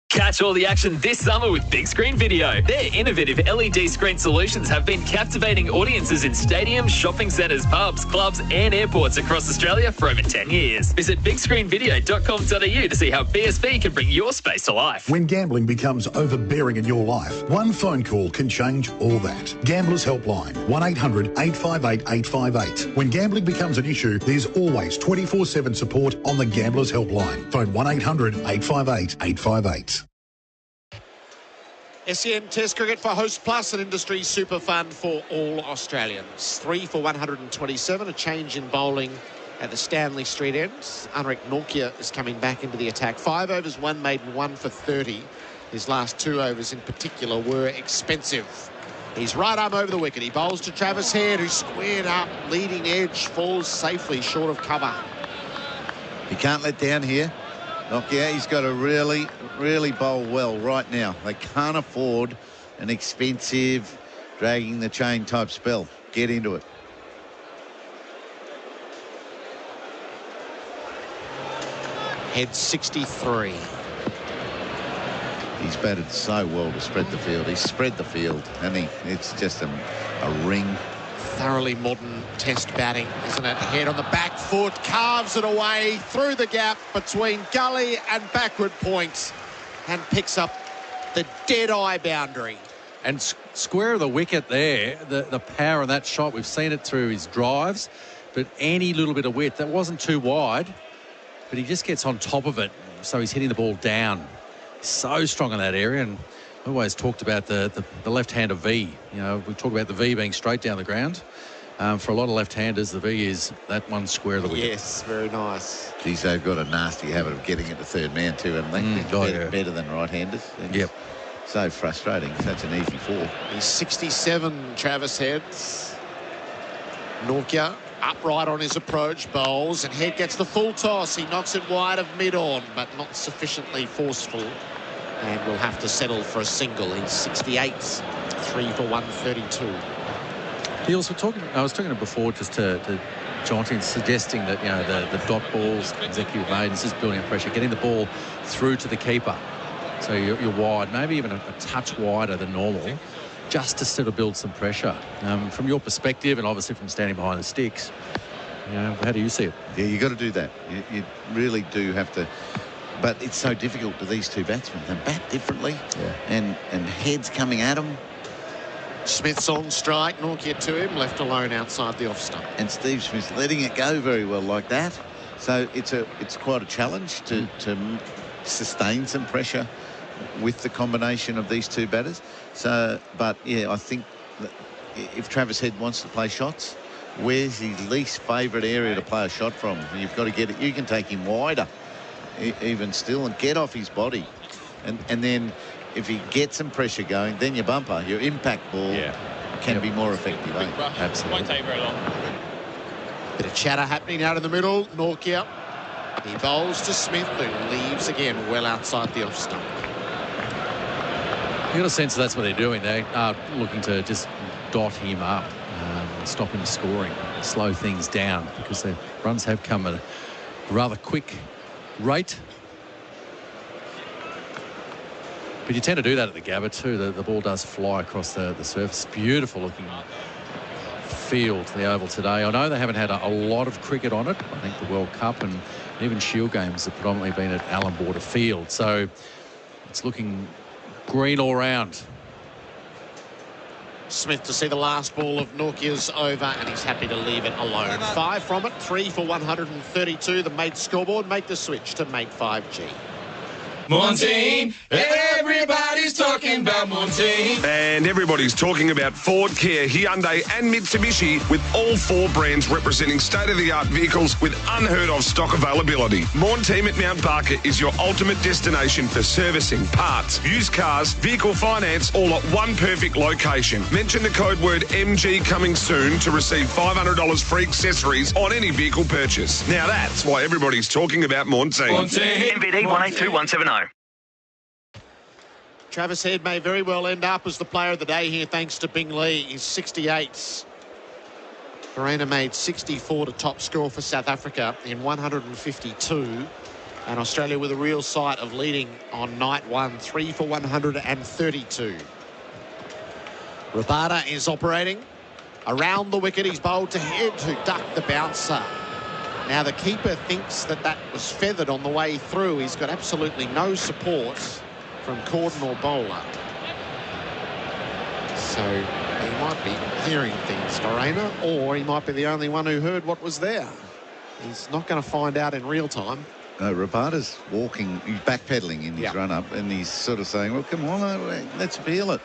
Catch all the action this summer with Big Screen Video. Their innovative LED screen solutions have been captivating audiences in stadiums, shopping centres, pubs, clubs and airports across Australia for over 10 years. Visit bigscreenvideo.com.au to see how BSV can bring your space to life. When gambling becomes overbearing in your life, one phone call can change all that. Gamblers Helpline, 1-800-858-858. When gambling becomes an issue, there's always 24/7 support on the Gamblers Helpline. Phone 1-800-858-858. SEN Test Cricket for Host Plus, an industry super fund for all Australians. 3 for 127, a change in bowling at the Stanley Street end. Anrik Nortje is coming back into the attack. 5 overs, 1 maiden, 1 for 30. His last 2 overs in particular were expensive. He's right arm over the wicket. He bowls to Travis Head, who's squared up, leading edge, falls safely short of cover. He can't let down here. Nortje, he's got to really bowl well right now. They can't afford an expensive, dragging the chain type spell. Get into it. Head 63. He's batted so well to spread the field. He's spread the field, and it's just a ring. Thoroughly modern test batting, isn't it? Head on the back foot, carves it away through the gap between gully and backward point and picks up the dead-eye boundary. And square of the wicket there, the power of that shot, we've seen it through his drives, but any little bit of width, that wasn't too wide, but he just gets on top of it, so he's hitting the ball down. So strong in that area, and we always talked about the left-hander V. You know, we talk about the V being straight down the ground. For a lot of left-handers, the V is that one square of the wicket. Yes, very nice. Geez, they've got a nasty habit of getting it to third man too, haven't they? Better than right-handers. Yep. So frustrating. Such an easy four. He's 67, Travis Heads. Norkia upright on his approach, bowls, and Head gets the full toss. He knocks it wide of mid-on, but not sufficiently forceful. And will have to settle for a single. He's 68, 3 for 132. Heels, I was talking before just to Jonty, suggesting that, you know, the dot balls executive made is just building up pressure, getting the ball through to the keeper. So you're wide, maybe even a touch wider than normal, just to sort of build some pressure. From your perspective, and obviously from standing behind the sticks, you know, how do you see it? Yeah, you got to do that. You really do have to. But it's so difficult to these two batsmen. They bat differently, and Head's coming at them. Smith's on strike, Norkia to him, left alone outside the off stump. And Steve Smith's letting it go very well like that. So it's quite a challenge to sustain some pressure with the combination of these two batters. So, but yeah, I think that if Travis Head wants to play shots, where's his least favourite area to play a shot from? You've got to get it. You can take him wider, even still, and get off his body, and then. If you get some pressure going, then your bumper, your impact ball can be more effective. Absolutely. Won't take very long. Bit of chatter happening out in the middle. Norkia. He bowls to Smith, who leaves again well outside the off stump. You got a sense that that's what they're doing. They are looking to just dot him up, stop him scoring, slow things down, because the runs have come at a rather quick rate. But you tend to do that at the Gabba too. The ball does fly across the surface. Beautiful looking field, the Oval today. I know they haven't had a lot of cricket on it. I think the World Cup and even Shield games have predominantly been at Allan Border Field. So it's looking green all round. Smith to see the last ball of Norkia's over, and he's happy to leave it alone. 5 from it, 3 for 132. The mate scoreboard. Make the switch to mate 5G. Montine, everybody's talking about Montine. And everybody's talking about Ford, Kia, Hyundai and Mitsubishi, with all 4 brands representing state-of-the-art vehicles with unheard-of stock availability. Montine at Mount Barker is your ultimate destination for servicing, parts, used cars, vehicle finance, all at one perfect location. Mention the code word MG coming soon to receive $500 free accessories on any vehicle purchase. Now that's why everybody's talking about Montine. MVD 182170. Travis Head may very well end up as the player of the day here, thanks to Bing Lee. He's 68. Verena made 64 to top score for South Africa in 152. And Australia with a real sight of leading on night 1, 3 for 132. Rabada is operating. Around the wicket, he's bowled to Head, who ducked the bouncer. Now the keeper thinks that was feathered on the way through. He's got absolutely no support from Corden or bowler. So he might be hearing things, Verena, or he might be the only one who heard what was there. He's not going to find out in real time. No, Rabada's walking, he's backpedaling in his run-up, and he's sort of saying, well, come on, let's appeal it.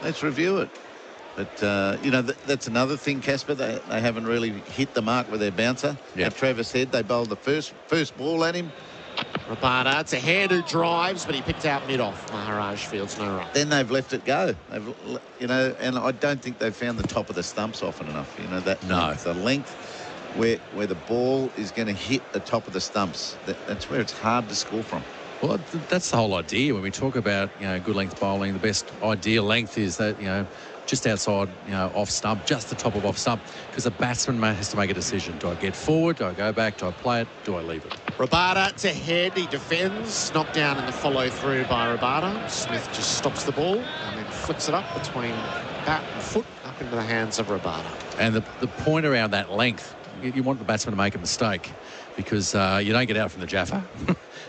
Let's review it. But, you know, that's another thing, Casper. They haven't really hit the mark with their bouncer. At Travis Head, they bowled the first ball at him. Rabada, it's a Head who drives, but he picked out mid-off. Maharaj Fields, no run. Then they've left it go. You know, and I don't think they've found the top of the stumps often enough. You know, the length where the ball is going to hit the top of the stumps. That's where it's hard to score from. Well, that's the whole idea. When we talk about, you know, good length bowling, the best ideal length is that, you know, just outside, you know, off stump, just the top of off stump, because the batsman has to make a decision. Do I get forward? Do I go back? Do I play it? Do I leave it? Rabada to Head. He defends. Knocked down in the follow-through by Rabada. Smith just stops the ball and then flicks it up between bat and foot up into the hands of Rabada. And the point around that length, you want the batsman to make a mistake, because you don't get out from the Jaffa.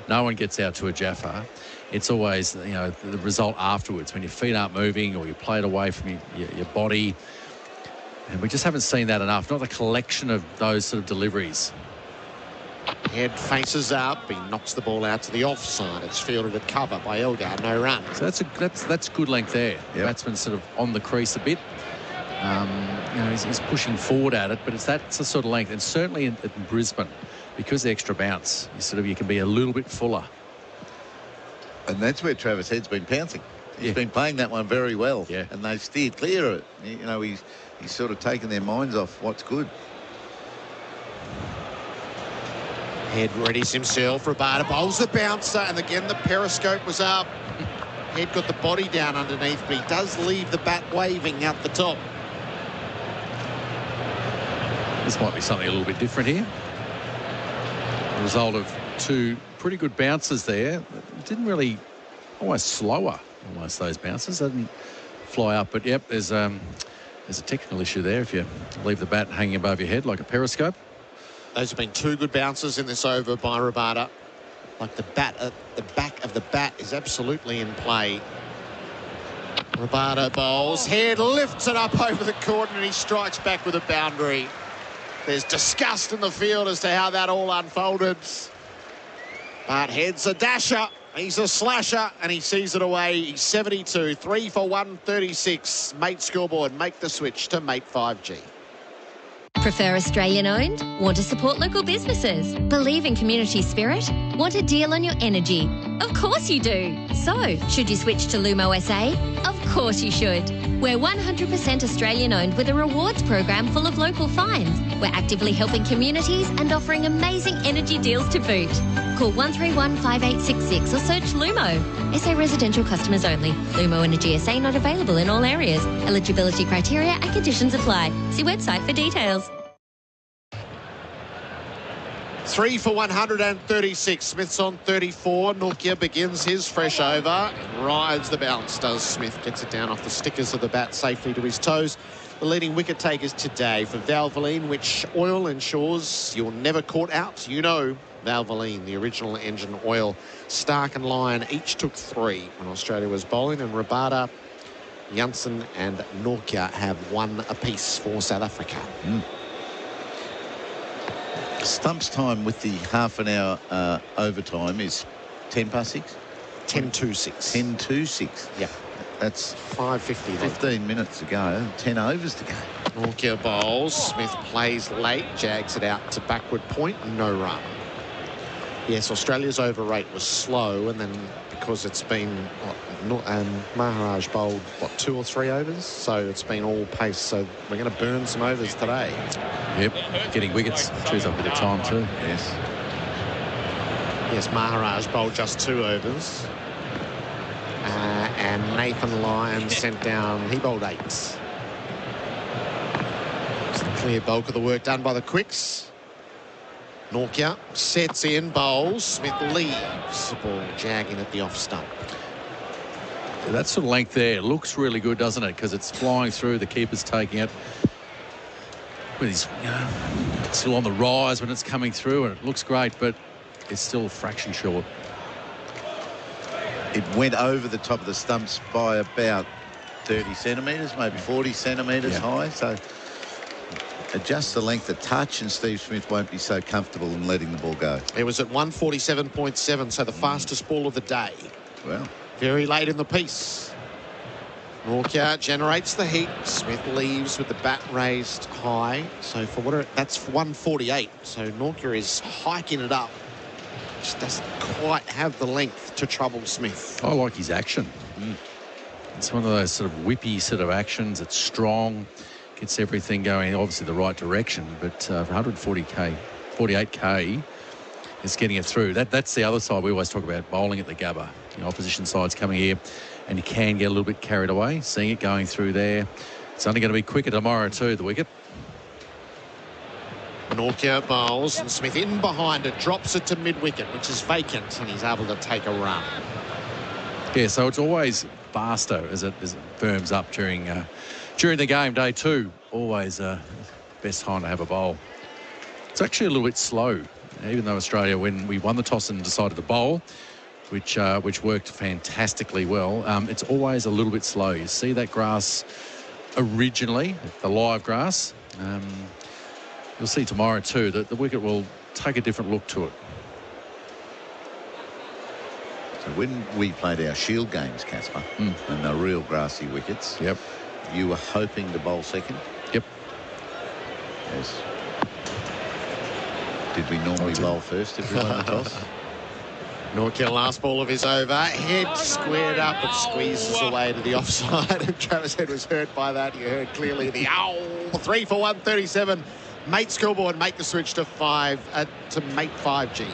No one gets out to a Jaffa. It's always, you know, the result afterwards when your feet aren't moving or you play it away from your body. And we just haven't seen that enough, not the collection of those sort of deliveries. Head faces up. He knocks the ball out to the offside. It's fielded at cover by Elgar. No run. So that's good length there. Yep. Batsman sort of on the crease a bit. He's pushing forward at it, but that's the sort of length. And certainly in Brisbane, because the extra bounce, you can be a little bit fuller. And that's where Travis Head's been pouncing. He's been playing that one very well. Yeah. And they've steered clear of it. He's sort of taken their minds off what's good. Head readies himself. Rabada bowls the bouncer, and again the periscope was up. Head got the body down underneath, but he does leave the bat waving out the top. This might be something a little bit different here. The result of two pretty good bounces there. It didn't really, almost slower, those bounces. They didn't fly up, but yep, there's a technical issue there if you leave the bat hanging above your head like a periscope. Those have been two good bounces in this over by Rabada. Like the bat at the back of the bat is absolutely in play. Rabada bowls. Head lifts it up over the court and he strikes back with a boundary. There's disgust in the field as to how that all unfolded. But Head's a dasher. He's a slasher and he sees it away. He's 72. 3 for 136. Mate scoreboard. Make the switch to Mate 5G. Prefer Australian owned? Want to support local businesses? Believe in community spirit? Want a deal on your energy? Of course you do. So, should you switch to Lumo SA? Of course you should. We're 100% Australian owned with a rewards program full of local finds. We're actively helping communities and offering amazing energy deals to boot. Call 131 5866 or search Lumo. SA residential customers only. Lumo Energy SA not available in all areas. Eligibility criteria and conditions apply. See website for details. 3 for 136. Smith's on 34. Nokia begins his fresh over. Rides the bounce, does Smith. Gets it down off the stickers of the bat safely to his toes. The leading wicket takers today for Valvoline, which oil ensures you're never caught out. You know Valvoline, the original engine oil. Stark and Lyon each took 3 when Australia was bowling, and Rabada, Janssen and Nokia have 1 apiece for South Africa. Stumps time with the half an hour overtime is 10 past 6? 10 to 6. 10 to 6. Yeah. That's 5:50. 15 minutes to go. 10 overs to go. Nokia bowls. Smith plays late. Jags it out to backward point. No run. Yes, Australia's over rate was slow, and then because it's been Maharaj bowled 2 or 3 overs, so it's been all pace. So we're going to burn some overs today. Yep, getting wickets chews up a bit of time too. Yes, Maharaj bowled just 2 overs, and Nathan Lyon sent down. He bowled 8. It's the clear bulk of the work done by the quicks. Nokia sets in, bowls. Smith leaves the ball jagging at the off stump. That sort of length there looks really good, doesn't it? Because it's flying through. The keeper's taking it. He's still on the rise when it's coming through, and it looks great, but it's still a fraction short. It went over the top of the stumps by about 30 centimetres, maybe 40 centimetres high. So adjust the length of touch and Steve Smith won't be so comfortable in letting the ball go. It was at 147.7, so the fastest ball of the day. Well, very late in the piece. Nokia generates the heat. Smith leaves with the bat raised high. So for that's 148. So Nokia is hiking it up. Just doesn't quite have the length to trouble Smith. I like his action. It's one of those sort of whippy sort of actions. It's strong. Gets everything going, obviously the right direction, but for 48k, is getting it through. That's the other side. We always talk about bowling at the Gabba. Opposition side's coming here, and you can get a little bit carried away. Seeing it going through there. It's only going to be quicker tomorrow too, the wicket. Nokia bowls, and Smith in behind it, drops it to mid-wicket, which is vacant, and he's able to take a run. Yeah, so it's always faster as it firms up during the game. Day 2, always best time to have a bowl. It's actually a little bit slow, even though Australia, when we won the toss and decided to bowl, which worked fantastically well, it's always a little bit slow. You see that grass originally, the live grass. You'll see tomorrow too that the wicket will take a different look to it. So when we played our Shield games, Casper, and the real grassy wickets, you were hoping to bowl second? Yep. Yes. Did we normally bowl first if we won the toss? Norkia, last ball of his over. Head squared up and squeezes away to the offside. And Travis Head was hurt by that. You heard clearly the 3 for 137. Mate scoreboard, make the switch to mate 5G.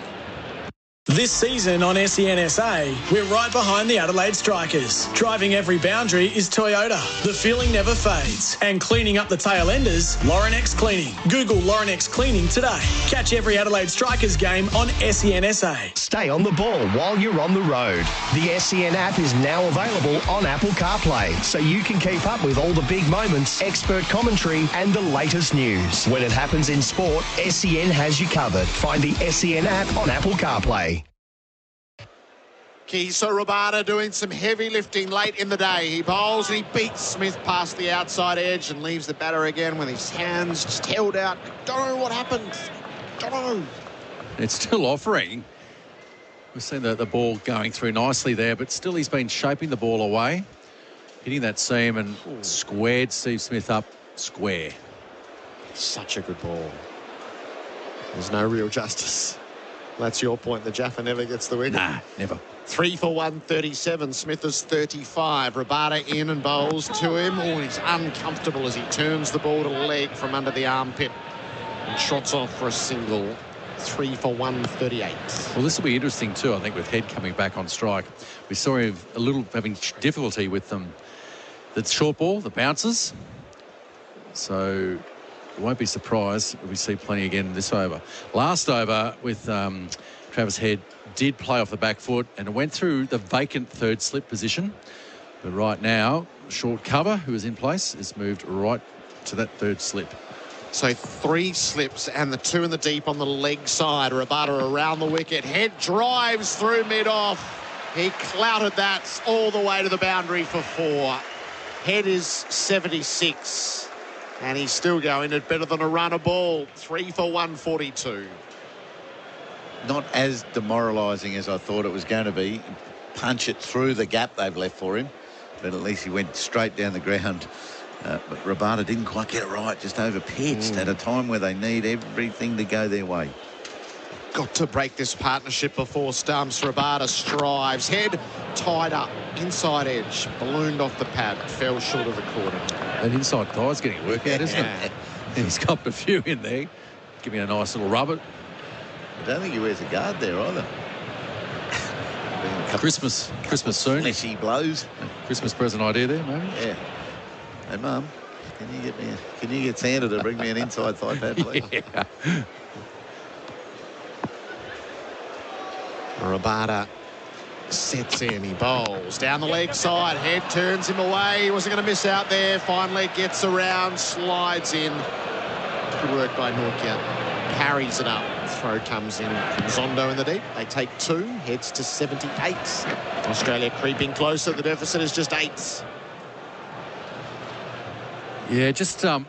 This season on SENSA, we're right behind the Adelaide Strikers. Driving every boundary is Toyota. The feeling never fades. And cleaning up the tail enders, Laurenex Cleaning. Google Laurenex Cleaning today. Catch every Adelaide Strikers game on SENSA. Stay on the ball while you're on the road. The SEN app is now available on Apple CarPlay, so you can keep up with all the big moments, expert commentary, and the latest news. When it happens in sport, SEN has you covered. Find the SEN app on Apple CarPlay. Kiso Rabada doing some heavy lifting late in the day. He bowls and he beats Smith past the outside edge and leaves the batter again with his hands just held out. Don't know what happened. Don't know. It's still offering. We've seen the ball going through nicely there, but still he's been shaping the ball away, hitting that seam and squared Steve Smith up square. Such a good ball. There's no real justice. That's your point. The Jaffa never gets the wicket. Nah, never. 3 for 137. Smith is 35. Rabada in and bowls to him. Oh, he's uncomfortable as he turns the ball to leg from under the armpit and trots off for a single. 3 for 138. Well, this will be interesting too, I think, with Head coming back on strike. We saw him a little having difficulty with them. The short ball, the bounces. So I won't be surprised if we see plenty again this over. Last over with Travis Head did play off the back foot and went through the vacant third slip position. But right now, short cover, who is in place, has moved right to that third slip. So 3 slips and the 2 in the deep on the leg side. Rabada around the wicket. Head drives through mid-off. He clouted that all the way to the boundary for 4. Head is 76. And he's still going at better than a run a ball. 3 for 142. Not as demoralising as I thought it was going to be. Punch it through the gap they've left for him. But at least he went straight down the ground. But Rabada didn't quite get it right. Just over-pitched at a time where they need everything to go their way. Got to break this partnership before stumps. Rabada strives. Head tied up. Inside edge. Ballooned off the pad. Fell short of the corner. That inside thigh's getting a workout, isn't it? And he's got a few in there. Give me a nice little rub it. I don't think he wears a guard there either. Christmas soon. Fleshy blows. Christmas present idea there, maybe. Yeah. Hey, Mum, can you get Santa to bring me an inside thigh pad, please? Yeah. Rabada sets in. He bowls down the leg side. Head turns him away. He wasn't going to miss out there. Finally gets around, slides in. Good work by Norkia. Parries it up. Throw comes in from Zondo in the deep. They take 2. Heads to 78. Australia creeping closer. The deficit is just 8. Yeah, just it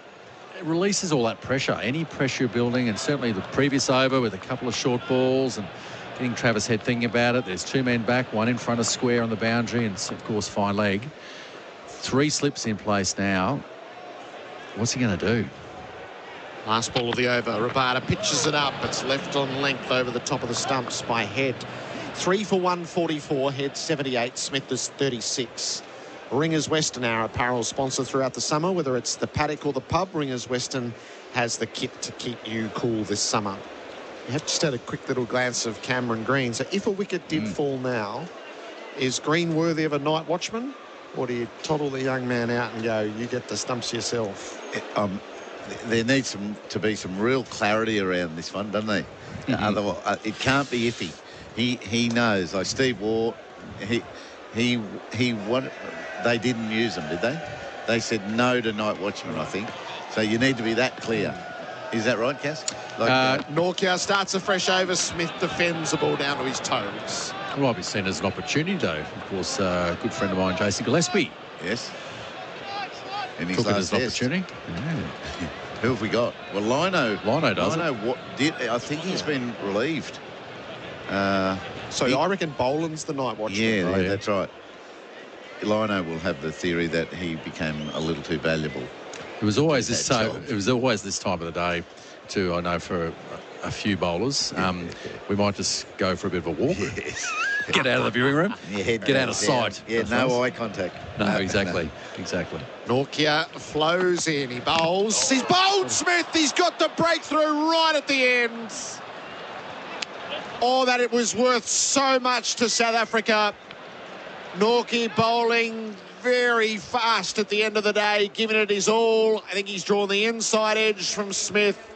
releases all that pressure. Any pressure building, and certainly the previous over with a couple of short balls and getting Travis Head thinking about it. There's 2 men back, 1 in front of square on the boundary, and of course fine leg. 3 slips in place now. What's he going to do? Last ball of the over. Rabada pitches it up. It's left on length over the top of the stumps by Head. 3 for 144. Head 78. Smith is 36. Ringers Western, our apparel sponsor throughout the summer. Whether it's the paddock or the pub, Ringers Western has the kit to keep you cool this summer. You have just had a quick little glance of Cameron Green. So if a wicket did fall now, is Green worthy of a night watchman? Or do you toddle the young man out and go, you get the stumps yourself? There needs to be some real clarity around this one, doesn't there? Otherwise, it can't be iffy. He knows. Like Steve Waugh, he won. They didn't use them, did they? They said no to night watchman, I think. So you need to be that clear. Is that right, Cass? Norkia starts a fresh over. Smith defends the ball down to his toes. It might be seen as an opportunity, though. Of course, a good friend of mine, Jason Gillespie. Yes. in his Took it last as an test. opportunity. Who have we got? Well, Lino does I think he's been relieved. So I reckon Boland's the night watchman. Yeah, that's right. Lino will have the theory that he became a little too valuable. It was always this time. It was always this time of the day, too. I know for a few bowlers, we might just go for a bit of a walk. Get out of the viewing room. Get out of sight. Yeah, no eye contact. No, exactly. Exactly. Nortje flows in. He bowls. He's bowled Smith. He's got the breakthrough right at the end. Oh, that it was worth so much to South Africa. Nortje bowling very fast at the end of the day, giving it his all. I think he's drawn the inside edge from Smith.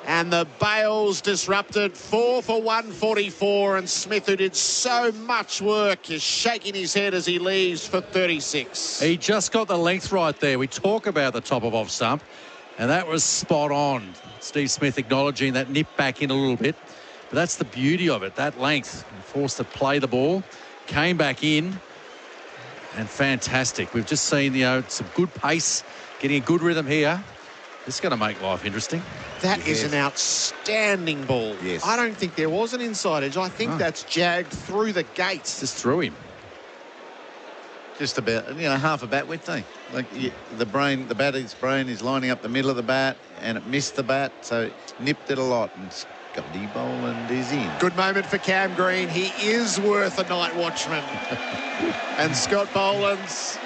And the bails disrupted. 4 for 144. And Smith, who did so much work, is shaking his head as he leaves for 36. He just got the length right there. We talk about the top of off stump, and that was spot on. Steve Smith acknowledging that nip back in a little bit. But that's the beauty of it, that length. Forced to play the ball, came back in, and fantastic. We've just seen, some good pace, getting a good rhythm here. This is going to make life interesting. That is an outstanding ball. Yes. I don't think there was an inside edge. I think that's jagged through the gates. Just through him. Just about, half a bat width, eh? Like the batter's brain is lining up the middle of the bat, and it missed the bat, so it nipped it a lot. And Scotty Boland is in. Good moment for Cam Green. He is worth a night watchman. And Scott Boland's,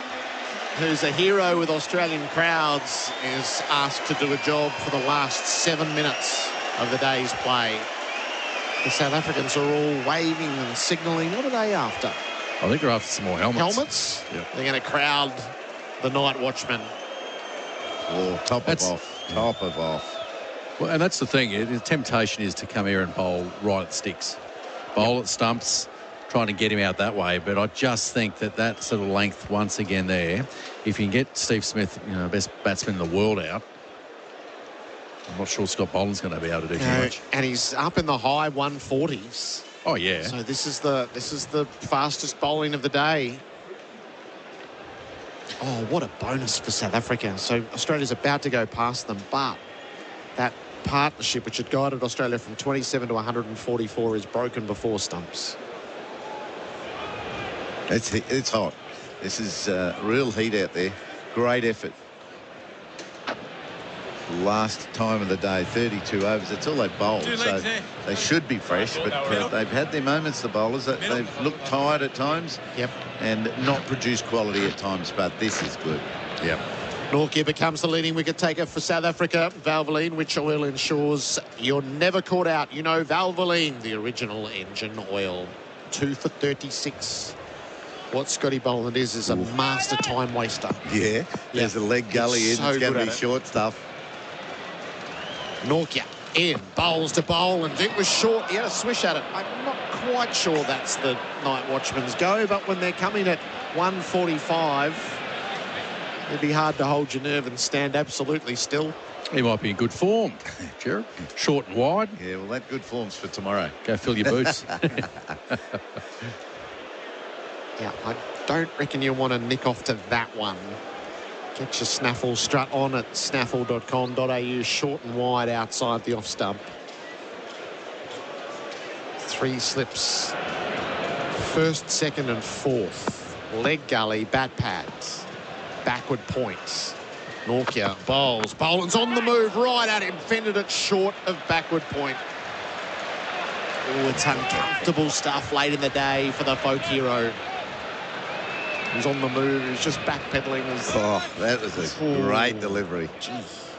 who's a hero with Australian crowds, is asked to do a job for the last 7 minutes of the day's play. The South Africans are all waving and signalling. What are they after? I think they're after some more helmets. Helmets? Yep. They're going to crowd the night watchman. Oh, top of off. Well, and that's the thing. The temptation is to come here and bowl right at the sticks. Bowl at stumps, trying to get him out that way. But I just think that sort of length once again there, if you can get Steve Smith, best batsman in the world out, I'm not sure Scott Boland's going to be able to do too much. And he's up in the high 140s. Oh, yeah. So this is the fastest bowling of the day. Oh, what a bonus for South Africa. So Australia's about to go past them, but that partnership which had guided Australia from 27 to 144 is broken before stumps. It's hot. This is real heat out there. Great effort. Last time of the day, 32 overs. It's all they bowled, so they should be fresh, but they've had their moments, the bowlers. They've looked tired at times and not produced quality at times, but this is good. Yep. Nortje becomes the leading wicket taker for South Africa. Valvoline, which oil ensures you're never caught out. Valvoline, the original engine oil. 2 for 36. What Scotty Boland is a master time waster. Yeah, there's a leg gully in. So it's going to good be at it. short stuff. Nortje in, bowls to bowl, and it was short. He had a swish at it. I'm not quite sure that's the night watchman's go, but when they're coming at 145, it'd be hard to hold your nerve and stand absolutely still. He might be in good form, Gerard. Short and wide. Yeah, well, that good form's for tomorrow. Go fill your boots. Yeah, I don't reckon you want to nick off to that one. Get your snaffle strut on at snaffle.com.au, short and wide outside the off stump. 3 slips. First, second and fourth. Leg gully, bat pads. Backward points. Nortje bowls. Boland's on the move, right at him. Fended it short of backward point. Oh, it's uncomfortable stuff late in the day for the folk hero. He's on the move. He's just backpedaling. Oh, that was a great delivery. Geez.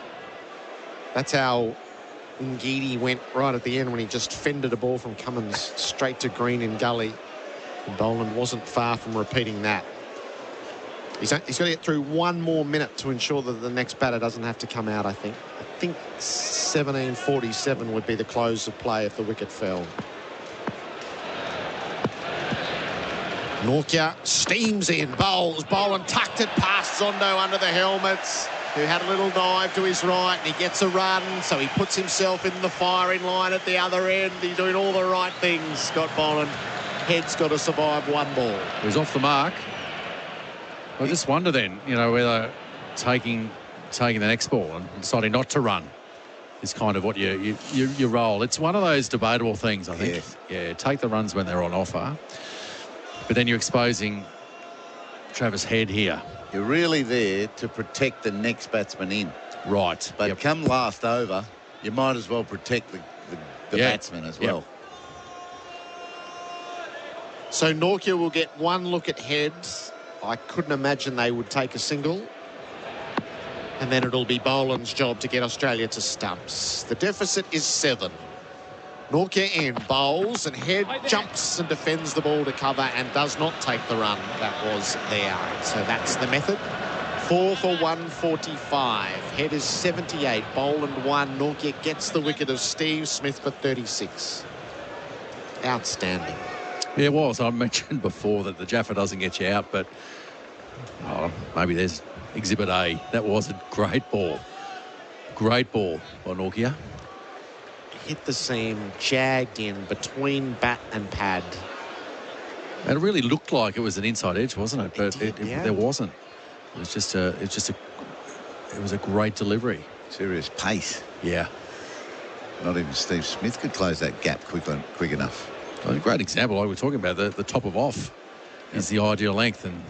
That's how Ngidi went right at the end when he just fended a ball from Cummins straight to green in gully. And Boland wasn't far from repeating that. He's got to get through 1 more minute to ensure that the next batter doesn't have to come out, I think. I think 17:47 would be the close of play if the wicket fell. Nortje steams in, bowls, Boland tucked it past Zondo under the helmets, who had a little dive to his right, and he gets a run, so he puts himself in the firing line at the other end. He's doing all the right things, Scott Boland. Head's got to survive 1 ball. He's off the mark. I just wonder then, whether taking the next ball and deciding not to run is kind of what you roll. It's one of those debatable things, I think. Yes. Yeah, take the runs when they're on offer, but then you're exposing Travis Head here. You're really there to protect the next batsman in. Right. But come last over, you might as well protect the batsman as well. So Nortje will get one look at Heads. I couldn't imagine they would take a single. And then it'll be Boland's job to get Australia to stumps. The deficit is 7. Nortje in, bowls, and Head jumps and defends the ball to cover and does not take the run that was there. So that's the method. 4 for 145. Head is 78. Boland 1. Nortje gets the wicket of Steve Smith for 36. Outstanding. Yeah, it was. I mentioned before that the Jaffa doesn't get you out, but maybe there's Exhibit A. That was a great ball. Great ball by Nortje. Hit the seam, jagged in between bat and pad. And it really looked like it was an inside edge, wasn't it? But there wasn't. It was a great delivery. Serious pace. Yeah. Not even Steve Smith could close that gap quick enough. A great example, like we're talking about, the top of off is the ideal length, and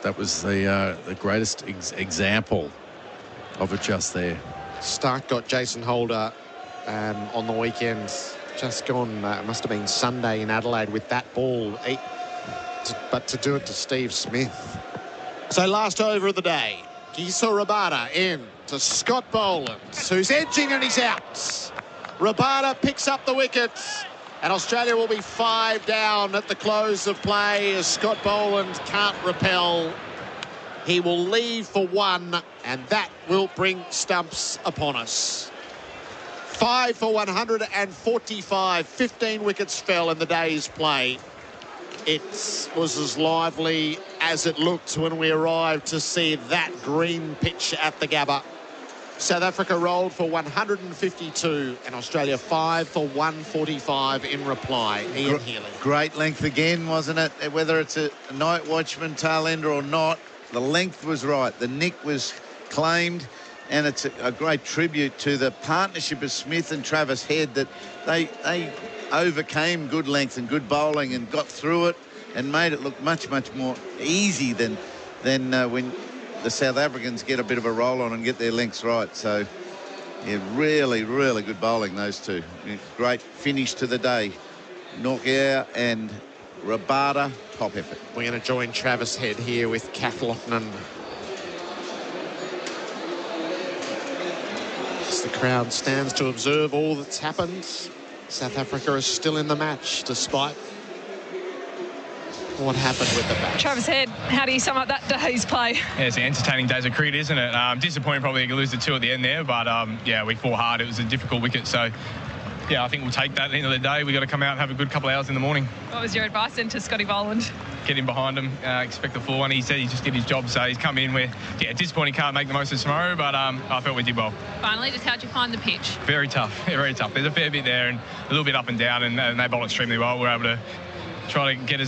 that was the greatest example of it just there. Stark got Jason Holder on the weekend, just gone, must have been Sunday in Adelaide with that ball, but to do it to Steve Smith. So last over of the day, Gisa Rabada in to Scott Boland, who's edging and he's out. Rabada picks up the wickets. And Australia will be 5 down at the close of play as Scott Boland can't repel. He will leave for 1, and that will bring stumps upon us. 5 for 145. 15 wickets fell in the day's play. It was as lively as it looked when we arrived to see that green pitch at the Gabba. South Africa rolled for 152 and Australia 5 for 145 in reply. Ian Healy. Great length again, wasn't it? Whether it's a night watchman tail ender or not, the length was right. The nick was claimed, and it's a great tribute to the partnership of Smith and Travis Head that they overcame good length and good bowling and got through it and made it look much more easy than when the South Africans get a bit of a roll on and get their lengths right. So, yeah, really good bowling, those two. Great finish to the day. Nortje and Rabada, top effort. We're going to join Travis Head here with Kath Loughnan. As the crowd stands to observe all that's happened, South Africa is still in the match despite what happened with the match. Travis Head, how do you sum up that day's play? Yeah, it's an entertaining days of cricket, isn't it? Disappointing probably to lose the 2 at the end there, but yeah, we fought hard. It was a difficult wicket, so yeah, I think we'll take that at the end of the day. We've got to come out and have a good couple of hours in the morning. What was your advice then to Scotty Boland? Get in behind him, expect the full one. He said he just did his job, so he's come in with, yeah, disappointing, can't make the most of tomorrow, but I felt we did well. Finally, just how'd you find the pitch? Very tough, very tough. There's a fair bit there and a little bit up and down, and they bowled extremely well. We're able to try to get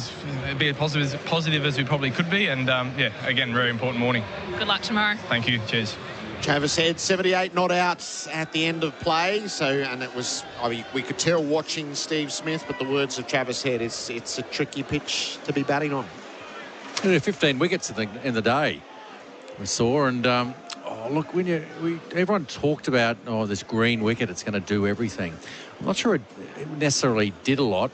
be as positive as we probably could be, and yeah, again, very important morning. Good luck tomorrow. Thank you. Cheers. Travis Head, 78 not outs at the end of play. So, and it was, I mean, we could tell watching Steve Smith, but the words of Travis Head, it's a tricky pitch to be batting on. 15 wickets in the day we saw, and look, everyone talked about this green wicket, it's going to do everything. I'm not sure it necessarily did a lot.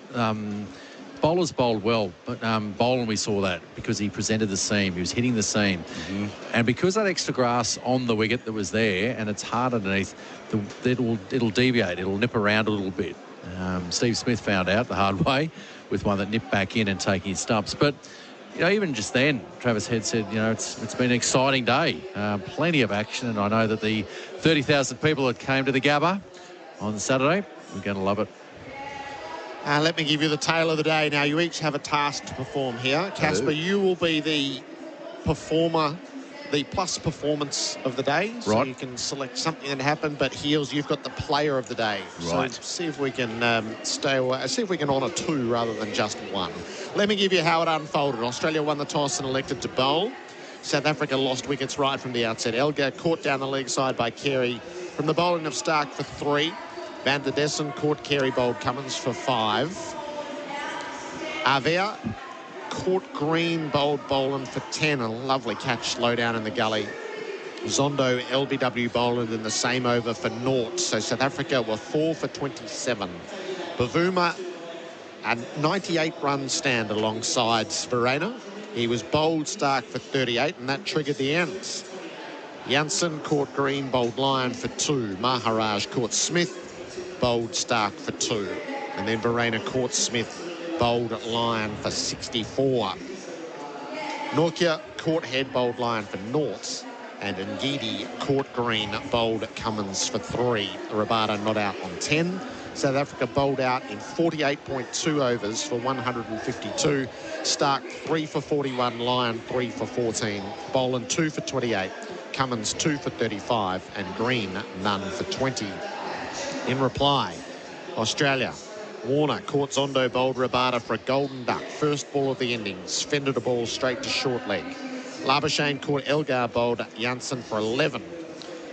Bowlers bowled well, but Boland, we saw that because he presented the seam. He was hitting the seam. Mm-hmm. And because that extra grass on the wicket that was there and it's hard underneath, it'll deviate. It'll nip around a little bit. Steve Smith found out the hard way with one that nipped back in and taking his stumps. But, you know, even just then, Travis Head said, you know, it's been an exciting day. Plenty of action. And I know that the 30,000 people that came to the Gabba on Saturday, we're going to love it. Let me give you the tale of the day. Now, you each have a task to perform here. Casper, you will be the performer, the plus performance of the day. So right. You can select something that happened, but Heels, you've got the player of the day. Right. So see if we can stay away. See if we can honour 2 rather than just 1. Let me give you how it unfolded. Australia won the toss and elected to bowl. South Africa lost wickets right from the outset. Elgar caught down the leg side by Carey from the bowling of Stark for 3. Van der Dessen caught Carey, bowled Cummins for 5. Avia caught Green, bowled Boland for 10. A lovely catch low down in the gully. Zondo, LBW Boland in the same over for 0. So South Africa were 4 for 27. Bavuma, a 98-run stand alongside Verena. He was bowled Stark for 38, and that triggered the ends. Janssen caught Green, bowled Lyon for 2. Maharaj caught Smith, bowled Stark for 2. And then Verena caught Smith, bowled Lyon for 64. Nortje caught Head, bowled Lyon for 0. And Ngidi caught Green, bowled Cummins for 3. Rabada not out on 10. South Africa bowled out in 48.2 overs for 152. Stark 3 for 41, Lyon 3 for 14. Boland 2 for 28. Cummins 2 for 35. And Green none for 20. In reply, Australia. Warner caught Zondo, bowled Rabada for a golden duck. First ball of the innings. Fended a ball straight to short leg. Labuschagne caught Elgar, bowled Janssen for 11.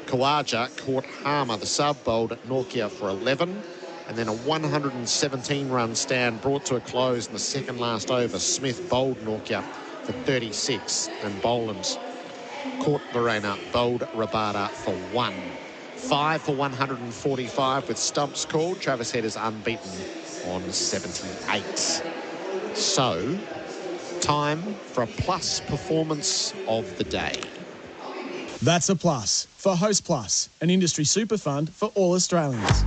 Khawaja caught Harmer, the sub, bowled Nortje for 11. And then a 117-run stand brought to a close in the second last over. Smith bowled Nortje for 36. And Boland caught Verena, bowled Rabada for 1. 5 for 145 with stumps called. Travis Head is unbeaten on 78. So, time for a plus performance of the day. That's a plus for Host Plus, an industry super fund for all Australians.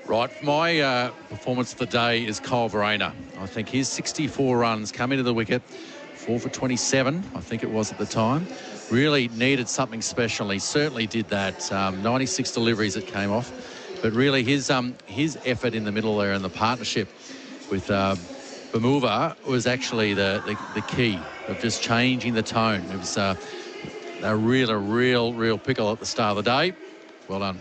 Right, my performance of the day is Kyle Verena. I think his 64 runs come into the wicket, 4 for 27, I think it was at the time. Really needed something special. He certainly did that. 96 deliveries that came off. But really his effort in the middle there and the partnership with Bamuva was actually the key of just changing the tone. It was a real pickle at the start of the day. Well done.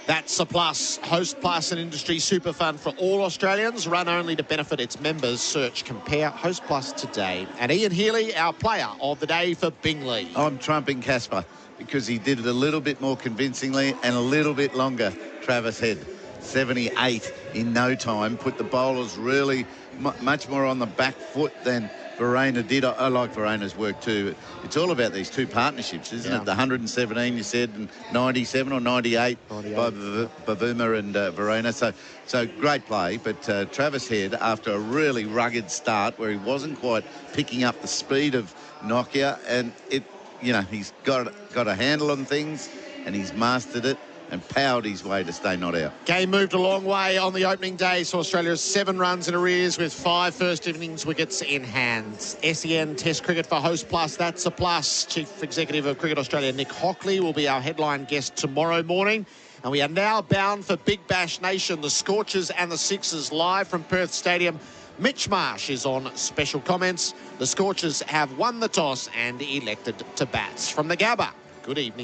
That's a plus. Host Plus, an industry super fund for all Australians, run only to benefit its members. Search Compare Host Plus today. And Ian Healy, our player of the day for Bingley. I'm trumping Kasper because he did it a little bit more convincingly and a little bit longer. Travis Head, 78 in no time, put the bowlers really much more on the back foot than Verena did. I like Verena's work too. It's all about these two partnerships, isn't it? The 117 you said, and 97 or 98 by Bavuma and Verena. So great play. But Travis Head, after a really rugged start where he wasn't quite picking up the speed of Nokia, and he's got a handle on things, and he's mastered it and powered his way to stay not out. Game moved a long way on the opening day, so Australia's 7 runs in arrears with 5 first innings wickets in hand. SEN Test Cricket for Host Plus, that's a plus. Chief Executive of Cricket Australia, Nick Hockley, will be our headline guest tomorrow morning. And we are now bound for Big Bash Nation, the Scorchers and the Sixers, live from Perth Stadium. Mitch Marsh is on special comments. The Scorchers have won the toss and elected to bat. From the Gabba, good evening.